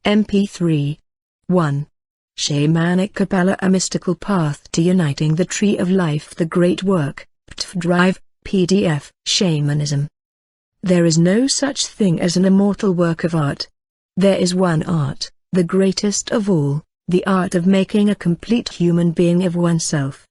MP3. 1. Shamanic Qabalah, a mystical path to uniting the tree of life, the great work. Drive, PDF. Shamanism. There is no such thing as an immortal work of art. There is one art, the greatest of all, the art of making a complete human being of oneself.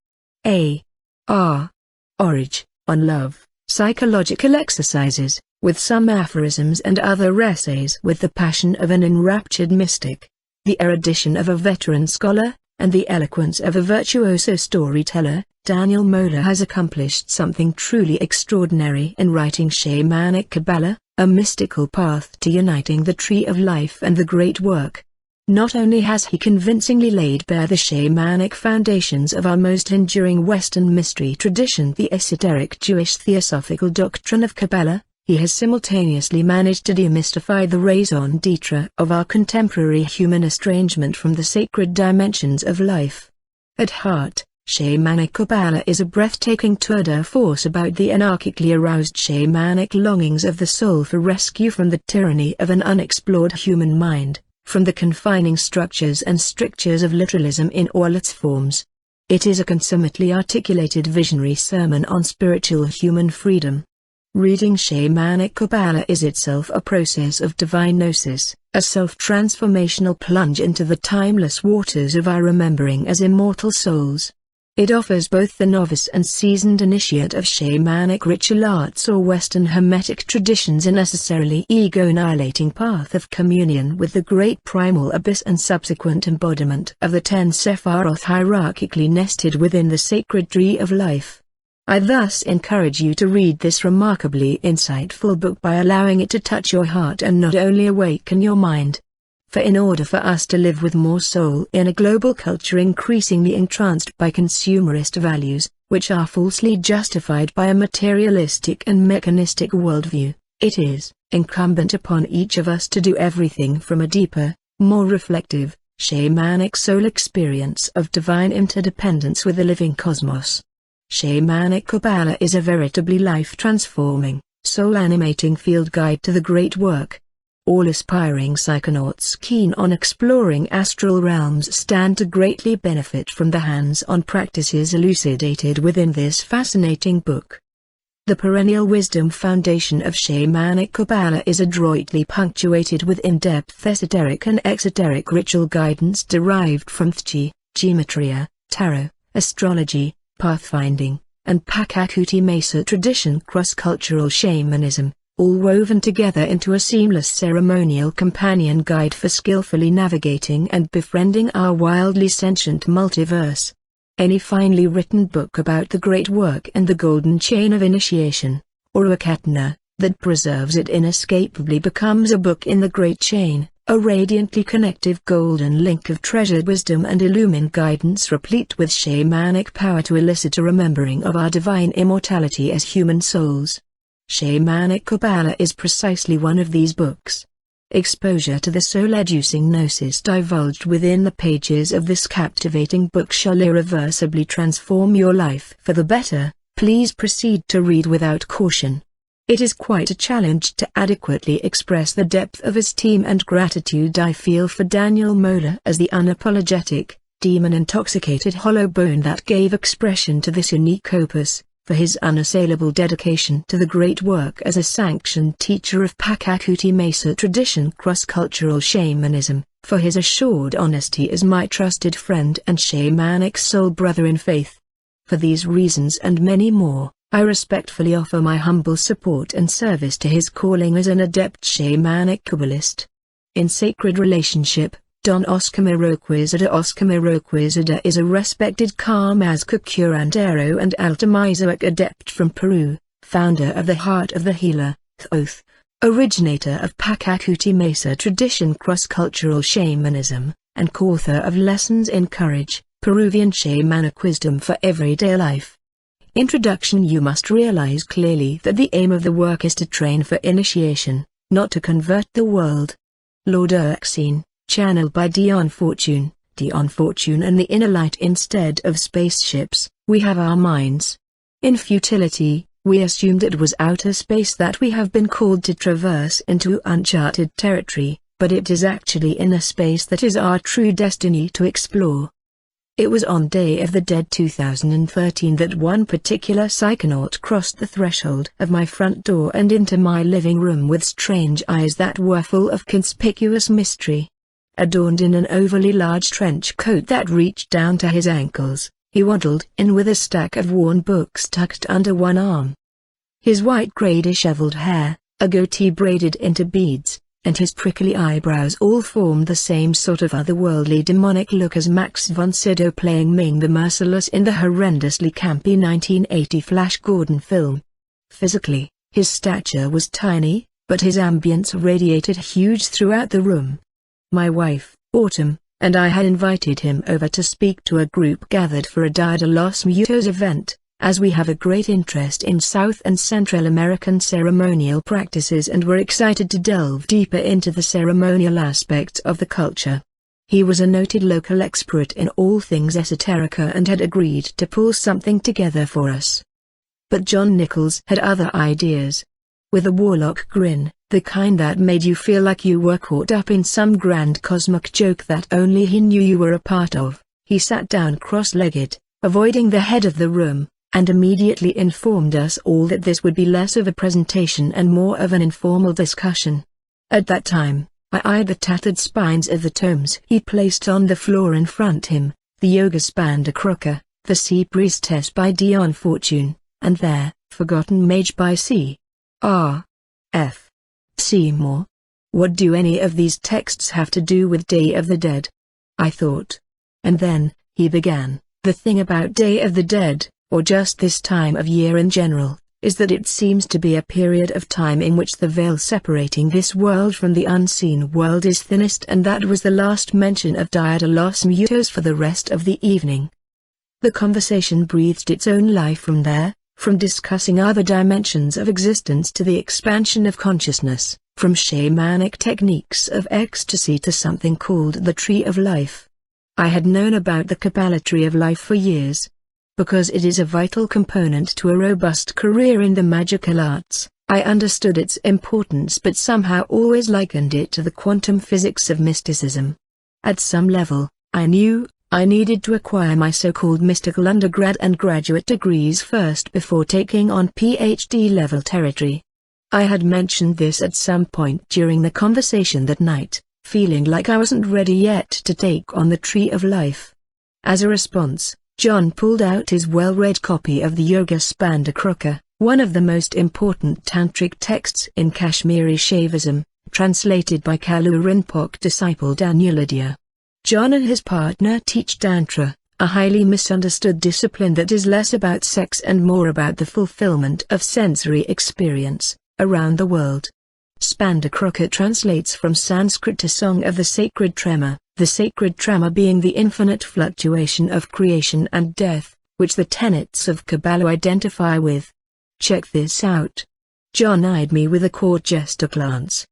Origin, on love, psychological exercises, with some aphorisms and other essays with the passion of an enraptured mystic, the erudition of a veteran scholar, and the eloquence of a virtuoso storyteller. Daniel Moeller has accomplished something truly extraordinary in writing Shamanic Qabalah, a mystical path to uniting the tree of life and the great work. Not only has he convincingly laid bare the shamanic foundations of our most enduring Western mystery tradition, the esoteric Jewish theosophical doctrine of Kabbalah, he has simultaneously managed to demystify the raison d'etre of our contemporary human estrangement from the sacred dimensions of life. At heart, Shamanic Qabalah is a breathtaking tour de force about the anarchically aroused shamanic longings of the soul for rescue from the tyranny of an unexplored human mind, from the confining structures and strictures of literalism in all its forms. It is a consummately articulated visionary sermon on spiritual human freedom. Reading Shamanic Qabalah is itself a process of divine gnosis, a self-transformational plunge into the timeless waters of our remembering as immortal souls. It offers both the novice and seasoned initiate of shamanic ritual arts or Western Hermetic traditions a necessarily ego-annihilating path of communion with the great primal abyss and subsequent embodiment of the 10 Sephiroth hierarchically nested within the sacred tree of life. I thus encourage you to read this remarkably insightful book by allowing it to touch your heart and not only awaken your mind. For in order for us to live with more soul in a global culture increasingly entranced by consumerist values, which are falsely justified by a materialistic and mechanistic worldview, it is incumbent upon each of us to do everything from a deeper, more reflective, shamanic soul experience of divine interdependence with the living cosmos. Shamanic Qabalah is a veritably life-transforming, soul-animating field guide to the great work. All aspiring psychonauts keen on exploring astral realms stand to greatly benefit from the hands-on practices elucidated within this fascinating book. The perennial wisdom foundation of Shamanic Qabalah is adroitly punctuated with in-depth esoteric and exoteric ritual guidance derived from Tchi, gematria, tarot, astrology, pathfinding, and Pachacuti Mesa tradition cross-cultural shamanism, all woven together into a seamless ceremonial companion guide for skillfully navigating and befriending our wildly sentient multiverse. Any finely written book about the great work and the golden chain of initiation, or a katana, that preserves it inescapably becomes a book in the great chain, a radiantly connective golden link of treasured wisdom and illumined guidance replete with shamanic power to elicit a remembering of our divine immortality as human souls. Shamanic Qabalah is precisely one of these books. Exposure to the soul-educing gnosis divulged within the pages of this captivating book shall irreversibly transform your life for the better. Please proceed to read without caution. It is quite a challenge to adequately express the depth of esteem and gratitude I feel for Daniel Moeller as the unapologetic, demon-intoxicated hollow bone that gave expression to this unique opus, for his unassailable dedication to the great work as a sanctioned teacher of Pachacuti Mesa tradition cross-cultural shamanism, for his assured honesty as my trusted friend and shamanic soul brother in faith. For these reasons and many more, I respectfully offer my humble support and service to his calling as an adept shamanic Kabbalist. In sacred relationship, Don Oscar Miroquizada. Oscar Miroquizada is a respected Kamazka curandero and Altamizoic adept from Peru, founder of the Heart of the Healer, Thoth, originator of Pachacuti Mesa tradition cross-cultural shamanism, and co-author of Lessons in Courage, Peruvian Shamanic Wisdom for Everyday Life. Introduction. You must realize clearly that the aim of the work is to train for initiation, not to convert the world. Lord Erskine, channeled by Dion Fortune, and the inner light. Instead of spaceships, we have our minds. In futility, we assumed it was outer space that we have been called to traverse into uncharted territory, but it is actually inner space that is our true destiny to explore. It was on Day of the Dead 2013 that one particular psychonaut crossed the threshold of my front door and into my living room with strange eyes that were full of conspicuous mystery. Adorned in an overly large trench coat that reached down to his ankles, he waddled in with a stack of worn books tucked under one arm. His white-grey disheveled hair, a goatee braided into beads, and his prickly eyebrows all formed the same sort of otherworldly demonic look as Max von Sydow playing Ming the Merciless in the horrendously campy 1980 Flash Gordon film. Physically, his stature was tiny, but his ambience radiated huge throughout the room. My wife, Autumn, and I had invited him over to speak to a group gathered for a Dia de los Muertos event, as we have a great interest in South and Central American ceremonial practices and were excited to delve deeper into the ceremonial aspects of the culture. He was a noted local expert in all things esoterica and had agreed to pull something together for us. But John Nichols had other ideas. With a warlock grin, the kind that made you feel like you were caught up in some grand cosmic joke that only he knew you were a part of, he sat down cross-legged, avoiding the head of the room, and immediately informed us all that this would be less of a presentation and more of an informal discussion. At that time, I eyed the tattered spines of the tomes he placed on the floor in front him, the Yoga Spanda Crocker, the Sea Priestess by Dion Fortune, and their Forgotten Mage by C. R. F. Seymour. What do any of these texts have to do with Day of the Dead? I thought. And then, he began, the thing about Day of the Dead, or just this time of year in general, is that it seems to be a period of time in which the veil separating this world from the unseen world is thinnest, and that was the last mention of Dia de los Muertos for the rest of the evening. The conversation breathed its own life from there, from discussing other dimensions of existence to the expansion of consciousness, from shamanic techniques of ecstasy to something called the Tree of Life. I had known about the Qabalah Tree of Life for years. Because it is a vital component to a robust career in the magical arts, I understood its importance but somehow always likened it to the quantum physics of mysticism. At some level, I knew I needed to acquire my so-called mystical undergrad and graduate degrees first before taking on PhD-level territory. I had mentioned this at some point during the conversation that night, feeling like I wasn't ready yet to take on the Tree of Life. As a response, John pulled out his well-read copy of the Yoga Spanda Crocker, one of the most important tantric texts in Kashmiri Shaivism, translated by Kalu Rinpoche disciple Danulyadya. John and his partner teach Tantra, a highly misunderstood discipline that is less about sex and more about the fulfillment of sensory experience, around the world. Spanda Crocker translates from Sanskrit to Song of the Sacred Tremor, the sacred tremor being the infinite fluctuation of creation and death, which the tenets of Kabbalah identify with. Check this out. John eyed me with a court jester glance.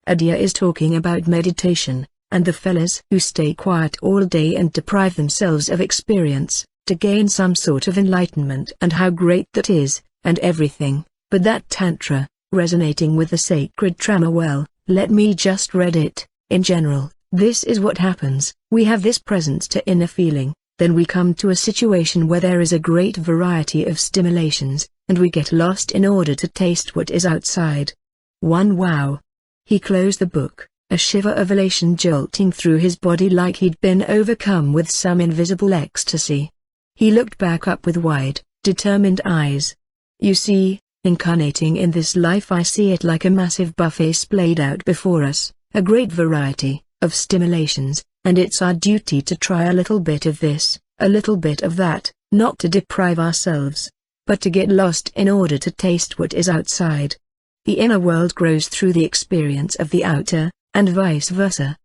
Adya is talking about meditation, and the fellas who stay quiet all day and deprive themselves of experience, to gain some sort of enlightenment, and how great that is, and everything, but that Tantra, resonating with the sacred tremor, well, let me just read it. In general, this is what happens. We have this presence to inner feeling, then we come to a situation where there is a great variety of stimulations, and we get lost in order to taste what is outside. Wow. He closed the book, a shiver of elation jolting through his body like he'd been overcome with some invisible ecstasy. He looked back up with wide, determined eyes. You see, incarnating in this life, I see it like a massive buffet splayed out before us, a great variety of stimulations, and it's our duty to try a little bit of this, a little bit of that, not to deprive ourselves, but to get lost in order to taste what is outside. The inner world grows through the experience of the outer, and vice versa.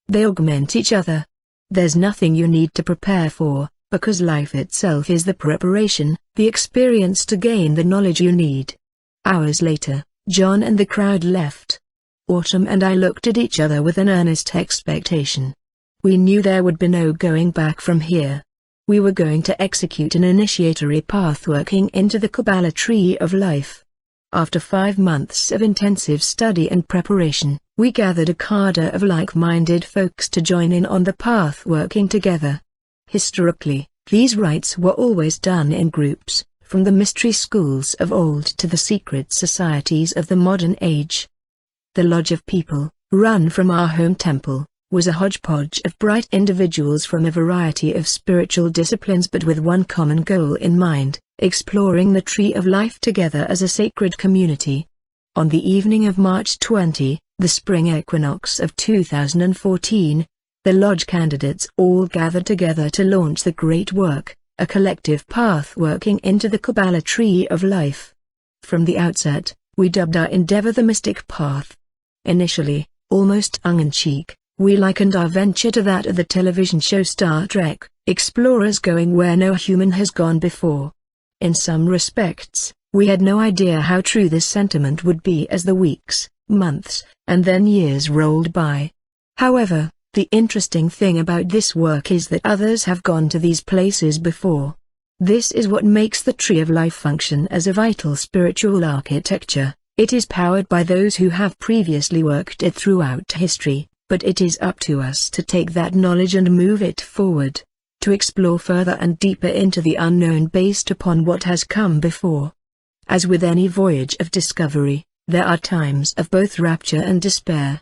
They augment each other. There's nothing you need to prepare for, because life itself is the preparation, the experience to gain the knowledge you need. Hours later, John and the crowd left. Autumn and I looked at each other with an earnest expectation. We knew there would be no going back from here. We were going to execute an initiatory path working into the Qabalah Tree of Life. After 5 months of intensive study and preparation, we gathered a cadre of like-minded folks to join in on the path working together. Historically, these rites were always done in groups, from the mystery schools of old to the secret societies of the modern age. The lodge of people, run from our home temple, was a hodgepodge of bright individuals from a variety of spiritual disciplines but with one common goal in mind: exploring the Tree of Life together as a sacred community. On the evening of March 20, the spring equinox of 2014, the lodge candidates all gathered together to launch the great work, a collective path working into the Qabalah Tree of Life. From the outset, we dubbed our endeavor the Mystic Path. Initially, almost tongue-in-cheek, we likened our venture to that of the television show Star Trek, explorers going where no human has gone before. In some respects, we had no idea how true this sentiment would be as the weeks, months, and then years rolled by. However, the interesting thing about this work is that others have gone to these places before. This is what makes the Tree of Life function as a vital spiritual architecture. It is powered by those who have previously worked it throughout history, but it is up to us to take that knowledge and move it forward, to explore further and deeper into the unknown based upon what has come before. As with any voyage of discovery, there are times of both rapture and despair.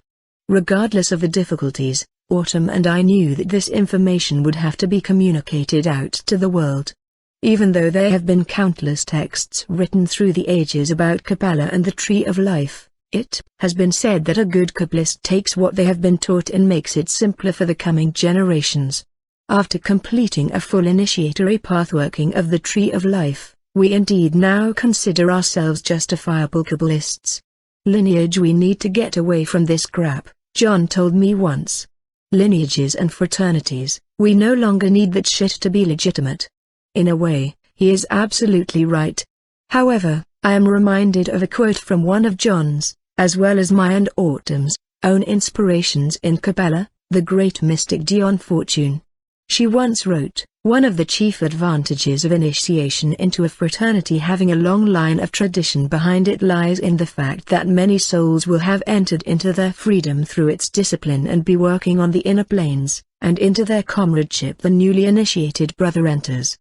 Regardless of the difficulties, Autumn and I knew that this information would have to be communicated out to the world. Even though there have been countless texts written through the ages about Qabalah and the Tree of Life, it has been said that a good Kabbalist takes what they have been taught and makes it simpler for the coming generations. After completing a full initiatory pathworking of the Tree of Life, we indeed now consider ourselves justifiable Kabbalists. Lineage: we need to get away from this crap, John told me once. Lineages and fraternities, we no longer need that shit to be legitimate. In a way, he is absolutely right. However, I am reminded of a quote from one of John's, as well as my and Autumn's, own inspirations in Qabalah, the great mystic Dion Fortune. She once wrote, "One of the chief advantages of initiation into a fraternity having a long line of tradition behind it lies in the fact that many souls will have entered into their freedom through its discipline and be working on the inner planes, and into their comradeship the newly initiated brother enters.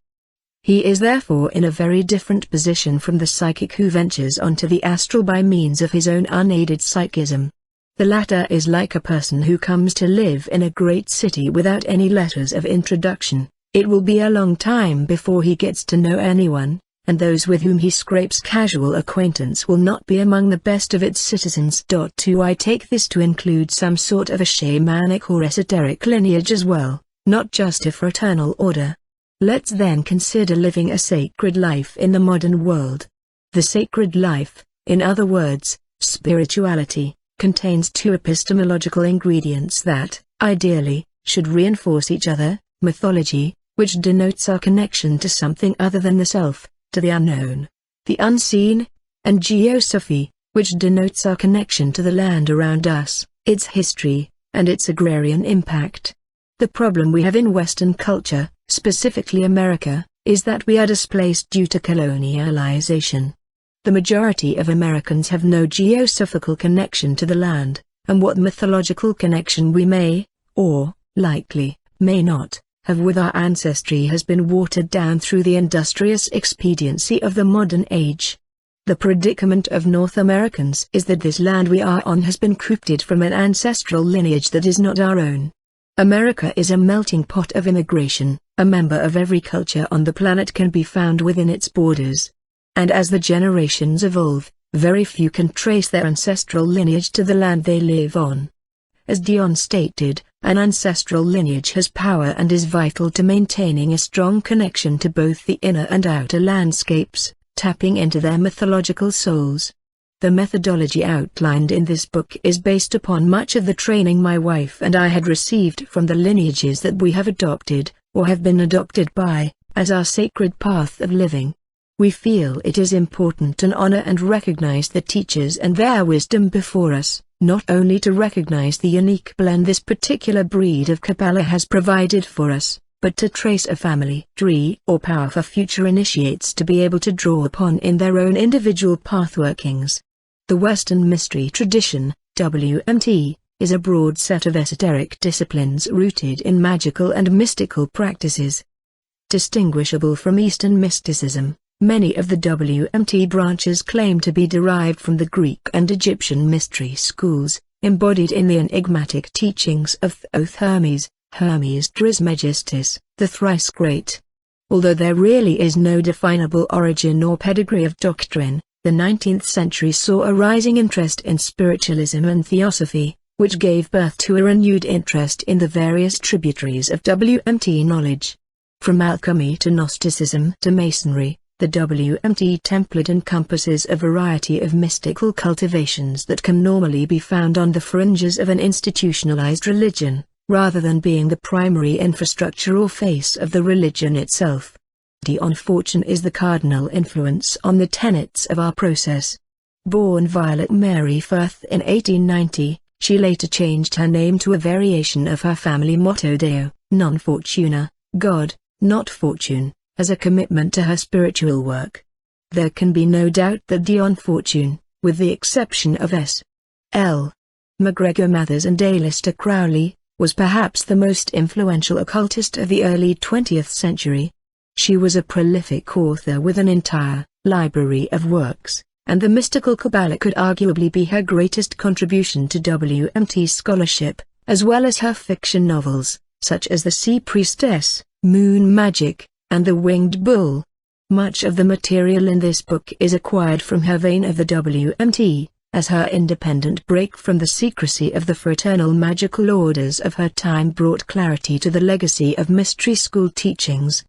He is therefore in a very different position from the psychic who ventures onto the astral by means of his own unaided psychism. The latter is like a person who comes to live in a great city without any letters of introduction. It will be a long time before he gets to know anyone, and those with whom he scrapes casual acquaintance will not be among the best of its citizens. I take this to include some sort of a shamanic or esoteric lineage as well, not just a fraternal order. Let's then consider living a sacred life in the modern world. The sacred life, in other words, spirituality, contains two epistemological ingredients that, ideally, should reinforce each other: mythology, which denotes our connection to something other than the self, to the unknown, the unseen, and geosophy, which denotes our connection to the land around us, its history, and its agrarian impact. The problem we have in Western culture, specifically America, is that we are displaced due to colonialization. The majority of Americans have no geosophical connection to the land, and what mythological connection we may, or, likely, may not, have with our ancestry has been watered down through the industrious expediency of the modern age. The predicament of North Americans is that this land we are on has been corrupted from an ancestral lineage that is not our own. America is a melting pot of immigration, a member of every culture on the planet can be found within its borders. And as the generations evolve, very few can trace their ancestral lineage to the land they live on. As Dion stated, an ancestral lineage has power and is vital to maintaining a strong connection to both the inner and outer landscapes, tapping into their mythological souls. The methodology outlined in this book is based upon much of the training my wife and I had received from the lineages that we have adopted, or have been adopted by, as our sacred path of living. We feel it is important to honor and recognize the teachers and their wisdom before us, not only to recognize the unique blend this particular breed of Qabalah has provided for us, but to trace a family tree or power for future initiates to be able to draw upon in their own individual path workings. The Western mystery tradition, WMT, is a broad set of esoteric disciplines rooted in magical and mystical practices. Distinguishable from Eastern mysticism, many of the WMT branches claim to be derived from the Greek and Egyptian mystery schools, embodied in the enigmatic teachings of Thoth Hermes, Hermes Trismegistus, the thrice great. Although there really is no definable origin or pedigree of doctrine, the 19th century saw a rising interest in spiritualism and theosophy, which gave birth to a renewed interest in the various tributaries of WMT knowledge. From alchemy to Gnosticism to Masonry, the WMT template encompasses a variety of mystical cultivations that can normally be found on the fringes of an institutionalized religion, rather than being the primary infrastructure or face of the religion itself. Dion Fortune is the cardinal influence on the tenets of our process. Born Violet Mary Firth in 1890, she later changed her name to a variation of her family motto Deo, non fortuna, God, not fortune, as a commitment to her spiritual work. There can be no doubt that Dion Fortune, with the exception of S. L. MacGregor Mathers and Aleister Crowley, was perhaps the most influential occultist of the early 20th century. She was a prolific author with an entire library of works, and the mystical Qabalah could arguably be her greatest contribution to WMT scholarship, as well as her fiction novels, such as The Sea Priestess, Moon Magic, and The Winged Bull. Much of the material in this book is acquired from her vein of the WMT, as her independent break from the secrecy of the fraternal magical orders of her time brought clarity to the legacy of mystery school teachings.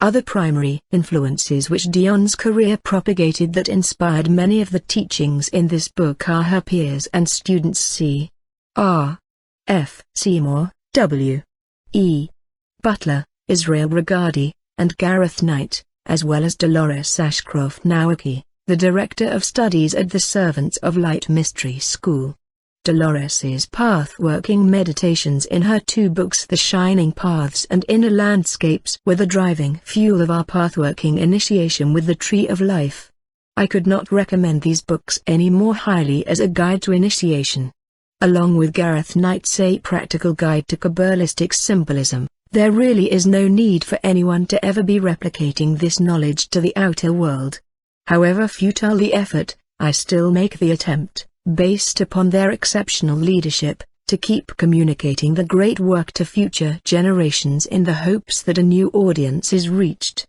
Other primary influences which Dion's career propagated that inspired many of the teachings in this book are her peers and students C. R. F. Seymour, W. E. Butler, Israel Regardie, and Gareth Knight, as well as Dolores Ashcroft Nowacki, the Director of Studies at the Servants of Light Mystery School. Dolores's path-working meditations in her two books The Shining Paths and Inner Landscapes were the driving fuel of our path-working initiation with the Tree of Life. I could not recommend these books any more highly as a guide to initiation. Along with Gareth Knight's A Practical Guide to Kabbalistic Symbolism, there really is no need for anyone to ever be replicating this knowledge to the outer world. However futile the effort, I still make the attempt, based upon their exceptional leadership, to keep communicating the great work to future generations in the hopes that a new audience is reached.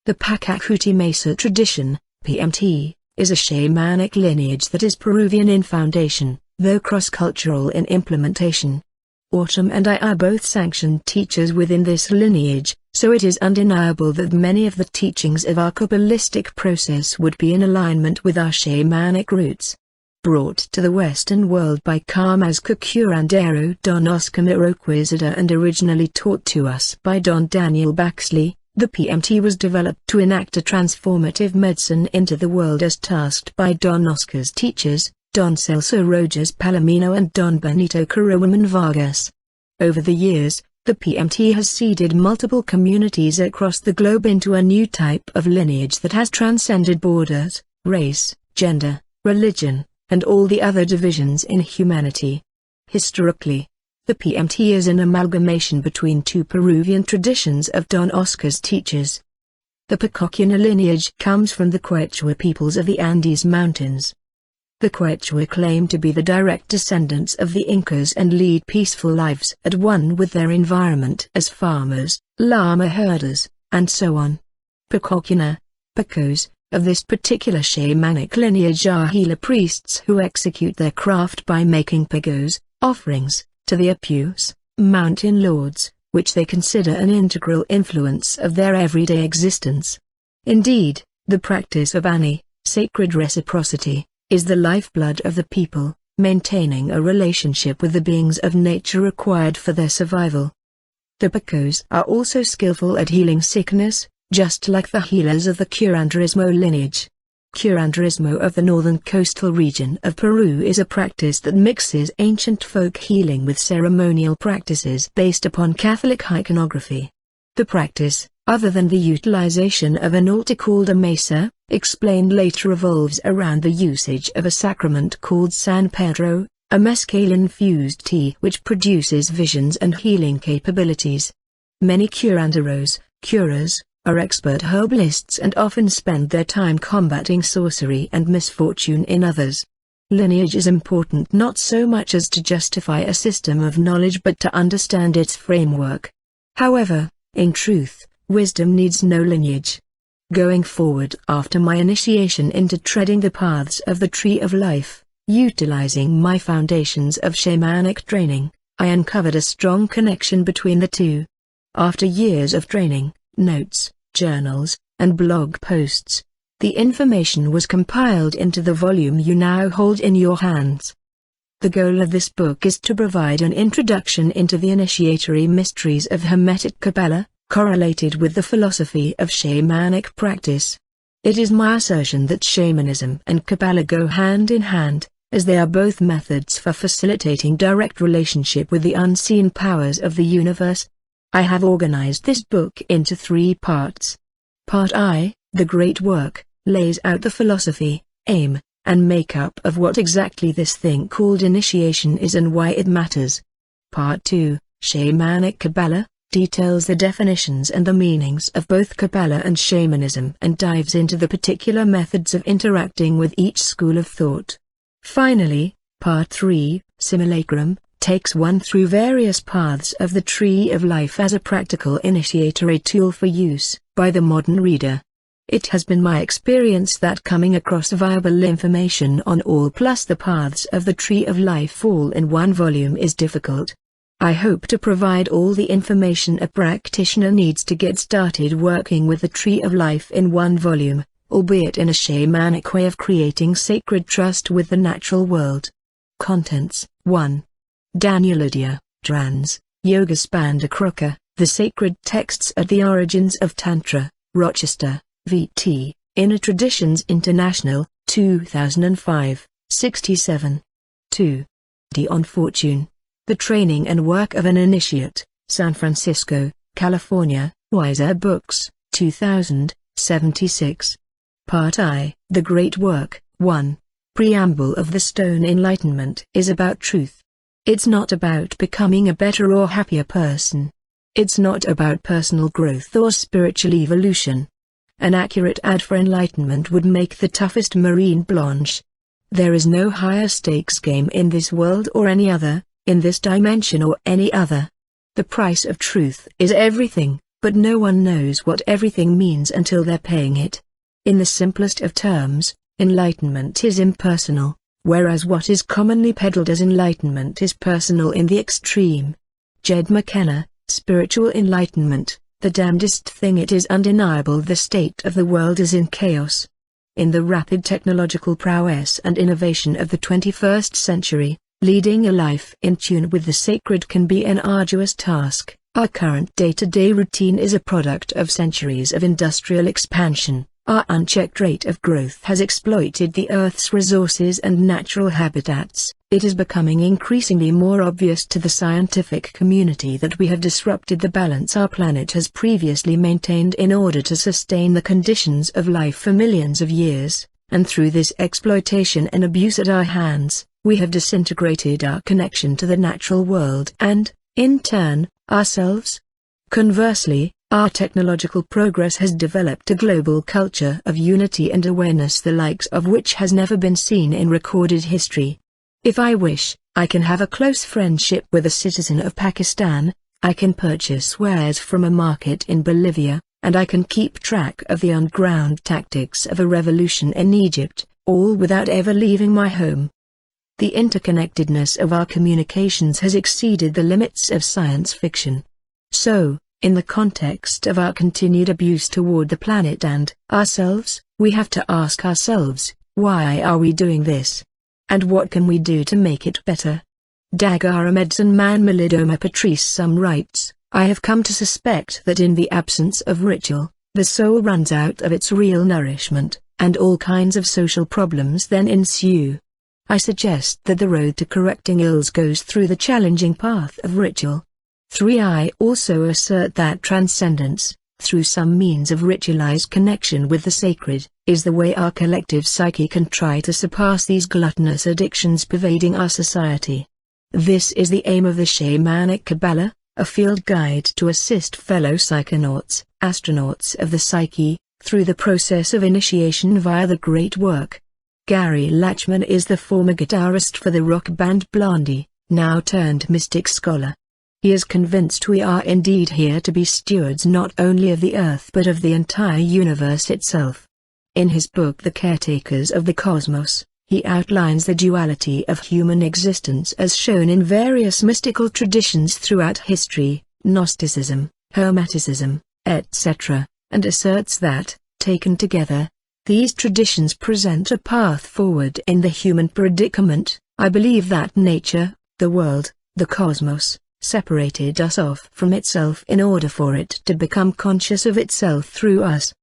The Pachacuti Mesa tradition, PMT, is a shamanic lineage that is Peruvian in foundation, though cross-cultural in implementation. Autumn and I are both sanctioned teachers within this lineage, so it is undeniable that many of the teachings of our Kabbalistic process would be in alignment with our shamanic roots. Brought to the Western world by Carrasco Curandero Don Oscar Miroquizada and originally taught to us by Don Daniel Baxley, the PMT was developed to enact a transformative medicine into the world as tasked by Don Oscar's teachers, Don Celso Rojas Palomino and Don Benito Carawaman Vargas. Over the years, the PMT has seeded multiple communities across the globe into a new type of lineage that has transcended borders, race, gender, religion, and all the other divisions in humanity. Historically, the PMT is an amalgamation between two Peruvian traditions of Don Oscar's teachers. The Pacoquina lineage comes from the Quechua peoples of the Andes Mountains. The Quechua claim to be the direct descendants of the Incas and lead peaceful lives at one with their environment as farmers, llama herders, and so on. Pacoquina, Pacos, of this particular shamanic lineage are healer priests who execute their craft by making pagos, offerings, to the Apus, mountain lords, which they consider an integral influence of their everyday existence. Indeed, the practice of Ani, sacred reciprocity, is the lifeblood of the people, maintaining a relationship with the beings of nature required for their survival. The Pacos are also skillful at healing sickness, just like the healers of the curanderismo lineage. Curanderismo of the northern coastal region of Peru is a practice that mixes ancient folk healing with ceremonial practices based upon Catholic iconography. The practice, other than the utilization of an altar called a mesa, explained later, revolves around the usage of a sacrament called San Pedro, a mescal-infused tea which produces visions and healing capabilities. Many curanderos, curers, are expert herbalists and often spend their time combating sorcery and misfortune in others. Lineage is important not so much as to justify a system of knowledge but to understand its framework. However, in truth, wisdom needs no lineage. Going forward after my initiation into treading the paths of the Tree of Life, utilizing my foundations of shamanic training, I uncovered a strong connection between the two. After years of training, notes, journals, and blog posts, the information was compiled into the volume you now hold in your hands. The goal of this book is to provide an introduction into the initiatory mysteries of Hermetic Qabalah, correlated with the philosophy of shamanic practice. It is my assertion that shamanism and Qabalah go hand in hand, as they are both methods for facilitating direct relationship with the unseen powers of the universe. I have organized this book into 3 parts. Part I, the great work, lays out the philosophy, aim, and makeup of what exactly this thing called initiation is and why it matters. Part 2, Shamanic Qabalah, details the definitions and the meanings of both Qabalah and shamanism and dives into the particular methods of interacting with each school of thought. Finally, Part 3, Simulacrum, takes one through various paths of the Tree of Life as a practical initiatory tool for use by the modern reader. It has been my experience that coming across viable information on all plus the paths of the Tree of Life all in one volume is difficult. I hope to provide all the information a practitioner needs to get started working with the Tree of Life in one volume, albeit in a shamanic way of creating sacred trust with the natural world. Contents: 1. Danyalodia, Trans, Yoga Spandakroka, The Sacred Texts at the Origins of Tantra, Rochester, VT, Inner Traditions International, 2005, 67. 2. On Fortune, The Training and Work of an Initiate, San Francisco, California, Wiser Books, 2000, 76. Part I, The Great Work, 1. Preamble of the Stone Enlightenment is about truth. It's not about becoming a better or happier person. It's not about personal growth or spiritual evolution. An accurate ad for enlightenment would make the toughest Marine Blanche. There is no higher stakes game in this world or any other, in this dimension or any other. The price of truth is everything, but no one knows what everything means until they're paying it. In the simplest of terms, enlightenment is impersonal, whereas what is commonly peddled as enlightenment is personal in the extreme. Jed McKenna, Spiritual Enlightenment, the damnedest thing. It is undeniable the state of the world is in chaos. In the rapid technological prowess and innovation of the 21st century, leading a life in tune with the sacred can be an arduous task. Our current day-to-day routine is a product of centuries of industrial expansion. Our unchecked rate of growth has exploited the Earth's resources and natural habitats. It is becoming increasingly more obvious to the scientific community that we have disrupted the balance our planet has previously maintained in order to sustain the conditions of life for millions of years, and through this exploitation and abuse at our hands, we have disintegrated our connection to the natural world and, in turn, ourselves. Conversely, our technological progress has developed a global culture of unity and awareness the likes of which has never been seen in recorded history. If I wish, I can have a close friendship with a citizen of Pakistan, I can purchase wares from a market in Bolivia, and I can keep track of the underground tactics of a revolution in Egypt, all without ever leaving my home. The interconnectedness of our communications has exceeded the limits of science fiction. So, in the context of our continued abuse toward the planet and ourselves, we have to ask ourselves, why are we doing this? And what can we do to make it better? Dagara Medicine Man Melidoma Patrice Sum writes, I have come to suspect that in the absence of ritual, the soul runs out of its real nourishment, and all kinds of social problems then ensue. I suggest that the road to correcting ills goes through the challenging path of ritual. 3. I also assert that transcendence, through some means of ritualized connection with the sacred, is the way our collective psyche can try to surpass these gluttonous addictions pervading our society. This is the aim of the Shamanic Qabalah, a field guide to assist fellow psychonauts, astronauts of the psyche, through the process of initiation via the great work. Gary Lachman is the former guitarist for the rock band Blondie, now turned mystic scholar. He is convinced we are indeed here to be stewards not only of the earth but of the entire universe itself. In his book The Caretakers of the Cosmos, he outlines the duality of human existence as shown in various mystical traditions throughout history, Gnosticism, Hermeticism, etc., and asserts that, taken together, these traditions present a path forward in the human predicament. I believe that nature, the world, the cosmos, separated us off from itself in order for it to become conscious of itself through us.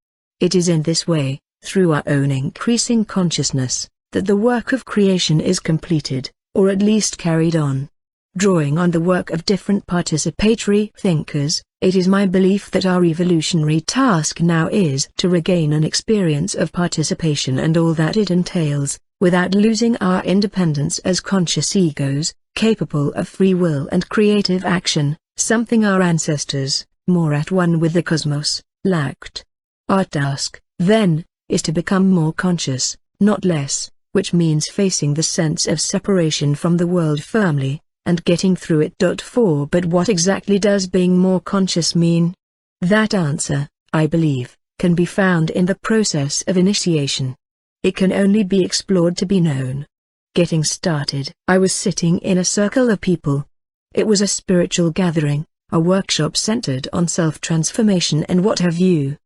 It is in this way, through our own increasing consciousness, that the work of creation is completed, or at least carried on. Drawing on the work of different participatory thinkers, it is my belief that our evolutionary task now is to regain an experience of participation and all that it entails, without losing our independence as conscious egos, capable of free will and creative action, something our ancestors, more at one with the cosmos, lacked. Our task, then, is to become more conscious, not less, which means facing the sense of separation from the world firmly, and getting through it. 4 But what exactly does being more conscious mean? That answer, I believe, can be found in the process of initiation. It can only be explored to be known. Getting started, I was sitting in a circle of people. It was a spiritual gathering, a workshop centered on self-transformation and what have you.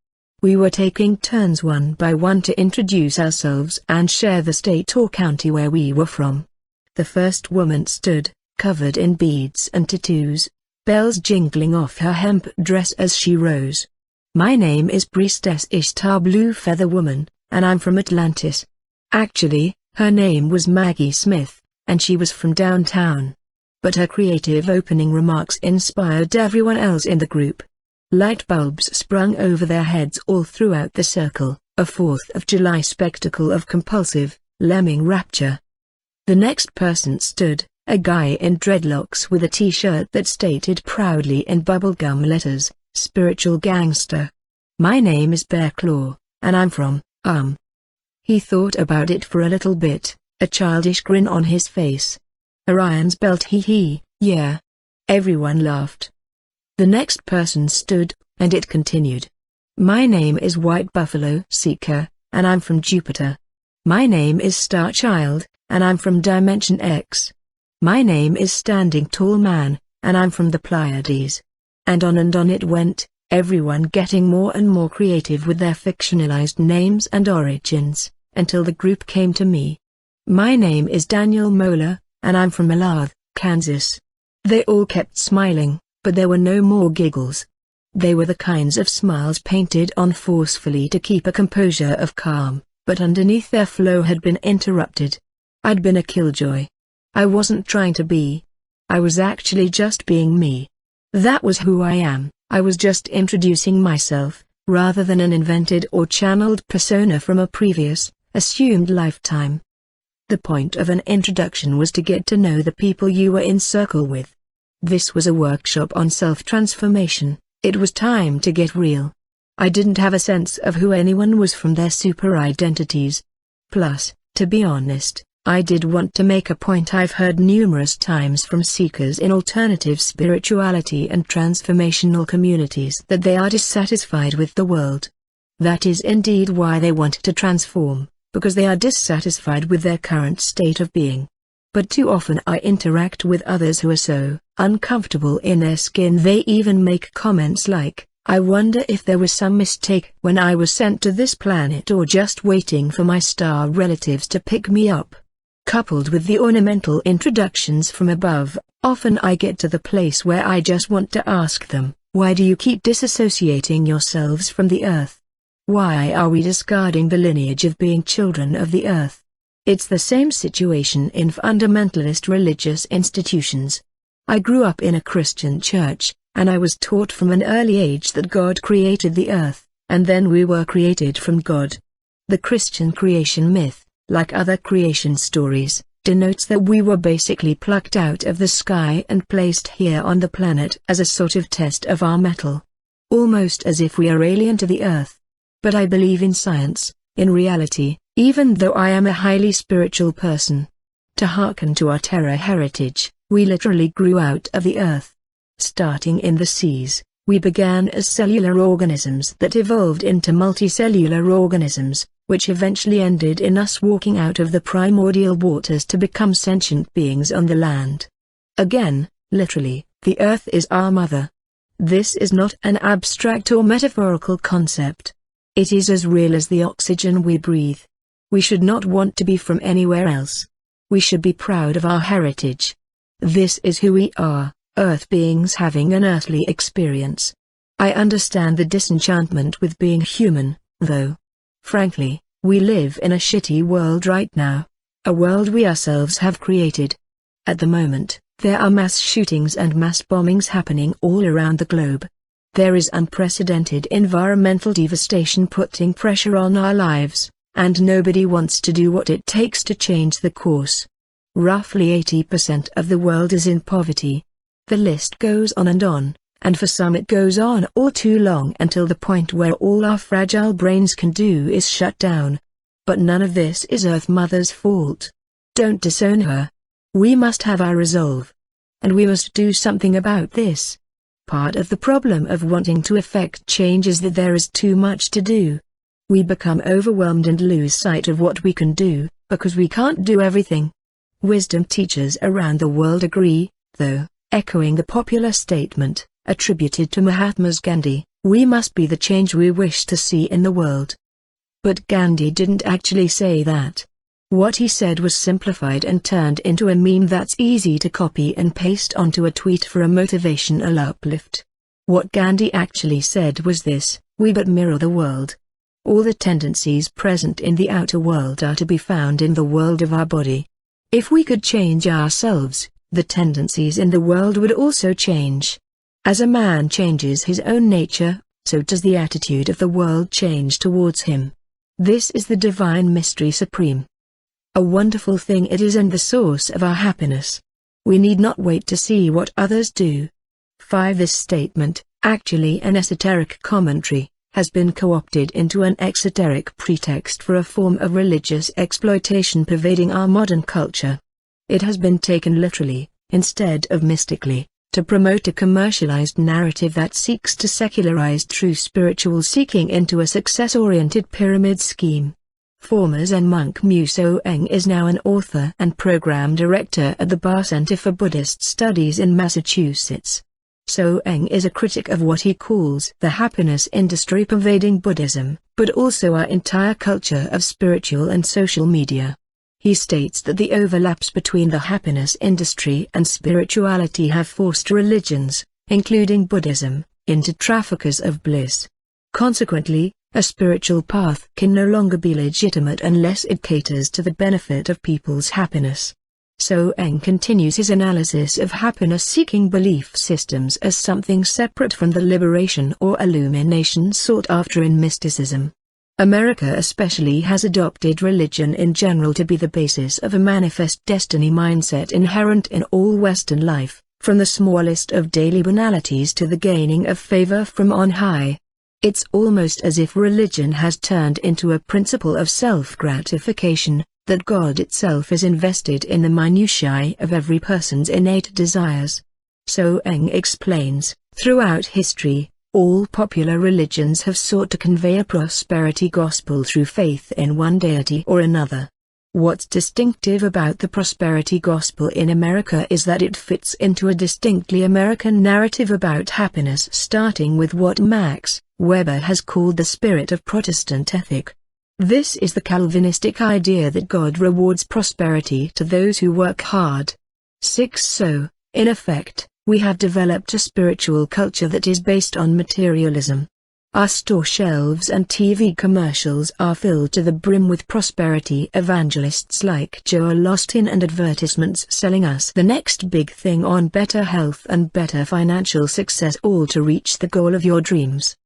We were taking turns one by one to introduce ourselves and share the state or county where we were from. The first woman stood, covered in beads and tattoos, bells jingling off her hemp dress as she rose. My name is Priestess Ishtar Blue Feather Woman, and I'm from Atlantis. Actually, her name was Maggie Smith, and she was from downtown. But her creative opening remarks inspired everyone else in the group. Light bulbs sprung over their heads all throughout the circle, a 4th of July spectacle of compulsive, lemming rapture. The next person stood, a guy in dreadlocks with a t-shirt that stated proudly in bubblegum letters, Spiritual Gangster. My name is Bear Claw, and I'm from, He thought about it for a little bit, a childish grin on his face. Orion's belt, hee, yeah. Everyone laughed. The next person stood, and it continued. My name is White Buffalo Seeker, and I'm from Jupiter. My name is Star Child, and I'm from Dimension X. My name is Standing Tall Man, and I'm from the Pleiades. And on it went, everyone getting more and more creative with their fictionalized names and origins, until the group came to me. My name is Daniel Moeller, and I'm from Olathe, Kansas. They all kept smiling, but there were no more giggles. They were the kinds of smiles painted on forcefully to keep a composure of calm, but underneath their flow had been interrupted. I'd been a killjoy. I wasn't trying to be. I was actually just being me. That was who I am. I was just introducing myself, rather than an invented or channeled persona from a previous, assumed lifetime. The point of an introduction was to get to know the people you were in circle with. This was a workshop on self-transformation. It was time to get real. I didn't have a sense of who anyone was from their super-identities. Plus, to be honest, I did want to make a point I've heard numerous times from seekers in alternative spirituality and transformational communities that they are dissatisfied with the world. That is indeed why they want to transform, because they are dissatisfied with their current state of being. But too often I interact with others who are so uncomfortable in their skin they even make comments like, I wonder if there was some mistake when I was sent to this planet or just waiting for my star relatives to pick me up. Coupled with the ornamental introductions from above, often I get to the place where I just want to ask them, why do you keep disassociating yourselves from the earth? Why are we discarding the lineage of being children of the earth? It's the same situation in fundamentalist religious institutions. I grew up in a Christian church, and I was taught from an early age that God created the earth, and then we were created from God. The Christian creation myth, like other creation stories, denotes that we were basically plucked out of the sky and placed here on the planet as a sort of test of our mettle. Almost as if we are alien to the earth. But I believe in science, in reality, even though I am a highly spiritual person. To hearken to our Terra heritage, we literally grew out of the earth. Starting in the seas, we began as cellular organisms that evolved into multicellular organisms, which eventually ended in us walking out of the primordial waters to become sentient beings on the land. Again, literally, the earth is our mother. This is not an abstract or metaphorical concept. It is as real as the oxygen we breathe. We should not want to be from anywhere else. We should be proud of our heritage. This is who we are, earth beings having an earthly experience. I understand the disenchantment with being human, though. Frankly, we live in a shitty world right now. A world we ourselves have created. At the moment, there are mass shootings and mass bombings happening all around the globe. There is unprecedented environmental devastation putting pressure on our lives, and nobody wants to do what it takes to change the course. Roughly 80% of the world is in poverty. The list goes on, and for some it goes on all too long until the point where all our fragile brains can do is shut down. But none of this is Earth Mother's fault. Don't disown her. We must have our resolve. And we must do something about this. Part of the problem of wanting to effect change is that there is too much to do. We become overwhelmed and lose sight of what we can do, because we can't do everything. Wisdom teachers around the world agree, though, echoing the popular statement, attributed to Mahatma Gandhi, we must be the change we wish to see in the world. But Gandhi didn't actually say that. What he said was simplified and turned into a meme that's easy to copy and paste onto a tweet for a motivational uplift. What Gandhi actually said was this: we but mirror the world. All the tendencies present in the outer world are to be found in the world of our body. If we could change ourselves, the tendencies in the world would also change. As a man changes his own nature, so does the attitude of the world change towards him. This is the divine mystery supreme. A wonderful thing it is and the source of our happiness. We need not wait to see what others do. 5. This statement, actually an esoteric commentary, has been co-opted into an exoteric pretext for a form of religious exploitation pervading our modern culture. It has been taken literally, instead of mystically, to promote a commercialized narrative that seeks to secularize true spiritual seeking into a success-oriented pyramid scheme. Former Zen monk Mu So-eng is now an author and program director at the Barr Center for Buddhist Studies in Massachusetts. So-eng is a critic of what he calls the happiness industry pervading Buddhism, but also our entire culture of spiritual and social media. He states that the overlaps between the happiness industry and spirituality have forced religions, including Buddhism, into traffickers of bliss. Consequently, a spiritual path can no longer be legitimate unless it caters to the benefit of people's happiness. So-eng continues his analysis of happiness-seeking belief systems as something separate from the liberation or illumination sought after in mysticism. America especially has adopted religion in general to be the basis of a manifest destiny mindset inherent in all Western life, from the smallest of daily banalities to the gaining of favor from on high. It's almost as if religion has turned into a principle of self-gratification, that God itself is invested in the minutiae of every person's innate desires. So-eng explains, throughout history, all popular religions have sought to convey a prosperity gospel through faith in one deity or another. What's distinctive about the prosperity gospel in America is that it fits into a distinctly American narrative about happiness, starting with what Max Weber has called the spirit of Protestant ethic. This is the Calvinistic idea that God rewards prosperity to those who work hard. 6. So, in effect, we have developed a spiritual culture that is based on materialism. Our store shelves and TV commercials are filled to the brim with prosperity evangelists like Joel Osteen and advertisements selling us the next big thing on better health and better financial success, all to reach the goal of your dreams.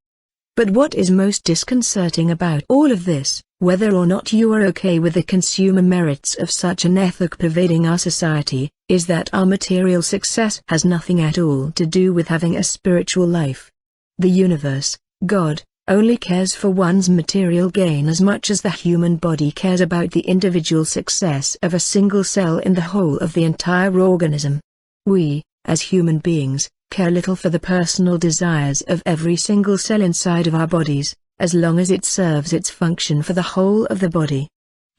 But what is most disconcerting about all of this, whether or not you are okay with the consumer merits of such an ethic pervading our society, is that our material success has nothing at all to do with having a spiritual life. The universe, God, only cares for one's material gain as much as the human body cares about the individual success of a single cell in the whole of the entire organism. We, as human beings, care little for the personal desires of every single cell inside of our bodies, as long as it serves its function for the whole of the body.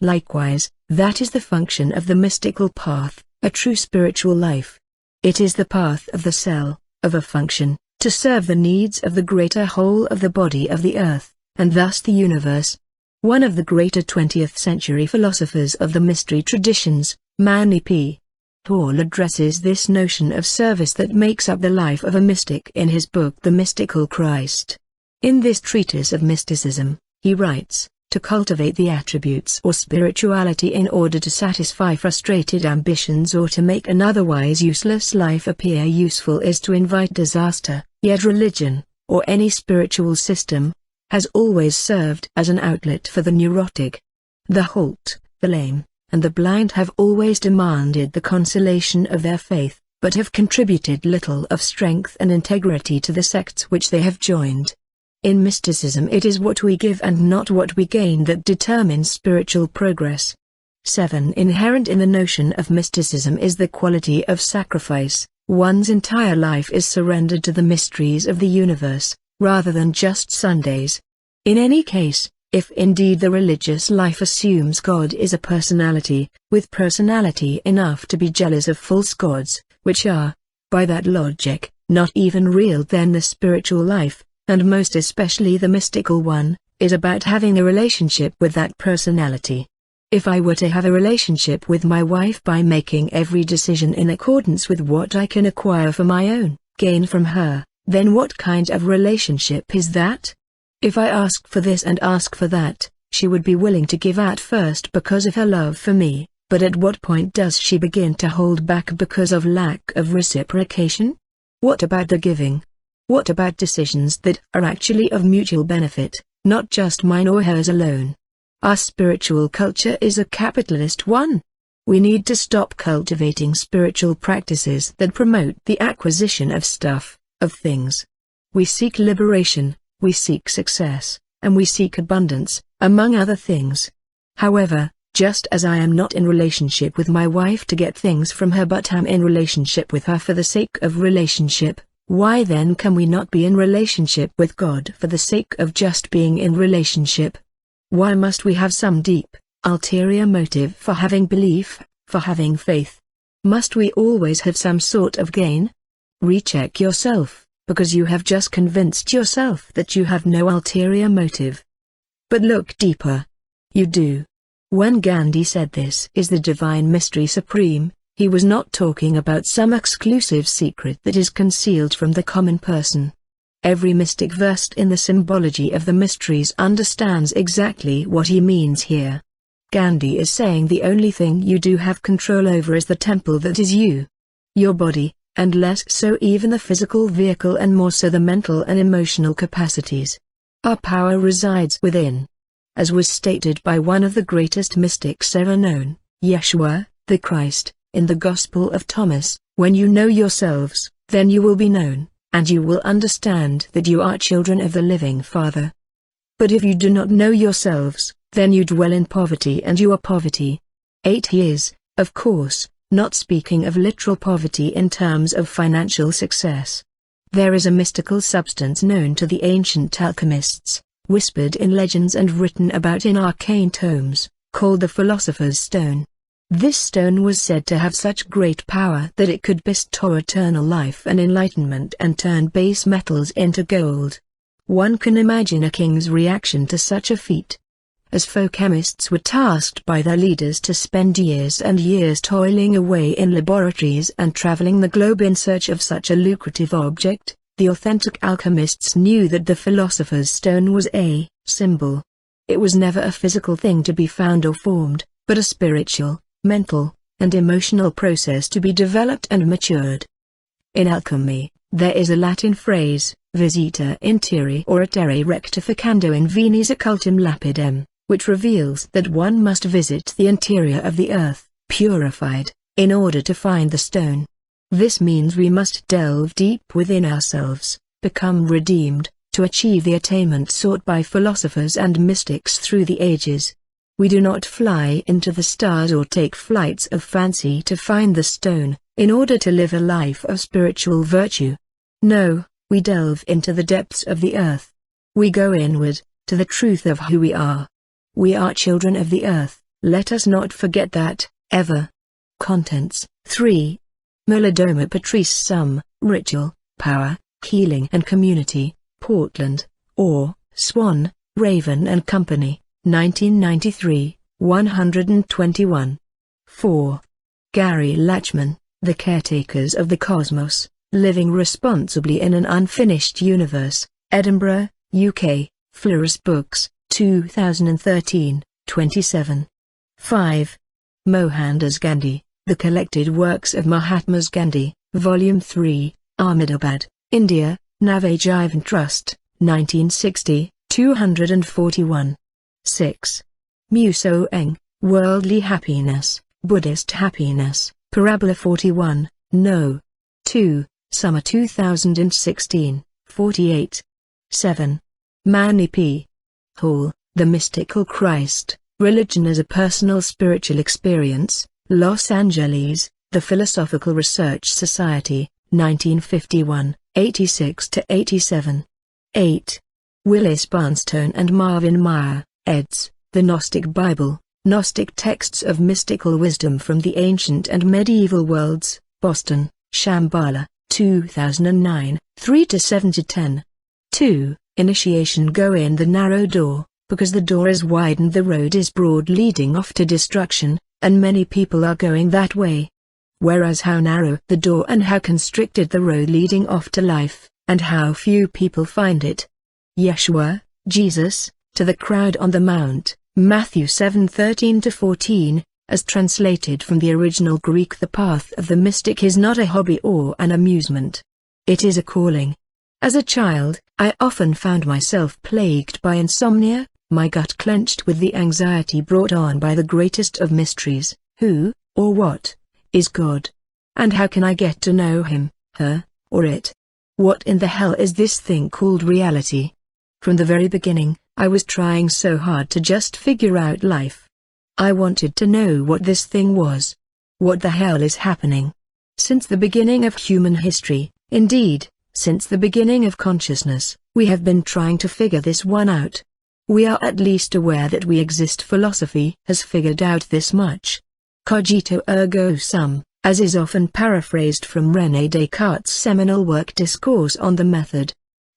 Likewise, that is the function of the mystical path, a true spiritual life. It is the path of the cell, of a function, to serve the needs of the greater whole of the body of the earth, and thus the universe. One of the greater 20th century philosophers of the mystery traditions, Manly P. Hall, addresses this notion of service that makes up the life of a mystic in his book The Mystical Christ. In this treatise of mysticism, he writes, to cultivate the attributes or spirituality in order to satisfy frustrated ambitions or to make an otherwise useless life appear useful is to invite disaster, yet religion, or any spiritual system, has always served as an outlet for the neurotic. The halt, the lame, and the blind have always demanded the consolation of their faith, but have contributed little of strength and integrity to the sects which they have joined. In mysticism it is what we give and not what we gain that determines spiritual progress. 7. Inherent in the notion of mysticism is the quality of sacrifice. One's entire life is surrendered to the mysteries of the universe, rather than just Sundays. In any case, if indeed the religious life assumes God is a personality, with personality enough to be jealous of false gods, which are, by that logic, not even real, then the spiritual life, and most especially the mystical one, is about having a relationship with that personality. If I were to have a relationship with my wife by making every decision in accordance with what I can acquire for my own gain from her, then what kind of relationship is that? If I ask for this and ask for that, she would be willing to give at first because of her love for me, but at what point does she begin to hold back because of lack of reciprocation? What about the giving? What about decisions that are actually of mutual benefit, not just mine or hers alone? Our spiritual culture is a capitalist one. We need to stop cultivating spiritual practices that promote the acquisition of stuff, of things. We seek liberation, we seek success, and we seek abundance, among other things. However, just as I am not in relationship with my wife to get things from her but am in relationship with her for the sake of relationship, why then can we not be in relationship with God for the sake of just being in relationship? Why must we have some deep, ulterior motive for having belief, for having faith? Must we always have some sort of gain? Recheck yourself, because you have just convinced yourself that you have no ulterior motive. But look deeper. You do. When Gandhi said this is the divine mystery supreme, he was not talking about some exclusive secret that is concealed from the common person. Every mystic versed in the symbology of the mysteries understands exactly what he means here. Gandhi is saying the only thing you do have control over is the temple that is you. Your body, and less so even the physical vehicle and more so the mental and emotional capacities. Our power resides within. As was stated by one of the greatest mystics ever known, Yeshua, the Christ, in the Gospel of Thomas, when you know yourselves, then you will be known, and you will understand that you are children of the living Father. But if you do not know yourselves, then you dwell in poverty and you are poverty. 8 years, of course, not speaking of literal poverty in terms of financial success. There is a mystical substance known to the ancient alchemists, whispered in legends and written about in arcane tomes, called the Philosopher's Stone. This stone was said to have such great power that it could bestow eternal life and enlightenment and turn base metals into gold. One can imagine a king's reaction to such a feat. As folk chemists were tasked by their leaders to spend years and years toiling away in laboratories and traveling the globe in search of such a lucrative object, The authentic alchemists knew that the philosopher's stone was a symbol. It was never a physical thing to be found or formed, but a spiritual, mental, and emotional process to be developed and matured. In alchemy, there is a Latin phrase, visita in terre or a terre rectificando in venis occultum lapidem, which reveals that one must visit the interior of the earth, purified, in order to find the stone. This means we must delve deep within ourselves, become redeemed, to achieve the attainment sought by philosophers and mystics through the ages. We do not fly into the stars or take flights of fancy to find the stone, in order to live a life of spiritual virtue. No, we delve into the depths of the earth. We go inward, to the truth of who we are. We are children of the earth, let us not forget that, ever. Contents 3. Molodoma Patrice Sum, Ritual, Power, Healing and Community, Portland, Orr, Swan, Raven and Company, 1993, 121. 4. Gary Lachman, The Caretakers of the Cosmos, Living Responsibly in an Unfinished Universe, Edinburgh, UK, Fleurus Books, 2013, 27. 5. Mohandas Gandhi, The Collected Works of Mahatmas Gandhi, Volume 3, Ahmedabad, India, Navajivan Trust, 1960, 241. 6. Muso Eng, Worldly Happiness, Buddhist Happiness, Parabola 41, No. 2, Summer 2016, 48. 7. Manny P. Hall, The Mystical Christ, Religion as a Personal Spiritual Experience, Los Angeles, The Philosophical Research Society, 1951, 86-87. 8. Willis Barnstone and Marvin Meyer, eds., The Gnostic Bible, Gnostic Texts of Mystical Wisdom from the Ancient and Medieval Worlds, Boston, Shambhala, 2009, 3-7-10. 2. Initiation Go in the narrow door, because the door is wide and the road is broad leading off to destruction, and many people are going that way. Whereas how narrow the door and how constricted the road leading off to life, and how few people find it. Yeshua, Jesus, to the crowd on the mount, Matthew 7:13-14, as translated from the original Greek. The path of the mystic is not a hobby or an amusement. It is a calling. As a child, I often found myself plagued by insomnia, my gut clenched with the anxiety brought on by the greatest of mysteries, who, or what, is God? And how can I get to know him, her, or it? What in the hell is this thing called reality? From the very beginning, I was trying so hard to just figure out life. I wanted to know what this thing was. What the hell is happening? Since the beginning of human history, indeed, since the beginning of consciousness, we have been trying to figure this one out. We are at least aware that we exist. Philosophy has figured out this much. Cogito ergo sum, as is often paraphrased from René Descartes' seminal work Discourse on the Method.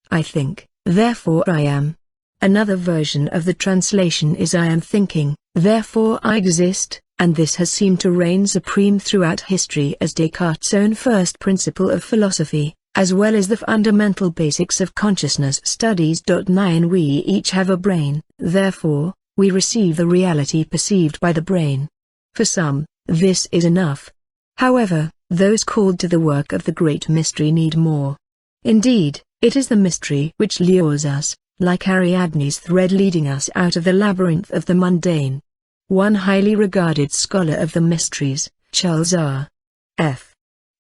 I think, therefore I am. Another version of the translation is I am thinking, therefore I exist, and this has seemed to reign supreme throughout history as Descartes' own first principle of philosophy, as well as the fundamental basics of consciousness studies. 9 We each have a brain, therefore, we receive the reality perceived by the brain. For some, this is enough. However, those called to the work of the great mystery need more. Indeed, it is the mystery which lures us, like Ariadne's thread leading us out of the labyrinth of the mundane. One highly regarded scholar of the mysteries, Charles R. F.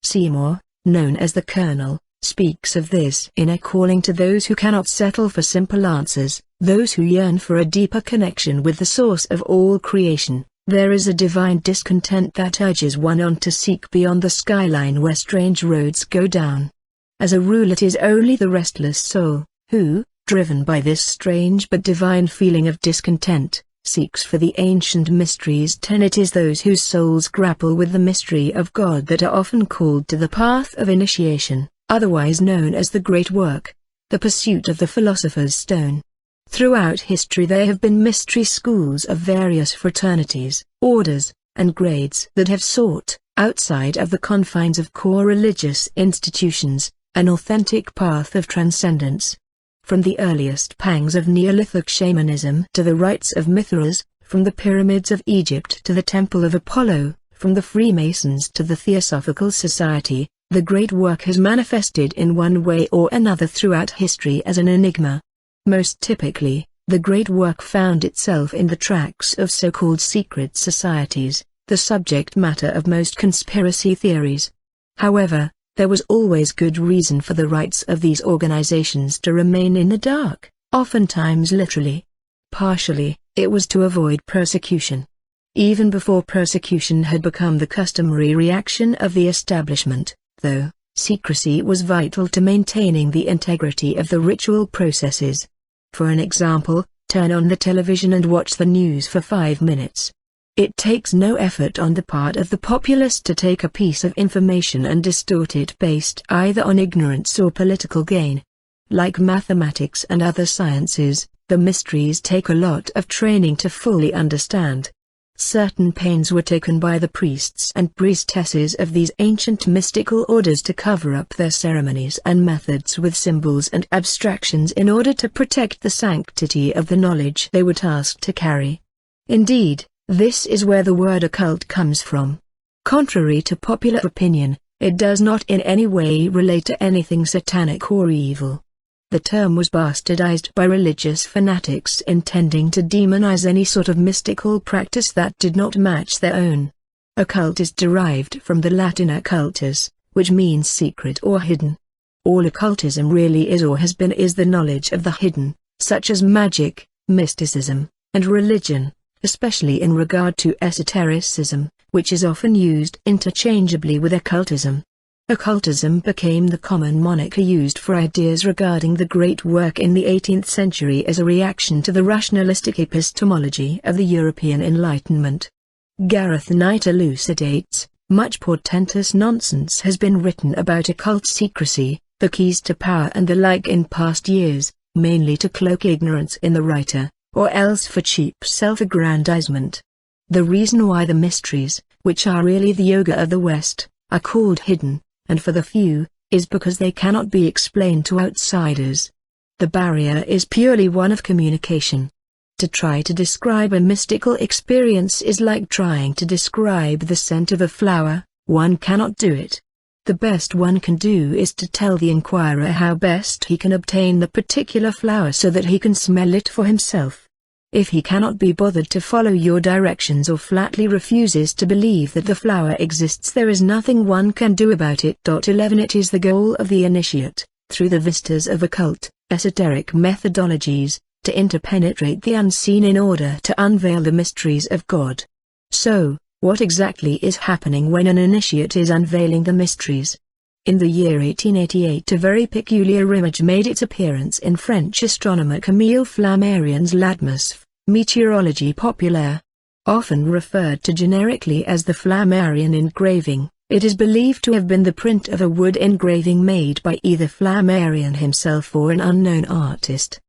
Seymour, known as the Colonel, speaks of this in A Calling to Those Who Cannot Settle for Simple Answers, those who yearn for a deeper connection with the source of all creation. There is a divine discontent that urges one on to seek beyond the skyline where strange roads go down. As a rule, it is only the restless soul, who, driven by this strange but divine feeling of discontent, seeks for the ancient mysteries. 10 It is those whose souls grapple with the mystery of God that are often called to the path of initiation, otherwise known as the Great Work, the pursuit of the Philosopher's Stone. Throughout history there have been mystery schools of various fraternities, orders, and grades that have sought, outside of the confines of core religious institutions, an authentic path of transcendence. From the earliest pangs of Neolithic shamanism to the rites of Mithras, from the pyramids of Egypt to the Temple of Apollo, from the Freemasons to the Theosophical Society, the great work has manifested in one way or another throughout history as an enigma. Most typically, the great work found itself in the tracks of so-called secret societies, the subject matter of most conspiracy theories. However, there was always good reason for the rites of these organizations to remain in the dark, oftentimes literally. Partially, it was to avoid persecution. Even before persecution had become the customary reaction of the establishment, though, secrecy was vital to maintaining the integrity of the ritual processes. For an example, turn on the television and watch the news for 5 minutes. It takes no effort on the part of the populace to take a piece of information and distort it based either on ignorance or political gain. Like mathematics and other sciences, the mysteries take a lot of training to fully understand. Certain pains were taken by the priests and priestesses of these ancient mystical orders to cover up their ceremonies and methods with symbols and abstractions in order to protect the sanctity of the knowledge they were tasked to carry. Indeed, this is where the word occult comes from. Contrary to popular opinion, it does not in any way relate to anything satanic or evil. The term was bastardized by religious fanatics intending to demonize any sort of mystical practice that did not match their own. Occult is derived from the Latin occultus, which means secret or hidden. All occultism really is or has been is the knowledge of the hidden, such as magic, mysticism, and religion, especially in regard to esotericism, which is often used interchangeably with occultism. Occultism became the common moniker used for ideas regarding the great work in the 18th century as a reaction to the rationalistic epistemology of the European Enlightenment. Gareth Knight elucidates, much portentous nonsense has been written about occult secrecy, the keys to power and the like in past years, mainly to cloak ignorance in the writer, or else for cheap self-aggrandizement. The reason why the mysteries, which are really the yoga of the West, are called hidden, and for the few, is because they cannot be explained to outsiders. The barrier is purely one of communication. To try to describe a mystical experience is like trying to describe the scent of a flower, one cannot do it. The best one can do is to tell the inquirer how best he can obtain the particular flower so that he can smell it for himself. If he cannot be bothered to follow your directions or flatly refuses to believe that the flower exists, there is nothing one can do about it. 11 It is the goal of the initiate, through the vistas of occult, esoteric methodologies, to interpenetrate the unseen in order to unveil the mysteries of God. So, what exactly is happening when an initiate is unveiling the mysteries? In the year 1888 a very peculiar image made its appearance in French astronomer Camille Flammarion's L'Atmosphère, Meteorologie Populaire. Often referred to generically as the Flammarion engraving, it is believed to have been the print of a wood engraving made by either Flammarion himself or an unknown artist.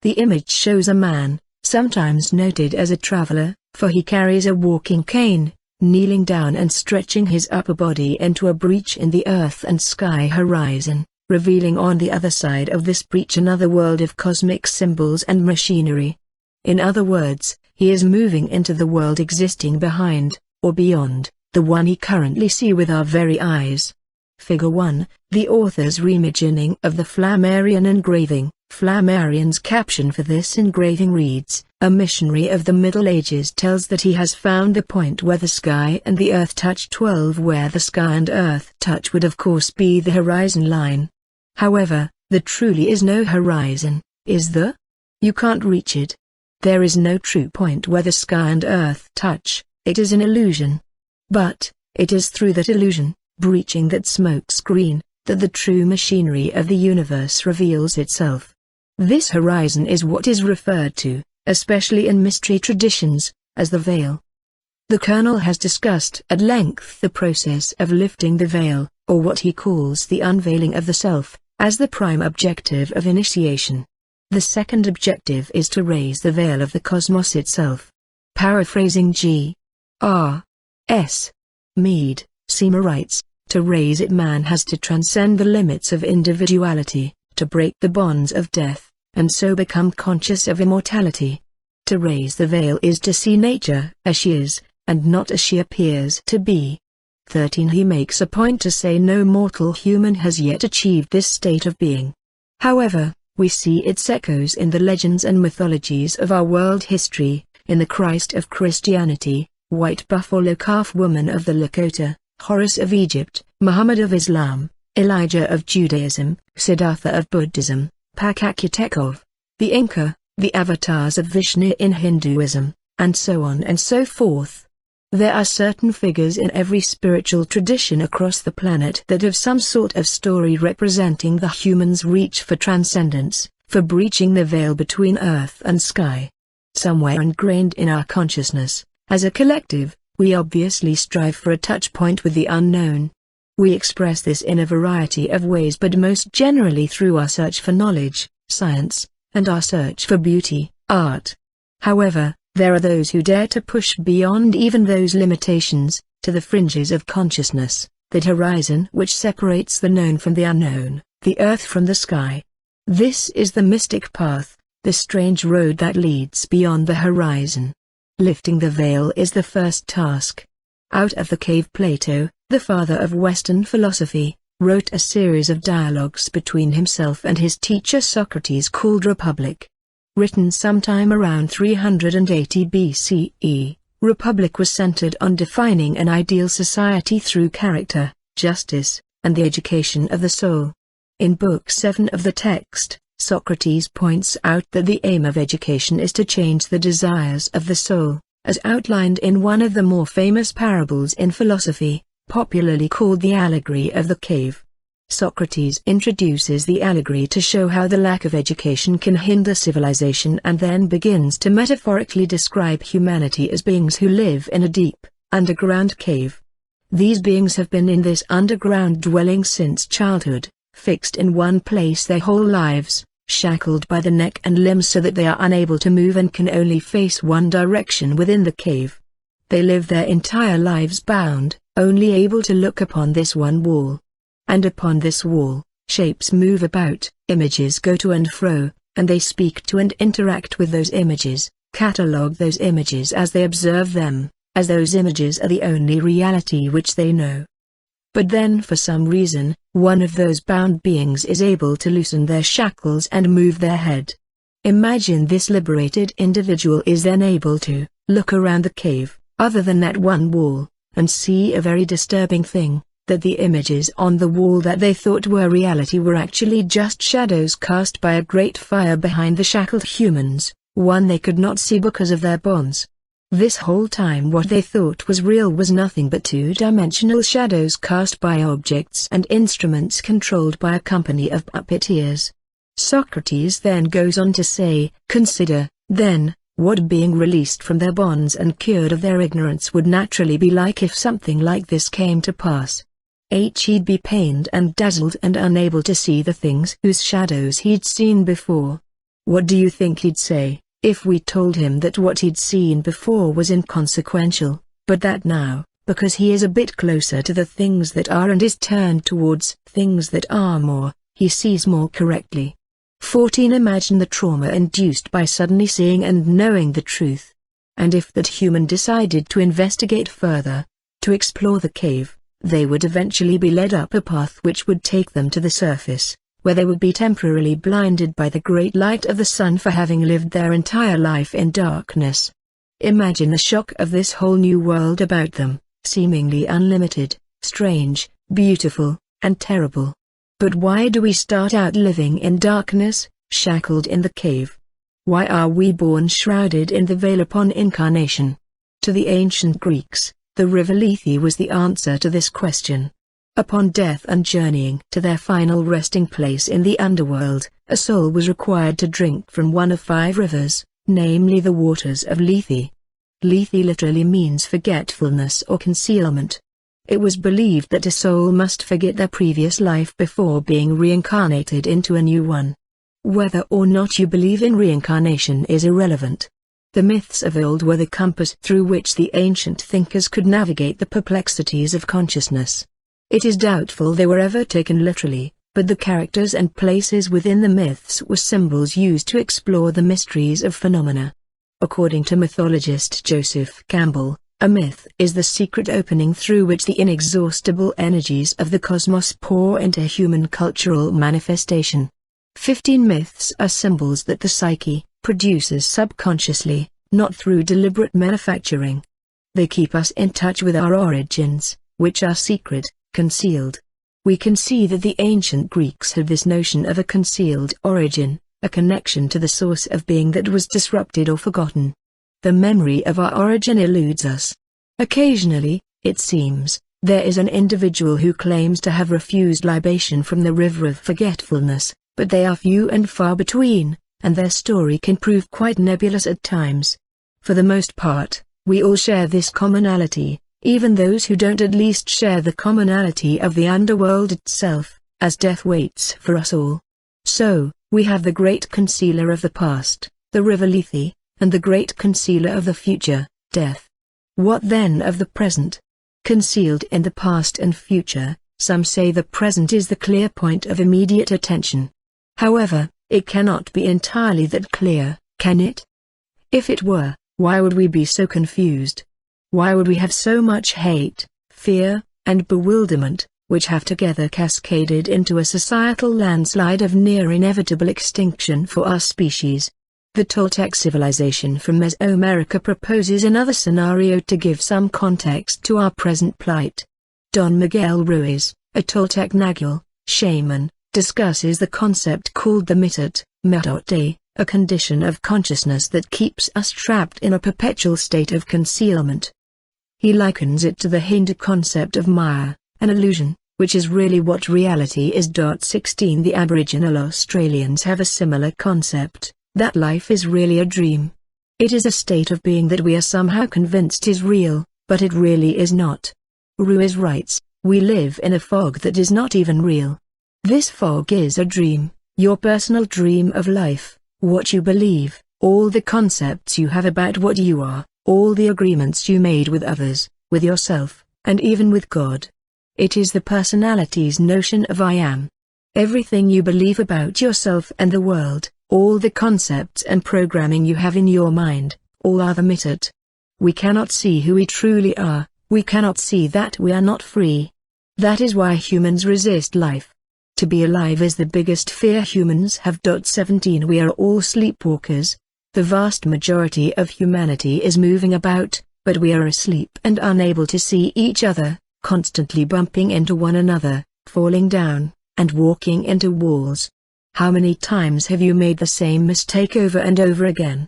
The image shows a man, sometimes noted as a traveler, for he carries a walking cane, kneeling down and stretching his upper body into a breach in the earth and sky horizon, revealing on the other side of this breach another world of cosmic symbols and machinery. In other words, he is moving into the world existing behind, or beyond, the one he currently sees with our very eyes. Figure 1, the author's reimagining of the Flammarion engraving. Flammarion's caption for this engraving reads, "A missionary of the Middle Ages tells that he has found the point where the sky and the earth touch. 12 Where the sky and earth touch would of course be the horizon line. However, there truly is no horizon, is there? You can't reach it. There is no true point where the sky and earth touch, it is an illusion. But, it is through that illusion, breaching that smoke screen, that the true machinery of the universe reveals itself. This horizon is what is referred to, especially in mystery traditions, as the veil." The Colonel has discussed at length the process of lifting the veil, or what he calls the unveiling of the self, as the prime objective of initiation. The second objective is to raise the veil of the cosmos itself. Paraphrasing G. R. S. Mead, Seema writes, To raise it, man has to transcend the limits of individuality, to break the bonds of death, and so become conscious of immortality. To raise the veil is to see nature as she is, and not as she appears to be. 13. He makes a point to say no mortal human has yet achieved this state of being. However, we see its echoes in the legends and mythologies of our world history, in the Christ of Christianity, White Buffalo Calf Woman of the Lakota, Horus of Egypt, Muhammad of Islam, Elijah of Judaism, Siddhartha of Buddhism, Pakakutekov, the Inca, the avatars of Vishnu in Hinduism, and so on and so forth. There are certain figures in every spiritual tradition across the planet that have some sort of story representing the human's reach for transcendence, for breaching the veil between earth and sky. Somewhere ingrained in our consciousness, as a collective, we obviously strive for a touch point with the unknown. We express this in a variety of ways, but most generally through our search for knowledge, science, and our search for beauty, art. However, there are those who dare to push beyond even those limitations, to the fringes of consciousness, that horizon which separates the known from the unknown, the earth from the sky. This is the mystic path, the strange road that leads beyond the horizon. Lifting the veil is the first task. Out of the cave, Plato, the father of Western philosophy, wrote a series of dialogues between himself and his teacher Socrates called Republic. Written sometime around 380 BCE, Republic was centered on defining an ideal society through character, justice, and the education of the soul. In Book 7 of the text, Socrates points out that the aim of education is to change the desires of the soul, as outlined in one of the more famous parables in philosophy, popularly called the allegory of the cave. Socrates introduces the allegory to show how the lack of education can hinder civilization, and then begins to metaphorically describe humanity as beings who live in a deep, underground cave. These beings have been in this underground dwelling since childhood, fixed in one place their whole lives, shackled by the neck and limbs so that they are unable to move and can only face one direction within the cave. They live their entire lives bound, only able to look upon this one wall. And upon this wall, shapes move about, images go to and fro, and they speak to and interact with those images, catalogue those images as they observe them, as those images are the only reality which they know. But then for some reason, one of those bound beings is able to loosen their shackles and move their head. Imagine this liberated individual is then able to look around the cave, other than that one wall, and see a very disturbing thing, that the images on the wall that they thought were reality were actually just shadows cast by a great fire behind the shackled humans, one they could not see because of their bonds. This whole time what they thought was real was nothing but two-dimensional shadows cast by objects and instruments controlled by a company of puppeteers. Socrates then goes on to say, consider, then, what being released from their bonds and cured of their ignorance would naturally be like if something like this came to pass. He'd be pained and dazzled and unable to see the things whose shadows he'd seen before. What do you think he'd say, if we told him that what he'd seen before was inconsequential, but that now, because he is a bit closer to the things that are and is turned towards things that are more, he sees more correctly? 14. Imagine the trauma induced by suddenly seeing and knowing the truth. And if that human decided to investigate further, to explore the cave, they would eventually be led up a path which would take them to the surface, where they would be temporarily blinded by the great light of the sun for having lived their entire life in darkness. Imagine the shock of this whole new world about them, seemingly unlimited, strange, beautiful, and terrible. But why do we start out living in darkness, shackled in the cave? Why are we born shrouded in the veil upon incarnation? To the ancient Greeks, the river Lethe was the answer to this question. Upon death and journeying to their final resting place in the underworld, a soul was required to drink from one of 5 rivers, namely the waters of Lethe. Lethe literally means forgetfulness or concealment. It was believed that a soul must forget their previous life before being reincarnated into a new one. Whether or not you believe in reincarnation is irrelevant. The myths of old were the compass through which the ancient thinkers could navigate the perplexities of consciousness. It is doubtful they were ever taken literally, but the characters and places within the myths were symbols used to explore the mysteries of phenomena. According to mythologist Joseph Campbell, a myth is the secret opening through which the inexhaustible energies of the cosmos pour into human cultural manifestation. 15 myths are symbols that the psyche produces subconsciously, not through deliberate manufacturing. They keep us in touch with our origins, which are secret, concealed. We can see that the ancient Greeks had this notion of a concealed origin, a connection to the source of being that was disrupted or forgotten. The memory of our origin eludes us. Occasionally, it seems, there is an individual who claims to have refused libation from the river of forgetfulness, but they are few and far between, and their story can prove quite nebulous at times. For the most part, we all share this commonality, even those who don't at least share the commonality of the underworld itself, as death waits for us all. So, we have the great concealer of the past, the river Lethe, and the great concealer of the future, death. What then of the present? Concealed in the past and future, some say the present is the clear point of immediate attention. However, it cannot be entirely that clear, can it? If it were, why would we be so confused? Why would we have so much hate, fear, and bewilderment, which have together cascaded into a societal landslide of near inevitable extinction for our species? The Toltec civilization from Mesoamerica proposes another scenario to give some context to our present plight. Don Miguel Ruiz, a Toltec Nagual, shaman, discusses the concept called the mitat, a condition of consciousness that keeps us trapped in a perpetual state of concealment. He likens it to the Hindu concept of Maya, an illusion, which is really what reality is. 16 The Aboriginal Australians have a similar concept, that life is really a dream. It is a state of being that we are somehow convinced is real, but it really is not. Ruiz writes, we live in a fog that is not even real. This fog is a dream, your personal dream of life, what you believe, all the concepts you have about what you are, all the agreements you made with others, with yourself, and even with God. It is the personality's notion of I am. Everything you believe about yourself and the world, all the concepts and programming you have in your mind, all are the mitat. We cannot see who we truly are, we cannot see that we are not free. That is why humans resist life. To be alive is the biggest fear humans have. 17 We are all sleepwalkers. The vast majority of humanity is moving about, but we are asleep and unable to see each other, constantly bumping into one another, falling down, and walking into walls. How many times have you made the same mistake over and over again?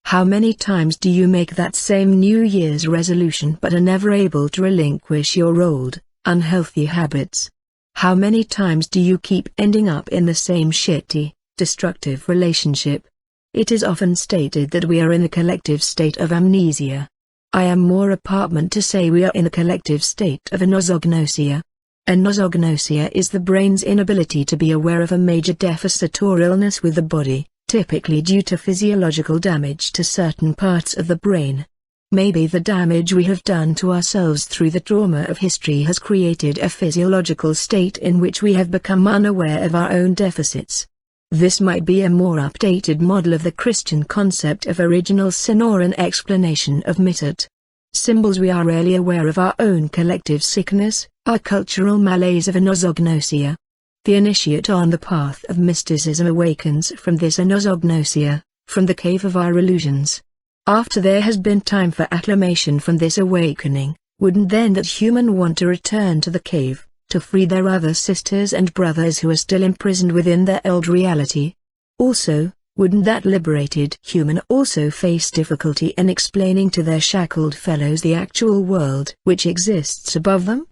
How many times do you make that same New Year's resolution but are never able to relinquish your old, unhealthy habits? How many times do you keep ending up in the same shitty, destructive relationship? It is often stated that we are in a collective state of amnesia. I am more apartment to say we are in a collective state of anosognosia. Anosognosia is the brain's inability to be aware of a major deficit or illness with the body, typically due to physiological damage to certain parts of the brain. Maybe the damage we have done to ourselves through the trauma of history has created a physiological state in which we have become unaware of our own deficits. This might be a more updated model of the Christian concept of original sin or an explanation of mitat. Symbols We are rarely aware of our own collective sickness, our cultural malaise of anosognosia. The initiate on the path of mysticism awakens from this anosognosia, from the cave of our illusions. After there has been time for acclimation from this awakening, wouldn't then that human want to return to the cave, to free their other sisters and brothers who are still imprisoned within their old reality? Also, wouldn't that liberated human also face difficulty in explaining to their shackled fellows the actual world which exists above them?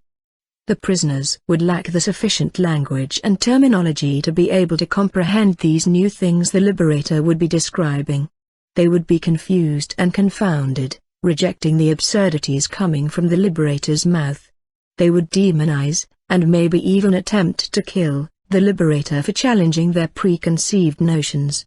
The prisoners would lack the sufficient language and terminology to be able to comprehend these new things the liberator would be describing. They would be confused and confounded, rejecting the absurdities coming from the liberator's mouth. They would demonize, and maybe even attempt to kill, the liberator for challenging their preconceived notions.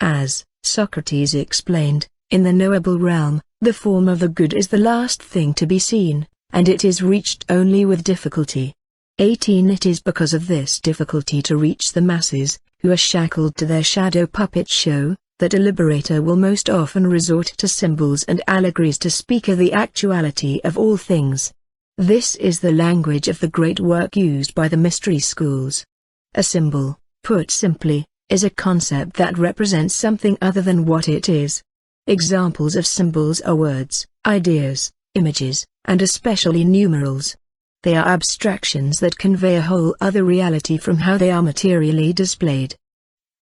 As Socrates explained, in the knowable realm, the form of the good is the last thing to be seen, and it is reached only with difficulty. 18. It is because of this difficulty to reach the masses, who are shackled to their shadow puppet show, that a liberator will most often resort to symbols and allegories to speak of the actuality of all things. This is the language of the great work used by the mystery schools. A symbol, put simply, is a concept that represents something other than what it is. Examples of symbols are words, ideas, images, and especially numerals. They are abstractions that convey a whole other reality from how they are materially displayed.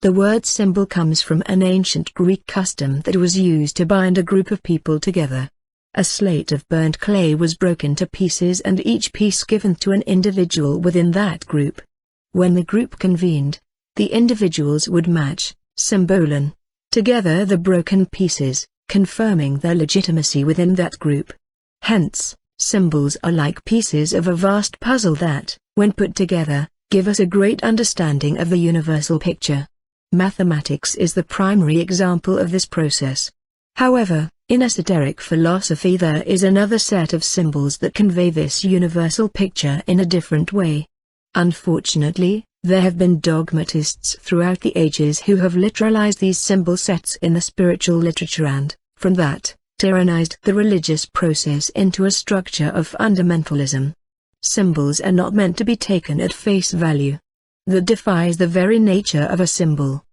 The word symbol comes from an ancient Greek custom that was used to bind a group of people together. A slate of burnt clay was broken to pieces and each piece given to an individual within that group. When the group convened, the individuals would match, symbolen, together the broken pieces, confirming their legitimacy within that group. Hence, symbols are like pieces of a vast puzzle that, when put together, give us a great understanding of the universal picture. Mathematics is the primary example of this process. However, in esoteric philosophy there is another set of symbols that convey this universal picture in a different way. Unfortunately, there have been dogmatists throughout the ages who have literalized these symbol sets in the spiritual literature and, from that, tyrannized the religious process into a structure of fundamentalism. Symbols are not meant to be taken at face value. That defies the very nature of a symbol.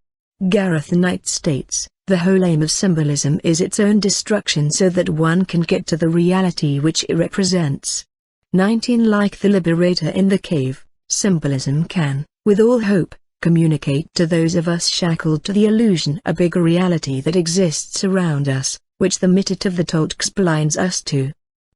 Gareth Knight states, the whole aim of symbolism is its own destruction so that one can get to the reality which it represents. 19. Like the liberator in the cave, symbolism can, with all hope, communicate to those of us shackled to the illusion a bigger reality that exists around us, which the mitit of the Toltecs blinds us to.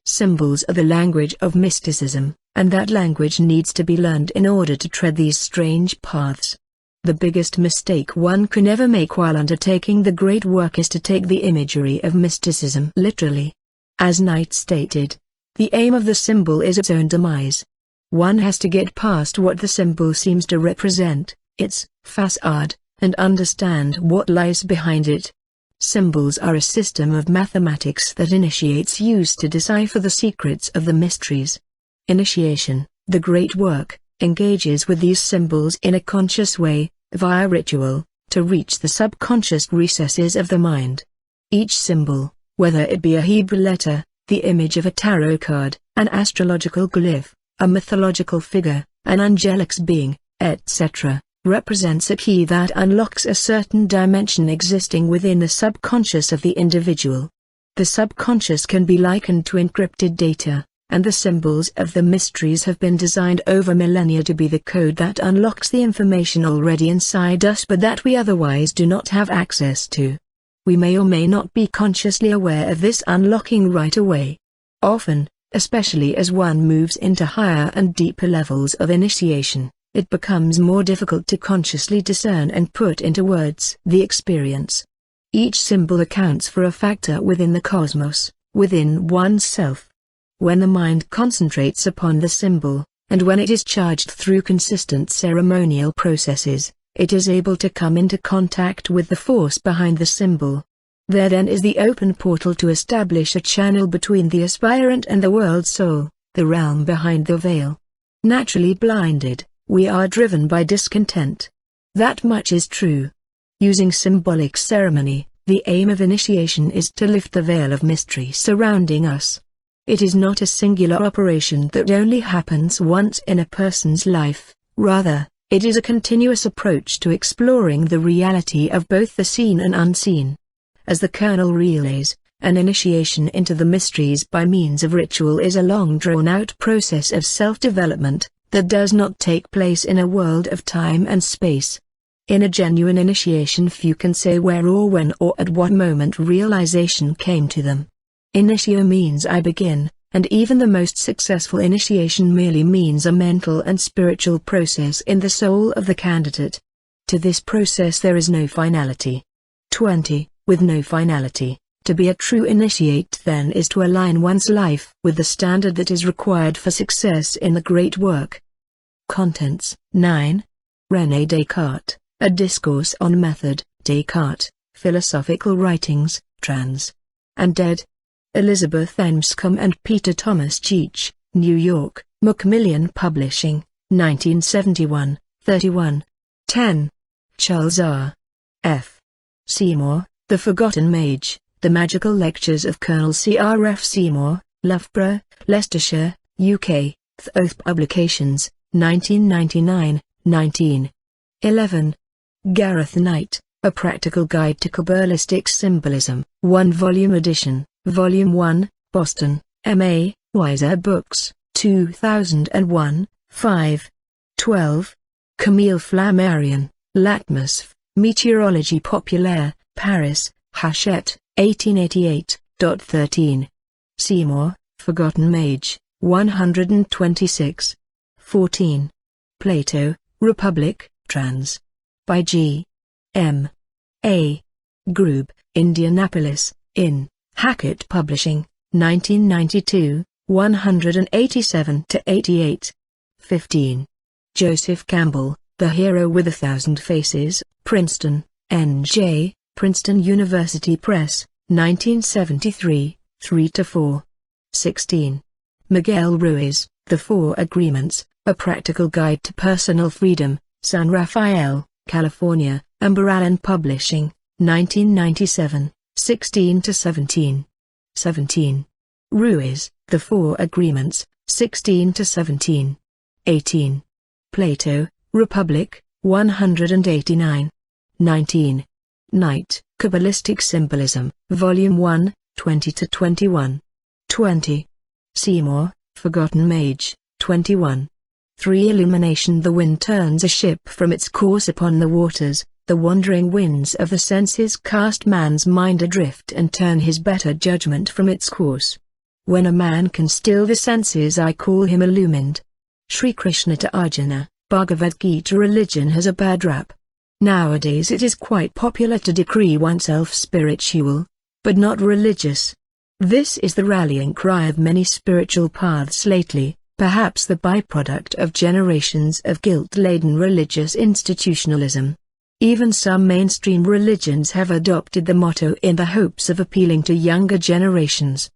Symbols are the language of mysticism, and that language needs to be learned in order to tread these strange paths. The biggest mistake one can ever make while undertaking the great work is to take the imagery of mysticism literally. As Knight stated, the aim of the symbol is its own demise. One has to get past what the symbol seems to represent, its facade, and understand what lies behind it. Symbols are a system of mathematics that initiates use to decipher the secrets of the mysteries. Initiation, the great work, engages with these symbols in a conscious way, via ritual, to reach the subconscious recesses of the mind. Each symbol, whether it be a Hebrew letter, the image of a tarot card, an astrological glyph, a mythological figure, an angelic being, etc., represents a key that unlocks a certain dimension existing within the subconscious of the individual. The subconscious can be likened to encrypted data, and the symbols of the mysteries have been designed over millennia to be the code that unlocks the information already inside us but that we otherwise do not have access to. We may or may not be consciously aware of this unlocking right away. Often, especially as one moves into higher and deeper levels of initiation, it becomes more difficult to consciously discern and put into words the experience. Each symbol accounts for a factor within the cosmos, within oneself. When the mind concentrates upon the symbol, and when it is charged through consistent ceremonial processes, it is able to come into contact with the force behind the symbol. There then is the open portal to establish a channel between the aspirant and the world soul, the realm behind the veil. Naturally blinded, we are driven by discontent. That much is true. Using symbolic ceremony, the aim of initiation is to lift the veil of mystery surrounding us. It is not a singular operation that only happens once in a person's life, rather, it is a continuous approach to exploring the reality of both the seen and unseen. As the Colonel relays, an initiation into the mysteries by means of ritual is a long drawn-out process of self-development, that does not take place in a world of time and space. In a genuine initiation few can say where or when or at what moment realization came to them. Initio means I begin, and even the most successful initiation merely means a mental and spiritual process in the soul of the candidate. To this process there is no finality. 20. With no finality, to be a true initiate then is to align one's life with the standard that is required for success in the great work. Contents. 9. René Descartes, A Discourse on Method, Descartes, Philosophical Writings, trans. And ed. Elizabeth Enscombe and Peter Thomas Cheech, New York, Macmillan Publishing, 1971, 31. 10. Charles R. F. Seymour, The Forgotten Mage, The Magical Lectures of Colonel C. R. F. Seymour, Loughborough, Leicestershire, UK, Oath Publications, 1999, 19. 11. Gareth Knight, A Practical Guide to Kabbalistic Symbolism, 1-volume edition, Volume 1, Boston, M.A., Wiser Books, 2001, 5. 12. Camille Flammarion, L'Atmosphère, Meteorologie Populaire, Paris, Hachette, 1888, 13. Seymour, Forgotten Mage, 126. 14. Plato, Republic, trans. By G. M. A. Grube, Indianapolis, in, Hackett Publishing, 1992, 187-88. 15. Joseph Campbell, The Hero with 1,000 Faces, Princeton, N.J., Princeton University Press, 1973, 3-4. 16. Miguel Ruiz, The Four Agreements, A Practical Guide to Personal Freedom, San Rafael, California, Amber Allen Publishing, 1997, 16-17. 17. Ruiz, The Four Agreements, 16-17. 18. Plato, Republic, 189. 19. Knight, Kabbalistic Symbolism, Volume 1, 20-21. 20. Seymour, Forgotten Mage, 21. 3. Illumination. The wind turns a ship from its course upon the waters, the wandering winds of the senses cast man's mind adrift and turn his better judgment from its course. When a man can still the senses, I call him illumined. Sri Krishna to Arjuna, Bhagavad Gita. Religion has a bad rap. Nowadays it is quite popular to decree oneself spiritual, but not religious. This is the rallying cry of many spiritual paths lately, perhaps the byproduct of generations of guilt-laden religious institutionalism. Even some mainstream religions have adopted the motto in the hopes of appealing to younger generations.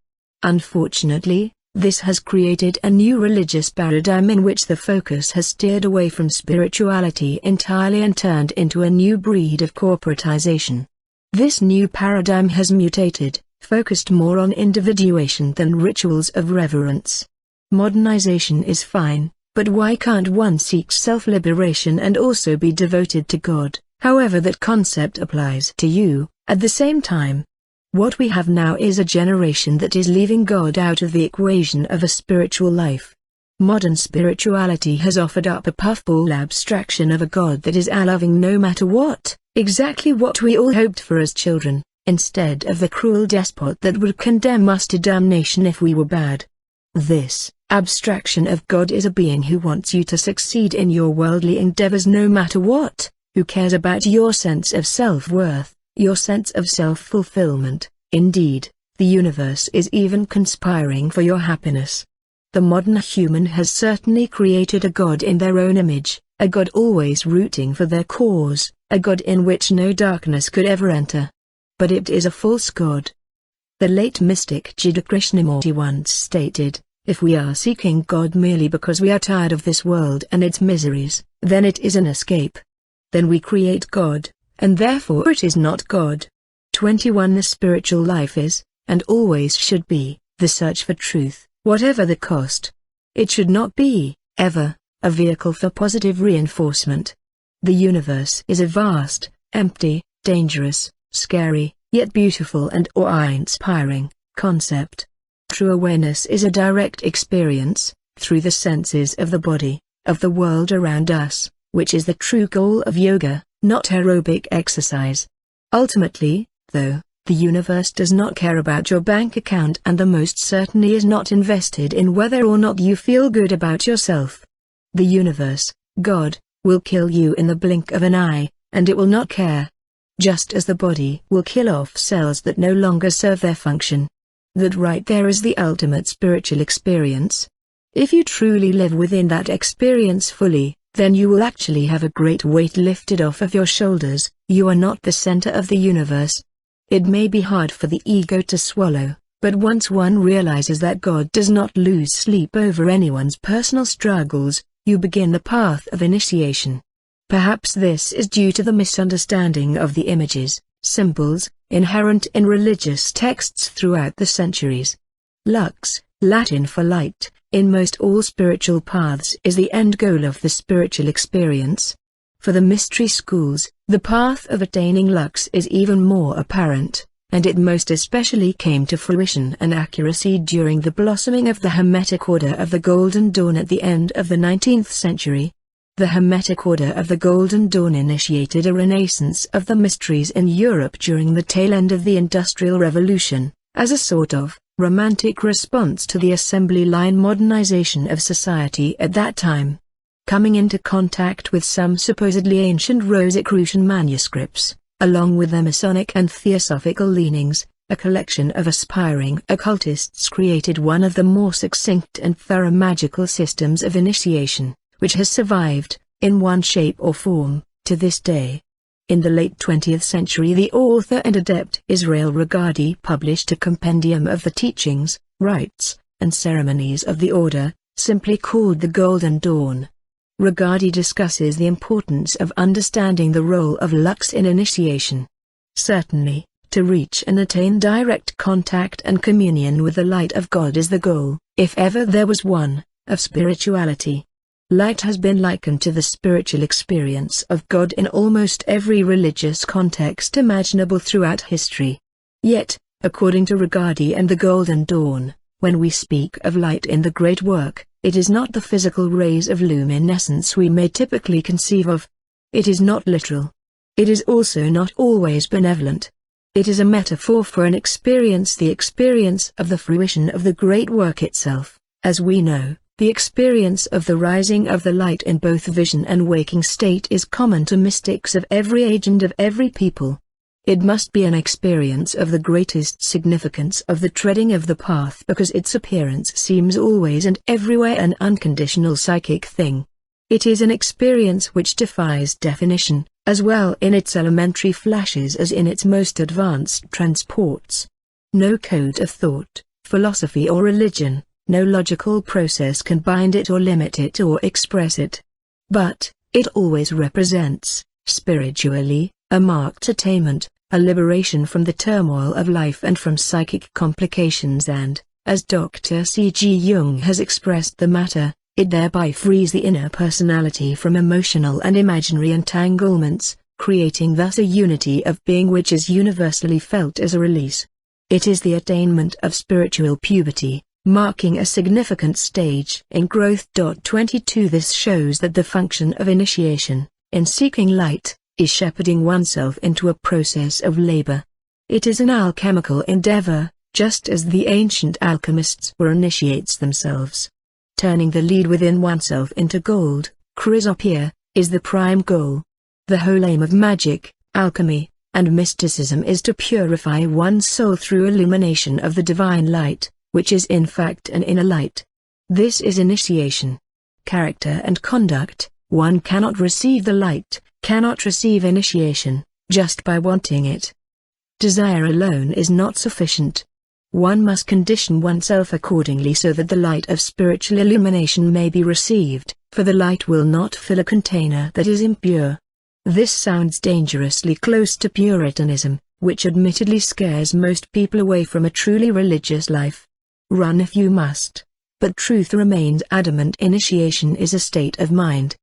Unfortunately, this has created a new religious paradigm in which the focus has steered away from spirituality entirely and turned into a new breed of corporatization. This new paradigm has mutated, focused more on individuation than rituals of reverence. Modernization is fine, but why can't one seek self-liberation and also be devoted to God, however that concept applies to you, at the same time? What we have now is a generation that is leaving God out of the equation of a spiritual life. Modern spirituality has offered up a puffball abstraction of a God that is all-loving no matter what, exactly what we all hoped for as children, instead of the cruel despot that would condemn us to damnation if we were bad. This abstraction of God is a being who wants you to succeed in your worldly endeavors no matter what, who cares about your sense of self-worth, your sense of self-fulfillment. Indeed, the universe is even conspiring for your happiness. The modern human has certainly created a God in their own image, a God always rooting for their cause, a God in which no darkness could ever enter. But it is a false God. The late mystic Jiddu Krishnamurti once stated, "If we are seeking God merely because we are tired of this world and its miseries, then it is an escape. Then we create God, and therefore it is not God." 21. The spiritual life is, and always should be, the search for truth, whatever the cost. It should not be, ever, a vehicle for positive reinforcement. The universe is a vast, empty, dangerous, scary, yet beautiful and awe-inspiring concept. True awareness is a direct experience, through the senses of the body, of the world around us, which is the true goal of yoga, not aerobic exercise. Ultimately, though, the universe does not care about your bank account and the most certainly is not invested in whether or not you feel good about yourself. The universe, God, will kill you in the blink of an eye, and it will not care. Just as the body will kill off cells that no longer serve their function. That right there is the ultimate spiritual experience. If you truly live within that experience fully, then you will actually have a great weight lifted off of your shoulders. You are not the center of the universe. It may be hard for the ego to swallow, but once one realizes that God does not lose sleep over anyone's personal struggles, you begin the path of initiation. Perhaps this is due to the misunderstanding of the images, symbols, inherent in religious texts throughout the centuries. Lux, Latin for light, in most all spiritual paths is the end goal of the spiritual experience. For the mystery schools, the path of attaining lux is even more apparent, and it most especially came to fruition and accuracy during the blossoming of the Hermetic Order of the Golden Dawn at the end of the 19th century. The Hermetic Order of the Golden Dawn initiated a renaissance of the mysteries in Europe during the tail end of the Industrial Revolution, as a sort of romantic response to the assembly line modernization of society at that time. Coming into contact with some supposedly ancient Rosicrucian manuscripts, along with their Masonic and Theosophical leanings, a collection of aspiring occultists created one of the more succinct and thorough magical systems of initiation, which has survived, in one shape or form, to this day. In the late 20th century the author and adept Israel Regardie published a compendium of the teachings, rites, and ceremonies of the order, simply called the Golden Dawn. Regardie discusses the importance of understanding the role of lux in initiation. Certainly, to reach and attain direct contact and communion with the light of God is the goal, if ever there was one, of spirituality. Light has been likened to the spiritual experience of God in almost every religious context imaginable throughout history. Yet, according to Regardie and the Golden Dawn, when we speak of light in the great work, it is not the physical rays of luminescence we may typically conceive of. It is not literal. It is also not always benevolent. It is a metaphor for an experience, the experience of the fruition of the great work itself, as we know. The experience of the rising of the light in both vision and waking state is common to mystics of every age and of every people. It must be an experience of the greatest significance of the treading of the path because its appearance seems always and everywhere an unconditional psychic thing. It is an experience which defies definition, as well in its elementary flashes as in its most advanced transports. No code of thought, philosophy or religion, no logical process can bind it or limit it or express it. But, it always represents, spiritually, a marked attainment, a liberation from the turmoil of life and from psychic complications and, as Dr. C.G. Jung has expressed the matter, it thereby frees the inner personality from emotional and imaginary entanglements, creating thus a unity of being which is universally felt as a release. It is the attainment of spiritual puberty, marking a significant stage in growth. 22 This shows that the function of initiation, in seeking light, is shepherding oneself into a process of labor. It is an alchemical endeavor, just as the ancient alchemists were initiates themselves. Turning the lead within oneself into gold, chrysopoeia, is the prime goal. The whole aim of magic, alchemy, and mysticism is to purify one's soul through illumination of the divine light, which is in fact an inner light. This is initiation. Character and conduct. One cannot receive the light, cannot receive initiation, just by wanting it. Desire alone is not sufficient. One must condition oneself accordingly so that the light of spiritual illumination may be received, for the light will not fill a container that is impure. This sounds dangerously close to Puritanism, which admittedly scares most people away from a truly religious life. Run if you must. But truth remains adamant. Initiation is a state of mind.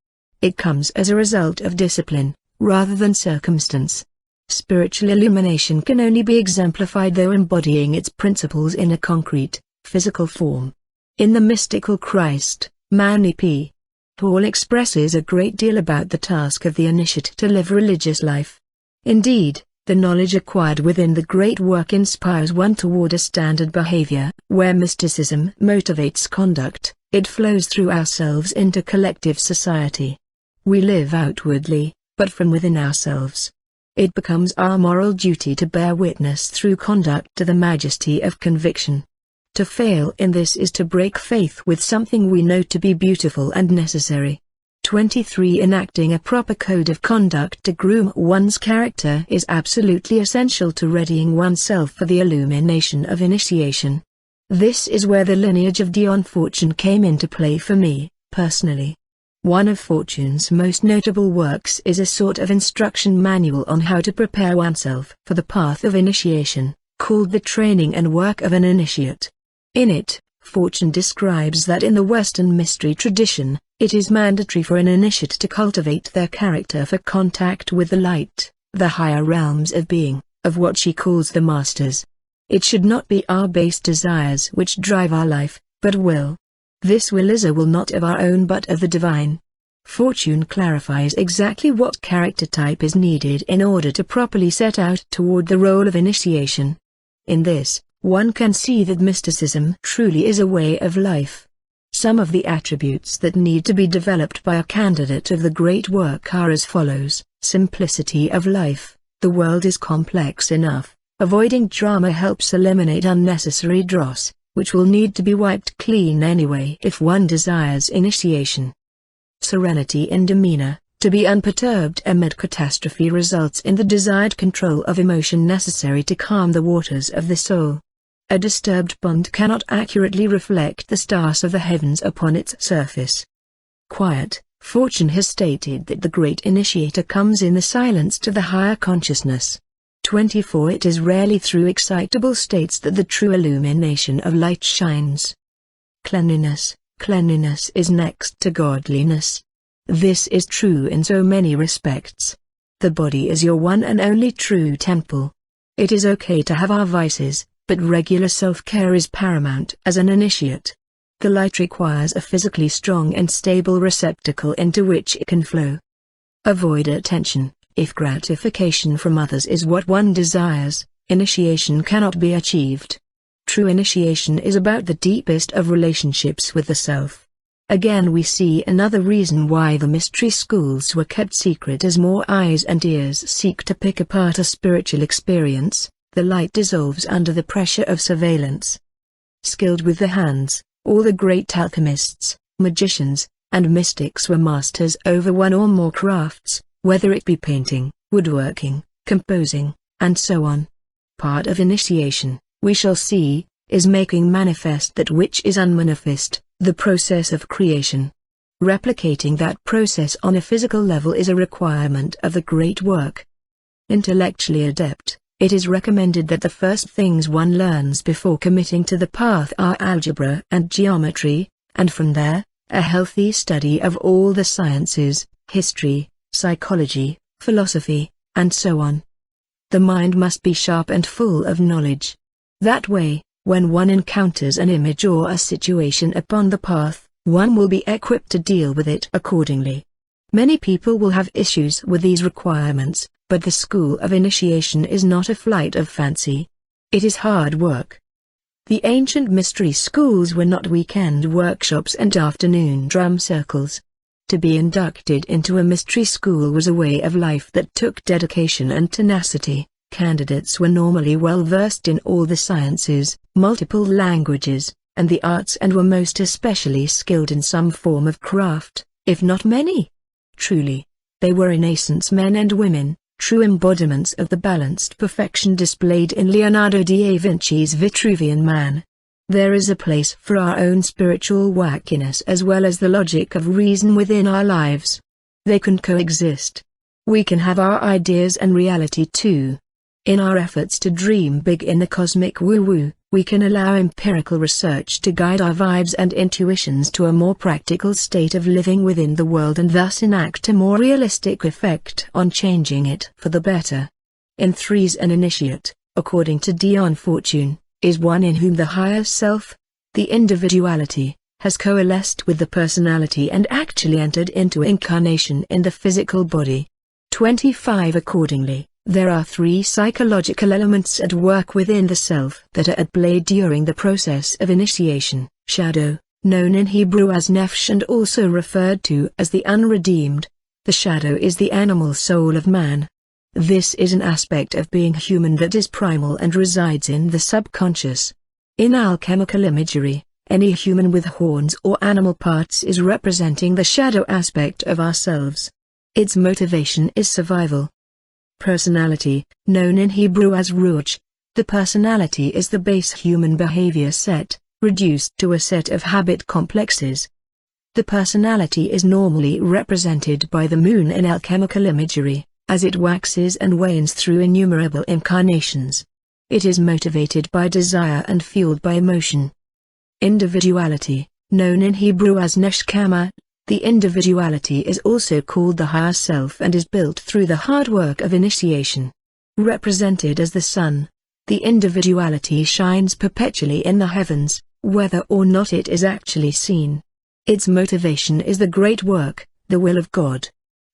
It comes as a result of discipline, rather than circumstance. Spiritual illumination can only be exemplified though embodying its principles in a concrete, physical form. In the mystical Christ, Mani P. Paul expresses a great deal about the task of the initiate to live religious life. Indeed, the knowledge acquired within the great work inspires one toward a standard behavior. Where mysticism motivates conduct, it flows through ourselves into collective society. We live outwardly, but from within ourselves. It becomes our moral duty to bear witness through conduct to the majesty of conviction. To fail in this is to break faith with something we know to be beautiful and necessary. 23 Enacting a proper code of conduct to groom one's character is absolutely essential to readying oneself for the illumination of initiation. This is where the lineage of Dion Fortune came into play for me, personally. One of Fortune's most notable works is a sort of instruction manual on how to prepare oneself for the path of initiation, called The Training and Work of an Initiate. In it, Fortune describes that in the Western mystery tradition, it is mandatory for an initiate to cultivate their character for contact with the light, the higher realms of being, of what she calls the masters. It should not be our base desires which drive our life, but will. This will is a will not of our own but of the divine. Fortune clarifies exactly what character type is needed in order to properly set out toward the role of initiation. In this, one can see that mysticism truly is a way of life. Some of the attributes that need to be developed by a candidate of the great work are as follows: simplicity of life. The world is complex enough. Avoiding drama helps eliminate unnecessary dross, which will need to be wiped clean anyway if one desires initiation. Serenity in demeanor. To be unperturbed amid catastrophe results in the desired control of emotion necessary to calm the waters of the soul. A disturbed pond cannot accurately reflect the stars of the heavens upon its surface. Quiet. Fortune has stated that the great initiator comes in the silence to the higher consciousness. 24 It is rarely through excitable states that the true illumination of light shines. Cleanliness. Cleanliness is next to godliness. This is true in so many respects. The body is your one and only true temple. It is okay to have our vices, but regular self-care is paramount as an initiate. The light requires a physically strong and stable receptacle into which it can flow. Avoid attention. If gratification from others is what one desires, initiation cannot be achieved. True initiation is about the deepest of relationships with the self. Again we see another reason why the mystery schools were kept secret, as more eyes and ears seek to pick apart a spiritual experience. The light dissolves under the pressure of surveillance. Skilled with the hands, all the great alchemists, magicians, and mystics were masters over one or more crafts, whether it be painting, woodworking, composing, and so on. Part of initiation, we shall see, is making manifest that which is unmanifest, the process of creation. Replicating that process on a physical level is a requirement of the great work. Intellectually adept, it is recommended that the first things one learns before committing to the path are algebra and geometry, and from there, a healthy study of all the sciences, history, psychology, philosophy, and so on. The mind must be sharp and full of knowledge. That way, when one encounters an image or a situation upon the path, one will be equipped to deal with it accordingly. Many people will have issues with these requirements, but the school of initiation is not a flight of fancy. It is hard work. The ancient mystery schools were not weekend workshops and afternoon drum circles. To be inducted into a mystery school was a way of life that took dedication and tenacity. Candidates were normally well versed in all the sciences, multiple languages, and the arts, and were most especially skilled in some form of craft, if not many. Truly, they were Renaissance men and women, true embodiments of the balanced perfection displayed in Leonardo da Vinci's Vitruvian Man. There is a place for our own spiritual wackiness as well as the logic of reason within our lives. They can coexist. We can have our ideas and reality too. In our efforts to dream big in the cosmic woo-woo, we can allow empirical research to guide our vibes and intuitions to a more practical state of living within the world, and thus enact a more realistic effect on changing it for the better. In threes, an initiate, according to Dion Fortune, is one in whom the higher self, the individuality, has coalesced with the personality and actually entered into incarnation in the physical body. 25 Accordingly, there are three psychological elements at work within the self that are at play during the process of initiation: shadow, known in Hebrew as nefesh and also referred to as the unredeemed. The shadow is the animal soul of man. This is an aspect of being human that is primal and resides in the subconscious. In alchemical imagery, any human with horns or animal parts is representing the shadow aspect of ourselves. Its motivation is survival. Personality, known in Hebrew as ruach. The personality is the base human behavior set, reduced to a set of habit complexes. The personality is normally represented by the moon in alchemical imagery, as it waxes and wanes through innumerable incarnations. It is motivated by desire and fueled by emotion. Individuality, known in Hebrew as neshama, the individuality is also called the higher self and is built through the hard work of initiation. Represented as the sun, the individuality shines perpetually in the heavens, whether or not it is actually seen. Its motivation is the great work, the will of God.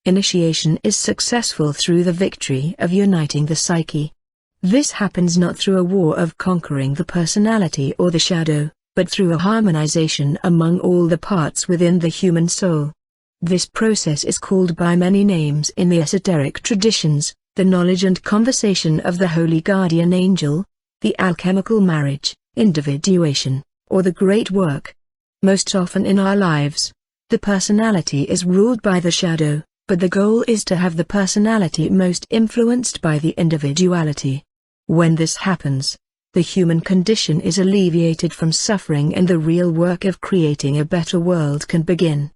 Initiation is successful through the victory of uniting the psyche. This happens not through a war of conquering the personality or the shadow, but through a harmonization among all the parts within the human soul. This process is called by many names in the esoteric traditions: the knowledge and conversation of the holy guardian angel, the alchemical marriage, individuation, or the great work. Most often in our lives, the personality is ruled by the shadow, but the goal is to have the personality most influenced by the individuality. When this happens, the human condition is alleviated from suffering and the real work of creating a better world can begin.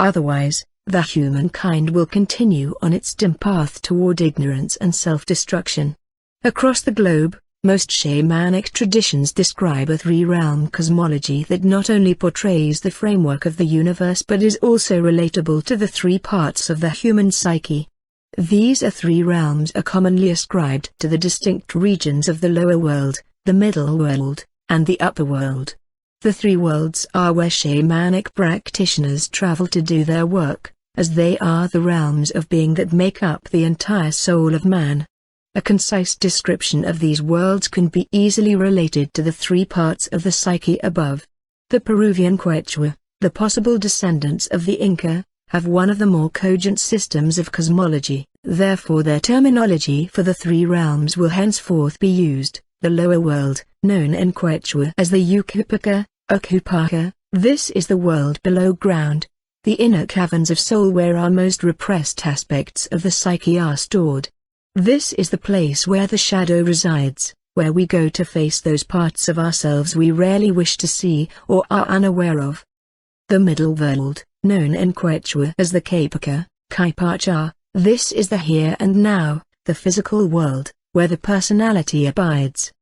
Otherwise, the humankind will continue on its dim path toward ignorance and self-destruction. Across the globe, most shamanic traditions describe a three-realm cosmology that not only portrays the framework of the universe but is also relatable to the three parts of the human psyche. These three realms are commonly ascribed to the distinct regions of the lower world, the middle world, and the upper world. The three worlds are where shamanic practitioners travel to do their work, as they are the realms of being that make up the entire soul of man. A concise description of these worlds can be easily related to the three parts of the psyche above. The Peruvian Quechua, the possible descendants of the Inca, have one of the more cogent systems of cosmology, therefore their terminology for the three realms will henceforth be used. The lower world, known in Quechua as the Yucupaka, Okupaka, this is the world below ground, the inner caverns of soul where our most repressed aspects of the psyche are stored. This is the place where the shadow resides, where we go to face those parts of ourselves we rarely wish to see or are unaware of. The middle world, known in Quechua as the Kapaka, Kaipacha, this is the here and now, the physical world, where the personality abides.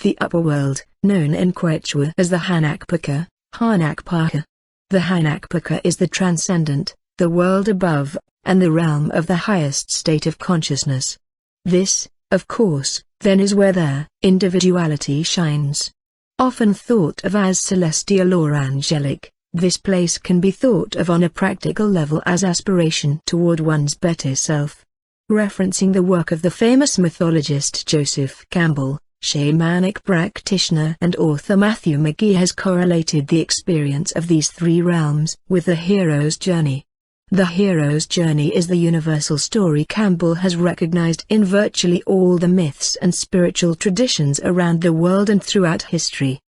The upper world, known in Quechua as the Hanakpaka, Hanakpaka. The Hanakpaka is the transcendent, the world above, and the realm of the highest state of consciousness. This, of course, then is where their individuality shines. Often thought of as celestial or angelic, this place can be thought of on a practical level as aspiration toward one's better self. Referencing the work of the famous mythologist Joseph Campbell, shamanic practitioner and author Matthew McGee has correlated the experience of these three realms with the hero's journey. The hero's journey is the universal story Campbell has recognized in virtually all the myths and spiritual traditions around the world and throughout history.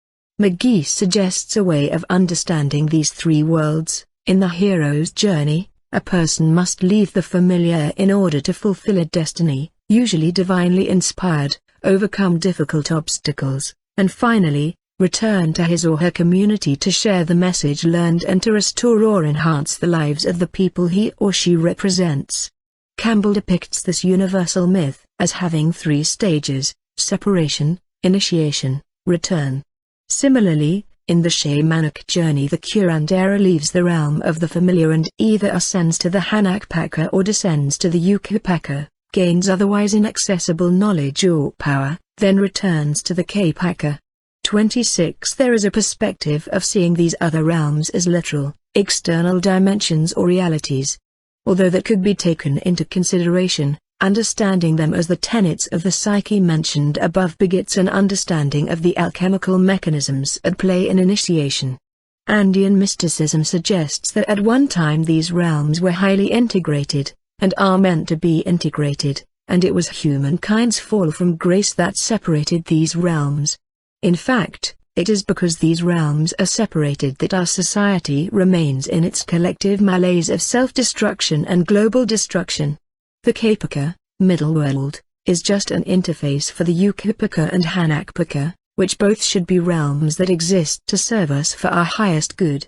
McGee suggests a way of understanding these three worlds. In the hero's journey, a person must leave the familiar in order to fulfill a destiny, usually divinely inspired, overcome difficult obstacles, and finally, return to his or her community to share the message learned and to restore or enhance the lives of the people he or she represents. Campbell depicts this universal myth as having three stages: separation, initiation, return. Similarly, in the shamanic journey the curandera leaves the realm of the familiar and either ascends to the Hanakpaka or descends to the Yucupaka, gains otherwise inaccessible knowledge or power, then returns to the Kapaka. 26 There is a perspective of seeing these other realms as literal, external dimensions or realities. Although that could be taken into consideration, understanding them as the tenets of the psyche mentioned above begets an understanding of the alchemical mechanisms at play in initiation. Andean mysticism suggests that at one time these realms were highly integrated, and are meant to be integrated, and it was humankind's fall from grace that separated these realms. In fact, it is because these realms are separated that our society remains in its collective malaise of self-destruction and global destruction. The Kapaka, middle world, is just an interface for the Yucupaka and Hanakpaka, which both should be realms that exist to serve us for our highest good.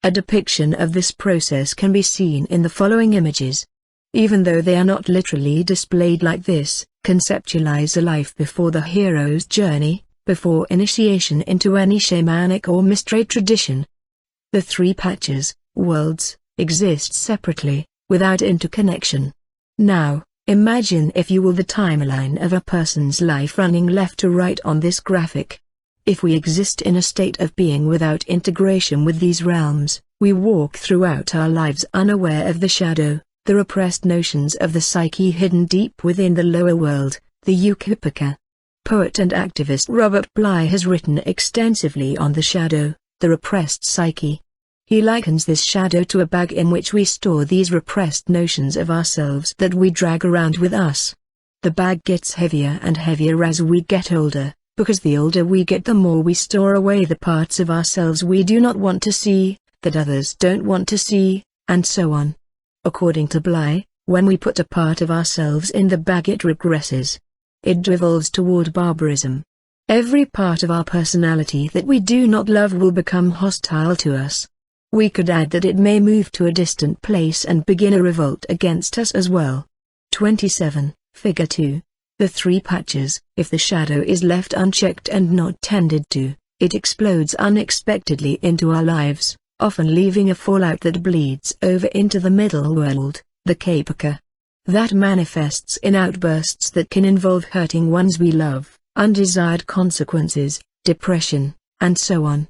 A depiction of this process can be seen in the following images. Even though they are not literally displayed like this, conceptualize a life before the hero's journey, before initiation into any shamanic or mystery tradition. The three patches, worlds, exist separately, without interconnection. Now, imagine if you will the timeline of a person's life running left to right on this graphic. If we exist in a state of being without integration with these realms, we walk throughout our lives unaware of the shadow, the repressed notions of the psyche hidden deep within the lower world, the Ukipika. Poet and activist Robert Bly has written extensively on the shadow, the repressed psyche. He likens this shadow to a bag in which we store these repressed notions of ourselves that we drag around with us. The bag gets heavier and heavier as we get older, because the older we get the more we store away the parts of ourselves we do not want to see, that others don't want to see, and so on. According to Bly, when we put a part of ourselves in the bag it regresses. It devolves toward barbarism. Every part of our personality that we do not love will become hostile to us. We could add that it may move to a distant place and begin a revolt against us as well. 27. Figure 2. The three patches. If the shadow is left unchecked and not tended to, it explodes unexpectedly into our lives, often leaving a fallout that bleeds over into the middle world, the Kapaka. That manifests in outbursts that can involve hurting ones we love, undesired consequences, depression, and so on.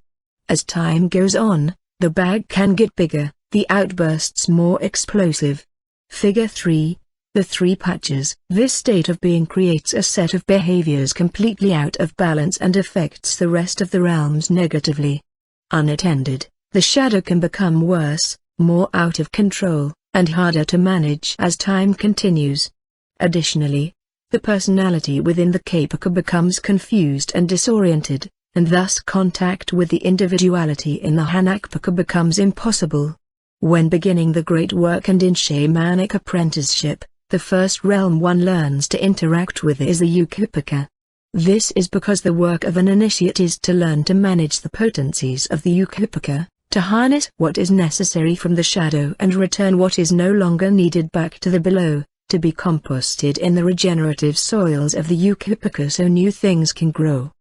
As time goes on, the bag can get bigger, the outbursts more explosive. Figure 3. The three patches. This state of being creates a set of behaviors completely out of balance and affects the rest of the realms negatively. Unattended, the shadow can become worse, more out of control, and harder to manage as time continues. Additionally, the personality within the Kapaka becomes confused and disoriented, and thus contact with the individuality in the Hanakpaka becomes impossible. When beginning the great work and in shamanic apprenticeship, the first realm one learns to interact with is the Ukipaka. This is because the work of an initiate is to learn to manage the potencies of the Ukipaka, to harness what is necessary from the shadow and return what is no longer needed back to the below, to be composted in the regenerative soils of the Ukipaka so new things can grow.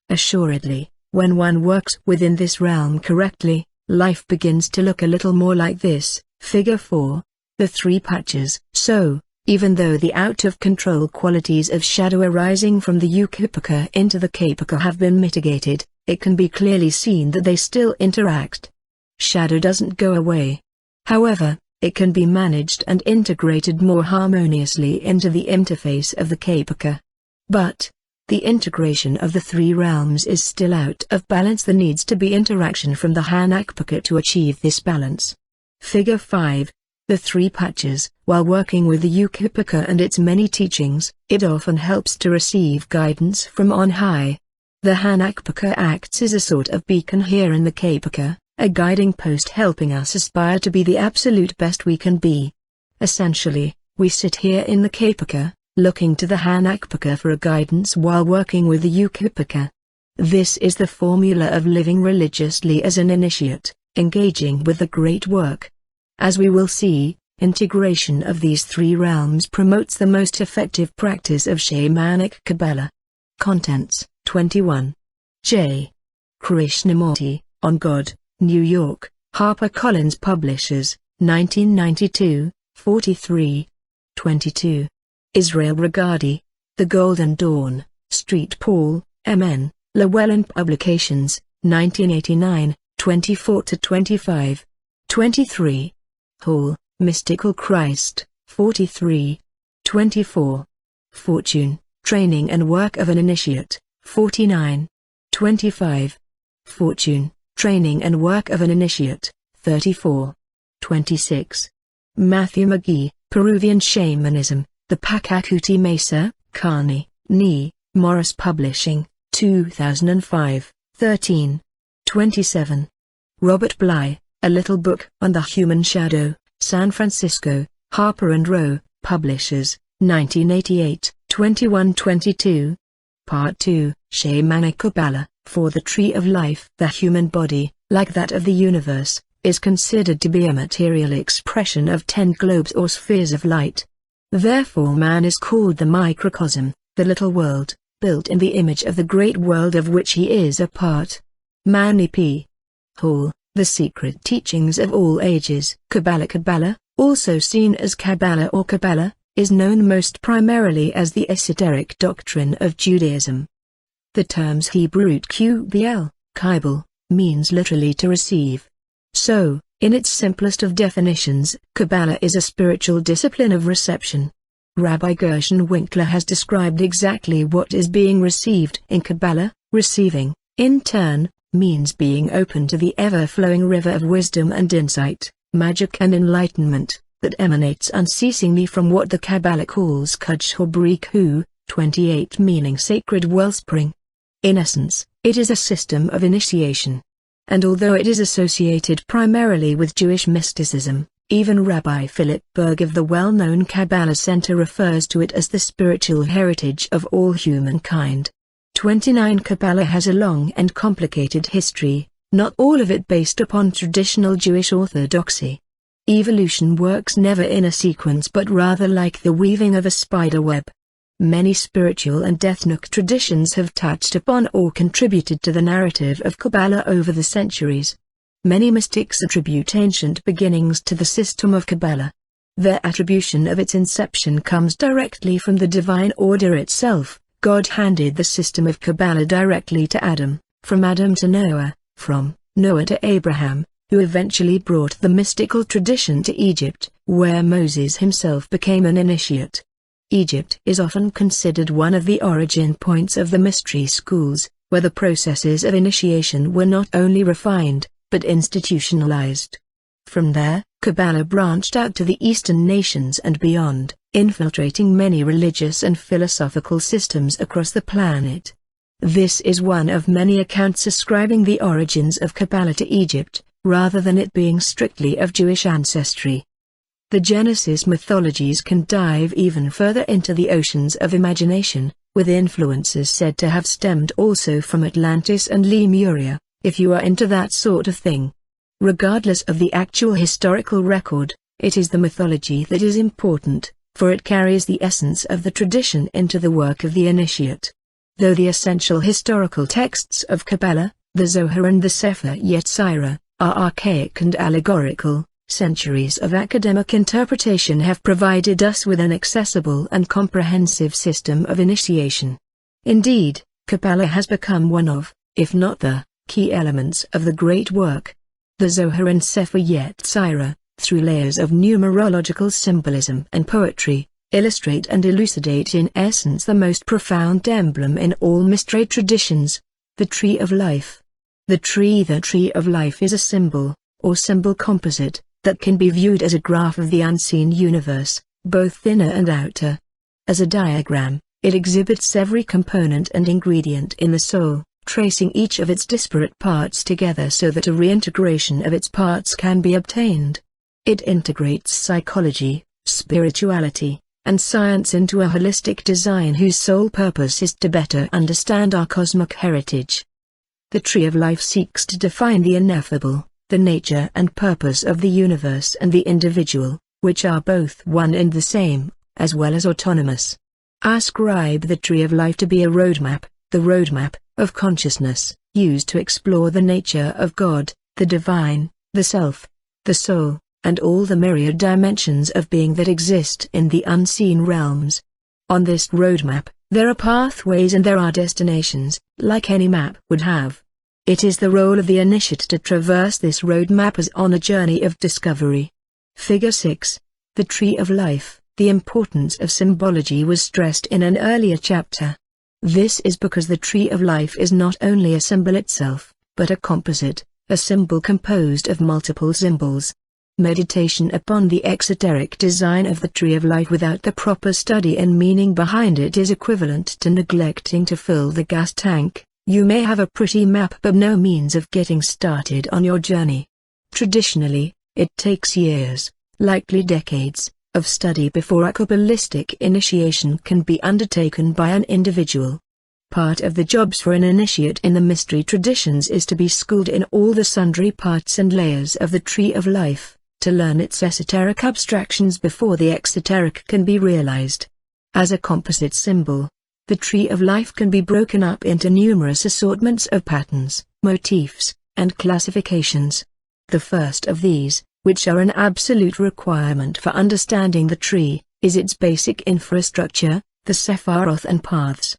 Assuredly, when one works within this realm correctly, life begins to look a little more like this. Figure 4. The three patches. So, even though the out-of-control qualities of shadow arising from the Ukipaka into the Kapaka have been mitigated, it can be clearly seen that they still interact. Shadow doesn't go away. However, it can be managed and integrated more harmoniously into the interface of the Kapaka. But, the integration of the three realms is still out of balance. There needs to be interaction from the Hanakpaka to achieve this balance. Figure 5. The three patches. While working with the Ukipaka and its many teachings, it often helps to receive guidance from on high. The Hanakpaka acts as a sort of beacon here in the Kapaka, a guiding post helping us aspire to be the absolute best we can be. Essentially, we sit here in the Kapaka, looking to the Hanakpaka for a guidance while working with the Ukipaka. This is the formula of living religiously as an initiate, engaging with the great work. As we will see, integration of these three realms promotes the most effective practice of Shamanic Qabalah. Contents. 21. J. Krishnamurti, On God, New York, HarperCollins Publishers, 1992, 43. 22. Israel Regardie, The Golden Dawn, Street Paul, M.N., Llewellyn Publications, 1989, 24-25. 23. Hall, Mystical Christ, 43. 24. Fortune, Training and Work of an Initiate, 49. 25. Fortune, Training and Work of an Initiate, 34. 26. Matthew McGee, Peruvian Shamanism, The Pachacuti Mesa, Carney, Ni, Morris Publishing, 2005, 13. 27. Robert Bly, A Little Book on the Human Shadow, San Francisco, Harper & Row, Publishers, 1988, 21-22. Part 2, Shamanic Qabalah, For the Tree of Life. The human body, like that of the universe, is considered to be a material expression of 10 globes or spheres of light. Therefore man is called the microcosm, the little world, built in the image of the great world of which he is a part. Mani P. Hall, The Secret Teachings of All Ages. Qabalah, also seen as Qabalah or Qabalah, is known most primarily as the esoteric doctrine of Judaism. The terms Hebrew qbl, Qibal, means literally to receive. So, in its simplest of definitions, Qabalah is a spiritual discipline of reception. Rabbi Gershon Winkler has described exactly what is being received in Qabalah. Receiving, in turn, means being open to the ever-flowing river of wisdom and insight, magic and enlightenment, that emanates unceasingly from what the Kabbalah calls Kudsh 28 meaning sacred wellspring. In essence, it is a system of initiation. And although it is associated primarily with Jewish mysticism, even Rabbi Philip Berg of the well-known Kabbalah Center refers to it as the spiritual heritage of all humankind. 29 Kabbalah has a long and complicated history, not all of it based upon traditional Jewish orthodoxy. Evolution works never in a sequence but rather like the weaving of a spider web. Many spiritual and ethnic traditions have touched upon or contributed to the narrative of Kabbalah over the centuries. Many mystics attribute ancient beginnings to the system of Kabbalah. Their attribution of its inception comes directly from the divine order itself. God handed the system of Kabbalah directly to Adam, from Adam to Noah, from Noah to Abraham, who eventually brought the mystical tradition to Egypt, where Moses himself became an initiate. Egypt is often considered one of the origin points of the mystery schools, where the processes of initiation were not only refined, but institutionalized. From there, Kabbalah branched out to the Eastern nations and beyond, infiltrating many religious and philosophical systems across the planet. This is one of many accounts ascribing the origins of Kabbalah to Egypt, rather than it being strictly of Jewish ancestry. The Genesis mythologies can dive even further into the oceans of imagination, with influences said to have stemmed also from Atlantis and Lemuria, if you are into that sort of thing. Regardless of the actual historical record, it is the mythology that is important, for it carries the essence of the tradition into the work of the initiate. Though the essential historical texts of Kabbalah, the Zohar and the Sefer Yetzirah, are archaic and allegorical, centuries of academic interpretation have provided us with an accessible and comprehensive system of initiation. Indeed, Kabbalah has become one of, if not the, key elements of the great work. The Zohar and Sefer Yetzirah, through layers of numerological symbolism and poetry, illustrate and elucidate in essence the most profound emblem in all mystery traditions, the Tree of Life. The tree of life is a symbol, or symbol composite, that can be viewed as a graph of the unseen universe, both inner and outer. As a diagram, it exhibits every component and ingredient in the soul, tracing each of its disparate parts together so that a reintegration of its parts can be obtained. It integrates psychology, spirituality, and science into a holistic design whose sole purpose is to better understand our cosmic heritage. The Tree of Life seeks to define the ineffable, the nature and purpose of the universe and the individual, which are both one and the same, as well as autonomous. Ascribe the Tree of Life to be a roadmap, the roadmap of consciousness, used to explore the nature of God, the divine, the self, the soul, and all the myriad dimensions of being that exist in the unseen realms. On this roadmap, there are pathways and there are destinations, like any map would have. It is the role of the initiate to traverse this roadmap as on a journey of discovery. Figure 6. The Tree of Life. The importance of symbology was stressed in an earlier chapter. This is because the Tree of Life is not only a symbol itself, but a composite, a symbol composed of multiple symbols. Meditation upon the exoteric design of the Tree of Life without the proper study and meaning behind it is equivalent to neglecting to fill the gas tank. You may have a pretty map but no means of getting started on your journey. Traditionally, it takes years, likely decades, of study before a Kabbalistic initiation can be undertaken by an individual. Part of the jobs for an initiate in the mystery traditions is to be schooled in all the sundry parts and layers of the tree of life, to learn its esoteric abstractions before the exoteric can be realized. As a composite symbol, the tree of life can be broken up into numerous assortments of patterns, motifs, and classifications. The first of these, which are an absolute requirement for understanding the tree, is its basic infrastructure, the Sephiroth and paths.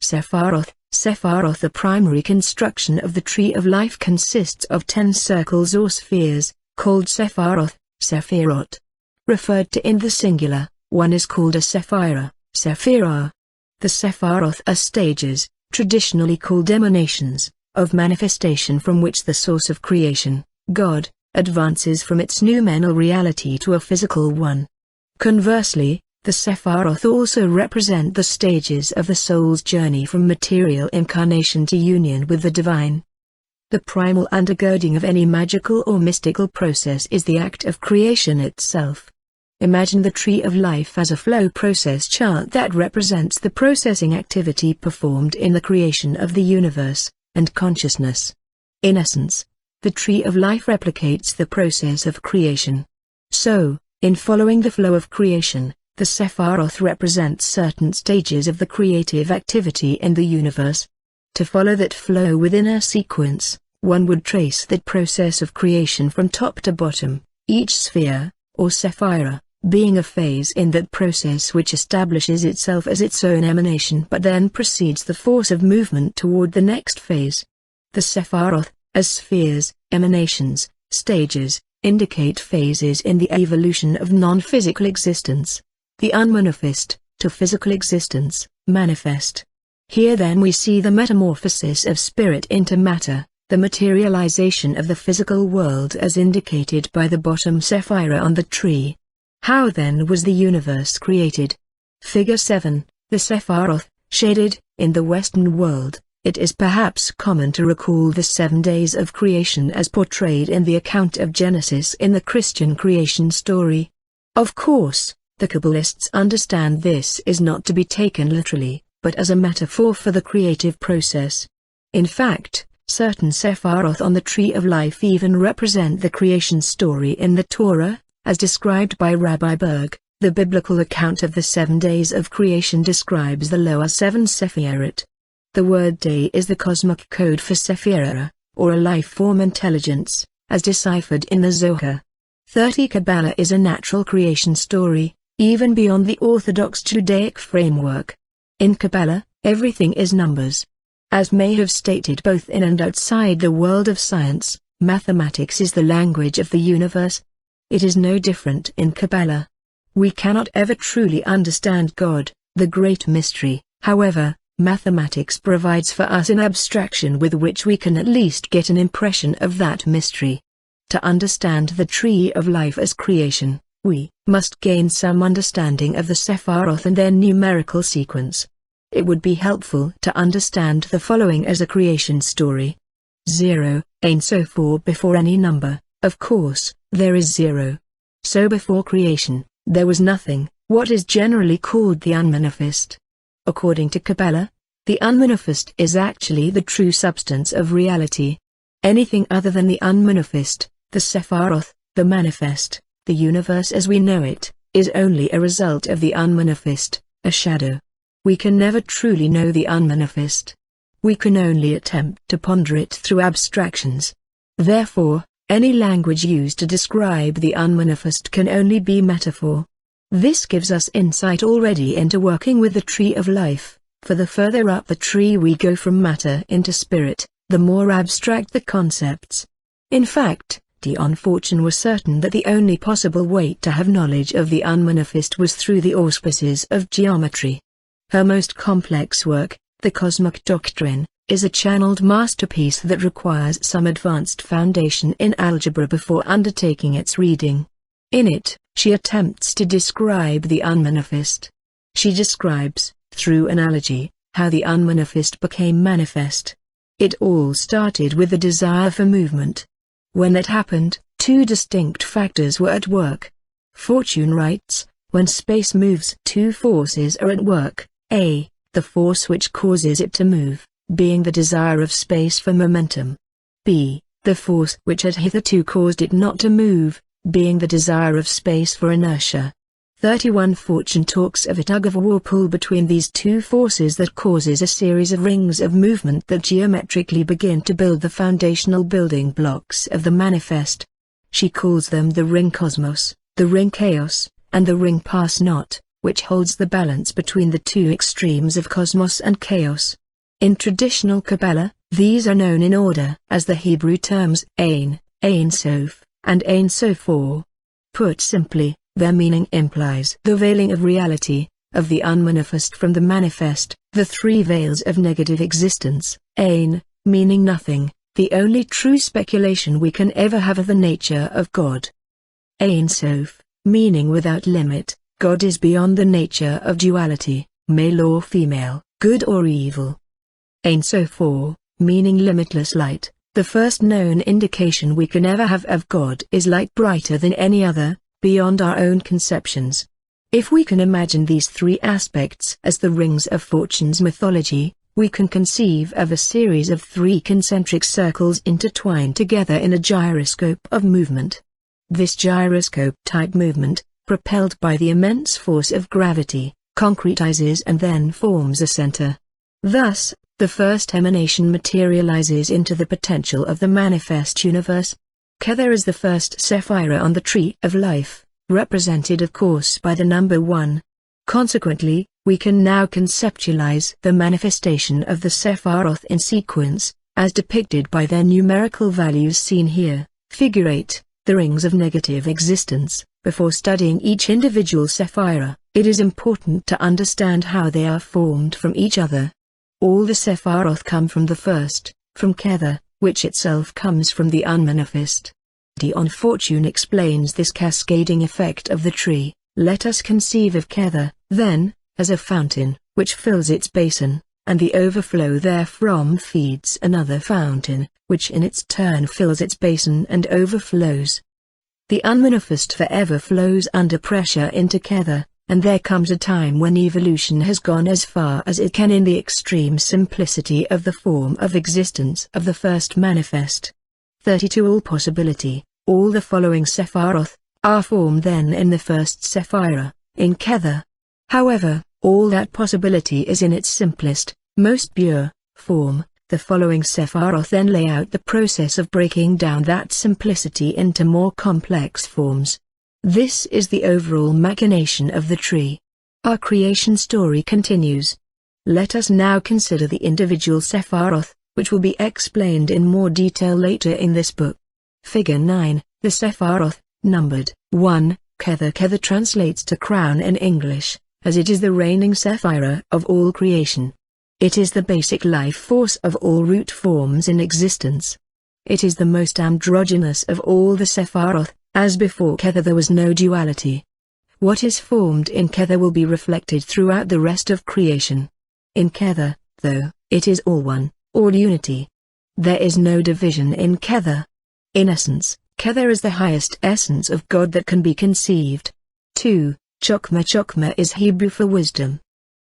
Sephiroth. The primary construction of the tree of life consists of 10 circles or spheres, called Sephiroth, Sephirot. Referred to in the singular, one is called a Sephira, Sephirah. The Sephiroth are stages, traditionally called emanations, of manifestation from which the source of creation, God, advances from its noumenal reality to a physical one. Conversely, the Sephiroth also represent the stages of the soul's journey from material incarnation to union with the divine. The primal undergirding of any magical or mystical process is the act of creation itself. Imagine the tree of life as a flow process chart that represents the processing activity performed in the creation of the universe and consciousness. In essence, the tree of life replicates the process of creation. So, in following the flow of creation, the Sephiroth represents certain stages of the creative activity in the universe. To follow that flow within a sequence, one would trace that process of creation from top to bottom, each sphere, or Sephira, being a phase in that process which establishes itself as its own emanation but then precedes the force of movement toward the next phase. The Sephiroth, as spheres, emanations, stages, indicate phases in the evolution of non-physical existence. The unmanifest, to physical existence, manifest. Here then we see the metamorphosis of spirit into matter, the materialization of the physical world as indicated by the bottom Sephira on the tree. How then was the universe created? Figure 7, the Sephiroth, shaded. In the Western world, it is perhaps common to recall the 7 days of creation as portrayed in the account of Genesis in the Christian creation story. Of course, the Kabbalists understand this is not to be taken literally, but as a metaphor for the creative process. In fact, certain Sephiroth on the tree of life even represent the creation story in the Torah, as described by Rabbi Berg. The biblical account of the 7 days of creation describes the lower 7 Sephirot. The word day is the cosmic code for Sephira, or a life-form intelligence, as deciphered in the Zohar. 30 Kabbalah is a natural creation story, even beyond the orthodox Judaic framework. In Kabbalah, everything is numbers. As may have stated both in and outside the world of science, mathematics is the language of the universe. It is no different in Kabbalah. We cannot ever truly understand God, the great mystery. However, mathematics provides for us an abstraction with which we can at least get an impression of that mystery. To understand the tree of life as creation, we must gain some understanding of the Sephiroth and their numerical sequence. It would be helpful to understand the following as a creation story. 0, Ein Sof. Before any number, of course, there is 0. So before creation, there was nothing, what is generally called the unmanifest. According to Kabbalah, the unmanifest is actually the true substance of reality. Anything other than the unmanifest, the Sephiroth, the manifest, the universe as we know it, is only a result of the unmanifest, a shadow. We can never truly know the unmanifest. We can only attempt to ponder it through abstractions. Therefore, any language used to describe the unmanifest can only be metaphor. This gives us insight already into working with the tree of life, for the further up the tree we go from matter into spirit, the more abstract the concepts. In fact, Dion Fortune was certain that the only possible way to have knowledge of the unmanifest was through the auspices of geometry. Her most complex work, The Cosmic Doctrine, is a channeled masterpiece that requires some advanced foundation in algebra before undertaking its reading. In it, she attempts to describe the unmanifest. She describes, through analogy, how the unmanifest became manifest. It all started with the desire for movement. When that happened, 2 distinct factors were at work. Fortune writes, when space moves, 2 forces are at work, a. the force which causes it to move, being the desire of space for momentum. B. The force which had hitherto caused it not to move, being the desire of space for inertia. 31. Fortune talks of a tug-of-war pull between these two forces that causes a series of rings of movement that geometrically begin to build the foundational building blocks of the manifest. She calls them the ring cosmos, the ring chaos, and the ring pas-not, which holds the balance between the two extremes of cosmos and chaos. In traditional Kabbalah, these are known in order as the Hebrew terms Ein, Ein Sof, and Ein Sofor. Put simply, their meaning implies the veiling of reality, of the unmanifest from the manifest, the three veils of negative existence. Ein, meaning nothing, the only true speculation we can ever have of the nature of God. Ein Sof, meaning without limit, God is beyond the nature of duality, male or female, good or evil. Ein Sofor, meaning limitless light, the first known indication we can ever have of God is light brighter than any other, beyond our own conceptions. If we can imagine these three aspects as the rings of fortune's mythology, we can conceive of a series of three concentric circles intertwined together in a gyroscope of movement. This gyroscope-type movement, propelled by the immense force of gravity, concretizes and then forms a center. Thus, the first emanation materializes into the potential of the manifest universe. Kether is the first sephira on the tree of life, represented of course by the number 1. Consequently, we can now conceptualize the manifestation of the sephiroth in sequence, as depicted by their numerical values seen here. Figure 8, the rings of negative existence. Before studying each individual sephira, it is important to understand how they are formed from each other. All the sephiroth come from the first, from Kether, which itself comes from the unmanifest. On Fortune explains this cascading effect of the tree. Let us conceive of Kether, then, as a fountain, which fills its basin, and the overflow therefrom feeds another fountain, which in its turn fills its basin and overflows. The unmanifest forever flows under pressure into Kether, and there comes a time when evolution has gone as far as it can in the extreme simplicity of the form of existence of the first manifest. 32. All possibility, all the following sephiroth, are formed then in the first sephira, in Kether. However, all that possibility is in its simplest, most pure, form. The following sephiroth then lay out the process of breaking down that simplicity into more complex forms. This is the overall machination of the tree. Our creation story continues. Let us now consider the individual sephiroth, which will be explained in more detail later in this book. Figure 9, the sephiroth, numbered 1, Kether. Kether translates to crown in English, as it is the reigning sephira of all creation. It is the basic life force of all root forms in existence. It is the most androgynous of all the sephiroth, as before Kether there was no duality. What is formed in Kether will be reflected throughout the rest of creation. In Kether, though, it is all one, all unity. There is no division in Kether. In essence, Kether is the highest essence of God that can be conceived. 2. Chokmah. Chokmah is Hebrew for wisdom.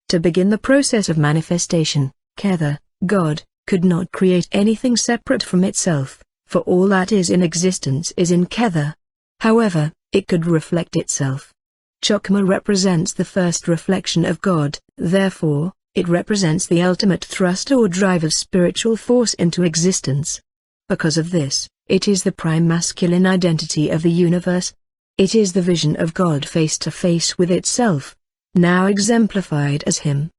To begin the process of manifestation, Kether, God, could not create anything separate from itself, for all that is in existence is in Kether. However, it could reflect itself. Chokmah represents the first reflection of God, therefore, it represents the ultimate thrust or drive of spiritual force into existence. Because of this, it is the prime masculine identity of the universe. It is the vision of God face to face with itself, now exemplified as Him.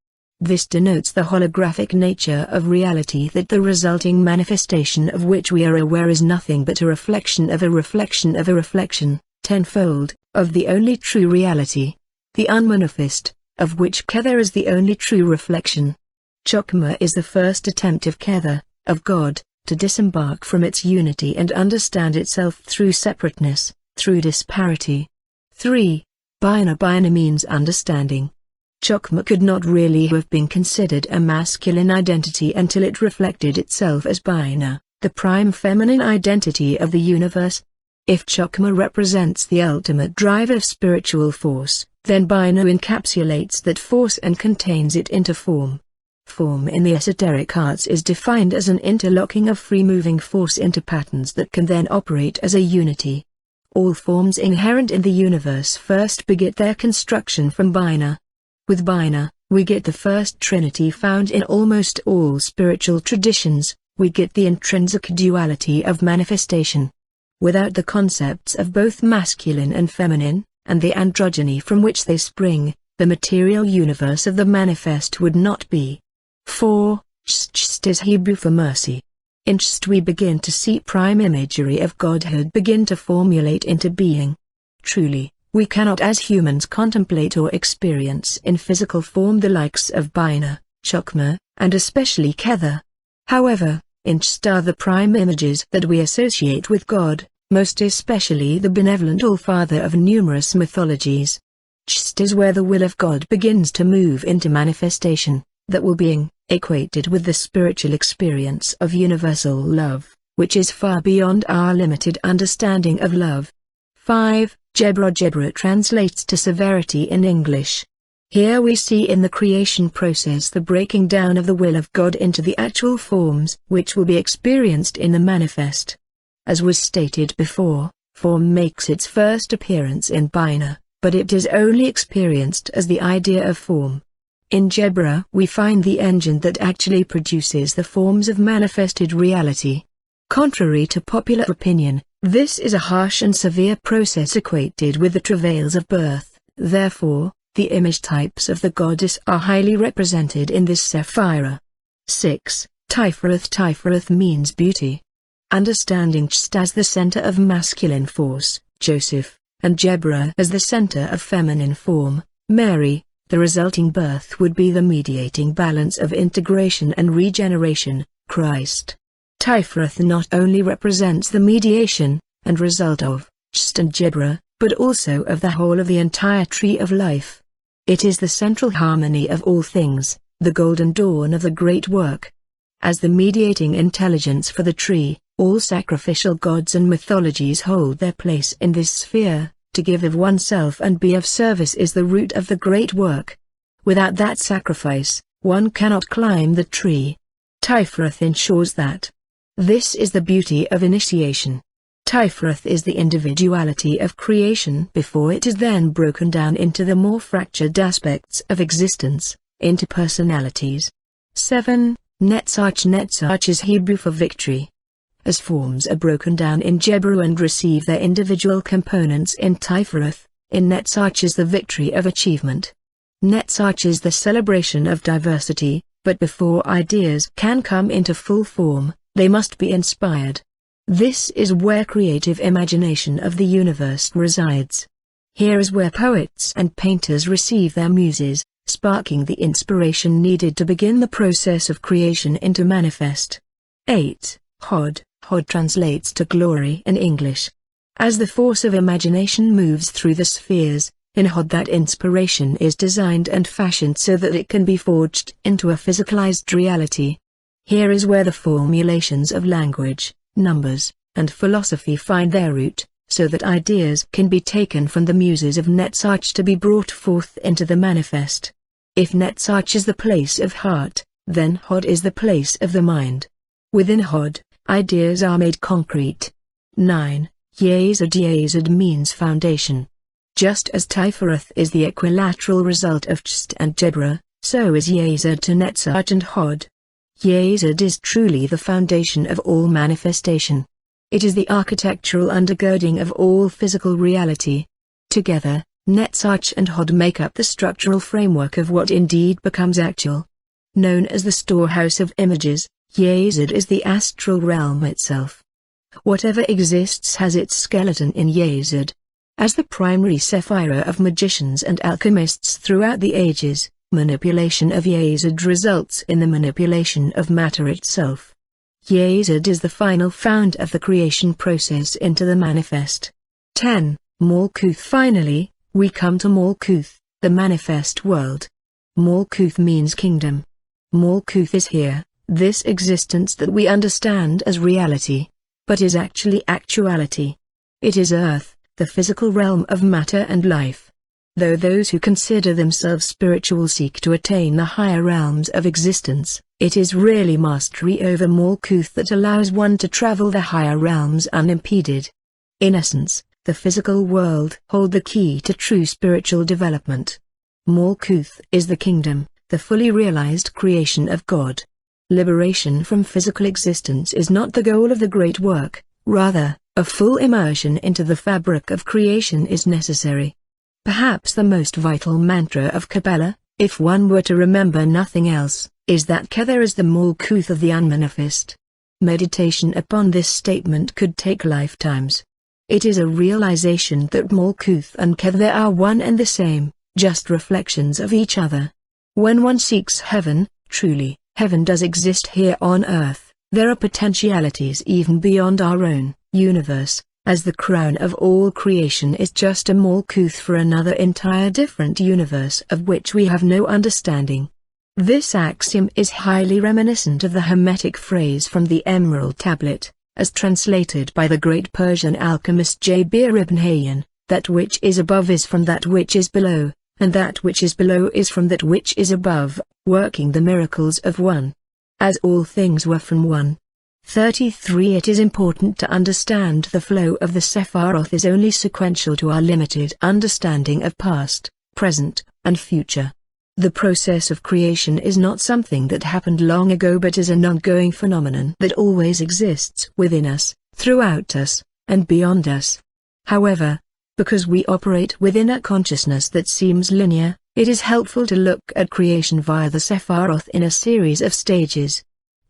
This denotes the holographic nature of reality, that the resulting manifestation of which we are aware is nothing but a reflection of a reflection of a reflection, tenfold, of the only true reality, the unmanifest, of which Kether is the only true reflection. Chokmah is the first attempt of Kether, of God, to disembark from its unity and understand itself through separateness, through disparity. 3. Bina. Bina means understanding. Chokmah could not really have been considered a masculine identity until it reflected itself as Bina, the prime feminine identity of the universe. If Chokma represents the ultimate drive of spiritual force, then Bina encapsulates that force and contains it into form. Form in the esoteric arts is defined as an interlocking of free-moving force into patterns that can then operate as a unity. All forms inherent in the universe first beget their construction from Bina. With Bina, we get the first trinity found in almost all spiritual traditions. We get the intrinsic duality of manifestation. Without the concepts of both masculine and feminine, and the androgyny from which they spring, the material universe of the manifest would not be. 4. Cht is Hebrew for mercy. In Cht we begin to see prime imagery of Godhood begin to formulate into being. Truly, we cannot as humans contemplate or experience in physical form the likes of Bina, Chokma, and especially Kether. However, in Cht are the prime images that we associate with God, most especially the benevolent All-Father of numerous mythologies. Cht is where the will of God begins to move into manifestation, that will being, equated with the spiritual experience of universal love, which is far beyond our limited understanding of love. 5. Jebra. Jebra translates to severity in English. Here we see in the creation process the breaking down of the will of God into the actual forms which will be experienced in the manifest. As was stated before, form makes its first appearance in Bina, but it is only experienced as the idea of form. In Jebra we find the engine that actually produces the forms of manifested reality. Contrary to popular opinion, this is a harsh and severe process equated with the travails of birth. Therefore, the image types of the goddess are highly represented in this Sephira. 6. Tiferath. Tiferath means beauty. Understanding Cht as the center of masculine force, Joseph, and Jebra as the center of feminine form, Mary, the resulting birth would be the mediating balance of integration and regeneration, Christ. Tiferath not only represents the mediation and result of Cht and Jebra, but also of the whole of the entire tree of life. It is the central harmony of all things, the golden dawn of the great work. As the mediating intelligence for the tree, all sacrificial gods and mythologies hold their place in this sphere. To give of oneself and be of service is the root of the great work. Without that sacrifice, one cannot climb the tree. Tiferath ensures that. This is the beauty of initiation. Tiferath is the individuality of creation before it is then broken down into the more fractured aspects of existence, into personalities. 7. Netzach. Netzach is Hebrew for victory. As forms are broken down in Jebra and receive their individual components in Tiferath, in Netzach is the victory of achievement. Netzach is the celebration of diversity, but before ideas can come into full form, they must be inspired. This is where creative imagination of the universe resides. Here is where poets and painters receive their muses, sparking the inspiration needed to begin the process of creation into manifest. 8. Hod. Hod translates to glory in English. As the force of imagination moves through the spheres, in Hod that inspiration is designed and fashioned so that it can be forged into a physicalized reality. Here is where the formulations of language, numbers, and philosophy find their root, so that ideas can be taken from the muses of Netzach to be brought forth into the manifest. If Netzach is the place of heart, then Hod is the place of the mind. Within Hod, ideas are made concrete. 9. Yesod. Yesod means foundation. Just as Tiferath is the equilateral result of Cht and Jebra, so is Yesod to Netzach and Hod. Yesod is truly the foundation of all manifestation. It is the architectural undergirding of all physical reality. Together, Netzach and Hod make up the structural framework of what indeed becomes actual. Known as the storehouse of images, Yesod is the astral realm itself. Whatever exists has its skeleton in Yesod. As the primary sephira of magicians and alchemists throughout the ages, manipulation of Yesod results in the manipulation of matter itself. Yesod is the final fount of the creation process into the manifest. 10. Malkuth. Finally, we come to Malkuth, the manifest world. Malkuth means kingdom. Malkuth is here, this existence that we understand as reality, but is actually actuality. It is earth, the physical realm of matter and life. Though those who consider themselves spiritual seek to attain the higher realms of existence, it is really mastery over Malkuth that allows one to travel the higher realms unimpeded. In essence, the physical world holds the key to true spiritual development. Malkuth is the kingdom, the fully realized creation of God. Liberation from physical existence is not the goal of the great work, rather, a full immersion into the fabric of creation is necessary. Perhaps the most vital mantra of Qabalah, if one were to remember nothing else, is that Ka there is the Malkuth of the unmanifest. Meditation upon this statement could take lifetimes. It is a realization that Malkuth and Ka there are one and the same, just reflections of each other. When one seeks heaven, truly, heaven does exist here on earth. There are potentialities even beyond our own universe, as the crown of all creation is just a Malkuth for another entire different universe of which we have no understanding. This axiom is highly reminiscent of the Hermetic phrase from the Emerald Tablet, as translated by the great Persian alchemist Jabir ibn Hayyan, that which is above is from that which is below, and that which is below is from that which is above, working the miracles of one. As all things were from one. 33 It is important to understand the flow of the Sephiroth is only sequential to our limited understanding of past, present, and future. The process of creation is not something that happened long ago but is an ongoing phenomenon that always exists within us, throughout us, and beyond us. However, because we operate within a consciousness that seems linear, it is helpful to look at creation via the Sephiroth in a series of stages.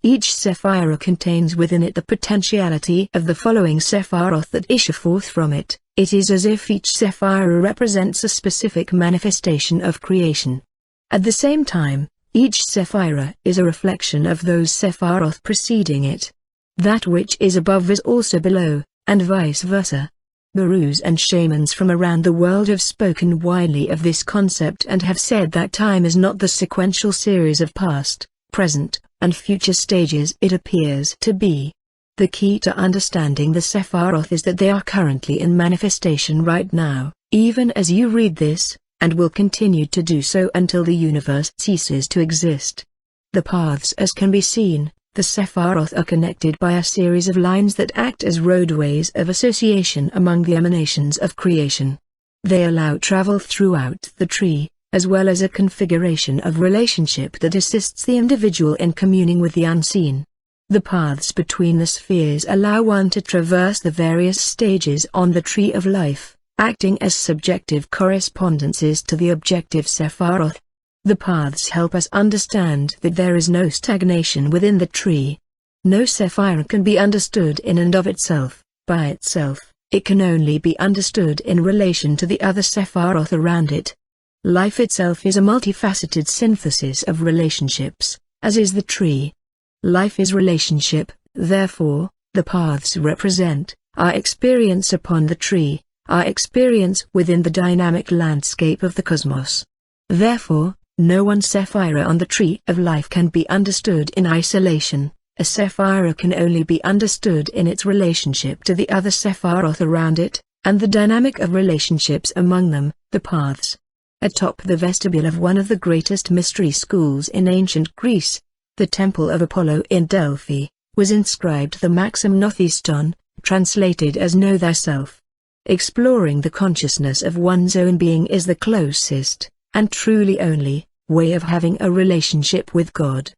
Each Sephirah contains within it the potentiality of the following Sephiroth that issue forth from it. It is as if each Sephirah represents a specific manifestation of creation. At the same time, each Sephirah is a reflection of those Sephiroth preceding it. That which is above is also below, and vice versa. Gurus and shamans from around the world have spoken widely of this concept and have said that time is not the sequential series of past, present, and future stages it appears to be. The key to understanding the Sephiroth is that they are currently in manifestation right now, even as you read this, and will continue to do so until the universe ceases to exist. The paths as can be seen, the Sephiroth are connected by a series of lines that act as roadways of association among the emanations of creation. They allow travel throughout the tree, as well as a configuration of relationship that assists the individual in communing with the unseen. The paths between the spheres allow one to traverse the various stages on the tree of life, acting as subjective correspondences to the objective Sephiroth. The paths help us understand that there is no stagnation within the tree. No Sephirah can be understood in and of itself, by itself. It can only be understood in relation to the other Sephiroth around it. Life itself is a multifaceted synthesis of relationships, as is the tree. Life is relationship, therefore, the paths represent our experience upon the tree, our experience within the dynamic landscape of the cosmos. Therefore, no one Sephirah on the tree of life can be understood in isolation. A Sephirah can only be understood in its relationship to the other Sephiroth around it, and the dynamic of relationships among them, the paths. Atop the vestibule of one of the greatest mystery schools in ancient Greece, the Temple of Apollo in Delphi, was inscribed the maxim Nothiston, translated as Know Thyself. Exploring the consciousness of one's own being is the closest, and truly only, way of having a relationship with God.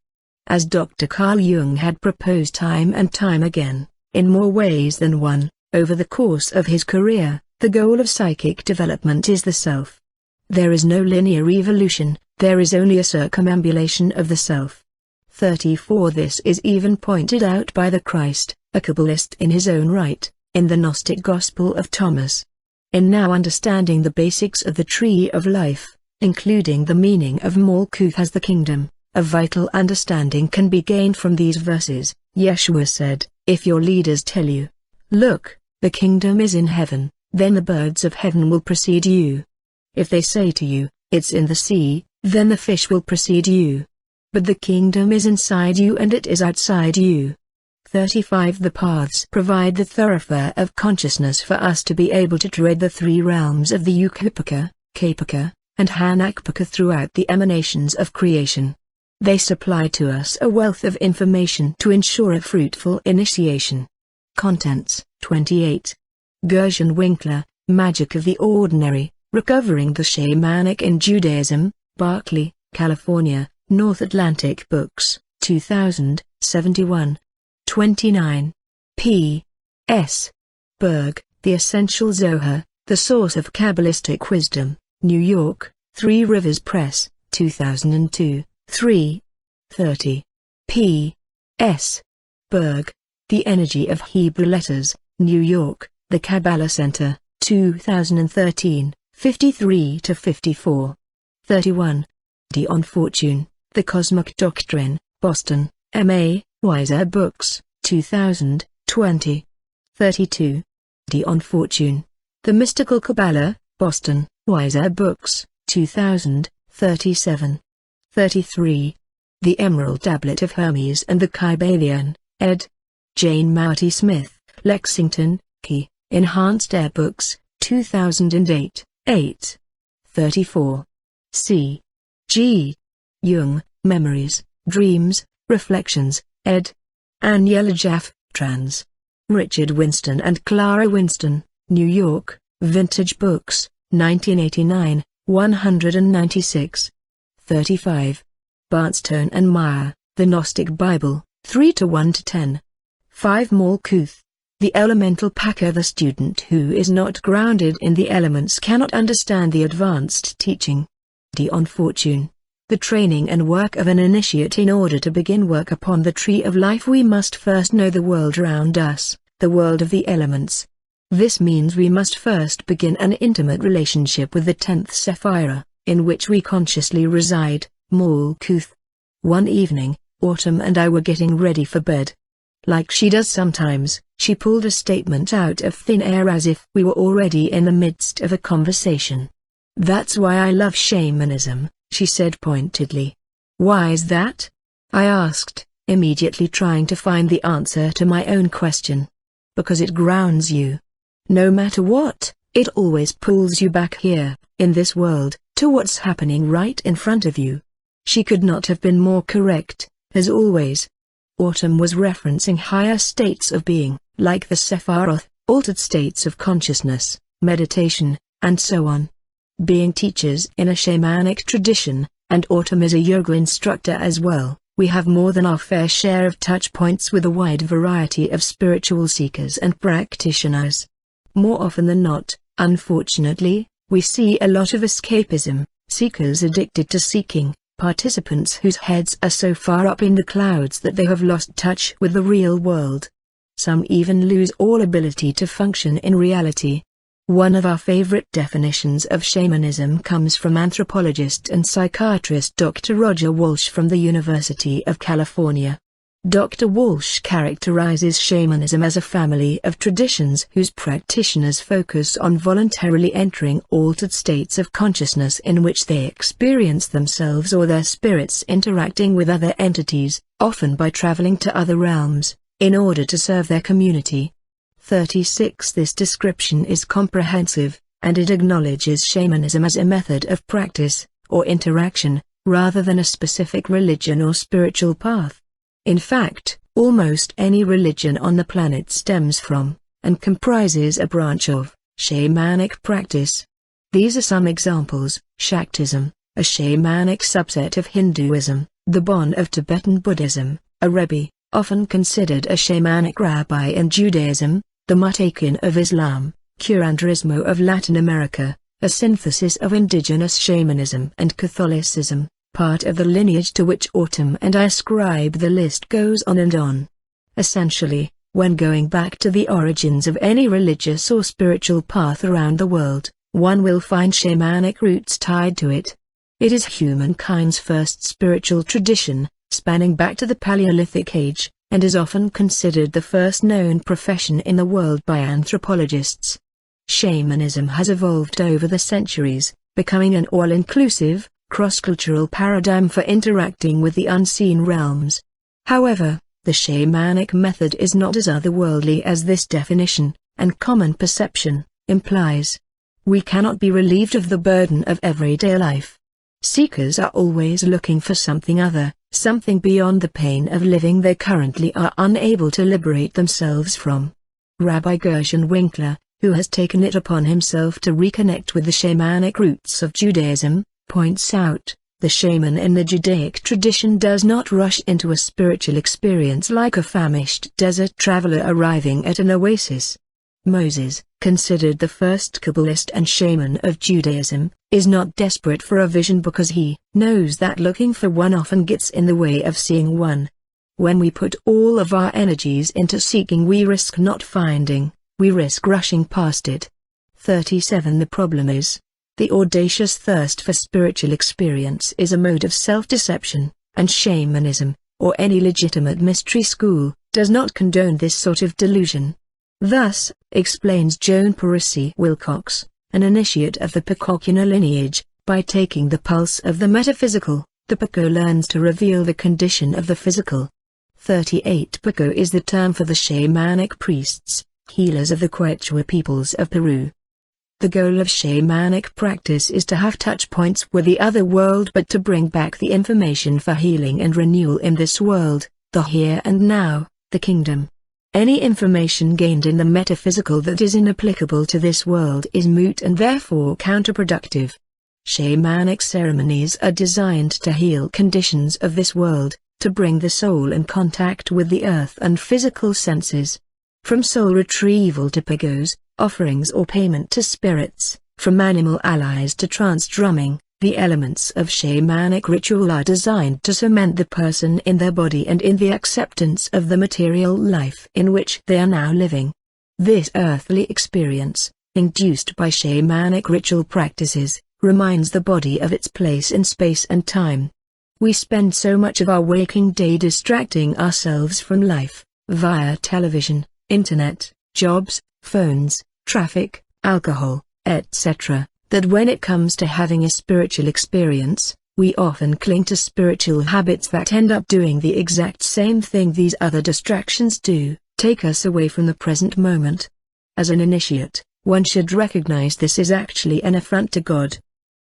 As Dr. Carl Jung had proposed time and time again, in more ways than one, over the course of his career, the goal of psychic development is the self. There is no linear evolution, there is only a circumambulation of the self. 34 This is even pointed out by the Christ, a Kabbalist in his own right, in the Gnostic Gospel of Thomas. In now understanding the basics of the tree of life, including the meaning of Malkuth as the kingdom, a vital understanding can be gained from these verses. Yeshua said, "If your leaders tell you, 'Look, the kingdom is in heaven,' then the birds of heaven will precede you. If they say to you, 'It's in the sea,' then the fish will precede you. But the kingdom is inside you and it is outside you." 35 The paths provide the thoroughfare of consciousness for us to be able to tread the three realms of the Ukapaka, Kapaka, and Hanakpaka throughout the emanations of creation. They supply to us a wealth of information to ensure a fruitful initiation. Contents: 28. Gershon Winkler, Magic of the Ordinary, Recovering the Shamanic in Judaism, Berkeley, California, North Atlantic Books, 2000, 71. 29. P. S. Berg, The Essential Zohar, The Source of Kabbalistic Wisdom, New York, Three Rivers Press, 2002, 3. 30. P. S. Berg, The Energy of Hebrew Letters, New York, The Qabalah Center, 2013, 53-54. 31. Dion Fortune, The Cosmic Doctrine, Boston, M.A., Wiser Books, 2000, 20. 32. Dion Fortune, The Mystical Qabalah, Boston, Wiser Books, 2000, 37. 33. The Emerald Tablet of Hermes and the Kybalion, ed. Jane Mouty Smith, Lexington, Key, Enhanced Air Books, 2008, 8. 34. C. G. Jung, Memories, Dreams, Reflections, ed. Aniela Jaff, trans. Richard Winston and Clara Winston, New York, Vintage Books, 1989, 196. 35. Barnstone and Meyer, The Gnostic Bible, 3-1-10. 5. Malkuth, The Elemental Packer. The student who is not grounded in the elements cannot understand the advanced teaching. Dion Fortune, The Training and Work of an Initiate. In order to begin work upon the Tree of Life, we must first know the world around us, the world of the elements. This means we must first begin an intimate relationship with the 10th Sephirah, in which we consciously reside, Malkuth. One evening, Autumn and I were getting ready for bed. Like she does sometimes, she pulled a statement out of thin air as if we were already in the midst of a conversation. "That's why I love shamanism," she said pointedly. "Why is that?" I asked, immediately trying to find the answer to my own question. "Because it grounds you. No matter what, it always pulls you back here, in this world, to what's happening right in front of you." She could not have been more correct, as always. Autumn was referencing higher states of being, like the Sephiroth, altered states of consciousness, meditation, and so on. Being teachers in a shamanic tradition, and Autumn is a yoga instructor as well, we have more than our fair share of touch points with a wide variety of spiritual seekers and practitioners. More often than not, unfortunately, we see a lot of escapism, seekers addicted to seeking, participants whose heads are so far up in the clouds that they have lost touch with the real world. Some even lose all ability to function in reality. One of our favorite definitions of shamanism comes from anthropologist and psychiatrist Dr. Roger Walsh from the University of California. Dr. Walsh characterizes shamanism as a family of traditions whose practitioners focus on voluntarily entering altered states of consciousness in which they experience themselves or their spirits interacting with other entities, often by traveling to other realms, in order to serve their community. 36. This description is comprehensive, and it acknowledges shamanism as a method of practice, or interaction, rather than a specific religion or spiritual path. In fact, almost any religion on the planet stems from, and comprises a branch of, shamanic practice. These are some examples: Shaktism, a shamanic subset of Hinduism; the Bon of Tibetan Buddhism, a Rebbe, often considered a shamanic rabbi in Judaism; the Mutakin of Islam; Curanderismo of Latin America, a synthesis of indigenous shamanism and Catholicism, part of the lineage to which Autumn and I ascribe. The list goes on and on. Essentially, when going back to the origins of any religious or spiritual path around the world, one will find shamanic roots tied to it. It is humankind's first spiritual tradition, spanning back to the Paleolithic age, and is often considered the first known profession in the world by anthropologists. Shamanism has evolved over the centuries, becoming an all-inclusive, cross-cultural paradigm for interacting with the unseen realms. However, The shamanic method is not as otherworldly as this definition, and common perception, implies. We cannot be relieved of the burden of everyday life. Seekers are always looking for something other, something beyond the pain of living they currently are unable to liberate themselves from. Rabbi Gershon Winkler, who has taken it upon himself to reconnect with the shamanic roots of Judaism, points out, the shaman in the Judaic tradition does not rush into a spiritual experience like a famished desert traveler arriving at an oasis. Moses, considered the first Kabbalist and shaman of Judaism, is not desperate for a vision because he knows that looking for one often gets in the way of seeing one. When we put all of our energies into seeking, we risk not finding, we risk rushing past it. 37 The problem is, the audacious thirst for spiritual experience is a mode of self-deception, and shamanism, or any legitimate mystery school, does not condone this sort of delusion. Thus, explains Joan Parisi Wilcox, an initiate of the Pekokina lineage, by taking the pulse of the metaphysical, the Peko learns to reveal the condition of the physical. 38 Peko is the term for the shamanic priests, healers of the Quechua peoples of Peru. The goal of shamanic practice is to have touch points with the other world, but to bring back the information for healing and renewal in this world, the here and now, the kingdom. Any information gained in the metaphysical that is inapplicable to this world is moot and therefore counterproductive. Shamanic ceremonies are designed to heal conditions of this world, to bring the soul in contact with the earth and physical senses. From soul retrieval to pagos, offerings or payment to spirits, from animal allies to trance drumming, the elements of shamanic ritual are designed to cement the person in their body and in the acceptance of the material life in which they are now living. This earthly experience, induced by shamanic ritual practices, reminds the body of its place in space and time. We spend so much of our waking day distracting ourselves from life, via television, internet, jobs, phones, traffic, alcohol, etc., that when it comes to having a spiritual experience, we often cling to spiritual habits that end up doing the exact same thing these other distractions do, take us away from the present moment. As an initiate, one should recognize this is actually an affront to God.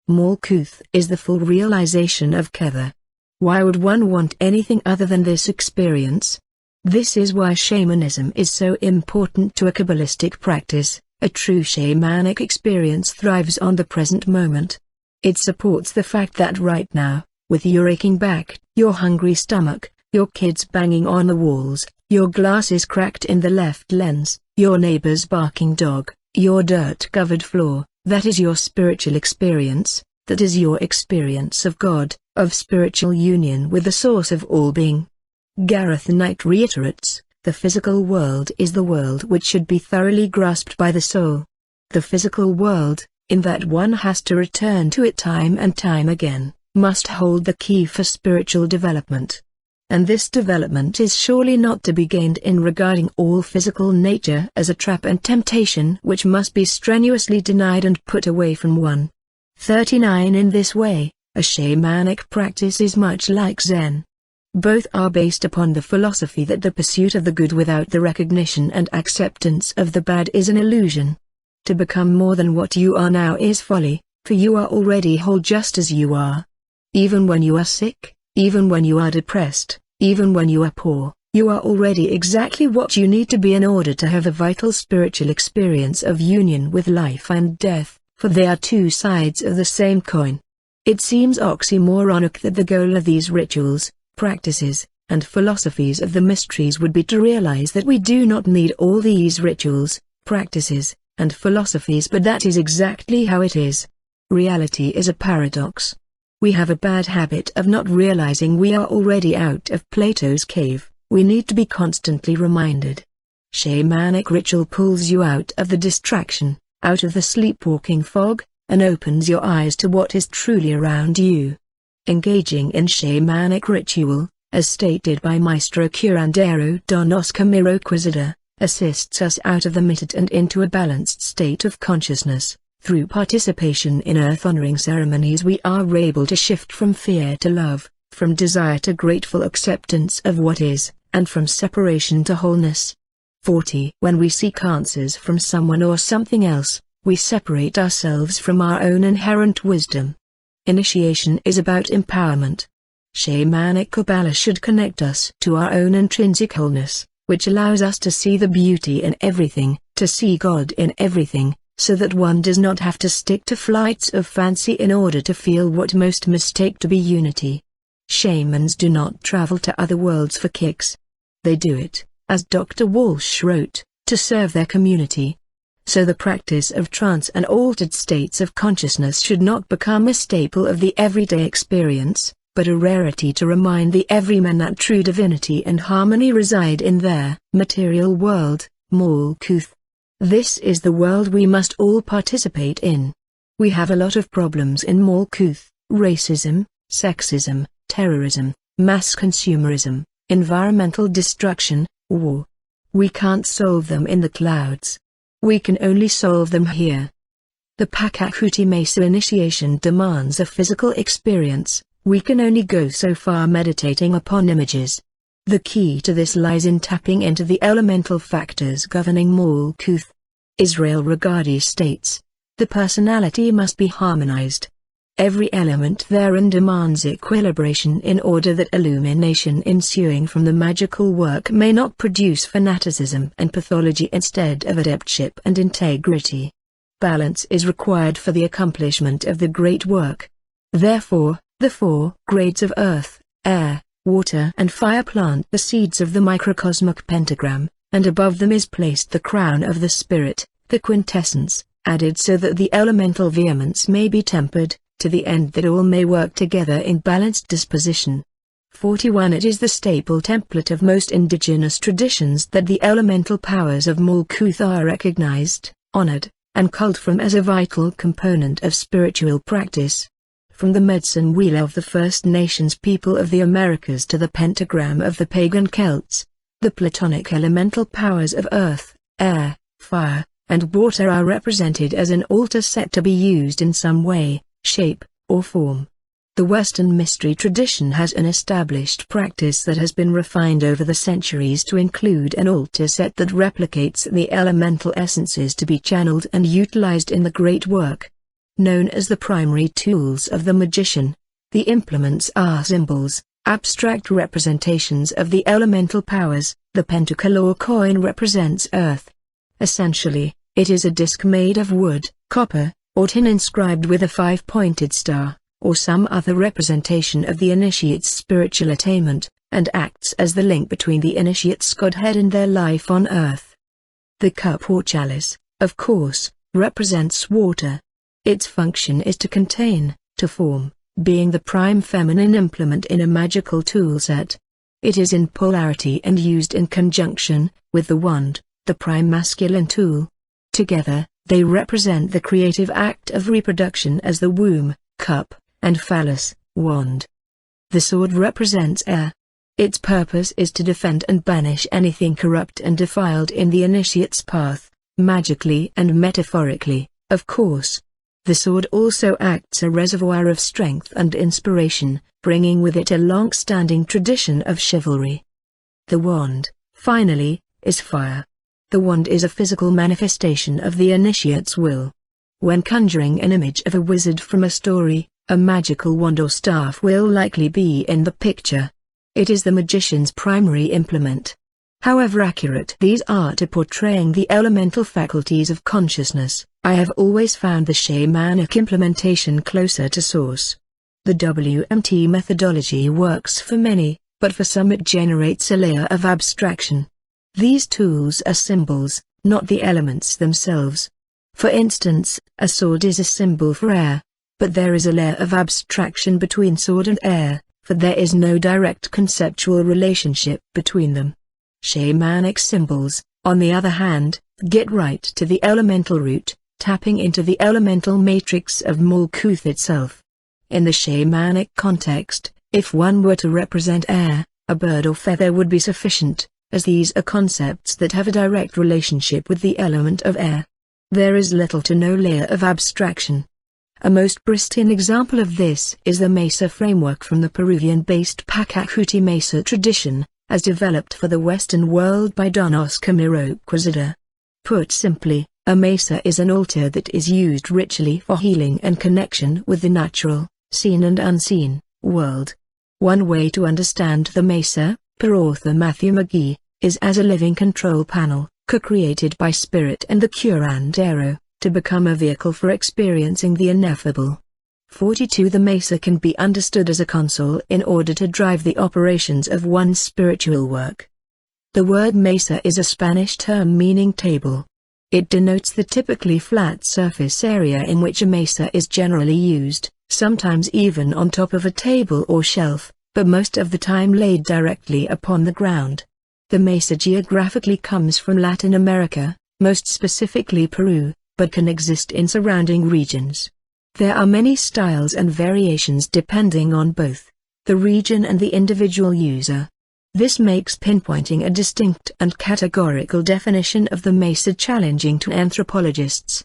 Malkuth is the full realization of Kether. Why would one want anything other than this experience? This is why shamanism is so important to a Kabbalistic practice. A true shamanic experience thrives on the present moment. It supports the fact that right now, with your aching back, your hungry stomach, your kids banging on the walls, your glasses cracked in the left lens, your neighbor's barking dog, your dirt-covered floor, that is your spiritual experience, that is your experience of God, of spiritual union with the source of all being. Gareth Knight reiterates, the physical world is the world which should be thoroughly grasped by the soul. The physical world, in that one has to return to it time and time again, must hold the key for spiritual development. And this development is surely not to be gained in regarding all physical nature as a trap and temptation which must be strenuously denied and put away from one. 39 In this way, a shamanic practice is much like Zen. Both are based upon the philosophy that the pursuit of the good without the recognition and acceptance of the bad is an illusion. To become more than what you are now is folly, for you are already whole just as you are. Even when you are sick, even when you are depressed, even when you are poor, you are already exactly what you need to be in order to have a vital spiritual experience of union with life and death, for they are two sides of the same coin. It seems oxymoronic that the goal of these rituals, practices, and philosophies of the mysteries would be to realize that we do not need all these rituals, practices, and philosophies, but that is exactly how it is. Reality is a paradox. We have a bad habit of not realizing we are already out of Plato's cave. We need to be constantly reminded. Shamanic ritual pulls you out of the distraction, out of the sleepwalking fog, and opens your eyes to what is truly around you. Engaging in shamanic ritual, as stated by Maestro Curandero Don Oscar Miroquizada, assists us out of the mitad and into a balanced state of consciousness. Through participation in earth-honoring ceremonies we are able to shift from fear to love, from desire to grateful acceptance of what is, and from separation to wholeness. 40. When we seek answers from someone or something else, we separate ourselves from our own inherent wisdom. Initiation is about empowerment. Shamanic Qabalah should connect us to our own intrinsic wholeness, which allows us to see the beauty in everything, to see God in everything, so that one does not have to stick to flights of fancy in order to feel what most mistake to be unity. Shamans do not travel to other worlds for kicks. They do it, as Dr. Walsh wrote, to serve their community. So the practice of trance and altered states of consciousness should not become a staple of the everyday experience, but a rarity to remind the everyman that true divinity and harmony reside in their material world, Malkuth. This is the world we must all participate in. We have a lot of problems in Malkuth: racism, sexism, terrorism, mass consumerism, environmental destruction, war. We can't solve them in the clouds. We can only solve them here. The Pakahuti Mesa initiation demands a physical experience. We can only go so far meditating upon images. The key to this lies in tapping into the elemental factors governing Malkuth. Israel Regardie states, the personality must be harmonized. Every element therein demands equilibration in order that illumination ensuing from the magical work may not produce fanaticism and pathology instead of adeptship and integrity. Balance is required for the accomplishment of the great work. Therefore, the 4 grades of earth, air, water and fire plant the seeds of the microcosmic pentagram, and above them is placed the crown of the spirit, the quintessence, added so that the elemental vehemence may be tempered, to the end that all may work together in balanced disposition. 41. It is the staple template of most indigenous traditions that the elemental powers of Malkuth are recognized, honored, and culled from as a vital component of spiritual practice. From the medicine wheel of the First Nations people of the Americas to the pentagram of the pagan Celts, the Platonic elemental powers of earth, air, fire, and water are represented as an altar set to be used in some way, shape, or form. The Western mystery tradition has an established practice that has been refined over the centuries to include an altar set that replicates the elemental essences to be channeled and utilized in the great work. Known as the primary tools of the magician, the implements are symbols, abstract representations of the elemental powers. The pentacle or coin represents earth. Essentially, it is a disc made of wood, copper, or tin inscribed with a 5-pointed star, or some other representation of the initiate's spiritual attainment, and acts as the link between the initiate's godhead and their life on earth. The cup or chalice, of course, represents water. Its function is to contain, to form, being the prime feminine implement in a magical tool set. It is in polarity and used in conjunction with the wand, the prime masculine tool. Together, they represent the creative act of reproduction as the womb, cup, and phallus, wand. The sword represents air. Its purpose is to defend and banish anything corrupt and defiled in the initiate's path, magically and metaphorically, of course. The sword also acts a reservoir of strength and inspiration, bringing with it a long-standing tradition of chivalry. The wand, finally, is fire. The wand is a physical manifestation of the initiate's will. When conjuring an image of a wizard from a story, a magical wand or staff will likely be in the picture. It is the magician's primary implement. However accurate these are to portraying the elemental faculties of consciousness, I have always found the shamanic implementation closer to source. The WMT methodology works for many, but for some it generates a layer of abstraction. These tools are symbols, not the elements themselves. For instance, a sword is a symbol for air, but there is a layer of abstraction between sword and air, for there is no direct conceptual relationship between them. Shamanic symbols, on the other hand, get right to the elemental root, tapping into the elemental matrix of Malkuth itself. In the shamanic context, if one were to represent air, a bird or feather would be sufficient, as these are concepts that have a direct relationship with the element of air. There is little to no layer of abstraction. A most pristine example of this is the Mesa framework from the Peruvian-based Pachacuti Mesa tradition, as developed for the Western world by Don Oscar Miroquizada. Put simply, a mesa is an altar that is used ritually for healing and connection with the natural, seen and unseen, world. One way to understand the mesa, per author Matthew McGee, is as a living control panel, co-created by spirit and the curandero, to become a vehicle for experiencing the ineffable. 42. The mesa can be understood as a console in order to drive the operations of one's spiritual work. The word mesa is a Spanish term meaning table. It denotes the typically flat surface area in which a mesa is generally used, sometimes even on top of a table or shelf, but most of the time laid directly upon the ground. The mesa geographically comes from Latin America, most specifically Peru, but can exist in surrounding regions. There are many styles and variations depending on both the region and the individual user. This makes pinpointing a distinct and categorical definition of the mesa challenging to anthropologists.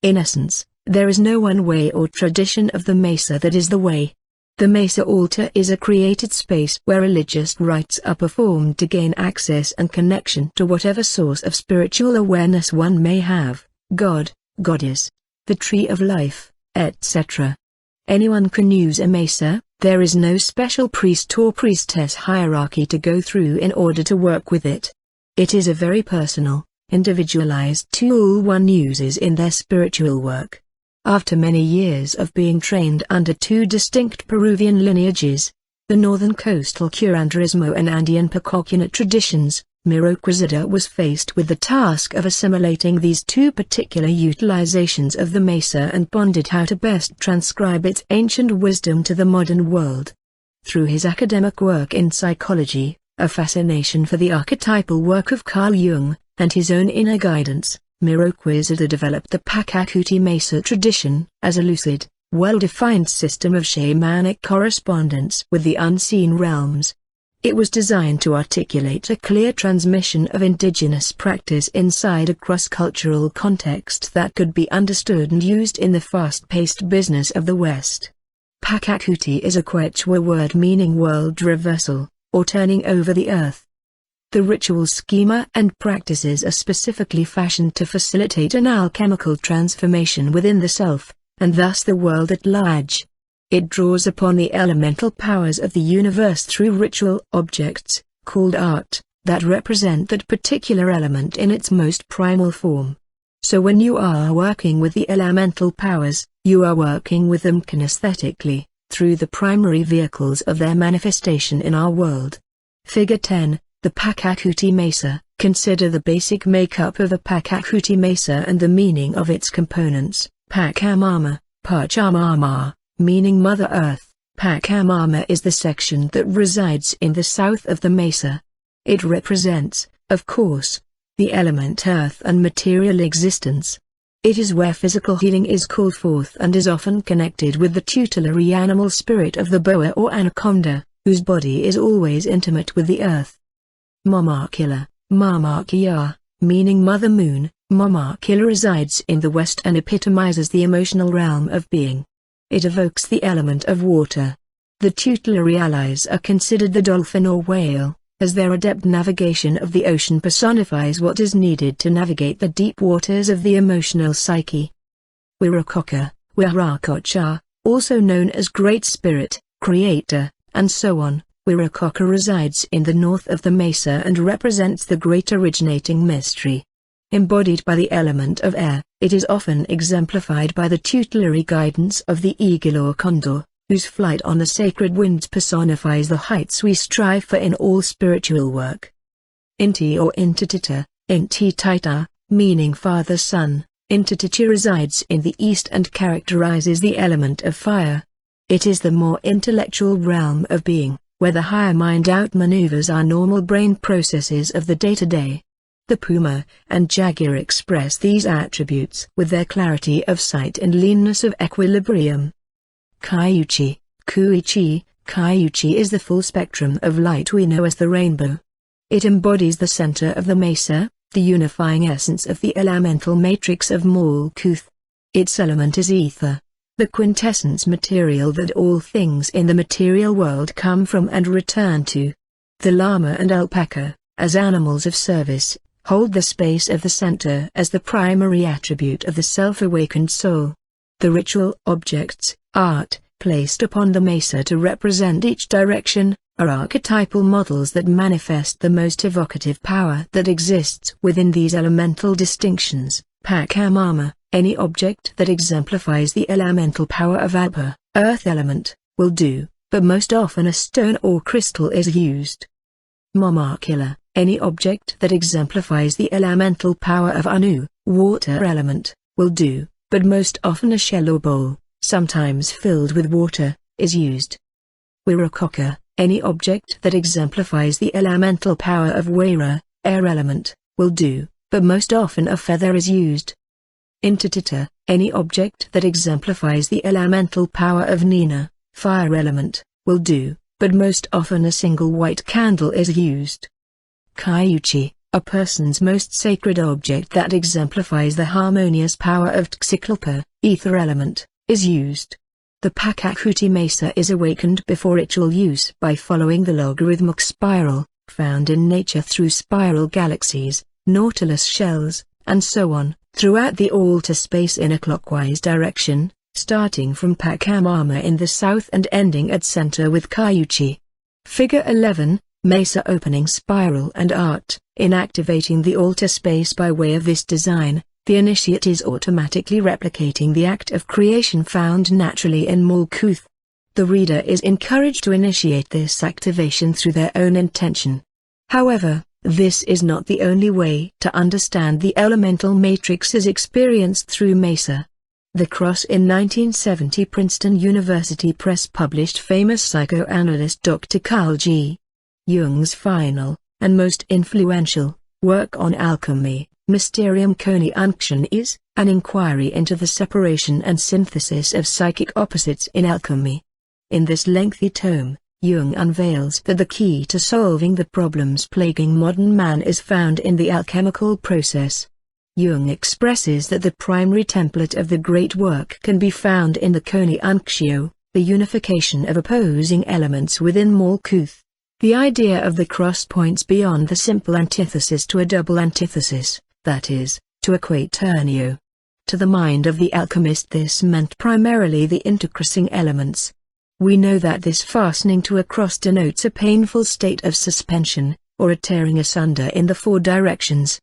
In essence, there is no one way or tradition of the mesa that is the way. The mesa altar is a created space where religious rites are performed to gain access and connection to whatever source of spiritual awareness one may have, God, Goddess, the tree of life, etc. Anyone can use a mesa. There is no special priest or priestess hierarchy to go through in order to work with it. It is a very personal, individualized tool one uses in their spiritual work. After many years of being trained under two distinct Peruvian lineages, the northern coastal curanderismo and Andean Pacoquina traditions, Miroquizada was faced with the task of assimilating these two particular utilizations of the mesa and pondered how to best transcribe its ancient wisdom to the modern world. Through his academic work in psychology, a fascination for the archetypal work of Carl Jung, and his own inner guidance, Miroquizada developed the Pachacuti Mesa tradition as a lucid, well-defined system of shamanic correspondence with the unseen realms. It was designed to articulate a clear transmission of indigenous practice inside a cross-cultural context that could be understood and used in the fast-paced business of the West. Pachacuti is a Quechua word meaning world reversal, or turning over the earth. The ritual schema and practices are specifically fashioned to facilitate an alchemical transformation within the self, and thus the world at large. It draws upon the elemental powers of the universe through ritual objects, called art, that represent that particular element in its most primal form. So when you are working with the elemental powers, you are working with them kinesthetically, through the primary vehicles of their manifestation in our world. Figure 10, the Pachacuti Mesa. Consider the basic makeup of a Pachacuti Mesa and the meaning of its components. Pachamama, Pachamama, meaning Mother Earth. Pachamama is the section that resides in the south of the mesa. It represents, of course, the element earth and material existence. It is where physical healing is called forth and is often connected with the tutelary animal spirit of the boa or anaconda, whose body is always intimate with the earth. Mamakila, Mamakia, meaning Mother Moon. Mamakila resides in the west and epitomizes the emotional realm of being. It evokes the element of water. The tutelary allies are considered the dolphin or whale, as their adept navigation of the ocean personifies what is needed to navigate the deep waters of the emotional psyche. Wiracocha, Wiracocha, also known as Great Spirit, Creator, and so on. Wiracocha resides in the north of the mesa and represents the great originating mystery. Embodied by the element of air, it is often exemplified by the tutelary guidance of the eagle or condor, whose flight on the sacred winds personifies the heights we strive for in all spiritual work. Inti or Intitita, Intitita, meaning Father Sun, Intitita resides in the east and characterizes the element of fire. It is the more intellectual realm of being, where the higher mind outmaneuvers our normal brain processes of the day-to-day. The puma and jaguar express these attributes with their clarity of sight and leanness of equilibrium. Kaiuchi, Kuichi, Kaiuchi is the full spectrum of light we know as the rainbow. It embodies the center of the mesa, the unifying essence of the elemental matrix of Malkuth. Its element is ether, the quintessence material that all things in the material world come from and return to. The llama and alpaca, as animals of service, hold the space of the center as the primary attribute of the self-awakened soul. The ritual objects, art, placed upon the mesa to represent each direction, are archetypal models that manifest the most evocative power that exists within these elemental distinctions. Pachamama, any object that exemplifies the elemental power of Abha, earth element, will do, but most often a stone or crystal is used. Momakila, any object that exemplifies the elemental power of Anu, water element, will do, but most often a shell or bowl, sometimes filled with water, is used. Wirakoka, any object that exemplifies the elemental power of Waira, air element, will do, but most often a feather is used. Intatita, any object that exemplifies the elemental power of Nina, fire element, will do, but most often a single white candle is used. Kaiuchi, a person's most sacred object that exemplifies the harmonious power of Tsikalpa, ether element, is used. The Pakahuti Mesa is awakened before ritual use by following the logarithmic spiral, found in nature through spiral galaxies, nautilus shells, and so on, throughout the altar space in a clockwise direction, starting from Pachamama in the south and ending at center with Kaiuchi. Figure 11, Mesa opening spiral and art. In activating the altar space by way of this design, the initiate is automatically replicating the act of creation found naturally in Malkuth. The reader is encouraged to initiate this activation through their own intention. However, this is not the only way to understand the elemental matrix as experienced through Mesa. The Cross in 1970 Princeton University Press published famous psychoanalyst Dr. Carl G. Jung's final, and most influential, work on alchemy, Mysterium Coni Unction, is an inquiry into the separation and synthesis of psychic opposites in alchemy. In this lengthy tome, Jung unveils that the key to solving the problems plaguing modern man is found in the alchemical process. Jung expresses that the primary template of the great work can be found in the Coni Unctio, the unification of opposing elements within Malkuth. The idea of the cross points beyond the simple antithesis to a double antithesis, that is, to a quaternio. To the mind of the alchemist this meant primarily the intercrossing elements. We know that this fastening to a cross denotes a painful state of suspension, or a tearing asunder in the four directions.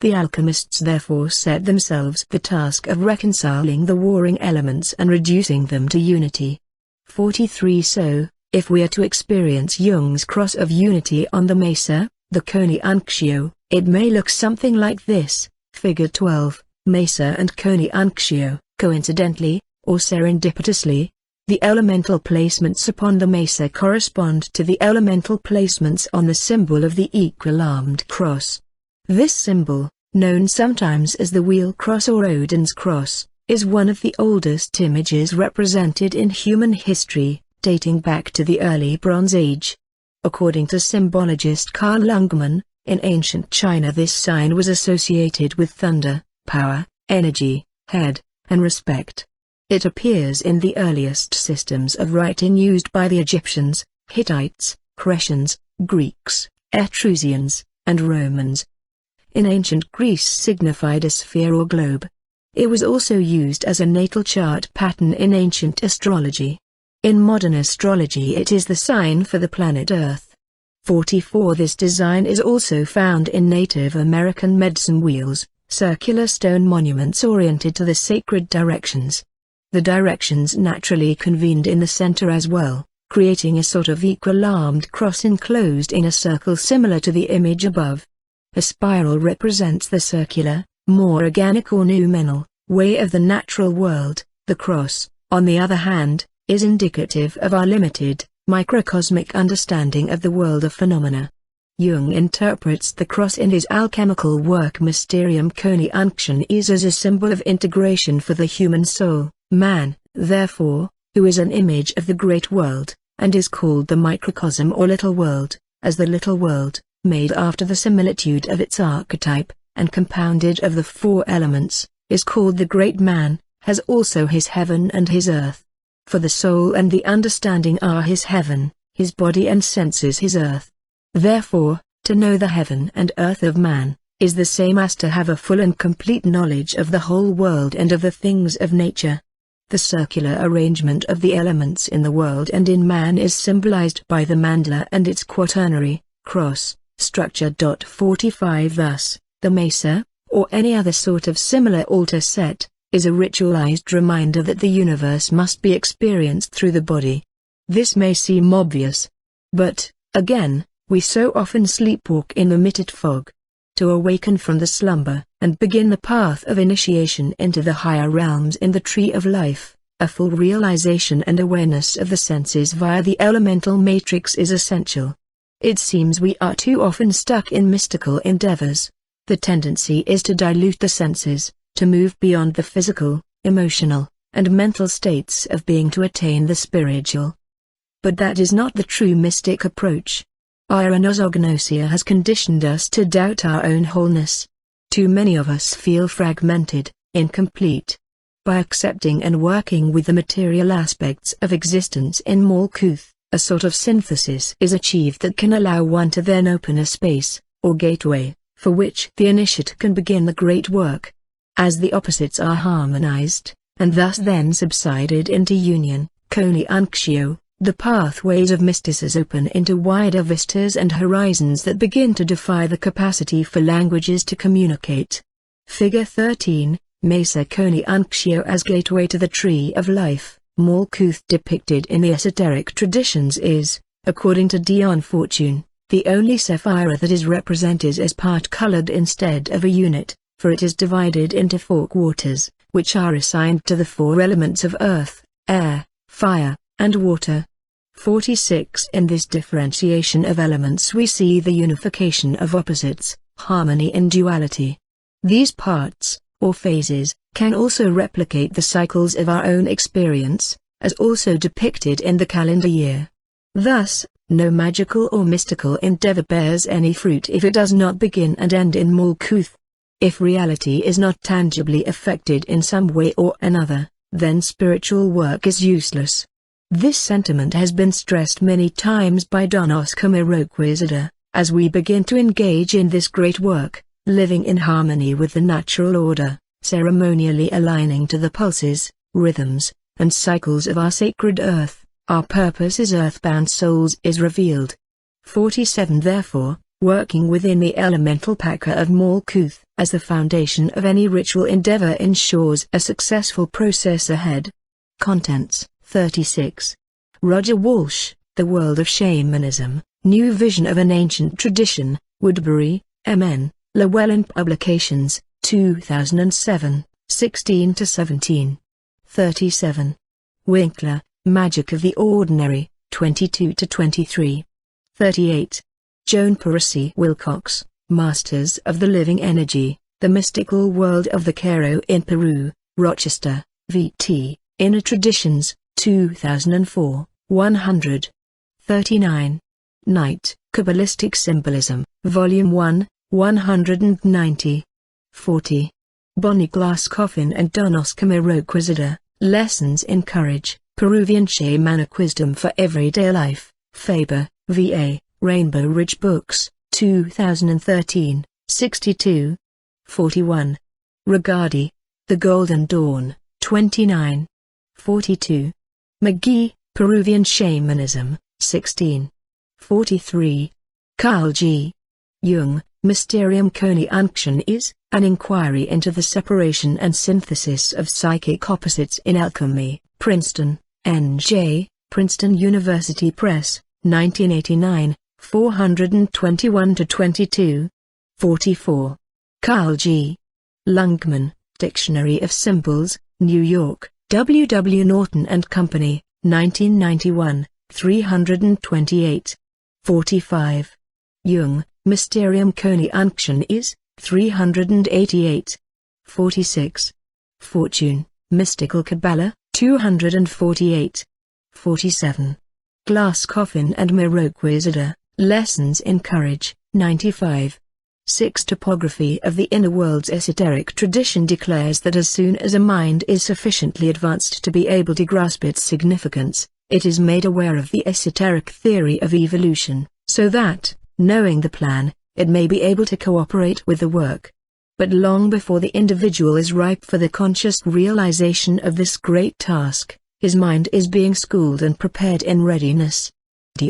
The alchemists therefore set themselves the task of reconciling the warring elements and reducing them to unity. 43 So, if we are to experience Jung's cross of unity on the Mesa, the Coni Unctio, it may look something like this. Figure 12, Mesa and Coni Unctio. Coincidentally, or serendipitously, the elemental placements upon the Mesa correspond to the elemental placements on the symbol of the equal-armed cross. This symbol, known sometimes as the wheel cross or Odin's cross, is one of the oldest images represented in human history, dating back to the early Bronze Age. According to symbologist Carl Lungman, in ancient China this sign was associated with thunder, power, energy, head, and respect. It appears in the earliest systems of writing used by the Egyptians, Hittites, Cretans, Greeks, Etruscans, and Romans. In ancient Greece signified a sphere or globe. It was also used as a natal chart pattern in ancient astrology. In modern astrology it is the sign for the planet Earth. 44 This design is also found in Native American medicine wheels, circular stone monuments oriented to the sacred directions. The directions naturally convened in the center as well, creating a sort of equal-armed cross enclosed in a circle similar to the image above. A spiral represents the circular, more organic or noumenal, way of the natural world. The cross, on the other hand, is indicative of our limited, microcosmic understanding of the world of phenomena. Jung interprets the cross in his alchemical work Mysterium Coni Unction as a symbol of integration for the human soul, man, therefore, who is an image of the great world, and is called the microcosm or little world, as the little world, made after the similitude of its archetype, and compounded of the four elements, is called the great man, has also his heaven and his earth. For the soul and the understanding are his heaven, his body and senses his earth. Therefore, to know the heaven and earth of man, is the same as to have a full and complete knowledge of the whole world and of the things of nature. The circular arrangement of the elements in the world and in man is symbolized by the mandala and its quaternary, cross, structure. 45 Thus, the mesa, or any other sort of similar altar set, is a ritualized reminder that the universe must be experienced through the body. This may seem obvious. But, again, we so often sleepwalk in the mitted fog. To awaken from the slumber, and begin the path of initiation into the higher realms in the tree of life, a full realization and awareness of the senses via the elemental matrix is essential. It seems we are too often stuck in mystical endeavors. The tendency is to dilute the senses, to move beyond the physical, emotional, and mental states of being to attain the spiritual. But that is not the true mystic approach. Our anosognosia has conditioned us to doubt our own wholeness. Too many of us feel fragmented, incomplete. By accepting and working with the material aspects of existence in Malkuth, a sort of synthesis is achieved that can allow one to then open a space, or gateway, for which the initiate can begin the great work. As the opposites are harmonized, and thus then subsided into union, Koni Unkshio, the pathways of mysticism open into wider vistas and horizons that begin to defy the capacity for languages to communicate. Figure 13, Mesa Koni Unkshio as gateway to the tree of life. Malkuth depicted in the esoteric traditions is, according to Dion Fortune, the only sapphire that is represented as part-colored instead of a unit, for it is divided into 4 quarters, which are assigned to the 4 elements of earth, air, fire, and water. 46 In this differentiation of elements we see the unification of opposites, harmony in duality. These parts, or phases, can also replicate the cycles of our own experience, as also depicted in the calendar year. Thus, no magical or mystical endeavor bears any fruit if it does not begin and end in Malkuth. If reality is not tangibly affected in some way or another, then spiritual work is useless. This sentiment has been stressed many times by Don Oscar Miroquizada. As we begin to engage in this great work, living in harmony with the natural order, ceremonially aligning to the pulses, rhythms, and cycles of our sacred earth, our purpose as earthbound souls is revealed. 47 Therefore, working within the elemental Paka of Malkuth as the foundation of any ritual endeavor ensures a successful process ahead. Contents 36. Roger Walsh, The World of Shamanism, New Vision of an Ancient Tradition, Woodbury, M.N., Llewellyn Publications, 2007, 16-17. 37. Winkler, Magic of the Ordinary, 22-23. 38. Joan Parisi Wilcox, Masters of the Living Energy, The Mystical World of the Cairo in Peru, Rochester, V.T., Inner Traditions, 2004, 100. 39. Night, Kabbalistic Symbolism, Volume 1, 190. 40. Bonnie Glass Coffin and Don Oscar Miroquizada, Lessons in Courage, Peruvian Shamanic Wisdom for Everyday Life, Faber, V.A., Rainbow Ridge Books, 2013, 62. 41. Regardie, The Golden Dawn, 29. 42. McGee, Peruvian Shamanism, 16. 43. Carl G. Jung, Mysterium Koni Unction is, An Inquiry into the Separation and Synthesis of Psychic Opposites in Alchemy, Princeton, N.J., Princeton University Press, 1989, 421-22. 44. Carl G. Lungman, Dictionary of Symbols, New York, W. W. Norton and Company, 1991, 328. 45. Jung, Mysterium Koni Unction is, 388. 46. Fortune, Mystical Qabalah, 248. 47. Glass Coffin and Miroquizada, Lessons in Courage, 95. 6. Topography of the Inner World's esoteric tradition declares that as soon as a mind is sufficiently advanced to be able to grasp its significance, it is made aware of the esoteric theory of evolution, so that, Knowing the plan, it may be able to cooperate with the work. But long before the individual is ripe for the conscious realization of this great task, his mind is being schooled and prepared in readiness.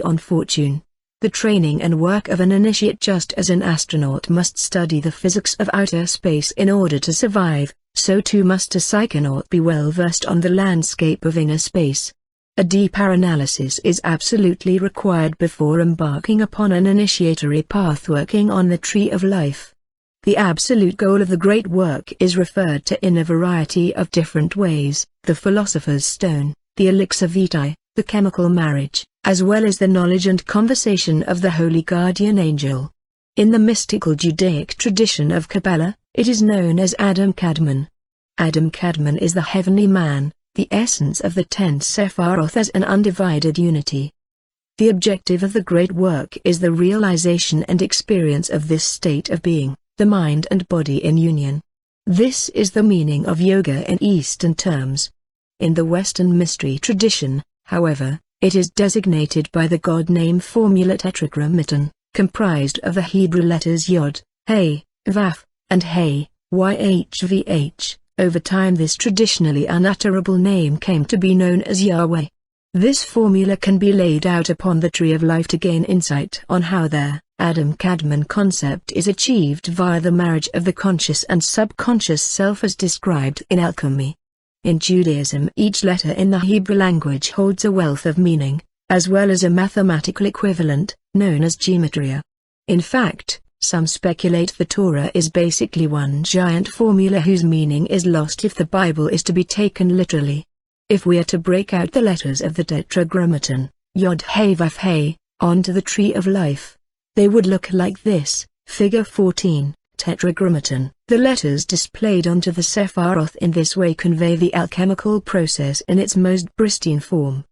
On fortune. The training and work of an initiate. Just as an astronaut must study the physics of outer space in order to survive, so too must a psychonaut be well versed on the landscape of inner space. A deeper analysis is absolutely required before embarking upon an initiatory path working on the tree of life. The absolute goal of the great work is referred to in a variety of different ways: the philosopher's stone, the elixir vitae, the chemical marriage, as well as the knowledge and conversation of the holy guardian angel. In the mystical Judaic tradition of Kabbalah, it is known as Adam Kadmon. Adam Kadmon is the heavenly man, the essence of the 10 Sephiroth as an undivided unity. The objective of the great work is the realization and experience of this state of being, the mind and body in union. This is the meaning of yoga in Eastern terms. In the Western mystery tradition, however, it is designated by the god name formula tetragrammaton, comprised of the Hebrew letters Yod, He, Vaf, and He, YHVH. Over time this traditionally unutterable name came to be known as Yahweh. This formula can be laid out upon the tree of life to gain insight on how the Adam Kadmon concept is achieved via the marriage of the conscious and subconscious self as described in alchemy. In Judaism, each letter in the Hebrew language holds a wealth of meaning, as well as a mathematical equivalent, known as gematria. In fact, some speculate the Torah is basically one giant formula whose meaning is lost if the Bible is to be taken literally. If we are to break out the letters of the tetragrammaton, Yod He Vav He, onto the tree of life, they would look like this: Figure 14, tetragrammaton. The letters displayed onto the Sephiroth in this way convey the alchemical process in its most pristine form.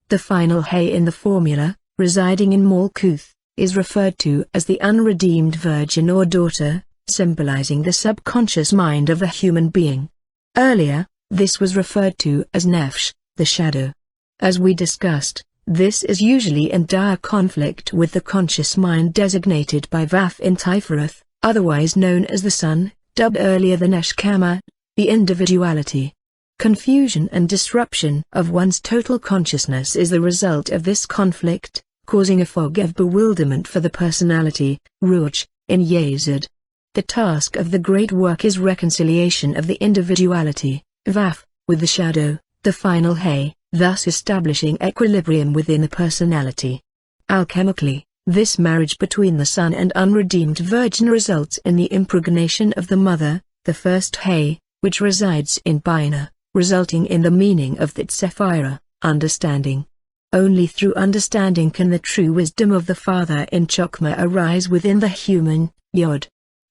The final He in the formula, residing in Malkuth, is referred to as the unredeemed virgin or daughter, symbolizing the subconscious mind of the human being. Earlier, this was referred to as Nefesh, the shadow. As we discussed, this is usually in dire conflict with the conscious mind designated by Vaf in Tifereth, otherwise known as the sun, dubbed earlier the Neshama, the individuality. Confusion and disruption of one's total consciousness is the result of this conflict, causing a fog of bewilderment for the personality, Ruach, in Yesod. The task of the great work is reconciliation of the individuality, Vaf, with the shadow, the final He, thus establishing equilibrium within the personality. Alchemically, this marriage between the son and unredeemed virgin results in the impregnation of the mother, the first He, which resides in Bina, resulting in the meaning of that Sephira, understanding. Only through understanding can the true wisdom of the Father in Chokmah arise within the human, Yod.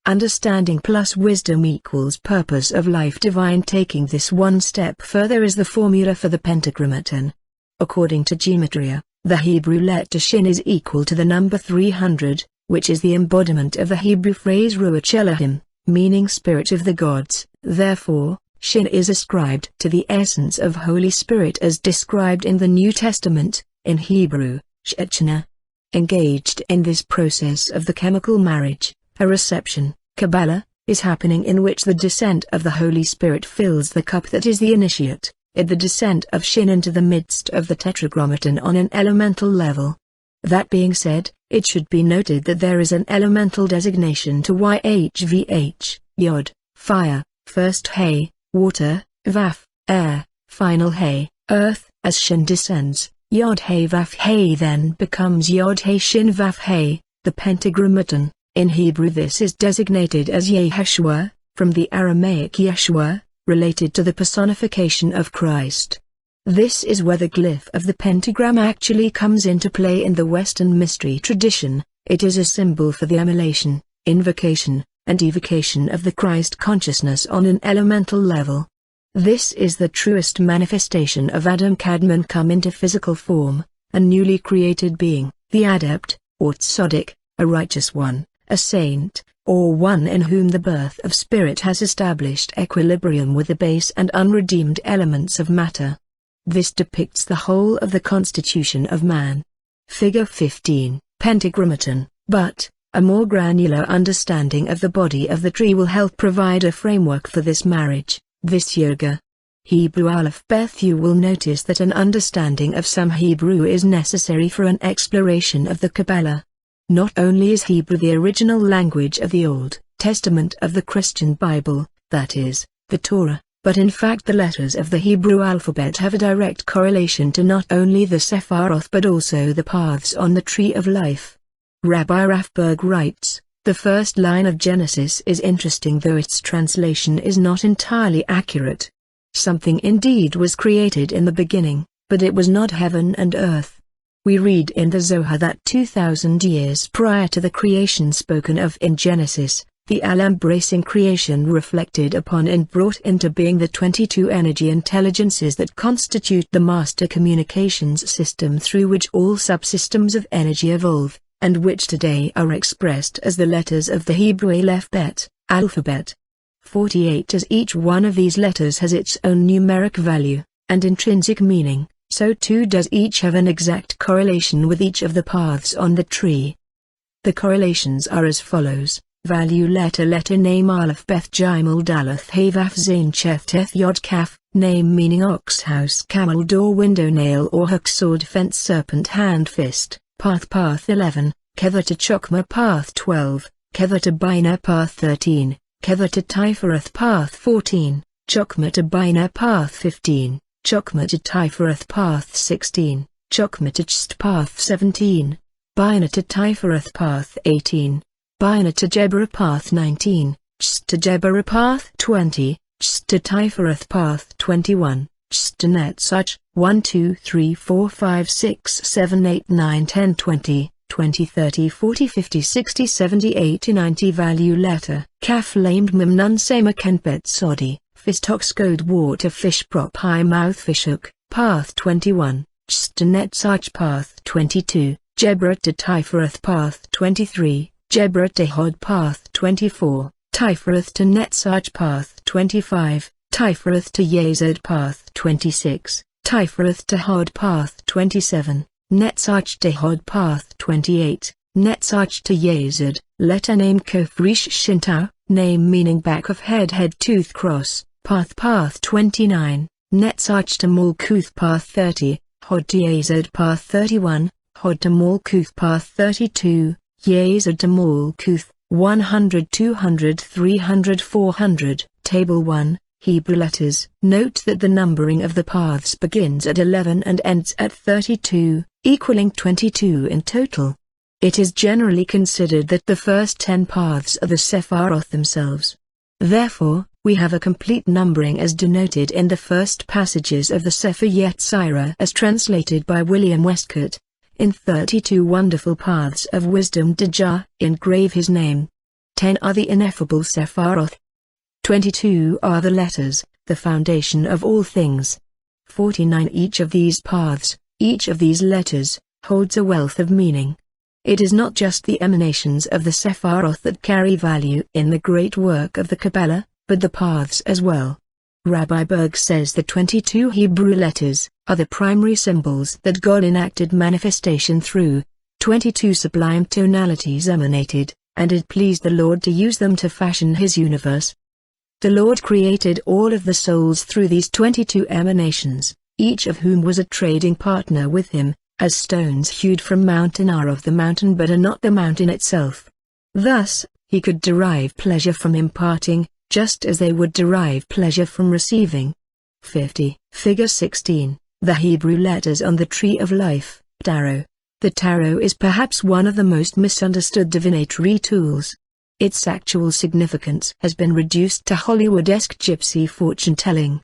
Understanding plus wisdom equals purpose of life divine. Taking this one step further is the formula for the pentagrammaton. According to gematria, the Hebrew letter Shin is equal to the number 300, which is the embodiment of the Hebrew phrase Ruach Elohim, meaning spirit of the gods. Therefore, Shin is ascribed to the essence of Holy Spirit as described in the New Testament, in Hebrew, Shechina. Engaged in this process of the chemical marriage, a reception, Qabalah, is happening in which the descent of the Holy Spirit fills the cup that is the initiate, the descent of Shin into the midst of the tetragrammaton on an elemental level. That being said, it should be noted that there is an elemental designation to YHVH, Yod, fire, first He, water, Vaf, air, final He, earth. As Shin descends, Yod He Vaf He then becomes Yod He Shin Vaf He, the pentagrammaton. In Hebrew this is designated as Yeshua, from the Aramaic Yeshua, related to the personification of Christ. This is where the glyph of the pentagram actually comes into play in the Western mystery tradition. It is a symbol for the emulation, invocation, and evocation of the Christ consciousness on an elemental level. This is the truest manifestation of Adam Kadmon come into physical form, a newly created being, the adept, or tzaddik, a righteous one, a saint, or one in whom the birth of spirit has established equilibrium with the base and unredeemed elements of matter. This depicts the whole of the constitution of man. Figure 15, Pentagrammaton. But a more granular understanding of the body of the tree will help provide a framework for this marriage, this yoga. Hebrew alphabet. You will notice that an understanding of some Hebrew is necessary for an exploration of the Kabbalah. Not only is Hebrew the original language of the Old Testament of the Christian Bible, that is, the Torah, but in fact the letters of the Hebrew alphabet have a direct correlation to not only the Sephiroth but also the paths on the tree of life. Rabbi Raffberg writes, "The first line of Genesis is interesting though its translation is not entirely accurate. Something indeed was created in the beginning, but it was not heaven and earth." We read in the Zohar that 2,000 years prior to the creation spoken of in Genesis, the all-embracing creation reflected upon and brought into being the 22 energy intelligences that constitute the master communications system through which all subsystems of energy evolve, and which today are expressed as the letters of the Hebrew alphabet. 48. As each one of these letters has its own numeric value and intrinsic meaning, so too does each have an exact correlation with each of the paths on the tree. The correlations are as follows: value letter name Aleph Beth Gimel Daleth Hey Vaf Zain Cheth Teth Yod Kaf, name meaning ox house camel door window nail or hook sword fence serpent hand fist, path 11, Kever to Chokma path 12, Kever to Bina path 13, Kever to Tifereth path 14, Chokma to Bina path 15, Chokma to Tifereth path 16, Chokma to Chst path 17, Bina to Tifereth path 18, Bina to Jeberah path 19, Chst to Jeberah path 20, Chst to Tifereth path 21, Chst to Netzach, 1 2 3 4 5 6 7 8 9 10 20, 20 30 40 50 60 70 80 90 value letter Kaf lamed Memnun Sema Kenpet Sodi, Fistox Code Water Fish Prop High Mouth Fish Hook, path 21, Chst to Netzach path 22, Jeberah to Tifereth path 23, Jeberah to Hod path 24, Tifereth to Netzach path 25, Tifereth to Yazed path 26, Tifereth to Hod path 27, Netzach to Hod path 28, Netzach to Yazed, letter name Kofrish Shintau, name meaning back of head tooth cross, path 29, Netzach to Malkuth path 30, Hod to Yazed path 31, Hod to Malkuth path 32, Yazed to Malkuth, 100 200 300 400, Table 1, Hebrew letters. Note that the numbering of the paths begins at 11 and ends at 32, equaling 22 in total. It is generally considered that the first 10 paths are the Sephiroth themselves. Therefore, we have a complete numbering as denoted in the first passages of the Sefer Yetzirah as translated by William Westcott. In 32 wonderful paths of wisdom did Jah engrave his name. 10 are the ineffable Sephiroth. 22 are the letters, the foundation of all things. 49 each of these paths, each of these letters, holds a wealth of meaning. It is not just the emanations of the Sephiroth that carry value in the great work of the Kabbalah, but the paths as well. Rabbi Berg says the 22 Hebrew letters are the primary symbols that God enacted manifestation through. 22 sublime tonalities emanated, and it pleased the Lord to use them to fashion his universe. The Lord created all of the souls through these 22 emanations, each of whom was a trading partner with him, as stones hewed from mountain are of the mountain but are not the mountain itself. Thus, he could derive pleasure from imparting, just as they would derive pleasure from receiving. 50. Figure 16. The Hebrew letters on the Tree of Life, Tarot. The tarot is perhaps one of the most misunderstood divinatory tools. Its actual significance has been reduced to Hollywood-esque gypsy fortune-telling.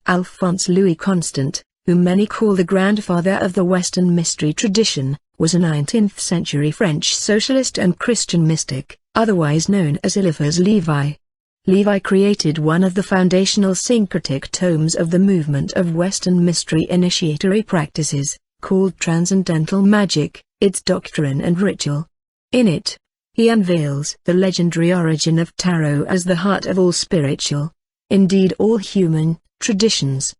Alphonse Louis Constant, whom many call the grandfather of the Western mystery tradition, was a 19th-century French socialist and Christian mystic, otherwise known as Eliphas Levi. Levi created one of the foundational syncretic tomes of the movement of Western mystery initiatory practices, called Transcendental Magic, its doctrine and ritual. In it, he unveils the legendary origin of tarot as the heart of all spiritual, indeed all human, traditions.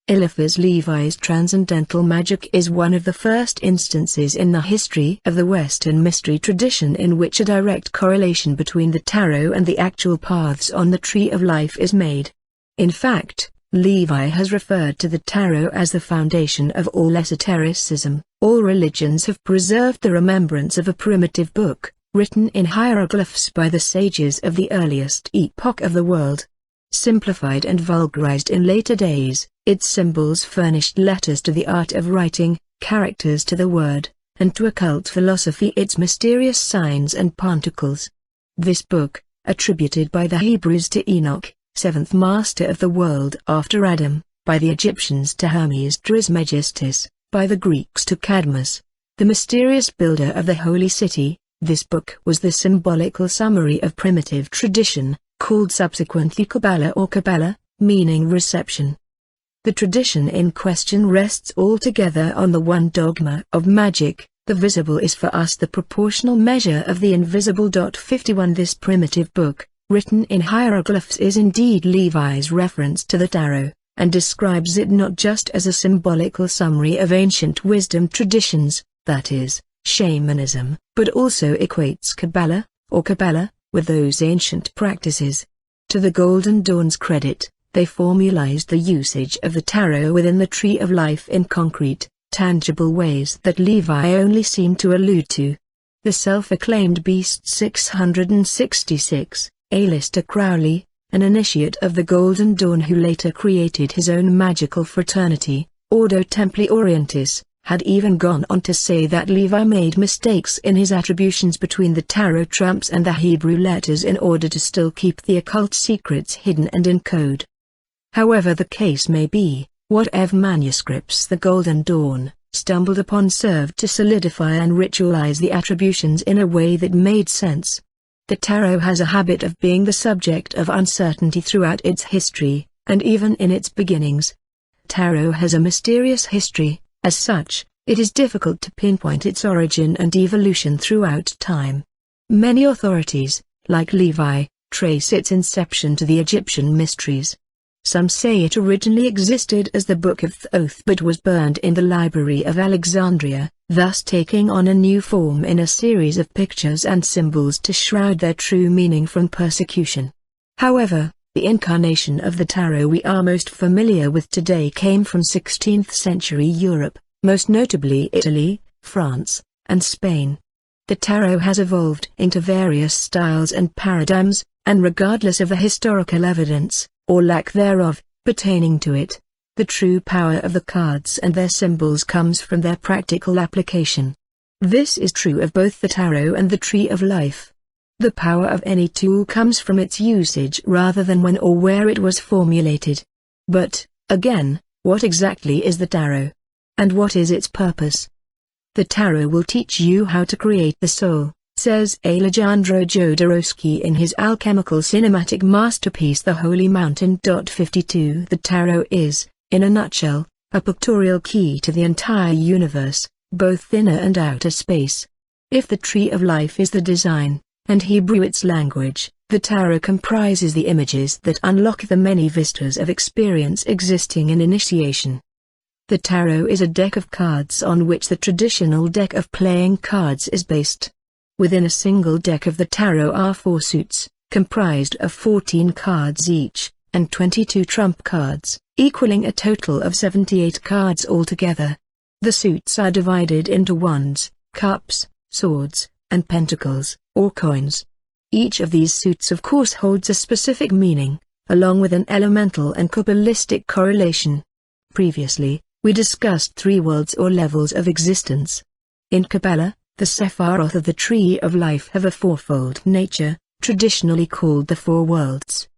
Eliphas Levi's transcendental magic is one of the first instances in the history of the Western mystery tradition in which a direct correlation between the tarot and the actual paths on the Tree of Life is made. In fact, Levi has referred to the tarot as the foundation of all esotericism. All religions have preserved the remembrance of a primitive book, written in hieroglyphs by the sages of the earliest epoch of the world. Simplified and vulgarized in later days, its symbols furnished letters to the art of writing, characters to the word, and to occult philosophy its mysterious signs and particles. This book, attributed by the Hebrews to Enoch, seventh master of the world after Adam, by the Egyptians to Hermes Trismegistus, by the Greeks to Cadmus, the mysterious builder of the holy city. This book was the symbolical summary of primitive tradition, called subsequently Qabalah or Qabalah, meaning reception. The tradition in question rests altogether on the one dogma of magic: the visible is for us the proportional measure of the invisible. 51 This primitive book, written in hieroglyphs, is indeed Levi's reference to the tarot, and describes it not just as a symbolical summary of ancient wisdom traditions, that is, shamanism, but also equates Qabalah, or Qabalah, with those ancient practices. To the Golden Dawn's credit, they formalized the usage of the tarot within the Tree of Life in concrete, tangible ways that Levi only seemed to allude to. The self-acclaimed Beast 666, Aleister Crowley, an initiate of the Golden Dawn who later created his own magical fraternity, Ordo Templi Orientis, had even gone on to say that Levi made mistakes in his attributions between the tarot trumps and the Hebrew letters in order to still keep the occult secrets hidden and in code. However the case may be, whatever manuscripts the Golden Dawn stumbled upon served to solidify and ritualize the attributions in a way that made sense. The tarot has a habit of being the subject of uncertainty throughout its history, and even in its beginnings. Tarot has a mysterious history. As such, it is difficult to pinpoint its origin and evolution throughout time. Many authorities, like Levi, trace its inception to the Egyptian mysteries. Some say it originally existed as the Book of Thoth but was burned in the Library of Alexandria, thus taking on a new form in a series of pictures and symbols to shroud their true meaning from persecution. However, the incarnation of the tarot we are most familiar with today came from 16th-century Europe, most notably Italy, France, and Spain. The tarot has evolved into various styles and paradigms, and regardless of the historical evidence, or lack thereof, pertaining to it, the true power of the cards and their symbols comes from their practical application. This is true of both the tarot and the Tree of Life. The power of any tool comes from its usage rather than when or where it was formulated. But, again, what exactly is the tarot? And what is its purpose? The tarot will teach you how to create the soul, says Alejandro Jodorowsky in his alchemical cinematic masterpiece The Holy Mountain. 52 The tarot is, in a nutshell, a pictorial key to the entire universe, both inner and outer space. If the Tree of Life is the design, and Hebrew its language, the tarot comprises the images that unlock the many vistas of experience existing in initiation. The tarot is a deck of cards on which the traditional deck of playing cards is based. Within a single deck of the tarot are 4 suits, comprised of 14 cards each, and 22 trump cards, equaling a total of 78 cards altogether. The suits are divided into wands, cups, swords, and pentacles, or coins. Each of these suits of course holds a specific meaning, along with an elemental and Kabbalistic correlation. Previously, we discussed 3 worlds or levels of existence. In Kabbalah, the Sephiroth of the Tree of Life have a fourfold nature, traditionally called the 4 worlds.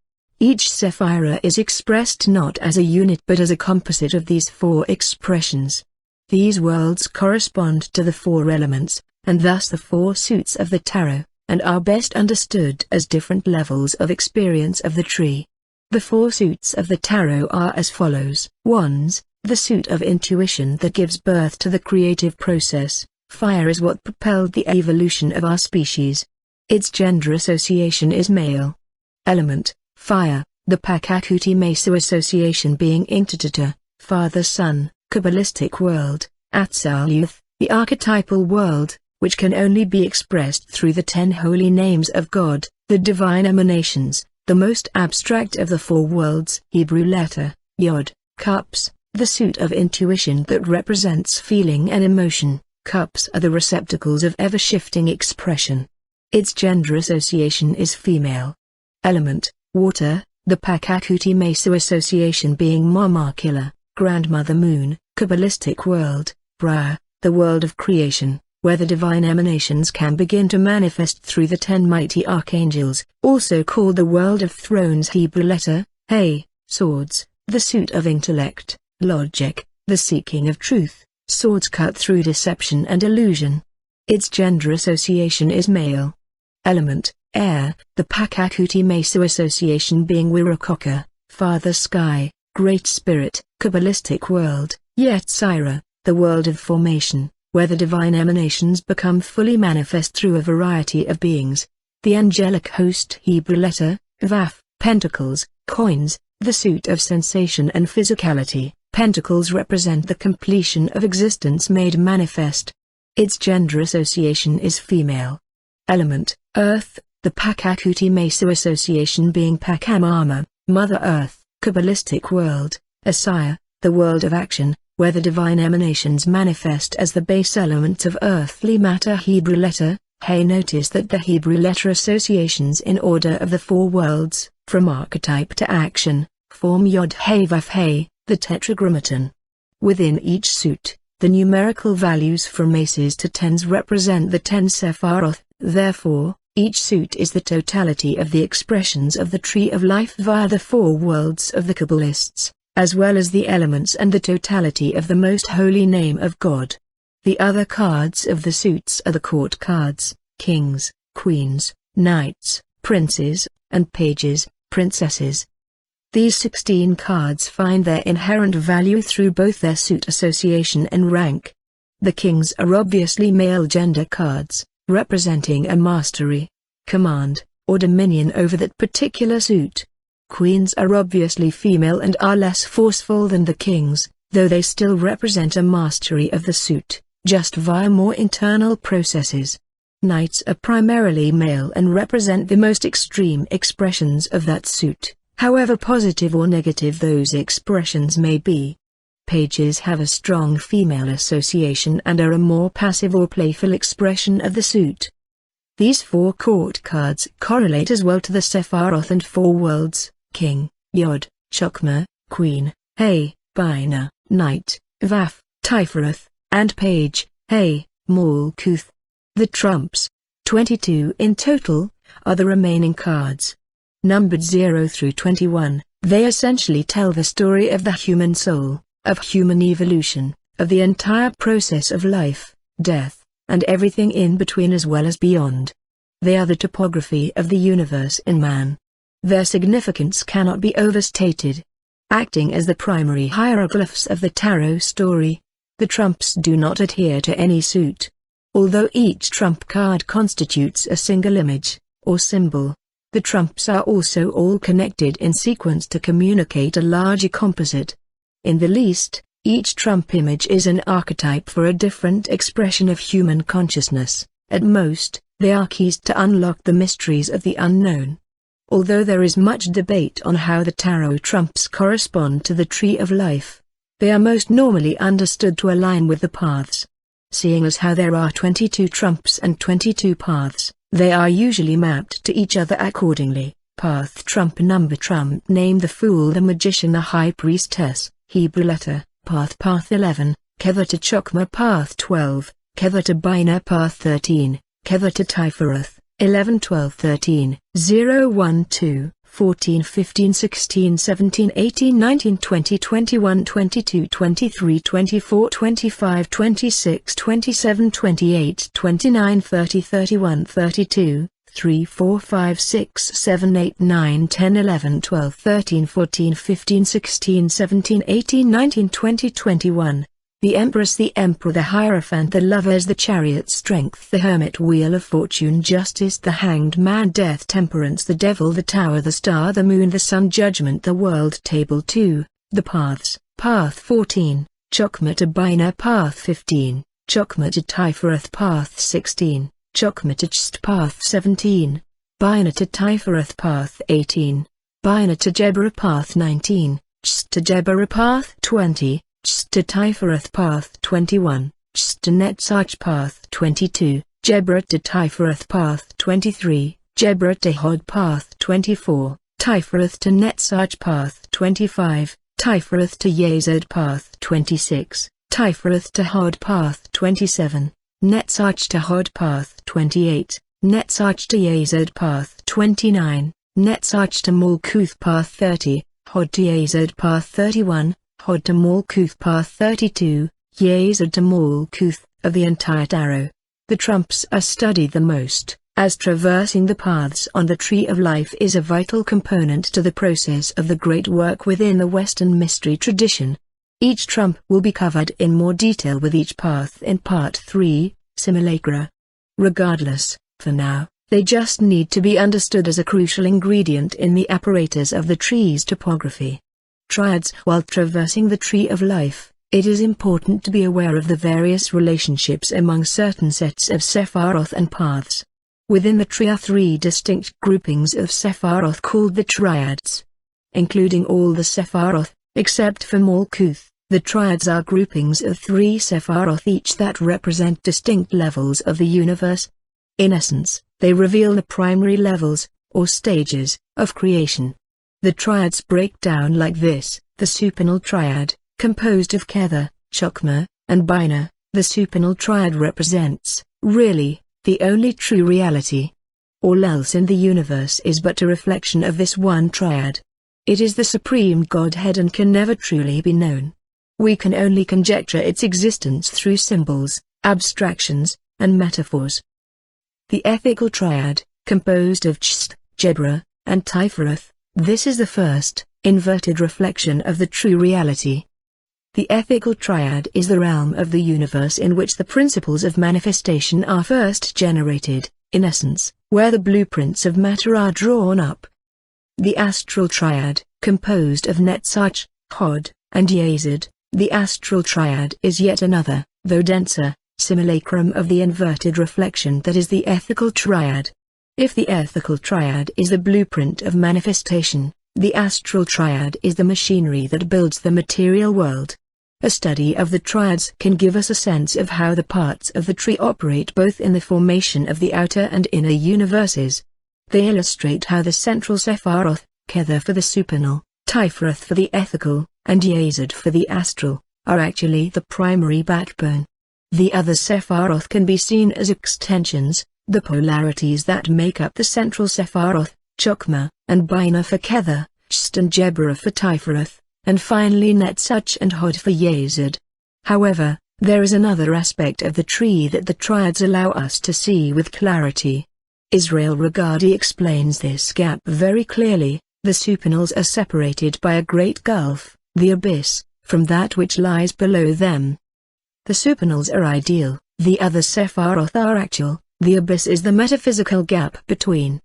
Each Sephirah is expressed not as a unit but as a composite of these 4 expressions. These worlds correspond to the 4 elements, and thus the 4 suits of the tarot, and are best understood as different levels of experience of the tree. The 4 suits of the tarot are as follows. Wands, the suit of intuition that gives birth to the creative process. Fire is what propelled the evolution of our species. Its gender association is male. Element, fire, the Pakakuti Meso association being Intitata, Father-Son, Kabbalistic world, Atziluth, the archetypal world, which can only be expressed through the 10 holy names of God, the divine emanations, the most abstract of the 4 worlds. Hebrew letter, Yod, cups, the suit of intuition that represents feeling and emotion. Cups are the receptacles of ever-shifting expression. Its gender association is female. Element, water, the Pakakuti Meso association being Mamakila, Grandmother Moon, Kabbalistic world, Bra, the world of creation, where the divine emanations can begin to manifest through the 10 mighty archangels, also called the world of thrones. Hebrew letter, Hey, swords, the suit of intellect, logic, the seeking of truth, swords cut through deception and illusion. Its gender association is male. Element, air, the Pakakuti Meso association being Wirakoka, Father Sky, Great Spirit, Kabbalistic world, Yetzirah, the world of formation, where the divine emanations become fully manifest through a variety of beings. The angelic host. Hebrew letter, Vaf, pentacles, coins, the suit of sensation and physicality. Pentacles represent the completion of existence made manifest. Its gender association is female. Element, earth, the Pakakuti Meso association being Pakamama, Mother Earth, Kabbalistic world, Asaya, the world of action, where the divine emanations manifest as the base element of earthly matter. Hebrew letter, Hey. Notice that the Hebrew letter associations in order of the 4 worlds, from archetype to action, form Yod Hey Vav Hey, the tetragrammaton. Within each suit, the numerical values from aces to tens represent the 10 Sephiroth. Therefore, each suit is the totality of the expressions of the tree of life via the 4 worlds of the Kabbalists, as well as the elements and the totality of the most holy name of God. The other cards of the suits are the court cards, kings, queens, knights, princes, and pages, princesses. These 16 cards find their inherent value through both their suit association and rank. The kings are obviously male gender cards, representing a mastery, command, or dominion over that particular suit. Queens are obviously female and are less forceful than the kings, though they still represent a mastery of the suit, just via more internal processes. Knights are primarily male and represent the most extreme expressions of that suit, however positive or negative those expressions may be. Pages have a strong female association and are a more passive or playful expression of the suit. These 4 court cards correlate as well to the Sephiroth and 4 worlds, King, Yod, Chokmah, Queen, Hey, Bina, Knight, Vaf, Tifereth, and Page, Hey, Malkuth. The trumps, 22 in total, are the remaining cards. Numbered 0 through 21, they essentially tell the story of the human soul, of human evolution, of the entire process of life, death, and everything in between as well as beyond. They are the topography of the universe in man. Their significance cannot be overstated. Acting as the primary hieroglyphs of the tarot story, the trumps do not adhere to any suit. Although each trump card constitutes a single image, or symbol, the trumps are also all connected in sequence to communicate a larger composite. In the least, each trump image is an archetype for a different expression of human consciousness. At most, they are keys to unlock the mysteries of the unknown. Although there is much debate on how the tarot trumps correspond to the tree of life, they are most normally understood to align with the paths. Seeing as how there are 22 trumps and 22 paths, they are usually mapped to each other accordingly. Path trump number trump name: the fool, the magician, the high priestess. Hebrew letter, path 11, Kevata Chokmah path 12, Kevata Bina path 13, Kevata Tifereth, 11 12 13, 0 1 2, 14 15 16 17 18 19 20 21 22 23 24 25 26 27 28 29 30 31 32, 3 4 5 6 7 8 9 10 11 12 13 14 15 16 17 18 19 20 21. The Empress, the Emperor, the Hierophant, the Lovers, the Chariot, Strength, the Hermit, Wheel of Fortune, Justice, the Hanged Man, Death, Temperance, the Devil, the Tower, the Star, the Moon, the Sun, Judgment, the World, Table 2, the Paths, Path 14, Chokmah to Bina Path 15, Chokmah to Tiferath Path 16, Chokmah to Chst Path 17, Bina to Tiferath Path 18, Bina to Jebra Path 19, Chst to Jebra Path 20, Chst to Tiferath Path 21, Chst to Netzach Path 22, Jebra to Tiferath Path 23, Jebra to Hod Path 24, Tiferath to Netzach Path 25, Tiferath to Yazed Path 26, Tiferath to Hod Path 27, Netzach to Hod Path 28, Netzach to Yazed Path 29, Netzach to Malkuth Path 30, Hod to Yazed Path 31, Hod to Malkuth Path 32, Yazed to Malkuth. Of the entire tarot, the trumps are studied the most, as traversing the paths on the Tree of Life is a vital component to the process of the great work within the Western mystery tradition. Each trump will be covered in more detail with each path in Part 3, Simulacra. Regardless, for now, they just need to be understood as a crucial ingredient in the apparatus of the tree's topography. Triads. While traversing the Tree of Life, it is important to be aware of the various relationships among certain sets of Sephiroth and paths. Within the tree are three distinct groupings of Sephiroth called the Triads. Including all the Sephiroth, except for Malkuth, the Triads are groupings of three Sephiroth each that represent distinct levels of the universe. In essence, they reveal the primary levels, or stages, of creation. The Triads break down like this: the supernal Triad, composed of Kether, Chokmah, and Bina. The supernal Triad represents, really, the only true reality. All else in the universe is but a reflection of this one Triad. It is the supreme Godhead and can never truly be known. We can only conjecture its existence through symbols, abstractions, and metaphors. The ethical Triad, composed of Chst, Jebra, and Tiferath, this is the first, inverted reflection of the true reality. The ethical Triad is the realm of the universe in which the principles of manifestation are first generated, in essence, where the blueprints of matter are drawn up. The astral Triad, composed of Netzach, Hod, and Yazed, the astral Triad is yet another, though denser, simulacrum of the inverted reflection that is the ethical Triad. If the ethical Triad is the blueprint of manifestation, the astral Triad is the machinery that builds the material world. A study of the Triads can give us a sense of how the parts of the tree operate both in the formation of the outer and inner universes. They illustrate how the central Sephiroth, Kether for the supernal, Tiferath for the ethical, and Yazed for the astral, are actually the primary backbone. The other Sephiroth can be seen as extensions, the polarities that make up the central Sephiroth, Chokmah, and Bina for Kether, Chst and Jebra for Tiferath, and finally Netzach and Hod for Yazed. However, there is another aspect of the tree that the Triads allow us to see with clarity. Israel Regardie explains this gap very clearly. The supernals are separated by a great gulf, the abyss, from that which lies below them. The supernals are ideal, the other Sephiroth are actual, the abyss is the metaphysical gap between.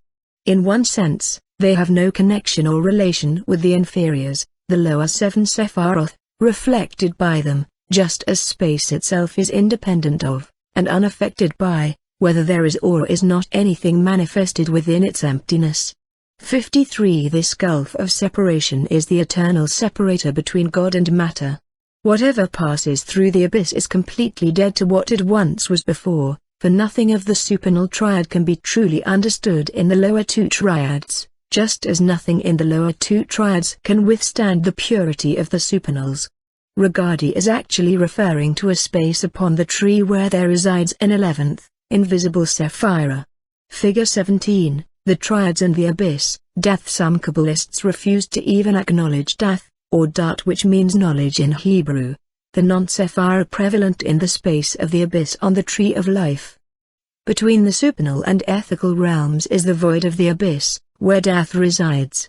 In one sense, they have no connection or relation with the inferiors, the lower seven Sephiroth, reflected by them, just as space itself is independent of, and unaffected by, whether there is or is not anything manifested within its emptiness. 53. This gulf of separation is the eternal separator between God and matter. Whatever passes through the abyss is completely dead to what it once was before, for nothing of the supernal Triad can be truly understood in the lower two Triads, just as nothing in the lower two Triads can withstand the purity of the supernals. Regardie is actually referring to a space upon the tree where there resides an 11th, invisible Sephira. Figure 17, the Triads and the Abyss. Death. Some Kabbalists refuse to even acknowledge death, or dat, which means knowledge in Hebrew, the non-Sephira prevalent in the space of the abyss on the Tree of Life. Between the supernal and ethical realms is the void of the abyss, where death resides.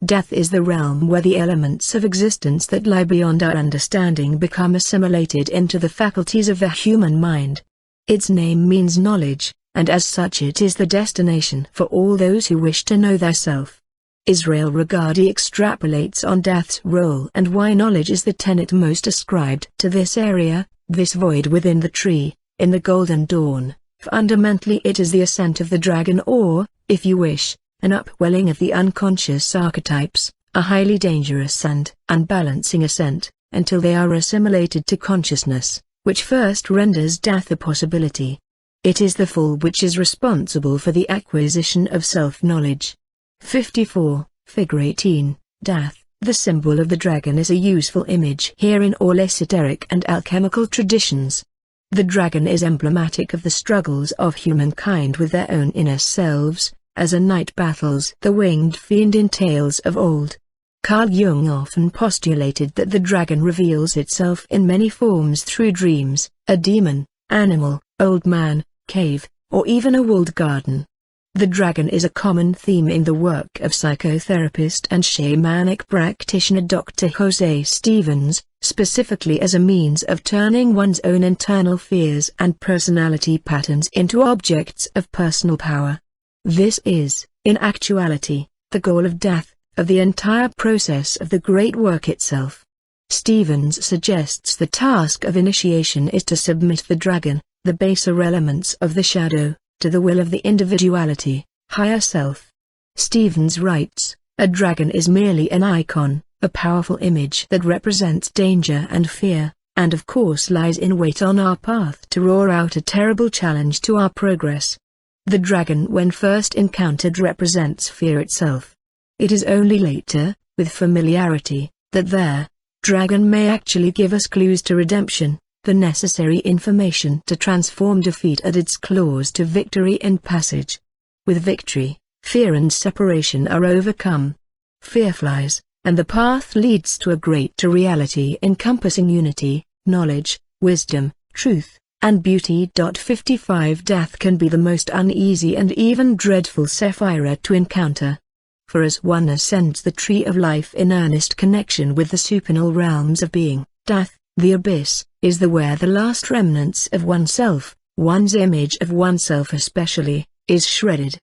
Death is the realm where the elements of existence that lie beyond our understanding become assimilated into the faculties of the human mind. Its name means knowledge, and as such it is the destination for all those who wish to know thyself. Israel Regardie extrapolates on death's role and why knowledge is the tenet most ascribed to this area, this void within the tree, in the golden dawn. Fundamentally it is the ascent of the dragon or, if you wish, an upwelling of the unconscious archetypes, a highly dangerous and unbalancing ascent, until they are assimilated to consciousness, which first renders death a possibility. It is the fall which is responsible for the acquisition of self-knowledge. 54. Figure 18. Death. The symbol of the dragon is a useful image here in all esoteric and alchemical traditions. The dragon is emblematic of the struggles of humankind with their own inner selves, as a knight battles the winged fiend in tales of old. Carl Jung often postulated that the dragon reveals itself in many forms through dreams, a demon, animal, old man, cave, or even a walled garden. The dragon is a common theme in the work of psychotherapist and shamanic practitioner Dr. Jose Stevens, specifically as a means of turning one's own internal fears and personality patterns into objects of personal power. This is, in actuality, the goal of death, of the entire process of the great work itself. Stevens suggests the task of initiation is to submit the dragon, the baser elements of the shadow, to the will of the individuality, higher self. Stevens writes, a dragon is merely an icon, a powerful image that represents danger and fear, and of course lies in wait on our path to roar out a terrible challenge to our progress. The dragon when first encountered represents fear itself. It is only later, with familiarity, that the dragon may actually give us clues to redemption, the necessary information to transform defeat at its claws to victory and passage. With victory, fear and separation are overcome. Fear flies, and the path leads to a greater reality encompassing unity, knowledge, wisdom, truth, and beauty. 55 Death can be the most uneasy and even dreadful sephira to encounter. For as one ascends the tree of life in earnest connection with the supernal realms of being, death, the abyss, is where the last remnants of oneself, one's image of oneself especially, is shredded.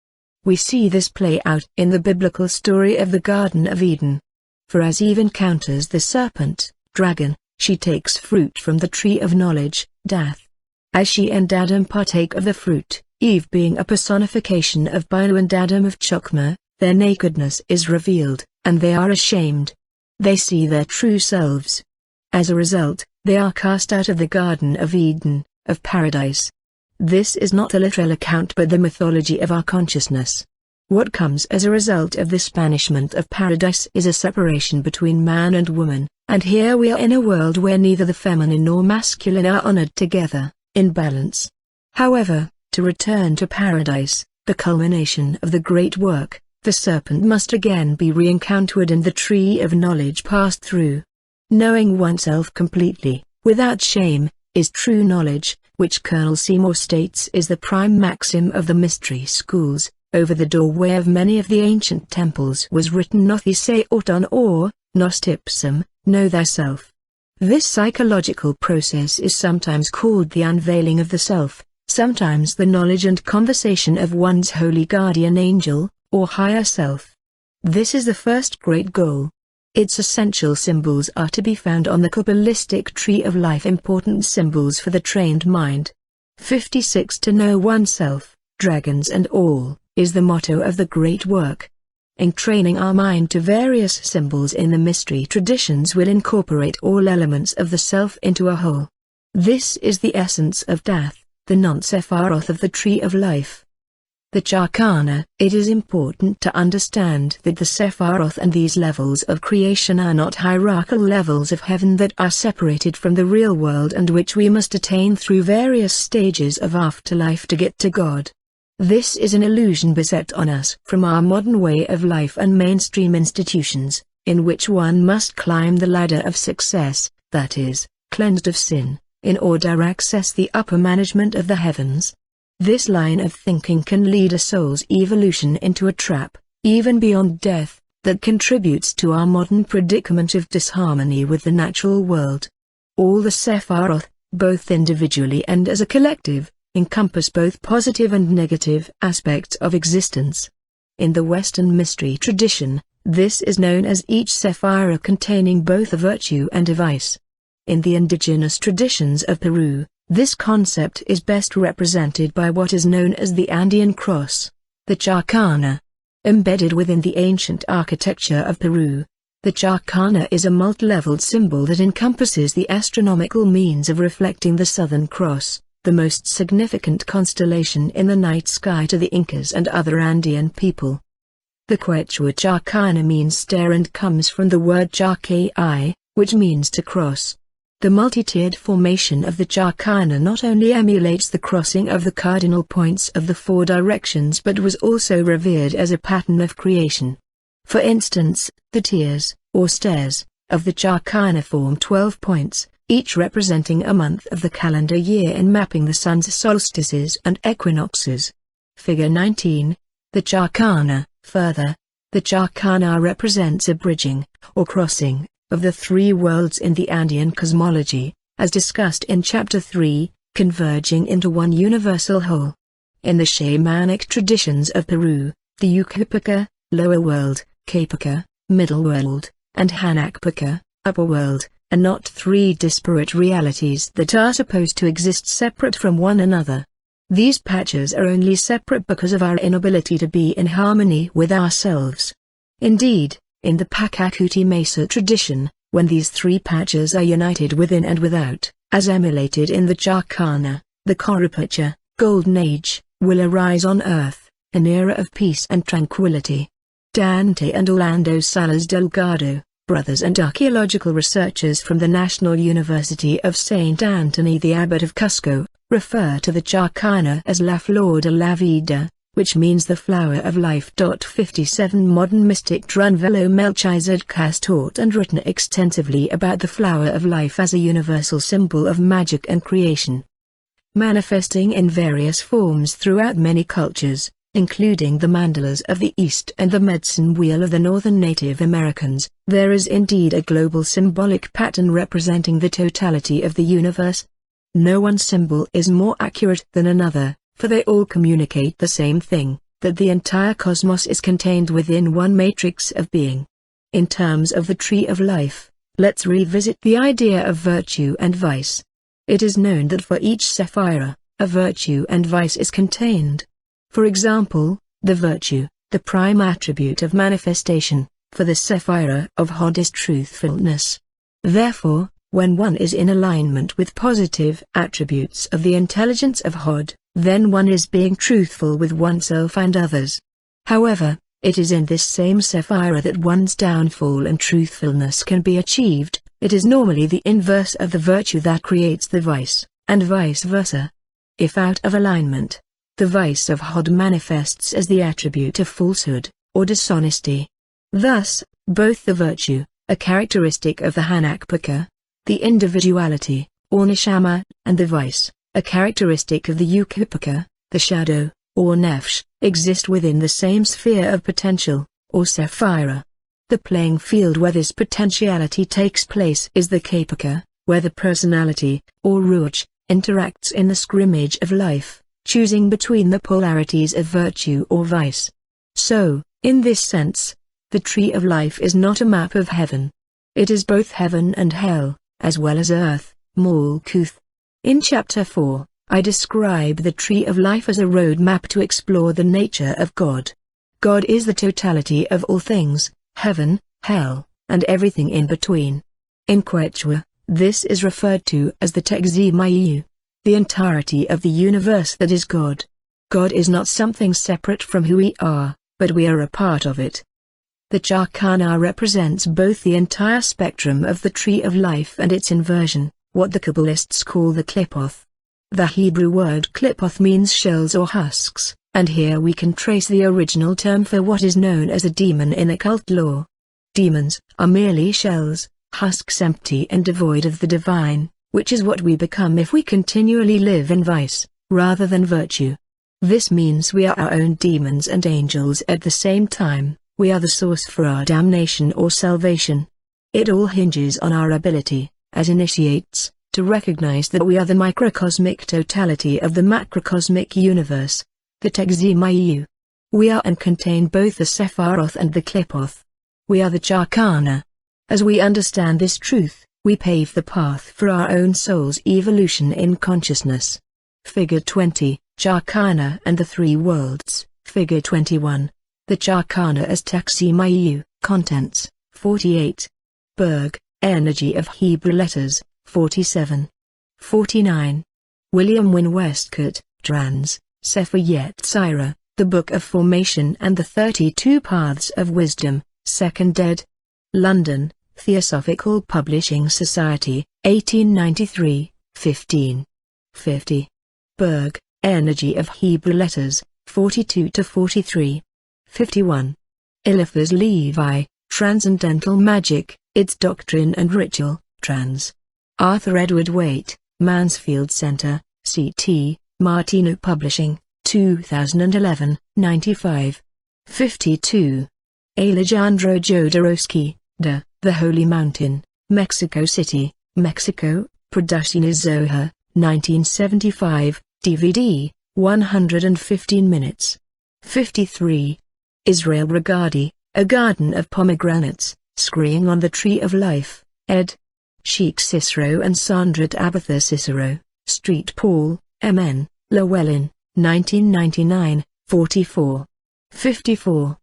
We see this play out in the biblical story of the Garden of Eden. For as Eve encounters the serpent, dragon, she takes fruit from the tree of knowledge, death. As she and Adam partake of the fruit, Eve being a personification of Binu and Adam of Chokmah, their nakedness is revealed, and they are ashamed. They see their true selves. As a result, they are cast out of the Garden of Eden, of paradise. This is not a literal account but the mythology of our consciousness. What comes as a result of this banishment of paradise is a separation between man and woman, and here we are in a world where neither the feminine nor masculine are honored together, in balance. However, to return to paradise, the culmination of the great work, the serpent must again be re-encountered and the tree of knowledge passed through. Knowing oneself completely, without shame, is true knowledge, which Colonel Seymour states is the prime maxim of the mystery schools. Over the doorway of many of the ancient temples was written Nothi se auton or, Nost ipsum, know thyself. This psychological process is sometimes called the unveiling of the self, sometimes the knowledge and conversation of one's holy guardian angel, or higher self. This is the first great goal. Its essential symbols are to be found on the Kabbalistic tree of life, important symbols for the trained mind. 56 To know oneself, dragons and all, is the motto of the great work. Entraining our mind to various symbols in the mystery traditions will incorporate all elements of the self into a whole. This is the essence of death, the non-sephiroth of the tree of life. The Charkana. It is important to understand that the Sephiroth and these levels of creation are not hierarchical levels of heaven that are separated from the real world and which we must attain through various stages of afterlife to get to God. This is an illusion beset on us from our modern way of life and mainstream institutions, in which one must climb the ladder of success, that is, cleansed of sin, in order to access the upper management of the heavens. This line of thinking can lead a soul's evolution into a trap, even beyond death, that contributes to our modern predicament of disharmony with the natural world. All the Sephiroth, both individually and as a collective, encompass both positive and negative aspects of existence. In the Western mystery tradition, This is known as each sephira containing both a virtue and a vice. In the indigenous traditions of Peru, this concept is best represented by what is known as the Andean cross, the chacana. Embedded within the ancient architecture of Peru, the chacana is a multi-leveled symbol that encompasses the astronomical means of reflecting the Southern Cross, the most significant constellation in the night sky to the Incas and other Andean people. The Quechua chacana means stair and comes from the word chacay, which means to cross. The multi-tiered formation of the chacana not only emulates the crossing of the cardinal points of the four directions but was also revered as a pattern of creation. For instance, the tiers, or stairs, of the chacana form 12 points, each representing a month of the calendar year and mapping the sun's solstices and equinoxes. Figure 19. The chacana. Further, the chacana represents a bridging, or crossing, of the three worlds in the Andean cosmology, as discussed in Chapter 3, converging into one universal whole. In the shamanic traditions of Peru, the Yucapica, lower world, Capica, middle world, and Hanakpica, upper world, are not three disparate realities that are supposed to exist separate from one another. These patches are only separate because of our inability to be in harmony with ourselves. Indeed, in the Pachacuti Mesa tradition, when these three patches are united within and without, as emulated in the chacana, the Corupacha, Golden Age, will arise on earth, an era of peace and tranquility. Dante and Orlando Salas Delgado, brothers and archaeological researchers from the National University of St. Anthony the Abbot of Cusco, refer to the chacana as La Flor de la Vida, which means the flower of life. 57 Modern mystic Drunvalo Melchizedek has taught and written extensively about the flower of life as a universal symbol of magic and creation. Manifesting in various forms throughout many cultures, including the mandalas of the East and the medicine wheel of the northern Native Americans, there is indeed a global symbolic pattern representing the totality of the universe. No one symbol is more accurate than another, for they all communicate the same thing, that the entire cosmos is contained within one matrix of being. In terms of the tree of life, let's revisit the idea of virtue and vice. It is known that for each sephira, a virtue and vice is contained. For example, the virtue, the prime attribute of manifestation, for the sephira of Hod is truthfulness. Therefore, when one is in alignment with positive attributes of the intelligence of Hod, then one is being truthful with oneself and others. However, it is in this same sephira that one's downfall and truthfulness can be achieved. It is normally the inverse of the virtue that creates the vice, and vice versa. If out of alignment, the vice of Hod manifests as the attribute of falsehood, or dishonesty. Thus, both the virtue, a characteristic of the Hanakpica, the individuality, or neshama, and the vice, a characteristic of the Yucapica, the shadow, or nefesh, exist within the same sphere of potential, or sephira. The playing field where this potentiality takes place is the Capica, where the personality, or ruach, interacts in the scrimmage of life, choosing between the polarities of virtue or vice. So, in this sense, the tree of life is not a map of heaven. It is both heaven and hell, as well as earth, Malkuth. In Chapter 4, I describe the tree of life as a road map to explore the nature of God. God is the totality of all things, heaven, hell, and everything in between. In Quechua, this is referred to as the Tagzimayu, the entirety of the universe that is God. God is not something separate from who we are, but we are a part of it. The chacana represents both the entire spectrum of the tree of life and its inversion, what the Kabbalists call the klipoth. The Hebrew word klipoth means shells or husks, and here we can trace the original term for what is known as a demon in occult lore. Demons are merely shells, husks empty and devoid of the divine, which is what we become if we continually live in vice, rather than virtue. This means we are our own demons and angels at the same time. We are the source for our damnation or salvation. It all hinges on our ability, as initiates, to recognize that we are the microcosmic totality of the macrocosmic universe, the Tagzimayu. We are and contain both the Sephiroth and the Klipoth. We are the Chakana. As we understand this truth, we pave the path for our own soul's evolution in consciousness. Figure 20, Chakana and the Three Worlds. Figure 21. The Chakana as Taksimayu. Contents, 48. Berg, Energy of Hebrew Letters, 47. 49. William Wynne Westcott, trans. Sefer Yetzirah, The Book of Formation and the 32 Paths of Wisdom, 2nd ed. London, Theosophical Publishing Society, 1893, 15. 50. Berg, Energy of Hebrew Letters, 42-43. 51. Eliphas Levi, Transcendental Magic, Its Doctrine and Ritual, trans. Arthur Edward Waite, Mansfield Center, CT, Martino Publishing, 2011, 95. 52. Alejandro Jodorowsky, The Holy Mountain, Mexico City, Mexico, Producciones Zohar, 1975, DVD, 115 minutes. 53. Israel Regardie, A Garden of Pomegranates, Screeing on the Tree of Life, ed. Sheikh Cicero and Sandra Tabitha Cicero, Street Paul, M.N., Llewellyn, 1999, 44. 54.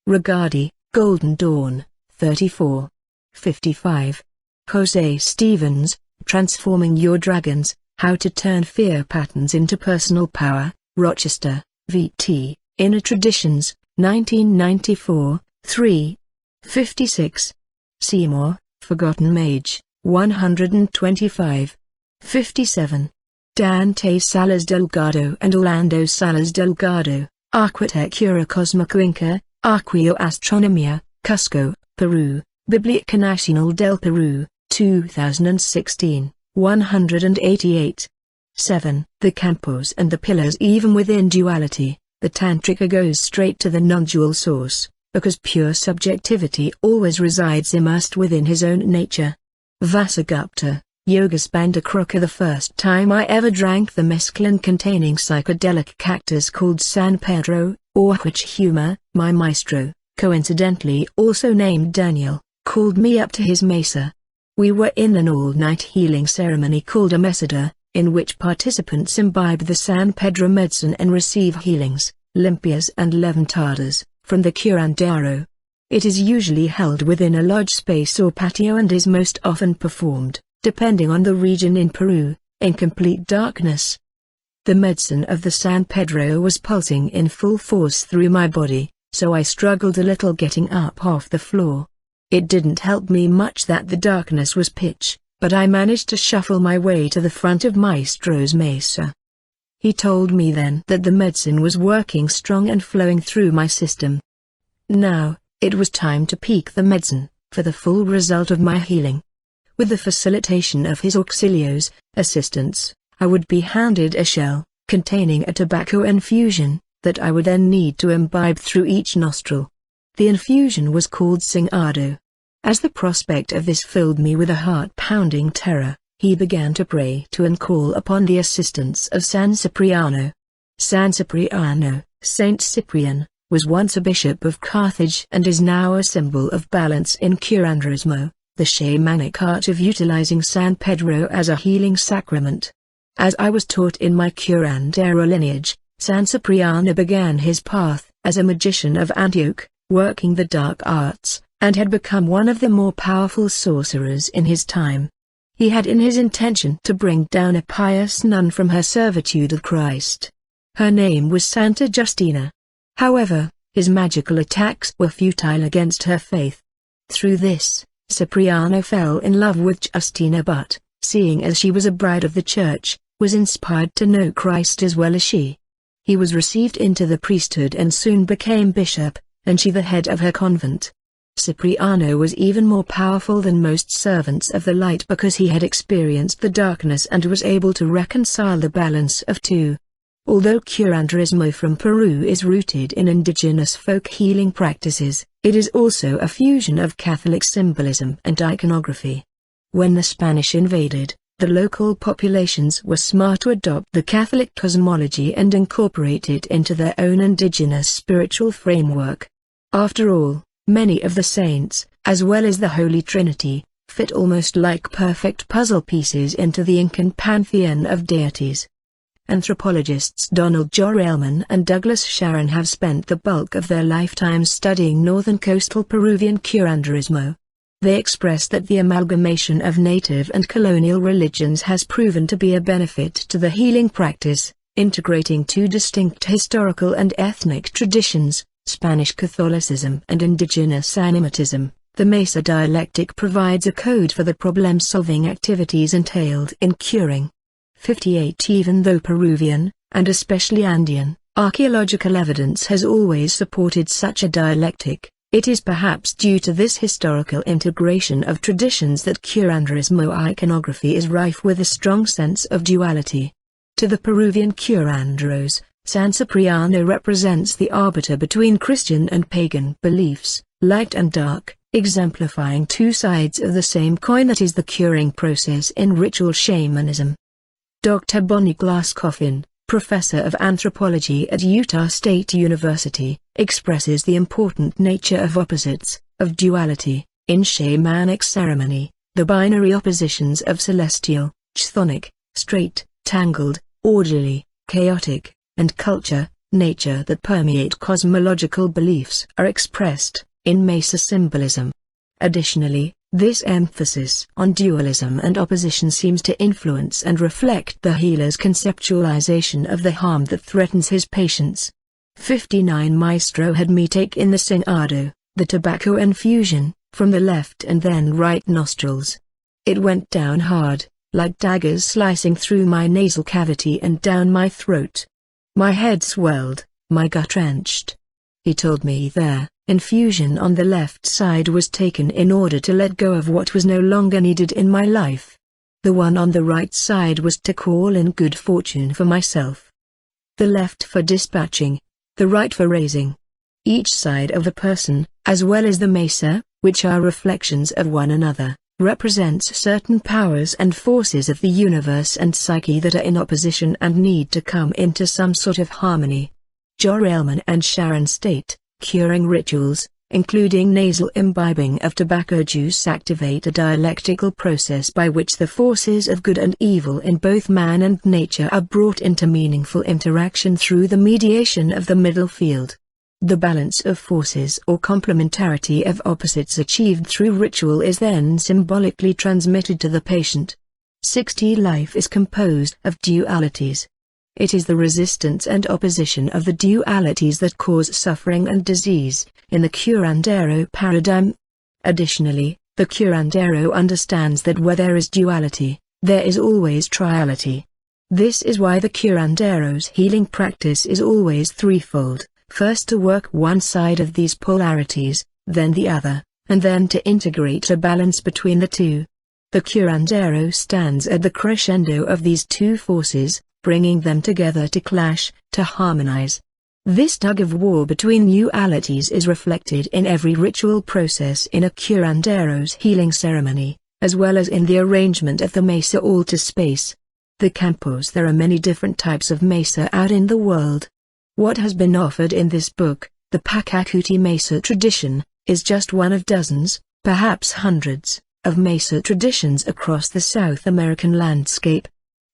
Regardie, Golden Dawn, 34. 55. Jose Stevens, Transforming Your Dragons, How to Turn Fear Patterns into Personal Power, Rochester, VT, Inner Traditions, 1994, 3. 56. Seymour, Forgotten Mage, 125. 57. Dante Salas Delgado and Orlando Salas Delgado, Arquitectura Cosmica Inca, Arqueoastronomia, Cusco, Peru, Biblioteca Nacional del Peru, 2016, 188. 7. The Campos and the Pillars. Even within duality, the Tantrika goes straight to the non-dual source, because pure subjectivity always resides immersed within his own nature. Vasagupta, Yogasbanda Kroka. The first time I ever drank the mescaline-containing psychedelic cactus called San Pedro, or Huachuma, my maestro, coincidentally also named Daniel, called me up to his mesa. We were in an all-night healing ceremony called a mesada, in which participants imbibe the San Pedro medicine and receive healings, limpias and levantadas, from the curandero. It is usually held within a lodge space or patio and is most often performed, depending on the region in Peru, in complete darkness. The medicine of the San Pedro was pulsing in full force through my body, so I struggled a little getting up off the floor. It didn't help me much that the darkness was pitch, but I managed to shuffle my way to the front of Maestro's mesa. He told me then that the medicine was working strong and flowing through my system. Now, it was time to peak the medicine, for the full result of my healing. With the facilitation of his auxilios, assistants, I would be handed a shell, containing a tobacco infusion, that I would then need to imbibe through each nostril. The infusion was called Singado. As the prospect of this filled me with a heart-pounding terror, he began to pray to and call upon the assistance of San Cipriano. San Cipriano, Saint Cyprian, was once a bishop of Carthage and is now a symbol of balance in curanderismo, the shamanic art of utilizing San Pedro as a healing sacrament. As I was taught in my curandero lineage, San Cipriano began his path as a magician of Antioch, working the dark arts, and had become one of the more powerful sorcerers in his time. He had in his intention to bring down a pious nun from her servitude of Christ. Her name was Santa Justina. However, his magical attacks were futile against her faith. Through this, Cipriano fell in love with Justina but, seeing as she was a bride of the church, was inspired to know Christ as well as she. He was received into the priesthood and soon became bishop, and she the head of her convent. Cipriano was even more powerful than most servants of the light because he had experienced the darkness and was able to reconcile the balance of two. Although curanderismo from Peru is rooted in indigenous folk healing practices, it is also a fusion of Catholic symbolism and iconography. When the Spanish invaded, the local populations were smart to adopt the Catholic cosmology and incorporate it into their own indigenous spiritual framework. After all, Many of the saints, as well as the Holy Trinity, fit almost like perfect puzzle pieces into the Incan pantheon of deities. Anthropologists Donald Jorelman and Douglas Sharon have spent the bulk of their lifetimes studying northern coastal Peruvian curanderismo. They express that the amalgamation of native and colonial religions has proven to be a benefit to the healing practice, integrating two distinct historical and ethnic traditions, Spanish Catholicism and indigenous animism. The Mesa dialectic provides a code for the problem-solving activities entailed in curing. 58 Even though Peruvian, and especially Andean, archaeological evidence has always supported such a dialectic, it is perhaps due to this historical integration of traditions that curanderismo iconography is rife with a strong sense of duality. To the Peruvian curanderos, San Cipriano represents the arbiter between Christian and pagan beliefs, light and dark, exemplifying two sides of the same coin that is the curing process in ritual shamanism. Dr. Bonnie Glass-Coffin, professor of anthropology at Utah State University, expresses the important nature of opposites, of duality, in shamanic ceremony, the binary oppositions of celestial, chthonic, straight, tangled, orderly, chaotic, and culture, nature that permeate cosmological beliefs are expressed in Mesa symbolism. Additionally, this emphasis on dualism and opposition seems to influence and reflect the healer's conceptualization of the harm that threatens his patients. 59 Maestro had me take in the cingado, the tobacco infusion, from the left and then right nostrils. It went down hard, like daggers slicing through my nasal cavity and down my throat. My head swelled, my gut wrenched. He told me their infusion on the left side was taken in order to let go of what was no longer needed in my life. The one on the right side was to call in good fortune for myself. The left for dispatching, the right for raising. Each side of the person, as well as the mesa, which are reflections of one another, represents certain powers and forces of the universe and psyche that are in opposition and need to come into some sort of harmony. Jorelman and Sharon state, curing rituals, including nasal imbibing of tobacco juice, activate a dialectical process by which the forces of good and evil in both man and nature are brought into meaningful interaction through the mediation of the middle field. The balance of forces or complementarity of opposites achieved through ritual is then symbolically transmitted to the patient. 60 Life is composed of dualities. It is the resistance and opposition of the dualities that cause suffering and disease, in the curandero paradigm. Additionally, the curandero understands that where there is duality, there is always triality. This is why the curandero's healing practice is always threefold, first to work one side of these polarities, then the other, and then to integrate a balance between the two. The curandero stands at the crescendo of these two forces, bringing them together to clash, to harmonize. This tug-of-war between dualities is reflected in every ritual process in a curandero's healing ceremony, as well as in the arrangement of the mesa altar space. The campos. There are many different types of mesa out in the world. What has been offered in this book, the Pachacuti Mesa tradition, is just one of dozens, perhaps hundreds, of mesa traditions across the South American landscape.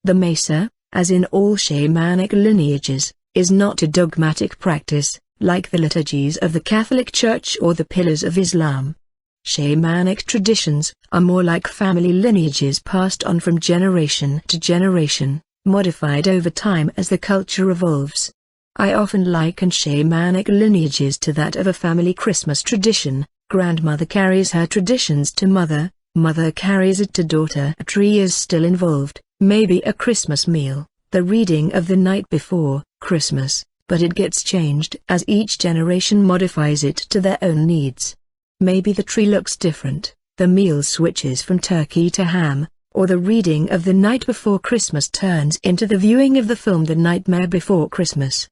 The mesa, as in all shamanic lineages, is not a dogmatic practice, like the liturgies of the Catholic Church or the pillars of Islam. Shamanic traditions are more like family lineages passed on from generation to generation, modified over time as the culture evolves. I often liken shamanic lineages to that of a family Christmas tradition. Grandmother carries her traditions to mother, mother carries it to daughter. A tree is still involved, maybe a Christmas meal, the reading of the night before Christmas, but it gets changed as each generation modifies it to their own needs. Maybe the tree looks different, the meal switches from turkey to ham, or the reading of the night before Christmas turns into the viewing of the film The Nightmare Before Christmas.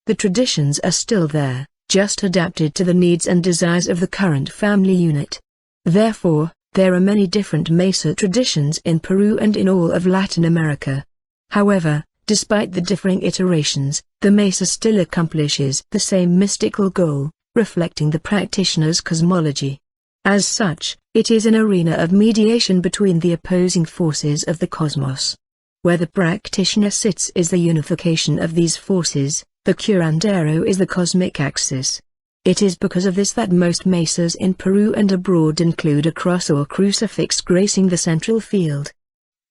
The traditions are still there, just adapted to the needs and desires of the current family unit. Therefore, there are many different mesa traditions in Peru and in all of Latin America. However, despite the differing iterations, the mesa still accomplishes the same mystical goal, reflecting the practitioner's cosmology. As such, it is an arena of mediation between the opposing forces of the cosmos. Where the practitioner sits is the unification of these forces, the curandero is the cosmic axis. It is because of this that most mesas in Peru and abroad include a cross or crucifix gracing the central field.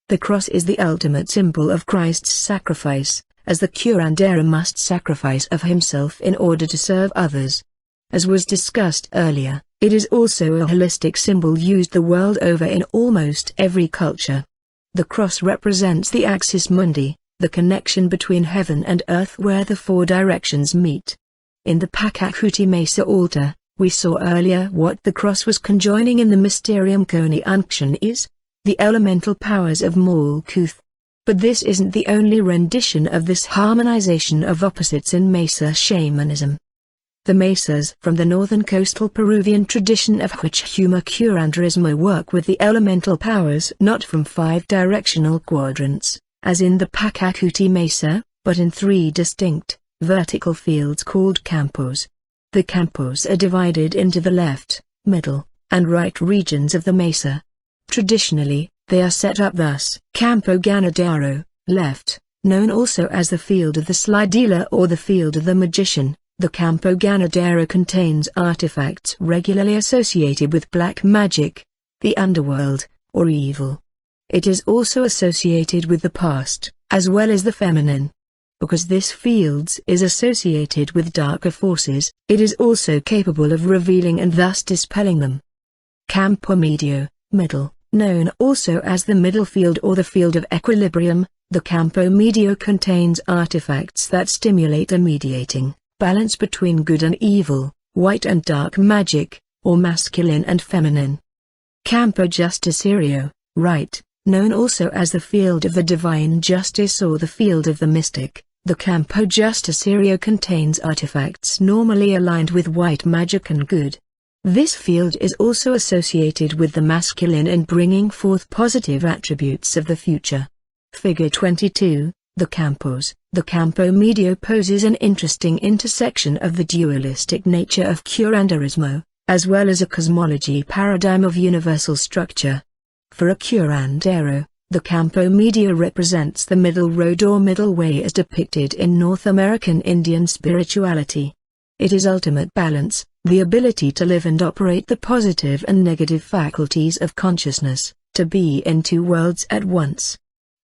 The cross is the ultimate symbol of Christ's sacrifice, as the curandero must sacrifice of himself in order to serve others. As was discussed earlier, it is also a holistic symbol used the world over in almost every culture. The cross represents the axis mundi, the connection between heaven and earth where the four directions meet. In the Pachacuti Mesa altar, we saw earlier what the cross was conjoining in the Mysterium Coni Unction is, the elemental powers of Malkuth. But this isn't the only rendition of this harmonization of opposites in Mesa shamanism. The Mesas from the northern coastal Peruvian tradition of Huachuma curanderismo work with the elemental powers not from 5 directional quadrants, as in the Pachacuti Mesa, but in 3 distinct, vertical fields called campos. The campos are divided into the left, middle, and right regions of the mesa. Traditionally, they are set up thus: Campo Ganadero, left, known also as the field of the sly dealer or the field of the magician. The Campo Ganadero contains artifacts regularly associated with black magic, the underworld, or evil. It is also associated with the past, as well as the feminine. Because this field is associated with darker forces, it is also capable of revealing and thus dispelling them. Campo Medio, middle, known also as the middle field or the field of equilibrium, the Campo Medio contains artifacts that stimulate a mediating balance between good and evil, white and dark magic, or masculine and feminine. Campo Justiciero, right, known also as the field of the divine justice or the field of the mystic, the Campo Justiciero contains artifacts normally aligned with white magic and good. This field is also associated with the masculine in bringing forth positive attributes of the future. Figure 22, the Campos. The Campo Medio poses an interesting intersection of the dualistic nature of curanderismo, as well as a cosmology paradigm of universal structure. For a curandero, the Campo Medio represents the middle road or middle way as depicted in North American Indian spirituality. It is ultimate balance, the ability to live and operate the positive and negative faculties of consciousness, to be in 2 worlds at once.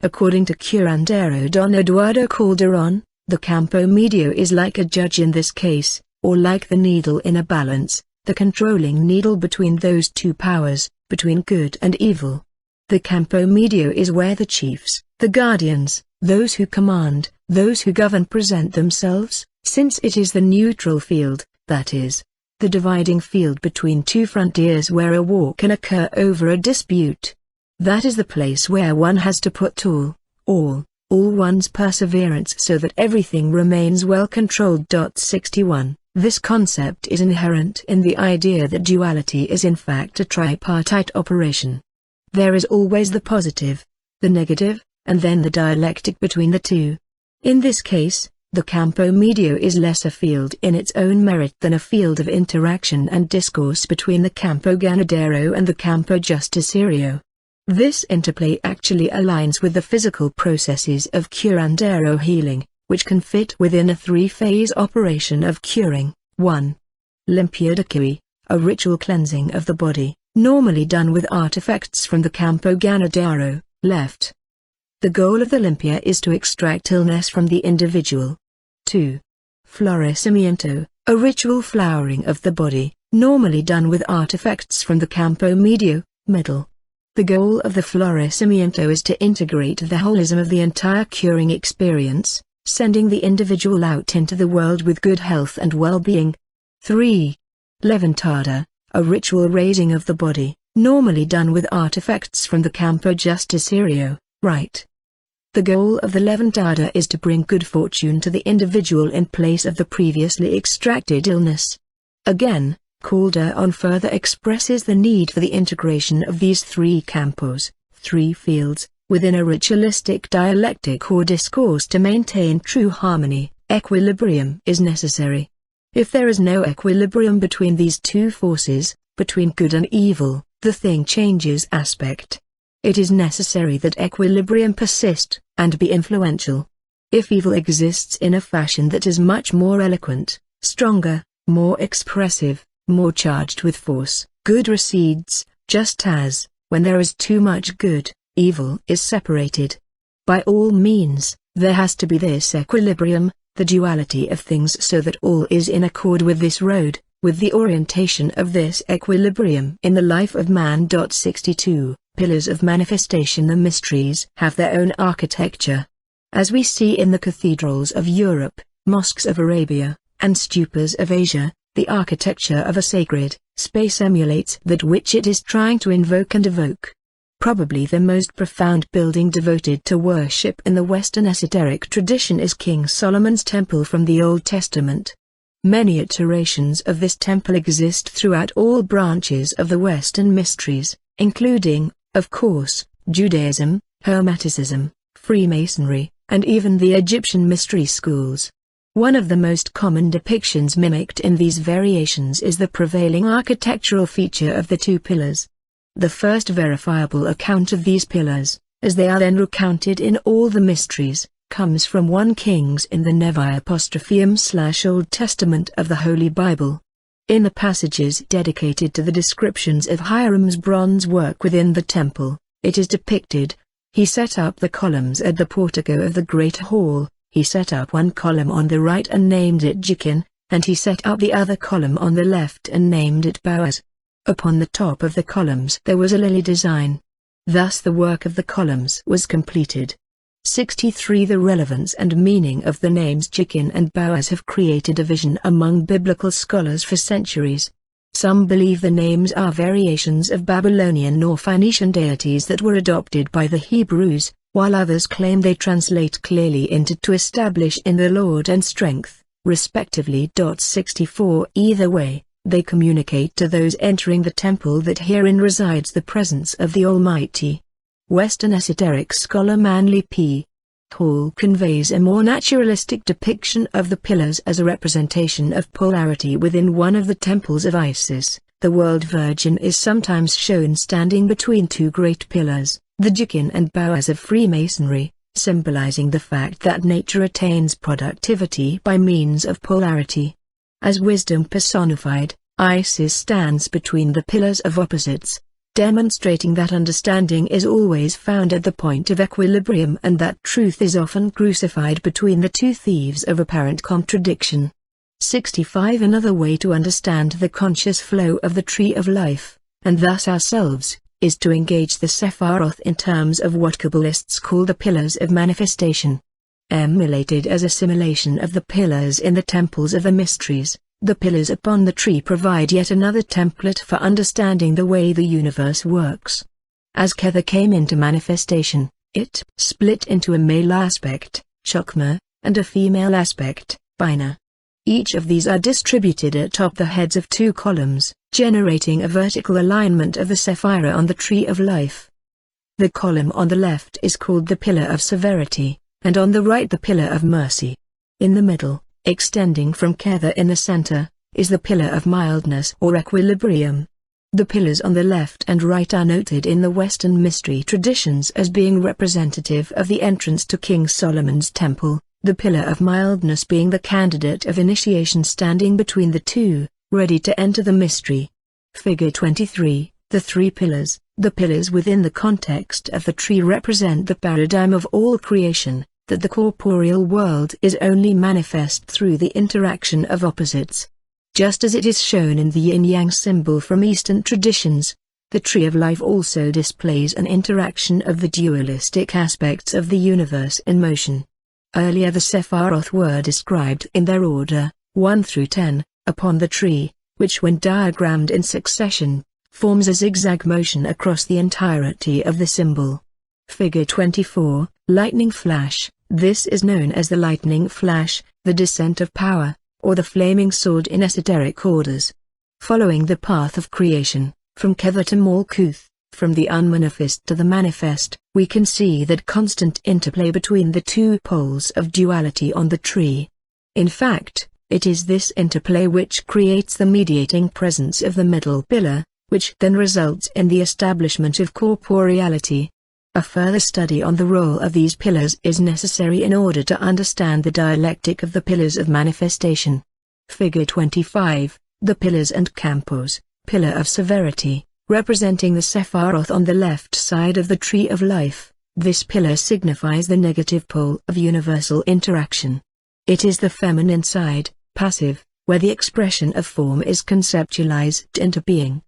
According to curandero Don Eduardo Calderon, the Campo Medio is like a judge in this case, or like the needle in a balance, the controlling needle between those 2 powers, between good and evil. The Campo Medio is where the chiefs, the guardians, those who command, those who govern present themselves, since it is the neutral field, that is, the dividing field between 2 frontiers where a war can occur over a dispute. That is the place where one has to put all one's perseverance so that everything remains well controlled. 61. This concept is inherent in the idea that duality is in fact a tripartite operation. There is always the positive, the negative, and then the dialectic between the 2. In this case, the Campo Medio is less a field in its own merit than a field of interaction and discourse between the Campo Ganadero and the Campo Justiciero. This interplay actually aligns with the physical processes of curandero healing, which can fit within a 3-phase operation of curing. 1. Limpiadakui, a ritual cleansing of the body, normally done with artifacts from the Campo Ganadero, left. The goal of the limpia is to extract illness from the individual. 2. Florecimiento, a ritual flowering of the body, normally done with artifacts from the Campo Medio, middle. The goal of the florecimiento is to integrate the holism of the entire curing experience, sending the individual out into the world with good health and well-being. 3. Levantada, a ritual raising of the body, normally done with artifacts from the Campo Justiciero, right. The goal of the levantada is to bring good fortune to the individual in place of the previously extracted illness. Again, Calderon further expresses the need for the integration of these 3 campos, 3 fields, within a ritualistic dialectic or discourse to maintain true harmony. Equilibrium is necessary. If there is no equilibrium between these two forces, between good and evil, the thing changes aspect. It is necessary that equilibrium persist, and be influential. If evil exists in a fashion that is much more eloquent, stronger, more expressive, more charged with force, good recedes, just as, when there is too much good, evil is separated. By all means, there has to be this equilibrium, the duality of things, so that all is in accord with this road, with the orientation of this equilibrium in the life of man. 62. Pillars of manifestation. The mysteries have their own architecture. As we see in the cathedrals of Europe, mosques of Arabia, and stupas of Asia, the architecture of a sacred space emulates that which it is trying to invoke and evoke. Probably the most profound building devoted to worship in the Western esoteric tradition is King Solomon's Temple from the Old Testament. Many iterations of this temple exist throughout all branches of the Western mysteries, including, of course, Judaism, Hermeticism, Freemasonry, and even the Egyptian mystery schools. One of the most common depictions mimicked in these variations is the prevailing architectural feature of the two pillars. The first verifiable account of these pillars, as they are then recounted in all the mysteries, comes from 1 Kings in the Nevi'-Old Testament of the Holy Bible. In the passages dedicated to the descriptions of Hiram's bronze work within the temple, it is depicted: he set up the columns at the portico of the great hall, he set up one column on the right and named it Jachin, and he set up the other column on the left and named it Boaz. Upon the top of the columns there was a lily design. Thus the work of the columns was completed. 63. The relevance and meaning of the names Jachin and Boaz have created division among biblical scholars for centuries. Some believe the names are variations of Babylonian or Phoenician deities that were adopted by the Hebrews, while others claim they translate clearly into to establish in the Lord and strength, respectively. 64. Either way, they communicate to those entering the temple that herein resides the presence of the Almighty. Western esoteric scholar Manly P. Hall conveys a more naturalistic depiction of the pillars as a representation of polarity within one of the temples of Isis. The World Virgin is sometimes shown standing between two great pillars, the Jachin and Boaz of Freemasonry, symbolizing the fact that nature attains productivity by means of polarity. As wisdom personified, Isis stands between the pillars of opposites, demonstrating that understanding is always found at the point of equilibrium and that truth is often crucified between the two thieves of apparent contradiction. 65. Another way to understand the conscious flow of the tree of life, and thus ourselves, is to engage the Sephiroth in terms of what Kabbalists call the pillars of manifestation. Emulated as a simulation of the pillars in the temples of the mysteries, the pillars upon the tree provide yet another template for understanding the way the universe works. As Kether came into manifestation, it split into a male aspect, Chokmah, and a female aspect, Binah. Each of these are distributed atop the heads of two columns, generating a vertical alignment of the Sephira on the tree of life. The column on the left is called the pillar of severity, and on the right the pillar of mercy. In the middle, extending from Kether in the center, is the pillar of mildness or equilibrium. The pillars on the left and right are noted in the Western mystery traditions as being representative of the entrance to King Solomon's temple, the pillar of mildness being the candidate of initiation standing between the two, ready to enter the mystery. Figure 23, the three pillars. The pillars within the context of the tree represent the paradigm of all creation, that the corporeal world is only manifest through the interaction of opposites. Just as it is shown in the yin-yang symbol from Eastern traditions, the tree of life also displays an interaction of the dualistic aspects of the universe in motion. Earlier the Sephiroth were described in their order, 1 through 10, upon the tree, which when diagrammed in succession, forms a zigzag motion across the entirety of the symbol. Figure 24, Lightning Flash. This is known as the lightning flash, the descent of power, or the flaming sword in esoteric orders. Following the path of creation, from Kether to Malkuth, from the unmanifest to the manifest, we can see that constant interplay between the two poles of duality on the tree. In fact, It is this interplay which creates the mediating presence of the middle pillar, which then results in the establishment of corporeality. A further study on the role of these pillars is necessary in order to understand the dialectic of the pillars of manifestation. Figure 25, the pillars and campos, pillar of severity, representing the Sephiroth on the left side of the tree of life. This pillar signifies the negative pole of universal interaction. It is the feminine side, passive, where the expression of form is conceptualized into being.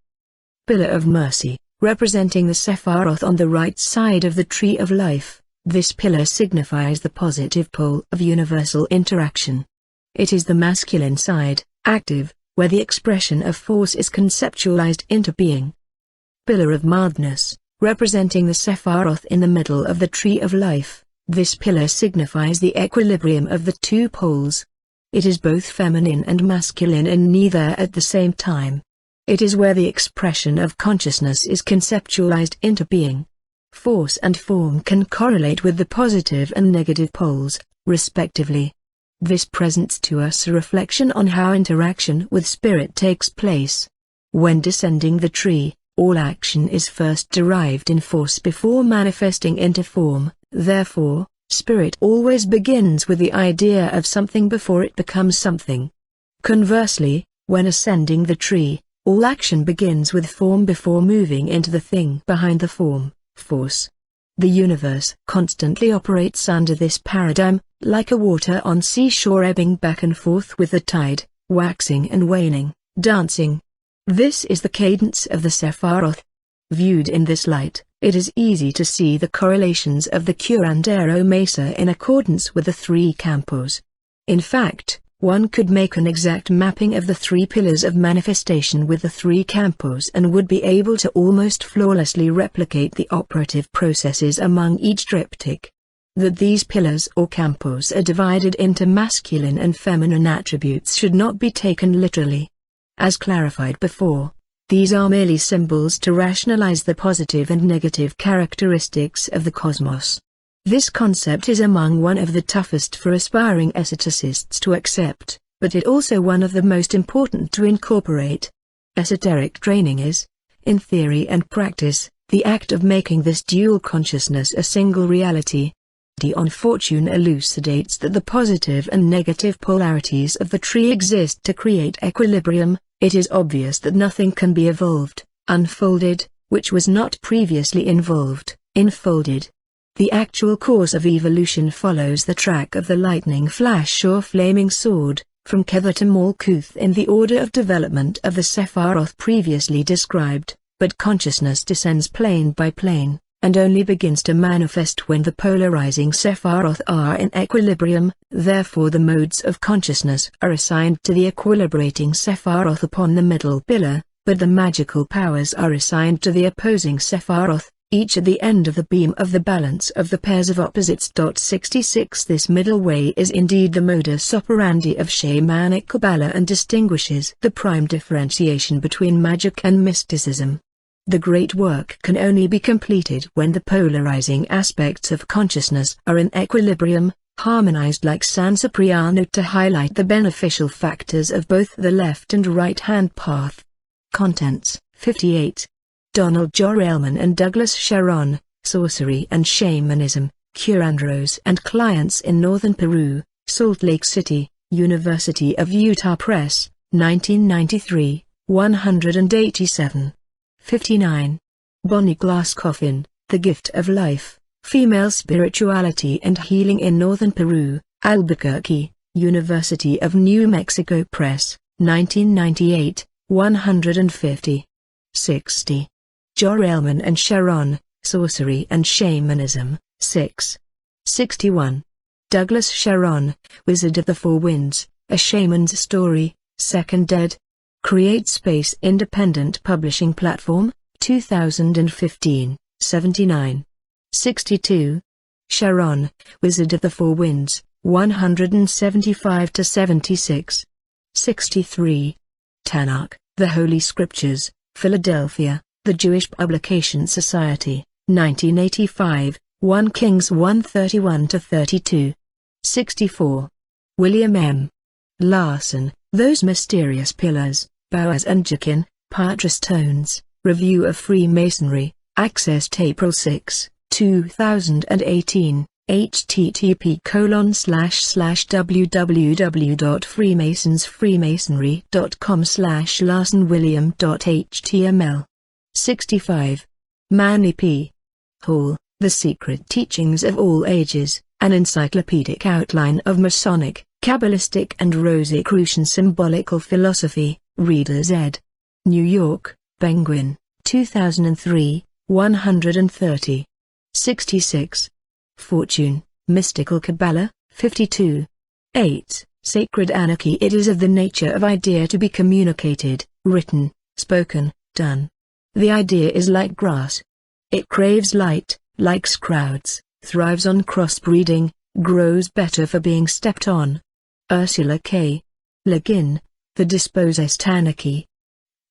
Pillar of mercy, representing the Sephiroth on the right side of the tree of life. This pillar signifies the positive pole of universal interaction. It is the masculine side, active, where the expression of force is conceptualized into being. Pillar of mildness, representing the Sephiroth in the middle of the tree of life. This pillar signifies the equilibrium of the two poles. It is both feminine and masculine and neither at the same time. It is where the expression of consciousness is conceptualized into being. Force and form can correlate with the positive and negative poles, respectively. This presents to us a reflection on how interaction with spirit takes place. When descending the tree, all action is first derived in force before manifesting into form. Therefore, spirit always begins with the idea of something before it becomes something. Conversely, when ascending the tree, all action begins with form before moving into the thing behind the form, force. The universe constantly operates under this paradigm, like a water on seashore ebbing back and forth with the tide, waxing and waning, dancing. This is the cadence of the Sephiroth. Viewed in this light, it is easy to see the correlations of the curandero mesa in accordance with the three campos. In fact, one could make an exact mapping of the three pillars of manifestation with the three campos and would be able to almost flawlessly replicate the operative processes among each triptych. That these pillars or campos are divided into masculine and feminine attributes should not be taken literally. As clarified before, these are merely symbols to rationalize the positive and negative characteristics of the cosmos. This concept is among one of the toughest for aspiring esotericists to accept, but it also one of the most important to incorporate. Esoteric training is, in theory and practice, the act of making this dual consciousness a single reality. Dion Fortune elucidates that the positive and negative polarities of the tree exist to create equilibrium. It is obvious that nothing can be evolved, unfolded, which was not previously involved, enfolded. The actual course of evolution follows the track of the lightning flash or flaming sword, from Kever to Malkuth in the order of development of the Sephiroth previously described, but consciousness descends plane by plane, and only begins to manifest when the polarizing Sephiroth are in equilibrium. Therefore the modes of consciousness are assigned to the equilibrating Sephiroth upon the middle pillar, but the magical powers are assigned to the opposing Sephiroth, each at the end of the beam of the balance of the pairs of opposites. 66 This middle way is indeed the modus operandi of Shamanic Qabalah and distinguishes the prime differentiation between magic and mysticism. The great work can only be completed when the polarizing aspects of consciousness are in equilibrium, harmonized like San Cipriano to highlight the beneficial factors of both the left and right-hand path. Contents 58. Donald Jorelman and Douglas Sharon, Sorcery and Shamanism, Curanderos and Clients in Northern Peru, Salt Lake City, University of Utah Press, 1993, 187. 59. Bonnie Glass Coffin, The Gift of Life, Female Spirituality and Healing in Northern Peru, Albuquerque, University of New Mexico Press, 1998, 150. 60. Jorelman and Sharon, Sorcery and Shamanism, 6. 61. Douglas Sharon, Wizard of the Four Winds, A Shaman's Story, 2nd ed. Create Space Independent Publishing Platform, 2015, 79. 62. Sharon, Wizard of the Four Winds, 175-76. 63. Tanakh, The Holy Scriptures, Philadelphia, The Jewish Publication Society, 1985, 1 Kings 131-32. 64. William M. Larson, Those Mysterious Pillars, Bowers and Jakin, Patras Tones, Review of Freemasonry, accessed April 6, 2018, http://www.freemasonsfreemasonry.com/larsonwilliam.html. 65. Manly P. Hall, The Secret Teachings of All Ages, an encyclopedic outline of Masonic, Kabbalistic and Rosicrucian symbolical philosophy, Reader's ed. New York, Penguin, 2003, 130. 66. Fortune, Mystical Qabalah, 52. 8. Sacred Anarchy. It is of the nature of idea to be communicated, written, spoken, done. The idea is like grass. It craves light, likes crowds, thrives on crossbreeding, grows better for being stepped on. Ursula K. Le Guin, The Dispossessed Anarchy.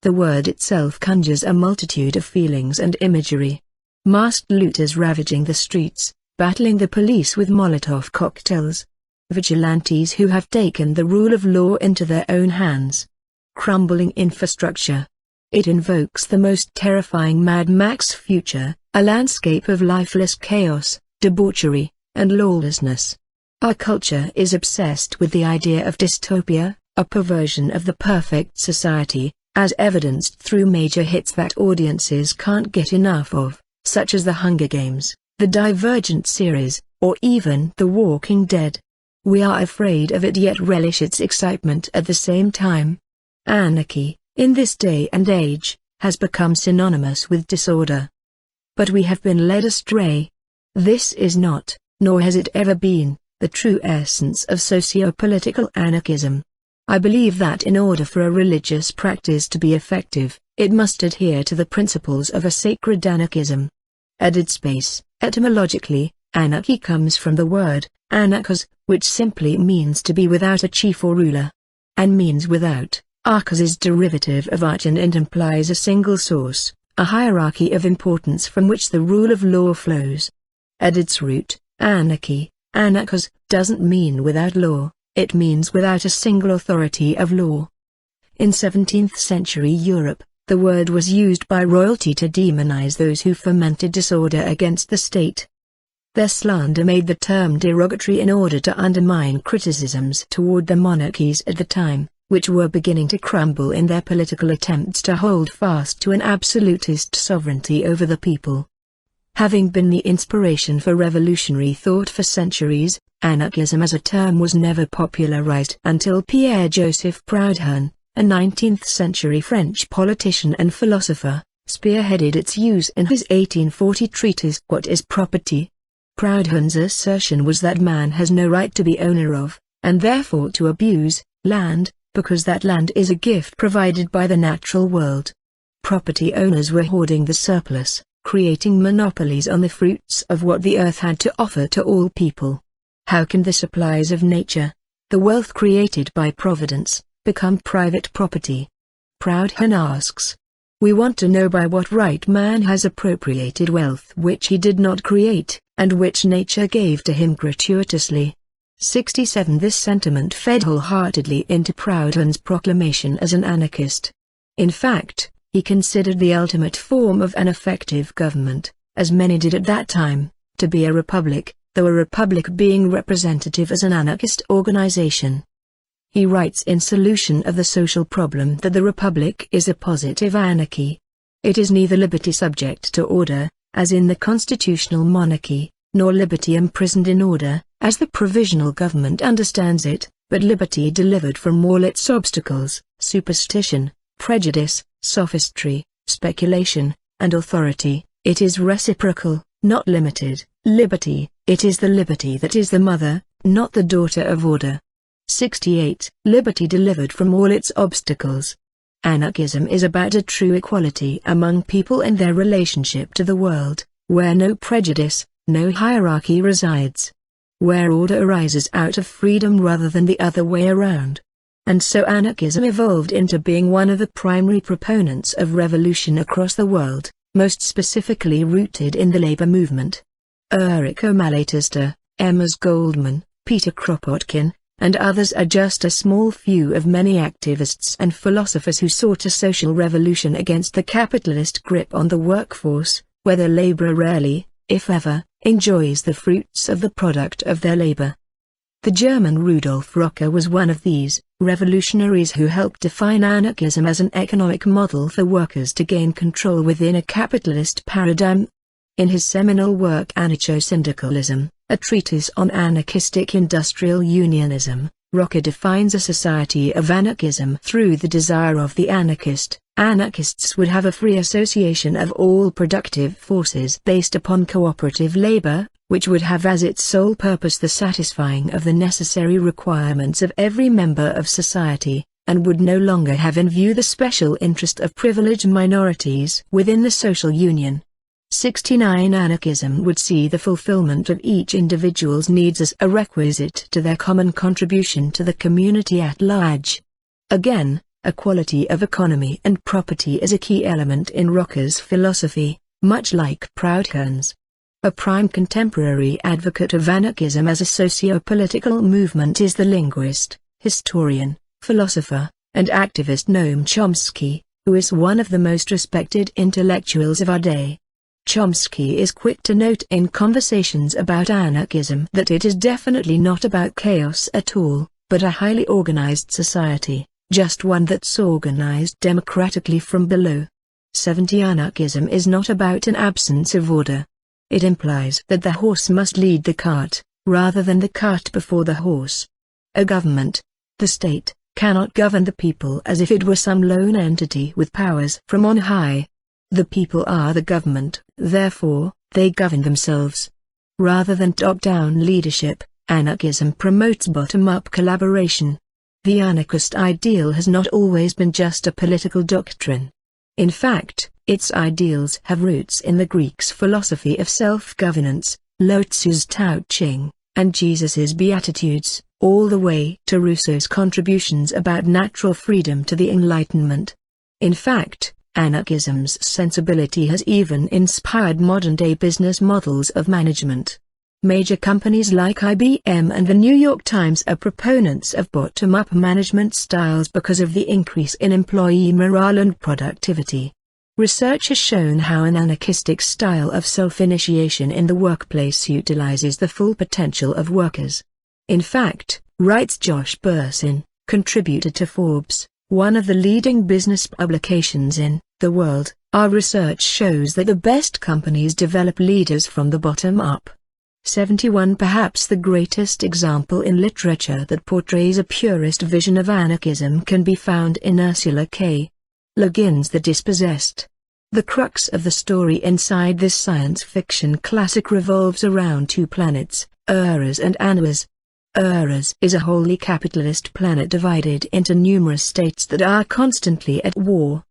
The word itself conjures a multitude of feelings and imagery. Masked looters ravaging the streets, battling the police with Molotov cocktails. Vigilantes who have taken the rule of law into their own hands. Crumbling infrastructure. It invokes the most terrifying Mad Max future, a landscape of lifeless chaos, debauchery, and lawlessness. Our culture is obsessed with the idea of dystopia, a perversion of the perfect society, as evidenced through major hits that audiences can't get enough of, such as The Hunger Games, the Divergent series, or even The Walking Dead. We are afraid of it yet relish its excitement at the same time. Anarchy, in this day and age, has become synonymous with disorder. But we have been led astray. This is not, nor has it ever been, the true essence of socio-political anarchism. I believe that in order for a religious practice to be effective, it must adhere to the principles of a sacred anarchism. Added space. Etymologically, anarchy comes from the word, anarchos, which simply means to be without a chief or ruler. And means without. Archos is derivative of archon and implies a single source, a hierarchy of importance from which the rule of law flows. At its root, anarchy, anarchos, doesn't mean without law, it means without a single authority of law. In 17th century Europe, the word was used by royalty to demonize those who fomented disorder against the state. Their slander made the term derogatory in order to undermine criticisms toward the monarchies at the time, which were beginning to crumble in their political attempts to hold fast to an absolutist sovereignty over the people. Having been the inspiration for revolutionary thought for centuries, anarchism as a term was never popularized until Pierre-Joseph Proudhon, a 19th-century French politician and philosopher, spearheaded its use in his 1840 treatise What is Property? Proudhon's assertion was that man has no right to be owner of, and therefore to abuse, land, because that land is a gift provided by the natural world. Property owners were hoarding the surplus, creating monopolies on the fruits of what the earth had to offer to all people. How can the supplies of nature, the wealth created by providence, become private property? Proudhon asks. We want to know by what right man has appropriated wealth which he did not create, and which nature gave to him gratuitously. 67. This sentiment fed wholeheartedly into Proudhon's proclamation as an anarchist. In fact, he considered the ultimate form of an effective government, as many did at that time, to be a republic, though a republic being representative as an anarchist organization. He writes in Solution of the Social Problem that the republic is a positive anarchy. It is neither liberty subject to order, as in the constitutional monarchy, nor liberty imprisoned in order, as the provisional government understands it, but liberty delivered from all its obstacles, superstition, prejudice, sophistry, speculation, and authority. It is reciprocal, not limited. Liberty, it is the liberty that is the mother, not the daughter of order. 68. Liberty delivered from all its obstacles. Anarchism is about a true equality among people and their relationship to the world, where no prejudice, no hierarchy resides. Where order arises out of freedom rather than the other way around. And so anarchism evolved into being one of the primary proponents of revolution across the world, most specifically rooted in the labor movement. Errico Malatesta, Emmers Goldman, Peter Kropotkin, and others are just a small few of many activists and philosophers who sought a social revolution against the capitalist grip on the workforce, where the laborer rarely, if ever, enjoys the fruits of the product of their labor. The German Rudolf Rocker was one of these revolutionaries who helped define anarchism as an economic model for workers to gain control within a capitalist paradigm. In his seminal work Anarcho-Syndicalism, a treatise on anarchistic industrial unionism, Rocker defines a society of anarchism through the desire of the anarchist. Anarchists would have a free association of all productive forces based upon cooperative labor, which would have as its sole purpose the satisfying of the necessary requirements of every member of society, and would no longer have in view the special interest of privileged minorities within the social union. 69 Anarchism would see the fulfillment of each individual's needs as a requisite to their common contribution to the community at large. Again, equality of economy and property is a key element in Rocker's philosophy, much like Proudhon's. A prime contemporary advocate of anarchism as a socio-political movement is the linguist, historian, philosopher, and activist Noam Chomsky, who is one of the most respected intellectuals of our day. Chomsky is quick to note in conversations about anarchism that it is definitely not about chaos at all, but a highly organized society, just one that's organized democratically from below. 70 Anarchism is not about an absence of order. It implies that the horse must lead the cart, rather than the cart before the horse. A government, the state, cannot govern the people as if it were some lone entity with powers from on high. The people are the government, therefore, they govern themselves. Rather than top-down leadership, anarchism promotes bottom-up collaboration. The anarchist ideal has not always been just a political doctrine. In fact, its ideals have roots in the Greeks' philosophy of self-governance, Lao Tzu's Tao Ching, and Jesus's Beatitudes, all the way to Rousseau's contributions about natural freedom to the Enlightenment. In fact, anarchism's sensibility has even inspired modern-day business models of management. Major companies like IBM and the New York Times are proponents of bottom-up management styles because of the increase in employee morale and productivity. Research has shown how an anarchistic style of self-initiation in the workplace utilizes the full potential of workers. In fact, writes Josh Bersin, contributor to Forbes, one of the leading business publications in the world, our research shows that the best companies develop leaders from the bottom up. 71 Perhaps the greatest example in literature that portrays a purist vision of anarchism can be found in Ursula K. Le Guin's The Dispossessed. The crux of the story inside this science fiction classic revolves around two planets, Eras and Anuas. Eras is a wholly capitalist planet divided into numerous states that are constantly at war.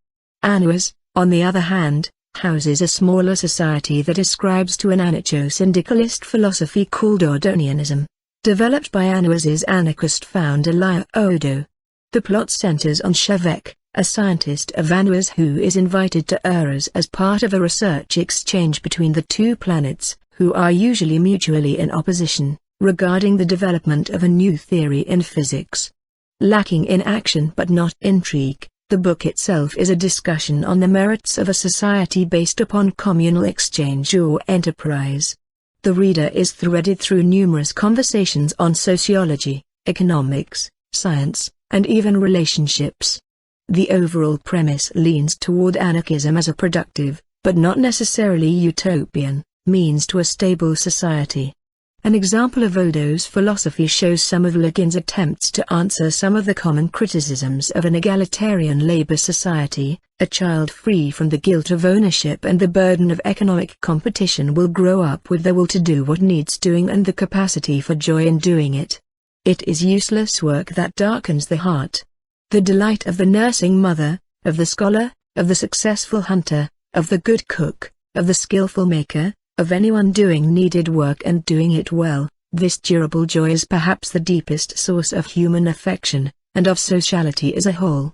Anuas, on the other hand, houses a smaller society that ascribes to an anarcho-syndicalist philosophy called Ordonianism, developed by Anuas's anarchist founder Lia Odo. The plot centers on Shavek, a scientist of Anuas who is invited to Eras as part of a research exchange between the two planets, who are usually mutually in opposition, regarding the development of a new theory in physics. Lacking in action but not intrigue, the book itself is a discussion on the merits of a society based upon communal exchange or enterprise. The reader is threaded through numerous conversations on sociology, economics, science, and even relationships. The overall premise leans toward anarchism as a productive, but not necessarily utopian, means to a stable society. An example of Odo's philosophy shows some of Le Guin's attempts to answer some of the common criticisms of an egalitarian labor society. A child free from the guilt of ownership and the burden of economic competition will grow up with the will to do what needs doing and the capacity for joy in doing it. It is useless work that darkens the heart. The delight of the nursing mother, of the scholar, of the successful hunter, of the good cook, of the skillful maker, of anyone doing needed work and doing it well, this durable joy is perhaps the deepest source of human affection, and of sociality as a whole.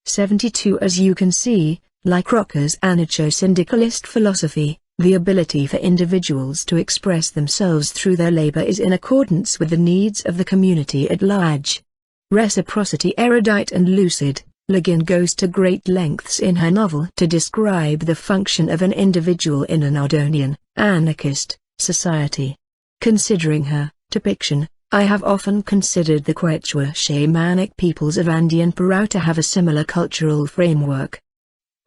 72 As you can see, like Rocker's anarcho-syndicalist philosophy, The ability for individuals to express themselves through their labor is in accordance with the needs of the community at large. Reciprocity. Erudite and lucid, Le Guin goes to great lengths in her novel to describe the function of an individual in an Audonian, anarchist, society. Considering her depiction, I have often considered the Quechua shamanic peoples of Andean Peru to have a similar cultural framework.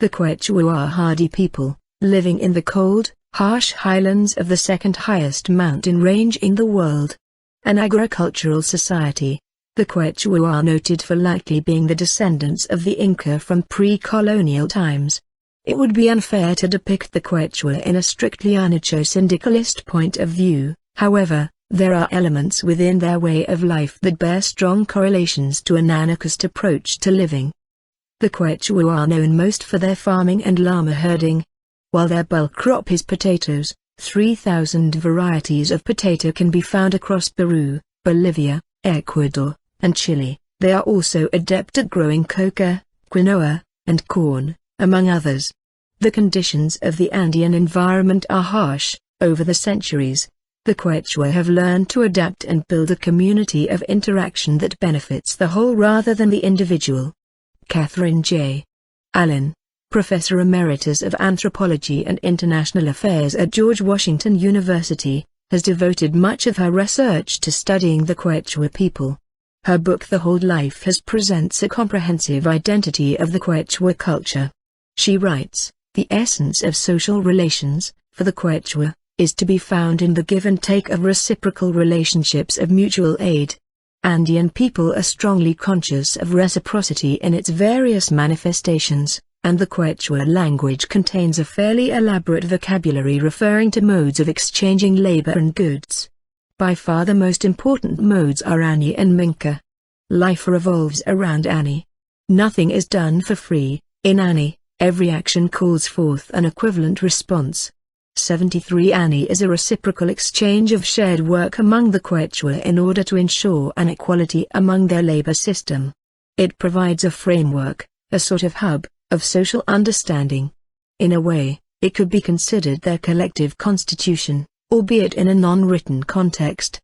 The Quechua are hardy people, living in the cold, harsh highlands of the second highest mountain range in the world. An agricultural society. The Quechua are noted for likely being the descendants of the Inca from pre-colonial times. It would be unfair to depict the Quechua in a strictly anarcho-syndicalist point of view, however, there are elements within their way of life that bear strong correlations to an anarchist approach to living. The Quechua are known most for their farming and llama herding. While their bulk crop is potatoes, 3,000 varieties of potato can be found across Peru, Bolivia, Ecuador, and Chile. They are also adept at growing coca, quinoa, and corn, among others. The conditions of the Andean environment are harsh. Over the centuries, the Quechua have learned to adapt and build a community of interaction that benefits the whole rather than the individual. Catherine J. Allen, Professor Emeritus of Anthropology and International Affairs at George Washington University, has devoted much of her research to studying the Quechua people. Her book The Whole Life presents a comprehensive identity of the Quechua culture. She writes, "The essence of social relations, for the Quechua, is to be found in the give and take of reciprocal relationships of mutual aid. Andean people are strongly conscious of reciprocity in its various manifestations, and the Quechua language contains a fairly elaborate vocabulary referring to modes of exchanging labor and goods. By far the most important modes are Ani and Minka. Life revolves around Ani. Nothing is done for free. In Ani, every action calls forth an equivalent response. 73 Ani is a reciprocal exchange of shared work among the Quechua in order to ensure an equality among their labor system. It provides a framework, a sort of hub, of social understanding. In a way, it could be considered their collective constitution, albeit in a non-written context.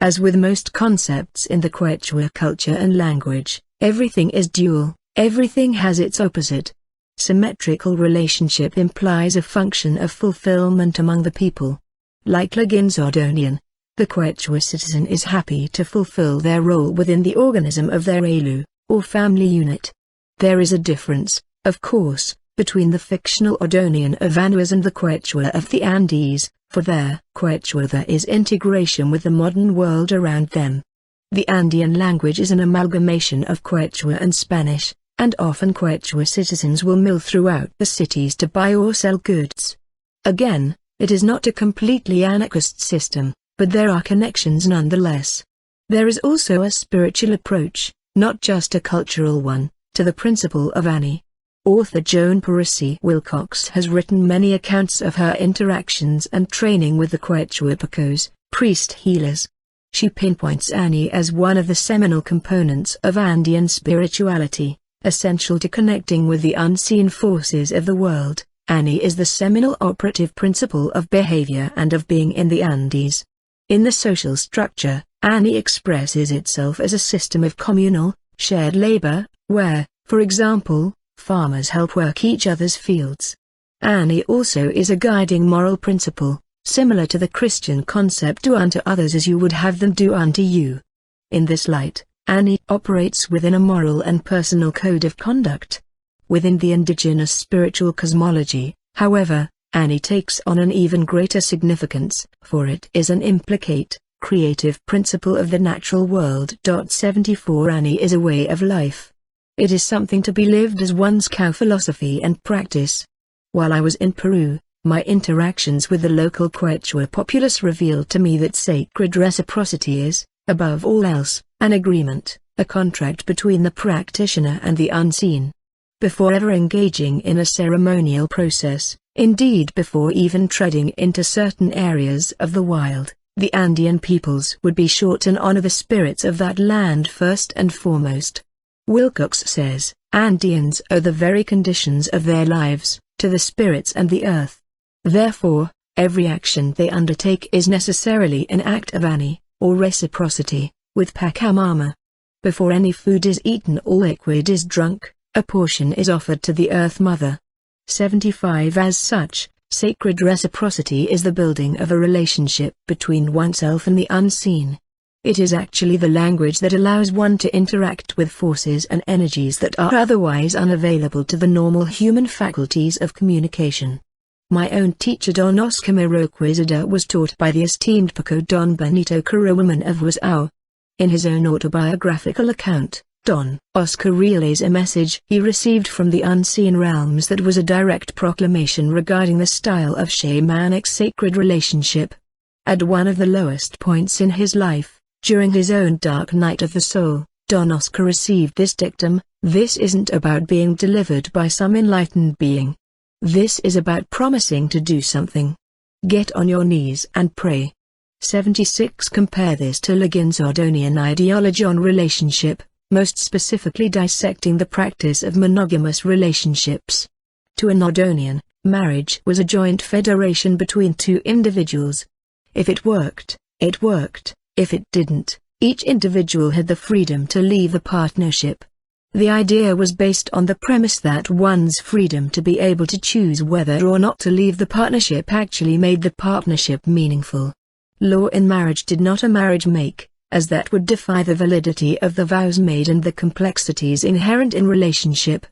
As with most concepts in the Quechua culture and language, everything is dual, everything has its opposite. Symmetrical relationship implies a function of fulfillment among the people. Like Le Guin's Audonian, the Quechua citizen is happy to fulfill their role within the organism of their Alu, or family unit. There is a difference, of course, between the fictional Audonian of Anuas and the Quechua of the Andes, for their Quechua there is integration with the modern world around them. The Andean language is an amalgamation of Quechua and Spanish, and often Quechua citizens will mill throughout the cities to buy or sell goods. Again, it is not a completely anarchist system, but there are connections nonetheless. There is also a spiritual approach, not just a cultural one, to the principle of Ani. Author Joan Parisi Wilcox has written many accounts of her interactions and training with the Quechua Picos, priest healers. She pinpoints Ani as one of the seminal components of Andean spirituality, essential to connecting with the unseen forces of the world. Ani is the seminal operative principle of behavior and of being in the Andes. In the social structure, Ani expresses itself as a system of communal, shared labor, where, for example, farmers help work each other's fields. Ani also is a guiding moral principle, similar to the Christian concept "do unto others as you would have them do unto you." In this light, Ani operates within a moral and personal code of conduct. Within the indigenous spiritual cosmology, however, Ani takes on an even greater significance, for it is an implicate, creative principle of the natural world. 74 Ani is a way of life. It is something to be lived as one's cow philosophy and practice. While I was in Peru, my interactions with the local Quechua populace revealed to me that sacred reciprocity is, above all else, an agreement, a contract between the practitioner and the unseen. Before ever engaging in a ceremonial process, indeed before even treading into certain areas of the wild, the Andean peoples would be sure to honor the spirits of that land first and foremost. Wilcox says, Andeans owe the very conditions of their lives, to the spirits and the earth. Therefore, every action they undertake is necessarily an act of ani, or reciprocity, with Pachamama. Before any food is eaten or liquid is drunk, a portion is offered to the Earth Mother. 75 As such, sacred reciprocity is the building of a relationship between oneself and the unseen. It is actually the language that allows one to interact with forces and energies that are otherwise unavailable to the normal human faculties of communication. My own teacher Don Oscar Miroquizada was taught by the esteemed Paco Don Benito Carawaman of Wasau. In his own autobiographical account, Don Oscar relays a message he received from the unseen realms that was a direct proclamation regarding the style of shamanic sacred relationship. At one of the lowest points in his life, during his own dark night of the soul, Don Oscar received this dictum: "This isn't about being delivered by some enlightened being. This is about promising to do something. Get on your knees and pray." 76 Compare this to Ligon's Oddonian ideology on relationship, most specifically dissecting the practice of monogamous relationships. To an Oddonian, marriage was a joint federation between two individuals. If it worked, it worked. If it didn't, each individual had the freedom to leave the partnership. The idea was based on the premise that one's freedom to be able to choose whether or not to leave the partnership actually made the partnership meaningful. Law in marriage did not a marriage make, as that would defy the validity of the vows made and the complexities inherent in relationship.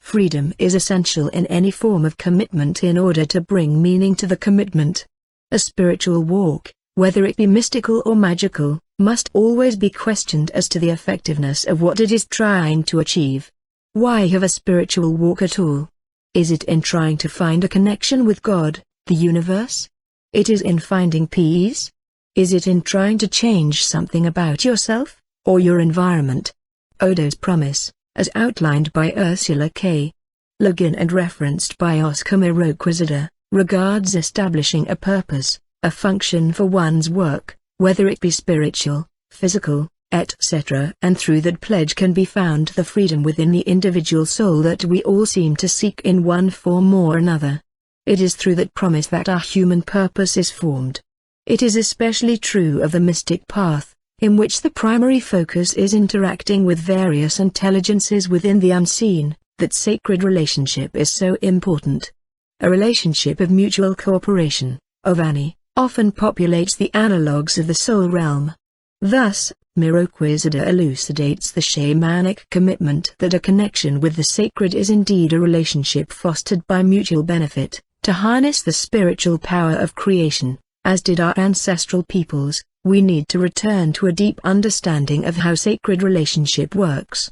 Freedom is essential in any form of commitment in order to bring meaning to the commitment. A spiritual walk, whether it be mystical or magical, must always be questioned as to the effectiveness of what it is trying to achieve. Why have a spiritual walk at all? Is it in trying to find a connection with God, the universe? It is in finding peace? Is it in trying to change something about yourself, or your environment? Odo's promise, as outlined by Ursula K. Le Guin and referenced by Oscar Miroquizada, regards establishing a purpose, a function for one's work, whether it be spiritual, physical, etc. And through that pledge can be found the freedom within the individual soul that we all seem to seek in one form or another. It is through that promise that our human purpose is formed. It is especially true of the mystic path, in which the primary focus is interacting with various intelligences within the unseen, that sacred relationship is so important. A relationship of mutual cooperation, of ani, often populates the analogues of the soul realm. Thus, Miroquizada elucidates the shamanic commitment that a connection with the sacred is indeed a relationship fostered by mutual benefit, to harness the spiritual power of creation. As did our ancestral peoples, we need to return to a deep understanding of how sacred relationship works.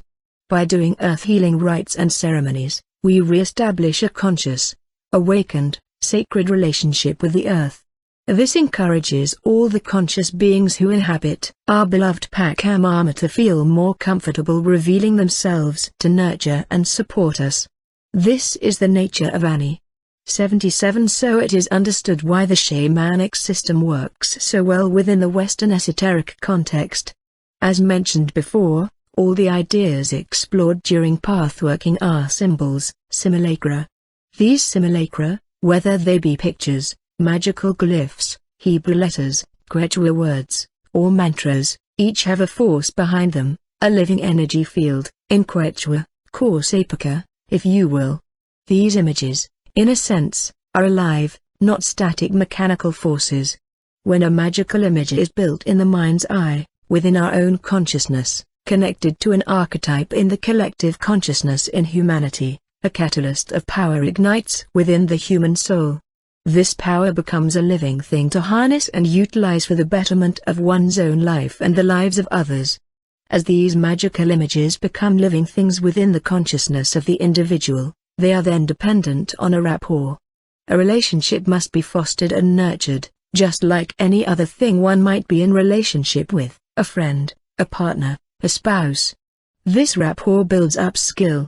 By doing earth-healing rites and ceremonies, we re-establish a conscious, awakened, sacred relationship with the earth. This encourages all the conscious beings who inhabit our beloved Pachamama to feel more comfortable revealing themselves to nurture and support us. This is the nature of ani. 77 So it is understood why the shamanic system works so well within the Western esoteric context. As mentioned before, all the ideas explored during pathworking are symbols, simulacra. These simulacra, whether they be pictures, magical glyphs, Hebrew letters, Quechua words, or mantras, each have a force behind them, a living energy field, in Quechua, Corsapaka, if you will. These images, in a sense, are alive, not static mechanical forces. When a magical image is built in the mind's eye, within our own consciousness, connected to an archetype in the collective consciousness in humanity, a catalyst of power ignites within the human soul. This power becomes a living thing to harness and utilize for the betterment of one's own life and the lives of others. As these magical images become living things within the consciousness of the individual, they are then dependent on a rapport. A relationship must be fostered and nurtured, just like any other thing one might be in relationship with, a friend, a partner, a spouse. This rapport builds up skill.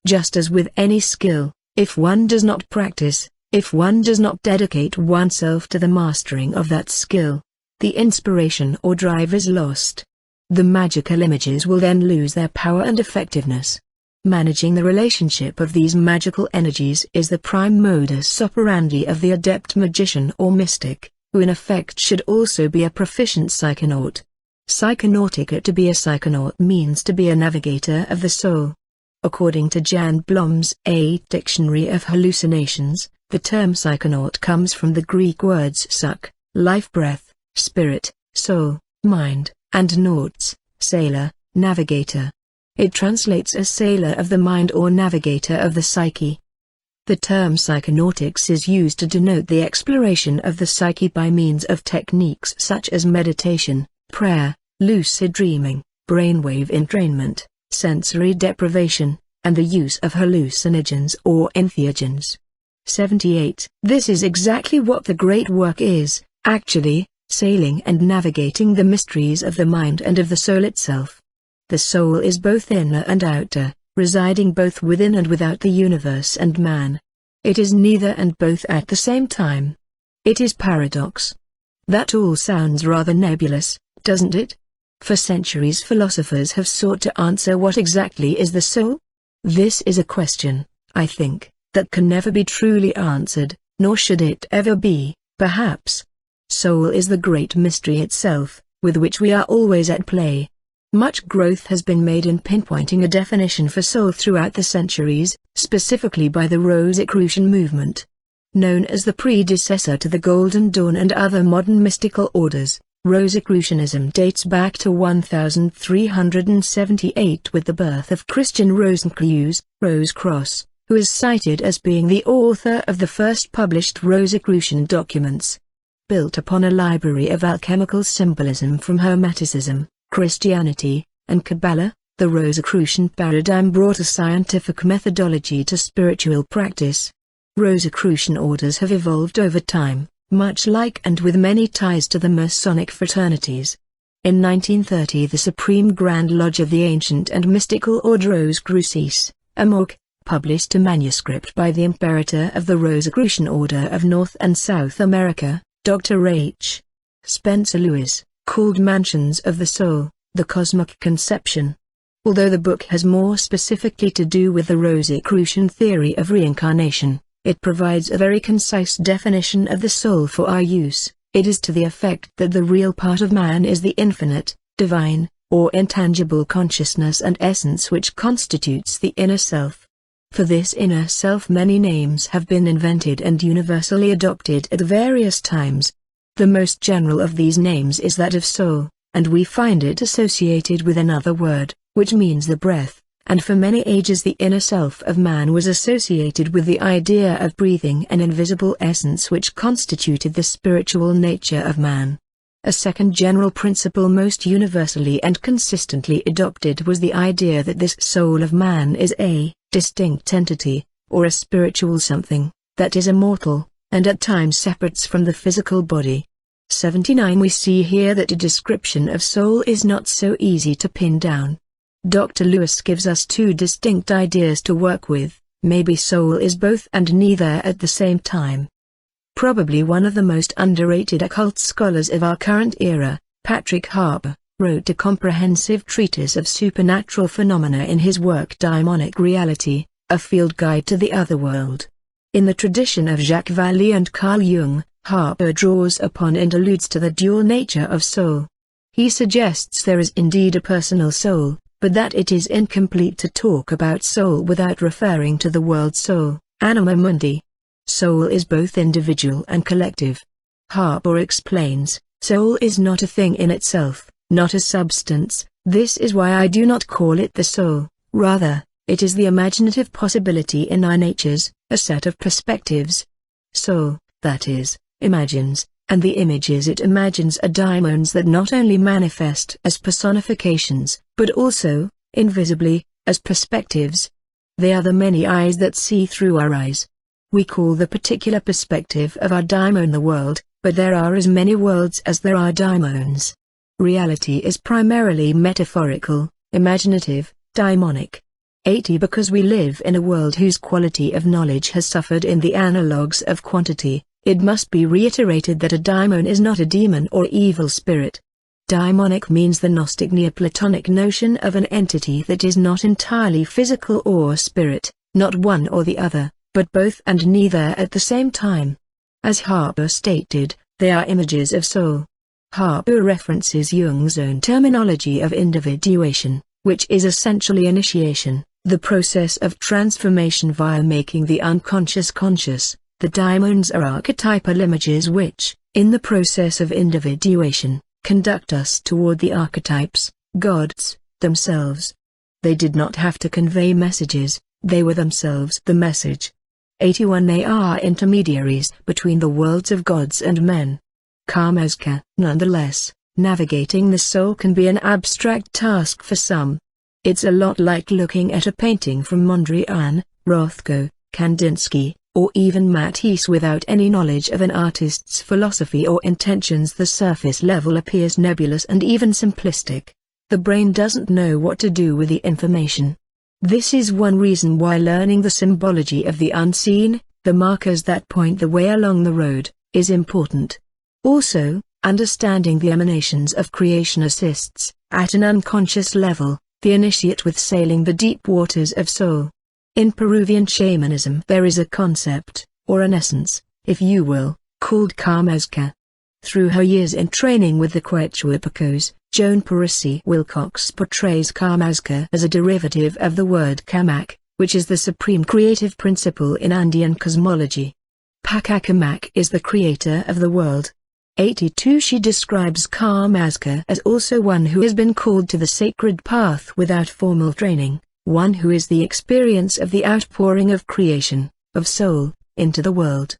Just as with any skill, if one does not practice, if one does not dedicate oneself to the mastering of that skill, the inspiration or drive is lost. The magical images will then lose their power and effectiveness. Managing the relationship of these magical energies is the prime modus operandi of the adept magician or mystic, who in effect should also be a proficient psychonaut. Psychonautica. To be a psychonaut means to be a navigator of the soul. According to Jan Blom's A Dictionary of Hallucinations, the term psychonaut comes from the Greek words psych, life breath, spirit, soul, mind, and nauts, sailor, navigator. It translates as sailor of the mind or navigator of the psyche. The term psychonautics is used to denote the exploration of the psyche by means of techniques such as meditation, prayer, lucid dreaming, brainwave entrainment, sensory deprivation, and the use of hallucinogens or entheogens. 78. This is exactly what the great work is, actually, sailing and navigating the mysteries of the mind and of the soul itself. The soul is both inner and outer, residing both within and without the universe and man. It is neither and both at the same time. It is paradox. That all sounds rather nebulous, doesn't it? For centuries philosophers have sought to answer what exactly is the soul. This is a question, I think, that can never be truly answered, nor should it ever be, perhaps. Soul is the great mystery itself, with which we are always at play. Much growth has been made in pinpointing a definition for soul throughout the centuries, specifically by the Rosicrucian movement. Known as the predecessor to the Golden Dawn and other modern mystical orders, Rosicrucianism dates back to 1378 with the birth of Christian Rosencreutz, Rosecross, who is cited as being the author of the first published Rosicrucian documents. Built upon a library of alchemical symbolism from Hermeticism, Christianity, and Kabbalah, the Rosicrucian paradigm brought a scientific methodology to spiritual practice. Rosicrucian orders have evolved over time, much like and with many ties to the Masonic fraternities. In 1930 the Supreme Grand Lodge of the ancient and mystical Order Rosicrucis, Amok, published a manuscript by the Imperator of the Rosicrucian Order of North and South America, Dr. H. Spencer Lewis, called Mansions of the Soul, The Cosmic Conception. Although the book has more specifically to do with the Rosicrucian theory of reincarnation, it provides a very concise definition of the soul for our use. It is to the effect that the real part of man is the infinite, divine, or intangible consciousness and essence which constitutes the inner self. For this inner self many names have been invented and universally adopted at various times. The most general of these names is that of soul, and we find it associated with another word, which means the breath, and for many ages the inner self of man was associated with the idea of breathing an invisible essence which constituted the spiritual nature of man. A second general principle most universally and consistently adopted was the idea that this soul of man is a distinct entity, or a spiritual something, that is immortal, and at times separates from the physical body. 79 We see here that a description of soul is not so easy to pin down. Dr. Lewis gives us two distinct ideas to work with. Maybe soul is both and neither at the same time. Probably one of the most underrated occult scholars of our current era, Patrick Harpur, wrote a comprehensive treatise of supernatural phenomena in his work Daimonic Reality, a field guide to the otherworld. In the tradition of Jacques Vallée and Carl Jung, Harpur draws upon and alludes to the dual nature of soul. He suggests there is indeed a personal soul, but that it is incomplete to talk about soul without referring to the world soul, anima mundi. Soul is both individual and collective. Harpur explains, soul is not a thing in itself, not a substance. This is why I do not call it the soul, rather, it is the imaginative possibility in our natures, a set of perspectives. Soul, that is, imagines, and the images it imagines are daimons that not only manifest as personifications, but also, invisibly, as perspectives. They are the many eyes that see through our eyes. We call the particular perspective of our daimon the world, but there are as many worlds as there are daimons. Reality is primarily metaphorical, imaginative, daimonic. 80 Because we live in a world whose quality of knowledge has suffered in the analogues of quantity, it must be reiterated that a daimon is not a demon or evil spirit. Daimonic means the Gnostic Neoplatonic notion of an entity that is not entirely physical or spirit, not one or the other, but both and neither at the same time. As Harpur stated, they are images of soul. Harpur references Jung's own terminology of individuation, which is essentially initiation, the process of transformation via making the unconscious conscious. The daimons are archetypal images which, in the process of individuation, conduct us toward the archetypes, gods, themselves. They did not have to convey messages, they were themselves the message. 81. They are intermediaries between the worlds of gods and men. Karmazka. Nonetheless, navigating the soul can be an abstract task for some. It's a lot like looking at a painting from Mondrian, Rothko, Kandinsky, or even Matisse without any knowledge of an artist's philosophy or intentions. The surface level appears nebulous and even simplistic. The brain doesn't know what to do with the information. This is one reason why learning the symbology of the unseen, the markers that point the way along the road, is important. Also, understanding the emanations of creation assists, at an unconscious level, the initiate with sailing the deep waters of soul. In Peruvian shamanism there is a concept, or an essence, if you will, called Karmazka. Through her years in training with the Quechuapacos, Joan Parisi Wilcox portrays Karmazka as a derivative of the word Kamak, which is the supreme creative principle in Andean cosmology. Pacakamak is the creator of the world. 82. She describes Karmazka as also one who has been called to the sacred path without formal training, one who is the experience of the outpouring of creation, of soul, into the world.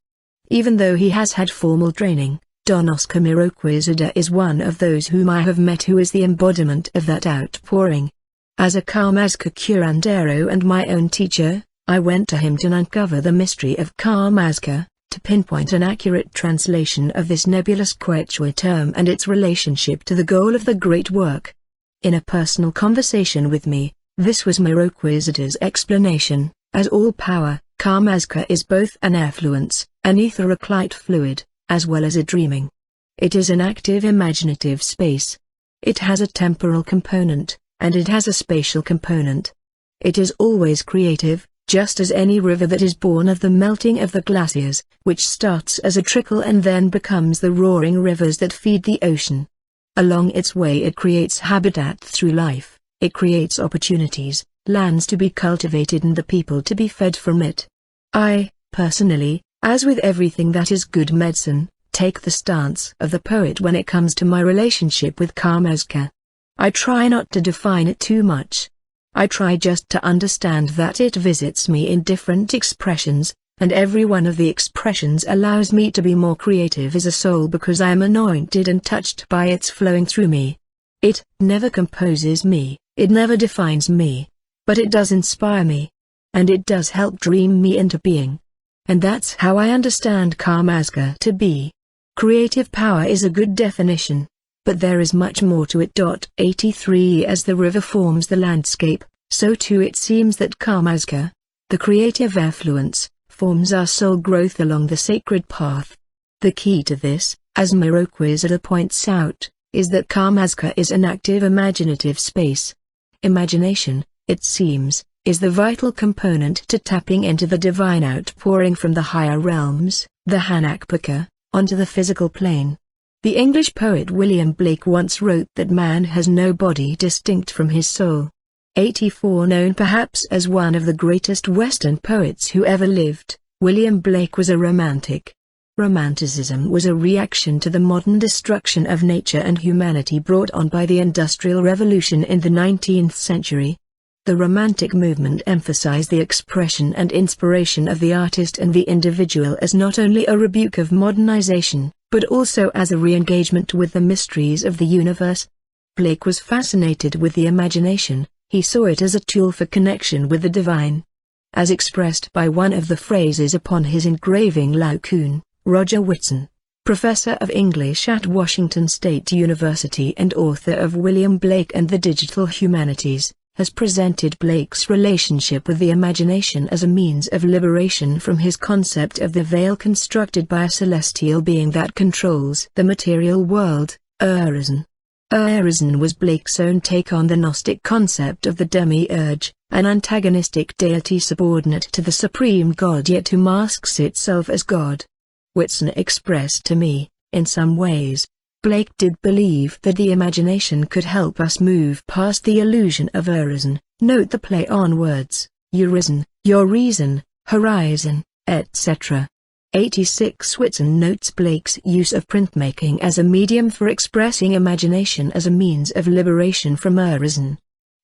Even though he has had formal training, Don Oscar Miroquizada is one of those whom I have met who is the embodiment of that outpouring. As a Karmazka curandero and my own teacher, I went to him to uncover the mystery of Karmazka, to pinpoint an accurate translation of this nebulous Quechua term and its relationship to the goal of the great work. In a personal conversation with me, this was Miroquizada's explanation: as all power, Karmazka is both an effluence, an etheroclite fluid, as well as a dreaming. It is an active imaginative space. It has a temporal component, and it has a spatial component. It is always creative, just as any river that is born of the melting of the glaciers, which starts as a trickle and then becomes the roaring rivers that feed the ocean. Along its way it creates habitat through life, it creates opportunities, lands to be cultivated and the people to be fed from it. I, personally, as with everything that is good medicine, take the stance of the poet when it comes to my relationship with Karmazka. I try not to define it too much. I try just to understand that it visits me in different expressions, and every one of the expressions allows me to be more creative as a soul because I am anointed and touched by its flowing through me. It never composes me, it never defines me, but it does inspire me. And it does help dream me into being. And that's how I understand Karmazka to be. Creative power is a good definition, but there is much more to it. 83. As the river forms the landscape, so too it seems that Karmazka, the creative effluence, forms our soul growth along the sacred path. The key to this, as Miroquizada points out, is that Karmazka is an active imaginative space. Imagination, it seems, is the vital component to tapping into the divine outpouring from the higher realms, the Hanakpaka, onto the physical plane. The English poet William Blake once wrote that man has no body distinct from his soul. 84. Known perhaps as one of the greatest Western poets who ever lived, William Blake was a romantic. Romanticism was a reaction to the modern destruction of nature and humanity brought on by the Industrial Revolution in the 19th century. The Romantic movement emphasized the expression and inspiration of the artist and the individual as not only a rebuke of modernization, but also as a re-engagement with the mysteries of the universe. Blake was fascinated with the imagination, he saw it as a tool for connection with the divine. As expressed by one of the phrases upon his engraving, Laocoon, Roger Whitson, professor of English at Washington State University and author of William Blake and the Digital Humanities, has presented Blake's relationship with the imagination as a means of liberation from his concept of the veil constructed by a celestial being that controls the material world, Urizen. Arisen was Blake's own take on the Gnostic concept of the demiurge, an antagonistic deity subordinate to the supreme God yet who masks itself as God. Whitson expressed to me, in some ways, Blake did believe that the imagination could help us move past the illusion of arisen. Note the play on words, eurisen, your reason, horizon, etc. 86 Whitson notes Blake's use of printmaking as a medium for expressing imagination as a means of liberation from arisen.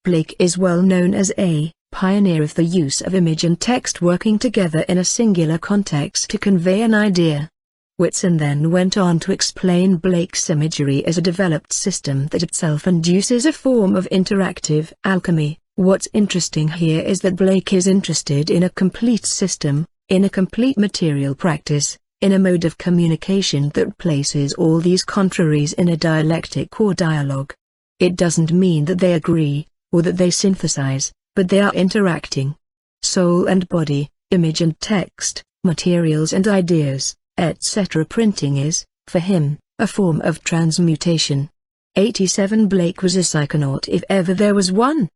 Blake is well known as a pioneer of the use of image and text working together in a singular context to convey an idea. Whitson then went on to explain Blake's imagery as a developed system that itself induces a form of interactive alchemy. What's interesting here is that Blake is interested in a complete system, in a complete material practice, in a mode of communication that places all these contraries in a dialectic or dialogue. It doesn't mean that they agree, or that they synthesize, but they are interacting. Soul and body, image and text, materials and ideas, etc. Printing is, for him, a form of transmutation. 87 Blake was a psychonaut if ever there was one.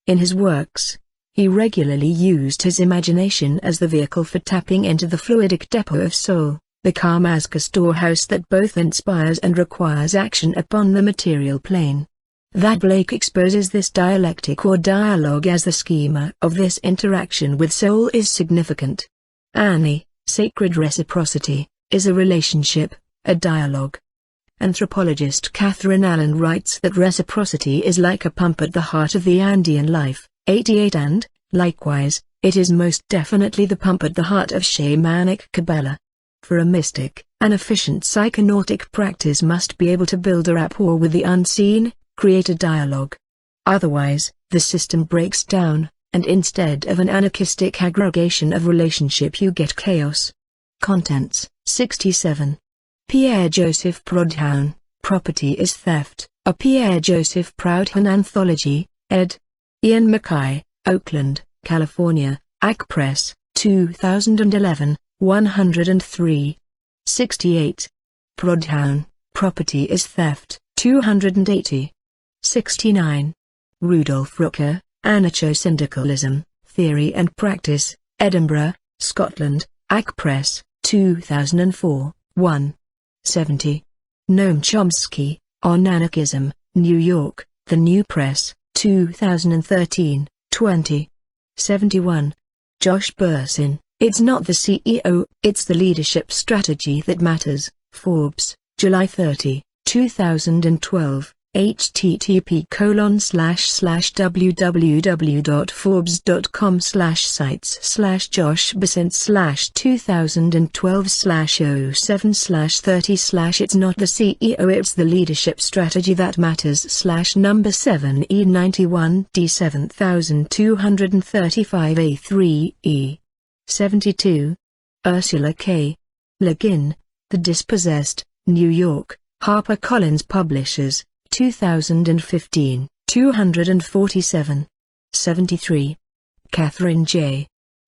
In his works, he regularly used his imagination as the vehicle for tapping into the fluidic depot of soul, the karmaska storehouse that both inspires and requires action upon the material plane. That Blake exposes this dialectic or dialogue as the schema of this interaction with soul is significant. Ani, sacred reciprocity, is a relationship, a dialogue. Anthropologist Catherine Allen writes that reciprocity is like a pump at the heart of the Andean life, 88 and, likewise, it is most definitely the pump at the heart of Shamanic Qabalah. For a mystic, an efficient psychonautic practice must be able to build a rapport with the unseen, create a dialogue. Otherwise, the system breaks down, and instead of an anarchistic aggregation of relationship you get chaos. Contents, 67. Pierre-Joseph Proudhon, Property is Theft, a Pierre-Joseph Proudhon Anthology, ed. Ian Mackay, Oakland, California, AC Press, 2011, 103. 68. Proudhon, Property is Theft, 280. 69. Rudolf Rucker, Anarcho-Syndicalism, Theory and Practice, Edinburgh, Scotland, AC Press, 2004, 1. 70. Noam Chomsky, On Anarchism, New York, The New Press, 2013, 20. 71. Josh Bersin, It's Not the CEO, It's the Leadership Strategy That Matters, Forbes, July 30, 2012. http://www.forbes.com/sites/josh-besant/2012/07/30/ It's Not the CEO, It's the Leadership Strategy That Matters /7E91D7235A3E. 72. Ursula K. Le Guin, The Dispossessed, New York, HarperCollins Publishers, 2015, 247. 73. Catherine J.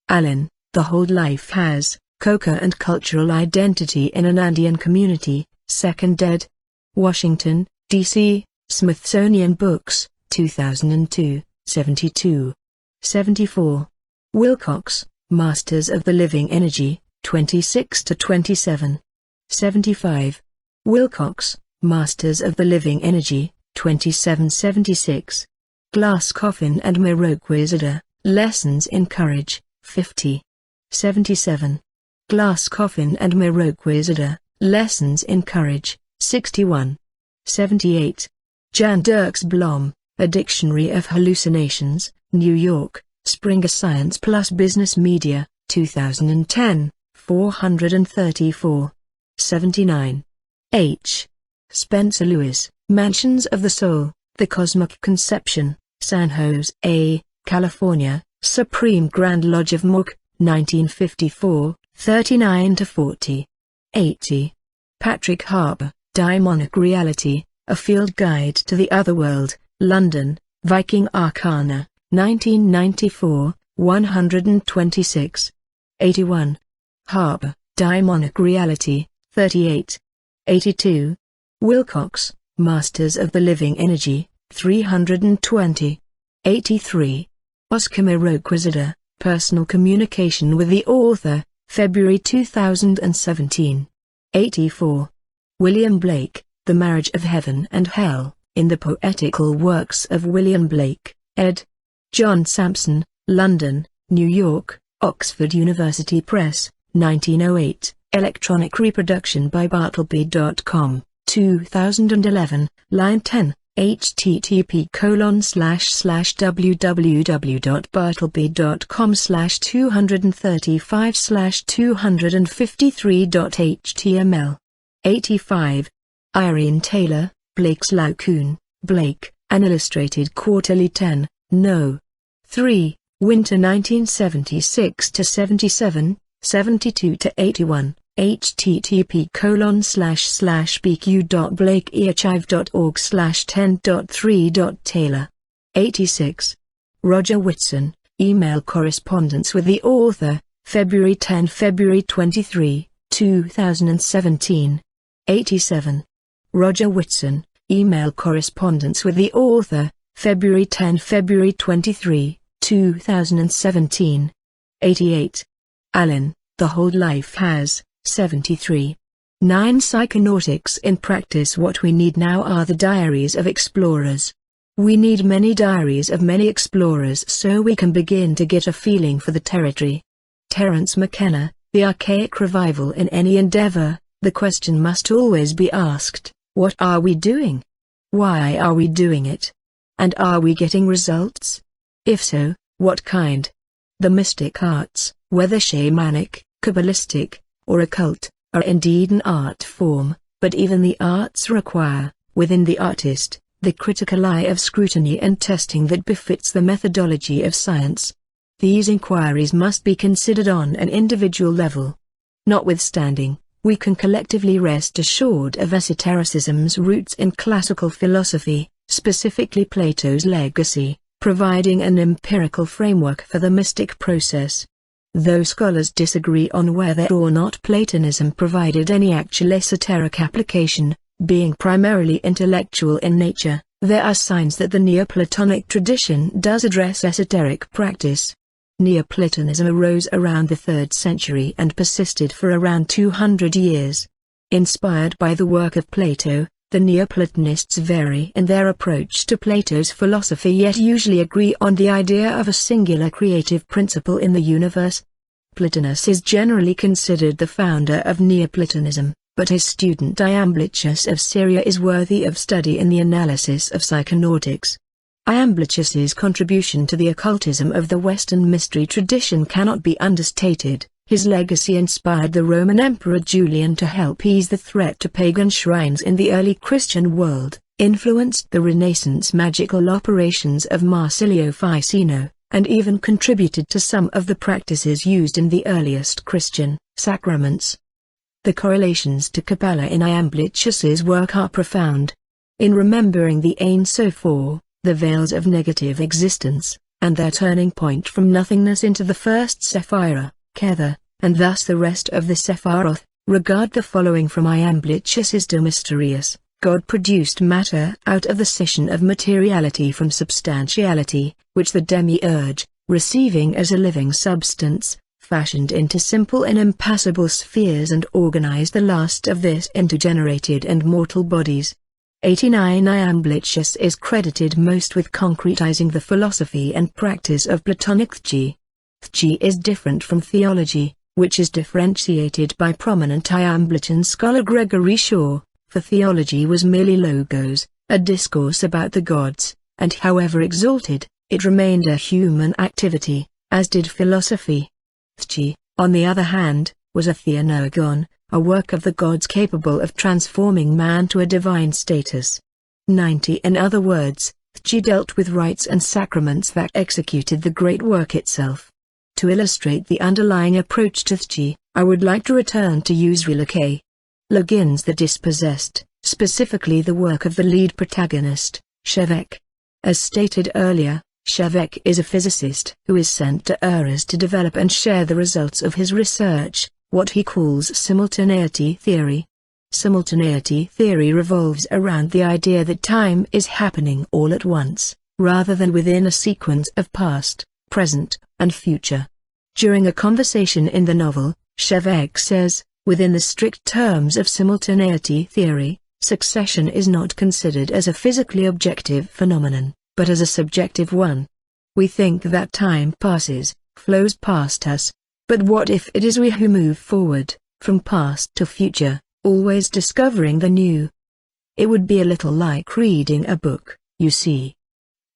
Allen, The Whole Life Has, Coca and Cultural Identity in an Andean Community, 2nd ed. Washington, D.C., Smithsonian Books, 2002, 72. 74. Wilcox, Masters of the Living Energy, 26-27. 75. Wilcox, Masters of the Living Energy, 2776. Glass Coffin and Miroquizada, Lessons in Courage, 50. 77. Glass Coffin and Miroquizada, Lessons in Courage, 61. 78. Jan Dirks Blom, A Dictionary of Hallucinations, New York, Springer Science Plus Business Media, 2010, 434. 79. H. Spencer Lewis, Mansions of the Soul, The Cosmic Conception, San Jose, California, Supreme Grand Lodge of Mook, 1954, 39-40. 80. Patrick Harper, Daimonic Reality, A Field Guide to the Otherworld, London, Viking Arcana, 1994, 126. 81. Harper, Daimonic Reality, 38. 82. Wilcox, Masters of the Living Energy, 320. 83. Oscar Miroquizada, Personal Communication with the Author, February 2017. 84. William Blake, The Marriage of Heaven and Hell, in the Poetical Works of William Blake, ed. John Sampson, London, New York, Oxford University Press, 1908, electronic reproduction by Bartleby.com, 2011, line 10, http://www.bartleby.com/235/253.html. 85. Irene Taylor, Blake's Laocoon, Blake, An Illustrated Quarterly 10, No. 3, Winter 1976-77, 72-81, http://bq.blakearchive.org/10.3.taylor. 86. Roger Whitson, Email Correspondence with the Author, February 23, 2017. 87. Roger Whitson, Email Correspondence with the Author, February 23, 2017. 88. Allen, The Whole Life Has, 73. 9 Psychonautics in Practice. What we need now are the diaries of explorers. We need many diaries of many explorers so we can begin to get a feeling for the territory. Terence McKenna, The Archaic Revival in Any Endeavor. The question must always be asked, what are we doing? Why are we doing it? And are we getting results? If so, what kind? The mystic arts, whether shamanic, Kabbalistic, or occult, are indeed an art form, but even the arts require, within the artist, the critical eye of scrutiny and testing that befits the methodology of science. These inquiries must be considered on an individual level. Notwithstanding, we can collectively rest assured of esotericism's roots in classical philosophy, specifically Plato's legacy, providing an empirical framework for the mystic process. Though scholars disagree on whether or not Platonism provided any actual esoteric application, being primarily intellectual in nature, there are signs that the Neoplatonic tradition does address esoteric practice. Neoplatonism arose around the 3rd century and persisted for around 200 years. Inspired by the work of Plato, the Neoplatonists vary in their approach to Plato's philosophy yet usually agree on the idea of a singular creative principle in the universe. Plotinus is generally considered the founder of Neoplatonism, but his student Iamblichus of Syria is worthy of study in the analysis of psychonautics. Iamblichus's contribution to the occultism of the Western mystery tradition cannot be understated. His legacy inspired the Roman Emperor Julian to help ease the threat to pagan shrines in the early Christian world, influenced the Renaissance magical operations of Marsilio Ficino, and even contributed to some of the practices used in the earliest Christian sacraments. The correlations to Qabalah in Iamblichus's work are profound. In remembering the Ein Sof, the veils of negative existence, and their turning point from nothingness into the first Sephira, Kether, and thus the rest of the Sephiroth, regard the following from Iamblichus's De Mysteriis. God produced matter out of the scission of materiality from substantiality, which the demiurge, receiving as a living substance, fashioned into simple and impassible spheres and organized the last of this into generated and mortal bodies. 89 Iamblichus is credited most with concretizing the philosophy and practice of Platonic theology. Theology is different from theology, which is differentiated by prominent Iamblichan scholar Gregory Shaw, for theology was merely logos, a discourse about the gods, and however exalted, it remained a human activity, as did philosophy. Theology, on the other hand, was a theonogon, a work of the gods capable of transforming man to a divine status. 90 In other words, theology dealt with rites and sacraments that executed the great work itself. To illustrate the underlying approach to theology, I would like to return to Yusrila K. Le Guin's The Dispossessed, specifically the work of the lead protagonist, Shevek. As stated earlier, Shevek is a physicist who is sent to Uruz to develop and share the results of his research, what he calls simultaneity theory. Simultaneity theory revolves around the idea that time is happening all at once, rather than within a sequence of past, present, and future. During a conversation in the novel, Shevek says, within the strict terms of simultaneity theory, succession is not considered as a physically objective phenomenon, but as a subjective one. We think that time passes, flows past us, but what if it is we who move forward, from past to future, always discovering the new? It would be a little like reading a book, you see.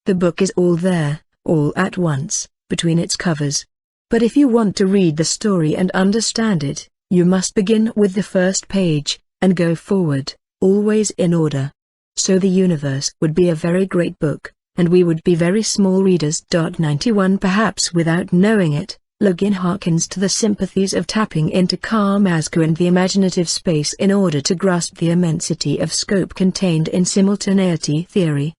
The book is all there, all at once, between its covers. But if you want to read the story and understand it, you must begin with the first page, and go forward, always in order. So the universe would be a very great book, and we would be very small readers. 91 Perhaps without knowing it, Le Guin hearkens to the sympathies of tapping into Karmazka and the imaginative space in order to grasp the immensity of scope contained in simultaneity theory.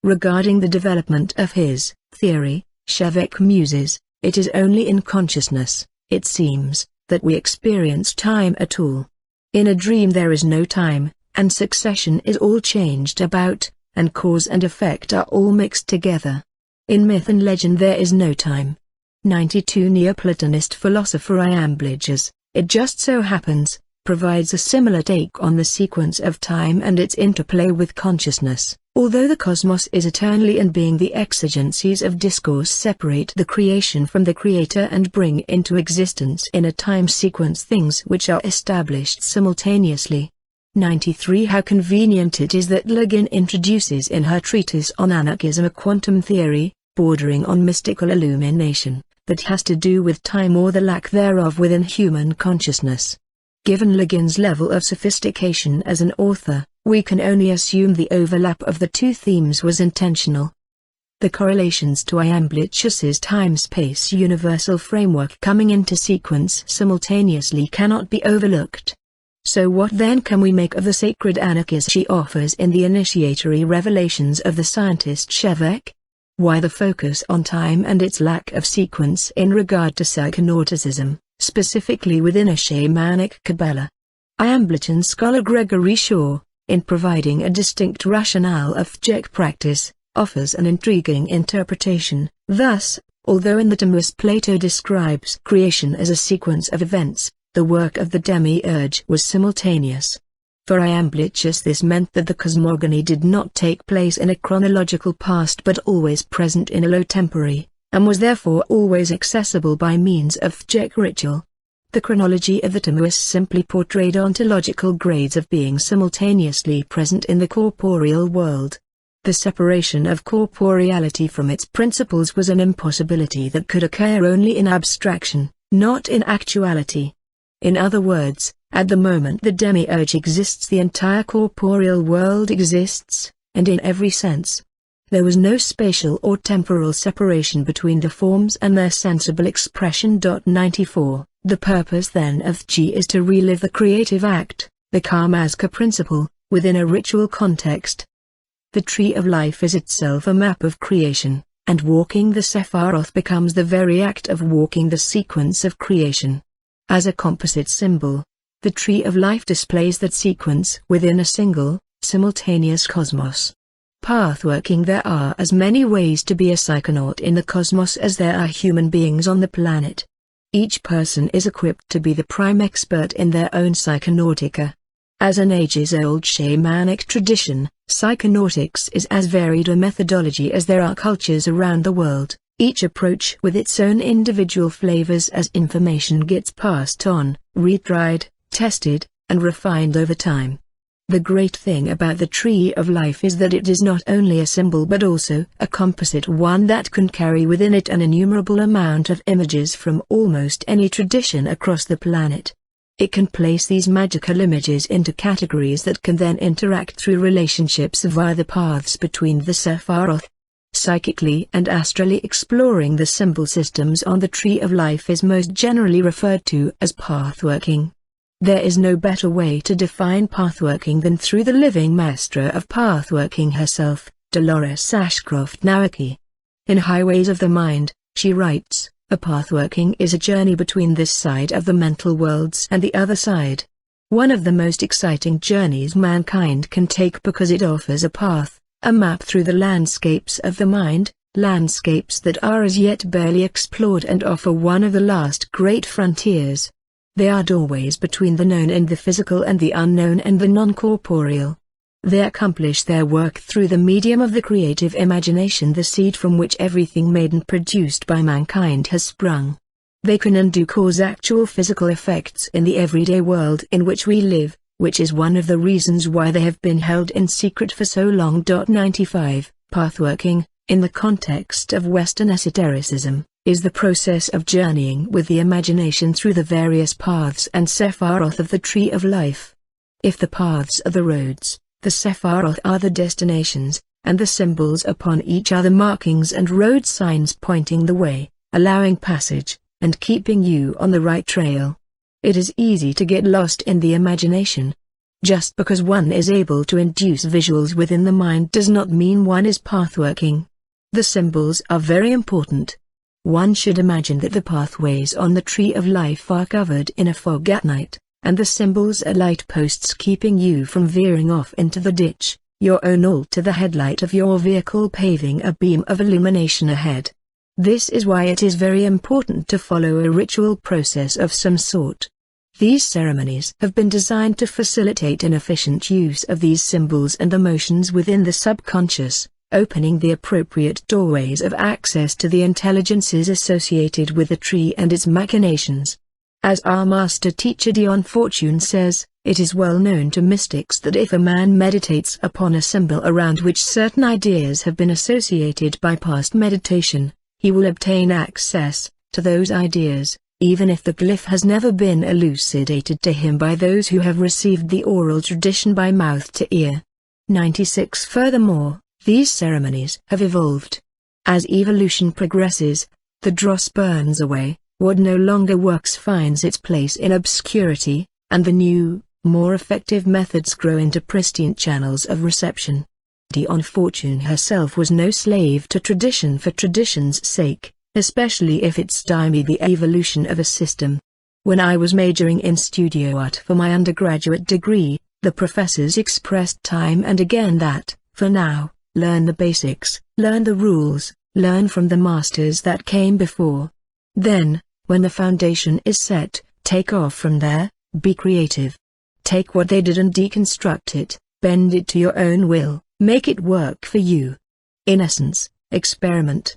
Regarding the development of his theory, Shevek muses, it is only in consciousness, it seems, that we experience time at all. In a dream there is no time, and succession is all changed about, and cause and effect are all mixed together. In myth and legend there is no time. 92 Neoplatonist philosopher Iamblichus, it just so happens, provides a similar take on the sequence of time and its interplay with consciousness. Although the cosmos is eternally and being the exigencies of discourse separate the creation from the creator and bring into existence in a time sequence things which are established simultaneously. 93 How convenient it is that Le Guin introduces in her treatise on anarchism a quantum theory, bordering on mystical illumination, that has to do with time or the lack thereof within human consciousness. Given Le Guin's level of sophistication as an author, we can only assume the overlap of the two themes was intentional. The correlations to Iamblichus's time-space universal framework coming into sequence simultaneously cannot be overlooked. So what then can we make of the sacred anarchism she offers in the initiatory revelations of the scientist Shevek? Why the focus on time and its lack of sequence in regard to psychonauticism, specifically within a Shamanic Qabalah? Iamblichian scholar Gregory Shaw, in providing a distinct rationale of Fjek practice, offers an intriguing interpretation. Thus, although in the Timaeus Plato describes creation as a sequence of events, the work of the demiurge was simultaneous. For Iamblichus this meant that the cosmogony did not take place in a chronological past but always present in a low temporary, and was therefore always accessible by means of Fjek ritual. The chronology of the Timaeus simply portrayed ontological grades of being simultaneously present in the corporeal world. The separation of corporeality from its principles was an impossibility that could occur only in abstraction, not in actuality. In other words, at the moment the demiurge exists the entire corporeal world exists, and in every sense. There was no spatial or temporal separation between the forms and their sensible expression. 94 The purpose then of G is to relive the creative act, the Karmazka principle, within a ritual context. The tree of life is itself a map of creation, and walking the Sephiroth becomes the very act of walking the sequence of creation. As a composite symbol, the tree of life displays that sequence within a single, simultaneous cosmos. Pathworking There are as many ways to be a psychonaut in the cosmos as there are human beings on the planet. Each person is equipped to be the prime expert in their own psychonautica. As an ages-old shamanic tradition, psychonautics is as varied a methodology as there are cultures around the world, each approach with its own individual flavors as information gets passed on, retried, tested, and refined over time. The great thing about the Tree of Life is that it is not only a symbol but also a composite one that can carry within it an innumerable amount of images from almost any tradition across the planet. It can place these magical images into categories that can then interact through relationships via the paths between the Sephiroth. Psychically and astrally exploring the symbol systems on the Tree of Life is most generally referred to as pathworking. There is no better way to define pathworking than through the living maestra of pathworking herself, Dolores Ashcroft Nowacki. In Highways of the Mind, she writes, "A pathworking is a journey between this side of the mental worlds and the other side. One of the most exciting journeys mankind can take because it offers a path, a map through the landscapes of the mind, landscapes that are as yet barely explored and offer one of the last great frontiers. They are doorways between the known and the physical and the unknown and the non-corporeal. They accomplish their work through the medium of the creative imagination, the seed from which everything made and produced by mankind has sprung. They can and do cause actual physical effects in the everyday world in which we live, which is one of the reasons why they have been held in secret for so long. 95. Pathworking, in the context of Western esotericism, is the process of journeying with the imagination through the various paths and sephiroth of the tree of life. If the paths are the roads, the sephiroth are the destinations, and the symbols upon each are the markings and road signs pointing the way, allowing passage, and keeping you on the right trail. It is easy to get lost in the imagination. Just because one is able to induce visuals within the mind does not mean one is pathworking. The symbols are very important. One should imagine that the pathways on the tree of life are covered in a fog at night, and the symbols are light posts keeping you from veering off into the ditch, your own altar the headlight of your vehicle paving a beam of illumination ahead. This is why it is very important to follow a ritual process of some sort. These ceremonies have been designed to facilitate an efficient use of these symbols and emotions within the subconscious, opening the appropriate doorways of access to the intelligences associated with the tree and its machinations. As our master teacher Dion Fortune says, it is well known to mystics that if a man meditates upon a symbol around which certain ideas have been associated by past meditation, he will obtain access to those ideas, even if the glyph has never been elucidated to him by those who have received the oral tradition by mouth to ear. 96. Furthermore, these ceremonies have evolved. As evolution progresses, the dross burns away, what no longer works finds its place in obscurity, and the new, more effective methods grow into pristine channels of reception. Dion Fortune herself was no slave to tradition for tradition's sake, especially if it stymied the evolution of a system. When I was majoring in studio art for my undergraduate degree, the professors expressed time and again that, for now, learn the basics, learn the rules, learn from the masters that came before. Then, when the foundation is set, take off from there, be creative. Take what they did and deconstruct it, bend it to your own will, make it work for you. In essence, experiment.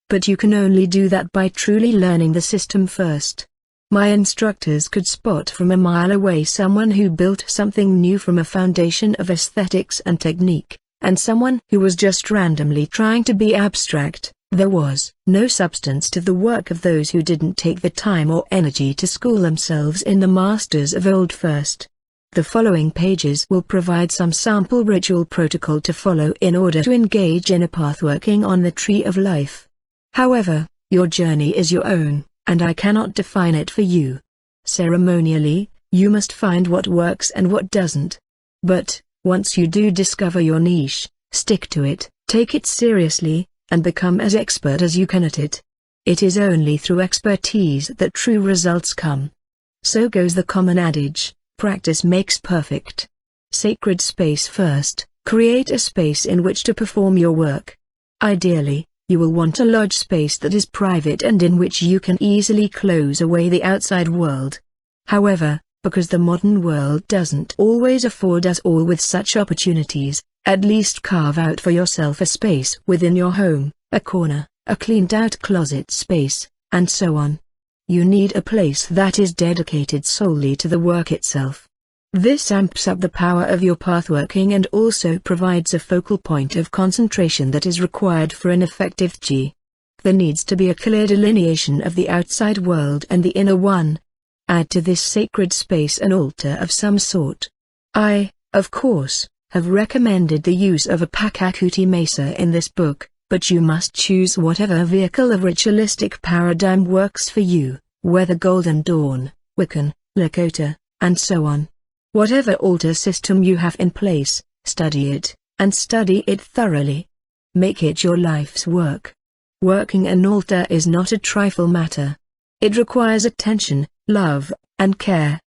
But you can only do that by truly learning the system first. My instructors could spot from a mile away someone who built something new from a foundation of aesthetics and technique, and someone who was just randomly trying to be abstract. There was no substance to the work of those who didn't take the time or energy to school themselves in the masters of old first. The following pages will provide some sample ritual protocol to follow in order to engage in a pathworking on the tree of life. However, your journey is your own, and I cannot define it for you. Ceremonially, you must find what works and what doesn't. But, once you do discover your niche, stick to it, take it seriously, and become as expert as you can at it. It is only through expertise that true results come. So goes the common adage, practice makes perfect. Sacred space first, create a space in which to perform your work. Ideally, you will want a lodge space that is private and in which you can easily close away the outside world. However, because the modern world doesn't always afford us all with such opportunities, at least carve out for yourself a space within your home, a corner, a cleaned-out closet space, and so on. You need a place that is dedicated solely to the work itself. This amps up the power of your pathworking and also provides a focal point of concentration that is required for an effective chi. There needs to be a clear delineation of the outside world and the inner one. Add to this sacred space an altar of some sort. I, of course, have recommended the use of a Pakakuti Mesa in this book, but you must choose whatever vehicle of ritualistic paradigm works for you, whether Golden Dawn, Wiccan, Lakota, and so on. Whatever altar system you have in place, study it, and study it thoroughly. Make it your life's work. Working an altar is not a trifle matter. It requires attention, love, and care.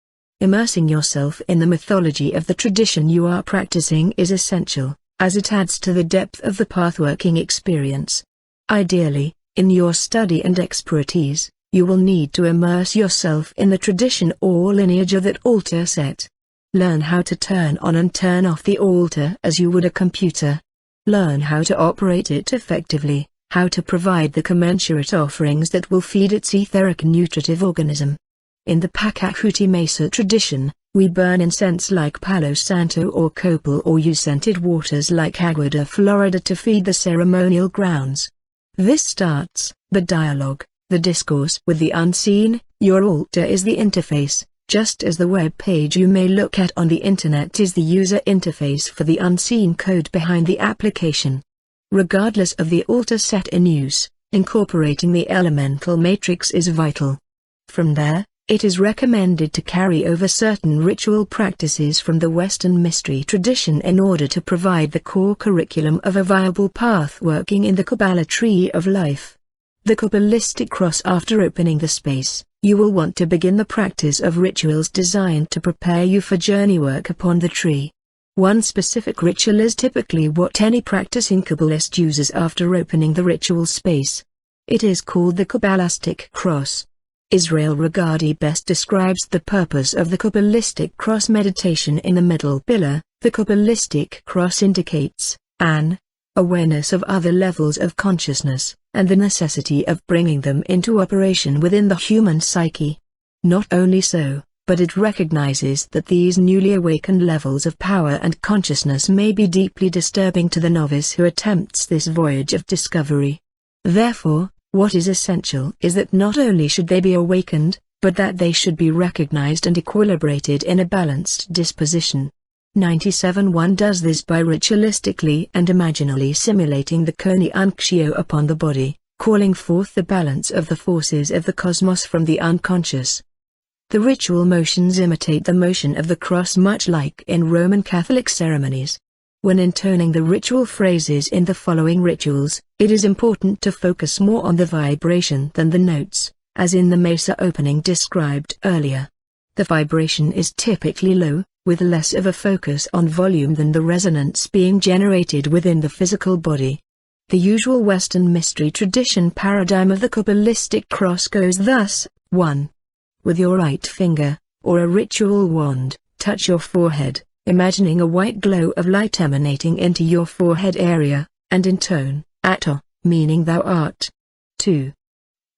Immersing yourself in the mythology of the tradition you are practicing is essential, as it adds to the depth of the pathworking experience. Ideally, in your study and expertise, you will need to immerse yourself in the tradition or lineage of that altar set. Learn how to turn on and turn off the altar as you would a computer. Learn how to operate it effectively, how to provide the commensurate offerings that will feed its etheric nutritive organism. In the Pachacuti Mesa tradition, we burn incense like Palo Santo or copal or use scented waters like Agua de Florida to feed the ceremonial grounds. This starts the dialogue, the discourse with the unseen. Your altar is the interface, just as the web page you may look at on the internet is the user interface for the unseen code behind the application. Regardless of the altar set in use, incorporating the elemental matrix is vital. From there, it is recommended to carry over certain ritual practices from the Western mystery tradition in order to provide the core curriculum of a viable path working in the Qabalah tree of life. The Kabbalistic cross. After opening the space, you will want to begin the practice of rituals designed to prepare you for journey work upon the tree. One specific ritual is typically what any practicing Kabbalist uses after opening the ritual space. It is called the Kabbalistic cross. Israel Regardie best describes the purpose of the Kabbalistic cross meditation in the middle pillar. The Kabbalistic cross indicates an awareness of other levels of consciousness, and the necessity of bringing them into operation within the human psyche. Not only so, but it recognizes that these newly awakened levels of power and consciousness may be deeply disturbing to the novice who attempts this voyage of discovery. Therefore, what is essential is that not only should they be awakened, but that they should be recognized and equilibrated in a balanced disposition. 97 One does this by ritualistically and imaginally simulating the Koni Unctio upon the body, calling forth the balance of the forces of the cosmos from the unconscious. The ritual motions imitate the motion of the cross much like in Roman Catholic ceremonies. When intoning the ritual phrases in the following rituals, it is important to focus more on the vibration than the notes, as in the Mesa opening described earlier. The vibration is typically low, with less of a focus on volume than the resonance being generated within the physical body. The usual Western mystery tradition paradigm of the Kabbalistic cross goes thus: 1. With your right finger, or a ritual wand, touch your forehead, imagining a white glow of light emanating into your forehead area, and intone, Ato, meaning thou art. 2.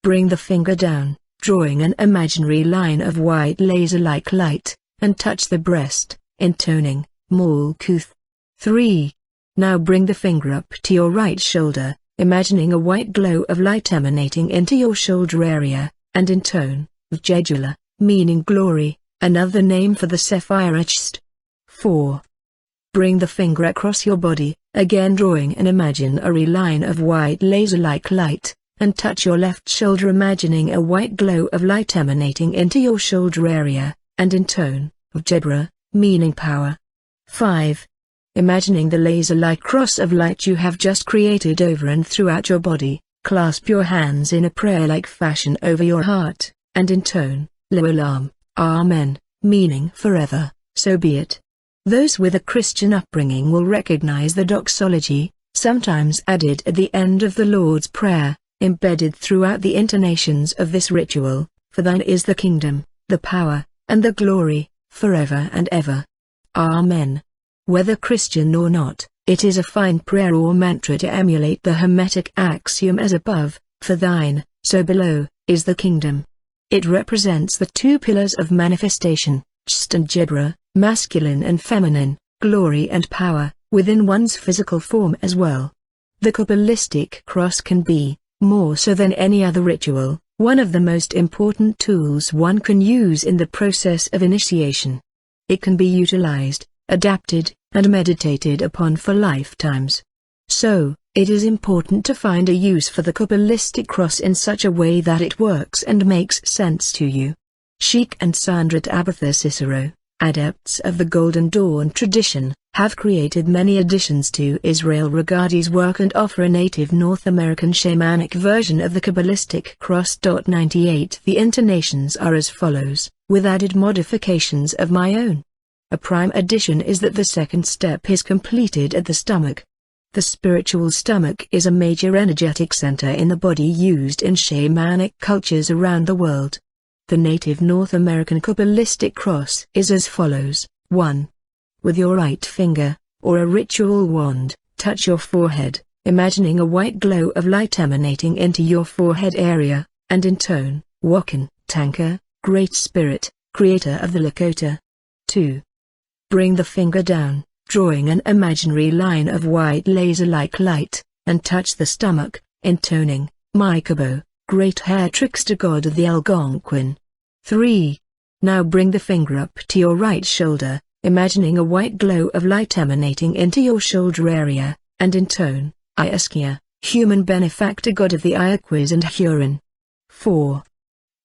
Bring the finger down, drawing an imaginary line of white laser-like light, and touch the breast, intoning, Malkuth. 3. Now bring the finger up to your right shoulder, imagining a white glow of light emanating into your shoulder area, and intone, Jedula, meaning glory, another name for the Sephirachst. 4. Bring the finger across your body, again drawing an imaginary line of white laser-like light, and touch your left shoulder imagining a white glow of light emanating into your shoulder area, and intone, Jebra, meaning power. 5. Imagining the laser-like cross of light you have just created over and throughout your body, clasp your hands in a prayer-like fashion over your heart, and intone, Leolam, Amen, meaning forever, so be it. Those with a Christian upbringing will recognize the doxology, sometimes added at the end of the Lord's Prayer, embedded throughout the intonations of this ritual, for thine is the kingdom, the power, and the glory, forever and ever. Amen. Whether Christian or not, it is a fine prayer or mantra to emulate the Hermetic axiom as above, for thine, so below, is the kingdom. It represents the two pillars of manifestation, Cht and Jebra, masculine and feminine, glory and power, within one's physical form as well. The Kabbalistic cross can be, more so than any other ritual, one of the most important tools one can use in the process of initiation. It can be utilized, adapted, and meditated upon for lifetimes. So, it is important to find a use for the Kabbalistic cross in such a way that it works and makes sense to you. Sheikh and Sandra Tabitha Cicero, adepts of the Golden Dawn tradition, have created many additions to Israel Regardie's work and offer a native North American shamanic version of the Kabbalistic cross. 98 The intonations are as follows: with added modifications of my own. A prime addition is that the second step is completed at the stomach. The spiritual stomach is a major energetic center in the body used in shamanic cultures around the world. The native North American Kabbalistic cross is as follows. 1. With your right finger, or a ritual wand, touch your forehead, imagining a white glow of light emanating into your forehead area, and intone, Wakan, Tanka, Great Spirit, Creator of the Lakota. 2. Bring the finger down, drawing an imaginary line of white laser-like light, and touch the stomach, intoning, Mikabo, Great Hair Trickster God of the Algonquin. 3. Now bring the finger up to your right shoulder, imagining a white glow of light emanating into your shoulder area, and intone, Iaskia, Human Benefactor God of the Iroquois and Huron. 4.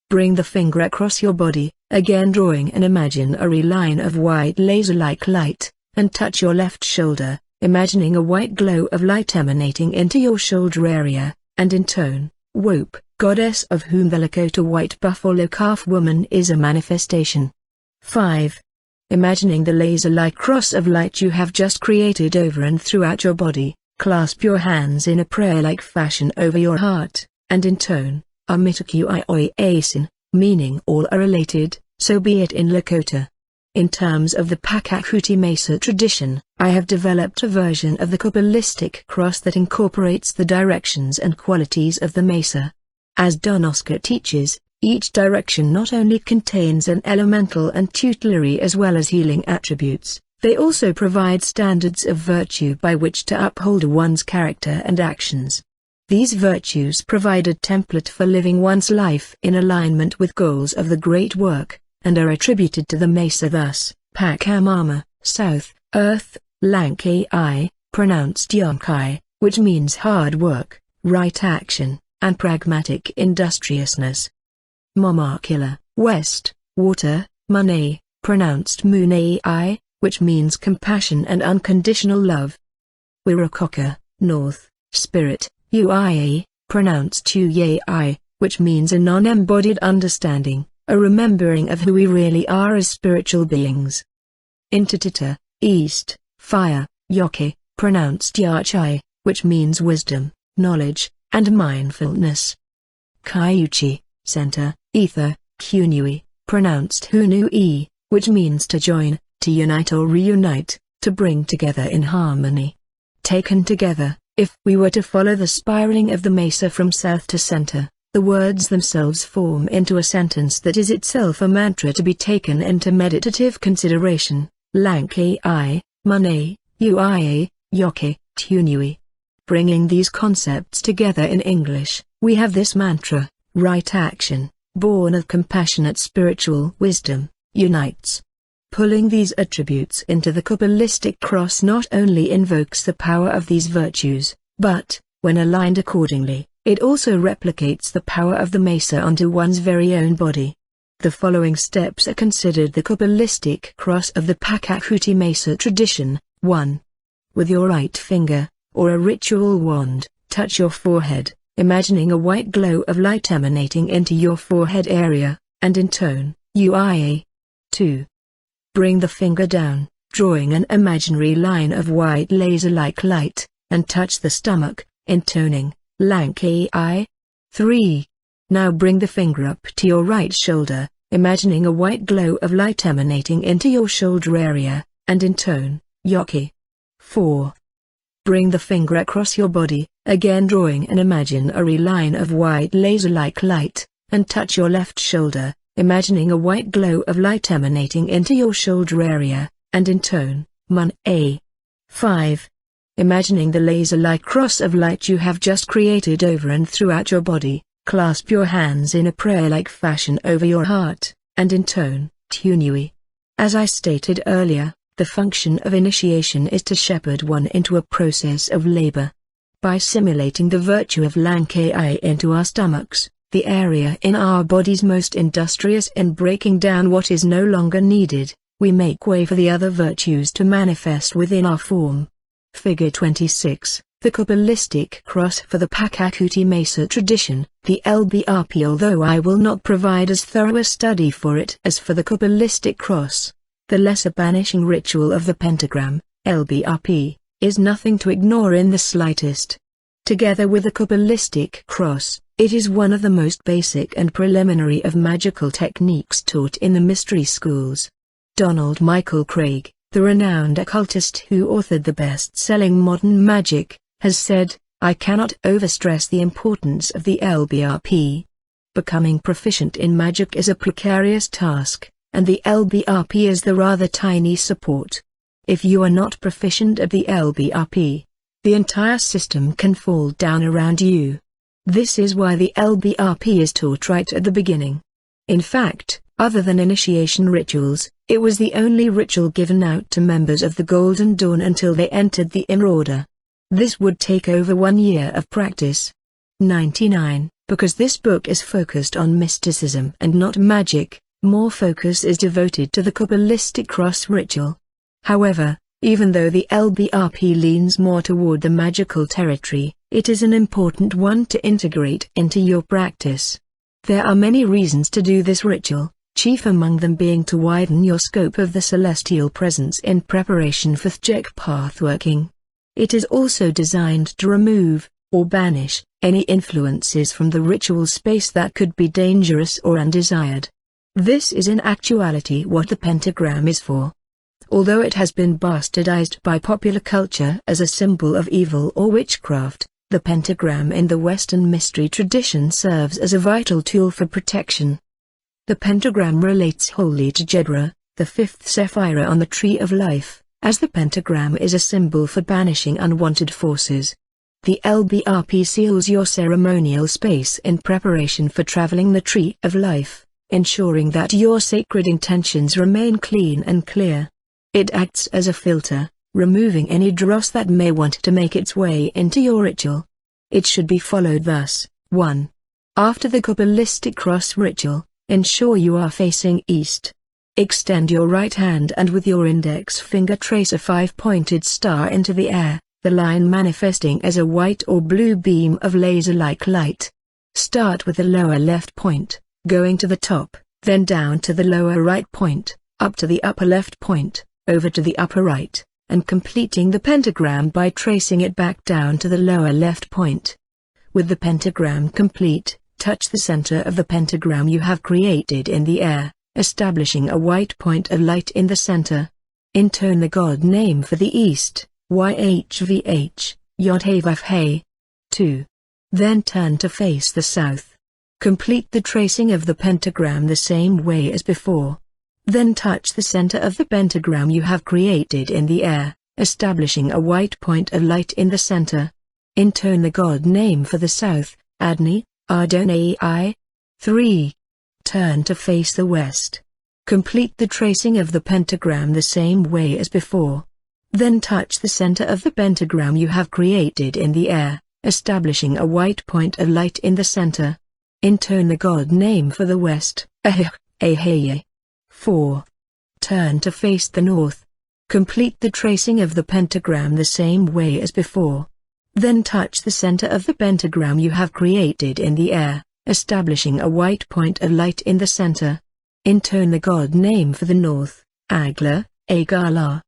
Bring the finger across your body, again drawing an imaginary line of white laser-like light, and touch your left shoulder, imagining a white glow of light emanating into your shoulder area, and intone, Wope, Goddess of whom the Lakota White Buffalo Calf Woman is a manifestation. 5. Imagining the laser-like cross of light you have just created over and throughout your body, clasp your hands in a prayer-like fashion over your heart, and intone, Amitaku Ioi Asin, meaning all are related, so be it in Lakota. In terms of the Pakahuti Mesa tradition, I have developed a version of the Kabbalistic cross that incorporates the directions and qualities of the Mesa. As Don Oscar teaches, each direction not only contains an elemental and tutelary as well as healing attributes, they also provide standards of virtue by which to uphold one's character and actions. These virtues provide a template for living one's life in alignment with goals of the great work, and are attributed to the Mesa thus: Pakamama, South, Earth, Lankai, pronounced Yonkai, which means hard work, right action, and pragmatic industriousness. Momakila, West, Water, Mune, pronounced Munei, which means compassion and unconditional love. Wirakoka, North, Spirit, Uia, pronounced Uyai, which means a non-embodied understanding, a remembering of who we really are as spiritual beings. Intatita, East, Fire, Yoke, pronounced Yachai, which means wisdom, knowledge, and mindfulness. Kaiuchi, Center, Ether, Kunui, pronounced Hunui, which means to join, to unite or reunite, to bring together in harmony. Taken together, if we were to follow the spiraling of the Mesa from south to center, the words themselves form into a sentence that is itself a mantra to be taken into meditative consideration: Lankai, Mune, Uia, Yoke, Tunui. Bringing these concepts together in English, we have this mantra: right action, born of compassionate spiritual wisdom, unites. Pulling these attributes into the Kabbalistic cross not only invokes the power of these virtues, but, when aligned accordingly, it also replicates the power of the Mesa onto one's very own body. The following steps are considered the Kabbalistic cross of the Pakahuti Mesa tradition. 1. With your right finger, or a ritual wand, touch your forehead, imagining a white glow of light emanating into your forehead area, and intone, Uia. 2. Bring the finger down, drawing an imaginary line of white laser-like light, and touch the stomach, intoning, Lankai. 3. Now bring the finger up to your right shoulder, imagining a white glow of light emanating into your shoulder area, and intone, Yoki. 4. Bring the finger across your body, again drawing an imaginary line of white laser-like light, and touch your left shoulder, imagining a white glow of light emanating into your shoulder area, and intone, Mun-a. 5. Imagining the laser-like cross of light you have just created over and throughout your body, clasp your hands in a prayer-like fashion over your heart, and intone, Tunui. As I stated earlier, the function of initiation is to shepherd one into a process of labor. By simulating the virtue of Lankai into our stomachs, the area in our bodies most industrious in breaking down what is no longer needed, we make way for the other virtues to manifest within our form. Figure 26, The Kabbalistic cross for the Pachacuti Mesa tradition, the LBRP. Although I will not provide as thorough a study for it as for the Kabbalistic cross, the lesser banishing ritual of the pentagram, LBRP, is nothing to ignore in the slightest. Together with the Kabbalistic cross, it is one of the most basic and preliminary of magical techniques taught in the mystery schools. Donald Michael Craig, the renowned occultist who authored the best-selling Modern Magic, has said, "I cannot overstress the importance of the LBRP. Becoming proficient in magic is a precarious task, and the LBRP is the rather tiny support. If you are not proficient at the LBRP, the entire system can fall down around you. This is why the LBRP is taught right at the beginning. In fact, other than initiation rituals, it was the only ritual given out to members of the Golden Dawn until they entered the Inner Order. This would take over 1 year of practice." 99. Because this book is focused on mysticism and not magic, more focus is devoted to the Kabbalistic cross ritual. However, even though the LBRP leans more toward the magical territory, it is an important one to integrate into your practice. There are many reasons to do this ritual, chief among them being to widen your scope of the celestial presence in preparation for Thjek pathworking. It is also designed to remove, or banish, any influences from the ritual space that could be dangerous or undesired. This is in actuality what the pentagram is for. Although it has been bastardized by popular culture as a symbol of evil or witchcraft, the pentagram in the Western mystery tradition serves as a vital tool for protection. The pentagram relates wholly to Jedra, the fifth Sephira on the Tree of Life, as the pentagram is a symbol for banishing unwanted forces. The LBRP seals your ceremonial space in preparation for traveling the Tree of Life, ensuring that your sacred intentions remain clean and clear. It acts as a filter, removing any dross that may want to make its way into your ritual. It should be followed thus. 1. After the Kabbalistic cross ritual, ensure you are facing east. Extend your right hand and with your index finger trace a 5-pointed star into the air, the line manifesting as a white or blue beam of laser-like light. Start with the lower left point, going to the top, then down to the lower right point, up to the upper left point, over to the upper right, and completing the pentagram by tracing it back down to the lower left point. With the pentagram complete, touch the center of the pentagram you have created in the air, establishing a white point of light in the center. Intone the God name for the East, YHVH, Yod-Heh-Vav-Heh. 2. Then turn to face the south. Complete the tracing of the pentagram the same way as before. Then touch the center of the pentagram you have created in the air, establishing a white point of light in the center. Intone the God name for the south, Adni, Adonai. 3. Turn to face the west. Complete the tracing of the pentagram the same way as before. Then touch the center of the pentagram you have created in the air, establishing a white point of light in the center. Intone the God name for the west, Aheh. 4. Turn to face the north. Complete the tracing of the pentagram the same way as before. Then touch the center of the pentagram you have created in the air, establishing a white point of light in the center. Intone the God name for the north, Agla, Agala.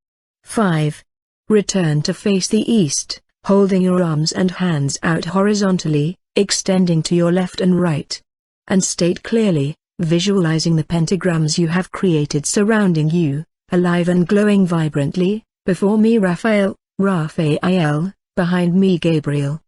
5. Return to face the east, holding your arms and hands out horizontally, extending to your left and right. And state clearly, visualizing the pentagrams you have created surrounding you, alive and glowing vibrantly, before me Raphael, behind me Gabriel,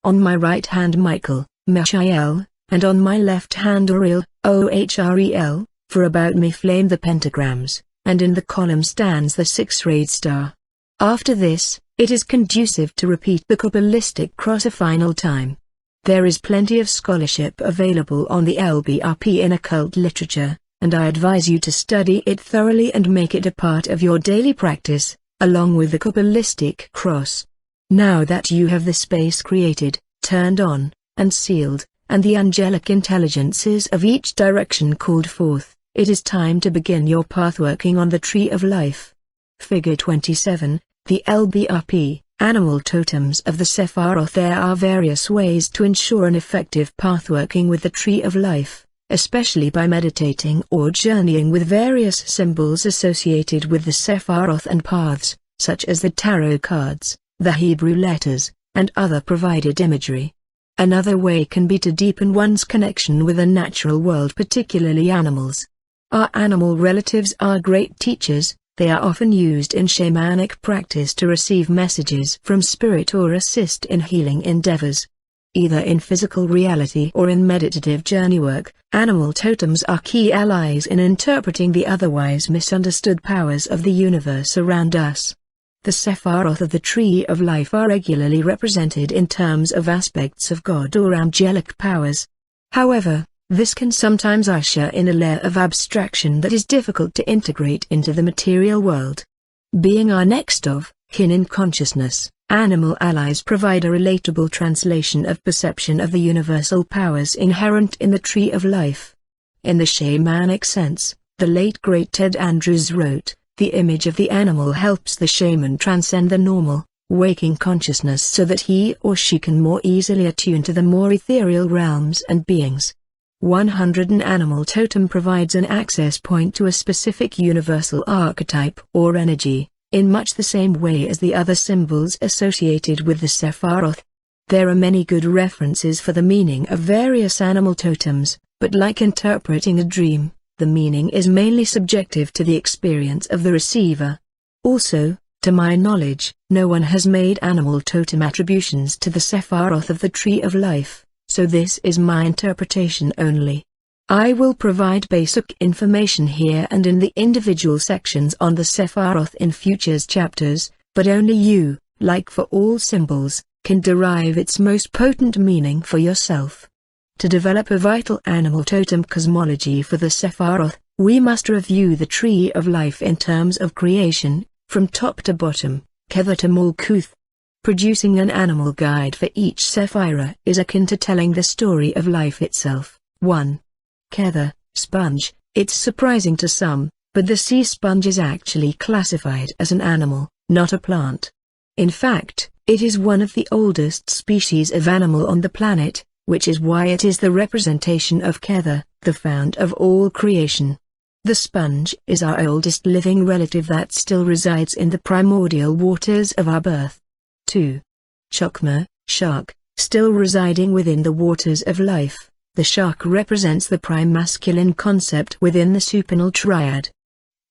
on my right hand Michael, Mishael, and on my left hand Uriel, Ohrel, for about me flame the pentagrams, and in the column stands the six-rayed star. After this, it is conducive to repeat the Kabbalistic cross a final time. There is plenty of scholarship available on the LBRP in occult literature, and I advise you to study it thoroughly and make it a part of your daily practice, along with the Kabbalistic cross. Now that you have the space created, turned on, and sealed, and the angelic intelligences of each direction called forth, it is time to begin your pathworking on the Tree of Life. Figure 27, the LBRP, Animal totems of the Sephiroth. There are various ways to ensure an effective path working with the Tree of Life, especially by meditating or journeying with various symbols associated with the Sephiroth and paths, such as the tarot cards, the Hebrew letters, and other provided imagery. Another way can be to deepen one's connection with the natural world, particularly animals. Our animal relatives are great teachers. They are often used in shamanic practice to receive messages from spirit or assist in healing endeavors. Either in physical reality or in meditative journey work, animal totems are key allies in interpreting the otherwise misunderstood powers of the universe around us. The Sephiroth of the Tree of Life are regularly represented in terms of aspects of God or angelic powers. However, this can sometimes usher in a layer of abstraction that is difficult to integrate into the material world. Being our next of kin in consciousness, animal allies provide a relatable translation of perception of the universal powers inherent in the Tree of Life. In the shamanic sense, the late great Ted Andrews wrote, "The image of the animal helps the shaman transcend the normal, waking consciousness so that he or she can more easily attune to the more ethereal realms and beings." 100. An animal totem provides an access point to a specific universal archetype or energy, in much the same way as the other symbols associated with the Sephiroth. There are many good references for the meaning of various animal totems, but like interpreting a dream, the meaning is mainly subjective to the experience of the receiver. Also, to my knowledge, no one has made animal totem attributions to the Sephiroth of the Tree of Life, so this is my interpretation only. I will provide basic information here and in the individual sections on the Sephiroth in future chapters, but only you, like for all symbols, can derive its most potent meaning for yourself. To develop a vital animal totem cosmology for the Sephiroth, we must review the Tree of Life in terms of creation, from top to bottom, Kether to Malkuth. Producing an animal guide for each Sephira is akin to telling the story of life itself. 1. Kether, sponge. It's surprising to some, but the sea sponge is actually classified as an animal, not a plant. In fact, it is one of the oldest species of animal on the planet, which is why it is the representation of Kether, the fount of all creation. The sponge is our oldest living relative that still resides in the primordial waters of our birth. 2. Chokmah, shark, still residing within the waters of life. The shark represents the prime masculine concept within the supernal triad.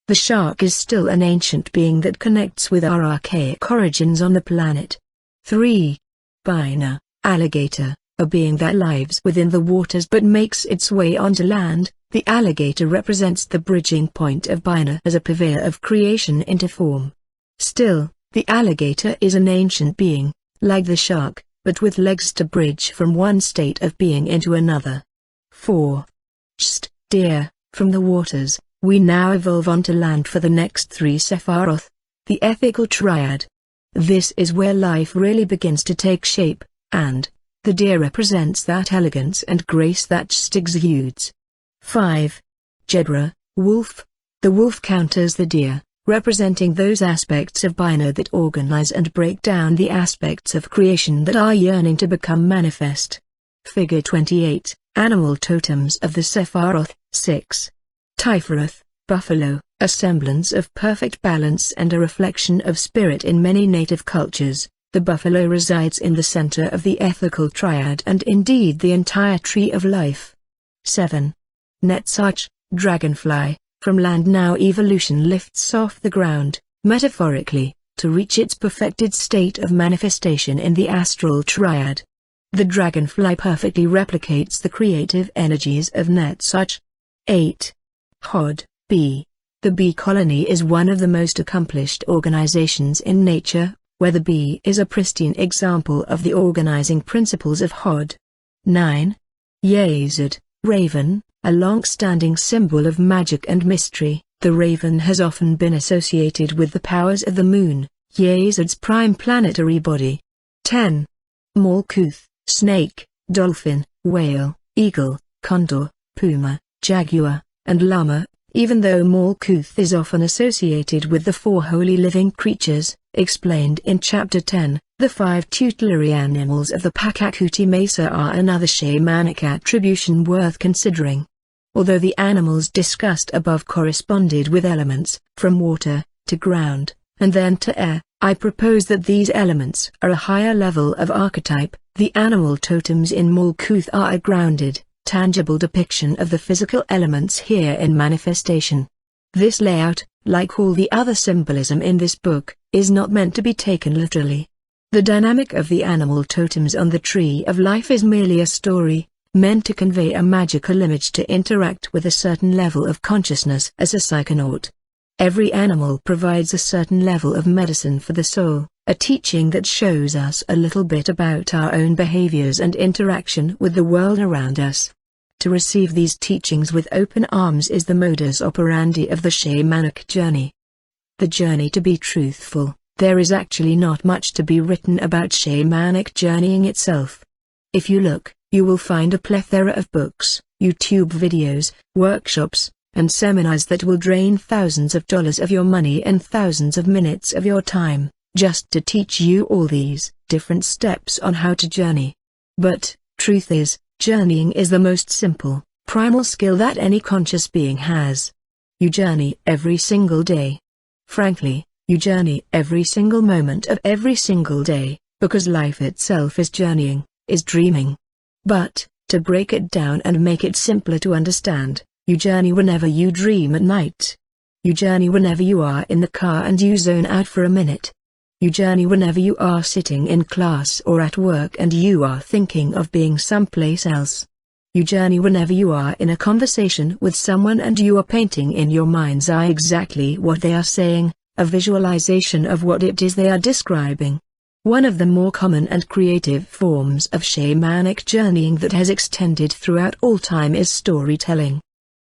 The shark is still an ancient being that connects with our archaic origins on the planet. 3. Baina, alligator, a being that lives within the waters but makes its way onto land. The alligator represents the bridging point of Baina as a purveyor of creation into form. Still, the alligator is an ancient being, like the shark, but with legs to bridge from one state of being into another. 4. Chst, deer, from the waters, we now evolve onto land for the next 3 Sephiroth, the ethical triad. This is where life really begins to take shape, and the deer represents that elegance and grace that Chst exudes. 5. Jedra, wolf. The wolf counters the deer, representing those aspects of Baina that organize and break down the aspects of creation that are yearning to become manifest. Figure 28, Animal Totems of the Sephiroth. 6. Typharath, buffalo, a semblance of perfect balance and a reflection of spirit in many native cultures. The buffalo resides in the center of the ethical triad and indeed the entire Tree of Life. 7. Netzach, dragonfly. From land now evolution lifts off the ground, metaphorically, to reach its perfected state of manifestation in the astral triad. The dragonfly perfectly replicates the creative energies of Netzach. 8. Hod, bee. The bee colony is one of the most accomplished organizations in nature, where the bee is a pristine example of the organizing principles of Hod. 9. Yezid, raven. A long-standing symbol of magic and mystery, the raven has often been associated with the powers of the moon, Yezid's prime planetary body. 10. Malkuth, snake, dolphin, whale, eagle, condor, puma, jaguar, and llama. Even though Malkuth is often associated with the 4 holy living creatures, explained in Chapter 10. The 5 tutelary animals of the Pachacuti Mesa are another shamanic attribution worth considering. Although the animals discussed above corresponded with elements, from water, to ground, and then to air, I propose that these elements are a higher level of archetype. The animal totems in Malkuth are a grounded, tangible depiction of the physical elements here in manifestation. This layout, like all the other symbolism in this book, is not meant to be taken literally. The dynamic of the animal totems on the Tree of Life is merely a story, meant to convey a magical image to interact with a certain level of consciousness as a psychonaut. Every animal provides a certain level of medicine for the soul, a teaching that shows us a little bit about our own behaviors and interaction with the world around us. To receive these teachings with open arms is the modus operandi of the shamanic journey. The journey to be truthful. There is actually not much to be written about shamanic journeying itself. If you look, you will find a plethora of books, YouTube videos, workshops, and seminars that will drain thousands of dollars of your money and thousands of minutes of your time, just to teach you all these different steps on how to journey. But, truth is, journeying is the most simple, primal skill that any conscious being has. You journey every single day. Frankly, you journey every single moment of every single day, because life itself is journeying, is dreaming. But, to break it down and make it simpler to understand, you journey whenever you dream at night. You journey whenever you are in the car and you zone out for a minute. You journey whenever you are sitting in class or at work and you are thinking of being someplace else. You journey whenever you are in a conversation with someone and you are painting in your mind's eye exactly what they are saying, a visualization of what it is they are describing. One of the more common and creative forms of shamanic journeying that has extended throughout all time is storytelling.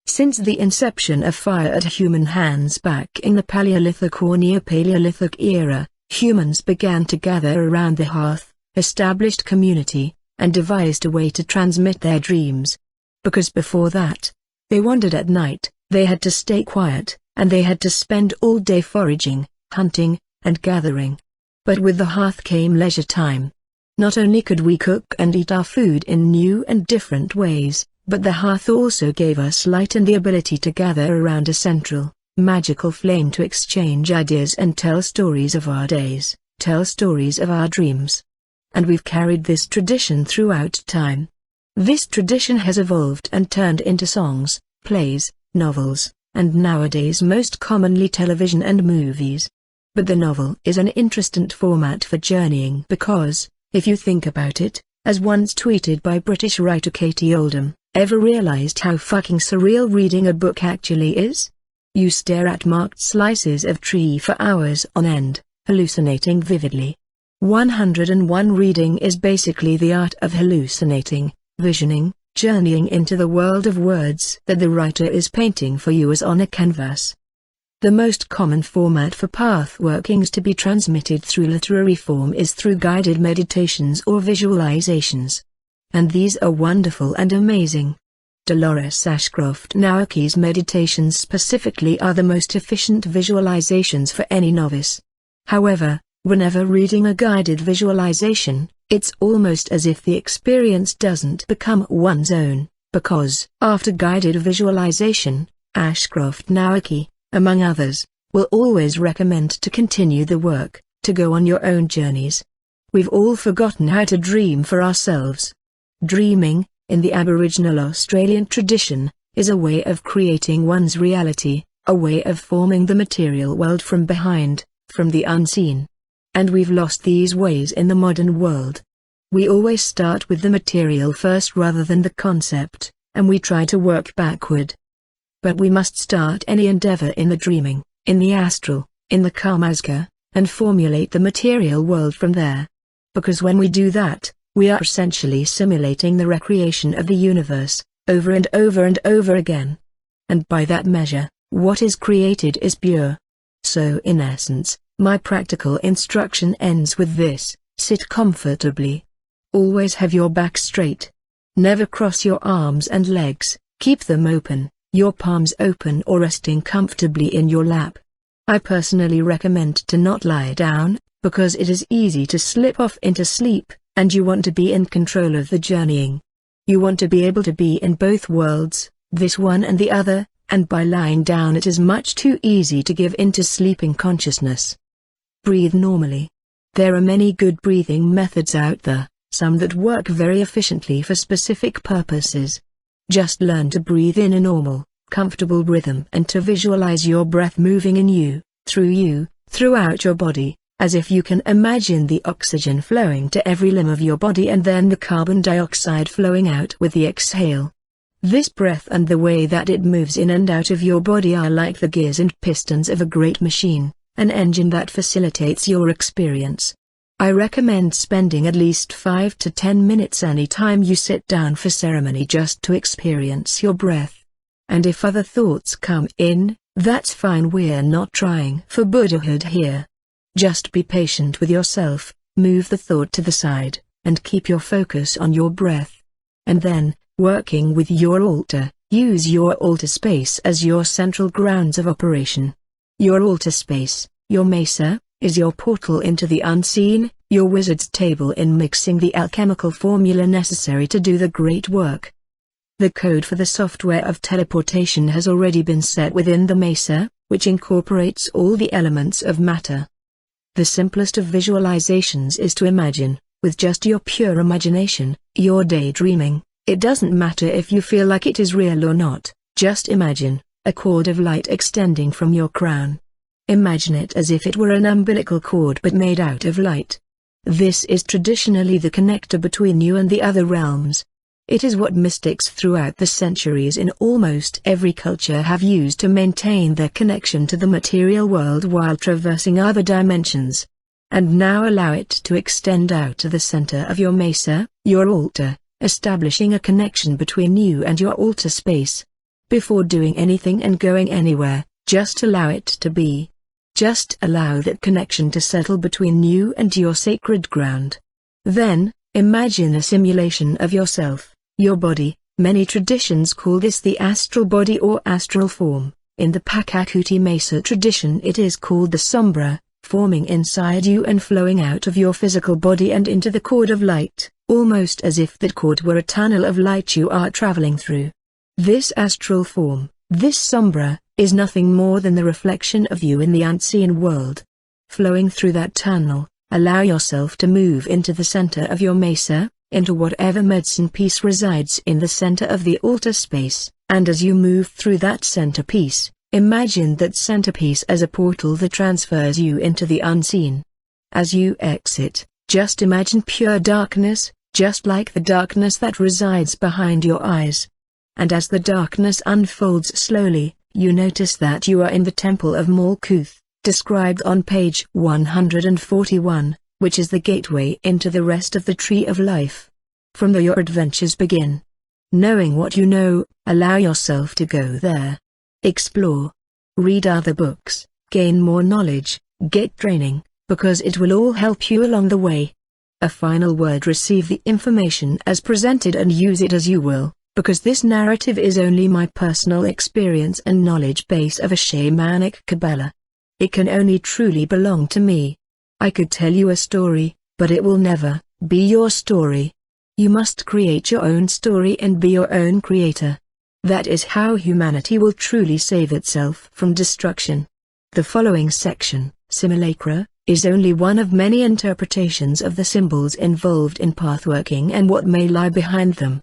Since the inception of fire at human hands back in the Paleolithic or Neo-Paleolithic era, humans began to gather around the hearth, established community, and devised a way to transmit their dreams. Because before that, they wandered at night, they had to stay quiet, and they had to spend all day foraging, hunting, and gathering. But with the hearth came leisure time. Not only could we cook and eat our food in new and different ways, but the hearth also gave us light and the ability to gather around a central, magical flame to exchange ideas and tell stories of our days, tell stories of our dreams. And we've carried this tradition throughout time. This tradition has evolved and turned into songs, plays, novels, and nowadays most commonly television and movies. But the novel is an interesting format for journeying because, if you think about it, as once tweeted by British writer Katie Oldham, ever realized how fucking surreal reading a book actually is? You stare at marked slices of tree for hours on end, hallucinating vividly. 101 reading is basically the art of hallucinating, visioning, journeying into the world of words that the writer is painting for you as on a canvas. The most common format for path workings to be transmitted through literary form is through guided meditations or visualizations. And these are wonderful and amazing. Dolores Ashcroft Naoki's meditations specifically are the most efficient visualizations for any novice. However, whenever reading a guided visualization, it's almost as if the experience doesn't become one's own, because, after guided visualization, Ashcroft Naoki, among others, will always recommend to continue the work, to go on your own journeys. We've all forgotten how to dream for ourselves. Dreaming, in the Aboriginal Australian tradition, is a way of creating one's reality, a way of forming the material world from behind, from the unseen. And we've lost these ways in the modern world. We always start with the material first rather than the concept, and we try to work backward. But we must start any endeavor in the dreaming, in the astral, in the karmaska, and formulate the material world from there. Because when we do that, we are essentially simulating the recreation of the universe, over and over and over again. And by that measure, what is created is pure. So in essence, my practical instruction ends with this: sit comfortably. Always have your back straight. Never cross your arms and legs, keep them open, your palms open or resting comfortably in your lap. I personally recommend to not lie down, because it is easy to slip off into sleep, and you want to be in control of the journeying. You want to be able to be in both worlds, this one and the other, and by lying down it is much too easy to give into sleeping consciousness. Breathe normally. There are many good breathing methods out there, some that work very efficiently for specific purposes. Just learn to breathe in a normal, comfortable rhythm and to visualize your breath moving in you, throughout your body, as if you can imagine the oxygen flowing to every limb of your body and then the carbon dioxide flowing out with the exhale. This breath and the way that it moves in and out of your body are like the gears and pistons of a great machine, an engine that facilitates your experience. I recommend spending at least 5 to 10 minutes anytime you sit down for ceremony just to experience your breath. And if other thoughts come in, that's fine, we're not trying for Buddhahood here. Just be patient with yourself, move the thought to the side, and keep your focus on your breath. And then, working with your altar, use your altar space as your central grounds of operation. Your altar space, your mesa, is your portal into the unseen, your wizard's table in mixing the alchemical formula necessary to do the great work. The code for the software of teleportation has already been set within the mesa, which incorporates all the elements of matter. The simplest of visualizations is to imagine, with just your pure imagination, your daydreaming. It doesn't matter if you feel like it is real or not, just imagine, a cord of light extending from your crown. Imagine it as if it were an umbilical cord but made out of light. This is traditionally the connector between you and the other realms. It is what mystics throughout the centuries in almost every culture have used to maintain their connection to the material world while traversing other dimensions. And now allow it to extend out to the center of your mesa, your altar, establishing a connection between you and your altar space. Before doing anything and going anywhere, just allow it to be. Just allow that connection to settle between you and your sacred ground. Then, imagine a simulation of yourself, your body. Many traditions call this the astral body or astral form. In the Pachacuti Mesa tradition it is called the sombra, forming inside you and flowing out of your physical body and into the cord of light, almost as if that cord were a tunnel of light you are traveling through. This astral form, this sombra, is nothing more than the reflection of you in the unseen world. Flowing through that tunnel, allow yourself to move into the center of your mesa, into whatever medicine piece resides in the center of the altar space, and as you move through that centerpiece, imagine that centerpiece as a portal that transfers you into the unseen. As you exit, just imagine pure darkness, just like the darkness that resides behind your eyes. And as the darkness unfolds slowly, you notice that you are in the Temple of Malkuth, described on page 141, which is the gateway into the rest of the Tree of Life. From there your adventures begin. Knowing what you know, allow yourself to go there. Explore. Read other books, gain more knowledge, get training, because it will all help you along the way. A final word: receive the information as presented and use it as you will. Because this narrative is only my personal experience and knowledge base of a shamanic Qabalah. It can only truly belong to me. I could tell you a story, but it will never be your story. You must create your own story and be your own creator. That is how humanity will truly save itself from destruction. The following section, Simulacra, is only one of many interpretations of the symbols involved in pathworking and what may lie behind them.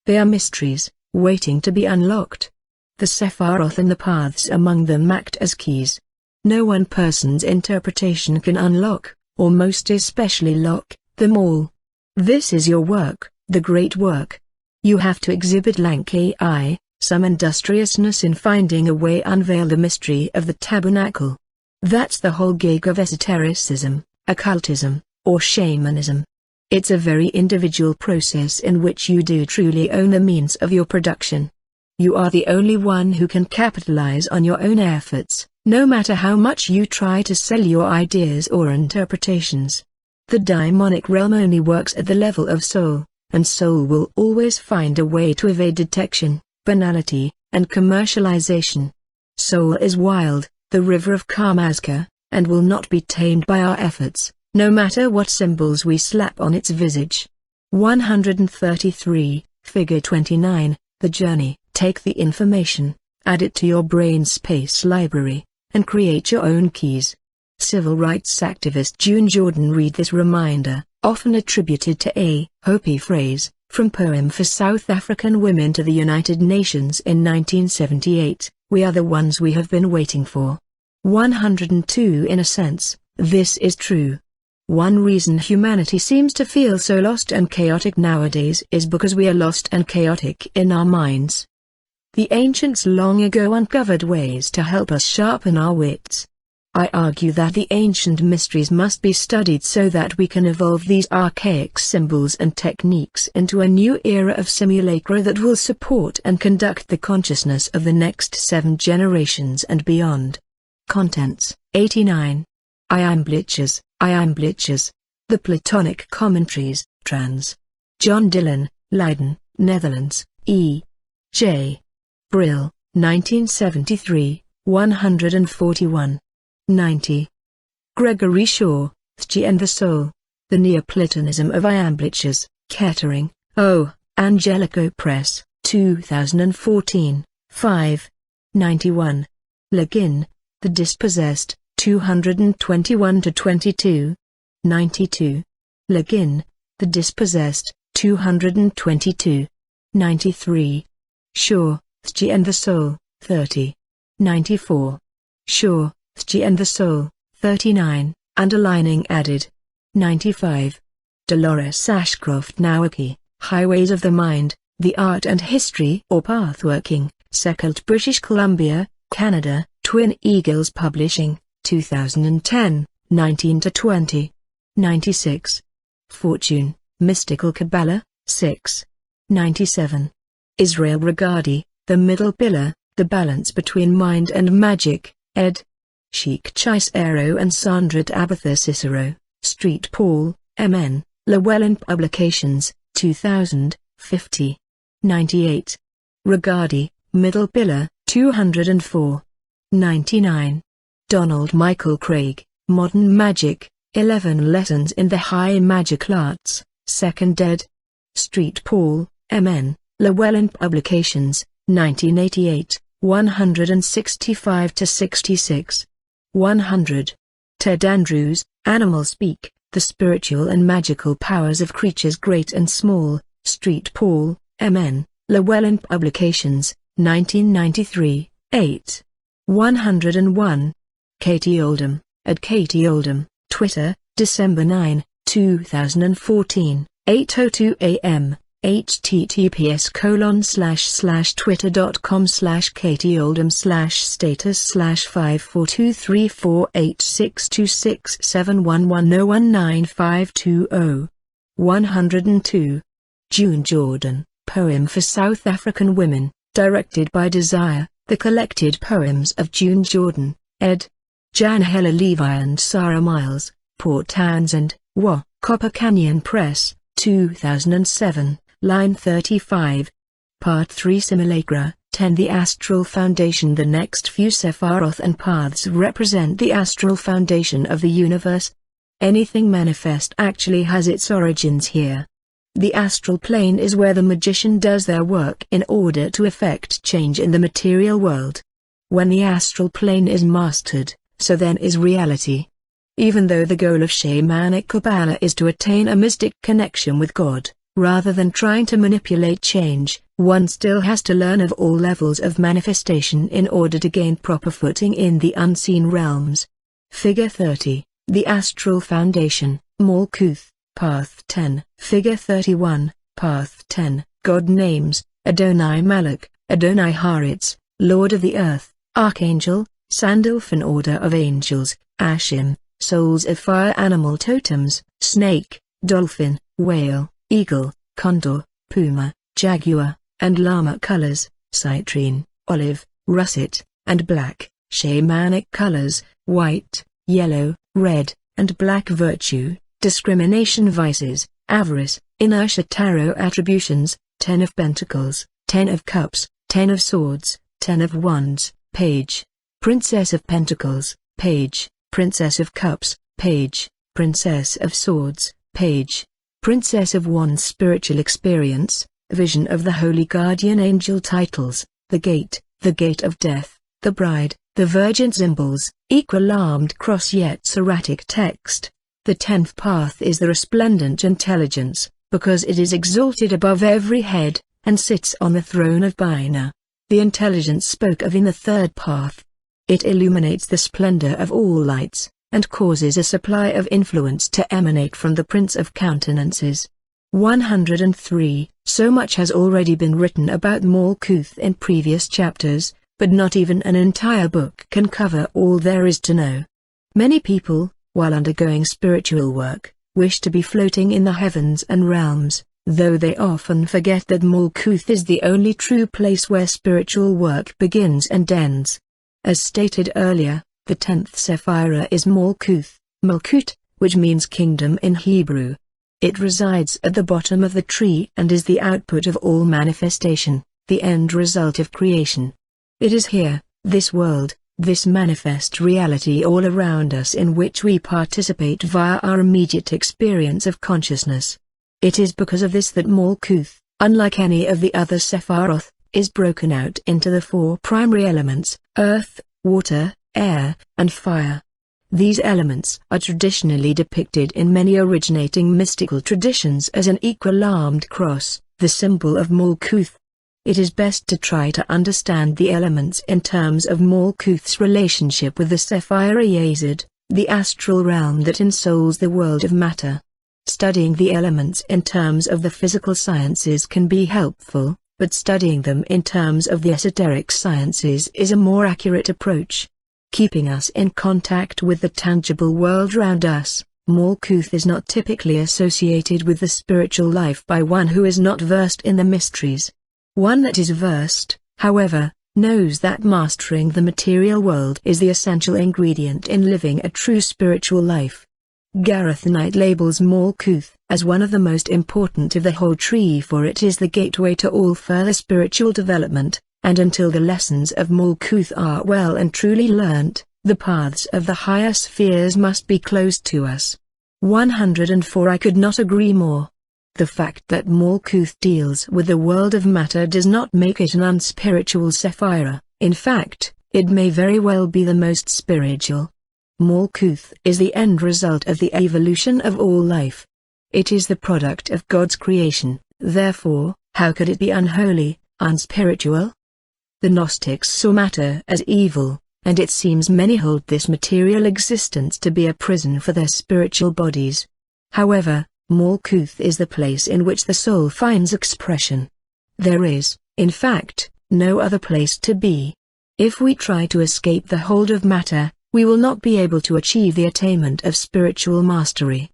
They are mysteries, waiting to be unlocked. The Sephiroth and the paths among them act as keys. No one person's interpretation can unlock, or most especially lock, them all. This is your work, the great work. You have to exhibit lanky eye, some industriousness in finding a way unveil the mystery of the tabernacle. That's the whole gig of esotericism, occultism, or shamanism. It's a very individual process in which you do truly own the means of your production. You are the only one who can capitalize on your own efforts, no matter how much you try to sell your ideas or interpretations. The daimonic realm only works at the level of soul, and soul will always find a way to evade detection, banality, and commercialization. Soul is wild, the river of Karmaska, and will not be tamed by our efforts, no matter what symbols we slap on its visage. 133, Figure 29, The Journey. Take the information, add it to your brain space library, and create your own keys. Civil rights activist June Jordan. Read this reminder, often attributed to a Hopi phrase, from poem for South African women to the United Nations in 1978, "We are the ones we have been waiting for." 102. In a sense, this is true. One reason humanity seems to feel so lost and chaotic nowadays is because we are lost and chaotic in our minds. The ancients long ago uncovered ways to help us sharpen our wits. I argue that the ancient mysteries must be studied so that we can evolve these archaic symbols and techniques into a new era of simulacra that will support and conduct the consciousness of the next 7 generations and beyond. Contents. 89. Iamblichus, The Platonic Commentaries, trans. John Dillon, Leiden, Netherlands, E. J. Brill, 1973, 141. 90. Gregory Shaw, Thji and the Soul, The Neoplatonism of Iamblichus, Kettering, O. Angelico Press, 2014, 5. 91. Le Guin, The Dispossessed, 221-22. 92. Le Guin, The Dispossessed, 222. 93. Shaw, Thji and the Soul, 30. 94. Shaw, Thji and the Soul, 39, underlining added. 95. Dolores Ashcroft Nowacki, Highways of the Mind, The Art and History or Pathworking, Seccult, British Columbia, Canada, Twin Eagles Publishing, 2010, 19-20. 96. Fortune, Mystical Qabalah, 6. 97. Israel Regardie, The Middle Pillar, The Balance Between Mind and Magic, ed. Sheikh Chisero and Sandra Tabitha Cicero, Street Paul, M.N., Llewellyn Publications, 2000, 50. 98. Regardie, Middle Pillar, 204. 99. Donald Michael Craig, Modern Magic, 11 Lessons in the High Magical Arts, 2nd ed. Street Paul, M.N., Llewellyn Publications, 1988, 165-66. 100. Ted Andrews, Animal Speak, The Spiritual and Magical Powers of Creatures Great and Small, Street Paul, M.N., Llewellyn Publications, 1993, 8. 101. Katie Oldham, at Katie Oldham, Twitter, December 9, 2014, 8:02 a.m. https://twitter.com/KatieOldham/status/54234862711019520. 102. June Jordan, Poem for South African Women, directed by Desire, The Collected Poems of June Jordan, ed. Jan Hella Levi and Sarah Miles, Port Townsend, WA, Copper Canyon Press, 2007. Line 35. Part 3 Simulacra, 10 The Astral Foundation. The next few Sephiroth and paths represent the astral foundation of the universe. Anything manifest actually has its origins here. The astral plane is where the magician does their work in order to effect change in the material world. When the astral plane is mastered, so then is reality. Even though the goal of Shamanic Qabalah is to attain a mystic connection with God, rather than trying to manipulate change, one still has to learn of all levels of manifestation in order to gain proper footing in the unseen realms. Figure 30, The Astral Foundation, Malkuth, Path 10. Figure 31, Path 10, God Names, Adonai Malak, Adonai Haaretz, Lord of the Earth, Archangel, Sandalphon Order of Angels, Ashim, Souls of Fire. Animal totems, snake, dolphin, whale, eagle, condor, puma, jaguar, and llama. Colors, citrine, olive, russet, and black. Shamanic colors, white, yellow, red, and black. Virtue, discrimination. Vices, avarice, inertia. Tarot attributions, 10 of Pentacles, 10 of Cups, 10 of Swords, 10 of Wands, Page. Princess of Pentacles, page. Princess of Cups, page. Princess of Swords, page. Princess of Wands. Spiritual experience, vision of the Holy Guardian Angel. Titles: the Gate of Death, the Bride, the Virgin. Symbols: equal armed cross yet serratic text. The 10th path is the resplendent intelligence, because it is exalted above every head, and sits on the throne of Bina. The intelligence spoke of in the 3rd path. It illuminates the splendor of all lights, and causes a supply of influence to emanate from the Prince of Countenances. 103. So much has already been written about Malkuth in previous chapters, but not even an entire book can cover all there is to know. Many people, while undergoing spiritual work, wish to be floating in the heavens and realms, though they often forget that Malkuth is the only true place where spiritual work begins and ends. As stated earlier, the 10th Sephira is Malkuth, Malkut, which means kingdom in Hebrew. It resides at the bottom of the tree and is the output of all manifestation, the end result of creation. It is here, this world, this manifest reality all around us in which we participate via our immediate experience of consciousness. It is because of this that Malkuth, unlike any of the other Sephiroth, is broken out into the 4 primary elements: earth, water, air, and fire. These elements are traditionally depicted in many originating mystical traditions as an equal-armed cross, the symbol of Malkuth. It is best to try to understand the elements in terms of Malkuth's relationship with the Sephira Yazid, the astral realm that ensouls the world of matter. Studying the elements in terms of the physical sciences can be helpful, but studying them in terms of the esoteric sciences is a more accurate approach. Keeping us in contact with the tangible world around us, Malkuth is not typically associated with the spiritual life by one who is not versed in the mysteries. One that is versed, however, knows that mastering the material world is the essential ingredient in living a true spiritual life. Gareth Knight labels Malkuth as one of the most important of the whole tree, for it is the gateway to all further spiritual development, and until the lessons of Malkuth are well and truly learnt, the paths of the higher spheres must be closed to us. 104. I could not agree more. The fact that Malkuth deals with the world of matter does not make it an unspiritual Sephira. In fact, it may very well be the most spiritual. Malkuth is the end result of the evolution of all life. It is the product of God's creation, therefore, how could it be unholy, unspiritual? The Gnostics saw matter as evil, and it seems many hold this material existence to be a prison for their spiritual bodies. However, Malkuth is the place in which the soul finds expression. There is, in fact, no other place to be. If we try to escape the hold of matter, we will not be able to achieve the attainment of spiritual mastery.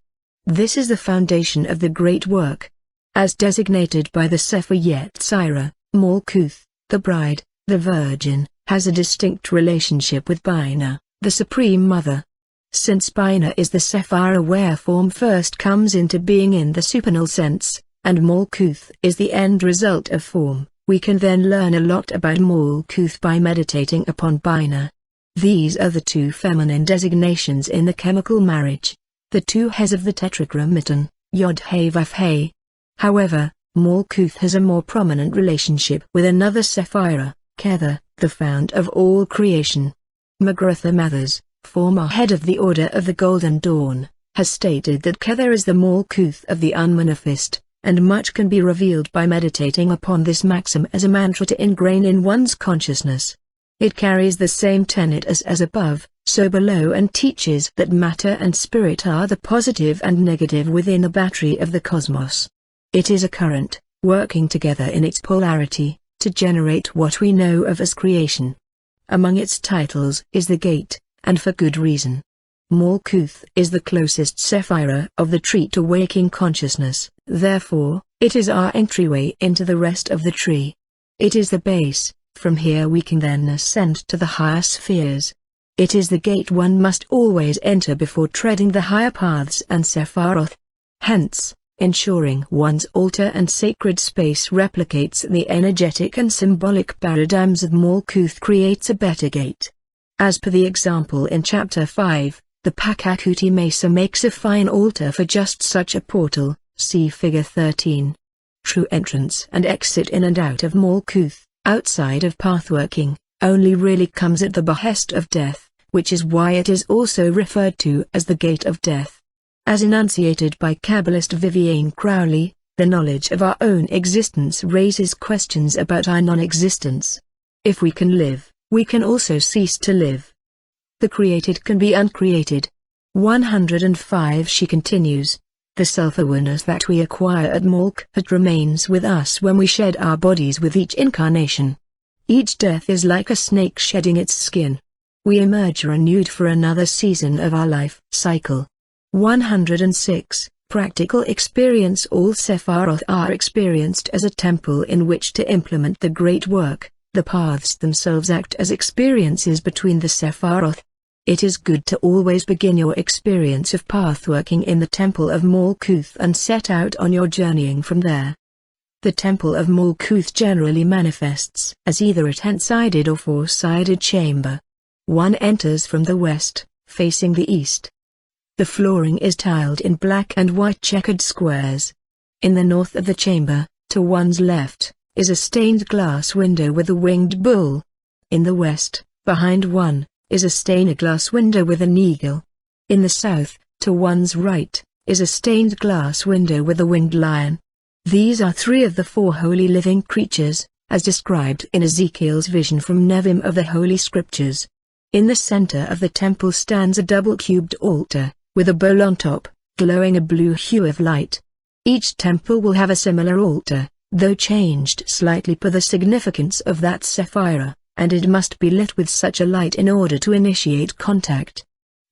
This is the foundation of the great work. As designated by the Sefer Yetzirah, Malkuth, the bride, the virgin, has a distinct relationship with Bina, the Supreme Mother. Since Bina is the Sephira where form first comes into being in the supernal sense, and Malkuth is the end result of form, we can then learn a lot about Malkuth by meditating upon Bina. These are the 2 feminine designations in the chemical marriage, the 2 heads of the tetragrammaton, Yod-He-Vav-He. However, Malkuth has a more prominent relationship with another Sephira, Kether, the fount of all creation. Magrotha Mathers, former head of the Order of the Golden Dawn, has stated that Kether is the Malkuth of the unmanifest, and much can be revealed by meditating upon this maxim as a mantra to ingrain in one's consciousness. It carries the same tenet as above, so below, and teaches that matter and spirit are the positive and negative within the battery of the cosmos. It is a current, working together in its polarity, to generate what we know of as creation. Among its titles is the Gate, and for good reason. Malkuth is the closest Sephira of the tree to waking consciousness, therefore, it is our entryway into the rest of the tree. It is the base. From here we can then ascend to the higher spheres. It is the gate one must always enter before treading the higher paths and Sephiroth. Hence, ensuring one's altar and sacred space replicates the energetic and symbolic paradigms of Malkuth creates a better gate. As per the example in Chapter 5, the Pakakuti Mesa makes a fine altar for just such a portal, see Figure 13. True entrance and exit in and out of Malkuth, outside of pathworking, only really comes at the behest of death, which is why it is also referred to as the Gate of Death. As enunciated by Kabbalist Vivienne Crowley, the knowledge of our own existence raises questions about our non-existence. If we can live, we can also cease to live. The created can be uncreated. 105. She continues. The self-awareness that we acquire at Malkuth remains with us when we shed our bodies with each incarnation. Each death is like a snake shedding its skin. We emerge renewed for another season of our life cycle. 106. Practical experience. All Sephiroth are experienced as a temple in which to implement the great work. The paths themselves act as experiences between the Sephiroth. It is good to always begin your experience of pathworking in the Temple of Malkuth and set out on your journeying from there. The Temple of Malkuth generally manifests as either a 10-sided or 4-sided chamber. One enters from the west, facing the east. The flooring is tiled in black and white checkered squares. In the north of the chamber, to one's left, is a stained glass window with a winged bull. In the west, behind one, is a stained glass window with an eagle. In the south, to one's right, is a stained glass window with a winged lion. These are 3 of the 4 holy living creatures, as described in Ezekiel's vision from Nevi'im of the Holy Scriptures. In the center of the temple stands a double-cubed altar, with a bowl on top, glowing a blue hue of light. Each temple will have a similar altar, though changed slightly per the significance of that Sephira, and it must be lit with such a light in order to initiate contact.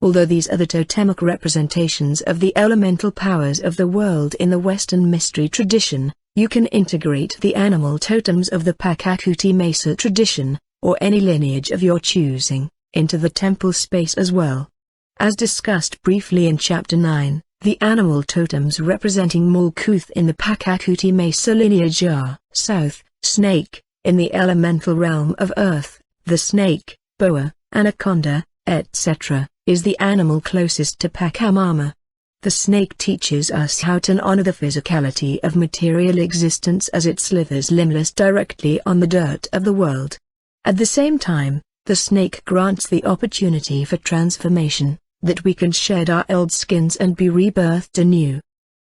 Although these are the totemic representations of the elemental powers of the world in the Western mystery tradition, you can integrate the animal totems of the Pakakuti Mesa tradition, or any lineage of your choosing, into the temple space as well. As discussed briefly in Chapter 9, the animal totems representing Malkuth in the Pakakuti Mesa lineage are South, snake, in the elemental realm of earth, the snake, boa, anaconda, etc., is the animal closest to Pachamama. The snake teaches us how to honor the physicality of material existence as it slithers limbless directly on the dirt of the world. At the same time, the snake grants the opportunity for transformation, that we can shed our old skins and be rebirthed anew.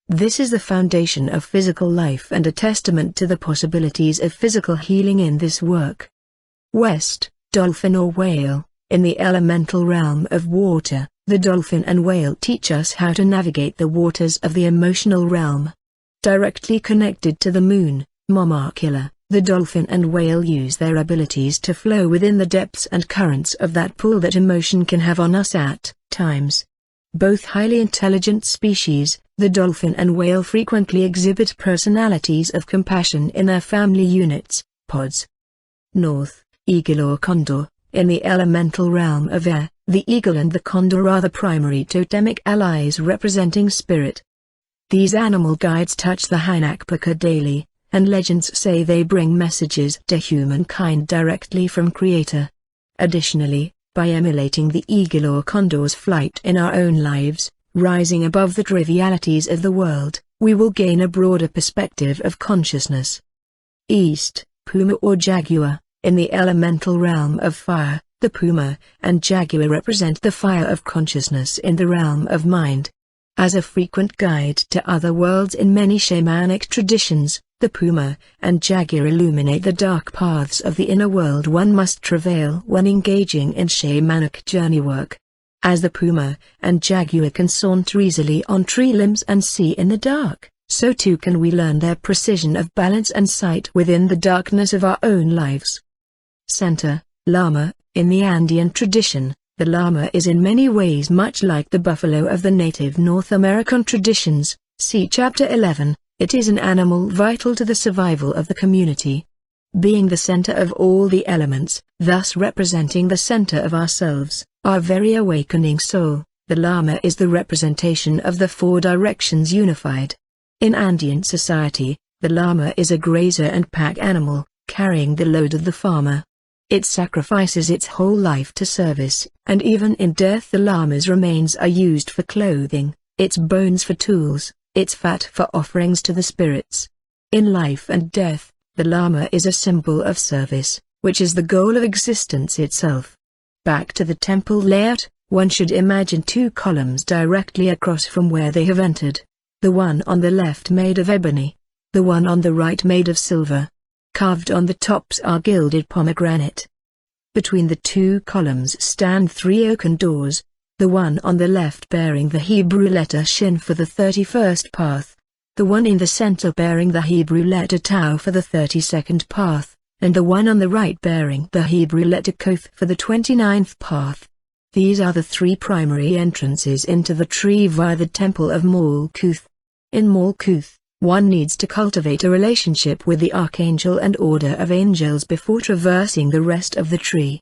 This is the foundation of physical life and a testament to the possibilities of physical healing in this work. West, dolphin or whale, in the elemental realm of water, the dolphin and whale teach us how to navigate the waters of the emotional realm. Directly connected to the moon, Momakila, the dolphin and whale use their abilities to flow within the depths and currents of that pull that emotion can have on us at times. Both highly intelligent species, the dolphin and whale frequently exhibit personalities of compassion in their family units, pods. North, eagle or condor, in the elemental realm of air, the eagle and the condor are the primary totemic allies representing spirit. These animal guides touch the Hinakpaka daily, and legends say they bring messages to humankind directly from Creator. Additionally, by emulating the eagle or condor's flight in our own lives, rising above the trivialities of the world, we will gain a broader perspective of consciousness. East, puma or jaguar, in the elemental realm of fire, the puma and jaguar represent the fire of consciousness in the realm of mind. As a frequent guide to other worlds in many shamanic traditions, the puma and jaguar illuminate the dark paths of the inner world one must travail when engaging in shamanic journey work. As the puma and jaguar can saunter easily on tree limbs and see in the dark, so too can we learn their precision of balance and sight within the darkness of our own lives. Center, llama, in the Andean tradition, the llama is in many ways much like the buffalo of the native North American traditions, see Chapter 11. It is an animal vital to the survival of the community. Being the center of all the elements, thus representing the center of ourselves, our very awakening soul, the llama is the representation of the 4 directions unified. In Andean society, the llama is a grazer and pack animal, carrying the load of the farmer. It sacrifices its whole life to service, and even in death the Lama's remains are used for clothing, its bones for tools, its fat for offerings to the spirits. In life and death, the Lama is a symbol of service, which is the goal of existence itself. Back to the temple layout, one should imagine two columns directly across from where they have entered. The one on the left made of ebony, the one on the right made of silver. Carved on the tops are gilded pomegranate. Between the two columns stand 3 oaken doors, the one on the left bearing the Hebrew letter Shin for the 31st path, the one in the center bearing the Hebrew letter Tau for the 32nd path, and the one on the right bearing the Hebrew letter Koth for the 29th path. These are the 3 primary entrances into the tree via the temple of Malkuth. In Malkuth, one needs to cultivate a relationship with the archangel and order of angels before traversing the rest of the tree.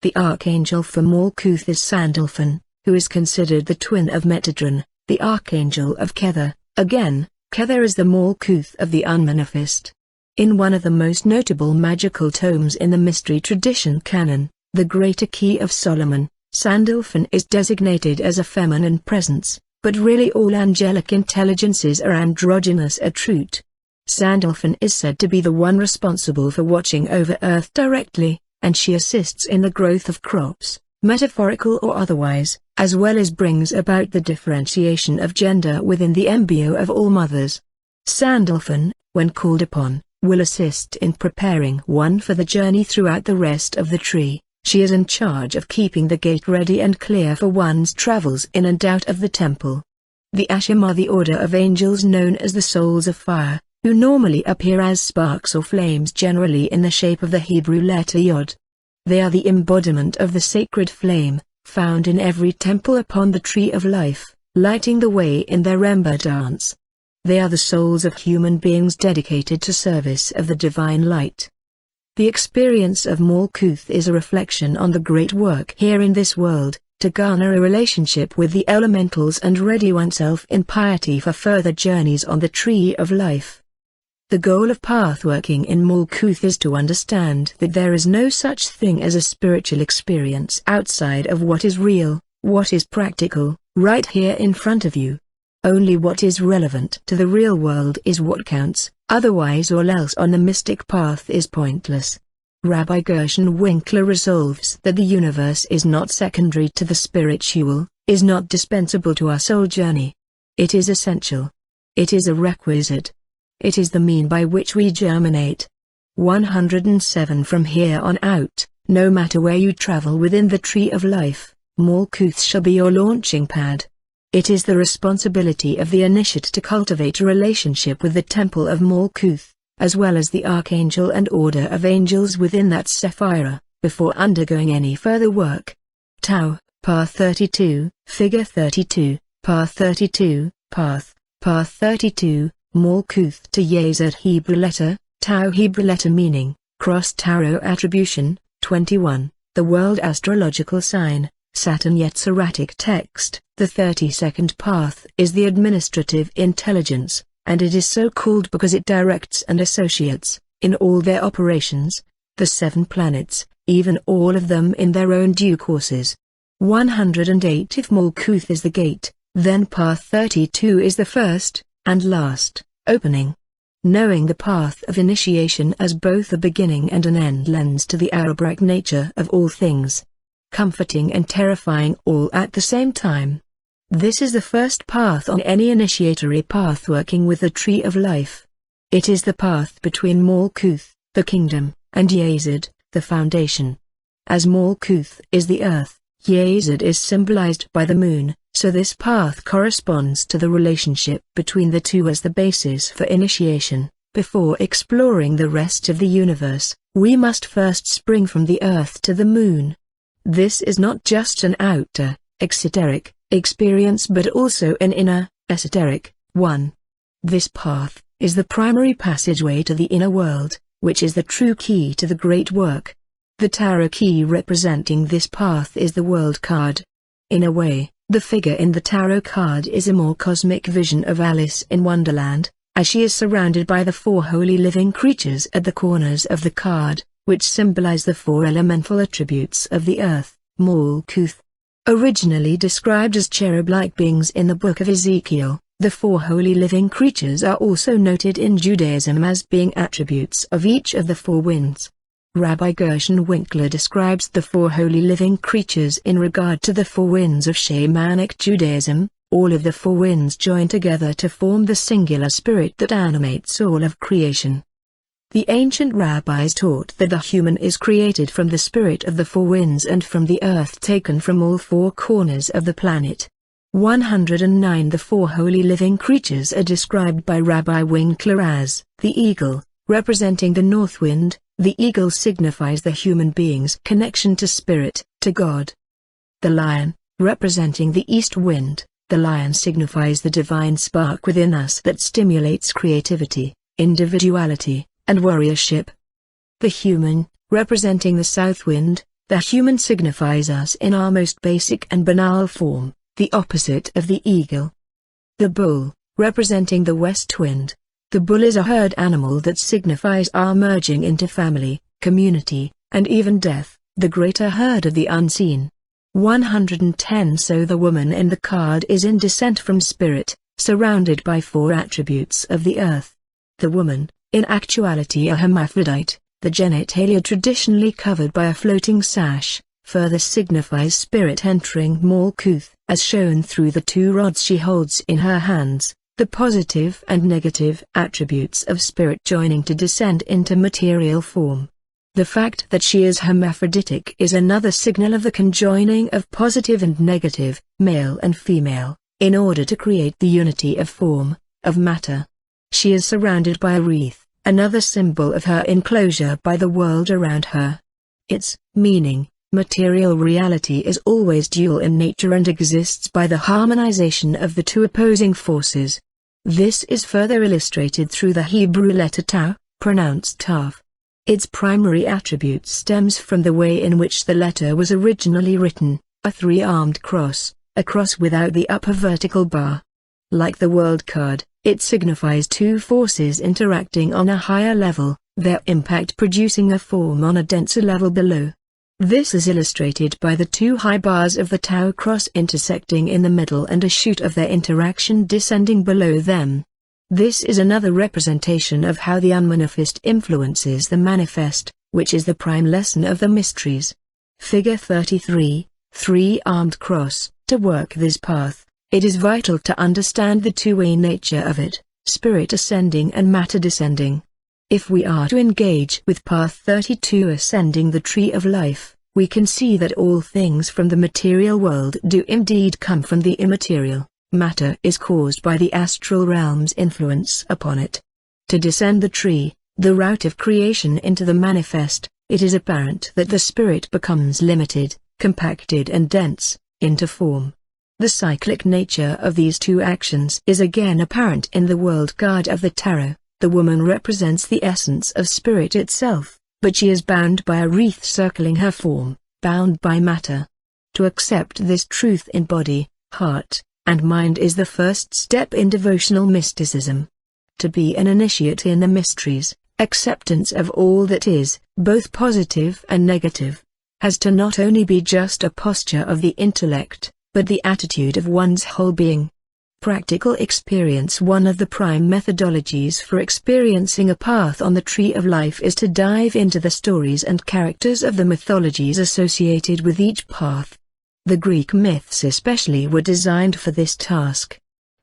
The archangel for Malkuth is Sandalphon, who is considered the twin of Metatron, the archangel of Kether. Again, Kether is the Malkuth of the unmanifest. In one of the most notable magical tomes in the mystery tradition canon, the Greater Key of Solomon, Sandalphon is designated as a feminine presence, but really all angelic intelligences are androgynous at root. Sandalphon is said to be the one responsible for watching over Earth directly, and she assists in the growth of crops, metaphorical or otherwise, as well as brings about the differentiation of gender within the embryo of all mothers. Sandalphon, when called upon, will assist in preparing one for the journey throughout the rest of the tree. She is in charge of keeping the gate ready and clear for one's travels in and out of the temple. The Asham are the order of angels known as the souls of fire, who normally appear as sparks or flames generally in the shape of the Hebrew letter Yod. They are the embodiment of the sacred flame, found in every temple upon the Tree of Life, lighting the way in their Remba dance. They are the souls of human beings dedicated to service of the divine light. The experience of Malkuth is a reflection on the great work here in this world, to garner a relationship with the elementals and ready oneself in piety for further journeys on the Tree of Life. The goal of pathworking in Malkuth is to understand that there is no such thing as a spiritual experience outside of what is real, what is practical, right here in front of you. Only what is relevant to the real world is what counts, otherwise all else on the mystic path is pointless. Rabbi Gershon Winkler resolves that the universe is not secondary to the spiritual, is not dispensable to our soul journey. It is essential. It is a requisite. It is the mean by which we germinate. 107 From here on out, no matter where you travel within the Tree of Life, Malkuth shall be your launching pad. It is the responsibility of the initiate to cultivate a relationship with the temple of Malkuth, as well as the archangel and order of angels within that sephira, before undergoing any further work. Tau, Path 32, Figure 32, Path 32, Path 32, Malkuth to Yezid Hebrew letter, Tau Hebrew letter meaning, cross tarot attribution, 21, the world astrological sign, Saturn Yetziratic text. The 32nd path is the administrative intelligence, and it is so called because it directs and associates, in all their operations, the 7 planets, even all of them in their own due courses. 108 If Malkuth is the gate, then path 32 is the first, and last, opening. Knowing the path of initiation as both a beginning and an end lends to the Arabic nature of all things, comforting and terrifying all at the same time. This is the first path on any initiatory path working with the Tree of Life. It is the path between Malkuth, the kingdom, and Yezid, the foundation. As Malkuth is the earth, Yezid is symbolized by the moon, so this path corresponds to the relationship between the two as the basis for initiation. Before exploring the rest of the universe, we must first spring from the earth to the moon. This is not just an outer, exoteric, experience but also an inner, esoteric, one. This path is the primary passageway to the inner world, which is the true key to the great work. The tarot key representing this path is the world card. In a way, the figure in the tarot card is a more cosmic vision of Alice in Wonderland, as she is surrounded by the 4 holy living creatures at the corners of the card, which symbolize the four elemental attributes of the earth, Malkuth. Originally described as cherub-like beings in the Book of Ezekiel, the four holy living creatures are also noted in Judaism as being attributes of each of the four winds. Rabbi Gershon Winkler describes the four holy living creatures in regard to the four winds of Shamanic Judaism. All of the four winds join together to form the singular spirit that animates all of creation. The ancient rabbis taught that the human is created from the spirit of the four winds and from the earth taken from all four corners of the planet. 109 The four holy living creatures are described by Rabbi Winkler as the eagle, representing the north wind. The eagle signifies the human being's connection to spirit, to God. The lion, representing the east wind. The lion signifies the divine spark within us that stimulates creativity, individuality, and warriorship. The human, representing the south wind. The human signifies us in our most basic and banal form, the opposite of the eagle. The bull, representing the west wind. The bull is a herd animal that signifies our merging into family, community, and even death, the greater herd of the unseen. 110 So the woman in the card is in descent from spirit, surrounded by four attributes of the earth. The woman, in actuality a hermaphrodite, the genitalia traditionally covered by a floating sash, further signifies spirit entering Malkuth, as shown through the two rods she holds in her hands, the positive and negative attributes of spirit joining to descend into material form. The fact that she is hermaphroditic is another signal of the conjoining of positive and negative, male and female, in order to create the unity of form, of matter. She is surrounded by a wreath, another symbol of her enclosure by the world around her. Its meaning, material reality is always dual in nature and exists by the harmonization of the two opposing forces. This is further illustrated through the Hebrew letter Tau, pronounced Tav. Its primary attribute stems from the way in which the letter was originally written, a three-armed cross, a cross without the upper vertical bar. Like the world card, it signifies two forces interacting on a higher level, their impact producing a form on a denser level below. This is illustrated by the two high bars of the Tau cross intersecting in the middle and a shoot of their interaction descending below them. This is another representation of how the unmanifest influences the manifest, which is the prime lesson of the mysteries. Figure 33, Three-armed cross. To work this path, it is vital to understand the two-way nature of it, spirit ascending and matter descending. If we are to engage with Path 32 ascending the tree of life, we can see that all things from the material world do indeed come from the immaterial. Matter is caused by the astral realm's influence upon it. To descend the tree, the route of creation into the manifest, it is apparent that the spirit becomes limited, compacted and dense, into form. The cyclic nature of these two actions is again apparent in the world card of the tarot. The woman represents the essence of spirit itself, but she is bound by a wreath circling her form, bound by matter. To accept this truth in body, heart, and mind is the first step in devotional mysticism. To be an initiate in the mysteries, acceptance of all that is, both positive and negative, has to not only be just a posture of the intellect, but the attitude of one's whole being. Practical experience. One of the prime methodologies for experiencing a path on the tree of life is to dive into the stories and characters of the mythologies associated with each path. The Greek myths especially were designed for this task.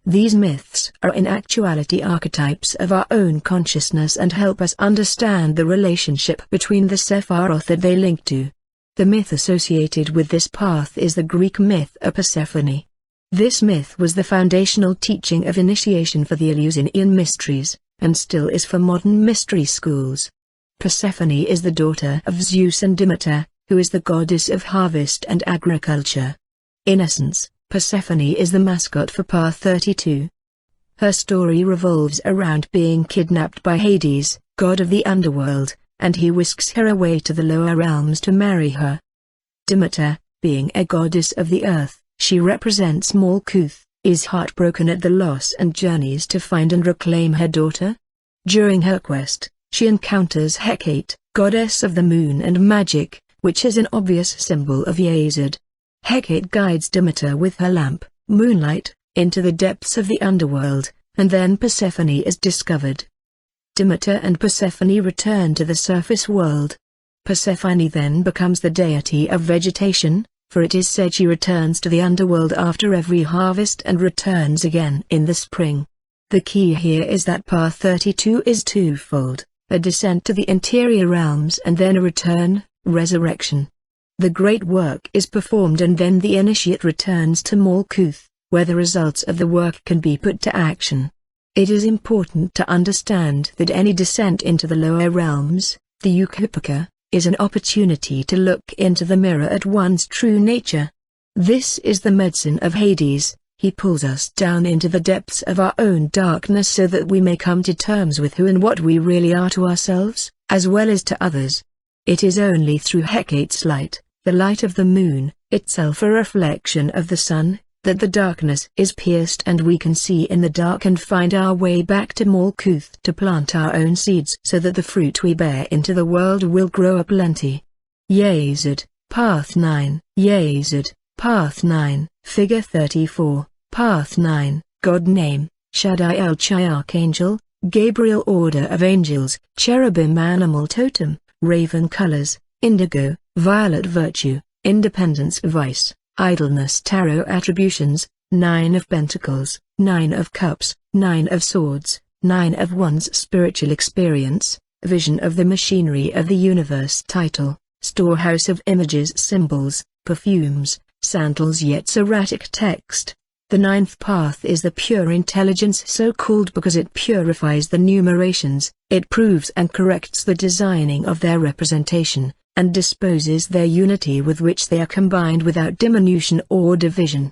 These myths are in actuality archetypes of our own consciousness and help us understand the relationship between the Sephiroth that they link to. The myth associated with this path is the Greek myth of Persephone. This myth was the foundational teaching of initiation for the Eleusinian mysteries, and still is for modern mystery schools. Persephone is the daughter of Zeus and Demeter, who is the goddess of harvest and agriculture. In essence, Persephone is the mascot for Path 32. Her story revolves around being kidnapped by Hades, god of the underworld, and he whisks her away to the lower realms to marry her. Demeter, being a goddess of the earth, she represents Malkuth, is heartbroken at the loss and journeys to find and reclaim her daughter. During her quest, she encounters Hecate, goddess of the moon and magic, which is an obvious symbol of Yesod. Hecate guides Demeter with her lamp, moonlight, into the depths of the underworld, and then Persephone is discovered. Demeter and Persephone return to the surface world. Persephone then becomes the deity of vegetation, for it is said she returns to the underworld after every harvest and returns again in the spring. The key here is that path 32 is twofold, a descent to the interior realms and then a return, resurrection. The great work is performed and then the initiate returns to Malkuth, where the results of the work can be put to action. It is important to understand that any descent into the lower realms, the Ukupaka, is an opportunity to look into the mirror at one's true nature. This is the medicine of Hades. He pulls us down into the depths of our own darkness so that we may come to terms with who and what we really are to ourselves, as well as to others. It is only through Hecate's light, the light of the moon, itself a reflection of the sun, that the darkness is pierced and we can see in the dark and find our way back to Malkuth to plant our own seeds so that the fruit we bear into the world will grow aplenty. Yesod, Path 9. Yesod, Path 9, Figure 34, Path 9, God Name, Shaddai El-Chai Archangel, Gabriel Order of Angels, Cherubim Animal Totem, Raven Colors, Indigo, Violet Virtue, Independence Vice, Idleness Tarot Attributions, 9 of Pentacles, 9 of Cups, 9 of Swords, 9 of Wands Spiritual Experience, Vision of the Machinery of the Universe Title, Storehouse of Images Symbols, Perfumes, Sandals Yet Erratic Text. The ninth path is the pure intelligence, so called because it purifies the numerations, it proves and corrects the designing of their representation, and disposes their unity with which they are combined without diminution or division.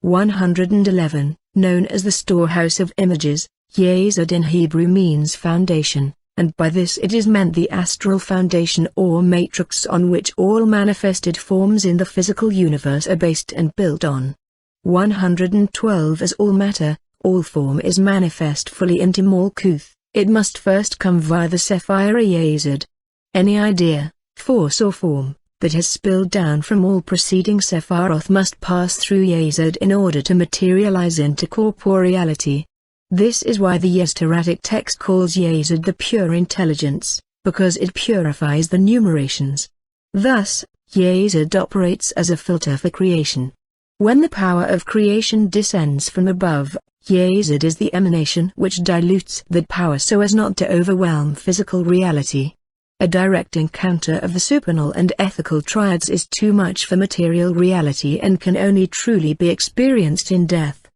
111, known as the storehouse of images, Yesod in Hebrew means foundation, and by this it is meant the astral foundation or matrix on which all manifested forms in the physical universe are based and built on. 112 As all matter, all form is manifest fully into Malkuth, it must first come via the Sephira Yesod. Any idea, force or form, that has spilled down from all preceding Sephiroth must pass through Yesod in order to materialize into corporeality. This is why the Yesteratic text calls Yesod the pure intelligence, because it purifies the numerations. Thus, Yesod operates as a filter for creation. When the power of creation descends from above, Yesod is the emanation which dilutes that power so as not to overwhelm physical reality. A direct encounter of the supernal and ethical triads is too much for material reality and can only truly be experienced in death.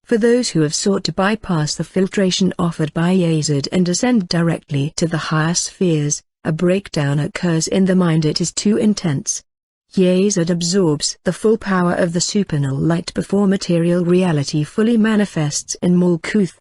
For those who have sought to bypass the filtration offered by Yesod and ascend directly to the higher spheres, a breakdown occurs in the mind. It is too intense. Yesod absorbs the full power of the supernal light before material reality fully manifests in Malkuth.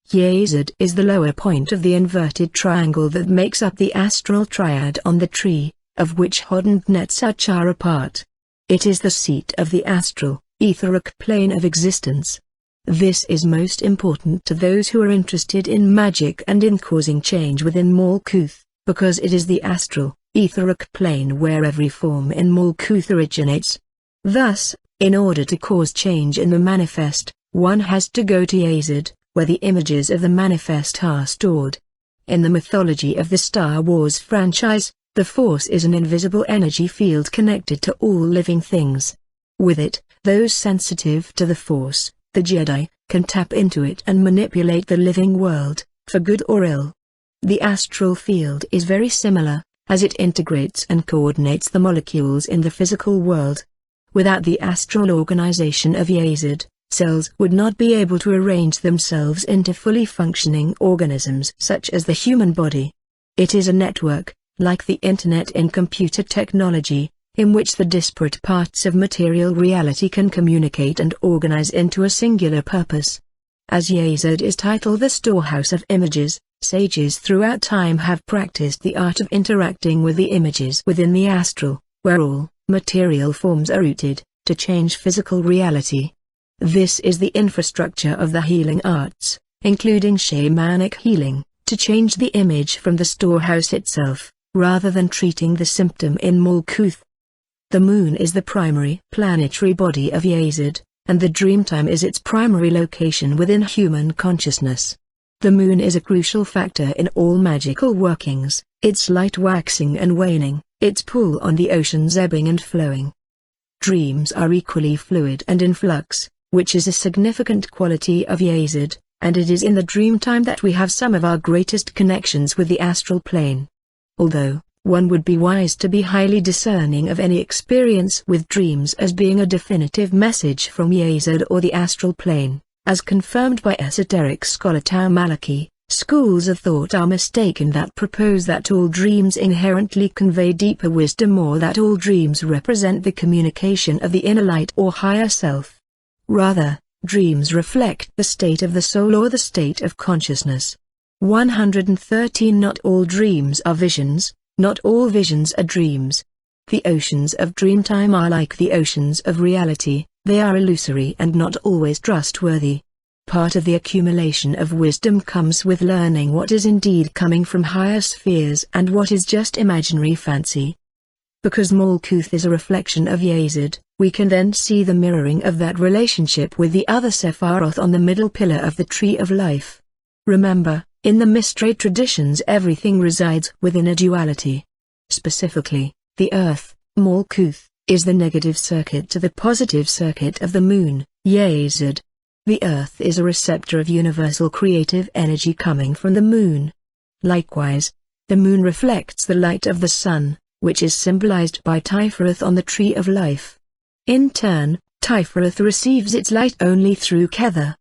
Yesod is the lower point of the inverted triangle that makes up the astral triad on the tree, of which Hod and Netzach are a part. It is the seat of the astral, etheric plane of existence. This is most important to those who are interested in magic and in causing change within Malkuth, because it is the astral, etheric plane where every form in Malkuth originates. Thus, in order to cause change in the manifest, one has to go to Yesod, where the images of the manifest are stored. In the mythology of the Star Wars franchise, the Force is an invisible energy field connected to all living things. With it, those sensitive to the Force, the Jedi, can tap into it and manipulate the living world, for good or ill. The astral field is very similar, as it integrates and coordinates the molecules in the physical world. Without the astral organization of Yesod, cells would not be able to arrange themselves into fully functioning organisms such as the human body. It is a network, like the Internet in computer technology, in which the disparate parts of material reality can communicate and organize into a singular purpose. As Yesod is titled the storehouse of images, sages throughout time have practiced the art of interacting with the images within the astral, where all material forms are rooted, to change physical reality. This is the infrastructure of the healing arts, including shamanic healing, to change the image from the storehouse itself, rather than treating the symptom in Malkuth. The moon is the primary planetary body of Yazid, and the dreamtime is its primary location within human consciousness. The moon is a crucial factor in all magical workings, its light waxing and waning, its pull on the ocean's ebbing and flowing. Dreams are equally fluid and in flux, which is a significant quality of Yazid, and it is in the dreamtime that we have some of our greatest connections with the astral plane. Although, one would be wise to be highly discerning of any experience with dreams as being a definitive message from Yazid or the astral plane, as confirmed by esoteric scholar Tau Maliki. Schools of thought are mistaken that propose that all dreams inherently convey deeper wisdom or that all dreams represent the communication of the inner light or higher self. Rather, dreams reflect the state of the soul or the state of consciousness. 113 Not all dreams are visions, not all visions are dreams. The oceans of dreamtime are like the oceans of reality, they are illusory and not always trustworthy. Part of the accumulation of wisdom comes with learning what is indeed coming from higher spheres and what is just imaginary fancy. Because Malkuth is a reflection of Yazid, we can then see the mirroring of that relationship with the other Sephiroth on the middle pillar of the Tree of Life. Remember, in the Mistray traditions everything resides within a duality. Specifically, the Earth, Malkuth, is the negative circuit to the positive circuit of the Moon, Yazid. The Earth is a receptor of universal creative energy coming from the Moon. Likewise, the Moon reflects the light of the Sun, which is symbolized by Tifereth on the Tree of Life. In turn, Tifereth receives its light only through Kether.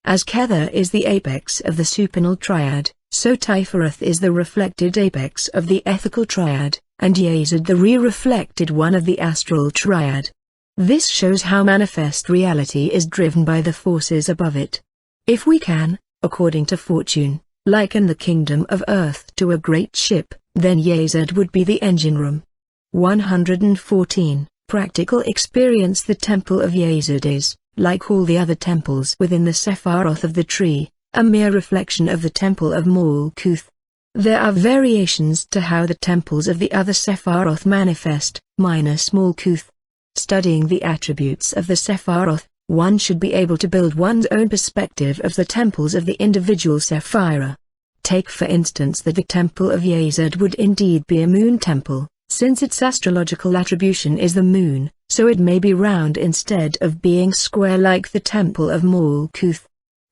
As Kether is the apex of the supernal triad, so Tifereth is the reflected apex of the ethical triad, and Yazid the re-reflected one of the astral triad. This shows how manifest reality is driven by the forces above it. If we can, according to fortune, liken the kingdom of earth to a great ship, then Yazid would be the engine room. 114. Practical experience. The temple of Yazid is, like all the other temples within the Sephiroth of the tree, a mere reflection of the temple of Malkuth. There are variations to how the temples of the other Sephiroth manifest, minus Malkuth. Studying the attributes of the Sephiroth, one should be able to build one's own perspective of the temples of the individual Sephira. Take for instance that the temple of Yazid would indeed be a moon temple, since its astrological attribution is the moon, so it may be round instead of being square like the temple of Malkuth.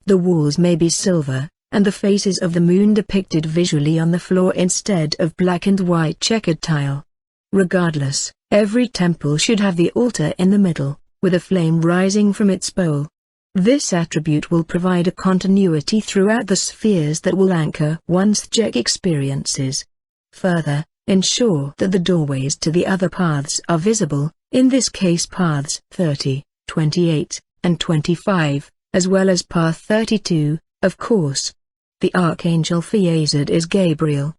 The walls may be silver, and the faces of the moon depicted visually on the floor instead of black and white checkered tile. Regardless, every temple should have the altar in the middle, with a flame rising from its bowl. This attribute will provide a continuity throughout the spheres that will anchor one's Jek experiences. Further, ensure that the doorways to the other paths are visible, in this case paths 30, 28, and 25, as well as path 32, of course. The archangel for Yazid is Gabriel.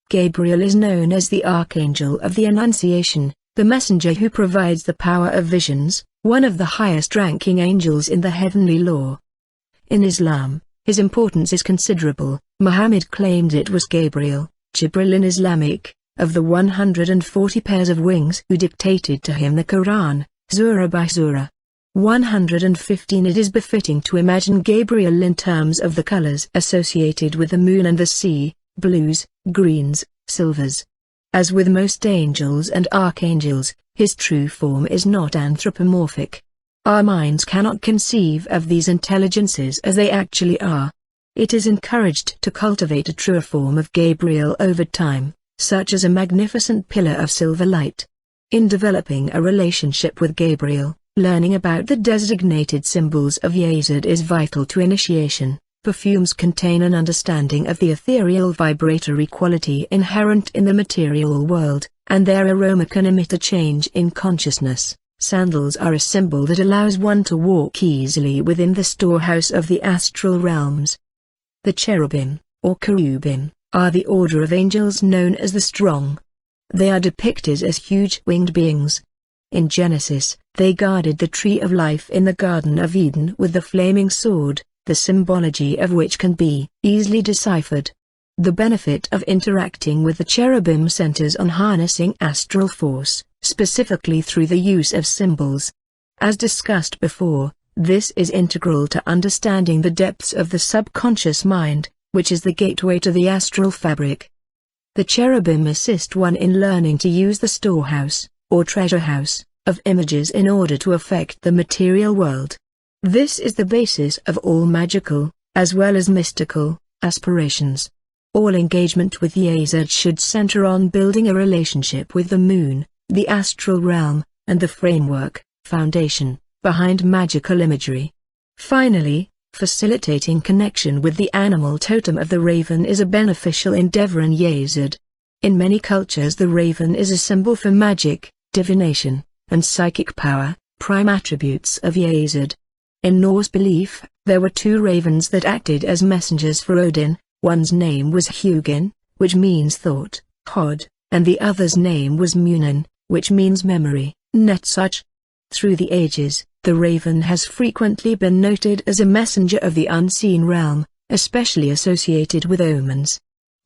Gabriel is known as the Archangel of the Annunciation, the messenger who provides the power of visions, one of the highest-ranking angels in the heavenly law. In Islam, his importance is considerable. Muhammad claimed it was Gabriel, Jibril in Islamic, of the 140 pairs of wings who dictated to him the Quran, surah by surah. 115 It is befitting to imagine Gabriel in terms of the colors associated with the moon and the sea, blues, greens, silvers. As with most angels and archangels, his true form is not anthropomorphic. Our minds cannot conceive of these intelligences as they actually are. It is encouraged to cultivate a truer form of Gabriel over time, such as a magnificent pillar of silver light. In developing a relationship with Gabriel, learning about the designated symbols of Yazid is vital to initiation. Perfumes contain an understanding of the ethereal vibratory quality inherent in the material world, and their aroma can emit a change in consciousness. Sandals are a symbol that allows one to walk easily within the storehouse of the astral realms. The cherubim, or cherubim, are the order of angels known as the strong. They are depicted as huge winged beings. In Genesis, they guarded the tree of life in the Garden of Eden with the flaming sword, the symbology of which can be easily deciphered. The benefit of interacting with the cherubim centers on harnessing astral force, specifically through the use of symbols. As discussed before, this is integral to understanding the depths of the subconscious mind, which is the gateway to the astral fabric. The cherubim assist one in learning to use the storehouse, or treasure house, of images in order to affect the material world. This is the basis of all magical, as well as mystical, aspirations. All engagement with Yazid should center on building a relationship with the moon, the astral realm, and the framework, foundation, behind magical imagery. Finally, facilitating connection with the animal totem of the raven is a beneficial endeavor in Yazid. In many cultures the raven is a symbol for magic, divination, and psychic power, prime attributes of Yazid. In Norse belief, there were two ravens that acted as messengers for Odin. One's name was Hugin, which means thought, Hod, and the other's name was Munin, which means memory, Netsuch. Through the ages, the raven has frequently been noted as a messenger of the unseen realm, especially associated with omens.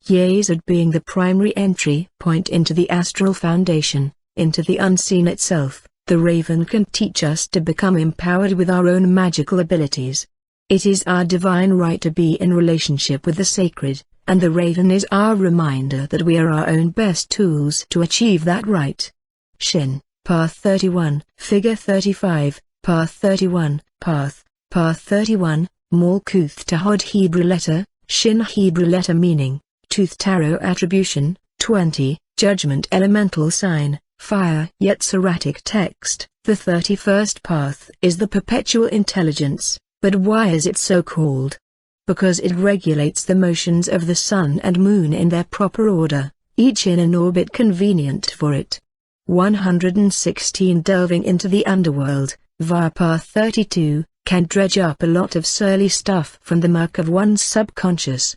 Yazid being the primary entry point into the astral foundation, into the unseen itself, the raven can teach us to become empowered with our own magical abilities. It is our divine right to be in relationship with the sacred, and the raven is our reminder that we are our own best tools to achieve that right. Shin, Path 31, Figure 35, Path 31, Path 31, Malkuth Tahod Hebrew letter, Shin Hebrew letter meaning, Tooth Tarot attribution, 20, Judgment elemental sign, fire. Yetziratic text, the 31st path is the perpetual intelligence, but why is it so called? Because it regulates the motions of the sun and moon in their proper order, each in an orbit convenient for it. 116 Delving into the underworld, via Path 32, can dredge up a lot of surly stuff from the muck of one's subconscious.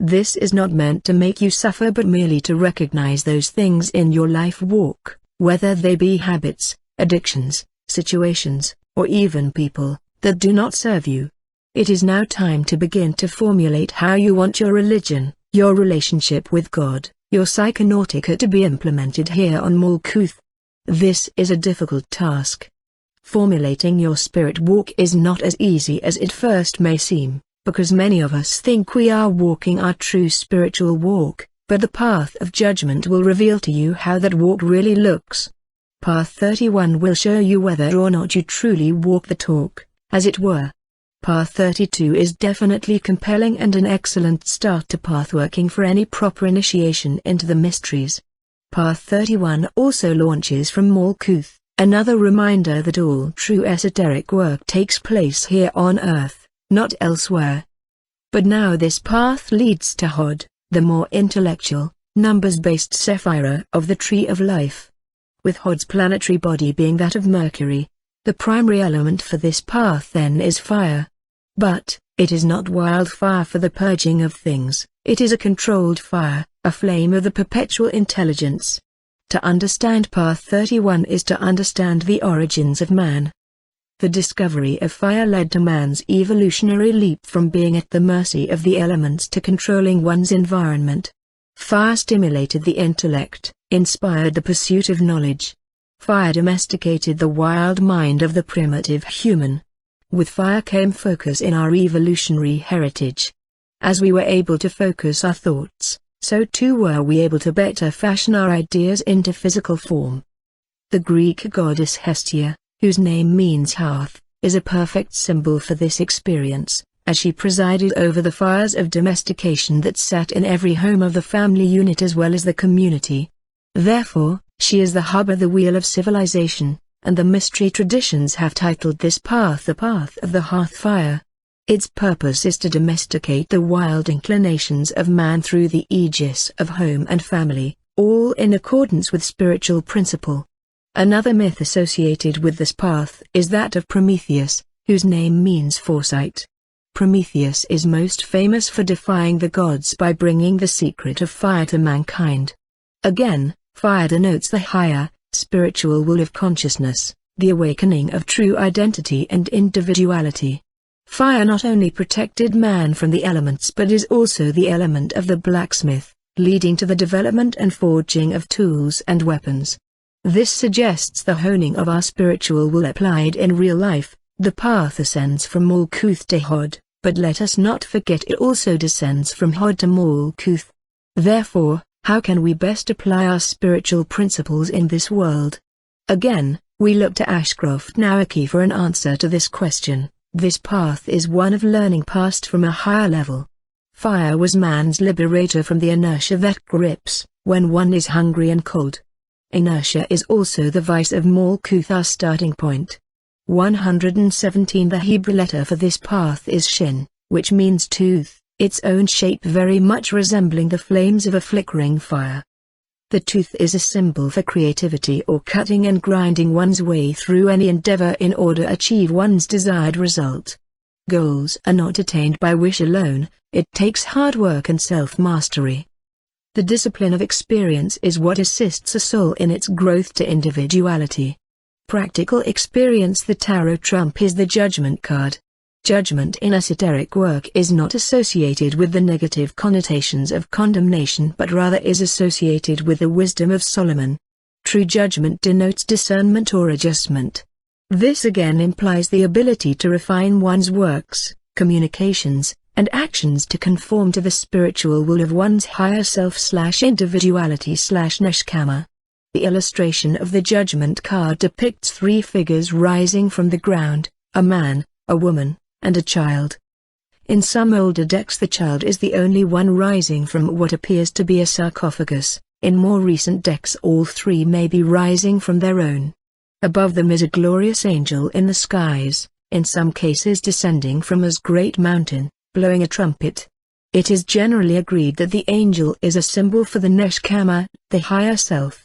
This is not meant to make you suffer but merely to recognize those things in your life walk, whether they be habits, addictions, situations, or even people, that do not serve you. It is now time to begin to formulate how you want your religion, your relationship with God, your psychonautica to be implemented here on Malkuth. This is a difficult task. Formulating your spirit walk is not as easy as it first may seem, because many of us think we are walking our true spiritual walk, but the path of judgment will reveal to you how that walk really looks. Path 31 will show you whether or not you truly walk the talk, as it were. Path 32 is definitely compelling and an excellent start to pathworking for any proper initiation into the mysteries. Path 31 also launches from Malkuth, another reminder that all true esoteric work takes place here on Earth, not elsewhere. But now this path leads to Hod, the more intellectual, numbers-based Sephira of the Tree of Life. With Hod's planetary body being that of Mercury, the primary element for this path then is fire. But, it is not wildfire for the purging of things, it is a controlled fire, a flame of the perpetual intelligence. To understand Path 31 is to understand the origins of man. The discovery of fire led to man's evolutionary leap from being at the mercy of the elements to controlling one's environment. Fire stimulated the intellect, inspired the pursuit of knowledge. Fire domesticated the wild mind of the primitive human. With fire came focus in our evolutionary heritage. As we were able to focus our thoughts, so too were we able to better fashion our ideas into physical form. The Greek goddess Hestia, whose name means hearth, is a perfect symbol for this experience, as she presided over the fires of domestication that sat in every home of the family unit as well as the community. Therefore, she is the hub of the wheel of civilization, and the mystery traditions have titled this path the path of the hearth fire. Its purpose is to domesticate the wild inclinations of man through the aegis of home and family, all in accordance with spiritual principle. Another myth associated with this path is that of Prometheus, whose name means foresight. Prometheus is most famous for defying the gods by bringing the secret of fire to mankind. Again, fire denotes the higher, spiritual will of consciousness, the awakening of true identity and individuality. Fire not only protected man from the elements but is also the element of the blacksmith, leading to the development and forging of tools and weapons. This suggests the honing of our spiritual will applied in real life. The path ascends from Malkuth to Hod, but let us not forget it also descends from Hod to Malkuth. Therefore, how can we best apply our spiritual principles in this world? Again, we look to Ashcroft Nawaki for an answer to this question. This path is one of learning past from a higher level. Fire was man's liberator from the inertia that grips when one is hungry and cold. Inertia is also the vice of Malkuth, our starting point. 117 The Hebrew letter for this path is Shin, which means tooth, its own shape very much resembling the flames of a flickering fire. The tooth is a symbol for creativity or cutting and grinding one's way through any endeavor in order to achieve one's desired result. Goals are not attained by wish alone, it takes hard work and self-mastery. The discipline of experience is what assists a soul in its growth to individuality. Practical experience. The tarot trump is the judgment card. Judgment in esoteric work is not associated with the negative connotations of condemnation but rather is associated with the wisdom of Solomon. True judgment denotes discernment or adjustment. This again implies the ability to refine one's works, communications, and actions to conform to the spiritual will of one's higher self/individuality/neshama. The illustration of the judgment card depicts three figures rising from the ground, a man, a woman, and a child. In some older decks the child is the only one rising from what appears to be a sarcophagus. In more recent decks all three may be rising from their own. Above them is a glorious angel in the skies, in some cases descending from a great mountain, blowing a trumpet. It is generally agreed that the angel is a symbol for the neshama, the higher self.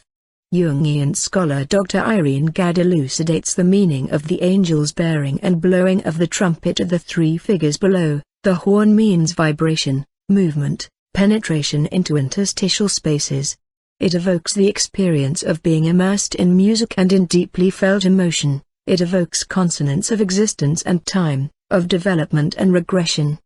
Jungian scholar Dr. Irene Gadd elucidates the meaning of the angel's bearing and blowing of the trumpet of the three figures below. The horn means vibration, movement, penetration into interstitial spaces. It evokes the experience of being immersed in music and in deeply felt emotion. It evokes consonance of existence and time, of development and regression.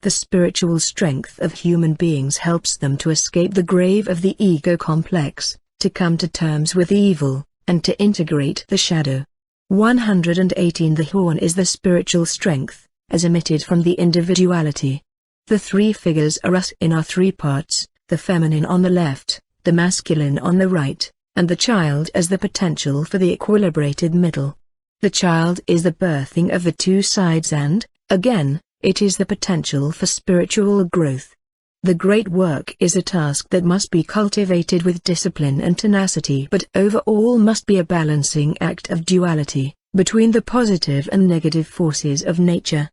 The spiritual strength of human beings helps them to escape the grave of the ego complex, to come to terms with evil, and to integrate the shadow. 118 The horn is the spiritual strength, as emitted from the individuality. The three figures are us in our three parts, the feminine on the left, the masculine on the right, and the child as the potential for the equilibrated middle. The child is the birthing of the two sides and, again, it is the potential for spiritual growth. The great work is a task that must be cultivated with discipline and tenacity, but overall must be a balancing act of duality, between the positive and negative forces of nature.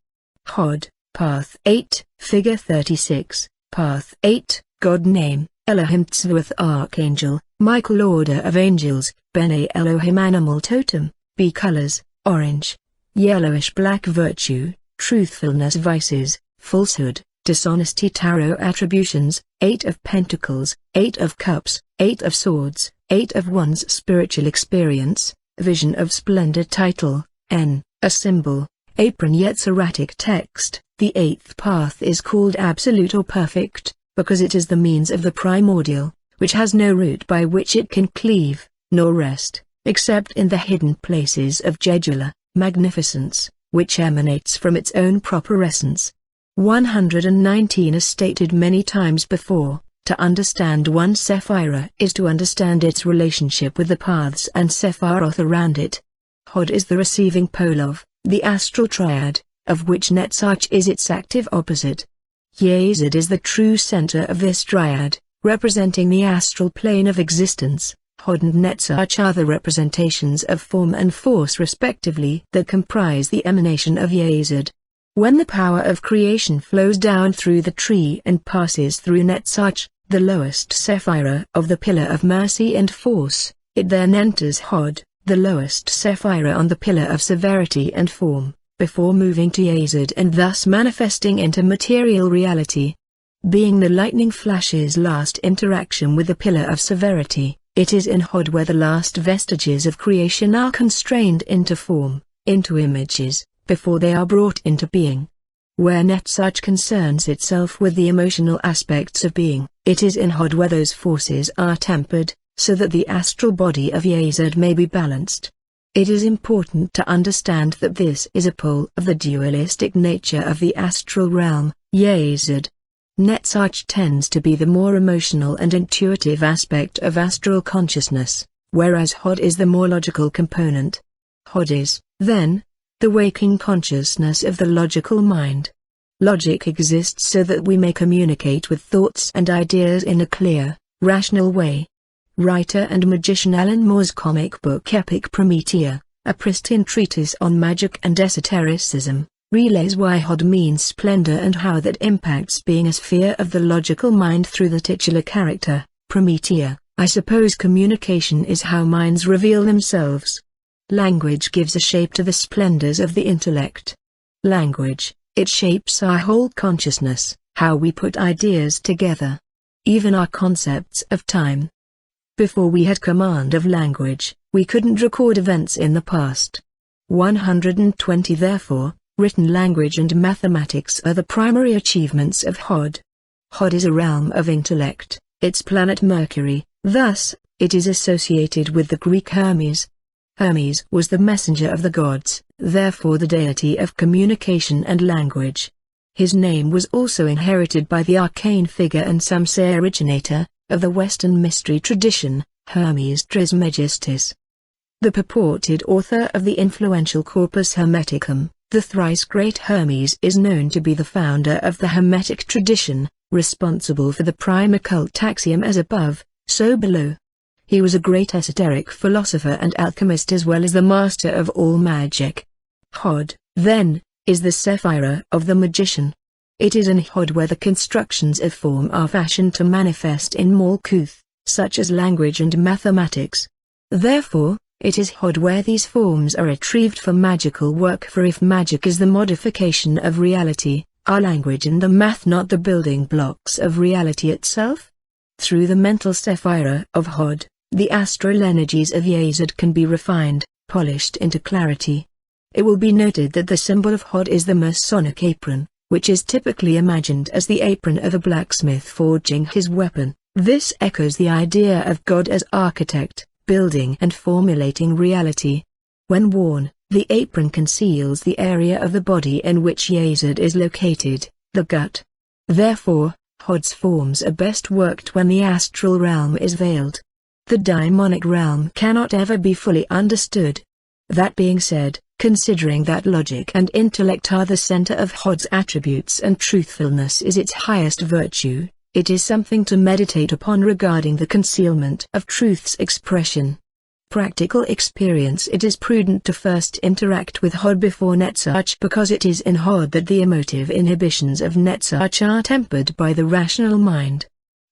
Hod, Path 8, Figure 36, Path 8, God Name, Elohim Tzvuth Archangel, Michael Order of Angels, Bene Elohim Animal Totem, B Colors, Orange, Yellowish Black Virtue, Truthfulness Vices, Falsehood, Dishonesty Tarot Attributions, 8 of Pentacles, 8 of Cups, 8 of Swords, 8 of Wands Spiritual Experience, Vision of Splendor Title, N, a symbol, apron Yetziratic text. The eighth path is called Absolute or Perfect, because it is the means of the primordial, which has no root by which it can cleave, nor rest, except in the hidden places of Jedula, magnificence, which emanates from its own proper essence. 119 As stated many times before, to understand one Sephirah is to understand its relationship with the paths and Sephiroth around it. Hod is the receiving pole of the astral triad, of which Netzach is its active opposite. Yesod is the true center of this triad, representing the astral plane of existence. Hod and Netzach are the representations of form and force respectively that comprise the emanation of Yesod. When the power of creation flows down through the tree and passes through Netzach, the lowest Sephirah of the pillar of mercy and force, it then enters Hod, the lowest Sephirah on the pillar of severity and form, before moving to Yesod and thus manifesting into material reality. Being the lightning flash's last interaction with the pillar of severity, it is in Hod where the last vestiges of creation are constrained into form, into images, before they are brought into being. Where Netzach concerns itself with the emotional aspects of being, it is in Hod where those forces are tempered, so that the astral body of Yesod may be balanced. It is important to understand that this is a pole of the dualistic nature of the astral realm, Yesod. Netzach tends to be the more emotional and intuitive aspect of astral consciousness, whereas Hod is the more logical component. Hod is, then, the waking consciousness of the logical mind. Logic exists so that we may communicate with thoughts and ideas in a clear, rational way. Writer and magician Alan Moore's comic book Epic Promethea, a pristine treatise on magic and esotericism, relays why Hod means splendor and how that impacts being a sphere of the logical mind through the titular character, Promethea. I suppose communication is how minds reveal themselves. Language gives a shape to the splendors of the intellect. Language, it shapes our whole consciousness, how we put ideas together. Even our concepts of time. Before we had command of language, we couldn't record events in the past. 120 Therefore, written language and mathematics are the primary achievements of Hod. Hod is a realm of intellect, its planet Mercury, thus, it is associated with the Greek Hermes. Hermes was the messenger of the gods, therefore the deity of communication and language. His name was also inherited by the arcane figure and some say originator, of the Western mystery tradition, Hermes Trismegistus. The purported author of the influential Corpus Hermeticum, the thrice great Hermes, is known to be the founder of the Hermetic tradition, responsible for the prime occult axiom as above, so below. He was a great esoteric philosopher and alchemist as well as the master of all magic. Hod, then, is the Sephira of the magician. It is in Hod where the constructions of form are fashioned to manifest in Malkuth, such as language and mathematics. Therefore, it is Hod where these forms are retrieved for magical work, for if magic is the modification of reality, are language and the math not the building blocks of reality itself? Through the mental Sephira of Hod, the astral energies of Yesod can be refined, polished into clarity. It will be noted that the symbol of Hod is the Masonic apron, which is typically imagined as the apron of a blacksmith forging his weapon. This echoes the idea of God as architect, building and formulating reality. When worn, the apron conceals the area of the body in which Yesod is located, the gut. Therefore, Hod's forms are best worked when the astral realm is veiled. The daimonic realm cannot ever be fully understood. That being said, considering that logic and intellect are the center of Hod's attributes and truthfulness is its highest virtue, it is something to meditate upon regarding the concealment of truth's expression. Practical experience. It is prudent to first interact with Hod before Netzach, because it is in Hod that the emotive inhibitions of Netzach are tempered by the rational mind.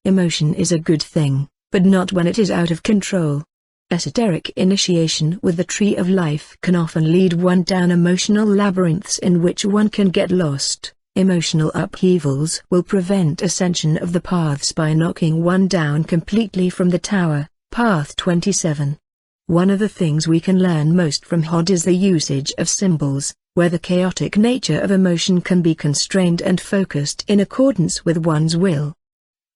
Emotion is a good thing, but not when it is out of control. Esoteric initiation with the tree of life can often lead one down emotional labyrinths in which one can get lost. Emotional upheavals will prevent ascension of the paths by knocking one down completely from the tower. Path 27. One of the things we can learn most from Hod is the usage of symbols, where the chaotic nature of emotion can be constrained and focused in accordance with one's will.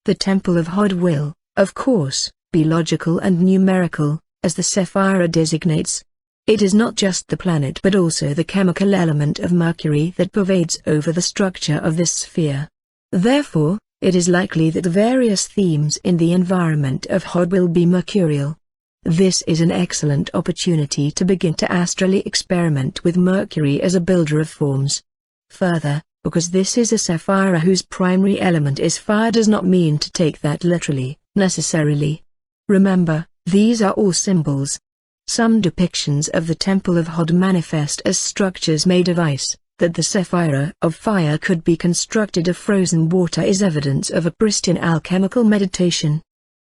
The temple of Hod will, of course, be logical and numerical, as the Sephira designates. It is not just the planet but also the chemical element of Mercury that pervades over the structure of this sphere. Therefore, it is likely that the various themes in the environment of Hod will be mercurial. This is an excellent opportunity to begin to astrally experiment with Mercury as a builder of forms. Further, because this is a Sephira whose primary element is fire does not mean to take that literally, necessarily. Remember, these are all symbols. Some depictions of the Temple of Hod manifest as structures made of ice. That the Sephira of fire could be constructed of frozen water is evidence of a pristine alchemical meditation.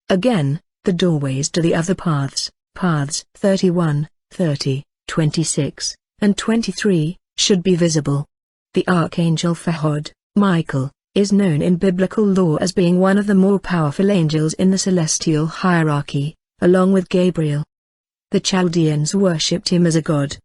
Again, the doorways to the other paths, paths 31, 30, 26, and 23, should be visible. The archangel for Hod, Michael, is known in biblical lore as being one of the more powerful angels in the celestial hierarchy, along with Gabriel. The Chaldeans worshipped him as a god.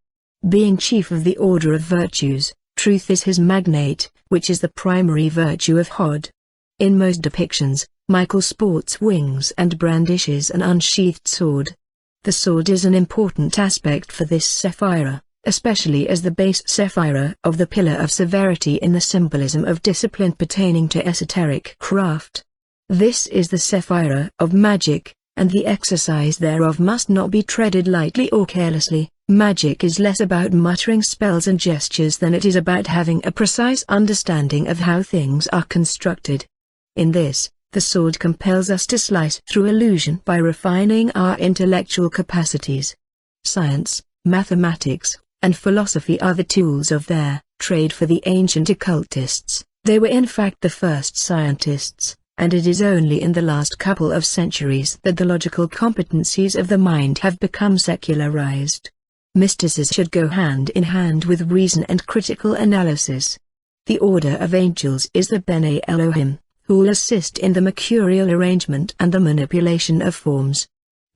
Being chief of the order of virtues, truth is his magnate, which is the primary virtue of Hod. In most depictions, Michael sports wings and brandishes an unsheathed sword. The sword is an important aspect for this sephira, especially as the base sephira of the pillar of severity in the symbolism of discipline pertaining to esoteric craft. This is the sephira of magic, and the exercise thereof must not be treaded lightly or carelessly. Magic is less about muttering spells and gestures than it is about having a precise understanding of how things are constructed. In this, the sword compels us to slice through illusion by refining our intellectual capacities. Science, mathematics, and philosophy are the tools of their trade for the ancient occultists. They were in fact the first scientists, and it is only in the last couple of centuries that the logical competencies of the mind have become secularized. Mysticism should go hand in hand with reason and critical analysis. The order of angels is the B'nai Elohim, who will assist in the mercurial arrangement and the manipulation of forms.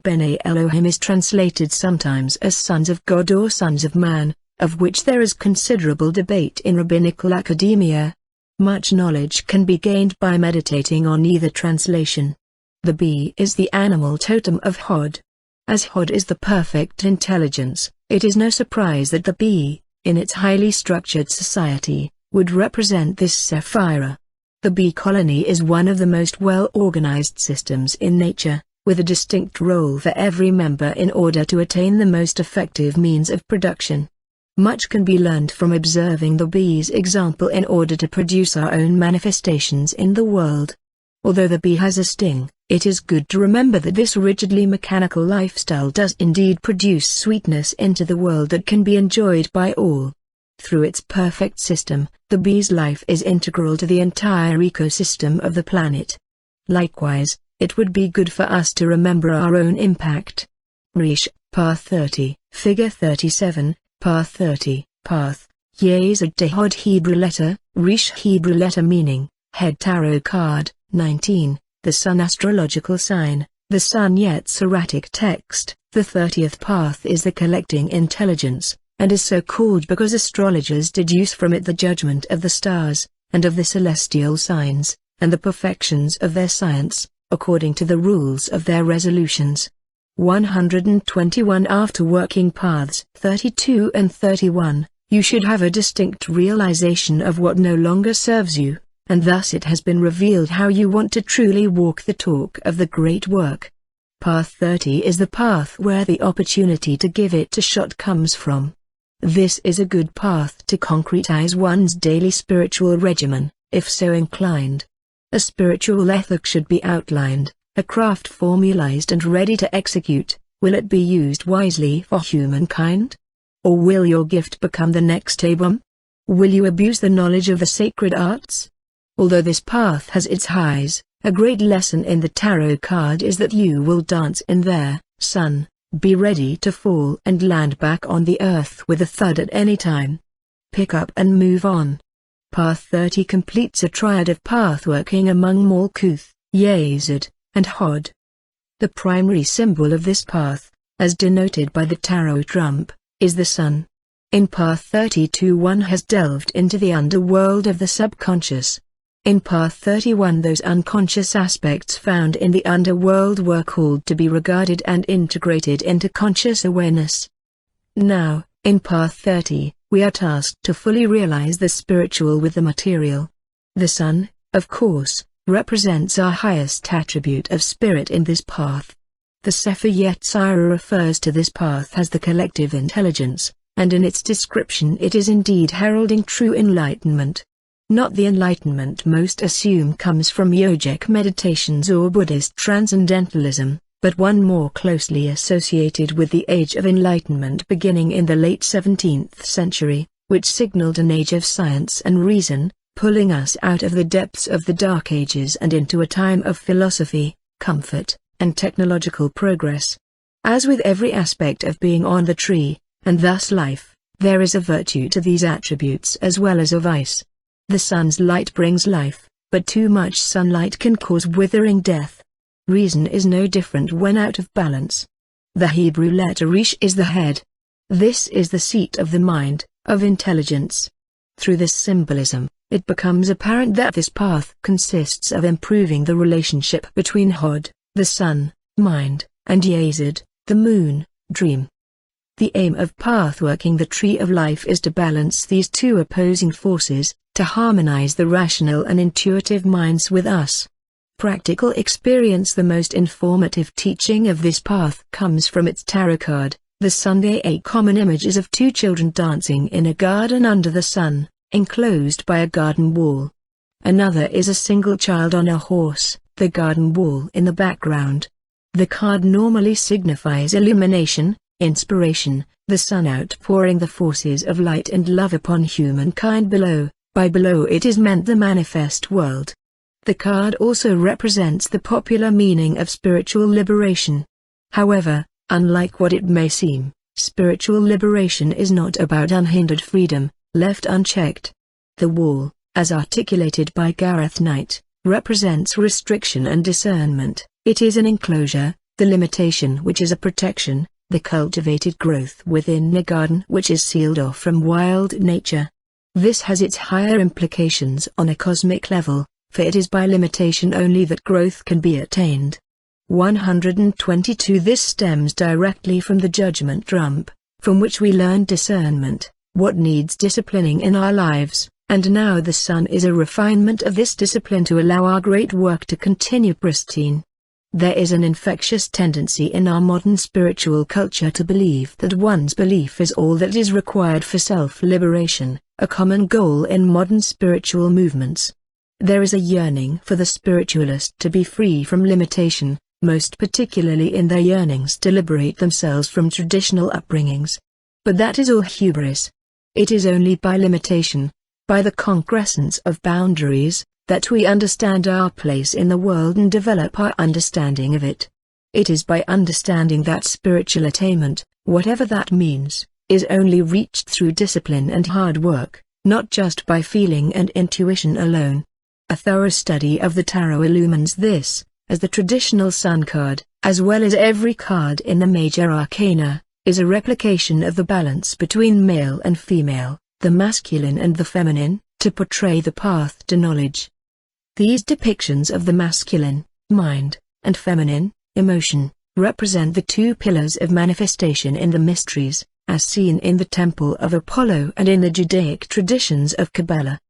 B'nai Elohim is translated sometimes as sons of God or sons of man, of which there is considerable debate in rabbinical academia. Much knowledge can be gained by meditating on either translation. The bee is the animal totem of Hod. As Hod is the perfect intelligence, it is no surprise that the bee, in its highly structured society, would represent this sephira. The bee colony is one of the most well-organized systems in nature, with a distinct role for every member in order to attain the most effective means of production. Much can be learned from observing the bee's example in order to produce our own manifestations in the world. Although the bee has a sting, it is good to remember that this rigidly mechanical lifestyle does indeed produce sweetness into the world that can be enjoyed by all. Through its perfect system, the bee's life is integral to the entire ecosystem of the planet. Likewise, it would be good for us to remember our own impact. Rish, Path 30, Figure 37, Path 30, Path, Yezod Tehod Hebrew letter, Rish Hebrew letter meaning, Head Tarot card, 19, the Sun astrological sign, the Sun Yetziratic text. The 30th path is the collecting intelligence, and is so called because astrologers deduce from it the judgment of the stars, and of the celestial signs, and the perfections of their science, according to the rules of their resolutions. 121 After working paths 32 and 31, you should have a distinct realization of what no longer serves you, and thus it has been revealed how you want to truly walk the talk of the great work. Path 30 is the path where the opportunity to give it a shot comes from. This is a good path to concretize one's daily spiritual regimen, if so inclined. A spiritual ethic should be outlined, a craft formalized and ready to execute. Will it be used wisely for humankind? Or will your gift become the next Abram? Will you abuse the knowledge of the sacred arts? Although this path has its highs, a great lesson in the tarot card is that you will dance in their sun. Be ready to fall and land back on the earth with a thud at any time. Pick up and move on. Path 30 completes a triad of path working among Malkuth, Yezod, and Hod. The primary symbol of this path, as denoted by the tarot trump, is the sun. In Path 32 one has delved into the underworld of the subconscious. In Path 31 those unconscious aspects found in the underworld were called to be regarded and integrated into conscious awareness. Now, in Path 30, we are tasked to fully realize the spiritual with the material. The sun, of course, represents our highest attribute of spirit in this path. The Sefer Yetzirah refers to this path as the collective intelligence, and in its description it is indeed heralding true enlightenment. Not the enlightenment most assume comes from yogic meditations or Buddhist transcendentalism, but one more closely associated with the Age of Enlightenment beginning in the late 17th century, which signaled an age of science and reason, pulling us out of the depths of the Dark Ages and into a time of philosophy, comfort, and technological progress. As with every aspect of being on the tree, and thus life, there is a virtue to these attributes as well as a vice. The sun's light brings life, but too much sunlight can cause withering death. Reason is no different when out of balance. The Hebrew letter Resh is the head. This is the seat of the mind, of intelligence. Through this symbolism, it becomes apparent that this path consists of improving the relationship between Hod, the sun, mind, and Yazid, the moon, dream. The aim of pathworking the tree of life is to balance these two opposing forces, to harmonize the rational and intuitive minds with us. Practical experience. The most informative teaching of this path comes from its tarot card, the Sunday. A common image is of two children dancing in a garden under the sun, enclosed by a garden wall. Another is a single child on a horse, the garden wall in the background. The card normally signifies illumination, inspiration, the sun outpouring the forces of light and love upon humankind below. By below it is meant the manifest world. The card also represents the popular meaning of spiritual liberation. However, unlike what it may seem, spiritual liberation is not about unhindered freedom, left unchecked. The wall, as articulated by Gareth Knight, represents restriction and discernment. It is an enclosure, the limitation which is a protection, the cultivated growth within a garden which is sealed off from wild nature. This has its higher implications on a cosmic level, for it is by limitation only that growth can be attained. 122. This stems directly from the judgment drum, from which we learn discernment, what needs disciplining in our lives, and now the sun is a refinement of this discipline to allow our great work to continue pristine. There is an infectious tendency in our modern spiritual culture to believe that one's belief is all that is required for self-liberation, a common goal in modern spiritual movements. There is a yearning for the spiritualist to be free from limitation, most particularly in their yearnings to liberate themselves from traditional upbringings. But that is all hubris. It is only by limitation, by the concrescence of boundaries, that we understand our place in the world and develop our understanding of it. It is by understanding that spiritual attainment, whatever that means, is only reached through discipline and hard work, not just by feeling and intuition alone. A thorough study of the tarot illumines this, as the traditional sun card, as well as every card in the major arcana, is a replication of the balance between male and female, the masculine and the feminine, to portray the path to knowledge. These depictions of the masculine, mind, and feminine, emotion, represent the two pillars of manifestation in the mysteries, as seen in the Temple of Apollo and in the Judaic traditions of Qabalah.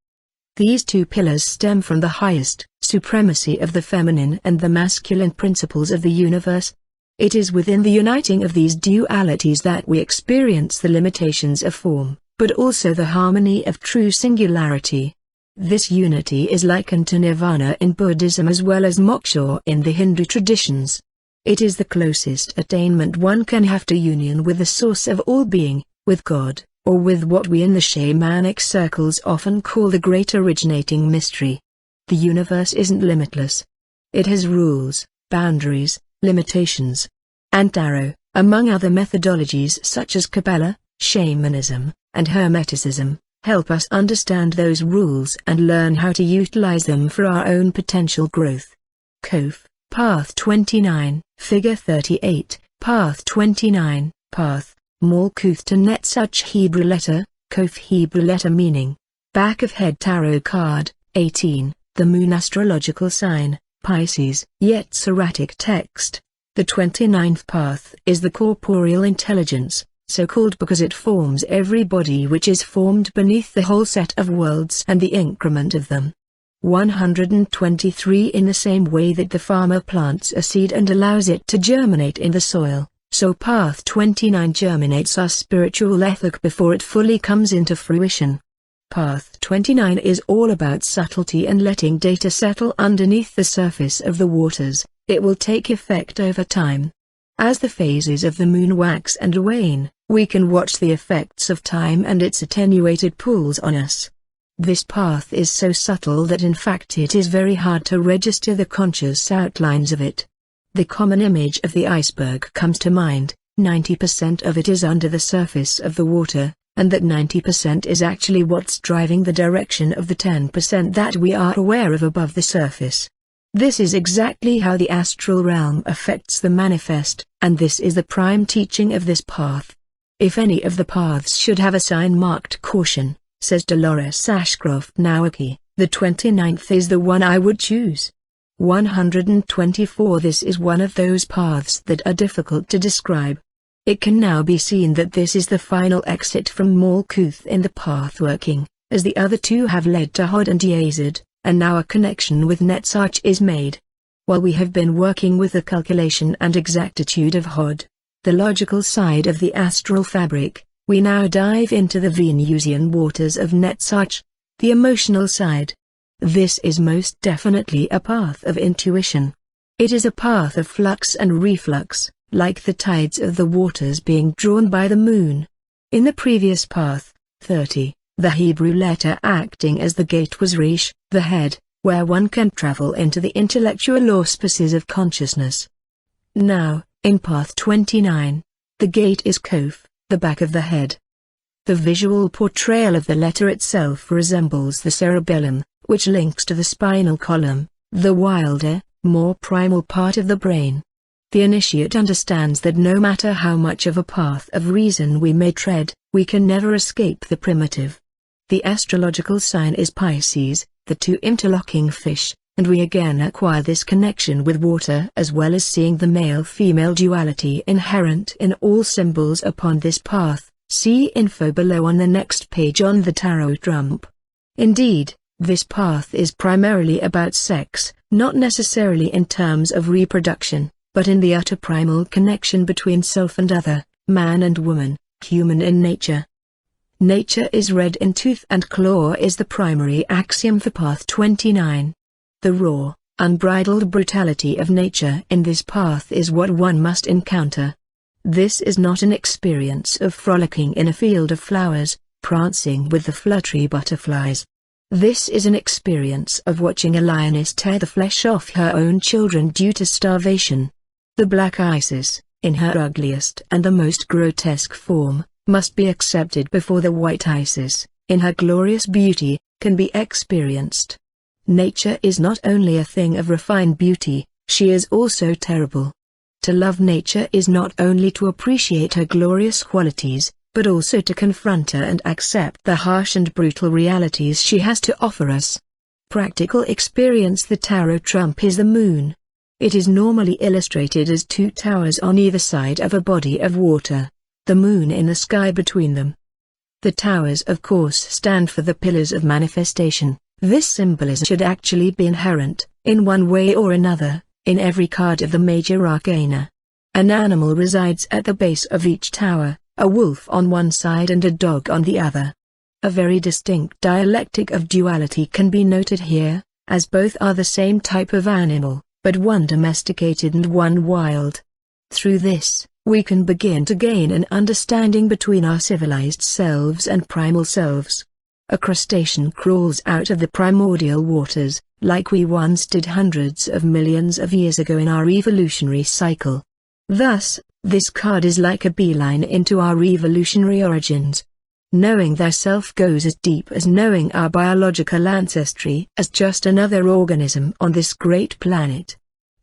These two pillars stem from the highest supremacy of the feminine and the masculine principles of the universe. It is within the uniting of these dualities that we experience the limitations of form, but also the harmony of true singularity. This unity is likened to nirvana in Buddhism as well as moksha in the Hindu traditions. It is the closest attainment one can have to union with the source of all being, with God, or with what we in the shamanic circles often call the great originating mystery. The universe isn't limitless. It has rules, boundaries, limitations. And tarot, among other methodologies such as Qabalah, shamanism, and Hermeticism, help us understand those rules and learn how to utilize them for our own potential growth. Kof, Path 29, Figure 38, Path 29, Path, Malkuth to Netzach Hebrew letter, Kof Hebrew letter meaning. Back of head tarot card, 18, the moon astrological sign, Pisces. Yetziratic text. The 29th path is the corporeal intelligence, so called because it forms every body which is formed beneath the whole set of worlds and the increment of them. 123 In the same way that the farmer plants a seed and allows it to germinate in the soil, so Path 29 germinates our spiritual ethic before it fully comes into fruition. Path 29 is all about subtlety and letting data settle underneath the surface of the waters. It will take effect over time. As the phases of the moon wax and wane, we can watch the effects of time and its attenuated pulls on us. This path is so subtle that in fact it is very hard to register the conscious outlines of it. The common image of the iceberg comes to mind. 90% of it is under the surface of the water, and that 90% is actually what's driving the direction of the 10% that we are aware of above the surface. This is exactly how the astral realm affects the manifest, and this is the prime teaching of this path. If any of the paths should have a sign marked caution, says Dolores Ashcroft Nowicki, the 29th is the one I would choose. 124 This is one of those paths that are difficult to describe. It can now be seen that this is the final exit from Malkuth in the path working, as the other two have led to Hod and Yazid, and now a connection with Netzach is made. While we have been working with the calculation and exactitude of Hod, the logical side of the astral fabric, we now dive into the Venusian waters of Netzach, the emotional side. This is most definitely a path of intuition. It is a path of flux and reflux, like the tides of the waters being drawn by the moon. In the previous path, 30, the Hebrew letter acting as the gate was Resh, the head, where one can travel into the intellectual auspices of consciousness. Now, in path 29, the gate is Kof, the back of the head. The visual portrayal of the letter itself resembles the cerebellum, which links to the spinal column, the wilder, more primal part of the brain. The initiate understands that no matter how much of a path of reason we may tread, we can never escape the primitive. The astrological sign is Pisces, the two interlocking fish, and we again acquire this connection with water as well as seeing the male-female duality inherent in all symbols upon this path. See info below on the next page on the tarot trump. Indeed, this path is primarily about sex, not necessarily in terms of reproduction, but in the utter primal connection between self and other, man and woman, human in nature. Nature is red in tooth and claw is the primary axiom for path 29. The raw, unbridled brutality of nature in this path is what one must encounter. This is not an experience of frolicking in a field of flowers, prancing with the fluttery butterflies. This is an experience of watching a lioness tear the flesh off her own children due to starvation. The black Isis, in her ugliest and the most grotesque form, must be accepted before the white Isis, in her glorious beauty, can be experienced. Nature is not only a thing of refined beauty, she is also terrible. To love nature is not only to appreciate her glorious qualities, but also to confront her and accept the harsh and brutal realities she has to offer us. Practical experience. The tarot trump is the moon. It is normally illustrated as two towers on either side of a body of water, the moon in the sky between them. The towers of course stand for the pillars of manifestation. This symbolism should actually be inherent, in one way or another, in every card of the major arcana. An animal resides at the base of each tower, a wolf on one side and a dog on the other. A very distinct dialectic of duality can be noted here, as both are the same type of animal, but one domesticated and one wild. Through this, we can begin to gain an understanding between our civilized selves and primal selves. A crustacean crawls out of the primordial waters, like we once did hundreds of millions of years ago in our evolutionary cycle. Thus, this card is like a beeline into our evolutionary origins. Knowing thyself goes as deep as knowing our biological ancestry as just another organism on this great planet.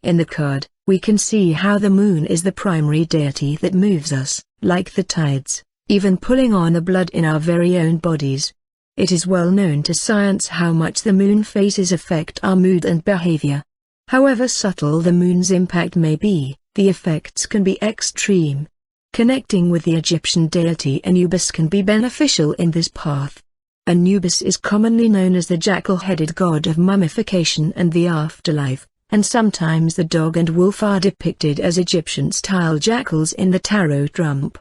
In the card, we can see how the moon is the primary deity that moves us, like the tides, even pulling on the blood in our very own bodies. It is well known to science how much the moon phases affect our mood and behavior. However subtle the moon's impact may be, the effects can be extreme. Connecting with the Egyptian deity Anubis can be beneficial in this path. Anubis is commonly known as the jackal-headed god of mummification and the afterlife, and sometimes the dog and wolf are depicted as Egyptian-style jackals in the tarot trump.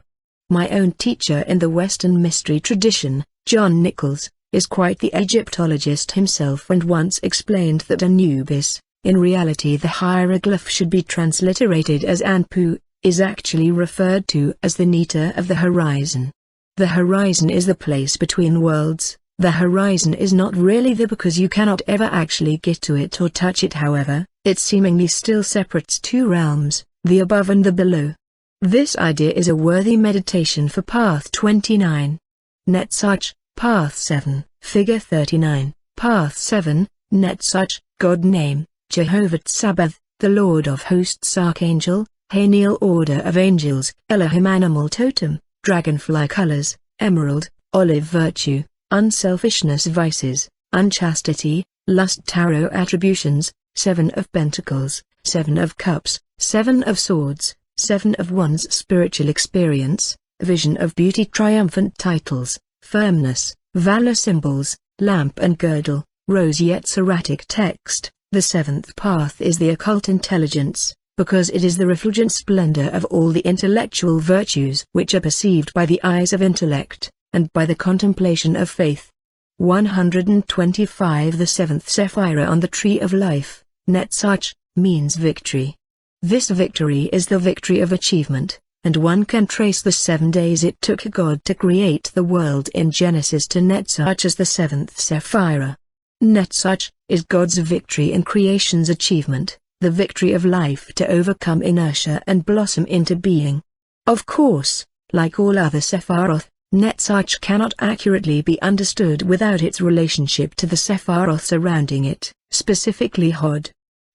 My own teacher in the Western mystery tradition, John Nichols, is quite the Egyptologist himself and once explained that Anubis, in reality the hieroglyph should be transliterated as Anpu, is actually referred to as the Nita of the horizon. The horizon is the place between worlds. The horizon is not really there because you cannot ever actually get to it or touch it. However, it seemingly still separates two realms, the above and the below. This idea is a worthy meditation for path 29. Netzach, path 7, figure 39, path 7, Netzach, God name, Jehovah Tsabaoth, the Lord of Hosts, Archangel, Haniel, Order of Angels, Elohim, animal totem, dragonfly colors, emerald, olive virtue, unselfishness vices, unchastity, lust tarot attributions, 7 of pentacles, 7 of cups, 7 of swords, 7 of wands spiritual experience, vision of beauty triumphant titles, firmness, valor symbols, lamp and girdle, roseate serratic text. The 7th path is the occult intelligence, because it is the refulgent splendor of all the intellectual virtues which are perceived by the eyes of intellect, and by the contemplation of faith. 125 The 7th Sephira on the Tree of Life, Netzach, means victory. This victory is the victory of achievement, and one can trace the 7 days it took God to create the world in Genesis to Netzach as the 7th Sephira. Netzach is God's victory in creation's achievement, the victory of life to overcome inertia and blossom into being. Of course, like all other Sephiroth, Netzach cannot accurately be understood without its relationship to the Sephiroth surrounding it, specifically Hod.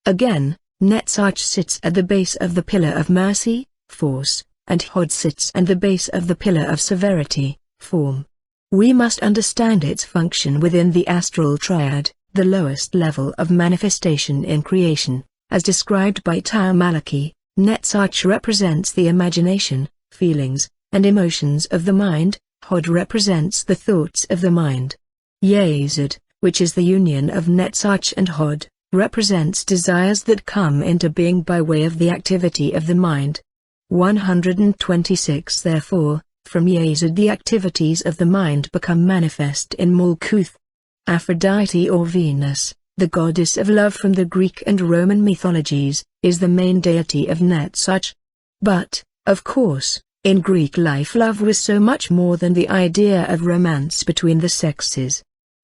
Again, Netzach sits at the base of the pillar of mercy, force, and Hod sits at the base of the pillar of severity, form. We must understand its function within the astral triad, the lowest level of manifestation in creation. As described by Tao Malaki, Netzach represents the imagination, feelings, and emotions of the mind, Hod represents the thoughts of the mind. Yesod, which is the union of Netzach and Hod, represents desires that come into being by way of the activity of the mind. 126 Therefore, from Yesod the activities of the mind become manifest in Malkuth. Aphrodite or Venus, the goddess of love from the Greek and Roman mythologies, is the main deity of Netzach. But, of course, in Greek life love was so much more than the idea of romance between the sexes.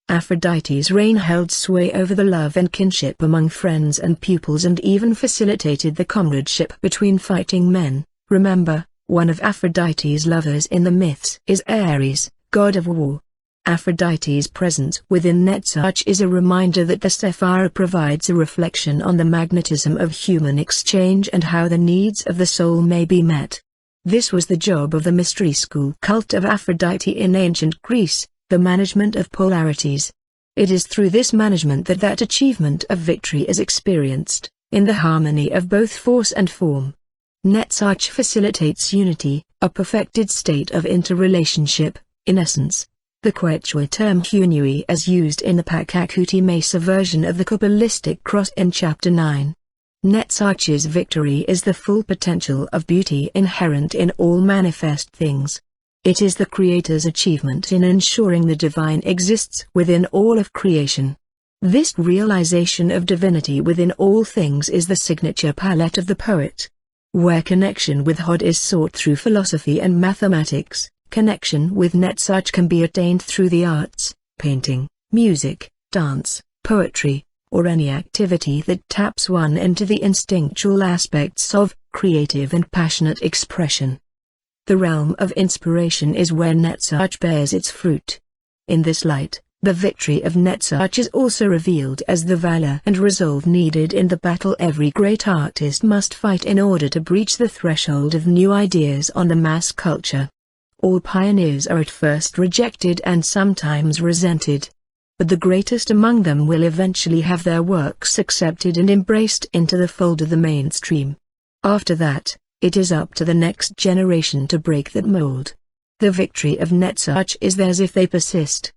Aphrodite's reign held sway over the love and kinship among friends and pupils and even facilitated the comradeship between fighting men. Remember, one of Aphrodite's lovers in the myths is Ares, god of war. Aphrodite's presence within Netzach is a reminder that the Sephira provides a reflection on the magnetism of human exchange and how the needs of the soul may be met. This was the job of the mystery school cult of Aphrodite in ancient Greece, the management of polarities. It is through this management that achievement of victory is experienced, in the harmony of both force and form. Netzach facilitates unity, a perfected state of interrelationship, in essence. The Quechua term Hunui as used in the Pakakuti Mesa version of the Kabbalistic cross in Chapter 9. Netzach's victory is the full potential of beauty inherent in all manifest things. It is the Creator's achievement in ensuring the divine exists within all of creation. This realization of divinity within all things is the signature palette of the poet. Where connection with Hod is sought through philosophy and mathematics, connection with Netzach can be attained through the arts, painting, music, dance, poetry, or any activity that taps one into the instinctual aspects of creative and passionate expression. The realm of inspiration is where Netzach bears its fruit. In this light, the victory of Netzach is also revealed as the valor and resolve needed in the battle every great artist must fight in order to breach the threshold of new ideas on the mass culture. All pioneers are at first rejected and sometimes resented. But the greatest among them will eventually have their works accepted and embraced into the fold of the mainstream. After that, it is up to the next generation to break that mold. The victory of Netzach is theirs if they persist.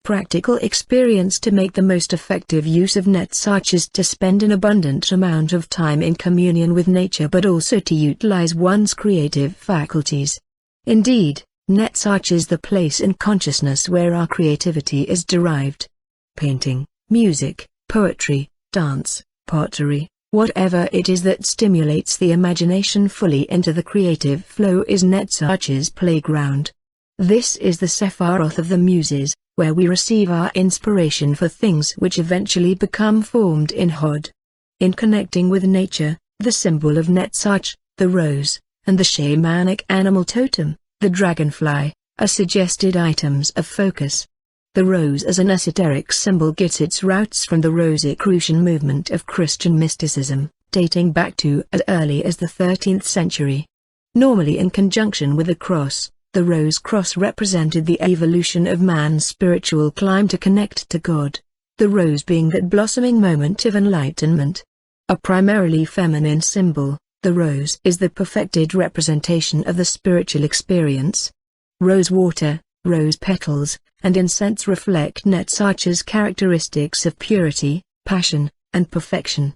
Practical experience to make the most effective use of Netzach is to spend an abundant amount of time in communion with nature but also to utilize one's creative faculties. Indeed, Netzach is the place in consciousness where our creativity is derived. Painting, music, poetry, dance, pottery, whatever it is that stimulates the imagination fully into the creative flow is Netzach's playground. This is the Sephiroth of the Muses, where we receive our inspiration for things which eventually become formed in Hod. In connecting with nature, the symbol of Netzach, the rose, and the shamanic animal totem, the dragonfly, are suggested items of focus. The rose as an esoteric symbol gets its roots from the Rosicrucian movement of Christian mysticism, dating back to as early as the 13th century. Normally in conjunction with the cross, The rose cross represented the evolution of man's spiritual climb to connect to God. The rose being that blossoming moment of enlightenment. A primarily feminine symbol, the rose is the perfected representation of the spiritual experience. Rose water, rose petals, and incense reflect Netzach's characteristics of purity, passion, and perfection.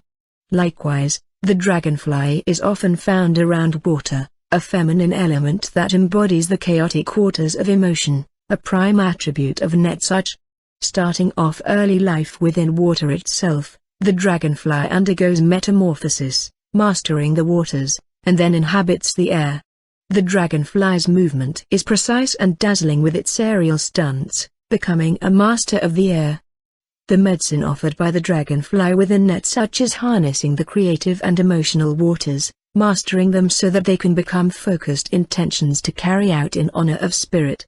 Likewise, the dragonfly is often found around water, a feminine element that embodies the chaotic waters of emotion, a prime attribute of Netzach. Starting off early life within water itself, the dragonfly undergoes metamorphosis, mastering the waters, and then inhabits the air. The dragonfly's movement is precise and dazzling with its aerial stunts, becoming a master of the air. The medicine offered by the dragonfly within Netzach is harnessing the creative and emotional waters, mastering them so that they can become focused intentions to carry out in honor of spirit.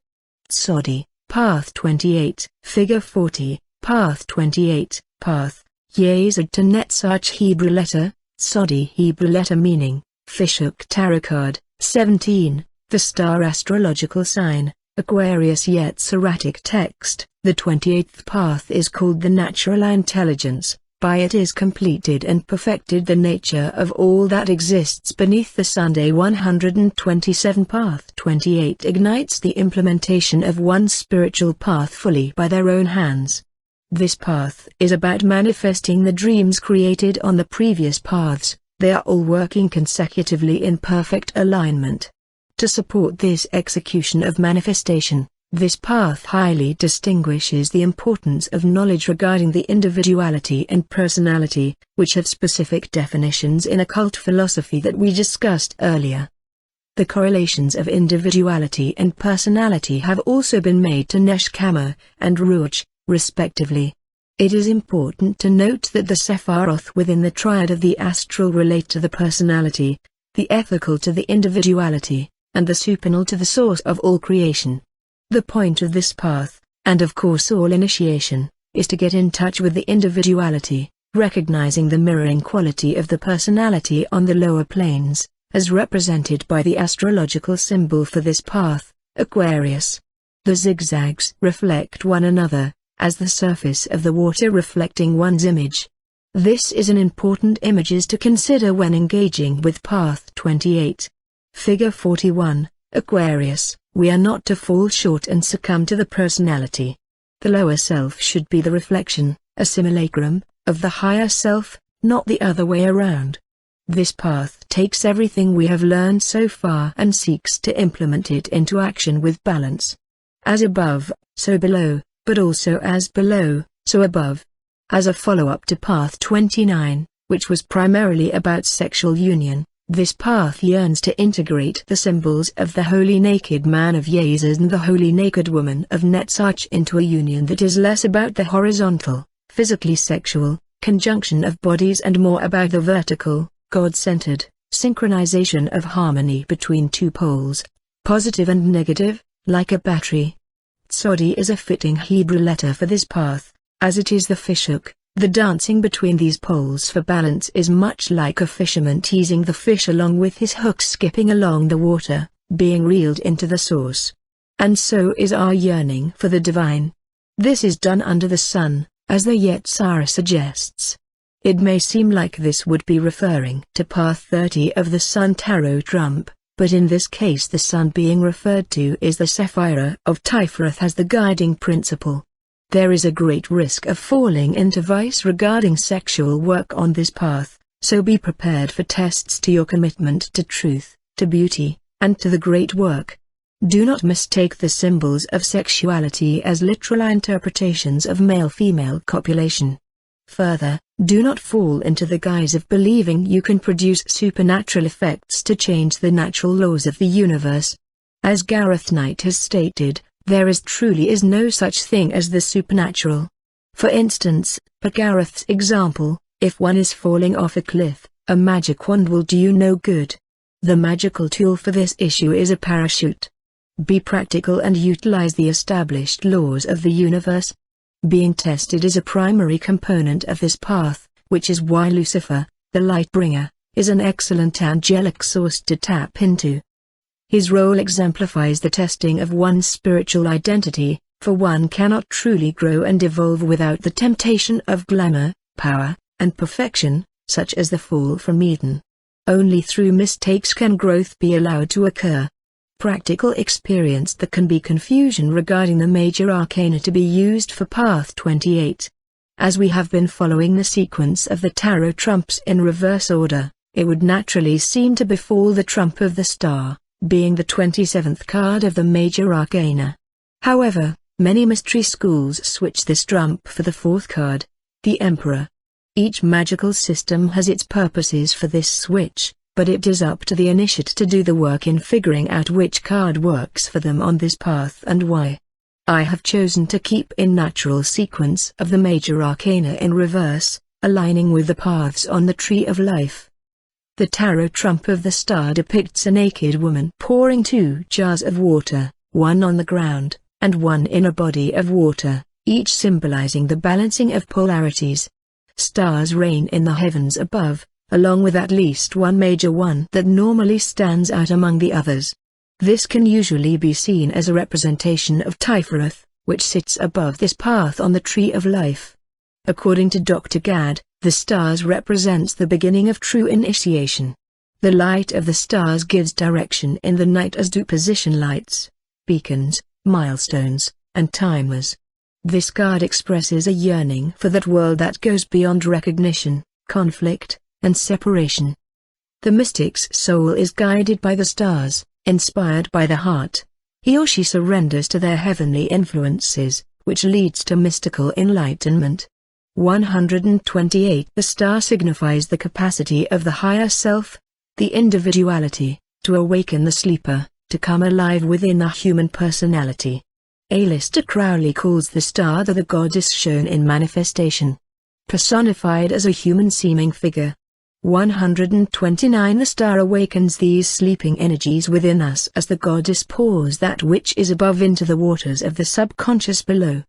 Tzodi, Path 28, Figure 40, Path 28, Path, Yesod to Netzach Hebrew letter, Tzodi Hebrew letter meaning, Fishhook Tarot card, 17, the star astrological sign, Aquarius Yetziratic text. The 28th path is called the natural intelligence, by it is completed and perfected the nature of all that exists beneath the sun. Day 127 Path 28 ignites the implementation of one's spiritual path fully by their own hands. This path is about manifesting the dreams created on the previous paths. They are all working consecutively in perfect alignment. To support this execution of manifestation, this path highly distinguishes the importance of knowledge regarding the individuality and personality, which have specific definitions in occult philosophy that we discussed earlier. The correlations of individuality and personality have also been made to Neshama and Ruach, respectively. It is important to note that the Sephiroth within the triad of the astral relate to the personality, the ethical to the individuality, and the supernal to the source of all creation. The point of this path, and of course all initiation, is to get in touch with the individuality, recognizing the mirroring quality of the personality on the lower planes, as represented by the astrological symbol for this path, Aquarius. The zigzags reflect one another, as the surface of the water reflecting one's image. This is an important image to consider when engaging with Path 28. Figure 41, Aquarius. We are not to fall short and succumb to the personality. The lower self should be the reflection, a simulacrum, of the higher self, not the other way around. This path takes everything we have learned so far and seeks to implement it into action with balance. As above, so below, but also as below, so above. As a follow-up to Path 29, which was primarily about sexual union, this path yearns to integrate the symbols of the holy naked man of Yesod and the holy naked woman of Netzach into a union that is less about the horizontal, physically sexual, conjunction of bodies and more about the vertical, God-centered, synchronization of harmony between two poles, positive and negative, like a battery. Tzodi is a fitting Hebrew letter for this path, as it is the fishhook. The dancing between these poles for balance is much like a fisherman teasing the fish along with his hook skipping along the water, being reeled into the source. And so is our yearning for the divine. This is done under the sun, as the Yetzirah suggests. It may seem like this would be referring to Path 30 of the Sun Tarot Trump, but in this case the sun being referred to is the Sephirah of Tiferet as the guiding principle. There is a great risk of falling into vice regarding sexual work on this path, so be prepared for tests to your commitment to truth, to beauty, and to the great work. Do not mistake the symbols of sexuality as literal interpretations of male-female copulation. Further, do not fall into the guise of believing you can produce supernatural effects to change the natural laws of the universe. As Gareth Knight has stated, there truly is no such thing as the supernatural. For instance, per Gareth's example, if one is falling off a cliff, a magic wand will do you no good. The magical tool for this issue is a parachute. Be practical and utilize the established laws of the universe. Being tested is a primary component of this path, which is why Lucifer, the light bringer, is an excellent angelic source to tap into. His role exemplifies the testing of one's spiritual identity, for one cannot truly grow and evolve without the temptation of glamour, power, and perfection, such as the fall from Eden. Only through mistakes can growth be allowed to occur. Practical experience. There can be confusion regarding the major arcana to be used for Path 28. As we have been following the sequence of the tarot trumps in reverse order, it would naturally seem to befall the trump of the star, being the 27th card of the major arcana. However, many mystery schools switch this trump for the 4th card, the Emperor. Each magical system has its purposes for this switch, but it is up to the initiate to do the work in figuring out which card works for them on this path and why. I have chosen to keep in natural sequence of the major arcana in reverse, aligning with the paths on the Tree of Life. The tarot trump of the star depicts a naked woman pouring 2 jars of water, one on the ground, and one in a body of water, each symbolizing the balancing of polarities. Stars reign in the heavens above, along with at least one major one that normally stands out among the others. This can usually be seen as a representation of Tiferet, which sits above this path on the Tree of Life. According to Dr. Gad, the stars represents the beginning of true initiation. The light of the stars gives direction in the night, as do position lights, beacons, milestones, and timers. This card expresses a yearning for that world that goes beyond recognition, conflict, and separation. The mystic's soul is guided by the stars, inspired by the heart. He or she surrenders to their heavenly influences, which leads to mystical enlightenment. 128. The star signifies the capacity of the higher self, the individuality, to awaken the sleeper, to come alive within the human personality. Aleister Crowley calls the star the goddess shown in manifestation, personified as a human-seeming figure. 129. The star awakens these sleeping energies within us as the goddess pours that which is above into the waters of the subconscious below.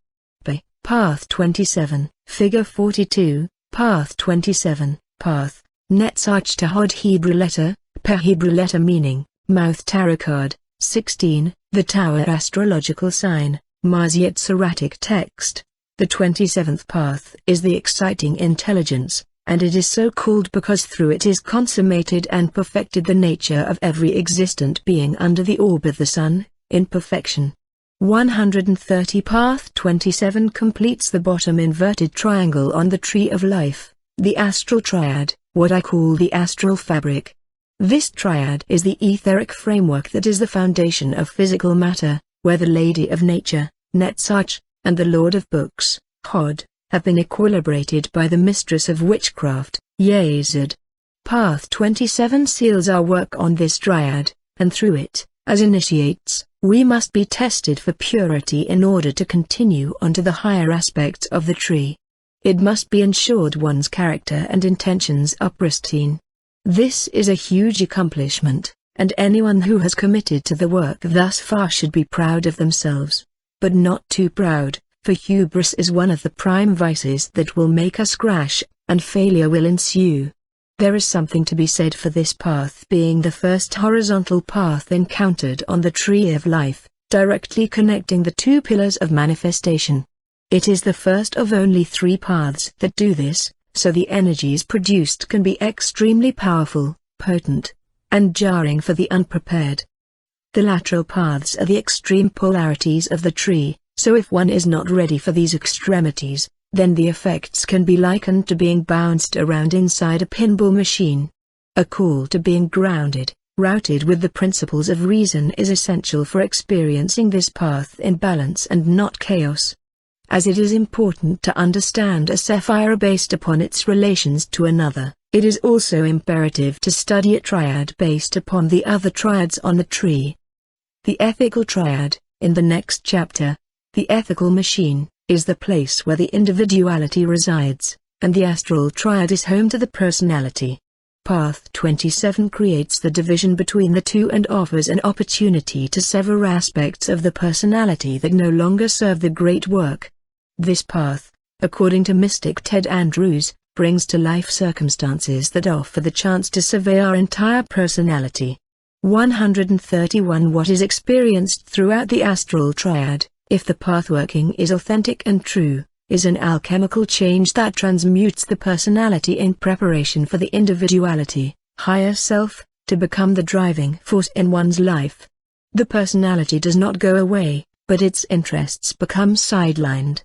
By Path 27, Figure 42, Path 27, Path, Netzach Tahod Hebrew letter, per Hebrew letter meaning, mouth tarot card, 16, the Tower astrological sign, Mars Yetziratic text. The 27th path is the exciting intelligence, and it is so called because through it is consummated and perfected the nature of every existent being under the orb of the sun, in perfection. 130. Path 27 completes the bottom inverted triangle on the Tree of Life, the astral triad, what I call the astral fabric. This triad is the etheric framework that is the foundation of physical matter, where the Lady of Nature, Netzach, and the Lord of Books, Hod, have been equilibrated by the Mistress of Witchcraft, Yesod. Path 27 seals our work on this triad, and through it, as initiates, we must be tested for purity in order to continue on to the higher aspects of the tree. It must be ensured one's character and intentions are pristine. This is a huge accomplishment, and anyone who has committed to the work thus far should be proud of themselves. But not too proud, for hubris is one of the prime vices that will make us crash, and failure will ensue. There is something to be said for this path being the first horizontal path encountered on the Tree of Life, directly connecting the 2 pillars of manifestation. It is the first of only 3 paths that do this, so the energies produced can be extremely powerful, potent, and jarring for the unprepared. The lateral paths are the extreme polarities of the tree, so if one is not ready for these extremities, then the effects can be likened to being bounced around inside a pinball machine. A call to being grounded, routed with the principles of reason is essential for experiencing this path in balance and not chaos. As it is important to understand a sapphire based upon its relations to another, it is also imperative to study a triad based upon the other triads on the tree. The ethical triad, in the next chapter, the ethical machine, is the place where the individuality resides, and the astral triad is home to the personality. Path 27 creates the division between the 2 and offers an opportunity to sever aspects of the personality that no longer serve the great work. This path, according to mystic Ted Andrews, brings to life circumstances that offer the chance to survey our entire personality. 131. What is experienced throughout the astral triad, if the path working is authentic and true, is an alchemical change that transmutes the personality in preparation for the individuality, higher self, to become the driving force in one's life. The personality does not go away, but its interests become sidelined.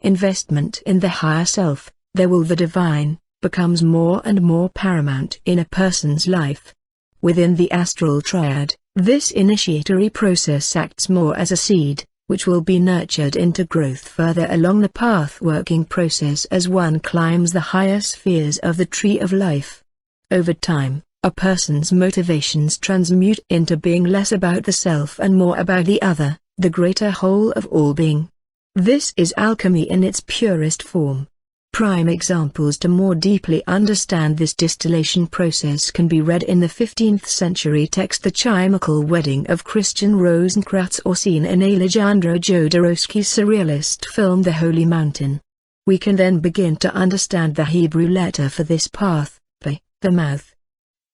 Investment in the higher self, the will, the divine, becomes more and more paramount in a person's life. Within the astral triad, this initiatory process acts more as a seed, which will be nurtured into growth further along the path-working process as one climbs the higher spheres of the tree of life. Over time, a person's motivations transmute into being less about the self and more about the other, the greater whole of all being. This is alchemy in its purest form. Prime examples to more deeply understand this distillation process can be read in the 15th century text The Chimical Wedding of Christian Rosencrantz, or seen in Alejandro Jodorowsky's surrealist film The Holy Mountain. We can then begin to understand the Hebrew letter for this path, P, the mouth.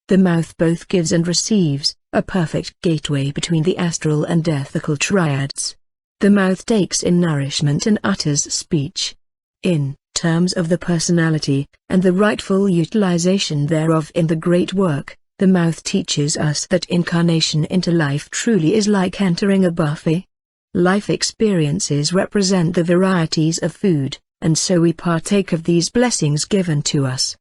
The mouth both gives and receives, a perfect gateway between the astral and ethical triads. The mouth takes in nourishment and utters speech. In terms of the personality, and the rightful utilization thereof in the great work, the mouth teaches us that incarnation into life truly is like entering a buffet. Life experiences represent the varieties of food, and so we partake of these blessings given to us.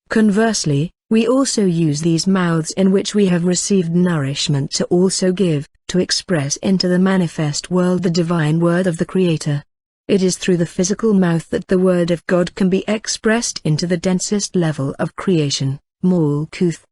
Conversely, we also use these mouths in which we have received nourishment to also give, to express into the manifest world the divine word of the Creator. It is through the physical mouth that the word of God can be expressed into the densest level of creation, Malkuth.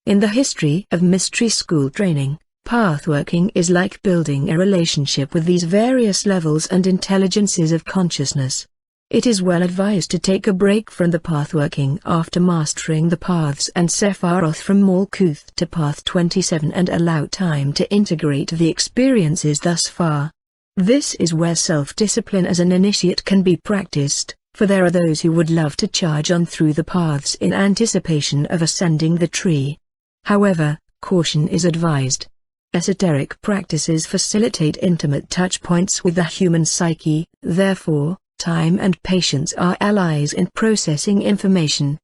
In the history of mystery school training, pathworking is like building a relationship with these various levels and intelligences of consciousness. It is well advised to take a break from the pathworking after mastering the paths and Sephiroth from Malkuth to Path 27 and allow time to integrate the experiences thus far. This is where self-discipline as an initiate can be practiced, for there are those who would love to charge on through the paths in anticipation of ascending the tree. However, caution is advised. Esoteric practices facilitate intimate touch points with the human psyche, therefore, time and patience are allies in processing information.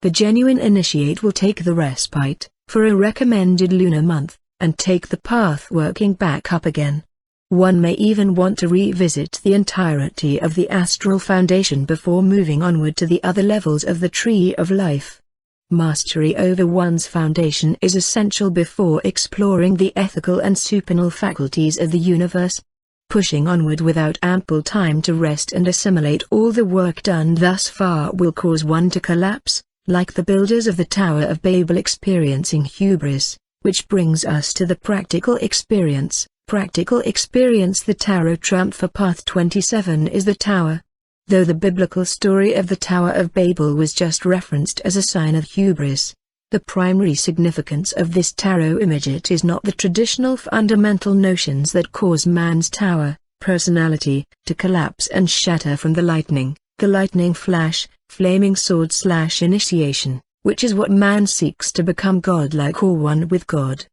The genuine initiate will take the respite, for a recommended lunar month, and take the path working back up again. One may even want to revisit the entirety of the astral foundation before moving onward to the other levels of the tree of life. Mastery over one's foundation is essential before exploring the ethical and supernal faculties of the universe. Pushing onward without ample time to rest and assimilate all the work done thus far will cause one to collapse, like the builders of the Tower of Babel experiencing hubris, which brings us to the practical experience. The tarot trump for Path 27 is the tower. Though the biblical story of the Tower of Babel was just referenced as a sign of hubris, the primary significance of this tarot image is not the traditional fundamental notions that cause man's tower, personality, to collapse and shatter from the lightning flash, flaming sword/initiation, which is what man seeks to become godlike or one with God.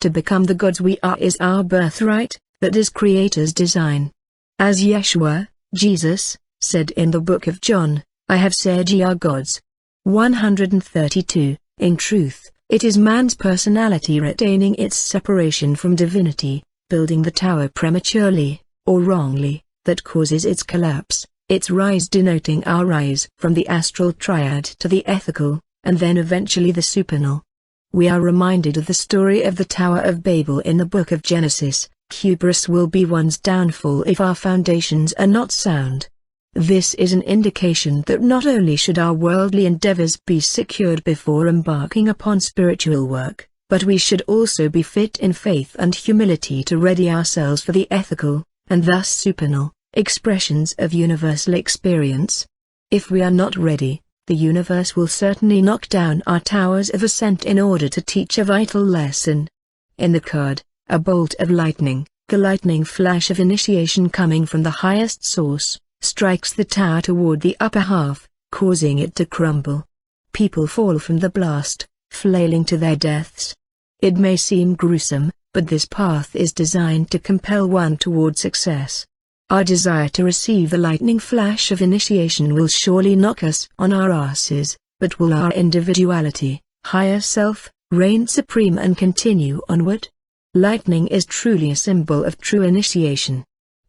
To become the gods we are is our birthright, that is Creator's design. As Yeshua, Jesus, said in the book of John, I have said ye are gods. 132. In truth, it is man's personality retaining its separation from divinity, building the tower prematurely, or wrongly, that causes its collapse, its rise denoting our rise from the astral triad to the ethical, and then eventually the supernal. We are reminded of the story of the Tower of Babel in the book of Genesis. Hubris will be one's downfall if our foundations are not sound. This is an indication that not only should our worldly endeavors be secured before embarking upon spiritual work, but we should also be fit in faith and humility to ready ourselves for the ethical, and thus supernal, expressions of universal experience. If we are not ready, the universe will certainly knock down our towers of ascent in order to teach a vital lesson. In the card, a bolt of lightning, the lightning flash of initiation coming from the highest source, strikes the tower toward the upper half, causing it to crumble. People fall from the blast, flailing to their deaths. It may seem gruesome, but this path is designed to compel one toward success. Our desire to receive the lightning flash of initiation will surely knock us on our asses, but will our individuality, higher self, reign supreme and continue onward? Lightning is truly a symbol of true initiation.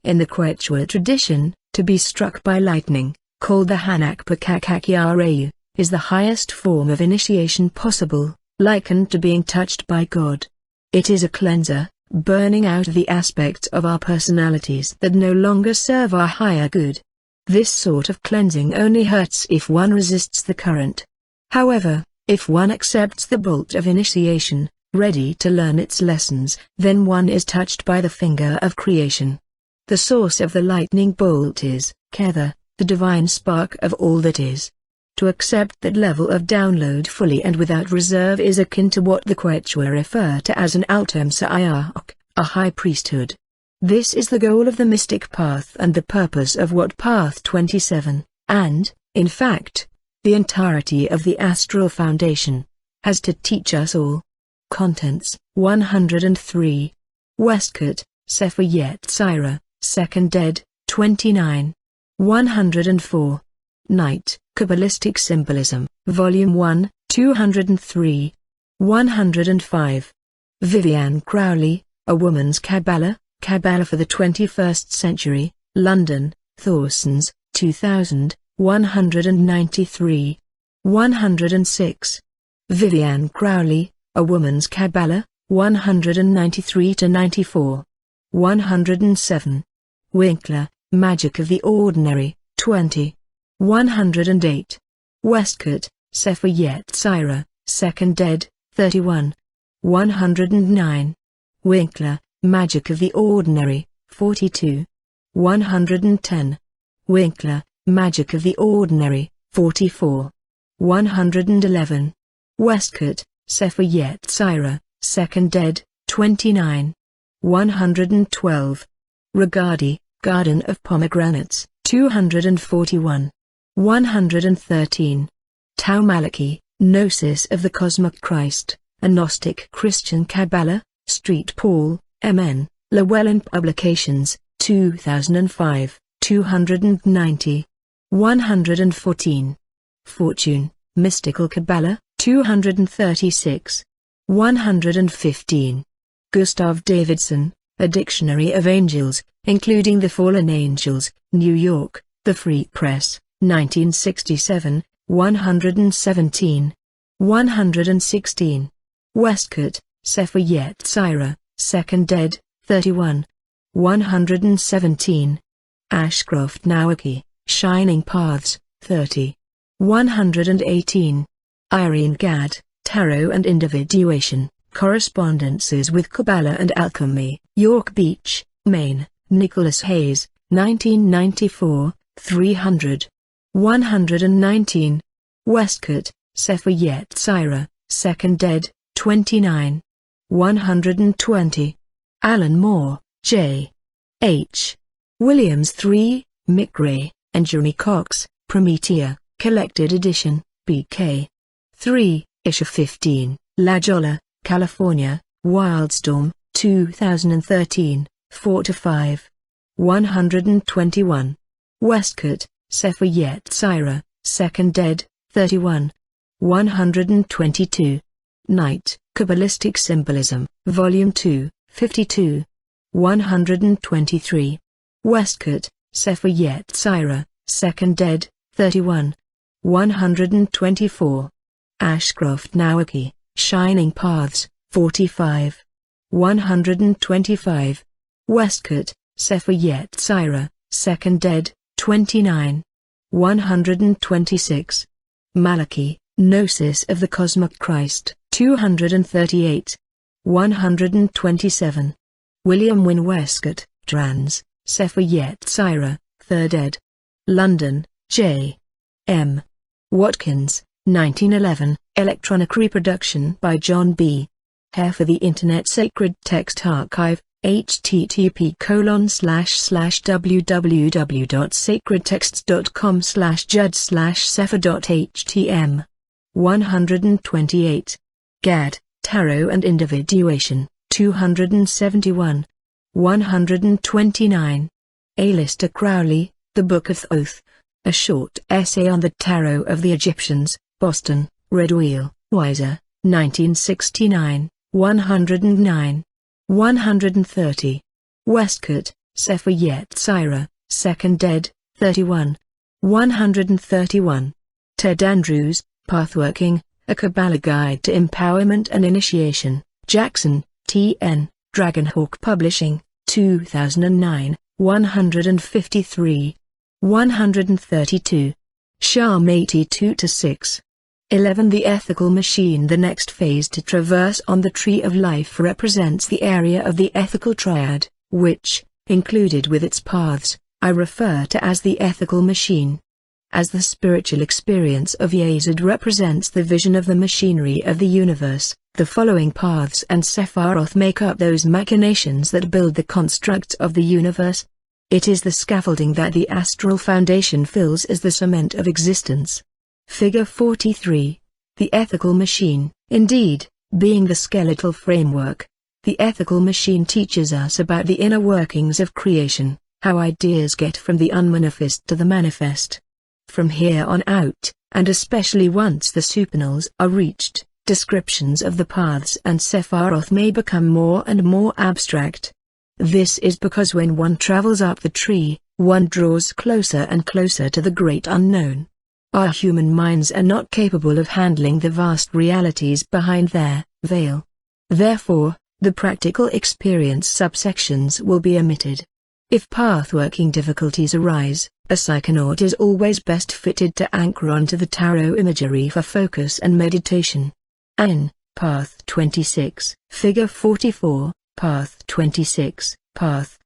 In the Quechua tradition, to be struck by lightning, called the Hanakpakakakiarayu, is the highest form of initiation possible, likened to being touched by God. It is a cleanser, burning out the aspects of our personalities that no longer serve our higher good. This sort of cleansing only hurts if one resists the current. However, if one accepts the bolt of initiation, ready to learn its lessons, then one is touched by the finger of creation. The source of the lightning bolt is Kether, the divine spark of all that is. To accept that level of download fully and without reserve is akin to what the Quechua refer to as an Autem Saayak, a high priesthood. This is the goal of the mystic path and the purpose of what Path 27, and, in fact, the entirety of the Astral Foundation, has to teach us all. Contents: 103. Westcott, Sefer Yetzirah, 2nd ed., 29. 104. Night, Kabbalistic Symbolism, Volume 1, 203. 105. Vivian Crowley, A Woman's Qabalah, Qabalah for the 21st Century, London, Thorsons, 2000, 193. 106. Vivian Crowley, A Woman's Qabalah, 193-94. 107. Winkler, Magic of the Ordinary, 20. 108. Westcott, Sefer Yetzirah, 2nd ed., 31. 109. Winkler, Magic of the Ordinary, 42. 110. Winkler, Magic of the Ordinary, 44. 111. Westcott, Sefer Yetzirah, 2nd ed., 29. 112. Regardie, Garden of Pomegranates, 241. 113. Tau Maliki, Gnosis of the Cosmic Christ, a Gnostic Christian Qabalah, Street Paul, M.N., Llewellyn Publications, 2005, 290. 114. Fortune, Mystical Qabalah, 236. 115. Gustav Davidson, A Dictionary of Angels, including the Fallen Angels, New York, The Free Press, 1967, 117. 116. Westcott, Sefer Yetzirah, 2nd ed., 31. 117. Ashcroft Nowacki, Shining Paths, 30. 118. Irene Gadd, Tarot and Individuation, Correspondences with Qabalah and Alchemy, York Beach, Maine, Nicholas Hayes, 1994, 300. 119. Westcott, Sefer Yetzirah, 2nd ed., 29. 120. Alan Moore, J. H. Williams 3, Mick Gray, and Jeremy Cox, Promethea, Collected Edition, BK. 3, Issue 15, La Jolla, California, Wildstorm, 2013, 4-5. 121. Westcott, Sefer Yetzirah, 2nd ed., 31. 122. Night, Kabbalistic Symbolism, Volume 2, 52. 123. Westcott, Sefer Yetzirah, 2nd ed., 31. 124. Ashcroft Nowacki, Shining Paths, 45. 125. Westcott, Sefer Yetzirah, 2nd ed., 29. 126. Malachi, Gnosis of the Cosmic Christ, 238. 127. William Wynne Westcott, Trans, Sefer Yetzirah, 3rd ed. London, J. M. Watkins, 1911, Electronic Reproduction by John B. Hare for the Internet Sacred Text Archive, http://www.sacredtexts.com/jud/sefer.htm. 128. Gadd, Tarot and Individuation, 271. 129. Aleister Crowley, The Book of Thoth. A short essay on the Tarot of the Egyptians, Boston, Red Wheel, Weiser, 1969, 109. 130. Westcott, Sefer Yetzirah, 2nd ed., 31. 131. Ted Andrews, Pathworking, A Kabbalah Guide to Empowerment and Initiation, Jackson, T.N., Dragonhawk Publishing, 2009, 153. 132. Psalm 82-6. 11. The ethical machine. The next phase to traverse on the Tree of Life represents the area of the ethical triad, which, included with its paths, I refer to as the ethical machine. As the spiritual experience of Yazid represents the vision of the machinery of the universe, the following paths and Sephiroth make up those machinations that build the construct of the universe. It is the scaffolding that the astral foundation fills as the cement of existence. Figure 43. The ethical machine, indeed, being the skeletal framework. The ethical machine teaches us about the inner workings of creation, how ideas get from the unmanifest to the manifest. From here on out, and especially once the supernals are reached, descriptions of the paths and Sephiroth may become more and more abstract. This is because when one travels up the tree, one draws closer and closer to the great unknown. Our human minds are not capable of handling the vast realities behind their veil. Therefore, the practical experience subsections will be omitted. If pathworking difficulties arise, a psychonaut is always best fitted to anchor onto the tarot imagery for focus and meditation. N. Path 26, Figure 44, Path 26, Path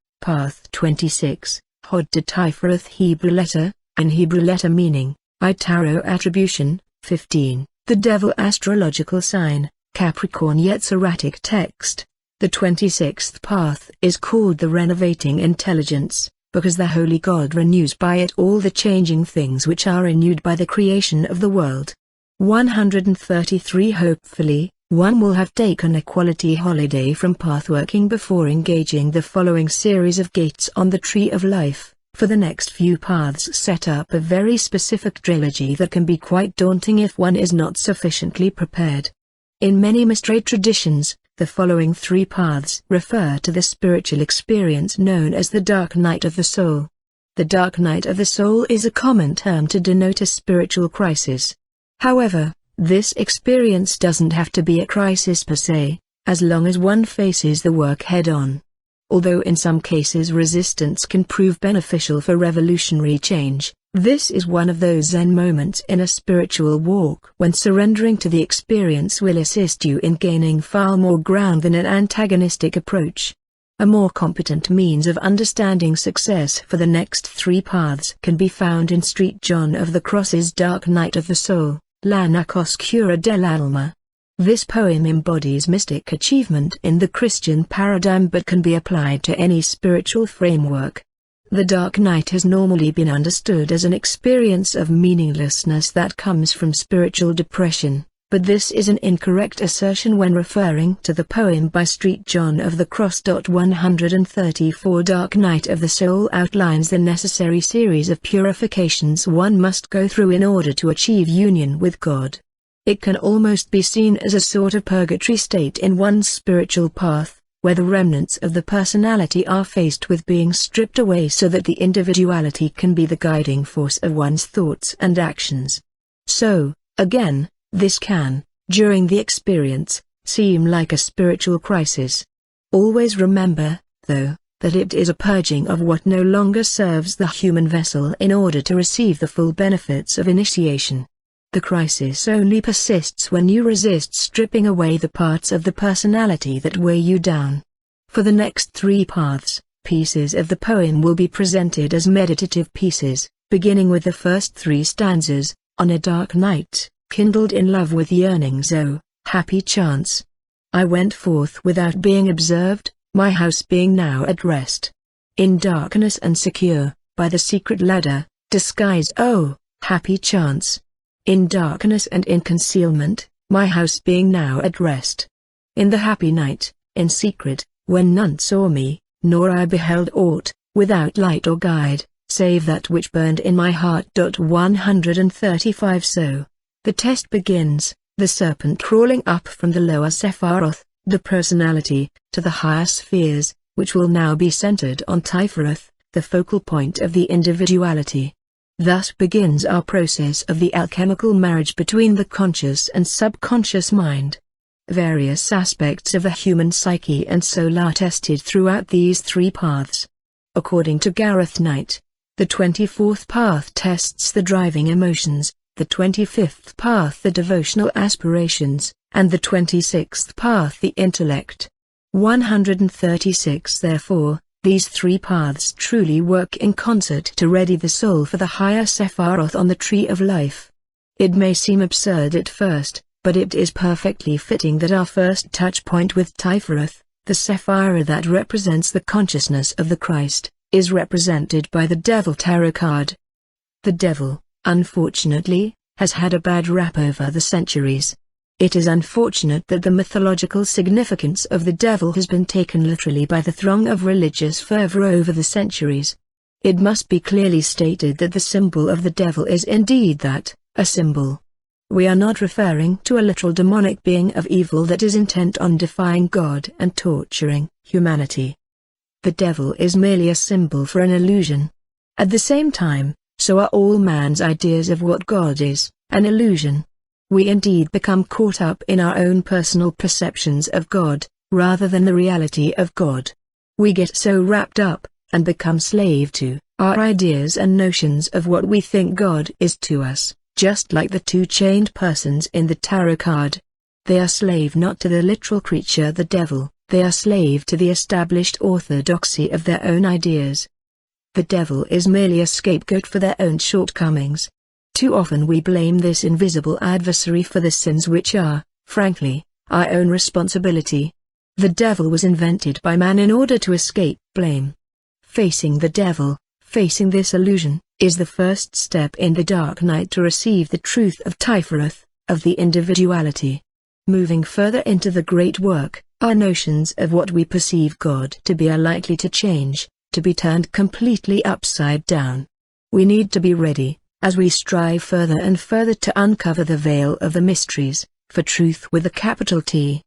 26, Hod to Tiferath Hebrew letter, in Hebrew letter meaning, I tarot attribution, 15, the devil astrological sign, Capricorn Yetziratic text. The 26th path is called the renovating intelligence, because the holy God renews by it all the changing things which are renewed by the creation of the world. 133. Hopefully, one will have taken a quality holiday from pathworking before engaging the following series of gates on the Tree of Life. For the next few paths set up a very specific trilogy that can be quite daunting if one is not sufficiently prepared. In many Maastricht traditions, the following three paths refer to the spiritual experience known as the dark night of the soul. The dark night of the soul is a common term to denote a spiritual crisis. However, this experience doesn't have to be a crisis per se, as long as one faces the work head-on. Although in some cases resistance can prove beneficial for revolutionary change, this is one of those Zen moments in a spiritual walk when surrendering to the experience will assist you in gaining far more ground than an antagonistic approach. A more competent means of understanding success for the next three paths can be found in St. John of the Cross's Dark Night of the Soul, La Noche Oscura dell'Alma. This poem embodies mystic achievement in the Christian paradigm but can be applied to any spiritual framework. The dark night has normally been understood as an experience of meaninglessness that comes from spiritual depression, but this is an incorrect assertion when referring to the poem by St. John of the Cross. 134. Dark Night of the Soul outlines the necessary series of purifications one must go through in order to achieve union with God. It can almost be seen as a sort of purgatory state in one's spiritual path, where the remnants of the personality are faced with being stripped away so that the individuality can be the guiding force of one's thoughts and actions. So, again, this can, during the experience, seem like a spiritual crisis. Always remember, though, that it is a purging of what no longer serves the human vessel in order to receive the full benefits of initiation. The crisis only persists when you resist stripping away the parts of the personality that weigh you down. For the next three paths, pieces of the poem will be presented as meditative pieces, beginning with the first three stanzas. On a dark night, kindled in love with yearnings, oh, happy chance. I went forth without being observed, my house being now at rest. In darkness and secure, by the secret ladder, disguised, oh, happy chance. In darkness and in concealment, my house being now at rest. in the happy night, in secret, when none saw me, nor I beheld aught, without light or guide, save that which burned in my heart. 135 So, the test begins, the serpent crawling up from the lower Sephiroth, the personality, to the higher spheres, which will now be centered on Tifereth, the focal point of the individuality. Thus begins our process of the alchemical marriage between the conscious and subconscious mind. Various aspects of the human psyche and soul are tested throughout these three paths. According to Gareth Knight, the 24th path tests the driving emotions, the 25th path the devotional aspirations, and the 26th path the intellect. 136 Therefore, these three paths truly work in concert to ready the soul for the higher Sephiroth on the tree of life. It may seem absurd at first, but it is perfectly fitting that our first touch point with Tifereth, the Sephira that represents the consciousness of the Christ, is represented by the Devil Tarot card. The Devil, unfortunately, has had a bad rap over the centuries. It is unfortunate that the mythological significance of the devil has been taken literally by the throng of religious fervor over the centuries. It must be clearly stated that the symbol of the devil is indeed that, a symbol. We are not referring to a literal demonic being of evil that is intent on defying God and torturing humanity. The devil is merely a symbol for an illusion. At the same time, so are all man's ideas of what God is, an illusion. We indeed become caught up in our own personal perceptions of God, rather than the reality of God. We get so wrapped up, and become slave to, our ideas and notions of what we think God is to us, just like the two chained persons in the tarot card. They are slave not to the literal creature the devil, they are slave to the established orthodoxy of their own ideas. The devil is merely a scapegoat for their own shortcomings. Too often we blame this invisible adversary for the sins which are, frankly, our own responsibility. The devil was invented by man in order to escape blame. Facing the devil, facing this illusion, is the first step in the dark night to receive the truth of Tifereth, of the individuality. Moving further into the great work, our notions of what we perceive God to be are likely to change, to be turned completely upside down. We need to be ready, as we strive further and further to uncover the veil of the mysteries, for truth with a capital T.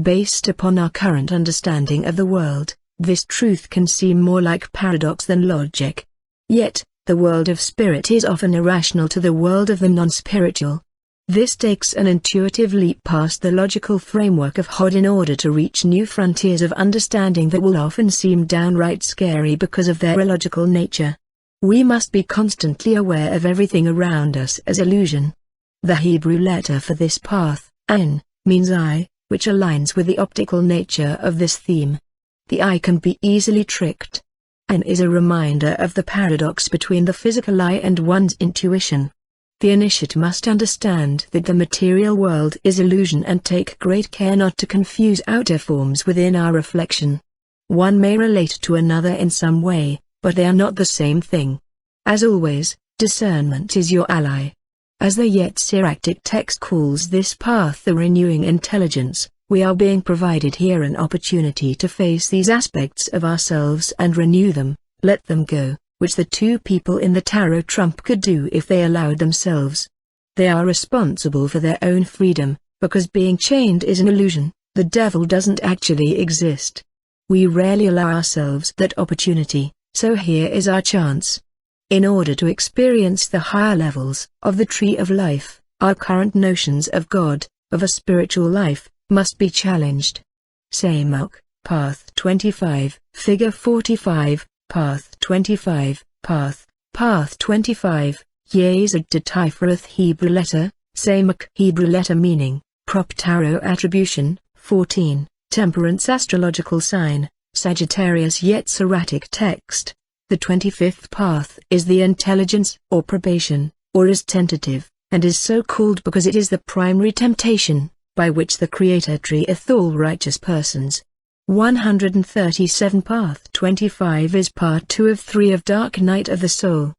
Based upon our current understanding of the world, this truth can seem more like paradox than logic. Yet, the world of spirit is often irrational to the world of the non-spiritual. This takes an intuitive leap past the logical framework of Hod in order to reach new frontiers of understanding that will often seem downright scary because of their illogical nature. We must be constantly aware of everything around us as illusion. The Hebrew letter for this path, Ayin, means eye, which aligns with the optical nature of this theme. The eye can be easily tricked. Ayin is a reminder of the paradox between the physical eye and one's intuition. The initiate must understand that the material world is illusion and take great care not to confuse outer forms within our reflection. One may relate to another in some way, but they are not the same thing. As always, discernment is your ally. As the Yetziractic text calls this path the renewing intelligence, we are being provided here an opportunity to face these aspects of ourselves and renew them, let them go, which the two people in the tarot trump could do if they allowed themselves. They are responsible for their own freedom, because being chained is an illusion, the devil doesn't actually exist. We rarely allow ourselves that opportunity. So here is our chance. In order to experience the higher levels of the tree of life, our current notions of God, of a spiritual life, must be challenged. Samuk, Path 25, Figure 45, Path 25, Path 25, Yezid to Tifereth Hebrew letter, Samuk Hebrew letter meaning, Prop Tarot attribution, 14, Temperance astrological sign, Sagittarius Yetziratic text. The 25th path is the intelligence or probation, or is tentative, and is so called because it is the primary temptation, by which the Creator treateth all righteous persons. 137 Path 25 is part 2 of 3 of Dark Night of the Soul.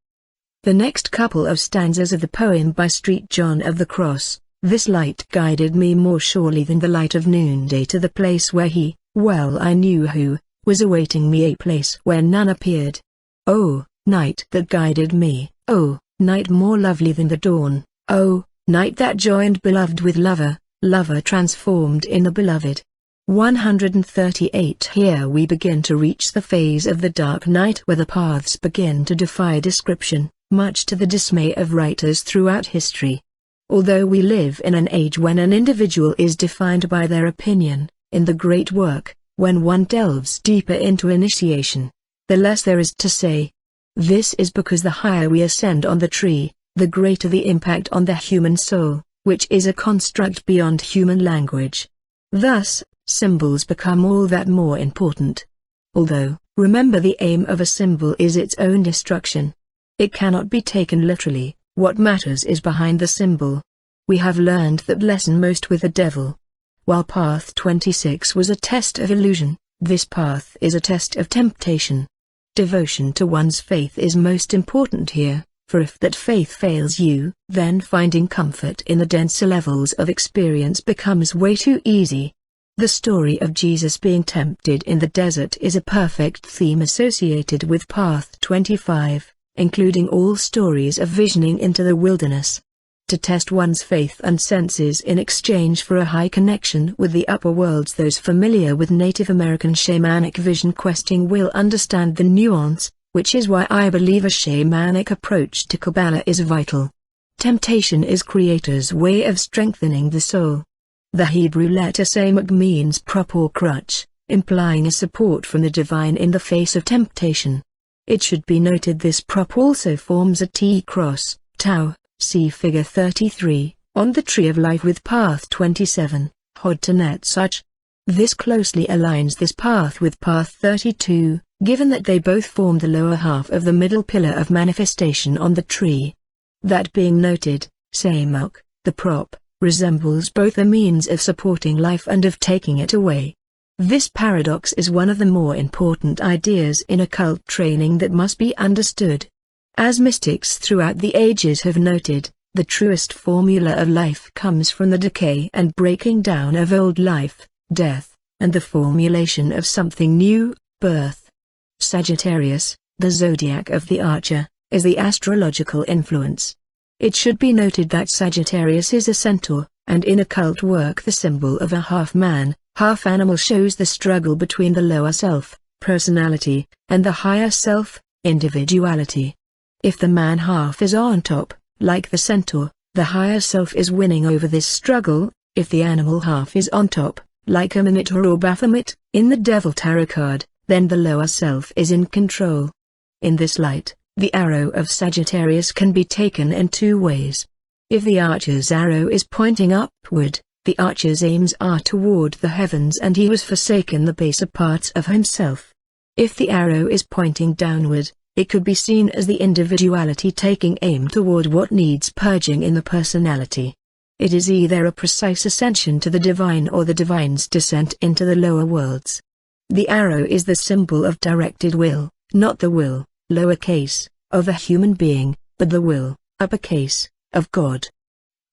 The next couple of stanzas of the poem by Street John of the Cross, This light guided me more surely than the light of noonday to the place where he, well I knew who, was awaiting me, a place where none appeared. Oh, night that guided me, oh, night more lovely than the dawn, oh, night that joined beloved with lover, lover transformed in the beloved. 138. Here we begin to reach the phase of the dark night where the paths begin to defy description, much to the dismay of writers throughout history. Although we live in an age when an individual is defined by their opinion, in the great work, when one delves deeper into initiation, the less there is to say. This is because the higher we ascend on the tree, the greater the impact on the human soul, which is a construct beyond human language. Thus, symbols become all that more important. Although, remember, the aim of a symbol is its own destruction. It cannot be taken literally. What matters is behind the symbol. We have learned that lesson most with the devil. While path 26 was a test of illusion, this path is a test of temptation. Devotion to one's faith is most important here, for if that faith fails you, then finding comfort in the denser levels of experience becomes way too easy. The story of Jesus being tempted in the desert is a perfect theme associated with path 25. Including all stories of visioning into the wilderness. To test one's faith and senses in exchange for a high connection with the upper worlds. Those familiar with Native American shamanic vision questing will understand the nuance, which is why I believe a shamanic approach to Qabalah is vital. Temptation is Creator's way of strengthening the soul. The Hebrew letter samak means prop or crutch, implying a support from the divine in the face of temptation. It should be noted this prop also forms a T-cross, tau, see figure 33, on the tree of life with path 27, Hod Tanet such. This closely aligns this path with path 32, given that they both form the lower half of the middle pillar of manifestation on the tree. That being noted, Samak, the prop, resembles both a means of supporting life and of taking it away. This paradox is one of the more important ideas in occult training that must be understood. As mystics throughout the ages have noted, the truest formula of life comes from the decay and breaking down of old life, death, and the formulation of something new, birth. Sagittarius, the zodiac of the archer, is the astrological influence. It should be noted that Sagittarius is a centaur, and in occult work the symbol of a half-man, half-animal shows the struggle between the lower self, personality, and the higher self, individuality. If the man half is on top, like the centaur, the higher self is winning over this struggle. If the animal half is on top, like a Minotaur or Baphomet, in the Devil Tarot card, then the lower self is in control. In this light, the arrow of Sagittarius can be taken in two ways. If the archer's arrow is pointing upward, the archer's aims are toward the heavens and he has forsaken the baser parts of himself. If the arrow is pointing downward, it could be seen as the individuality taking aim toward what needs purging in the personality. It is either a precise ascension to the divine or the divine's descent into the lower worlds. The arrow is the symbol of directed will, not the will, lowercase, of a human being, but the will, uppercase, of God.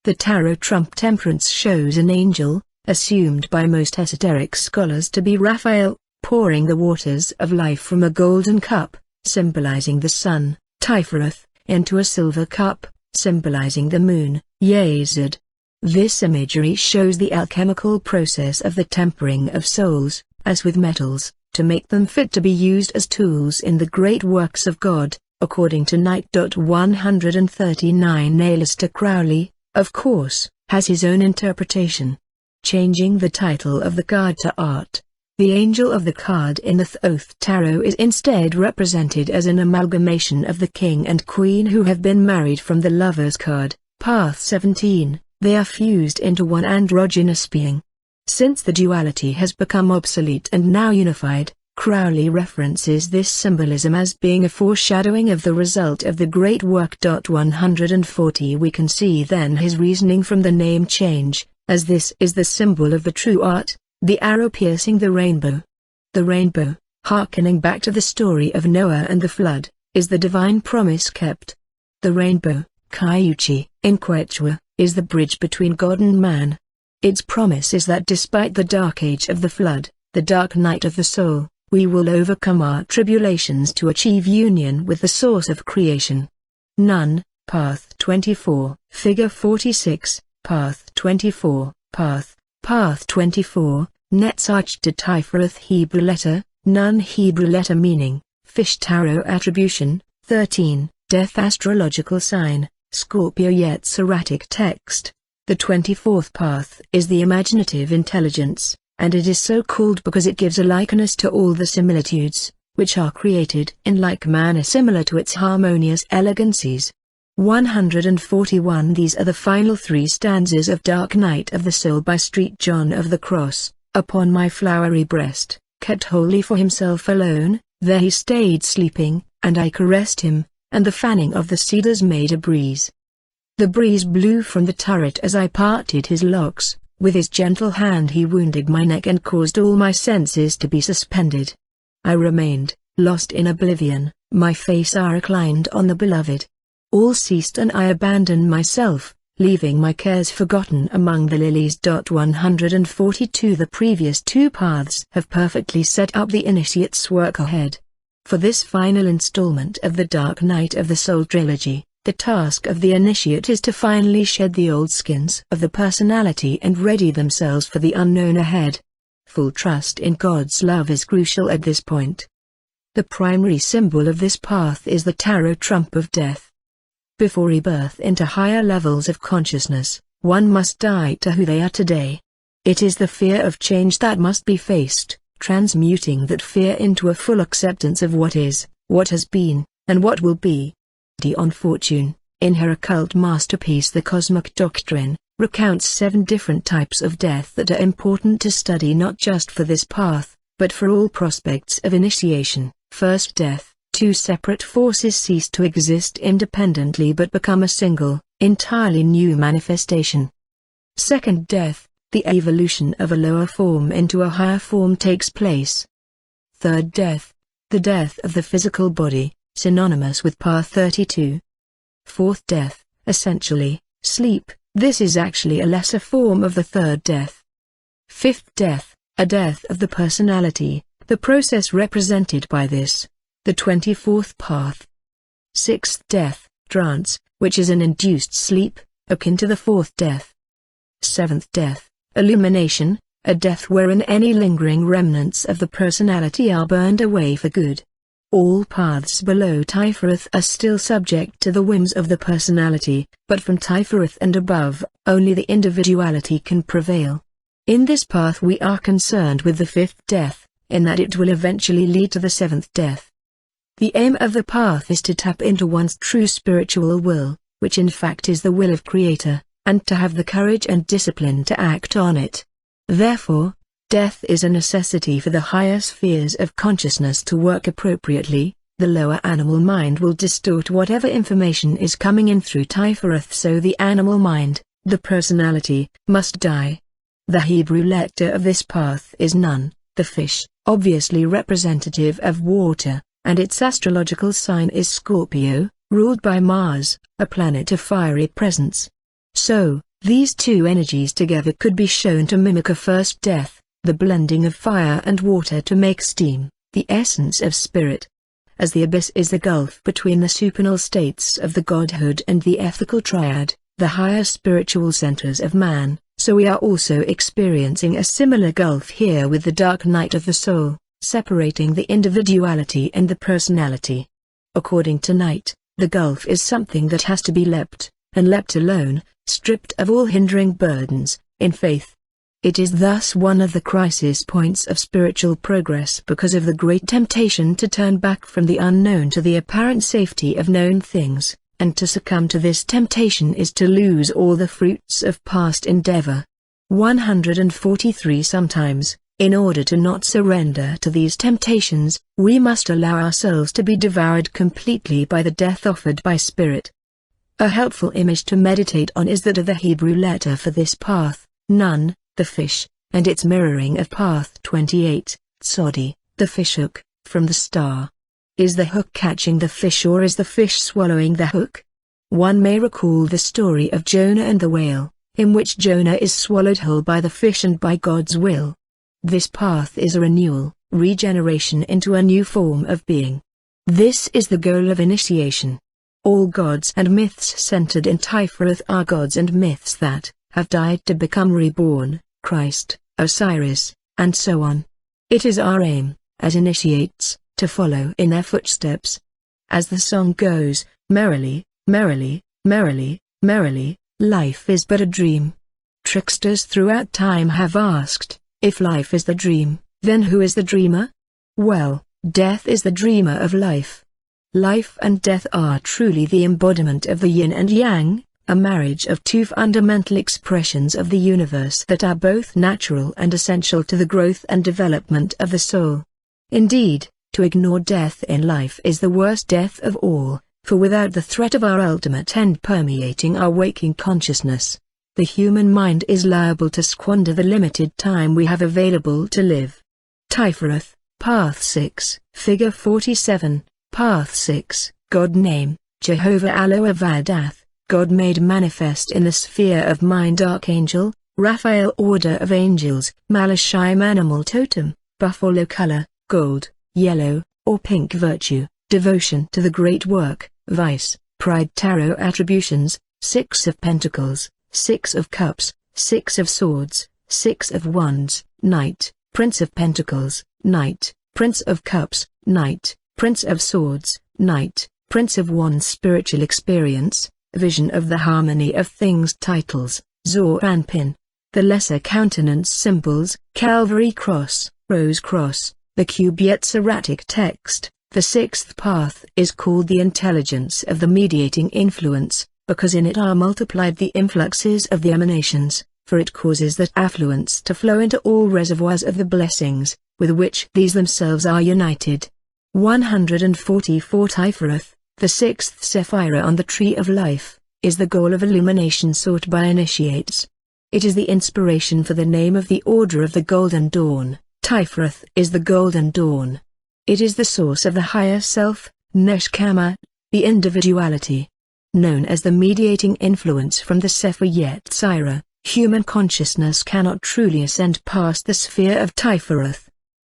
The tarot trump temperance shows an angel, assumed by most esoteric scholars to be Raphael, pouring the waters of life from a golden cup, symbolizing the sun, Tifereth, into a silver cup, symbolizing the moon, Yazid. This imagery shows the alchemical process of the tempering of souls, as with metals, to make them fit to be used as tools in the great works of God, according to Night. 139. Aleister Crowley, of course, has his own interpretation. Changing the title of the card to art, the angel of the card in the Thoth Tarot is instead represented as an amalgamation of the king and queen who have been married from the Lover's card, path 17, they are fused into one androgynous being. Since the duality has become obsolete and now unified, Crowley references this symbolism as being a foreshadowing of the result of the great work. 140. We can see then his reasoning from the name change, as this is the symbol of the true art, the arrow piercing the rainbow. The rainbow, hearkening back to the story of Noah and the flood, is the divine promise kept. The rainbow, Kayuchi, in Quechua, is the bridge between God and man. Its promise is that despite the dark age of the flood, the dark night of the soul, we will overcome our tribulations to achieve union with the source of creation. None, Path 24, Figure 46, Path 24, Path 24, Netzach to Tiferet Hebrew letter, Nun Hebrew letter meaning, Fish tarot attribution, 13, Death astrological sign, Scorpio Yetziratic text. The 24th path is the imaginative intelligence, and it is so called because it gives a likeness to all the similitudes, which are created in like manner similar to its harmonious elegancies. 141 These are the final 3 stanzas of Dark Night of the Soul by St. John of the Cross. Upon my flowery breast, kept wholly for himself alone, there he stayed sleeping, and I caressed him, and the fanning of the cedars made a breeze. The breeze blew from the turret as I parted his locks, with his gentle hand he wounded my neck and caused all my senses to be suspended. I remained, lost in oblivion, my face reclined on the beloved. All ceased and I abandoned myself, leaving my cares forgotten among the lilies. 142 The previous 2 paths have perfectly set up the initiate's work ahead. For this final installment of the Dark Night of the Soul trilogy, the task of the initiate is to finally shed the old skins of the personality and ready themselves for the unknown ahead. Full trust in God's love is crucial at this point. The primary symbol of this path is the tarot trump of death. Before rebirth into higher levels of consciousness, one must die to who they are today. It is the fear of change that must be faced, transmuting that fear into a full acceptance of what is, what has been, and what will be. Dion Fortune, in her occult masterpiece The Cosmic Doctrine, recounts 7 different types of death that are important to study not just for this path, but for all prospects of initiation. First death. 2 separate forces cease to exist independently but become a single, entirely new manifestation. Second death, the evolution of a lower form into a higher form takes place. Third death, the death of the physical body, synonymous with Path 32. Fourth death, essentially, sleep, this is actually a lesser form of the third death. Fifth death, a death of the personality, the process represented by this. The 24th path. Sixth death, trance, which is an induced sleep, akin to the 4th death. Seventh death, illumination, a death wherein any lingering remnants of the personality are burned away for good. All paths below Tiferet are still subject to the whims of the personality, but from Tiferet and above, only the individuality can prevail. In this path we are concerned with the 5th death, in that it will eventually lead to the 7th death. The aim of the path is to tap into one's true spiritual will, which in fact is the will of Creator, and to have the courage and discipline to act on it. Therefore, death is a necessity for the higher spheres of consciousness to work appropriately. The lower animal mind will distort whatever information is coming in through Tiferet, so the animal mind, the personality, must die. The Hebrew letter of this path is Nun, the fish, obviously representative of water, and its astrological sign is Scorpio, ruled by Mars, a planet of fiery presence. So, these 2 energies together could be shown to mimic a first death, the blending of fire and water to make steam, the essence of spirit. As the abyss is the gulf between the supernal states of the godhood and the ethical triad, the higher spiritual centers of man, so we are also experiencing a similar gulf here with the dark night of the soul, separating the individuality and the personality. According to Night, the gulf is something that has to be leapt, and leapt alone, stripped of all hindering burdens, in faith. It is thus one of the crisis points of spiritual progress because of the great temptation to turn back from the unknown to the apparent safety of known things, and to succumb to this temptation is to lose all the fruits of past endeavor. 143 Sometimes, in order to not surrender to these temptations, we must allow ourselves to be devoured completely by the death offered by spirit. A helpful image to meditate on is that of the Hebrew letter for this path, Nun, the fish, and its mirroring of Path 28, Tzodi, the fishhook, from the star. Is the hook catching the fish or is the fish swallowing the hook? One may recall the story of Jonah and the whale, in which Jonah is swallowed whole by the fish and by God's will. This path is a renewal, regeneration into a new form of being. This is the goal of initiation. All gods and myths centered in Tifereth are gods and myths that have died to become reborn, Christ, Osiris, and so on. It is our aim, as initiates, to follow in their footsteps. As the song goes, merrily, merrily, merrily, merrily, life is but a dream. Tricksters throughout time have asked, if life is the dream, then who is the dreamer? Well, death is the dreamer of life. Life and death are truly the embodiment of the yin and yang, a marriage of two fundamental expressions of the universe that are both natural and essential to the growth and development of the soul. Indeed, to ignore death in life is the worst death of all, for without the threat of our ultimate end permeating our waking consciousness, the human mind is liable to squander the limited time we have available to live. Tifereth, Path 6, Figure 47, Path 6, God name, Jehovah Aloavadath, God made manifest in the sphere of mind. Archangel, Raphael. Order of angels, Malashim. Animal totem, buffalo color, gold, yellow, or pink. Virtue, devotion to the great work. Vice, pride. Tarot attributions, 6 of Pentacles, 6 of Cups, 6 of Swords, 6 of Wands. Knight, Prince of Pentacles, Knight, Prince of Cups, Knight, Prince of Swords, Knight, Prince of Wands. Spiritual experience, vision of the harmony of things. Titles, Zor Anpin. The lesser countenance symbols, Calvary cross, Rose cross, the cube. Yetziratic text. The sixth path is called the intelligence of the mediating influence, because in it are multiplied the influxes of the emanations, for it causes that affluence to flow into all reservoirs of the blessings, with which these themselves are united. 144. Tifereth, the sixth Sephira on the Tree of Life, is the goal of illumination sought by initiates. It is the inspiration for the name of the Order of the Golden Dawn. Tifereth is the Golden Dawn. It is the source of the higher self, Neshama, the individuality. Known as the mediating influence from the Sephir Yetzirah, human consciousness cannot truly ascend past the sphere of Tifereth.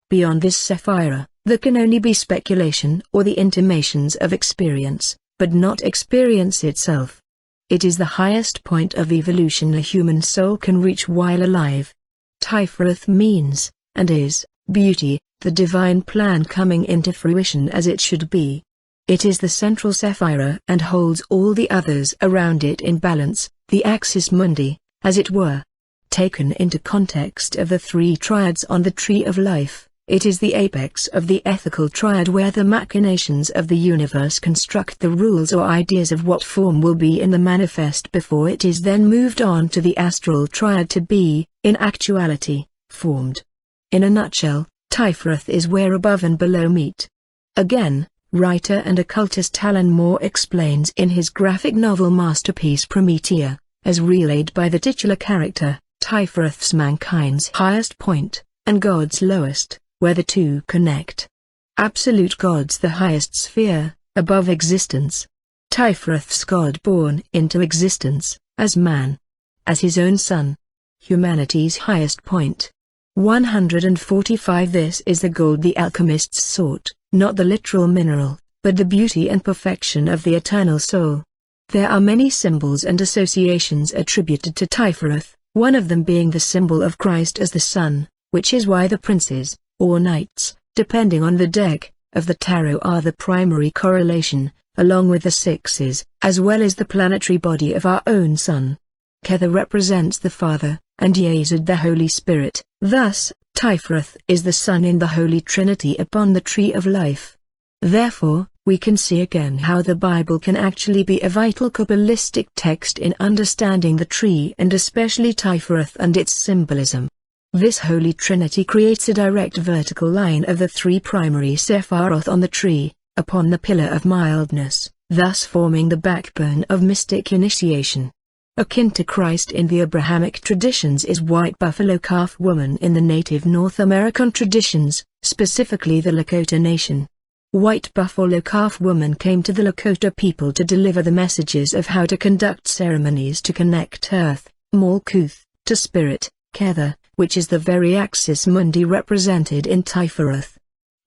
Beyond this Sephira, there can only be speculation or the intimations of experience, but not experience itself. It is the highest point of evolution a human soul can reach while alive. Tifereth means, and is, beauty, the divine plan coming into fruition as it should be. It is the central Sephira and holds all the others around it in balance, the axis mundi, as it were. Taken into context of the three triads on the Tree of Life, it is the apex of the ethical triad where the machinations of the universe construct the rules or ideas of what form will be in the manifest before it is then moved on to the astral triad to be, in actuality, formed. In a nutshell, Tifereth is where above and below meet. Again, writer and occultist Alan Moore explains in his graphic novel masterpiece Promethea, as relayed by the titular character, Tifereth's mankind's highest point, and God's lowest, where the two connect. Absolute God's the highest sphere, above existence. Tifereth's God born into existence, as man. As his own son. Humanity's highest point. 145. This is the gold the alchemists sought, not the literal mineral, but the beauty and perfection of the eternal soul. There are many symbols and associations attributed to Tifereth, one of them being the symbol of Christ as the sun, which is why the princes, or knights, depending on the deck, of the tarot are the primary correlation, along with the sixes, as well as the planetary body of our own sun. Kether represents the Father, and Yesod the Holy Spirit. Thus, Tifereth is the Son in the Holy Trinity upon the Tree of Life. Therefore, we can see again how the Bible can actually be a vital Kabbalistic text in understanding the tree and especially Tifereth and its symbolism. This Holy Trinity creates a direct vertical line of the three primary Sephiroth on the tree, upon the pillar of mildness, thus forming the backbone of mystic initiation. Akin to Christ in the Abrahamic traditions is white buffalo calf woman in the native North American traditions, specifically the Lakota Nation. White Buffalo Calf Woman came to the Lakota people to deliver the messages of how to conduct ceremonies to connect Earth, Malkuth, to Spirit, Kether, which is the very axis mundi represented in Tiferath.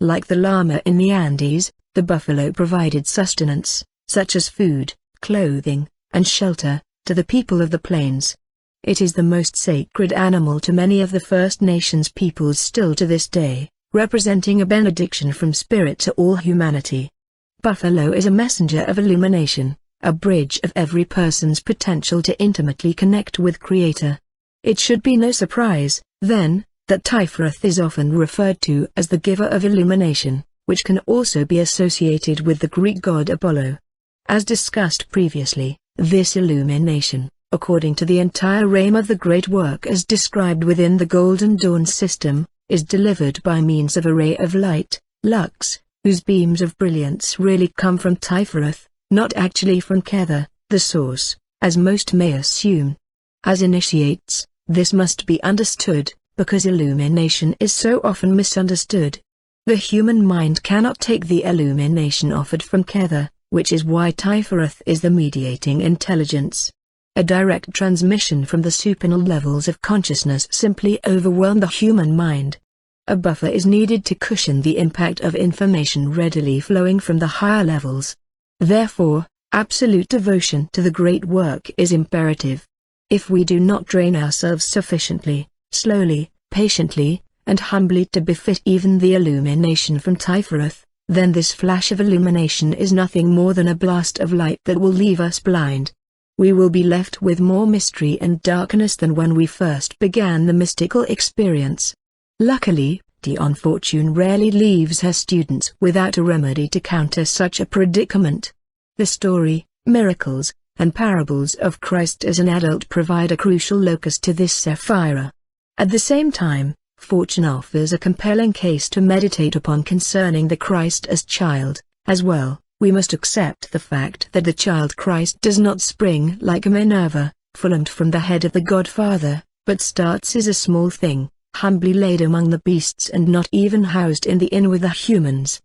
Like the llama in the Andes, the buffalo provided sustenance, such as food, clothing, and shelter, to the people of the plains. It is the most sacred animal to many of the First Nations peoples still to this day, representing a benediction from Spirit to all humanity. Buffalo is a messenger of illumination, a bridge of every person's potential to intimately connect with Creator. It should be no surprise, then, that Tiferath is often referred to as the giver of illumination, which can also be associated with the Greek god Apollo. As discussed previously, this illumination, according to the entire realm of the great work as described within the Golden Dawn system, is delivered by means of a ray of light, lux, whose beams of brilliance really come from Tiferath, not actually from Kether, the source, as most may assume. As initiates, this must be understood, because illumination is so often misunderstood. The human mind cannot take the illumination offered from Kether, which is why Tiferath is the mediating intelligence. A direct transmission from the supernal levels of consciousness simply overwhelm the human mind. A buffer is needed to cushion the impact of information readily flowing from the higher levels. Therefore, absolute devotion to the great work is imperative. If we do not train ourselves sufficiently, slowly, patiently, and humbly to befit even the illumination from Tiferath, then this flash of illumination is nothing more than a blast of light that will leave us blind. We will be left with more mystery and darkness than when we first began the mystical experience. Luckily, Dion Fortune rarely leaves her students without a remedy to counter such a predicament. The story, miracles, and parables of Christ as an adult provide a crucial locus to this Sephira. At the same time, Fortune offers a compelling case to meditate upon concerning the Christ as child, as well. We must accept the fact that the child Christ does not spring like a Minerva, formed from the head of the Godfather, but starts as a small thing, humbly laid among the beasts and not even housed in the inn with the humans.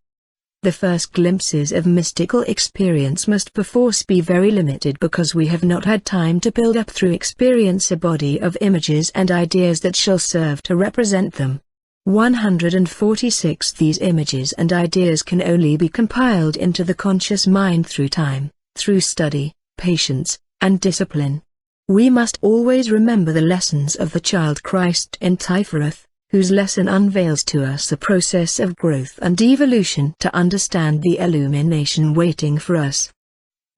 The first glimpses of mystical experience must perforce be very limited because we have not had time to build up through experience a body of images and ideas that shall serve to represent them. 146 These images and ideas can only be compiled into the conscious mind through time, through study, patience, and discipline. We must always remember the lessons of the child Christ in Tiferath, whose lesson unveils to us a process of growth and evolution to understand the illumination waiting for us.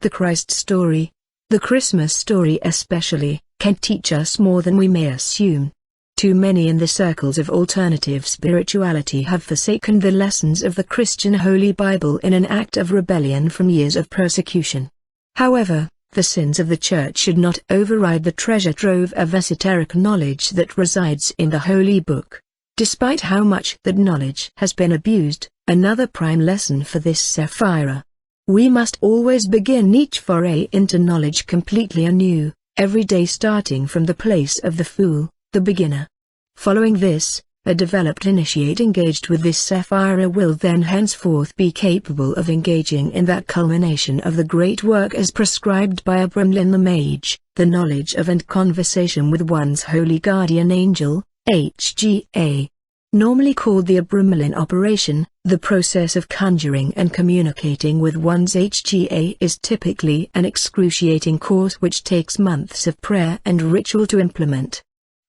The Christ story, the Christmas story especially, can teach us more than we may assume. Too many in the circles of alternative spirituality have forsaken the lessons of the Christian Holy Bible in an act of rebellion from years of persecution. However, the sins of the Church should not override the treasure trove of esoteric knowledge that resides in the Holy Book. Despite how much that knowledge has been abused, another prime lesson for this Sephira. We must always begin each foray into knowledge completely anew, every day starting from the place of the fool, the beginner. Following this, a developed initiate engaged with this Sephira will then henceforth be capable of engaging in that culmination of the great work as prescribed by Abramlin the Mage, the knowledge of and conversation with one's holy guardian angel, HGA. Normally called the Abramlin operation, the process of conjuring and communicating with one's HGA is typically an excruciating course which takes months of prayer and ritual to implement.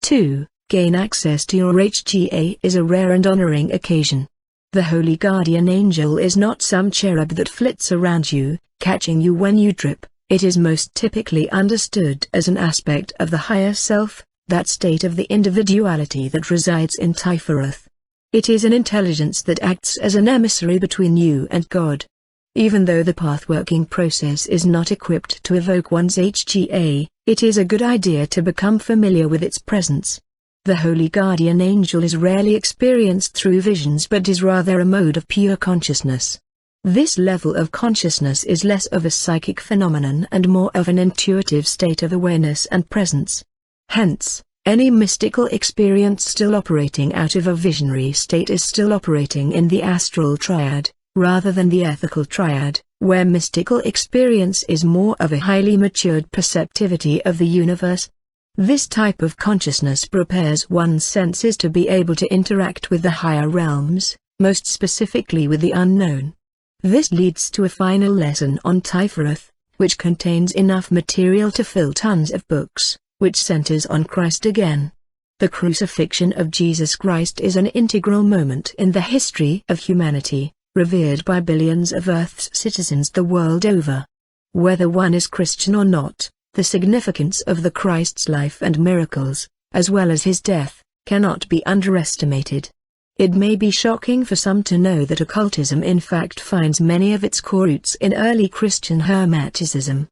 2. Gain access to your HGA is a rare and honoring occasion. The holy guardian angel is not some cherub that flits around you, catching you when you trip. It is most typically understood as an aspect of the higher self, that state of the individuality that resides in Tiferath. It is an intelligence that acts as an emissary between you and God. Even though the path-working process is not equipped to evoke one's HGA, it is a good idea to become familiar with its presence. The holy guardian angel is rarely experienced through visions but is rather a mode of pure consciousness. This level of consciousness is less of a psychic phenomenon and more of an intuitive state of awareness and presence. Hence, any mystical experience still operating out of a visionary state is still operating in the astral triad, rather than the ethical triad, where mystical experience is more of a highly matured perceptivity of the universe. This type of consciousness prepares one's senses to be able to interact with the higher realms, most specifically with the unknown. This leads to a final lesson on Tiferet, which contains enough material to fill tons of books, which centers on Christ again. The crucifixion of Jesus Christ is an integral moment in the history of humanity, revered by billions of Earth's citizens the world over. Whether one is Christian or not, the significance of the Christ's life and miracles, as well as his death, cannot be underestimated. It may be shocking for some to know that occultism in fact finds many of its core roots in early Christian Hermeticism.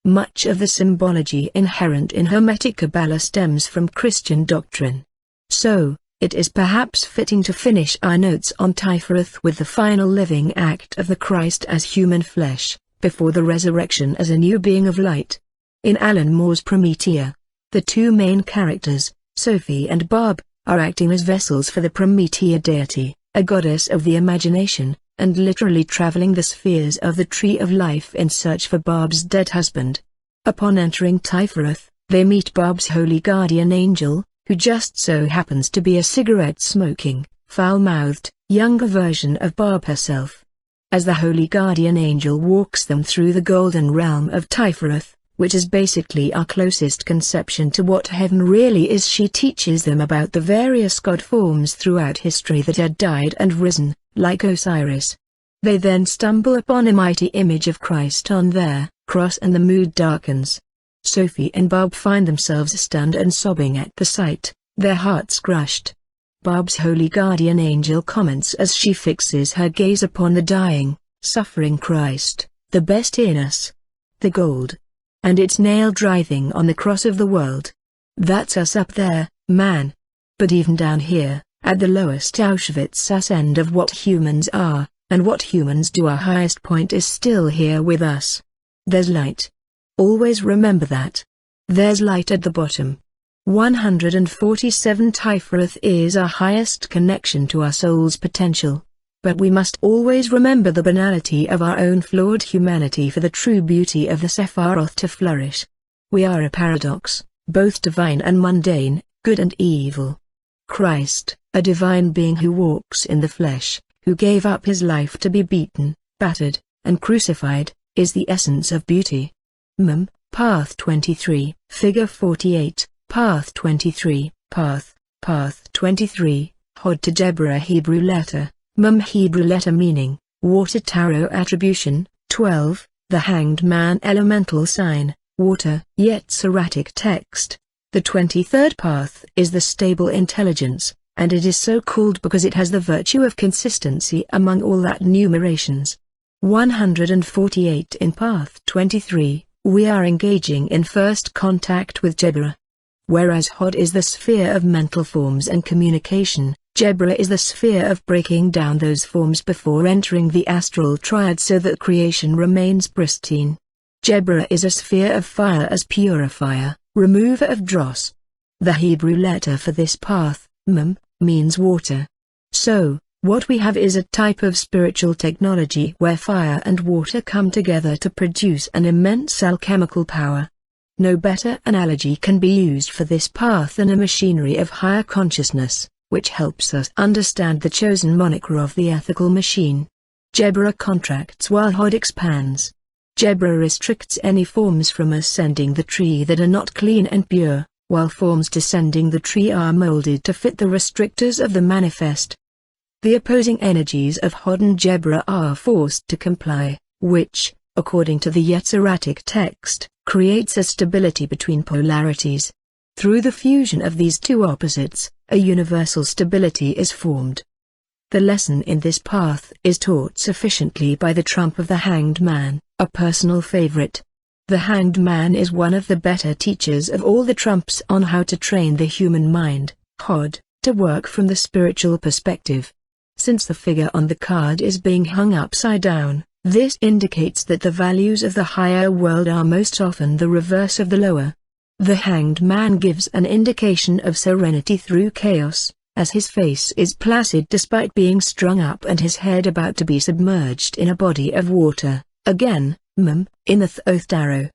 Much of the symbology inherent in Hermetic Qabalah stems from Christian doctrine. So, it is perhaps fitting to finish our notes on Tiferet with the final living act of the Christ as human flesh, before the resurrection as a new being of light. In Alan Moore's Prometheia, the two main characters, Sophie and Barb, are acting as vessels for the Prometheia deity, a goddess of the imagination, and literally traveling the spheres of the Tree of Life in search for Barb's dead husband. Upon entering Tiferet, they meet Barb's holy guardian angel, who just so happens to be a cigarette-smoking, foul-mouthed, younger version of Barb herself. As the holy guardian angel walks them through the golden realm of Tiferet, which is basically our closest conception to what heaven really is, she teaches them about the various god forms throughout history that had died and risen, like Osiris. They then stumble upon a mighty image of Christ on their cross and the mood darkens. Sophie and Barb find themselves stunned and sobbing at the sight, their hearts crushed. Barb's holy guardian angel comments as she fixes her gaze upon the dying, suffering Christ, "The best in us. The gold. And it's nail-driving on the cross of the world. That's us up there, man. But even down here, at the lowest Auschwitz end of what humans are, and what humans do, our highest point is still here with us. There's light. Always remember that. There's light at the bottom." 147 Tiferet is our highest connection to our soul's potential. But we must always remember the banality of our own flawed humanity for the true beauty of the Sephiroth to flourish. We are a paradox, both divine and mundane, good and evil. Christ, a divine being who walks in the flesh, who gave up his life to be beaten, battered, and crucified, is the essence of beauty. Path 23, Figure 48, Path 23, Path 23, Hod to Deborah Hebrew letter. Hebrew letter meaning, water tarot attribution, 12, the hanged man elemental sign, water. Yetziratic text. The 23rd path is the stable intelligence, and it is so called because it has the virtue of consistency among all that numerations. 148 In Path 23, we are engaging in first contact with Deborah. Whereas Hod is the sphere of mental forms and communication, Deborah is the sphere of breaking down those forms before entering the astral triad so that creation remains pristine. Deborah is a sphere of fire as purifier, remover of dross. The Hebrew letter for this path, means water. So, what we have is a type of spiritual technology where fire and water come together to produce an immense alchemical power. No better analogy can be used for this path than a machinery of higher consciousness, which helps us understand the chosen moniker of the ethical machine. Deborah contracts while Hod expands. Deborah restricts any forms from ascending the tree that are not clean and pure, while forms descending the tree are molded to fit the restrictors of the manifest. The opposing energies of Hod and Deborah are forced to comply, which, according to the Yetziratic text, creates a stability between polarities. Through the fusion of these two opposites, a universal stability is formed. The lesson in this path is taught sufficiently by the trump of the Hanged Man, a personal favorite. The Hanged Man is one of the better teachers of all the trumps on how to train the human mind, Hod, to work from the spiritual perspective. Since the figure on the card is being hung upside down, this indicates that the values of the higher world are most often the reverse of the lower. The Hanged Man gives an indication of serenity through chaos, as his face is placid despite being strung up and his head about to be submerged in a body of water, again, in the Thoth Tarot.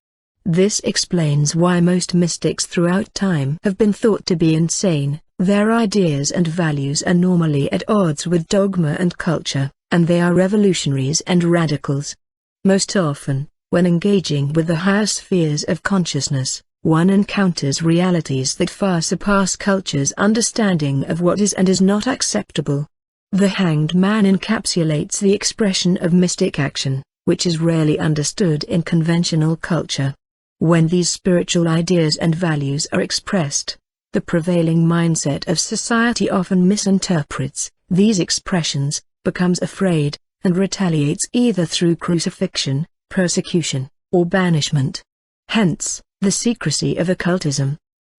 This explains why most mystics throughout time have been thought to be insane. Their ideas and values are normally at odds with dogma and culture, and they are revolutionaries and radicals. Most often, when engaging with the higher spheres of consciousness, one encounters realities that far surpass culture's understanding of what is and is not acceptable. The Hanged Man encapsulates the expression of mystic action, which is rarely understood in conventional culture. When these spiritual ideas and values are expressed, the prevailing mindset of society often misinterprets these expressions, becomes afraid, and retaliates either through crucifixion, persecution, or banishment. Hence, the secrecy of occultism.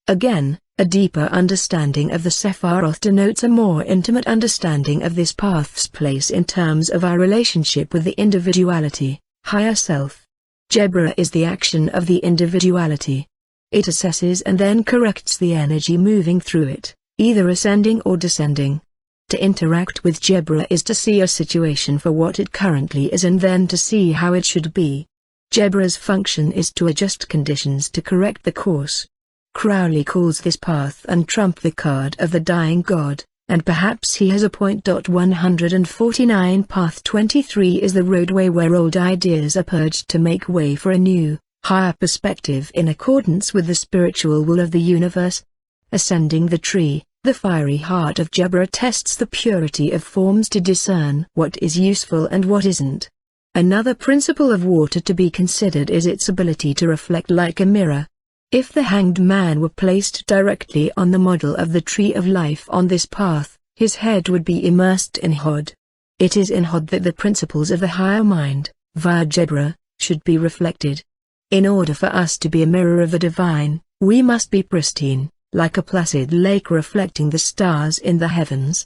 Again, a deeper understanding of the Sephiroth denotes a more intimate understanding of this path's place in terms of our relationship with the individuality, higher self. Gebra is the action of the individuality. It assesses and then corrects the energy moving through it, either ascending or descending. To interact with Gebra is to see a situation for what it currently is and then to see how it should be. Gebra's function is to adjust conditions to correct the course. Crowley calls this path and trump the card of the dying god, and perhaps he has a point. 149 Path 23 is the roadway where old ideas are purged to make way for a new, higher perspective in accordance with the spiritual will of the universe. Ascending the tree, the fiery heart of Gebra tests the purity of forms to discern what is useful and what isn't. Another principle of water to be considered is its ability to reflect like a mirror. If the Hanged Man were placed directly on the model of the Tree of Life on this path, his head would be immersed in Hod. It is in Hod that the principles of the higher mind, via Gebra, should be reflected. In order for us to be a mirror of the divine, we must be pristine, like a placid lake reflecting the stars in the heavens.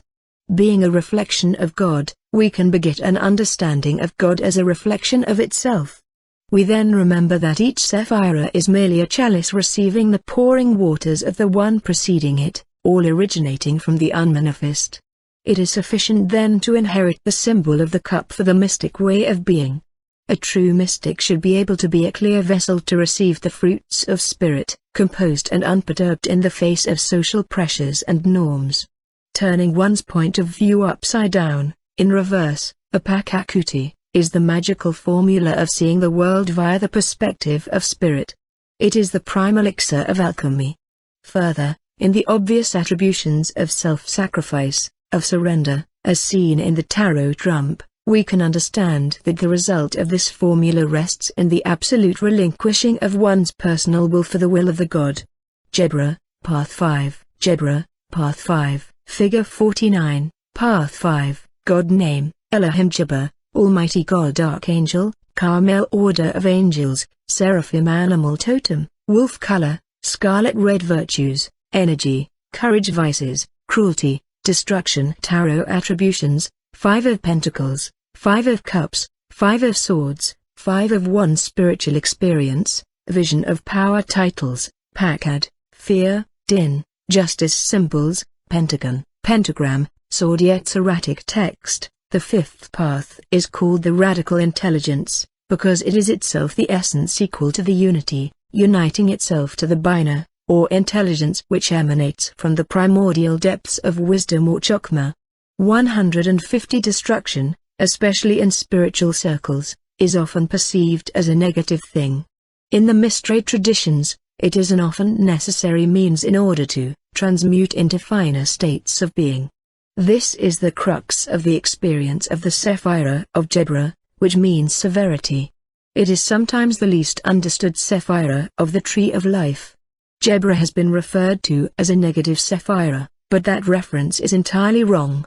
Being a reflection of God, we can beget an understanding of God as a reflection of itself. We then remember that each Sephira is merely a chalice receiving the pouring waters of the one preceding it, all originating from the unmanifest. It is sufficient then to inherit the symbol of the cup for the mystic way of being. A true mystic should be able to be a clear vessel to receive the fruits of spirit, composed and unperturbed in the face of social pressures and norms. Turning one's point of view upside down, in reverse, apakakuti, is the magical formula of seeing the world via the perspective of spirit. It is the prime elixir of alchemy. Further, in the obvious attributions of self-sacrifice, of surrender, as seen in the tarot trump, we can understand that the result of this formula rests in the absolute relinquishing of one's personal will for the will of the god. Gebra, Path 5, Gebra, Path 5, Figure 49, Path 5, God Name, Elohim Gebra, Almighty God Archangel, Carmel Order of Angels, Seraphim Animal Totem, Wolf Color, Scarlet Red Virtues, Energy, Courage Vices, Cruelty, Destruction Tarot Attributions, 5 of Pentacles, 5 of Cups, 5 of Swords, 5 of Wands Spiritual Experience, Vision of Power Titles, Pakad, Fear, Din, Justice Symbols, Pentagon, Pentagram, Sword Erratic Text. The fifth path is called the radical intelligence, because it is itself the essence equal to the unity, uniting itself to the bina, or intelligence which emanates from the primordial depths of wisdom or chokmah. 150 Destruction, especially in spiritual circles, is often perceived as a negative thing. In the Mistray traditions, it is an often necessary means in order to transmute into finer states of being. This is the crux of the experience of the Sephira of Gebra, which means severity. It is sometimes the least understood Sephira of the Tree of Life. Gebra has been referred to as a negative Sephira, but that reference is entirely wrong.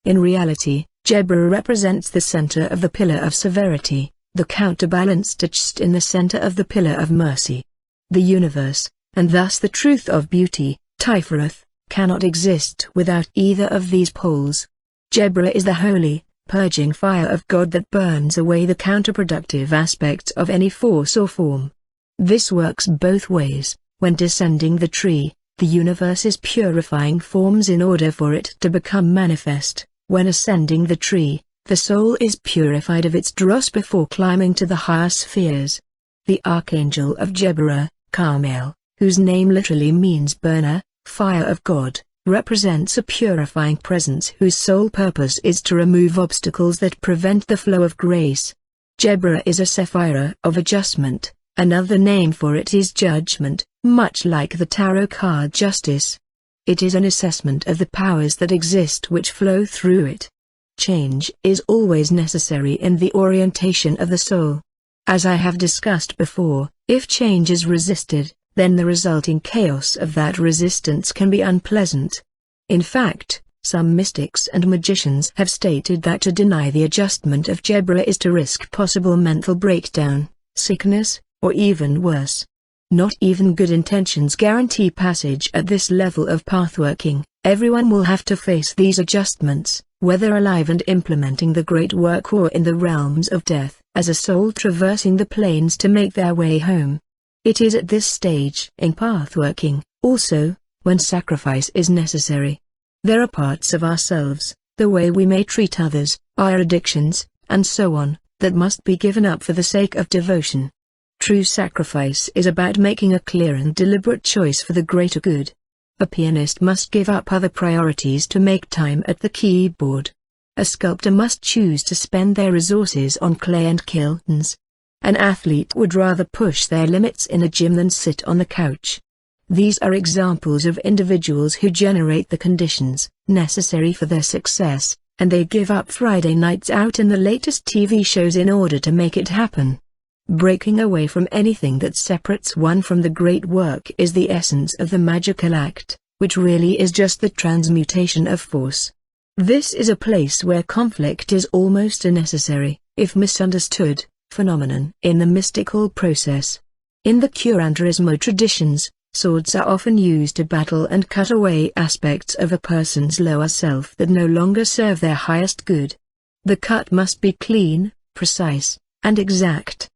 In reality, Gebra represents the center of the pillar of severity, the counterbalance touched in the center of the pillar of mercy. The universe, and thus the truth of beauty, Tiferet, cannot exist without either of these poles. Gebra is the holy, purging fire of God that burns away the counterproductive aspects of any force or form. This works both ways. When descending the tree, The universe's purifying forms in order for it to become manifest. When ascending the tree, the soul is purified of its dross before climbing to the higher spheres. The archangel of Jebra, Carmel, whose name literally means burner, fire of God, represents a purifying presence whose sole purpose is to remove obstacles that prevent the flow of grace. Jebra is a sephira of adjustment. Another name for it is judgment, much like the tarot card justice. It is an assessment of the powers that exist which flow through it. Change is always necessary in the orientation of the soul. As I have discussed before, if change is resisted, then the resulting chaos of that resistance can be unpleasant. In fact, some mystics and magicians have stated that to deny the adjustment of Jebra is to risk possible mental breakdown, sickness, or even worse. Not even good intentions guarantee passage at this level of pathworking. Everyone will have to face these adjustments, whether alive and implementing the great work or in the realms of death, as a soul traversing the planes to make their way home. It is at this stage in pathworking, also, when sacrifice is necessary. There are parts of ourselves, the way we may treat others, our addictions, and so on, that must be given up for the sake of devotion. True sacrifice is about making a clear and deliberate choice for the greater good. A pianist must give up other priorities to make time at the keyboard. A sculptor must choose to spend their resources on clay and kilns. An athlete would rather push their limits in a gym than sit on the couch. These are examples of individuals who generate the conditions necessary for their success, and they give up Friday nights out in the latest TV shows in order to make it happen. Breaking away from anything that separates one from the great work is the essence of the magical act, which really is just the transmutation of force. This is a place where conflict is almost a necessary, if misunderstood, phenomenon in the mystical process. In the Curanderismo traditions, swords are often used to battle and cut away aspects of a person's lower self that no longer serve their highest good. The cut must be clean, precise, and exact.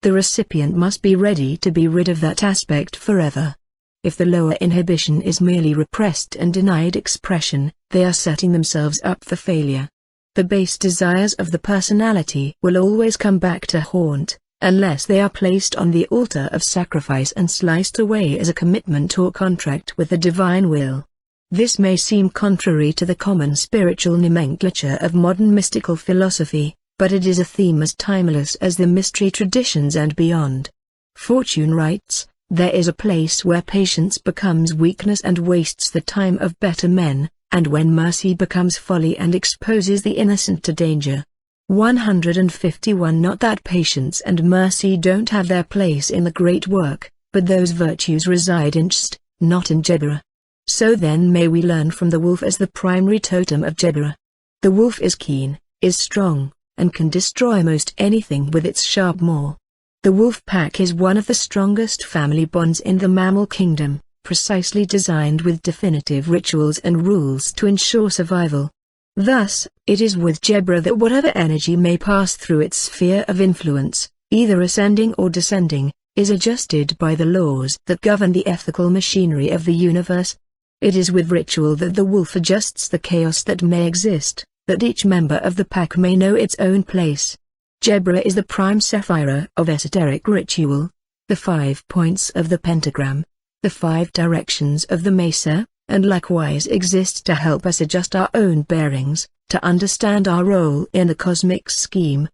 The recipient must be ready to be rid of that aspect forever. If the lower inhibition is merely repressed and denied expression, they are setting themselves up for failure. The base desires of the personality will always come back to haunt, unless they are placed on the altar of sacrifice and sliced away as a commitment or contract with the divine will. This may seem contrary to the common spiritual nomenclature of modern mystical philosophy, but it is a theme as timeless as the mystery traditions and beyond. Fortune writes, "There is a place where patience becomes weakness and wastes the time of better men, and when mercy becomes folly and exposes the innocent to danger." 151. Not that patience and mercy don't have their place in the great work, but those virtues reside in St, not in Jebra. So then may we learn from the wolf as the primary totem of Jebra. The wolf is keen, is strong, and can destroy most anything with its sharp maw. The wolf pack is one of the strongest family bonds in the mammal kingdom, precisely designed with definitive rituals and rules to ensure survival. Thus, it is with Jebra that whatever energy may pass through its sphere of influence, either ascending or descending, is adjusted by the laws that govern the ethical machinery of the universe. It is with ritual that the wolf adjusts the chaos that may exist, that each member of the pack may know its own place. Jebra is the prime sephira of esoteric ritual, the 5 points of the pentagram, the 5 directions of the mesa, and likewise exists to help us adjust our own bearings, to understand our role in the cosmic scheme.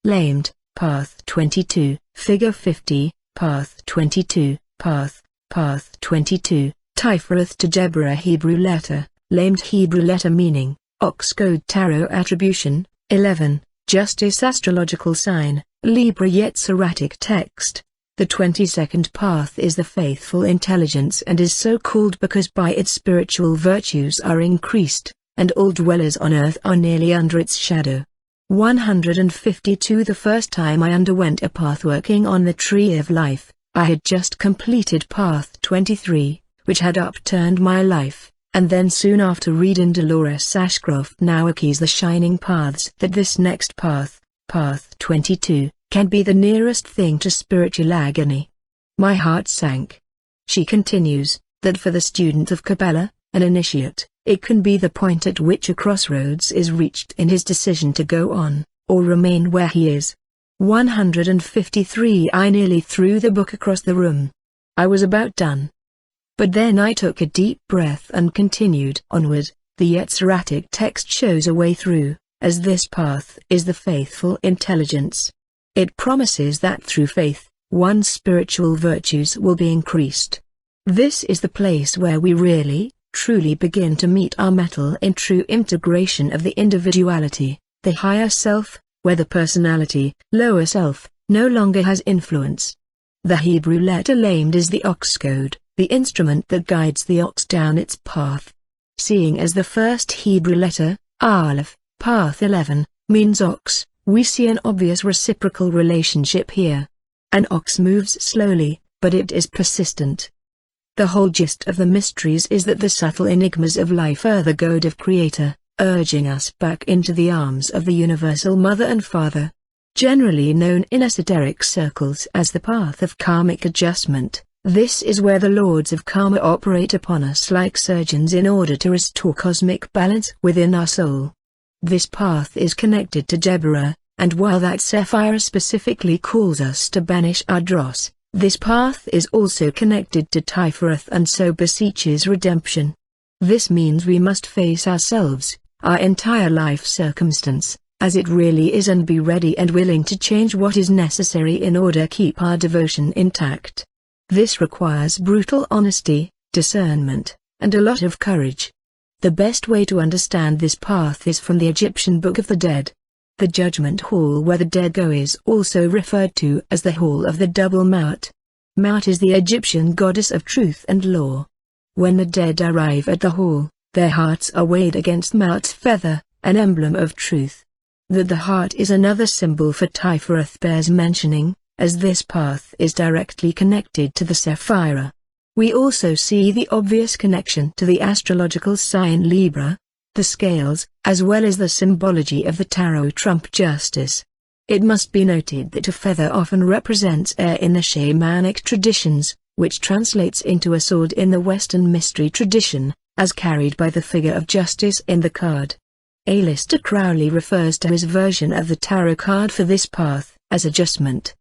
Lamed, Path 22, Figure 50, Path 22, Path 22, Tiferath to Jebra Hebrew letter, lamed Hebrew letter meaning, Oxcode Tarot attribution, 11, Justice astrological sign, Libra Yetziratic text. The 22nd path is the faithful intelligence and is so called because by its spiritual virtues are increased, and all dwellers on earth are nearly under its shadow. 152. The first time I underwent a path working on the Tree of Life, I had just completed Path 23, which had upturned my life, and then soon after read in Dolores Ashcroft Nowaki's The Shining Paths that this next path, Path 22, can be the nearest thing to spiritual agony. My heart sank. She continues, that for the student of Qabalah, an initiate, it can be the point at which a crossroads is reached in his decision to go on, or remain where he is. 153 I nearly threw the book across the room. I was about done. But then I took a deep breath and continued onward. The Yetziratic text shows a way through, as this path is the faithful intelligence. It promises that through faith, one's spiritual virtues will be increased. This is the place where we really, truly begin to meet our mettle in true integration of the individuality, the higher self, where the personality, lower self, no longer has influence. The Hebrew letter lamed is the ox goad, the instrument that guides the ox down its path. Seeing as the first Hebrew letter, Aleph, path 11, means ox, we see an obvious reciprocal relationship here. An ox moves slowly, but it is persistent. The whole gist of the mysteries is that the subtle enigmas of life are the goad of Creator, urging us back into the arms of the Universal Mother and Father. Generally known in esoteric circles as the path of karmic adjustment, this is where the lords of karma operate upon us like surgeons in order to restore cosmic balance within our soul. This path is connected to Deborah, and while that Sephirah specifically calls us to banish our dross, this path is also connected to Tifereth and so beseeches redemption. This means we must face ourselves, our entire life circumstance, as it really is and be ready and willing to change what is necessary in order to keep our devotion intact. This requires brutal honesty, discernment, and a lot of courage. The best way to understand this path is from the Egyptian Book of the Dead. The judgment hall where the dead go is also referred to as the Hall of the Double Maut. Maut is the Egyptian goddess of truth and law. When the dead arrive at the hall, their hearts are weighed against Maut's feather, an emblem of truth. That the heart is another symbol for Tifereth bears mentioning, as this path is directly connected to the Sephirah. We also see the obvious connection to the astrological sign Libra, the scales, as well as the symbology of the tarot trump justice. It must be noted that a feather often represents air in the shamanic traditions, which translates into a sword in the Western mystery tradition, as carried by the figure of justice in the card. Aleister Crowley refers to his version of the tarot card for this path as adjustment.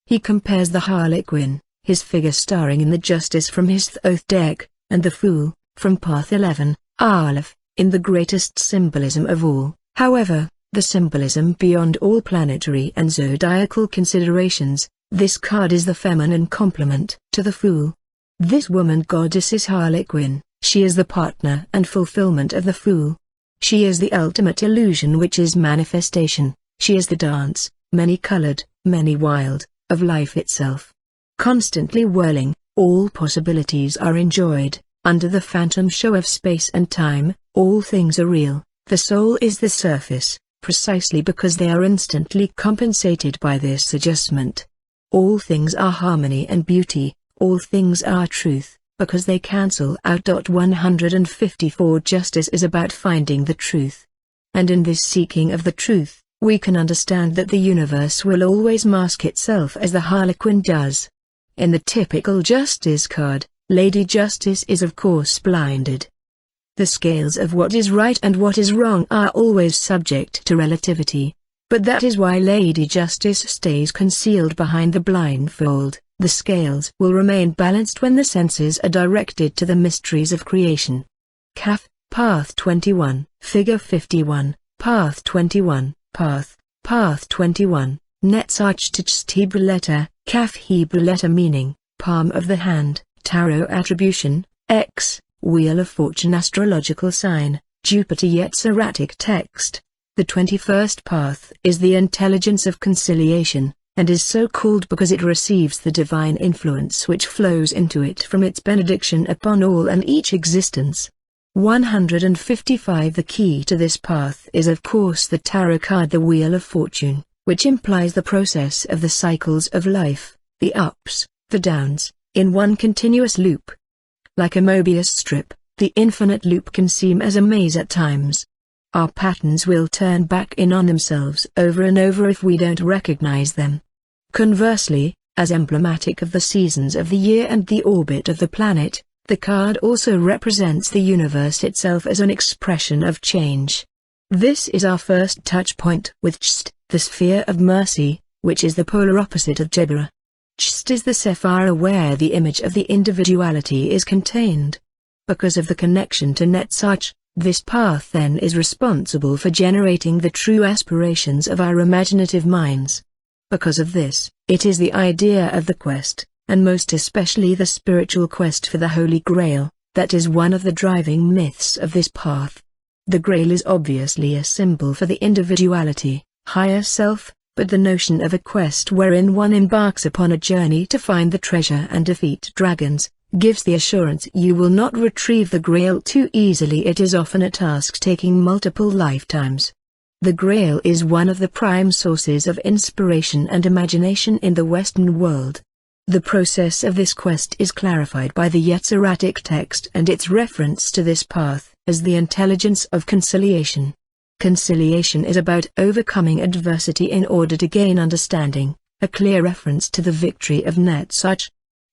He compares the Harlequin, his figure starring in the Justice from his Thoth deck, and the Fool, from path 11, Aleph, in the greatest symbolism of all. However, the symbolism beyond all planetary and zodiacal considerations, this card is the feminine complement to the Fool. This woman goddess is Harlequin, she is the partner and fulfillment of the Fool. She is the ultimate illusion which is manifestation, she is the dance, many-colored, many-wild, of life itself. Constantly whirling, all possibilities are enjoyed, under the phantom show of space and time, all things are real, the soul is the surface, precisely because they are instantly compensated by this adjustment. All things are harmony and beauty, all things are truth, because they cancel out. 154 Justice is about finding the truth. And in this seeking of the truth, we can understand that the universe will always mask itself as the Harlequin does. In the typical Justice card, Lady Justice is of course blinded. The scales of what is right and what is wrong are always subject to relativity. But that is why Lady Justice stays concealed behind the blindfold. The scales will remain balanced when the senses are directed to the mysteries of creation. Kaf, path 21, figure 51, path 21, path 21, Netzach Hebrew letter, Kaf Hebrew letter meaning, palm of the hand, tarot attribution, X, wheel of fortune astrological sign, Jupiter Yetziratic text. The 21st path is the intelligence of conciliation, and is so called because it receives the divine influence which flows into it from its benediction upon all and each existence. 155 The key to this path is of course the tarot card, the Wheel of Fortune, which implies the process of the cycles of life, the ups, the downs, in one continuous loop. Like a Mobius strip, the infinite loop can seem as a maze at times. Our patterns will turn back in on themselves over and over if we don't recognize them. Conversely, as emblematic of the seasons of the year and the orbit of the planet, The card also represents the universe itself as an expression of change. This is our first touch point with Chst, the sphere of mercy, which is the polar opposite of Jebra. Chst is the Sephira where the image of the individuality is contained. Because of the connection to Netzach, this path then is responsible for generating the true aspirations of our imaginative minds. Because of this, it is the idea of the quest, and most especially the spiritual quest for the Holy Grail, that is one of the driving myths of this path. The Grail is obviously a symbol for the individuality, higher self, but the notion of a quest wherein one embarks upon a journey to find the treasure and defeat dragons, gives the assurance you will not retrieve the Grail too easily. It is often a task taking multiple lifetimes. The Grail is one of the prime sources of inspiration and imagination in the Western world. The process of this quest is clarified by the Yetziratic text and its reference to this path as the intelligence of conciliation. Conciliation is about overcoming adversity in order to gain understanding, a clear reference to the victory of Netzach.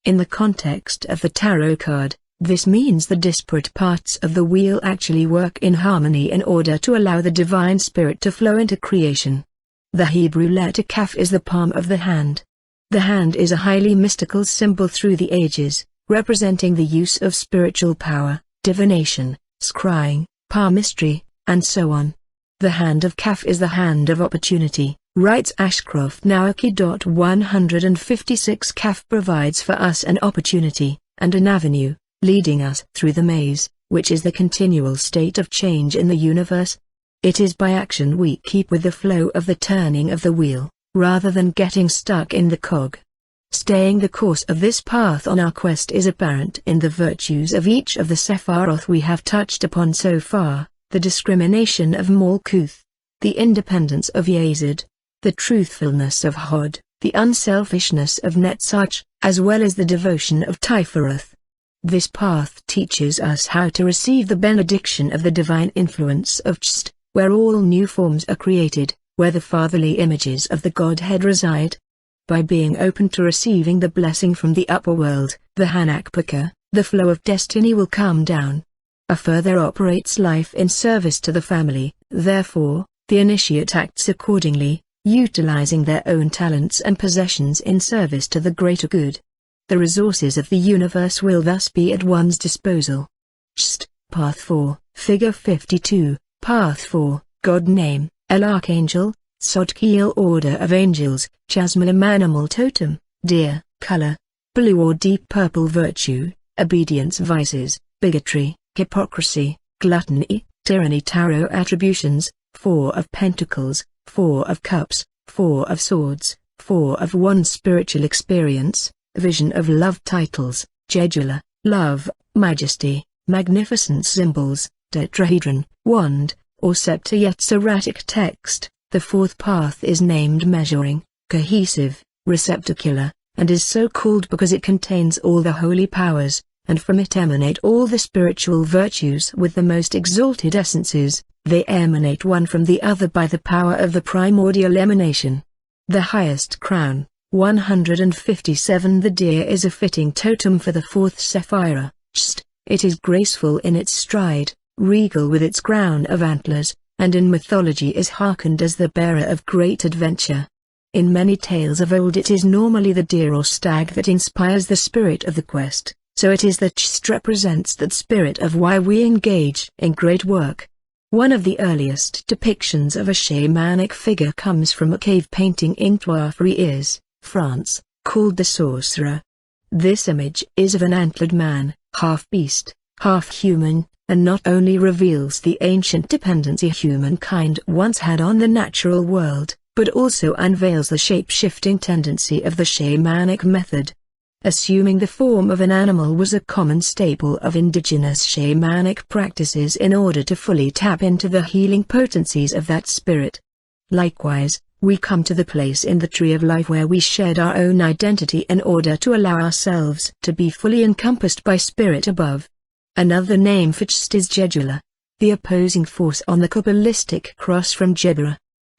In the context of the tarot card, this means the disparate parts of the wheel actually work in harmony in order to allow the divine spirit to flow into creation. The Hebrew letter Kaf is the palm of the hand. The hand is a highly mystical symbol through the ages, representing the use of spiritual power, divination, scrying, palmistry, and so on. The hand of Kaf is the hand of opportunity, writes Ashcroft Naoki. 156 Kaf provides for us an opportunity, and an avenue, leading us through the maze, which is the continual state of change in the universe. It is by action we keep with the flow of the turning of the wheel, rather than getting stuck in the cog. Staying the course of this path on our quest is apparent in the virtues of each of the Sephiroth we have touched upon so far, the discrimination of Malkuth, the independence of Yazid, the truthfulness of Hod, the unselfishness of Netzach, as well as the devotion of Tifereth. This path teaches us how to receive the benediction of the divine influence of Chst, where all new forms are created, where the fatherly images of the Godhead reside. By being open to receiving the blessing from the upper world, the Hanakpaka, the flow of destiny will come down. A further operates life in service to the family, therefore, the initiate acts accordingly, utilizing their own talents and possessions in service to the greater good. The resources of the universe will thus be at one's disposal. Chst, Path 4, Figure 52, Path 4, God Name, El Archangel, Sodkiel Order of Angels, Chasmalim Animal Totem, Deer, Color, Blue or Deep Purple Virtue, Obedience Vices, Bigotry, Hypocrisy, Gluttony, Tyranny. Tarot Attributions, 4 of Pentacles, 4 of Cups, 4 of Swords, 4 of Wands. Spiritual Experience, Vision of Love. Titles, Jedula, Love, Majesty, Magnificent. Symbols, Tetrahedron, Wand, or Scepter. Yetziratic text, the fourth path is named Measuring, Cohesive, Receptacular, and is so called because it contains all the holy powers, and from it emanate all the spiritual virtues with the most exalted essences. They emanate one from the other by the power of the primordial emanation. The highest crown, 157. The deer is a fitting totem for the fourth Sephira, Chst. It is graceful in its stride, regal with its crown of antlers, and in mythology is hearkened as the bearer of great adventure. In many tales of old it is normally the deer or stag that inspires the spirit of the quest, so it is that Chst represents that spirit of why we engage in great work. One of the earliest depictions of a shamanic figure comes from a cave painting in Troyes, France, called The Sorcerer. This image is of an antlered man, half beast, half human, and not only reveals the ancient dependency humankind once had on the natural world, but also unveils the shape-shifting tendency of the shamanic method. Assuming the form of an animal was a common staple of indigenous shamanic practices in order to fully tap into the healing potencies of that spirit. Likewise, we come to the place in the tree of life where we shed our own identity in order to allow ourselves to be fully encompassed by spirit above. Another name for Chst is Jedula, the opposing force on the Kabbalistic cross from Jebra.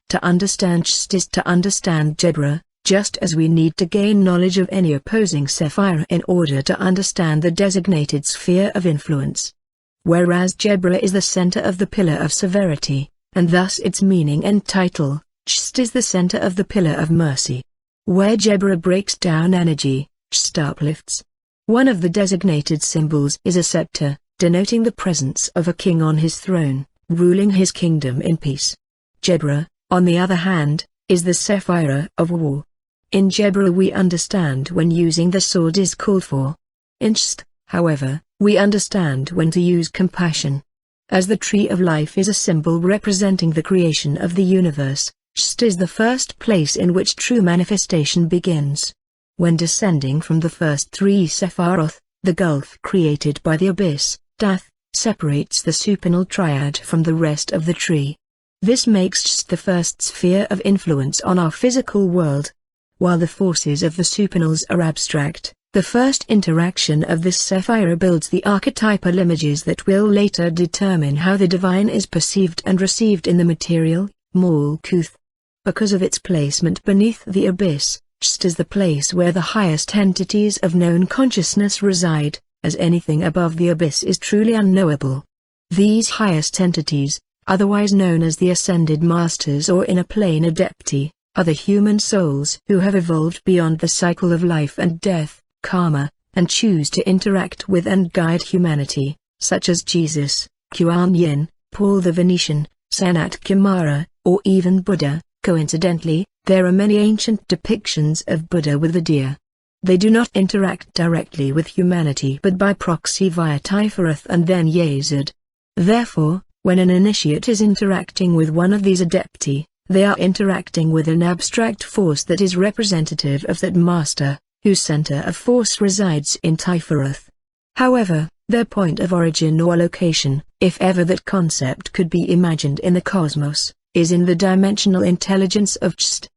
To understand Chst is to understand Jebra. just as we need to gain knowledge of any opposing sephira in order to understand the designated sphere of influence. Whereas Jebra is the center of the pillar of severity, and thus its meaning and title, Chst is the center of the pillar of mercy. Where Jebra breaks down energy, Chst uplifts. One of the designated symbols is a scepter, denoting the presence of a king on his throne, ruling his kingdom in peace. Jebra, on the other hand, is the sephira of war. In Jebra we understand when using the sword is called for. In Chst, however, we understand when to use compassion. As the tree of life is a symbol representing the creation of the universe, Chst is the first place in which true manifestation begins. When descending from the first three Sephiroth, the gulf created by the abyss, death, separates the supernal triad from the rest of the tree. This makes Chst the first sphere of influence on our physical world. While the forces of the supernals are abstract, the first interaction of this sephira builds the archetypal images that will later determine how the divine is perceived and received in the material, Malkuth. Because of its placement beneath the abyss, Chst is the place where the highest entities of known consciousness reside, as anything above the abyss is truly unknowable. These highest entities, otherwise known as the Ascended Masters or Inner Plane Adepti, are the human souls who have evolved beyond the cycle of life and death, karma, and choose to interact with and guide humanity, such as Jesus, Kuan Yin, Paul the Venetian, Sanat Kumara, or even Buddha. Coincidentally, there are many ancient depictions of Buddha with the deer. They do not interact directly with humanity but by proxy via Tifereth and then Yazid. Therefore, when an initiate is interacting with one of these adepti, they are interacting with an abstract force that is representative of that master, whose center of force resides in Tifereth. However, their point of origin or location, if ever that concept could be imagined in the cosmos, is in the dimensional intelligence of Chst.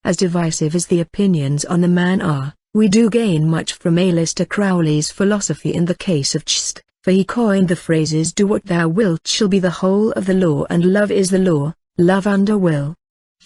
As divisive as the opinions on the man are, we do gain much from Aleister Crowley's philosophy in the case of Chst, for he coined the phrases "do what thou wilt shall be the whole of the law" and "love is the law, love under will."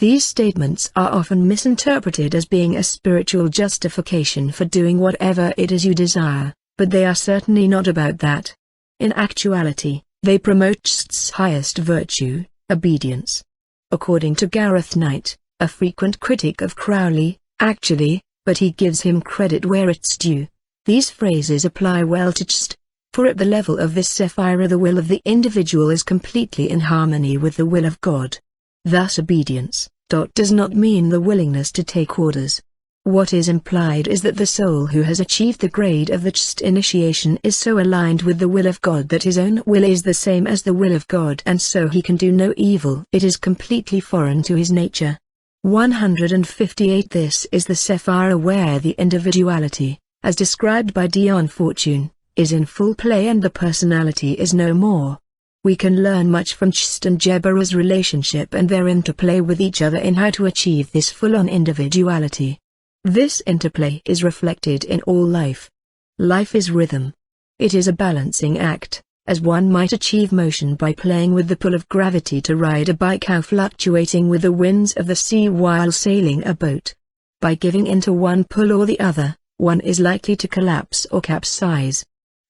These statements are often misinterpreted as being a spiritual justification for doing whatever it is you desire, but they are certainly not about that. In actuality, they promote Chst's highest virtue, obedience. According to Gareth Knight, a frequent critic of Crowley, actually, but he gives him credit where it's due, these phrases apply well to Chst, for at the level of this sephira the will of the individual is completely in harmony with the will of God. Thus obedience, does not mean the willingness to take orders. What is implied is that the soul who has achieved the grade of the Chst initiation is so aligned with the will of God that his own will is the same as the will of God and so he can do no evil. It is completely foreign to his nature. 158 This is the sephira where the individuality, as described by Dion Fortune, is in full play and the personality is no more. We can learn much from Chst and Jebra's relationship and their interplay with each other in how to achieve this full-on individuality. This interplay is reflected in all life. Life is rhythm. It is a balancing act, as one might achieve motion by playing with the pull of gravity to ride a bike or fluctuating with the winds of the sea while sailing a boat. By giving in to one pull or the other, one is likely to collapse or capsize.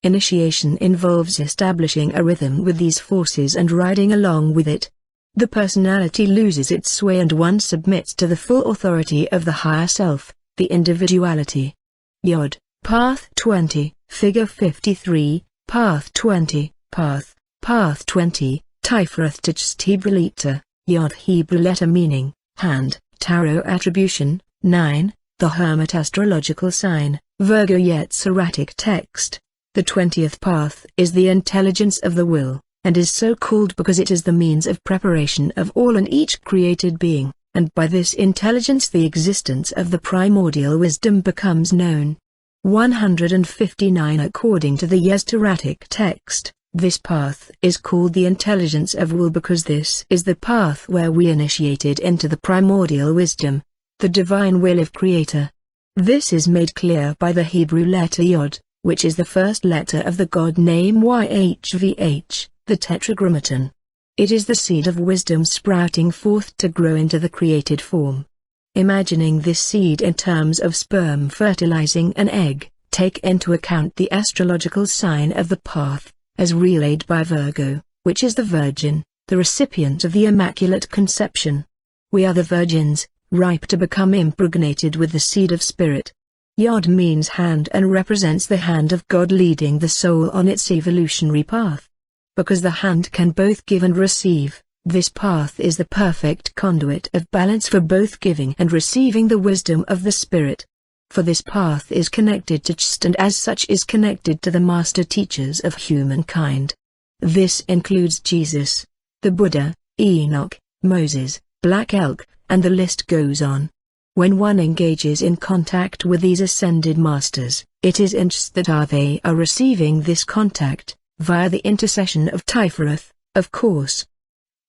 Initiation involves establishing a rhythm with these forces and riding along with it. The personality loses its sway and one submits to the full authority of the higher self, the individuality. Yod, Path 20, Figure 53, Path 20, Path 20, Tifereth to Chst Hebrew letter, Yod Hebrew letter meaning, hand, tarot attribution, 9, the Hermit astrological sign, Virgo Yetziratic text. The 20th path is the intelligence of the will, and is so called because it is the means of preparation of all and each created being, and by this intelligence the existence of the primordial wisdom becomes known. 159 According to the Yetziratic text, this path is called the intelligence of will because this is the path where we initiated into the primordial wisdom, the divine will of Creator. This is made clear by the Hebrew letter Yod, which is the first letter of the God name Yhvh, the Tetragrammaton. It is the seed of wisdom sprouting forth to grow into the created form. Imagining this seed in terms of sperm fertilizing an egg, take into account the astrological sign of the path, as relayed by Virgo, which is the Virgin, the recipient of the Immaculate Conception. We are the virgins, ripe to become impregnated with the seed of spirit. Yod means hand and represents the hand of God leading the soul on its evolutionary path. Because the hand can both give and receive, this path is the perfect conduit of balance for both giving and receiving the wisdom of the Spirit. For this path is connected to Chst and as such is connected to the master teachers of humankind. This includes Jesus, the Buddha, Enoch, Moses, Black Elk, and the list goes on. When one engages in contact with these ascended masters, it is in Chst that they are receiving this contact, via the intercession of Tiferet, of course.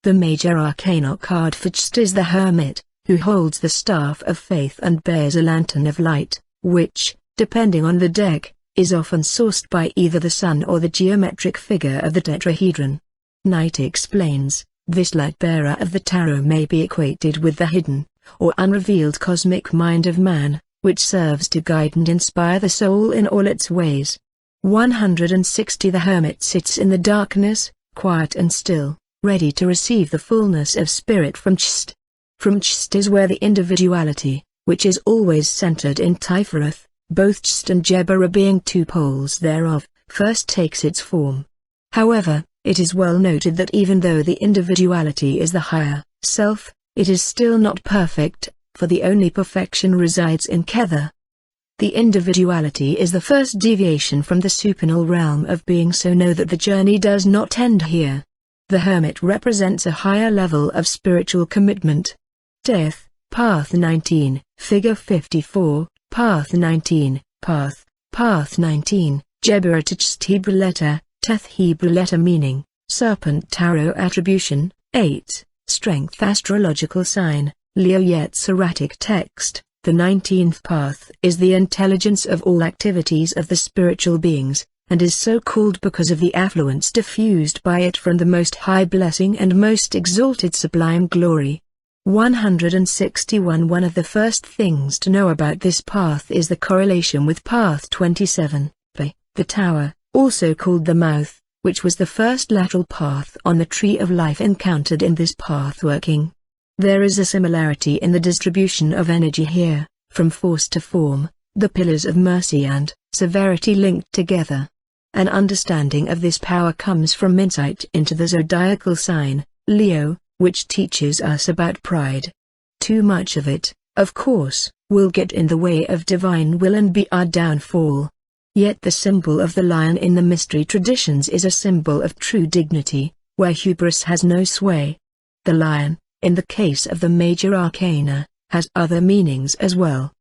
The major arcana card for Chst is the Hermit, who holds the staff of faith and bears a lantern of light, which, depending on the deck, is often sourced by either the sun or the geometric figure of the tetrahedron. Knight explains, this light bearer of the tarot may be equated with the hidden, or unrevealed cosmic mind of man, which serves to guide and inspire the soul in all its ways. 160 The Hermit sits in the darkness, quiet and still, ready to receive the fullness of spirit from Chst. From Chst is where the individuality, which is always centered in Tiferet, both Chst and Jebera being two poles thereof, first takes its form. However, it is well noted that even though the individuality is the higher self, it is still not perfect, for the only perfection resides in Kether. The individuality is the first deviation from the supernal realm of being, so know that the journey does not end here. The Hermit represents a higher level of spiritual commitment. Death, Path 19, Figure 54, Path 19, Path 19, Jebera to Chst Hebrew letter, Teth Hebrew letter meaning, Serpent Tarot attribution, 8, Strength astrological sign, Leo Yetziratic text. The 19th path is the intelligence of all activities of the spiritual beings, and is so called because of the affluence diffused by it from the most high blessing and most exalted sublime glory. 161 One of the first things to know about this path is the correlation with Path 27, the Tower, also called the Mouth, which was the first lateral path on the Tree of Life encountered in this path working. There is a similarity in the distribution of energy here, from force to form, the pillars of mercy and severity linked together. An understanding of this power comes from insight into the zodiacal sign, Leo, which teaches us about pride. Too much of it, of course, will get in the way of divine will and be our downfall. Yet the symbol of the lion in the mystery traditions is a symbol of true dignity, where hubris has no sway. The lion, in the case of the major arcana, has other meanings as well.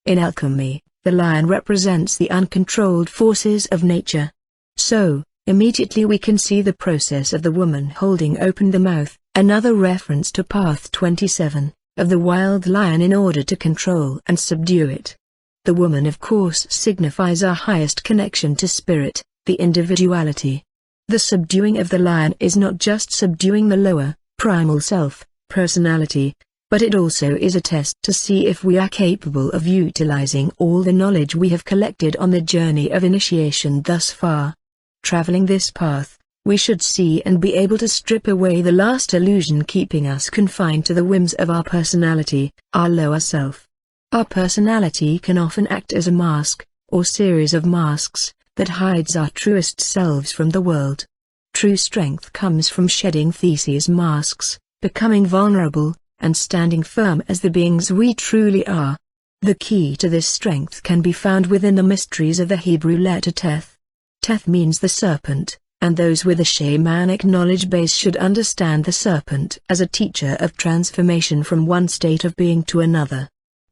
In alchemy, the lion represents the uncontrolled forces of nature. So, immediately we can see the process of the woman holding open the mouth, another reference to Path 27, of the wild lion in order to control and subdue it. The woman of course signifies our highest connection to spirit, the individuality. The subduing of the lion is not just subduing the lower, primal self, personality, but it also is a test to see if we are capable of utilizing all the knowledge we have collected on the journey of initiation thus far. Traveling this path, we should see and be able to strip away the last illusion keeping us confined to the whims of our personality, our lower self. Our personality can often act as a mask, or series of masks, that hides our truest selves from the world. True strength comes from shedding these masks, becoming vulnerable, and standing firm as the beings we truly are. The key to this strength can be found within the mysteries of the Hebrew letter Teth. Teth means the serpent, and those with a shamanic knowledge base should understand the serpent as a teacher of transformation from one state of being to another.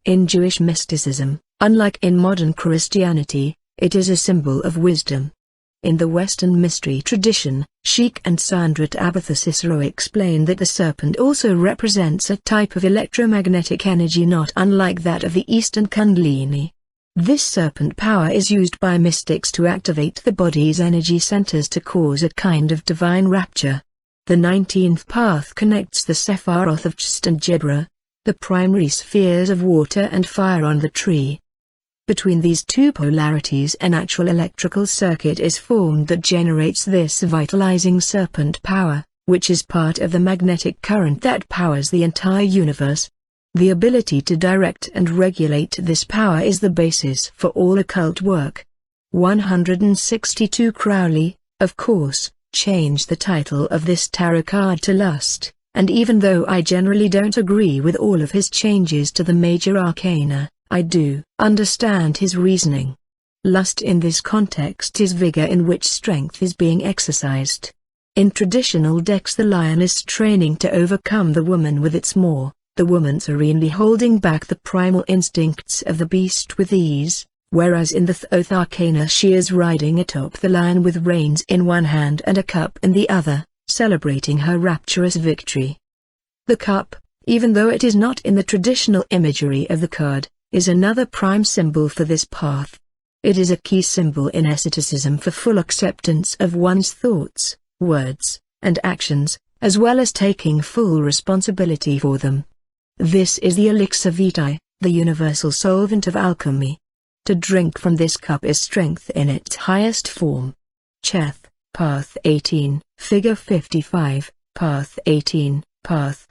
In Jewish mysticism, unlike in modern Christianity, it is a symbol of wisdom. In the Western mystery tradition, Sheikh and Sandrat Abatha Cicero explain that the serpent also represents a type of electromagnetic energy not unlike that of the Eastern Kundalini. This serpent power is used by mystics to activate the body's energy centers to cause a kind of divine rapture. The 19th path connects the Sephiroth of Chst and Jebera. the primary spheres of water and fire on the tree. Between these two polarities an actual electrical circuit is formed that generates this vitalizing serpent power, which is part of the magnetic current that powers the entire universe. The ability to direct and regulate this power is the basis for all occult work. 162 Crowley, of course, changed the title of this tarot card to Lust, and even though I generally don't agree with all of his changes to the major arcana, I do understand his reasoning. Lust in this context is vigor in which strength is being exercised. In traditional decks the lion is training to overcome the woman with its maw, the woman serenely holding back the primal instincts of the beast with ease, whereas in the Thoth arcana she is riding atop the lion with reins in one hand and a cup in the other, celebrating her rapturous victory. The cup, even though it is not in the traditional imagery of the card, is another prime symbol for this path. It is a key symbol in asceticism for full acceptance of one's thoughts, words, and actions, as well as taking full responsibility for them. This is the elixir vitae, the universal solvent of alchemy. To drink from this cup is strength in its highest form. Cheth, Path 18, Figure 55, Path 18, Path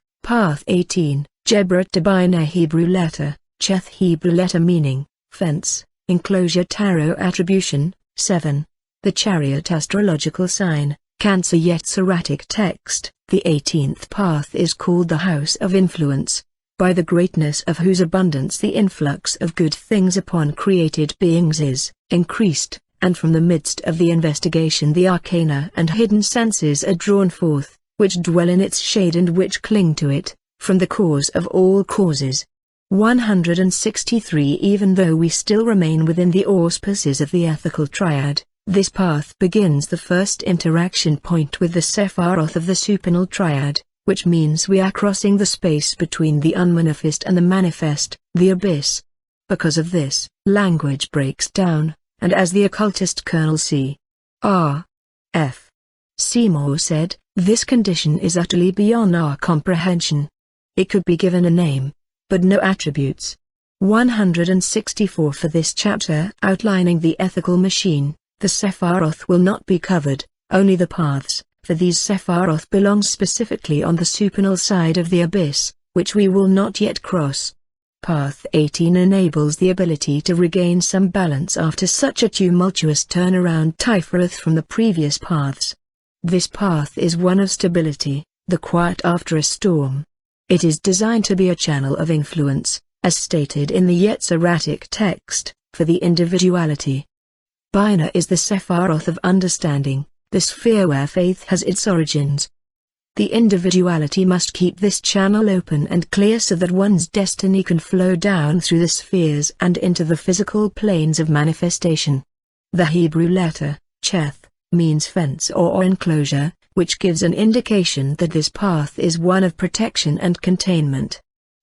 18, Jebret Debina Hebrew letter, Cheth Hebrew letter meaning, fence, enclosure tarot attribution, 7. The chariot astrological sign, Cancer Yetziratic text, the 18th path is called the house of influence, by the greatness of whose abundance the influx of good things upon created beings is increased, and from the midst of the investigation the arcana and hidden senses are drawn forth, which dwell in its shade and which cling to it, from the cause of all causes. 163 Even though we still remain within the auspices of the ethical triad, this path begins the first interaction point with the Sephiroth of the supernal triad, which means we are crossing the space between the unmanifest and the manifest, the abyss. Because of this, language breaks down, and as the occultist Colonel C. R. F. Seymour said, this condition is utterly beyond our comprehension. It could be given a name, but no attributes. 164 For this chapter outlining the ethical machine, the Sephiroth will not be covered, only the paths, for these Sephiroth belong specifically on the supernal side of the abyss, which we will not yet cross. Path 18 enables the ability to regain some balance after such a tumultuous turnaround Tifereth from the previous paths. This path is one of stability, the quiet after a storm. It is designed to be a channel of influence, as stated in the Yetziratic text, for the individuality. Binah is the Sephiroth of understanding, the sphere where faith has its origins. The individuality must keep this channel open and clear so that one's destiny can flow down through the spheres and into the physical planes of manifestation. The Hebrew letter, Cheth, means fence or enclosure, which gives an indication that this path is one of protection and containment.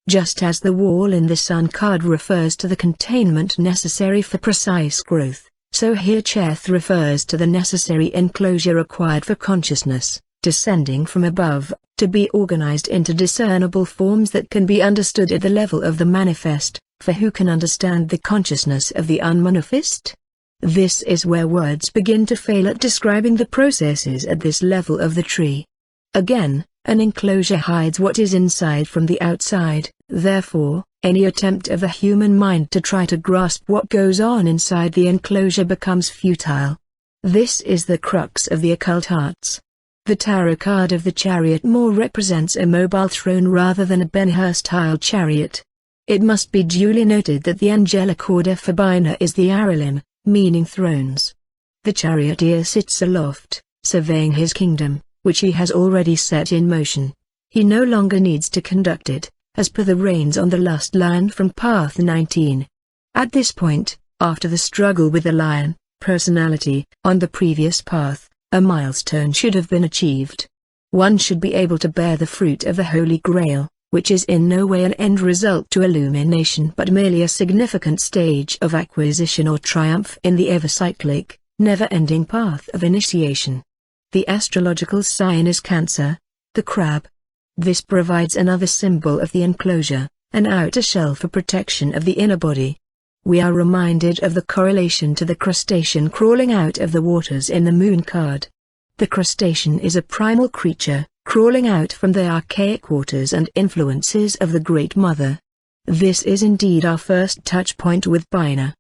Just as the wall in the Sun card refers to the containment necessary for precise growth, so here Cheth refers to the necessary enclosure required for consciousness, descending from above, to be organized into discernible forms that can be understood at the level of the manifest, for who can understand the consciousness of the unmanifest? This is where words begin to fail at describing the processes at this level of the tree. Again, an enclosure hides what is inside from the outside, therefore, any attempt of the human mind to try to grasp what goes on inside the enclosure becomes futile. This is the crux of the occult arts. The tarot card of the chariot more represents a mobile throne rather than a Ben-Hur-style chariot. It must be duly noted that the angelic order for Binah is the Aralim, meaning thrones. The charioteer sits aloft, surveying his kingdom, which he has already set in motion. He no longer needs to conduct it, as per the reins on the last lion from Path 19. At this point, after the struggle with the lion, personality, on the previous path, a milestone should have been achieved. One should be able to bear the fruit of the Holy Grail, which is in no way an end result to illumination but merely a significant stage of acquisition or triumph in the ever-cyclic, never-ending path of initiation. The astrological sign is Cancer, the crab. This provides another symbol of the enclosure, an outer shell for protection of the inner body. We are reminded of the correlation to the crustacean crawling out of the waters in the moon card. The crustacean is a primal creature, crawling out from the archaic waters and influences of the Great Mother. This is indeed our first touch point with Bina.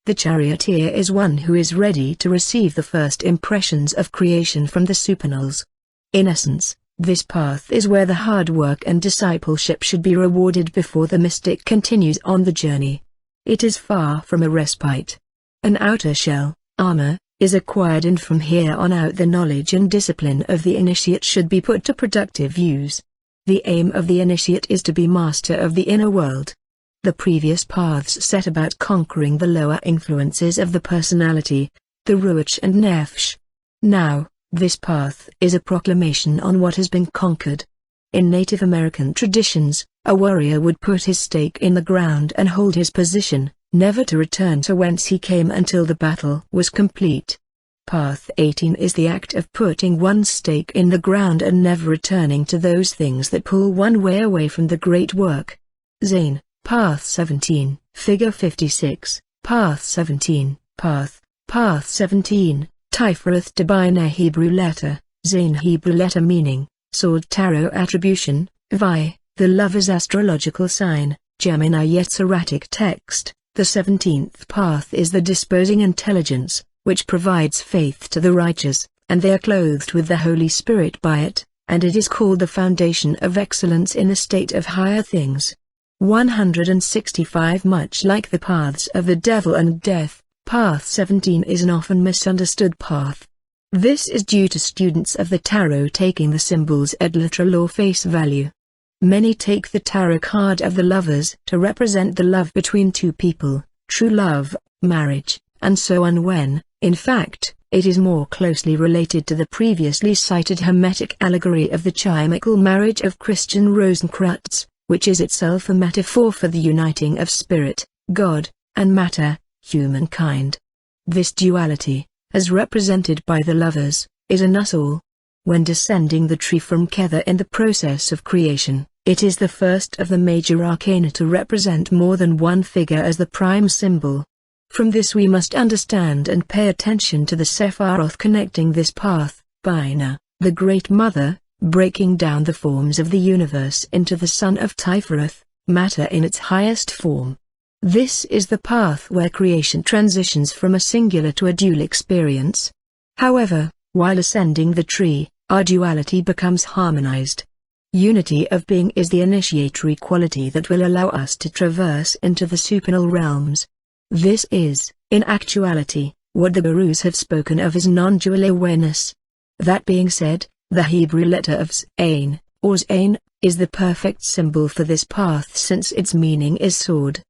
The charioteer is one who is ready to receive the first impressions of creation from the supernals. In essence, this path is where the hard work and discipleship should be rewarded before the mystic continues on the journey. It is far from a respite. An outer shell, armor, is acquired, and from here on out the knowledge and discipline of the initiate should be put to productive use. The aim of the initiate is to be master of the inner world. The previous paths set about conquering the lower influences of the personality, the Ruach and Nefesh. Now, this path is a proclamation on what has been conquered. In Native American traditions, a warrior would put his stake in the ground and hold his position, never to return to whence he came until the battle was complete. Path 18 is the act of putting one's stake in the ground and never returning to those things that pull one way away from the great work. Zain, Path 17, Figure 56, Path 17, Path 17, Tiferet Debina Hebrew letter, Zain Hebrew letter meaning, Sword Tarot attribution, Vi, the lover's astrological sign, Gemini Yetziratic text. The 17th path is the disposing intelligence, which provides faith to the righteous, and they are clothed with the Holy Spirit by it, and it is called the foundation of excellence in the state of higher things. 165 Much like the paths of the devil and death, Path 17 is an often misunderstood path. This is due to students of the tarot taking the symbols at literal or face value. Many take the tarot card of the lovers to represent the love between two people, true love, marriage, and so on when, in fact, it is more closely related to the previously cited Hermetic allegory of the chimical marriage of Christian Rosenkreutz, which is itself a metaphor for the uniting of spirit, God, and matter, humankind. This duality, as represented by the lovers, is in us all. When descending the tree from Kether in the process of creation, it is the first of the major arcana to represent more than one figure as the prime symbol. From this we must understand and pay attention to the Sephiroth connecting this path, Bina, the Great Mother, breaking down the forms of the universe into the Son of Tiferet, matter in its highest form. This is the path where creation transitions from a singular to a dual experience. However, while ascending the tree, our duality becomes harmonized. Unity of being is the initiatory quality that will allow us to traverse into the supernal realms. This is, in actuality, what the gurus have spoken of as non-dual awareness. That being said, the Hebrew letter of Zain, or Zain, is the perfect symbol for this path since its meaning is sword.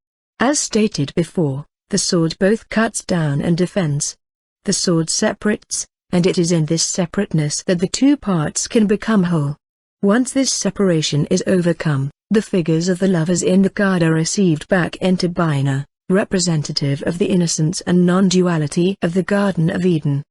As stated before, the sword both cuts down and defends. The sword separates, and it is in this separateness that the two parts can become whole. Once this separation is overcome, the figures of the lovers in the card are received back into Bina, representative of the innocence and non-duality of the Garden of Eden.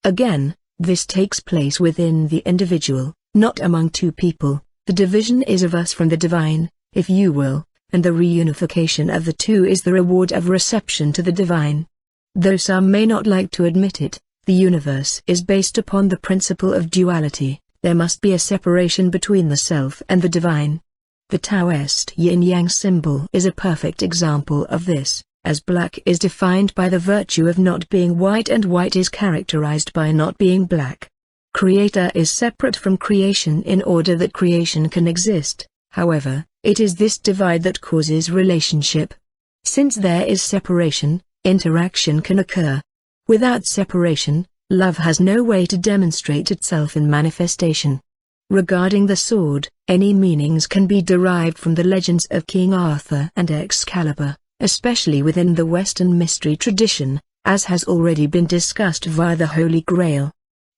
Again, this takes place within the individual, not among two people. The division is of us from the divine, if you will, and the reunification of the two is the reward of reception to the divine. Though some may not like to admit it, the universe is based upon the principle of duality. There must be a separation between the self and the divine. The Taoist yin-yang symbol is a perfect example of this, as black is defined by the virtue of not being white and white is characterized by not being black. Creator is separate from creation in order that creation can exist. However, it is this divide that causes relationship. Since there is separation, interaction can occur. Without separation, love has no way to demonstrate itself in manifestation. Regarding the sword, any meanings can be derived from the legends of King Arthur and Excalibur, especially within the Western mystery tradition, as has already been discussed via the Holy Grail.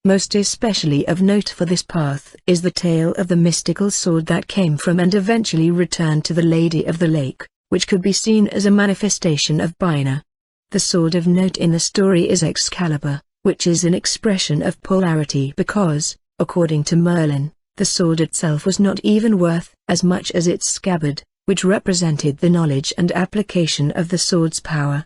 Most especially of note for this path is the tale of the mystical sword that came from and eventually returned to the Lady of the Lake, which could be seen as a manifestation of Bina. The sword of note in the story is Excalibur, which is an expression of polarity because, according to Merlin, the sword itself was not even worth as much as its scabbard, which represented the knowledge and application of the sword's power.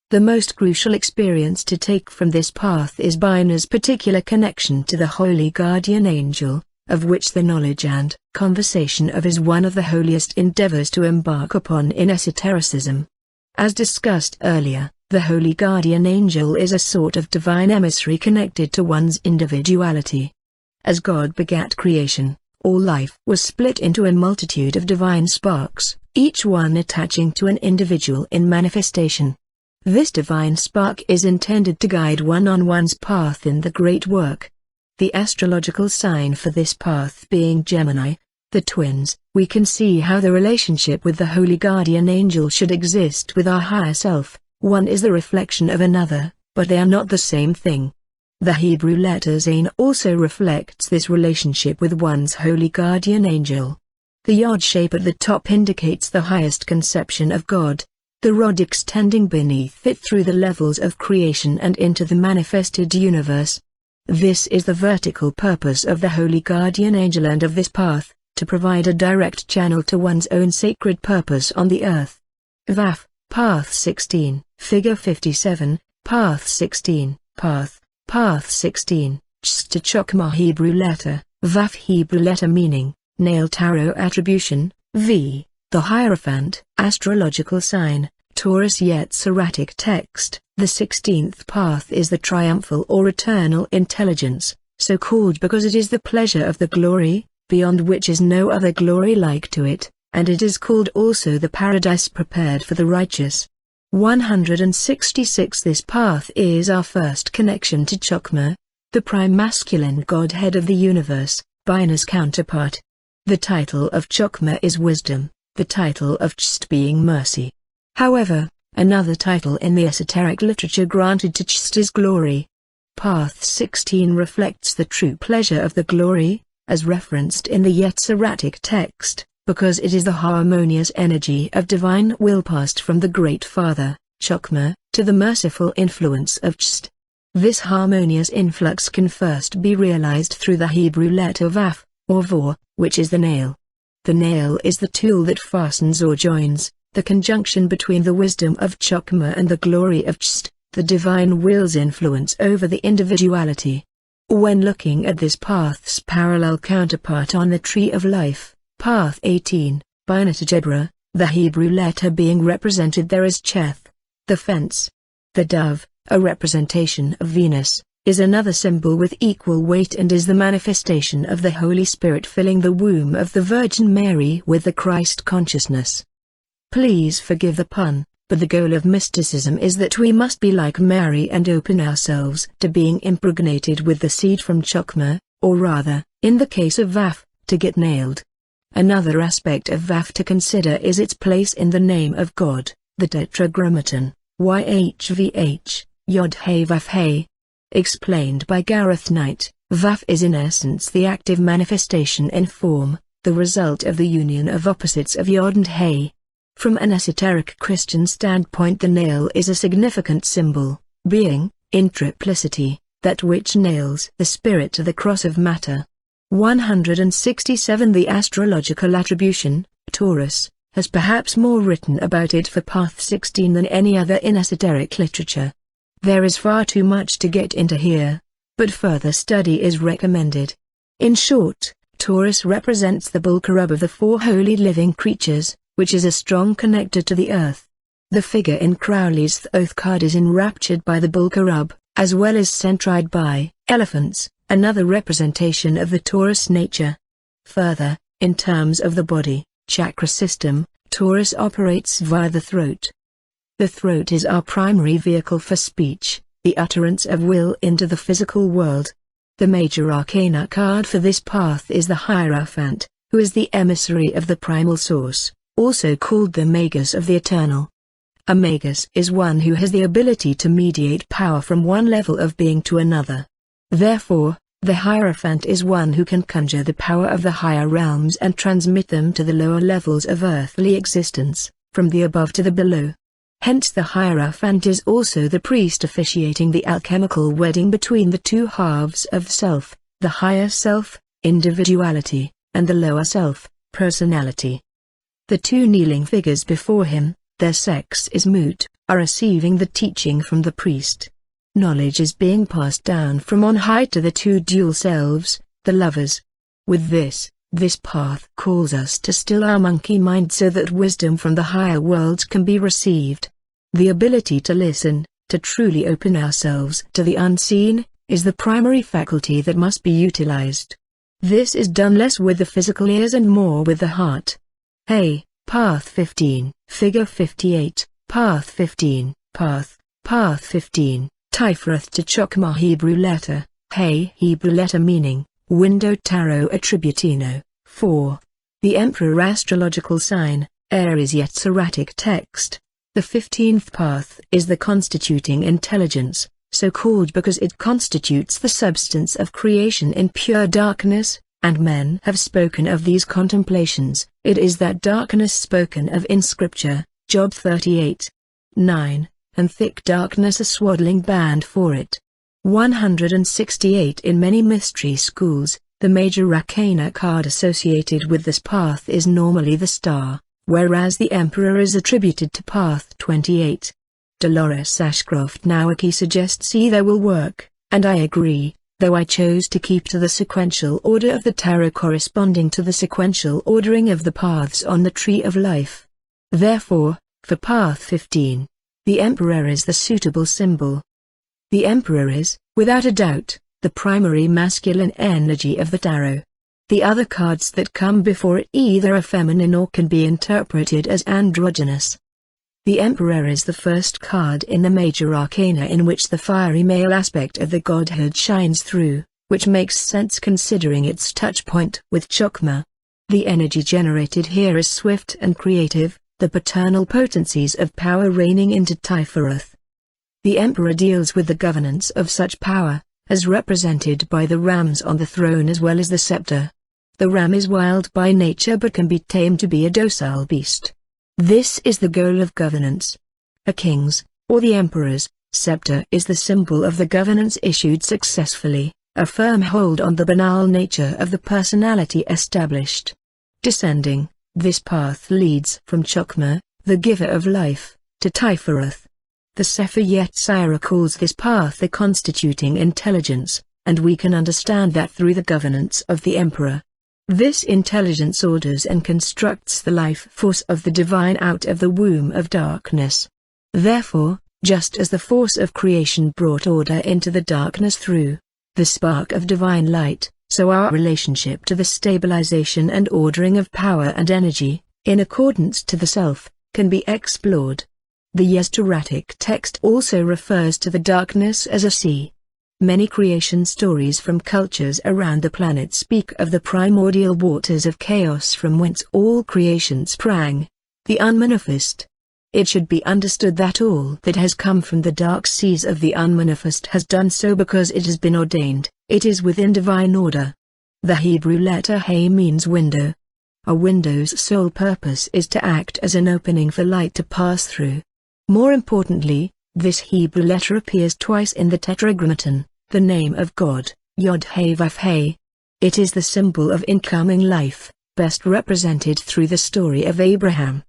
The most crucial experience to take from this path is Bina's particular connection to the holy guardian angel, of which the knowledge and conversation of is one of the holiest endeavors to embark upon in esotericism. As discussed earlier, the holy guardian angel is a sort of divine emissary connected to one's individuality. As God begat creation, all life was split into a multitude of divine sparks, each one attaching to an individual in manifestation. This divine spark is intended to guide one on one's path in the great work. The astrological sign for this path being Gemini, the twins, we can see how the relationship with the holy guardian angel should exist with our higher self. One is the reflection of another, but they are not the same thing. The Hebrew letter Zayin also reflects this relationship with one's holy guardian angel. The yod shape at the top indicates the highest conception of God, the rod extending beneath it through the levels of creation and into the manifested universe. This is the vertical purpose of the holy guardian angel and of this path, to provide a direct channel to one's own sacred purpose on the earth. Vaf, Path 16, Figure 57, Path 16, Path 16, Chsta Chokmah Hebrew letter, Vaf Hebrew letter meaning, Nail Tarot attribution, V, the Hierophant, astrological sign, Taurus Yetziratic text, the 16th path is the triumphal or eternal intelligence, so called because it is the pleasure of the glory, beyond which is no other glory like to it, and it is called also the paradise prepared for the righteous. 166 This path is our first connection to Chokmah, the prime masculine godhead of the universe, Bina's counterpart. The title of Chokmah is wisdom, the title of Chst being mercy. However, another title in the esoteric literature granted to Chst is glory. Path 16 reflects the true pleasure of the glory, as referenced in the Yetziratic text, because it is the harmonious energy of divine will passed from the Great Father, Chokmah, to the merciful influence of Chst. This harmonious influx can first be realized through the Hebrew letter Vaf, or Vor, which is the nail. The nail is the tool that fastens or joins, the conjunction between the wisdom of Chokmah and the glory of Chst, the divine will's influence over the individuality. When looking at this path's parallel counterpart on the tree of life, Path 18, Bina to Jebra, the Hebrew letter being represented there as Cheth, the fence. The dove, a representation of Venus, is another symbol with equal weight and is the manifestation of the Holy Spirit filling the womb of the Virgin Mary with the Christ consciousness. Please forgive the pun, but the goal of mysticism is that we must be like Mary and open ourselves to being impregnated with the seed from Chokmah, or rather, in the case of Vaf, to get nailed. Another aspect of Vaf to consider is its place in the name of God, the Tetragrammaton, YHVH, Yod He Vaf He. Explained by Gareth Knight, Vaf is in essence the active manifestation in form, the result of the union of opposites of Yod and He. From an esoteric Christian standpoint, the nail is a significant symbol, being, in triplicity, that which nails the spirit to the cross of matter. 167 The astrological attribution, Taurus, has perhaps more written about it for Path 16 than any other in esoteric literature. There is far too much to get into here, but further study is recommended. In short, Taurus represents the Bulkarub of the four holy living creatures, which is a strong connector to the earth. The figure in Crowley's Thoth card is enraptured by the Bulkarub, as well as centried by elephants, another representation of the Taurus nature. Further, in terms of the body, chakra system, Taurus operates via the throat. The throat is our primary vehicle for speech, the utterance of will into the physical world. The major arcana card for this path is the Hierophant, who is the emissary of the primal source, also called the Magus of the Eternal. A Magus is one who has the ability to mediate power from one level of being to another. Therefore, the Hierophant is one who can conjure the power of the higher realms and transmit them to the lower levels of earthly existence, from the above to the below. Hence the Hierophant is also the priest officiating the alchemical wedding between the two halves of self, the higher self, individuality, and the lower self, personality. The two kneeling figures before him, their sex is moot, are receiving the teaching from the priest. Knowledge is being passed down from on high to the two dual selves, the lovers. With this path calls us to still our monkey mind so that wisdom from the higher worlds can be received. The ability to listen, to truly open ourselves to the unseen, is the primary faculty that must be utilized. This is done less with the physical ears and more with the heart. Hey, Path 15, Figure 58, Path 15, Path 15, Tiferath to Chokmah Hebrew letter, Hey Hebrew letter meaning, Window Tarot Attributino, 4. The Emperor astrological sign, Aries Yetziratic text. The 15th path is the constituting intelligence, so called because it constitutes the substance of creation in pure darkness, and men have spoken of these contemplations. It is that darkness spoken of in Scripture, Job 38. 9, and thick darkness a swaddling band for it. 168 In many mystery schools, the major arcana card associated with this path is normally the star, whereas the Emperor is attributed to path 28. Dolores Ashcroft Nowacki suggests either will work, and I agree, though I chose to keep to the sequential order of the tarot corresponding to the sequential ordering of the paths on the Tree of Life. Therefore, for path 15, the Emperor is the suitable symbol. The Emperor is, without a doubt, the primary masculine energy of the tarot. The other cards that come before it either are feminine or can be interpreted as androgynous. The Emperor is the first card in the major arcana in which the fiery male aspect of the godhead shines through, which makes sense considering its touch point with Chokmah. The energy generated here is swift and creative, the paternal potencies of power reigning into Tiferath. The Emperor deals with the governance of such power, as represented by the rams on the throne as well as the scepter. The ram is wild by nature but can be tamed to be a docile beast. This is the goal of governance. A king's, or the emperor's, scepter is the symbol of the governance issued successfully, a firm hold on the banal nature of the personality established. Descending, this path leads from Chokmah, the giver of life, to Tiferath. The Sefer Yetzirah calls this path the constituting intelligence, and we can understand that through the governance of the Emperor. This intelligence orders and constructs the life force of the divine out of the womb of darkness. Therefore, just as the force of creation brought order into the darkness through the spark of divine light, so our relationship to the stabilization and ordering of power and energy, in accordance to the self, can be explored. The Yetziratic text also refers to the darkness as a sea. Many creation stories from cultures around the planet speak of the primordial waters of chaos from whence all creation sprang, the unmanifest. It should be understood that all that has come from the dark seas of the unmanifest has done so because it has been ordained, it is within divine order. The Hebrew letter He means window. A window's sole purpose is to act as an opening for light to pass through. More importantly, this Hebrew letter appears twice in the Tetragrammaton, the name of God, Yod-He-Vav-He. It is the symbol of incoming life, best represented through the story of Abraham.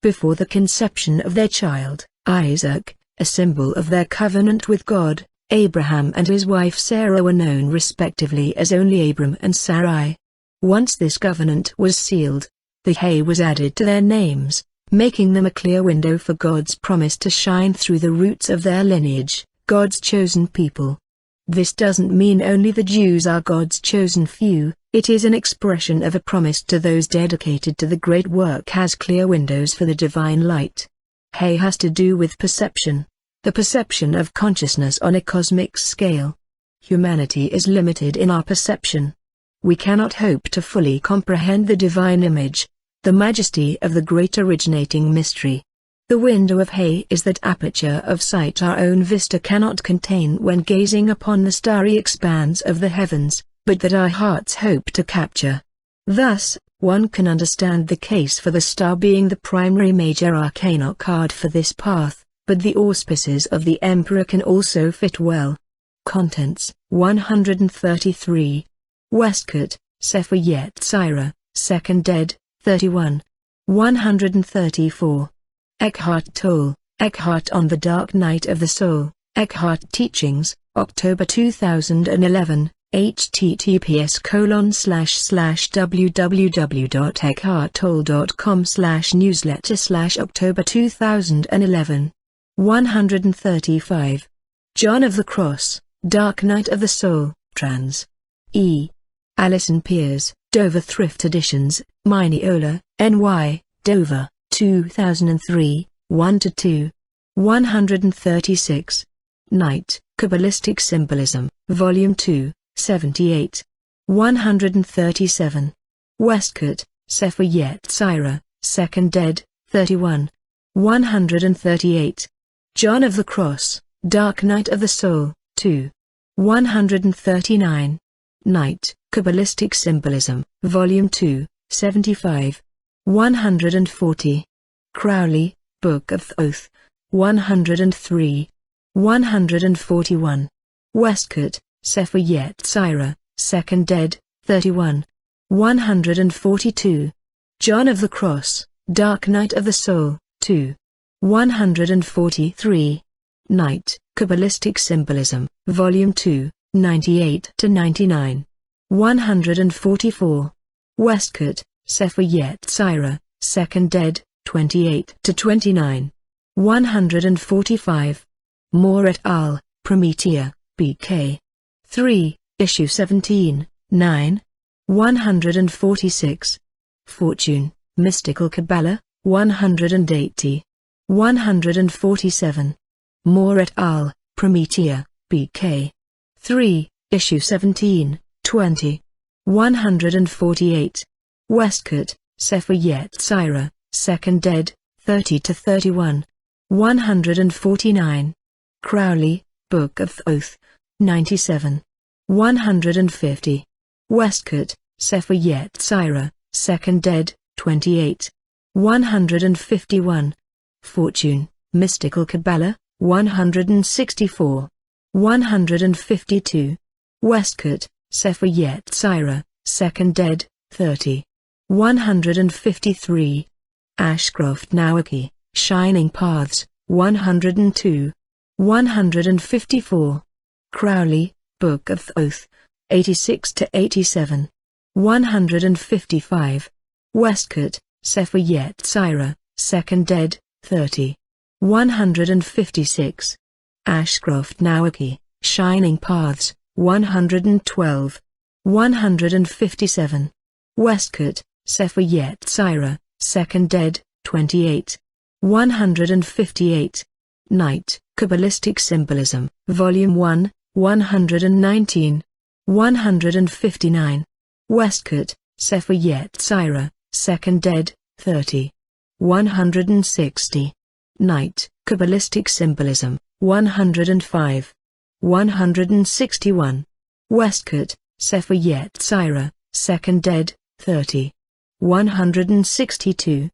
Before the conception of their child, Isaac, a symbol of their covenant with God, Abraham and his wife Sarah were known respectively as only Abram and Sarai. Once this covenant was sealed, the He was added to their names, making them a clear window for God's promise to shine through the roots of their lineage, God's chosen people. This doesn't mean only the Jews are God's chosen few, it is an expression of a promise to those dedicated to the great work as clear windows for the divine light. He has to do with perception, the perception of consciousness on a cosmic scale. Humanity is limited in our perception. We cannot hope to fully comprehend the divine image, the majesty of the great originating mystery. The window of He is that aperture of sight our own vista cannot contain when gazing upon the starry expanse of the heavens, but that our hearts hope to capture. Thus, one can understand the case for the star being the primary major arcana card for this path, but the auspices of the Emperor can also fit well. Contents: 133. Westcott, Sefer Yetzirah, 2nd ed., 31. 134. Eckhart Tolle, Eckhart on the Dark Night of the Soul, Eckhart Teachings, October 2011, https://www.eckharttolle.com/newsletter/October 2011. 135. John of the Cross, Dark Night of the Soul, trans. E. Alison Peers, Dover Thrift Editions, Mineola, NY, Dover, 2003, 1-2. 136. Night, Kabbalistic Symbolism, Volume 2, 78. 137. Westcott, Sefer Yetzirah, 2nd ed., 31. 138. John of the Cross, Dark Night of the Soul, 2. 139. Night, Kabbalistic Symbolism, Volume 2, 75. 140. Crowley, Book of Thoth, 103. 141. Westcott, Sefer Yetzirah, 2nd ed., 31. 142. John of the Cross, Dark Night of the Soul, 2. 143. Night, Kabbalistic Symbolism, Volume 2, 98-99. 144. Westcott, Sefer Yetzirah, 2nd ed., 28-29. 145. Moore et al., Promethea, B.K. 3, Issue 17, 9. 146. Fortune, Mystical Qabalah, 180. 147. Moore et al., Promethea, B.K. 3, Issue 17, 20. 148. Westcott, Sefer Yetzirah, 2nd ed., 30-31. 149. Crowley, Book of Thoth, 97. 150. Westcott, Sefer Yetzirah, 2nd ed., 28. 151. Fortune, Mystical Qabalah, 164. 152. Westcott, Sefer Yetzirah, 2nd ed., 30. 153. Ashcroft Nowacki, Shining Paths, 102. 154. Crowley, Book of Thoth, 86-87. 155. Westcott, Sefer Yetzirah, 2nd ed., 30. 156. Ashcroft Nowacki, Shining Paths, 112. 157. Westcott, Sefer Yetzirah, 2nd ed., 28. 158. Night, Kabbalistic Symbolism, Volume 1, 119. 159. Westcott, Sefer Yetzirah, 2nd ed., 30. 160. Night, Kabbalistic Symbolism, 105. 161. Westcott, Sefer Yetzirah, 2nd ed., 30. 162.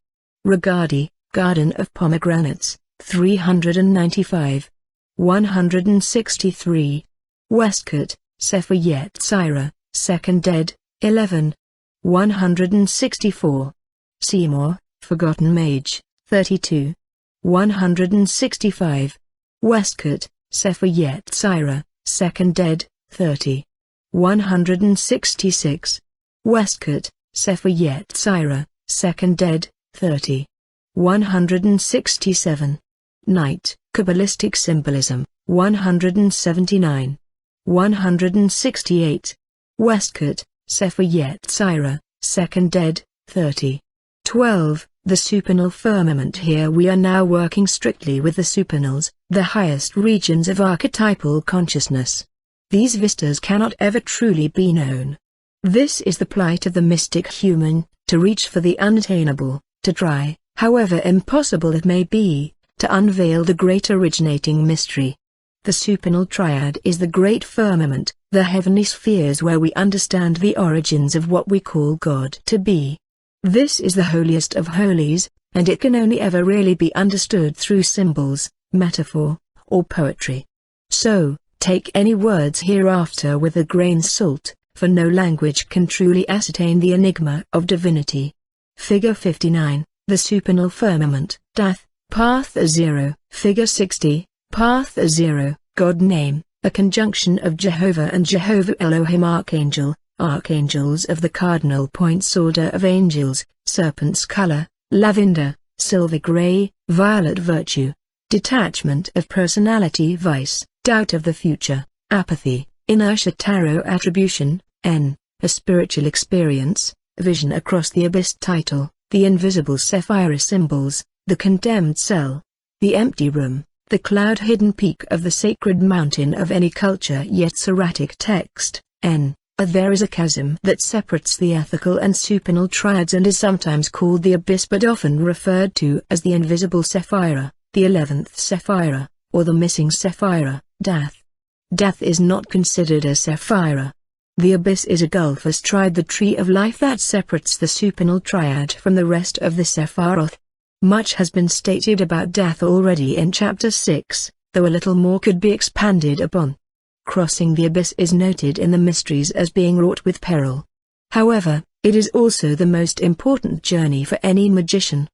Regardie, Garden of Pomegranates, 395. 163. Westcott, Sefer Yetzirah, 2nd ed., 11. 164. Seymour, Forgotten Mage, 32. 165. Westcott, Sefer Yetzirah, 2nd ed., 30. 166. Westcott, Sefer Yetzirah, 2nd ed., 30. 167. Night, Kabbalistic Symbolism, 179. 168. Westcott, Sefer Yetzirah, 2nd ed., 30. 12. The supernal firmament. Here we are now working strictly with the supernals, the highest regions of archetypal consciousness. These vistas cannot ever truly be known. This is the plight of the mystic human, to reach for the unattainable, to try, however impossible it may be, to unveil the great originating mystery. The supernal triad is the great firmament, the heavenly spheres where we understand the origins of what we call God to be. This is the holiest of holies, and it can only ever really be understood through symbols, metaphor, or poetry. So, take any words hereafter with a grain salt, for no language can truly ascertain the enigma of divinity. Figure 59. The supernal firmament. Dath, path 0, figure 60, path 0, God name, a conjunction of Jehovah and Jehovah Elohim Archangel, archangels of the cardinal points order of angels, serpent's color, lavender, silver gray, violet virtue. Detachment of personality vice, doubt of the future, apathy, inertia tarot attribution, N, a spiritual experience, vision across the abyss title, the invisible sapphire symbols, the condemned cell, the empty room, the cloud-hidden peak of the sacred mountain of any culture yet Socratic text, N. There is a chasm that separates the ethical and supernal triads and is sometimes called the abyss but often referred to as the invisible sapphire, the 11th sapphire, or the missing sapphire, Dath. Dath is not considered a sapphire. The abyss is a gulf astride the tree of life that separates the supernal triad from the rest of the Sephiroth. Much has been stated about Dath already in Chapter 6, though a little more could be expanded upon. Crossing the abyss is noted in the mysteries as being wrought with peril. However, it is also the most important journey for any magician.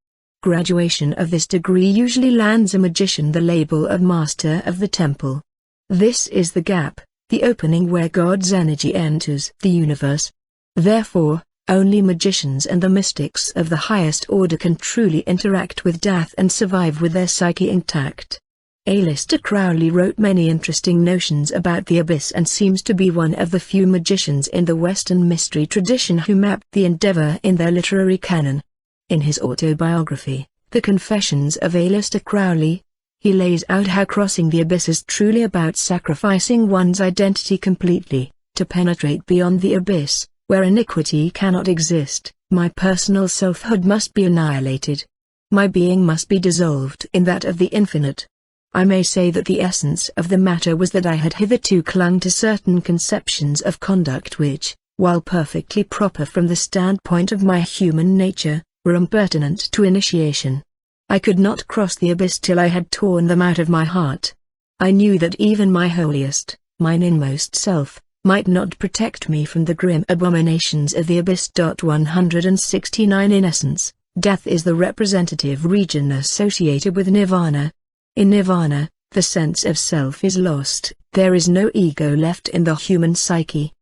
Graduation of this degree usually lands a magician the label of Master of the Temple. This is the gap, the opening where God's energy enters the universe. Therefore, only magicians and the mystics of the highest order can truly interact with Dath and survive with their psyche intact. Aleister Crowley wrote many interesting notions about the abyss and seems to be one of the few magicians in the Western mystery tradition who mapped the endeavor in their literary canon. In his autobiography, The Confessions of Aleister Crowley, he lays out how crossing the abyss is truly about sacrificing one's identity completely, to penetrate beyond the abyss, where iniquity cannot exist. My personal selfhood must be annihilated. My being must be dissolved in that of the infinite. I may say that the essence of the matter was that I had hitherto clung to certain conceptions of conduct which, while perfectly proper from the standpoint of my human nature, were impertinent to initiation. I could not cross the abyss till I had torn them out of my heart. I knew that even my holiest, mine inmost self, might not protect me from the grim abominations of the abyss. 169 In essence, death is the representative region associated with nirvana. In nirvana, the sense of self is lost, there is no ego left in the human psyche.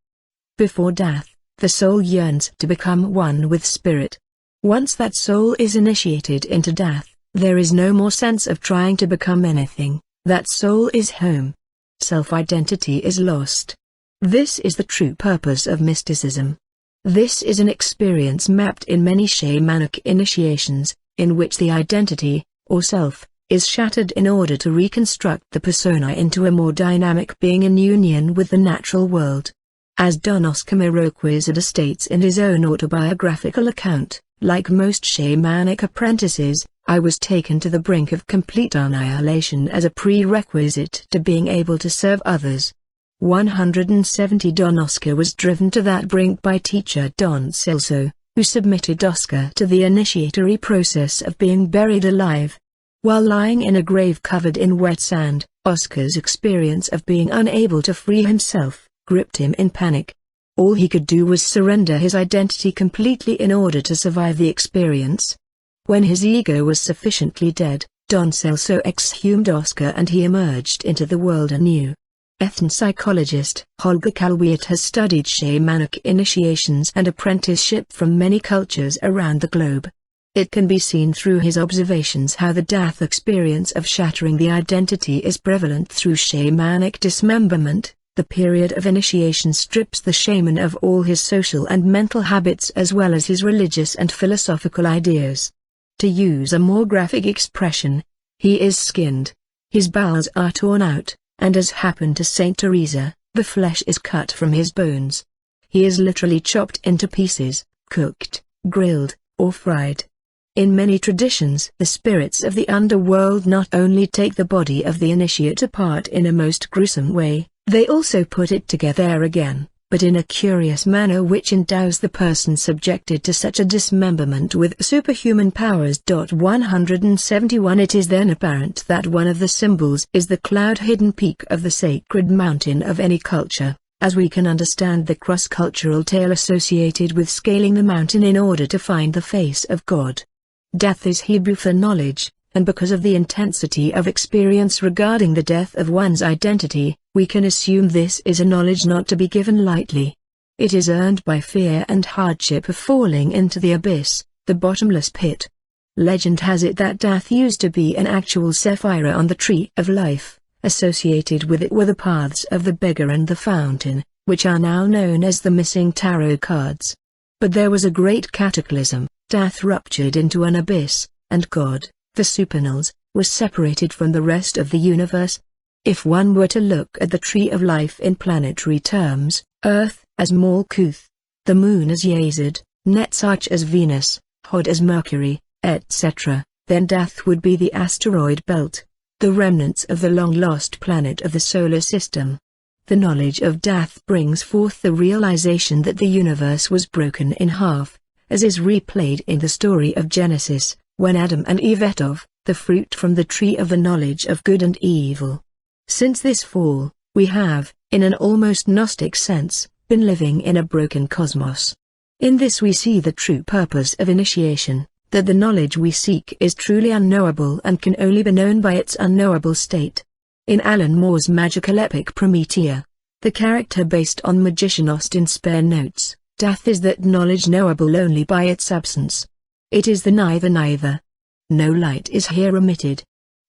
Before death, the soul yearns to become one with spirit. Once that soul is initiated into death, there is no more sense of trying to become anything, that soul is home. Self-identity is lost. This is the true purpose of mysticism. This is an experience mapped in many shamanic initiations, in which the identity, or self, is shattered in order to reconstruct the persona into a more dynamic being in union with the natural world. As Don Oscar Miroquizada states in his own autobiographical account, like most shamanic apprentices, I was taken to the brink of complete annihilation as a prerequisite to being able to serve others. 170 Don Oscar was driven to that brink by teacher Don Celso, who submitted Oscar to the initiatory process of being buried alive. While lying in a grave covered in wet sand, Oscar's experience of being unable to free himself gripped him in panic. All he could do was surrender his identity completely in order to survive the experience. When his ego was sufficiently dead, Don Celso exhumed Oscar and he emerged into the world anew. Ethnopsychologist Holger Kalwiet has studied shamanic initiations and apprenticeship from many cultures around the globe. It can be seen through his observations how the death experience of shattering the identity is prevalent through shamanic dismemberment. The period of initiation strips the shaman of all his social and mental habits as well as his religious and philosophical ideas. To use a more graphic expression, he is skinned, his bowels are torn out, and as happened to Saint Teresa, the flesh is cut from his bones. He is literally chopped into pieces, cooked, grilled, or fried. In many traditions, the spirits of the underworld not only take the body of the initiate apart in a most gruesome way, they also put it together again, but in a curious manner which endows the person subjected to such a dismemberment with superhuman powers. 171 It is then apparent that one of the symbols is the cloud-hidden peak of the sacred mountain of any culture, as we can understand the cross-cultural tale associated with scaling the mountain in order to find the face of God. Death is Hebrew for knowledge, and because of the intensity of experience regarding the death of one's identity, we can assume this is a knowledge not to be given lightly. It is earned by fear and hardship of falling into the abyss, the bottomless pit. Legend has it that death used to be an actual sapphire on the tree of life. Associated with it were the paths of the beggar and the fountain, which are now known as the missing tarot cards. But there was a great cataclysm, death ruptured into an abyss, and God, the supernals, was separated from the rest of the universe. If one were to look at the tree of life in planetary terms, Earth as Malkuth, the Moon as Yazid, Netzach as Venus, Hod as Mercury, etc., then death would be the asteroid belt, the remnants of the long-lost planet of the solar system. The knowledge of death brings forth the realization that the universe was broken in half, as is replayed in the story of Genesis, when Adam and Eve ate of the fruit from the tree of the knowledge of good and evil. Since this fall, we have, in an almost Gnostic sense, been living in a broken cosmos. In this we see the true purpose of initiation, that the knowledge we seek is truly unknowable and can only be known by its unknowable state. In Alan Moore's magical epic Promethea, the character based on magician Austin Spare notes, death is that knowledge knowable only by its absence. It is the neither. No light is here omitted.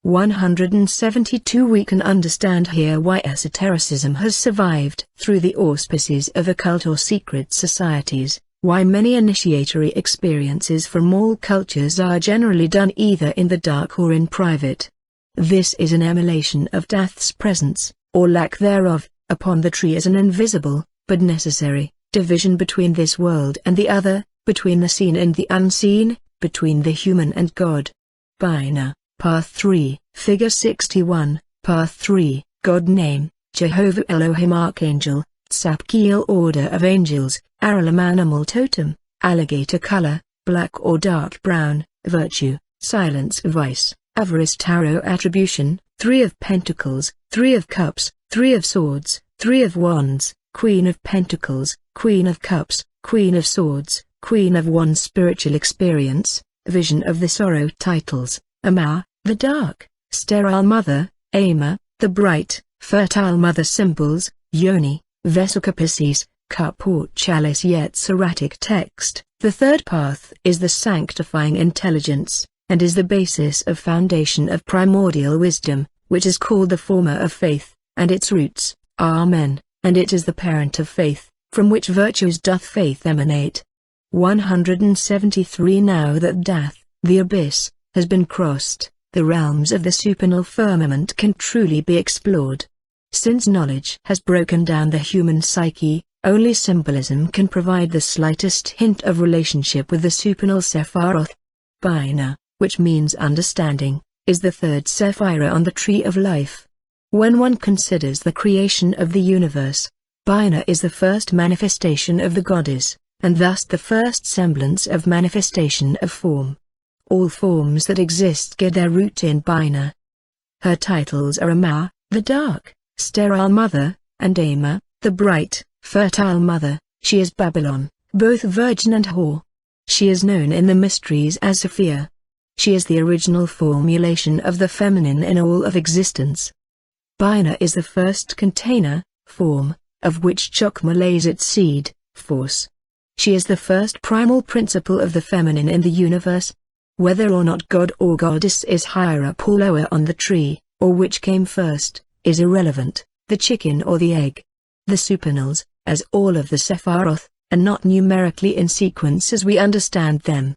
172 We can understand here why esotericism has survived through the auspices of occult or secret societies, why many initiatory experiences from all cultures are generally done either in the dark or in private. This is an emulation of death's presence, or lack thereof, upon the tree as an invisible, but necessary, division between this world and the other, between the seen and the unseen, between the human and God. Bina, Path 3, Figure 61, Path 3, God Name, Jehovah Elohim Archangel, Tzapkiel Order of Angels, Aralam Animal Totem, Alligator Color, Black or Dark Brown, Virtue, Silence Vice, Avarice Tarot Attribution, 3 of Pentacles, 3 of Cups, 3 of Swords, 3 of Wands, Queen of Pentacles, Queen of Cups, Queen of Swords, Queen of Wands. Spiritual Experience, Vision of the Sorrow. Titles, Ama, the Dark, Sterile Mother, Ama, the Bright, Fertile Mother. Symbols, Yoni, Vesica Pisces, Cup or Chalice. Yetziratic text. The third path is the sanctifying intelligence, and is the basis of foundation of primordial wisdom, which is called the former of faith, and its roots, Amen, and it is the parent of faith, from which virtues doth faith emanate. 173 Now that death, the abyss, has been crossed, the realms of the supernal firmament can truly be explored. Since knowledge has broken down the human psyche, only symbolism can provide the slightest hint of relationship with the supernal Sephiroth. Bina, which means understanding, is the third sapphire on the tree of life. When one considers the creation of the universe, Bina is the first manifestation of the goddess, and thus the first semblance of manifestation of form. All forms that exist get their root in Bina. Her titles are Ama, the Dark, Sterile Mother, and Ama, the Bright, Fertile Mother. She is Babylon, both virgin and whore. She is known in the mysteries as Sophia. She is the original formulation of the feminine in all of existence. Bina is the first container, form, of which Chokmah lays its seed, force. She is the first primal principle of the feminine in the universe. Whether or not God or goddess is higher up or lower on the tree, or which came first, is irrelevant, the chicken or the egg. The supernals, as all of the Sephiroth, are not numerically in sequence as we understand them.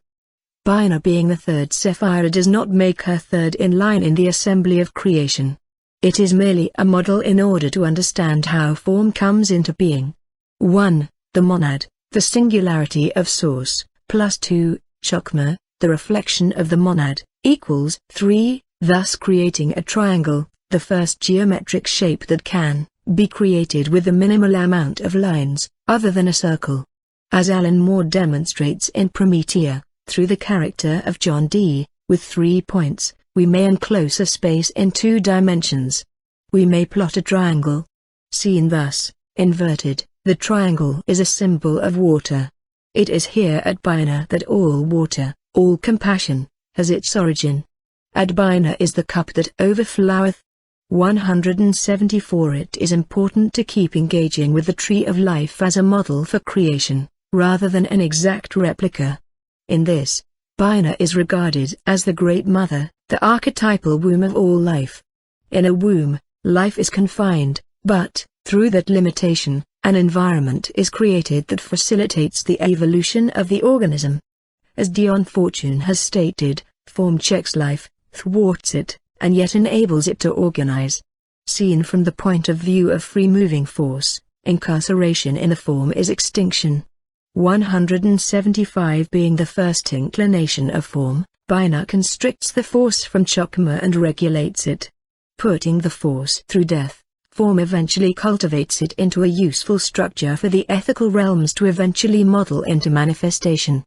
Bina being the third Sephira does not make her third in line in the assembly of creation. It is merely a model in order to understand how form comes into being. 1. The monad, the singularity of source, plus 2, Chokmah, the reflection of the monad, equals 3, thus creating a triangle, the first geometric shape that can be created with a minimal amount of lines, other than a circle. As Alan Moore demonstrates in Promethea, through the character of John D., with 3 points, we may enclose a space in 2 dimensions. We may plot a triangle. Seen thus, inverted, the triangle is a symbol of water. It is here at Bina that all water, all compassion, has its origin. Adbina is the cup that overfloweth. 174. It is important to keep engaging with the tree of life as a model for creation, rather than an exact replica. In this, Bina is regarded as the Great Mother, the archetypal womb of all life. In a womb, life is confined, but, through that limitation, an environment is created that facilitates the evolution of the organism. As Dion Fortune has stated, form checks life, thwarts it, and yet enables it to organize. Seen from the point of view of free-moving force, incarceration in a form is extinction. 175. Being the first inclination of form, Bina constricts the force from Chokma and regulates it. Putting the force through death, form eventually cultivates it into a useful structure for the ethical realms to eventually model into manifestation.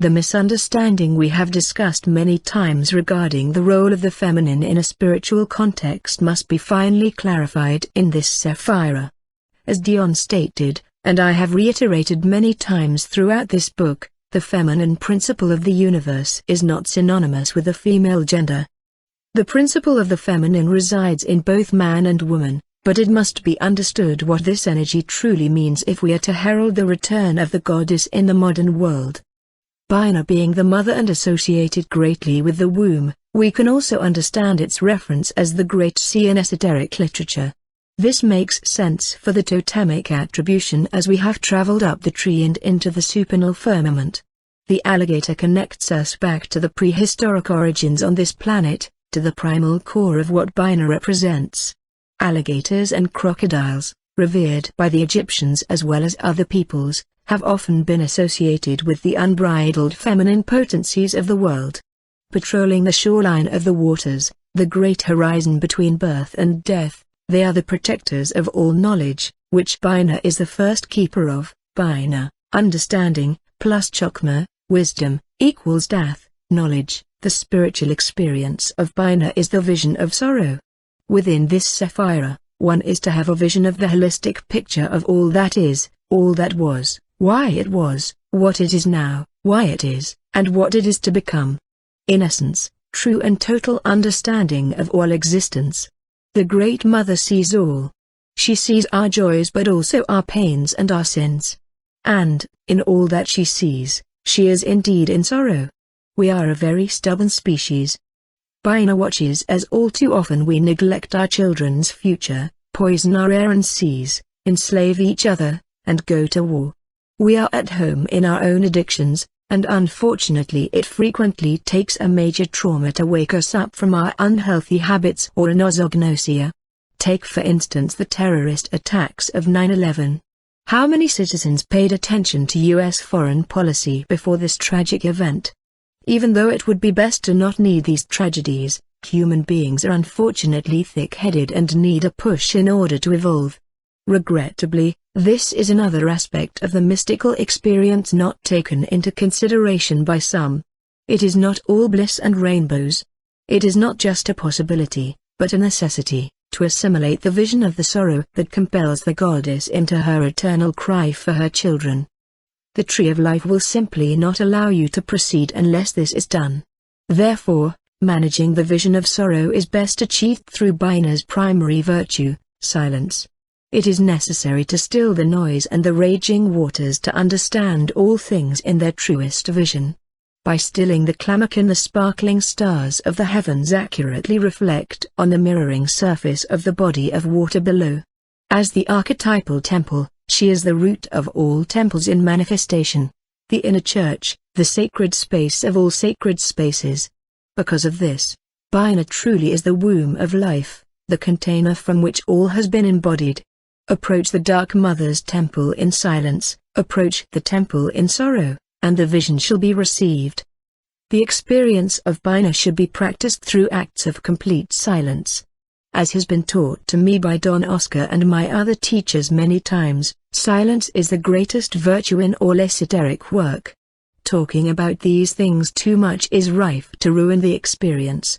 The misunderstanding we have discussed many times regarding the role of the feminine in a spiritual context must be finely clarified in this Sephira. As Dion stated, and I have reiterated many times throughout this book, the feminine principle of the universe is not synonymous with the female gender. The principle of the feminine resides in both man and woman, but it must be understood what this energy truly means if we are to herald the return of the goddess in the modern world. Bina being the mother and associated greatly with the womb, we can also understand its reference as the Great Sea in esoteric literature. This makes sense for the totemic attribution as we have traveled up the tree and into the supernal firmament. The alligator connects us back to the prehistoric origins on this planet, to the primal core of what Bina represents. Alligators and crocodiles, revered by the Egyptians as well as other peoples, have often been associated with the unbridled feminine potencies of the world. Patrolling the shoreline of the waters, the great horizon between birth and death, they are the protectors of all knowledge, which Bina is the first keeper of. Bina, understanding, plus Chokma, wisdom, equals death, knowledge. The spiritual experience of Bina is the vision of sorrow. Within this Sephira, one is to have a vision of the holistic picture of all that is, all that was, why it was, what it is now, why it is, and what it is to become. In essence, true and total understanding of all existence. The Great Mother sees all. She sees our joys but also our pains and our sins. And, in all that she sees, she is indeed in sorrow. We are a very stubborn species. Bina watches as all too often we neglect our children's future, poison our air and seas, enslave each other, and go to war. We are at home in our own addictions, and unfortunately it frequently takes a major trauma to wake us up from our unhealthy habits or anosognosia. Take for instance the terrorist attacks of 9/11. How many citizens paid attention to U.S. foreign policy before this tragic event? Even though it would be best to not need these tragedies, human beings are unfortunately thick-headed and need a push in order to evolve. Regrettably, this is another aspect of the mystical experience not taken into consideration by some. It is not all bliss and rainbows. It is not just a possibility, but a necessity, to assimilate the vision of the sorrow that compels the goddess into her eternal cry for her children. The tree of life will simply not allow you to proceed unless this is done. Therefore, managing the vision of sorrow is best achieved through Bina's primary virtue, silence. It is necessary to still the noise and the raging waters to understand all things in their truest vision. By stilling the clamor can the sparkling stars of the heavens accurately reflect on the mirroring surface of the body of water below. As the archetypal temple, she is the root of all temples in manifestation. The inner church, the sacred space of all sacred spaces. Because of this, Bina truly is the womb of life, the container from which all has been embodied. Approach the Dark Mother's temple in silence, approach the temple in sorrow, and the vision shall be received. The experience of Bina should be practiced through acts of complete silence. As has been taught to me by Don Oscar and my other teachers many times, silence is the greatest virtue in all esoteric work. Talking about these things too much is rife to ruin the experience.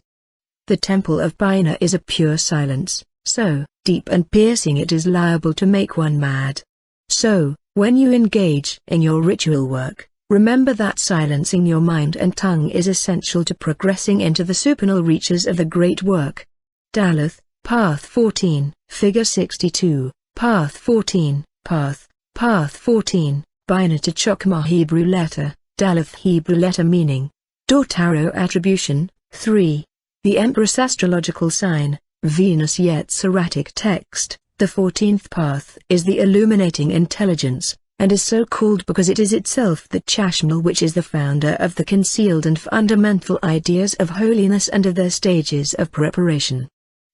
The temple of Bina is a pure silence, so deep and piercing it is liable to make one mad. So, when you engage in your ritual work, Remember that silencing your mind and tongue is essential to progressing into the supernal reaches of the great work. Duluth, Path 14, Figure 62, Path 14, Path 14, Bina to Chokmah Hebrew letter, Duluth Hebrew letter meaning. Tarot attribution, 3. The Empress astrological sign, Venus Yetziratic text, the 14th path is the illuminating intelligence, and is so called because it is itself the Chashmal which is the founder of the concealed and fundamental ideas of holiness and of their stages of preparation.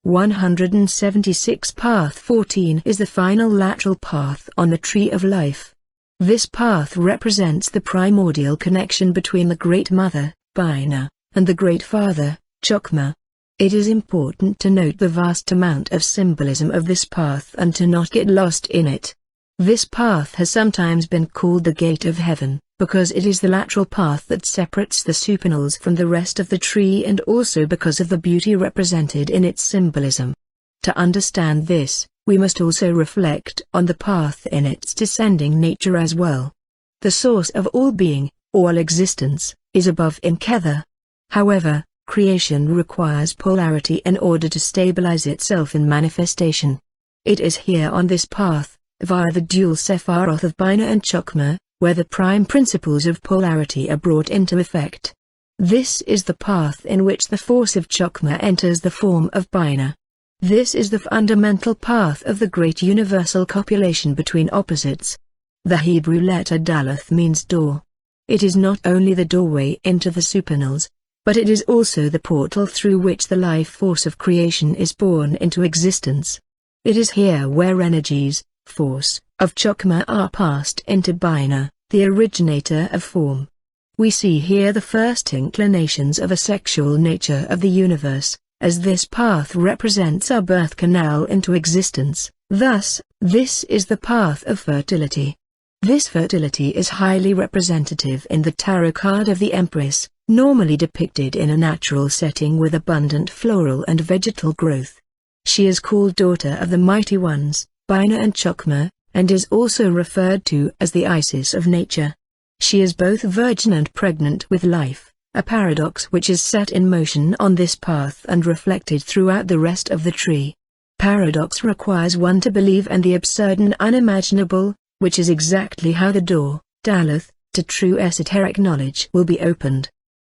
176 Path 14 is the final lateral path on the Tree of Life. This path represents the primordial connection between the Great Mother, Bina, and the Great Father, Chokmah. It is important to note the vast amount of symbolism of this path and to not get lost in it. This path has sometimes been called the Gate of Heaven, because it is the lateral path that separates the supernals from the rest of the tree, and also because of the beauty represented in its symbolism. To understand this, we must also reflect on the path in its descending nature as well. The source of all being, all existence, is above in Kether. However, creation requires polarity in order to stabilize itself in manifestation. It is here on this path, via the dual Sephiroth of Bina and Chokmah, where the prime principles of polarity are brought into effect. This is the path in which the force of Chokmah enters the form of Bina. This is the fundamental path of the great universal copulation between opposites. The Hebrew letter Duluth means door. It is not only the doorway into the supernals, but it is also the portal through which the life force of creation is born into existence. It is here where energies, force, of Chokmah are passed into Bina, the originator of form. We see here the first inclinations of a sexual nature of the universe, as this path represents our birth canal into existence. Thus, this is the path of fertility. This fertility is highly representative in the tarot card of the Empress, normally depicted in a natural setting with abundant floral and vegetal growth. She is called Daughter of the Mighty Ones, Bina and Chokmah, and is also referred to as the Isis of nature. She is both virgin and pregnant with life, a paradox which is set in motion on this path and reflected throughout the rest of the tree. Paradox requires one to believe in the absurd and unimaginable, which is exactly how the door, Duluth, to true esoteric knowledge will be opened.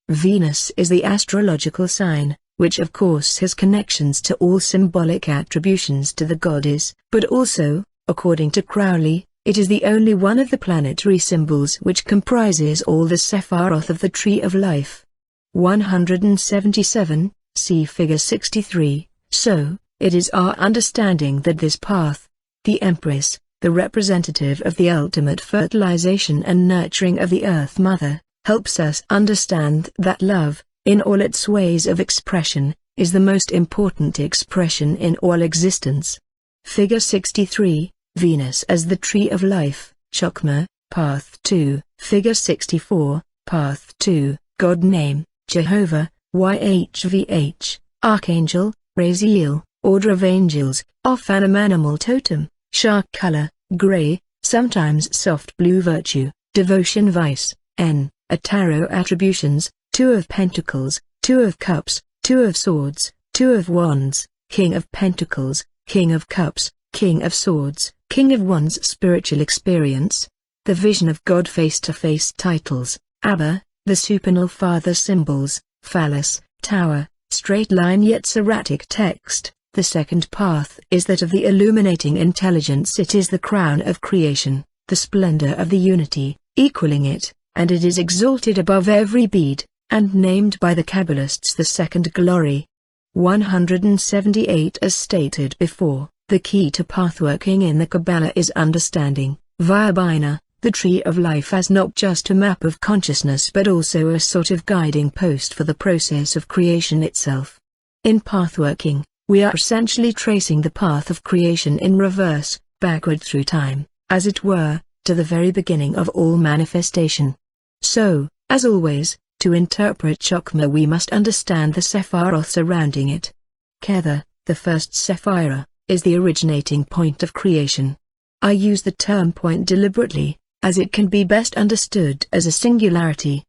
Venus is the astrological sign, which of course has connections to all symbolic attributions to the goddess, but also, according to Crowley, it is the only one of the planetary symbols which comprises all the Sephiroth of the Tree of Life. 177, see Figure 63. So, it is our understanding that this path, the Empress, the representative of the ultimate fertilization and nurturing of the Earth Mother, helps us understand that love, in all its ways of expression, is the most important expression in all existence. Figure 63, Venus as the Tree of Life, Chokmah, Path 2, Figure 64, Path 2, God name, Jehovah, YHVH, Archangel, Raziel, Order of Angels, off-animal animal totem, shark color, gray, sometimes soft blue virtue, devotion vice, N, a tarot attributions, Two of Pentacles, Two of Cups, Two of Swords, Two of Wands, King of Pentacles, King of Cups, King of Swords, King of Wands. Spiritual experience, the vision of God. Face-to-face titles, Abba, the supernal father. Symbols, phallus, tower, straight line. Yetziratic text, the second path is that of the illuminating intelligence. It is the crown of creation, the splendor of the unity, equaling it, and it is exalted above every bead, and named by the Kabbalists the second glory. 178. As stated before, the key to pathworking in the Kabbalah is understanding, via Bina, the Tree of Life as not just a map of consciousness but also a sort of guiding post for the process of creation itself. In pathworking, we are essentially tracing the path of creation in reverse, backward through time, as it were, to the very beginning of all manifestation. So, as always, to interpret Chokmah we must understand the Sephiroth surrounding it. Kether, the first Sephirah, is the originating point of creation. I use the term point deliberately, as it can be best understood as a singularity,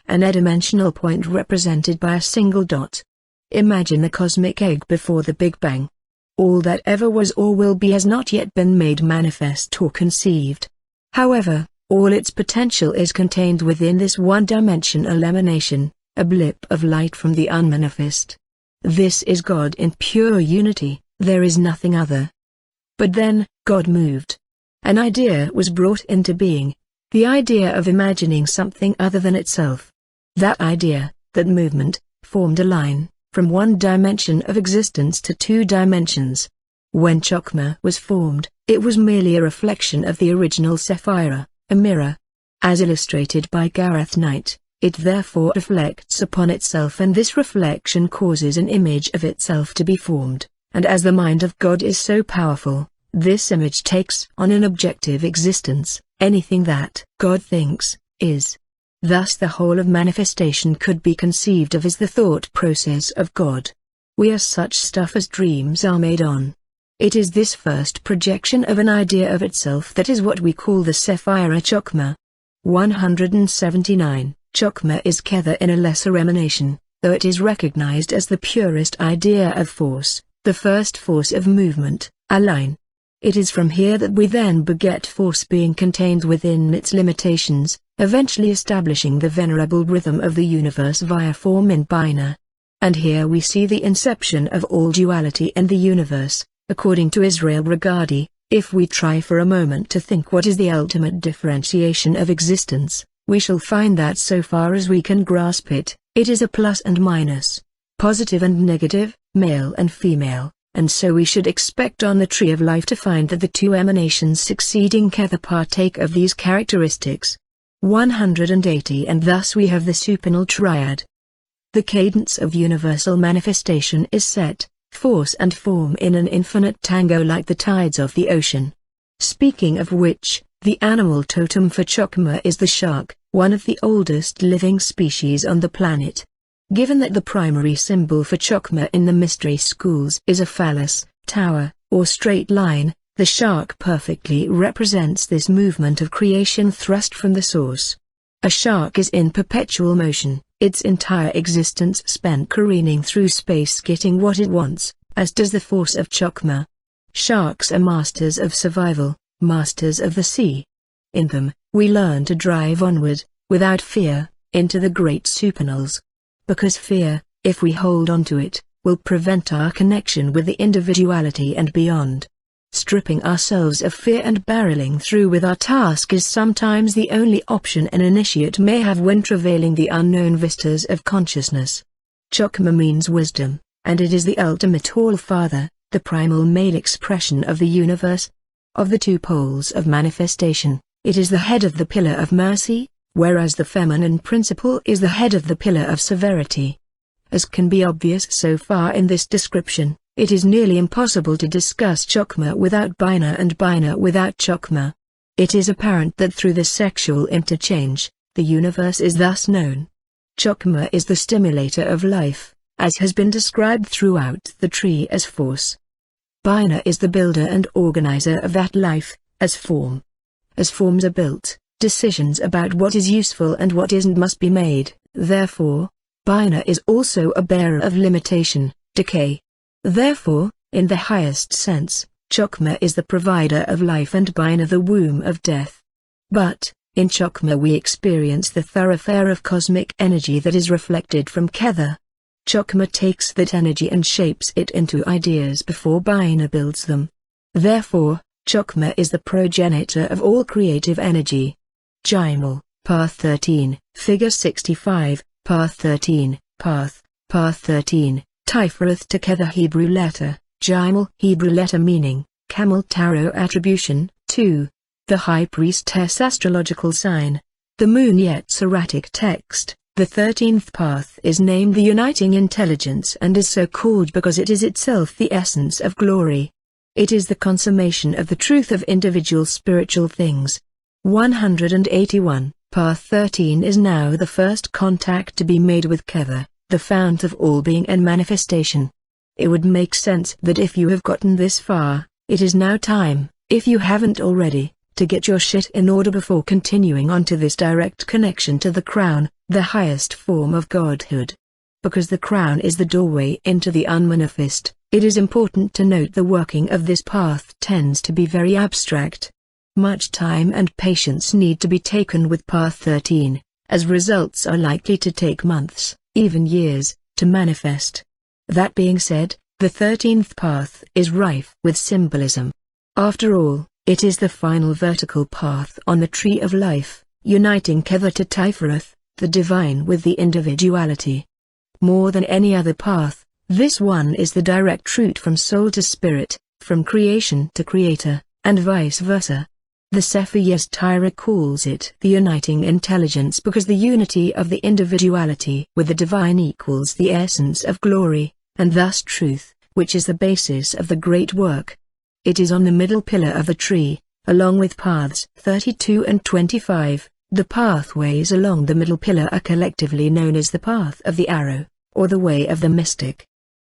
an adimensional point represented by a single dot. Imagine the cosmic egg before the Big Bang. All that ever was or will be has not yet been made manifest or conceived. However, all its potential is contained within this one-dimensional emanation, a blip of light from the unmanifest. This is God in pure unity, there is nothing other. But then, God moved. An idea was brought into being, the idea of imagining something other than itself. That idea, that movement, formed a line, from one dimension of existence to two dimensions. When Chokmah was formed, it was merely a reflection of the original Sephira, a mirror. As illustrated by Gareth Knight, it therefore reflects upon itself, and this reflection causes an image of itself to be formed, and as the mind of God is so powerful, this image takes on an objective existence. Anything that God thinks, is. Thus the whole of manifestation could be conceived of as the thought process of God. We are such stuff as dreams are made on. It is this first projection of an idea of itself that is what we call the Sephira Chokmah. 179. Chokmah is Kether in a lesser emanation, though it is recognized as the purest idea of force, the first force of movement, a line. It is from here that we then beget force being contained within its limitations, eventually establishing the venerable rhythm of the universe via form in Bina. And here we see the inception of all duality in the universe, according to Israel Regardie. If we try for a moment to think what is the ultimate differentiation of existence, we shall find that so far as we can grasp it, it is a plus and minus, positive and negative, male and female. And so we should expect on the tree of life to find that the two emanations succeeding Kether partake of these characteristics. 180. And thus we have the supinal triad. The cadence of universal manifestation is set, force and form in an infinite tango like the tides of the ocean. Speaking of which, the animal totem for Chokmah is the shark, one of the oldest living species on the planet. Given that the primary symbol for Chokmah in the mystery schools is a phallus, tower, or straight line, the shark perfectly represents this movement of creation thrust from the source. A shark is in perpetual motion, its entire existence spent careening through space getting what it wants, as does the force of Chokmah. Sharks are masters of survival, masters of the sea. In them, we learn to drive onward, without fear, into the great supinals. Because fear, if we hold on to it, will prevent our connection with the individuality and beyond. Stripping ourselves of fear and barreling through with our task is sometimes the only option an initiate may have when travailing the unknown vistas of consciousness. Chokmah means wisdom, and it is the ultimate All-Father, the primal male expression of the universe. Of the two poles of manifestation, it is the head of the pillar of mercy, whereas the feminine principle is the head of the pillar of severity. As can be obvious so far in this description, it is nearly impossible to discuss Chokmah without Bina and Bina without Chokmah. It is apparent that through the sexual interchange, the universe is thus known. Chokmah is the stimulator of life, as has been described throughout the tree as force. Bina is the builder and organizer of that life, as form. As forms are built, decisions about what is useful and what isn't must be made. Therefore, Bina is also a bearer of limitation, decay. Therefore, in the highest sense, Chokmah is the provider of life and Bina the womb of death. But, in Chokmah we experience the thoroughfare of cosmic energy that is reflected from Kether. Chokmah takes that energy and shapes it into ideas before Bina builds them. Therefore, Chokmah is the progenitor of all creative energy. Jimal, Path 13, Figure 65, Path 13, Path 13, Tiferath to Kether Hebrew letter, Jimal Hebrew letter meaning, Camel Tarot attribution, 2. The High Priestess astrological sign. The Moon Yetziratic text, the 13th path is named the uniting intelligence and is so called because it is itself the essence of glory. It is the consummation of the truth of individual spiritual things. 181. Path 13 is now the first contact to be made with Kether, the fount of all being and manifestation. It would make sense that if you have gotten this far, it is now time, if you haven't already, to get your shit in order before continuing on to this direct connection to the crown, the highest form of godhood. Because the crown is the doorway into the unmanifest, it is important to note the working of this path tends to be very abstract. Much time and patience need to be taken with Path 13, as results are likely to take months, even years, to manifest. That being said, the 13th path is rife with symbolism. After all, it is the final vertical path on the tree of life, uniting Kether to Tifereth, the divine with the individuality. More than any other path, this one is the direct route from soul to spirit, from creation to creator, and vice versa. The Sefer Yesterah calls it the uniting intelligence because the unity of the individuality with the divine equals the essence of glory, and thus truth, which is the basis of the great work. It is on the middle pillar of the tree, along with paths 32 and 25, the pathways along the middle pillar are collectively known as the path of the arrow, or the way of the mystic.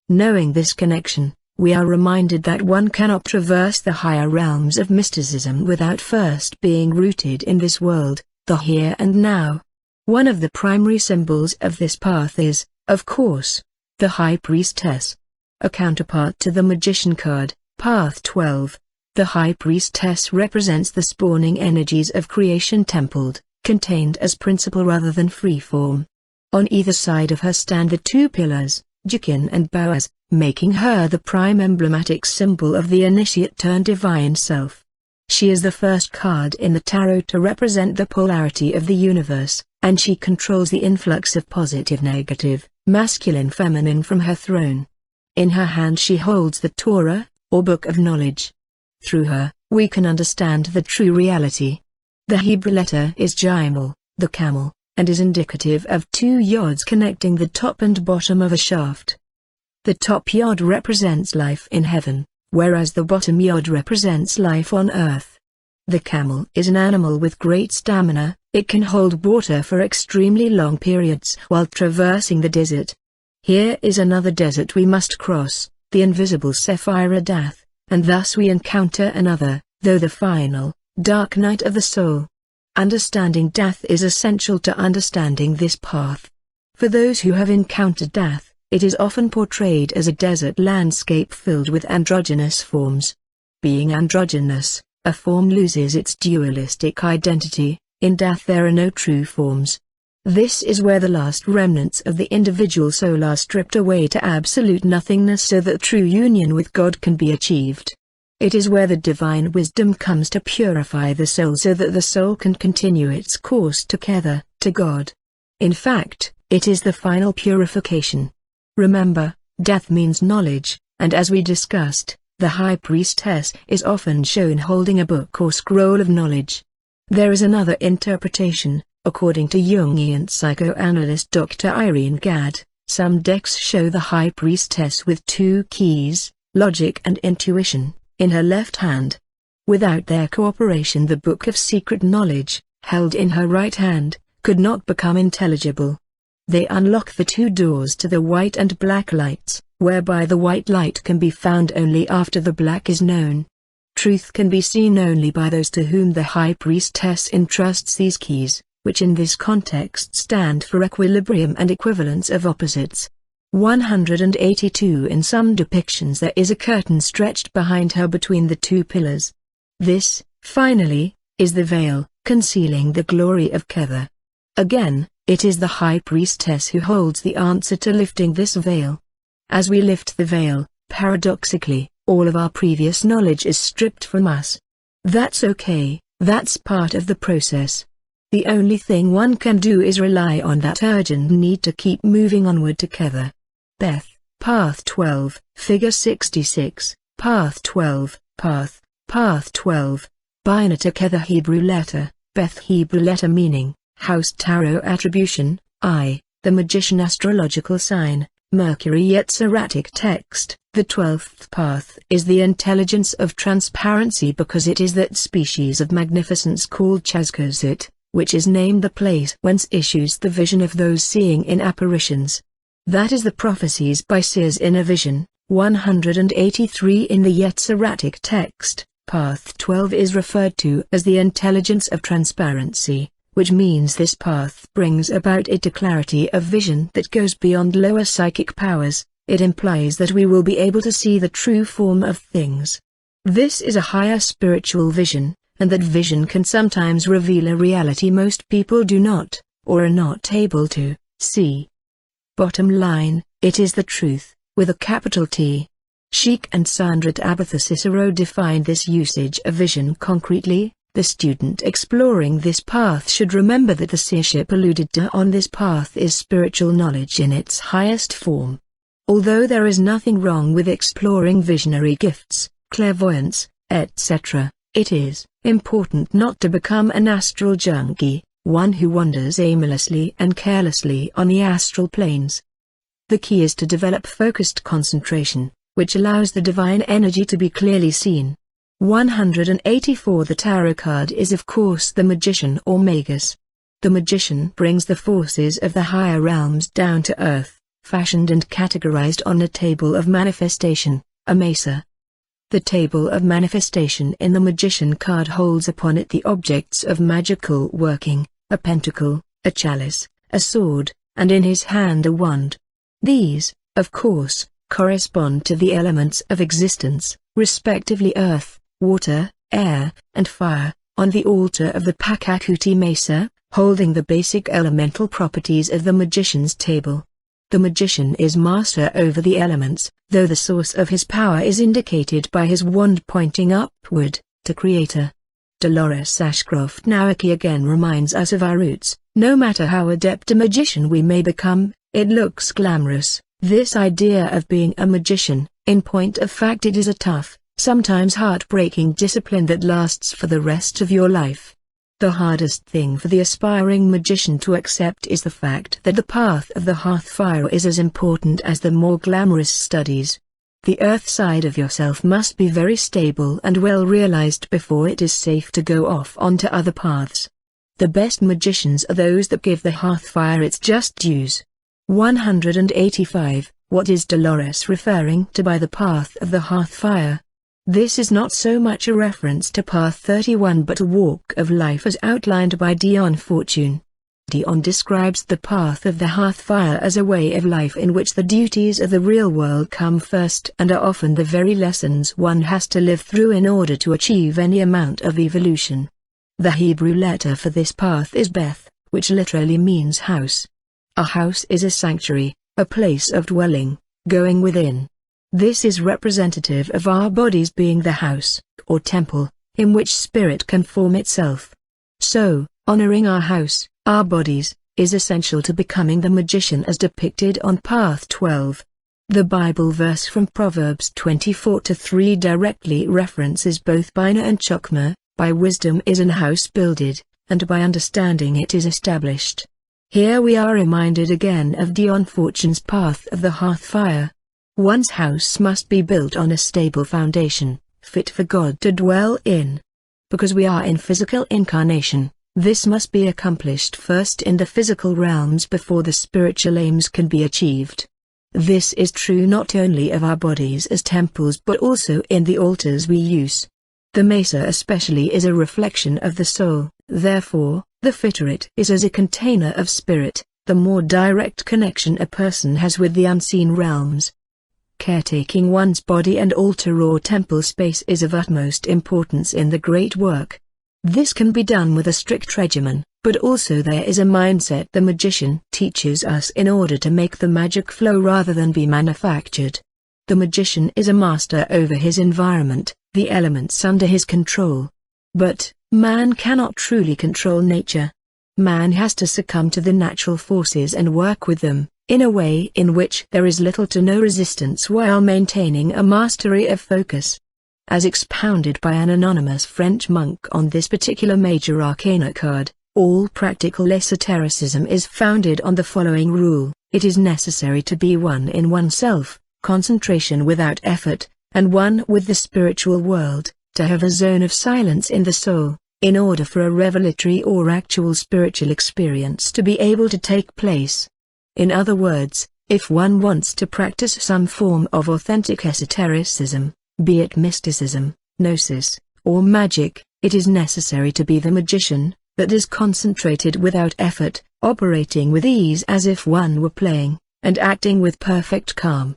Knowing this connection, we are reminded that one cannot traverse the higher realms of mysticism without first being rooted in this world, the here and now. One of the primary symbols of this path is, of course, the High Priestess. A counterpart to the Magician card, Path 12, the High Priestess represents the spawning energies of creation templed, contained as principle rather than free form. On either side of her stand the two pillars, Jachin and Boaz, making her the prime emblematic symbol of the initiate-turned-divine self. She is the first card in the tarot to represent the polarity of the universe, and she controls the influx of positive-negative, masculine-feminine from her throne. In her hand she holds the Torah, or Book of Knowledge. Through her, we can understand the true reality. The Hebrew letter is Gimel, the camel, and is indicative of two yods connecting the top and bottom of a shaft. The top yod represents life in heaven, whereas the bottom yod represents life on earth. The camel is an animal with great stamina, it can hold water for extremely long periods while traversing the desert. Here is another desert we must cross, the invisible Sephirah Death, and thus we encounter another, though the final, dark night of the soul. Understanding death is essential to understanding this path. For those who have encountered death, it is often portrayed as a desert landscape filled with androgynous forms. Being androgynous, a form loses its dualistic identity. In death there are no true forms. This is where the last remnants of the individual soul are stripped away to absolute nothingness so that true union with God can be achieved. It is where the divine wisdom comes to purify the soul so that the soul can continue its course together, to God. In fact, it is the final purification. Remember, death means knowledge, and as we discussed, the High Priestess is often shown holding a book or scroll of knowledge. There is another interpretation. According to Jungian psychoanalyst Dr. Irene Gadd, some decks show the High Priestess with two keys, logic and intuition, in her left hand. Without their cooperation the Book of Secret Knowledge, held in her right hand, could not become intelligible. They unlock the two doors to the white and black lights, whereby the white light can be found only after the black is known. Truth can be seen only by those to whom the High Priestess entrusts these keys, which in this context stand for equilibrium and equivalence of opposites. 182 In some depictions there is a curtain stretched behind her between the two pillars. This, finally, is the veil, concealing the glory of Kether. Again, it is the High Priestess who holds the answer to lifting this veil. As we lift the veil, paradoxically, all of our previous knowledge is stripped from us. That's okay, that's part of the process. The only thing one can do is rely on that urgent need to keep moving onward together. Beth, Path 12, Figure 66, Path 12, Path 12. Bina together Hebrew letter, Beth Hebrew letter meaning, House Tarot attribution, I, the Magician astrological sign, Mercury Yetziratic text. The 12th path is the intelligence of transparency because it is that species of magnificence called Chazkazit, which is named the place whence issues the vision of those seeing in apparitions. That is the prophecies by seers in a vision, 183 in the Yetziratic text, path 12 is referred to as the intelligence of transparency, which means this path brings about a clarity of vision that goes beyond lower psychic powers. It implies that we will be able to see the true form of things. This is a higher spiritual vision, and that vision can sometimes reveal a reality most people do not, or are not able to, see. Bottom line, it is the truth, with a capital T. Sheikh and Sandrat Abatha Cicero defined this usage of vision concretely. The student exploring this path should remember that the seership alluded to on this path is spiritual knowledge in its highest form. Although there is nothing wrong with exploring visionary gifts, clairvoyance, etc., it is important not to become an astral junkie, one who wanders aimlessly and carelessly on the astral planes. The key is to develop focused concentration, which allows the divine energy to be clearly seen. 184. The tarot card is of course the magician or magus. The magician brings the forces of the higher realms down to earth, fashioned and categorized on a table of manifestation, a mesa. The table of manifestation in the magician card holds upon it the objects of magical working, a pentacle, a chalice, a sword, and in his hand a wand. These, of course, correspond to the elements of existence, respectively earth, water, air, and fire, on the altar of the Pakakuti Mesa, holding the basic elemental properties of the magician's table. The magician is master over the elements, though the source of his power is indicated by his wand pointing upward, to Creator. Dolores Ashcroft Nawaki again reminds us of our roots. No matter how adept a magician we may become, it looks glamorous. This idea of being a magician, in point of fact it is a tough, sometimes heartbreaking discipline that lasts for the rest of your life. The hardest thing for the aspiring magician to accept is the fact that the path of the hearth fire is as important as the more glamorous studies. The earth side of yourself must be very stable and well realized before it is safe to go off onto other paths. The best magicians are those that give the hearth fire its just dues. 185. What is Dolores referring to by the path of the hearth fire? This is not so much a reference to Path 31 but a walk of life as outlined by Dion Fortune. Dion describes the path of the hearth fire as a way of life in which the duties of the real world come first and are often the very lessons one has to live through in order to achieve any amount of evolution. The Hebrew letter for this path is Beth, which literally means house. A house is a sanctuary, a place of dwelling, going within. This is representative of our bodies being the house, or temple, in which spirit can form itself. So, honoring our house, our bodies, is essential to becoming the magician as depicted on Path 12. The Bible verse from Proverbs 24:3 directly references both Bina and Chokmah. By wisdom is an house builded, and by understanding it is established. Here we are reminded again of Dion Fortune's path of the hearth fire. One's house must be built on a stable foundation, fit for God to dwell in. Because we are in physical incarnation, this must be accomplished first in the physical realms before the spiritual aims can be achieved. This is true not only of our bodies as temples but also in the altars we use. The mesa especially is a reflection of the soul, therefore, the fitter it is as a container of spirit, the more direct connection a person has with the unseen realms. Caretaking one's body and altar or temple space is of utmost importance in the great work. This can be done with a strict regimen, but also there is a mindset the magician teaches us in order to make the magic flow rather than be manufactured. The magician is a master over his environment, the elements under his control. But, man cannot truly control nature. Man has to succumb to the natural forces and work with them, in a way in which there is little to no resistance while maintaining a mastery of focus. As expounded by an anonymous French monk on this particular major arcana card, all practical esotericism is founded on the following rule: it is necessary to be one in oneself, concentration without effort, and one with the spiritual world, to have a zone of silence in the soul, in order for a revelatory or actual spiritual experience to be able to take place. In other words, if one wants to practice some form of authentic esotericism, be it mysticism, gnosis, or magic, it is necessary to be the magician, that is concentrated without effort, operating with ease as if one were playing, and acting with perfect calm.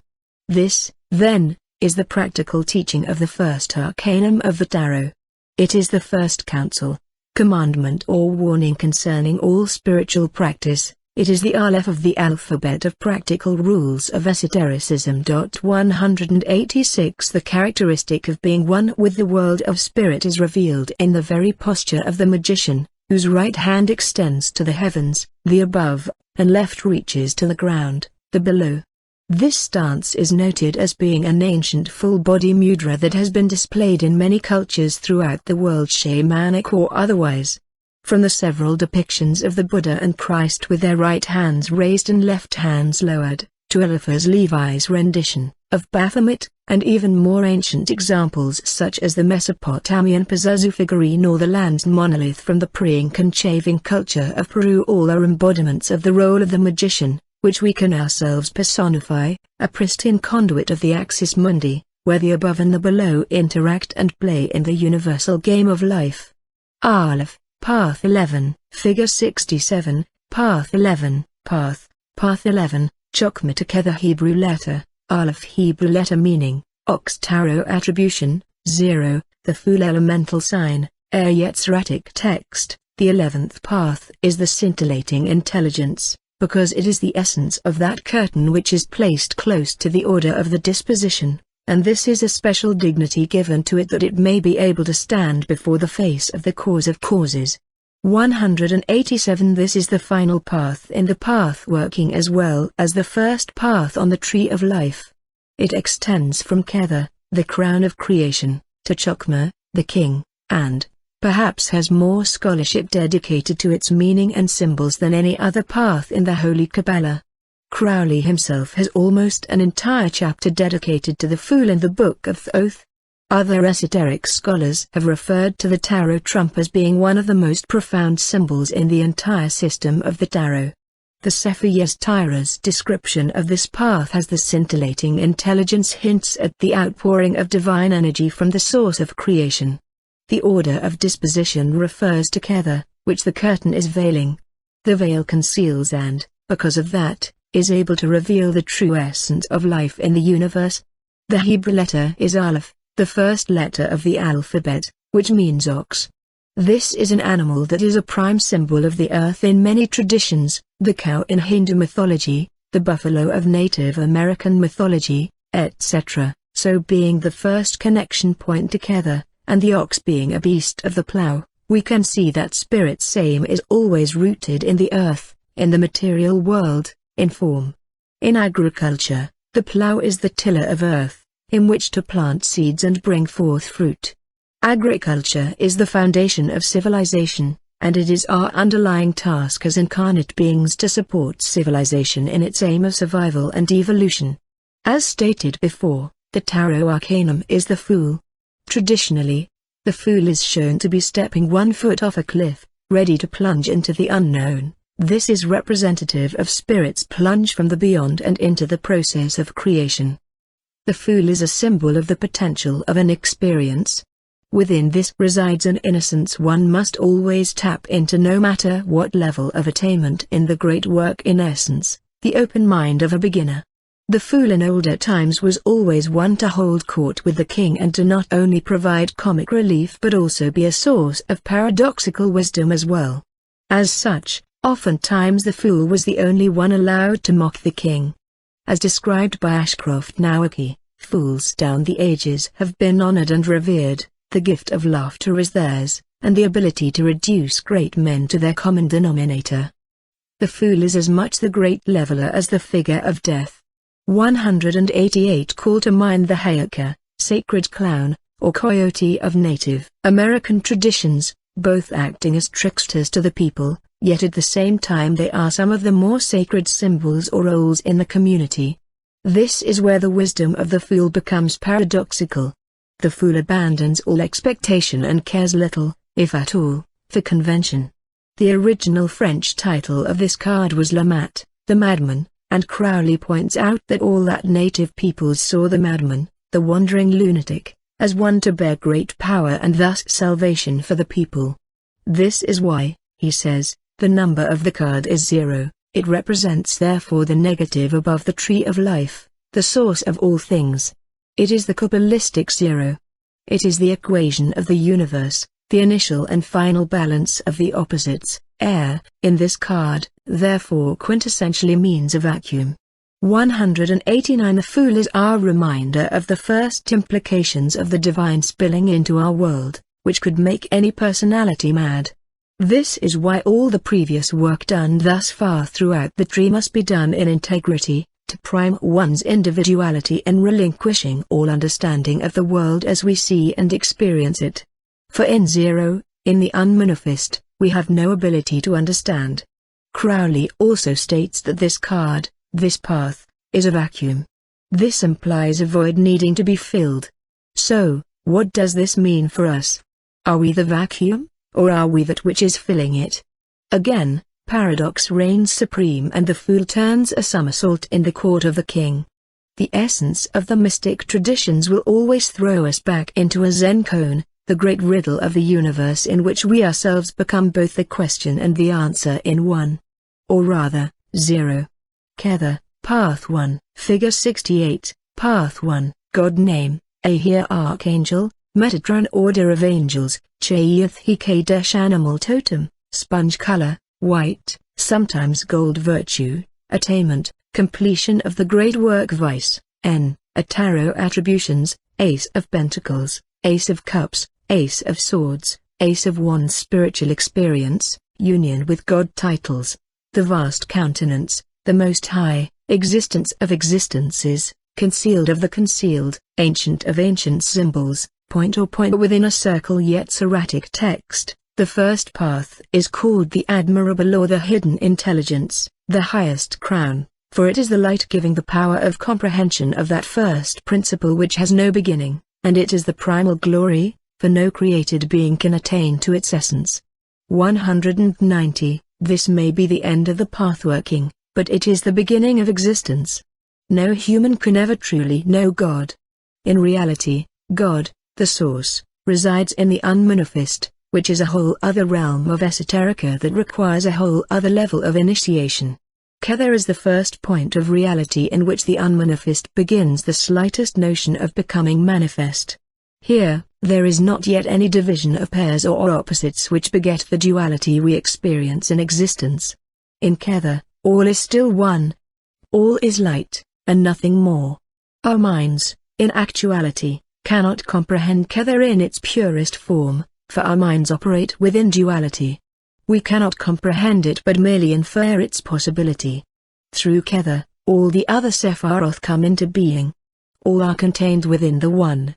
This, then, is the practical teaching of the first arcanum of the tarot. It is the first counsel, commandment or warning concerning all spiritual practice. It is the Aleph of the alphabet of practical rules of esotericism. 186 The characteristic of being one with the world of spirit is revealed in the very posture of the magician, whose right hand extends to the heavens, the above, and left reaches to the ground, the below. This stance is noted as being an ancient full-body mudra that has been displayed in many cultures throughout the world, shamanic or otherwise. From the several depictions of the Buddha and Christ with their right hands raised and left hands lowered, to Eliphaz Levi's rendition of Baphomet, and even more ancient examples such as the Mesopotamian Pazuzu figurine or the Lands monolith from the pre-Incan Chaving culture of Peru, all are embodiments of the role of the magician, which we can ourselves personify, a pristine conduit of the axis mundi, where the above and the below interact and play in the universal game of life. Aleph. Path 11, Figure 67, Path 11, Path 11, Chokmah together Hebrew letter, Aleph Hebrew letter meaning, Ox tarot attribution, 0, the Fool elemental sign, Yetziratic text, the 11th path is the scintillating intelligence, because it is the essence of that curtain which is placed close to the order of the disposition, and this is a special dignity given to it that it may be able to stand before the face of the cause of causes. 187 This is the final path in the path working as well as the first path on the tree of life. It extends from Kether, the crown of creation, to Chokmah, the king, and, perhaps has more scholarship dedicated to its meaning and symbols than any other path in the Holy Qabalah. Crowley himself has almost an entire chapter dedicated to the Fool in the Book of Thoth. Other esoteric scholars have referred to the tarot trump as being one of the most profound symbols in the entire system of the tarot. The Sefer Yetzirah's description of this path has the scintillating intelligence hints at the outpouring of divine energy from the source of creation. The order of disposition refers to Kether, which the curtain is veiling. The veil conceals and, because of that, is able to reveal the true essence of life in the universe. The Hebrew letter is Aleph, the first letter of the alphabet, which means ox. This is an animal that is a prime symbol of the earth in many traditions, the cow in Hindu mythology, the buffalo of Native American mythology, etc., so being the first connection point together, and the ox being a beast of the plough, we can see that spirit's same is always rooted in the earth, in the material world, in form. In agriculture, the plough is the tiller of earth, in which to plant seeds and bring forth fruit. Agriculture is the foundation of civilization, and it is our underlying task as incarnate beings to support civilization in its aim of survival and evolution. As stated before, the tarot arcanum is the Fool. Traditionally, the Fool is shown to be stepping 1 foot off a cliff, ready to plunge into the unknown. This is representative of spirit's plunge from the beyond and into the process of creation. The Fool is a symbol of the potential of an experience. Within this resides an innocence one must always tap into no matter what level of attainment in the great work in essence, the open mind of a beginner. The Fool in older times was always one to hold court with the king and to not only provide comic relief but also be a source of paradoxical wisdom as well. As such, oftentimes the Fool was the only one allowed to mock the king. As described by Ashcroft Nowacki, fools down the ages have been honored and revered, the gift of laughter is theirs, and the ability to reduce great men to their common denominator. The Fool is as much the great leveler as the figure of death. 188 Call to mind the Hayaka, sacred clown, or coyote of Native American traditions, both acting as tricksters to the people, yet at the same time they are some of the more sacred symbols or roles in the community. This is where the wisdom of the Fool becomes paradoxical. The Fool abandons all expectation and cares little, if at all, for convention. The original French title of this card was Le Mat, the Madman, and Crowley points out that all that native peoples saw the madman, the wandering lunatic, as one to bear great power and thus salvation for the people. This is why, he says, the number of the card is 0, it represents therefore the negative above the tree of life, the source of all things. It is the Kabbalistic 0. It is the equation of the universe, the initial and final balance of the opposites. Air, in this card, therefore quintessentially means a vacuum. 189. The Fool is our reminder of the first implications of the divine spilling into our world, which could make any personality mad. This is why all the previous work done thus far throughout the tree must be done in integrity, to prime one's individuality and relinquishing all understanding of the world as we see and experience it. For in 0, in the unmanifest, we have no ability to understand. Crowley also states that this card, this path, is a vacuum. This implies a void needing to be filled. So, what does this mean for us? Are we the vacuum, or are we that which is filling it? Again, paradox reigns supreme and the fool turns a somersault in the court of the king. The essence of the mystic traditions will always throw us back into a Zen koan, the great riddle of the universe in which we ourselves become both the question and the answer in one. Or rather, 0. Kether, Path 1, Figure 68, Path 1, God Name, Ahir Archangel, Metatron Order of Angels, Chayeth Hikadesh Animal Totem, Sponge Color, White, sometimes Gold Virtue, Attainment, Completion of the Great Work Vice, N, a Tarot Attributions, Ace of Pentacles, Ace of Cups, Ace of Swords, Ace of Wands Spiritual Experience, Union with God Titles, the Vast Countenance, the Most High, Existence of Existences, Concealed of the Concealed, Ancient of Ancient Symbols, Point or point within a circle yet serratic text. The first path is called the Admirable or the Hidden Intelligence, the highest crown, for it is the light giving the power of comprehension of that first principle which has no beginning, and it is the primal glory, for no created being can attain to its essence. 190. This may be the end of the path working, but it is the beginning of existence. No human can ever truly know God. In reality, God, the source, resides in the unmanifest, which is a whole other realm of esoterica that requires a whole other level of initiation. Kether is the first point of reality in which the unmanifest begins the slightest notion of becoming manifest. Here, there is not yet any division of pairs or opposites which beget the duality we experience in existence. In Kether, all is still one. All is light, and nothing more. Our minds, in actuality, cannot comprehend Kether in its purest form, for our minds operate within duality. We cannot comprehend it but merely infer its possibility. Through Kether, all the other Sephiroth come into being. All are contained within the One.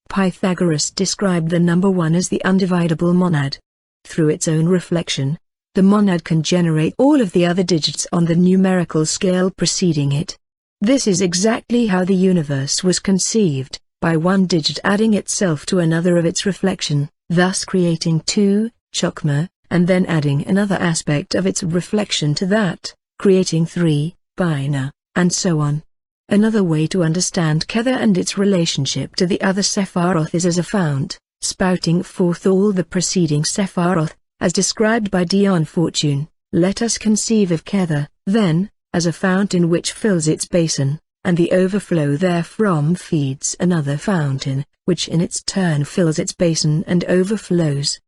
Pythagoras described the number 1 as the undividable monad. Through its own reflection, the monad can generate all of the other digits on the numerical scale preceding it. This is exactly how the universe was conceived, by one digit adding itself to another of its reflection, thus creating 2, Chokmah, and then adding another aspect of its reflection to that, creating 3, Binah, and so on. Another way to understand Kether and its relationship to the other Sephiroth is as a fount, spouting forth all the preceding Sephiroth, as described by Dion Fortune. Let us conceive of Kether, then, as a fountain which fills its basin, and the overflow therefrom feeds another fountain, which in its turn fills its basin and overflows.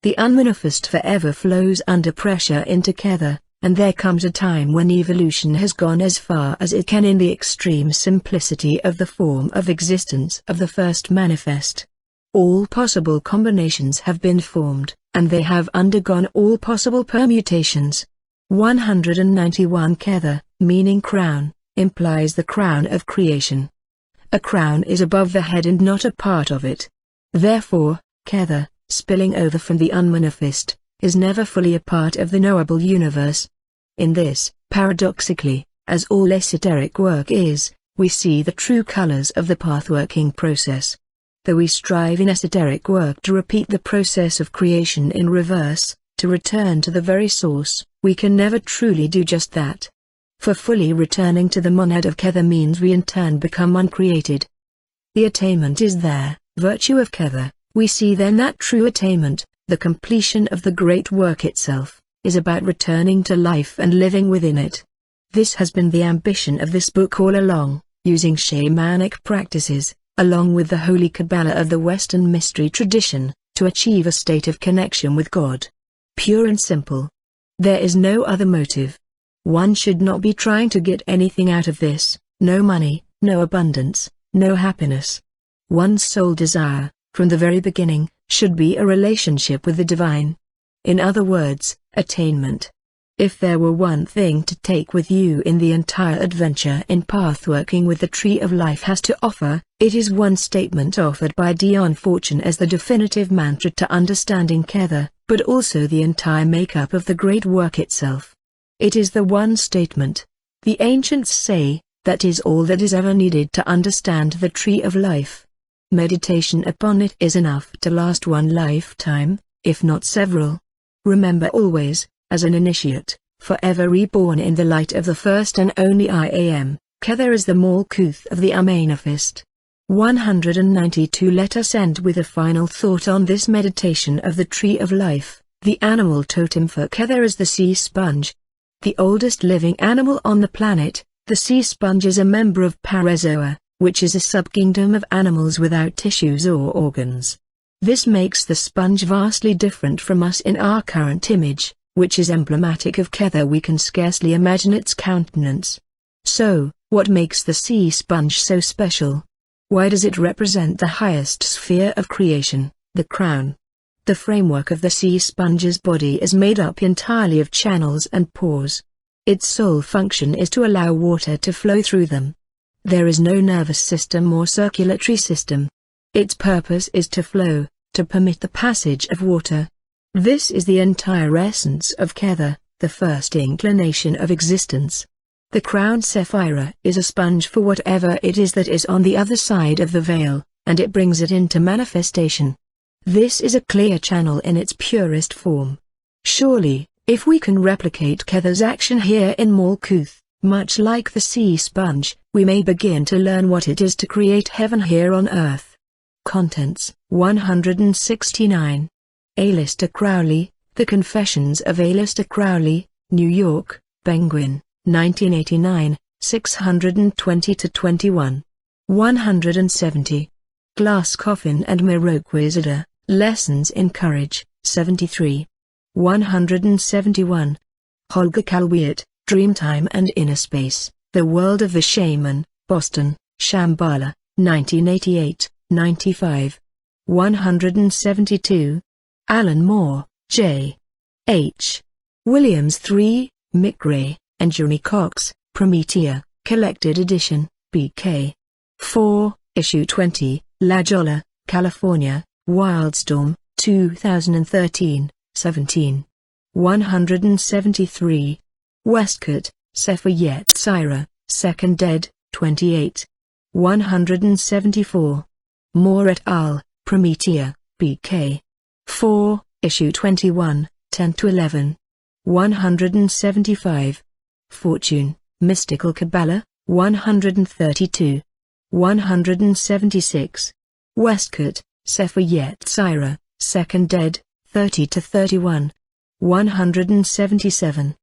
The unmanifest forever flows under pressure into Kether, and there comes a time when evolution has gone as far as it can in the extreme simplicity of the form of existence of the first manifest. All possible combinations have been formed, and they have undergone all possible permutations. 191. Kether, meaning crown, implies the crown of creation. A crown is above the head and not a part of it. Therefore, Kether, spilling over from the unmanifest, is never fully a part of the knowable universe. In this, paradoxically, as all esoteric work is, we see the true colors of the path-working process. Though we strive in esoteric work to repeat the process of creation in reverse, to return to the very source, we can never truly do just that. For fully returning to the monad of Kether means we in turn become uncreated. The attainment is there, virtue of Kether, we see then that true attainment, the completion of the great work itself, is about returning to life and living within it. This has been the ambition of this book all along, using shamanic practices, along with the holy Qabalah of the Western mystery tradition, to achieve a state of connection with God. Pure and simple. There is no other motive. One should not be trying to get anything out of this, no money, no abundance, no happiness. One's sole desire, from the very beginning, should be a relationship with the divine. In other words, attainment. If there were one thing to take with you in the entire adventure in pathworking with the Tree of Life has to offer, it is one statement offered by Dion Fortune as the definitive mantra to understanding Kether, but also the entire makeup of the great work itself. It is the one statement. The ancients say, that is all that is ever needed to understand the Tree of Life. Meditation upon it is enough to last one lifetime, if not several. Remember always, as an initiate, forever reborn in the light of the first and only I Am, Kether is the Malkuth of the Amanifest. 192. Let us end with a final thought on this meditation of the Tree of Life. The animal totem for Kether is the sea sponge. The oldest living animal on the planet, the sea sponge is a member of Parazoa, which is a subkingdom of animals without tissues or organs. This makes the sponge vastly different from us in our current image, which is emblematic of Kether. We can scarcely imagine its countenance. So, what makes the sea sponge so special? Why does it represent the highest sphere of creation, the crown? The framework of the sea sponge's body is made up entirely of channels and pores. Its sole function is to allow water to flow through them. There is no nervous system or circulatory system. Its purpose is to flow, to permit the passage of water. This is the entire essence of Kether, the first inclination of existence. The crown Sephira is a sponge for whatever it is that is on the other side of the veil, and it brings it into manifestation. This is a clear channel in its purest form. Surely, if we can replicate Kether's action here in Malkuth, much like the sea sponge, we may begin to learn what it is to create heaven here on earth. Contents: 169. Aleister Crowley, The Confessions of Aleister Crowley, New York, Penguin, 1989, 620-21. 170. Glass Coffin and Miroquizada, Lessons in Courage, 73. 171. Holger Kalwiet, Dreamtime and Inner Space, The World of the Shaman, Boston, Shambhala, 1988, 95. 172. Alan Moore, J. H. Williams 3, Mick Ray, and Johnny Cox, Promethea, Collected Edition, BK. 4, Issue 20, La Jolla, California, Wildstorm, 2013, 17. 173. Westcott, Sefer Yetzirah, 2nd ed., 28. 174. Moore et al., Promethea, BK. 4, Issue 21, 10-11. 175. Fortune, Mystical Qabalah, 132. 176. Westcott, Sefer Yetzirah, 2nd ed., 30-31. 177.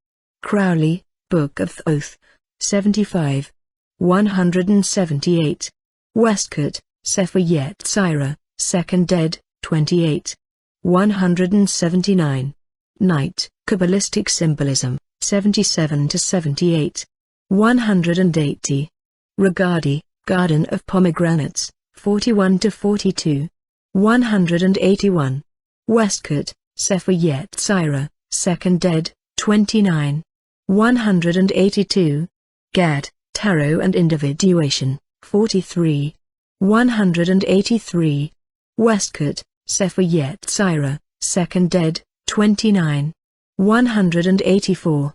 Crowley, Book of Thoth, 75. 178. Westcott, Sefer Yetzirah, 2nd ed., 28. 179. Night, Kabbalistic Symbolism, 77-78. 180. Regardie, Garden of Pomegranates, 41-42. 181. Westcott, Sefer Yetzirah, 2nd ed., 29. 182. Gad, Tarot and Individuation, 43. 183. Westcott, Sefer Yetzirah, 2nd ed., 29. 184.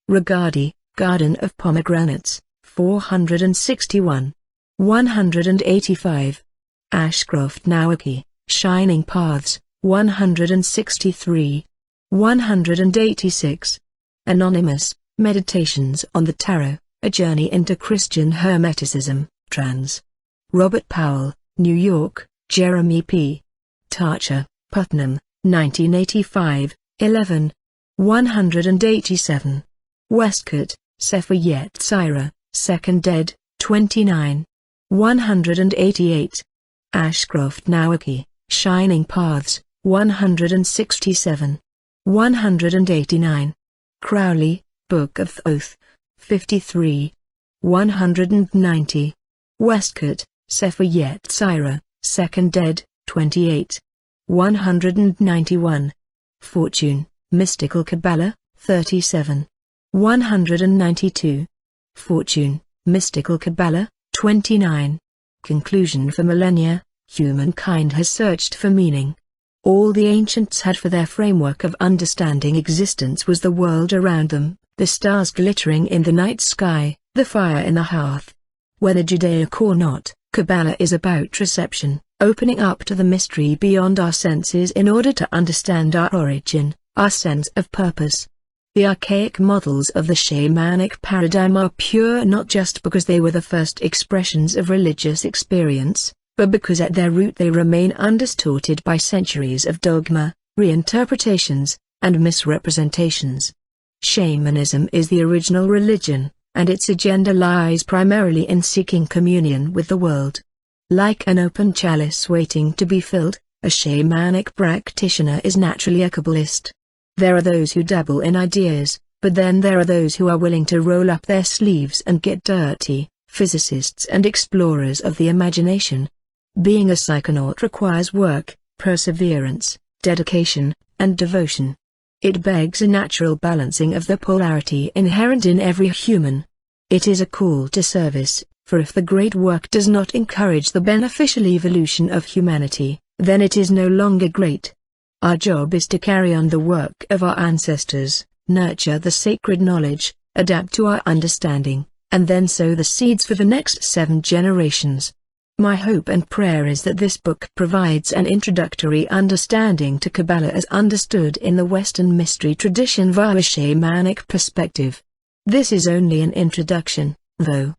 Regardie, Garden of Pomegranates, 461. 185. Ashcroft Nowacki, Shining Paths, 163. 186. Anonymous, Meditations on the Tarot, A Journey into Christian Hermeticism, trans. Robert Powell, New York, Jeremy P. Tarcher, Putnam, 1985, 11. 187. Westcott, Sefer Yetzirah, 2nd ed., 29. 188. Ashcroft Nowacki, Shining Paths, 167. 189. Crowley, Book of Thoth, 53. 190. Westcott, Sefer Yetzirah, 2nd ed., 28. 191. Fortune, Mystical Qabalah, 37. 192. Fortune, Mystical Qabalah, 29. Conclusion. For millennia, humankind has searched for meaning. All the ancients had for their framework of understanding existence was the world around them, the stars glittering in the night sky, the fire in the hearth. Whether Judaic or not, Kabbalah is about reception, opening up to the mystery beyond our senses in order to understand our origin, our sense of purpose. The archaic models of the shamanic paradigm are pure not just because they were the first expressions of religious experience, but because at their root they remain undistorted by centuries of dogma, reinterpretations, and misrepresentations. Shamanism is the original religion, and its agenda lies primarily in seeking communion with the world. Like an open chalice waiting to be filled, a shamanic practitioner is naturally a Kabbalist. There are those who dabble in ideas, but then there are those who are willing to roll up their sleeves and get dirty, physicists and explorers of the imagination. Being a psychonaut requires work, perseverance, dedication, and devotion. It begs a natural balancing of the polarity inherent in every human. It is a call to service, for if the great work does not encourage the beneficial evolution of humanity, then it is no longer great. Our job is to carry on the work of our ancestors, nurture the sacred knowledge, adapt to our understanding, and then sow the seeds for the next 7 generations. My hope and prayer is that this book provides an introductory understanding to Kabbalah as understood in the Western mystery tradition via a shamanic perspective. This is only an introduction, though.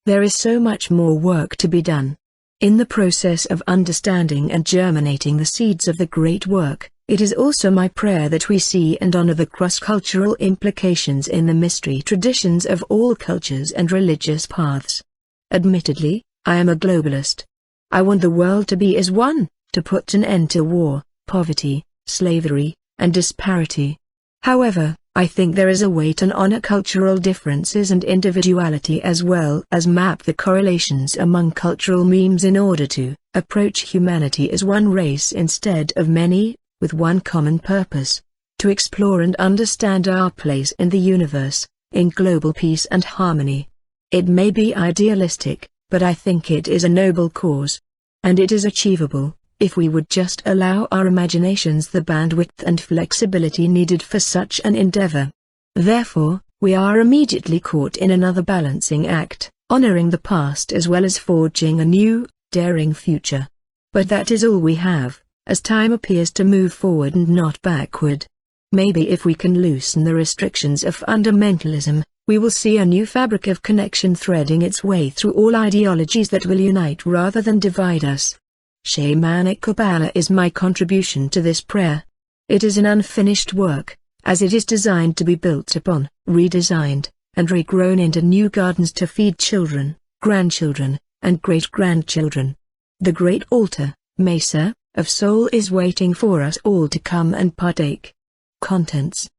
There is so much more work to be done. In the process of understanding and germinating the seeds of the great work, it is also my prayer that we see and honor the cross-cultural implications in the mystery traditions of all cultures and religious paths. Admittedly, I am a globalist. I want the world to be as one, to put an end to war, poverty, slavery, and disparity. However, I think there is a way to honor cultural differences and individuality as well as map the correlations among cultural memes in order to approach humanity as one race instead of many, with one common purpose: to explore and understand our place in the universe, in global peace and harmony. It may be idealistic, but I think it is a noble cause. And it is achievable, if we would just allow our imaginations the bandwidth and flexibility needed for such an endeavor. Therefore, we are immediately caught in another balancing act, honoring the past as well as forging a new, daring future. But that is all we have, as time appears to move forward and not backward. Maybe if we can loosen the restrictions of fundamentalism, we will see a new fabric of connection threading its way through all ideologies that will unite rather than divide us. Shamanic Qabalah is my contribution to this prayer. It is an unfinished work, as it is designed to be built upon, redesigned, and regrown into new gardens to feed children, grandchildren, and great-grandchildren. The great altar, Mesa, of Soul is waiting for us all to come and partake. Contents: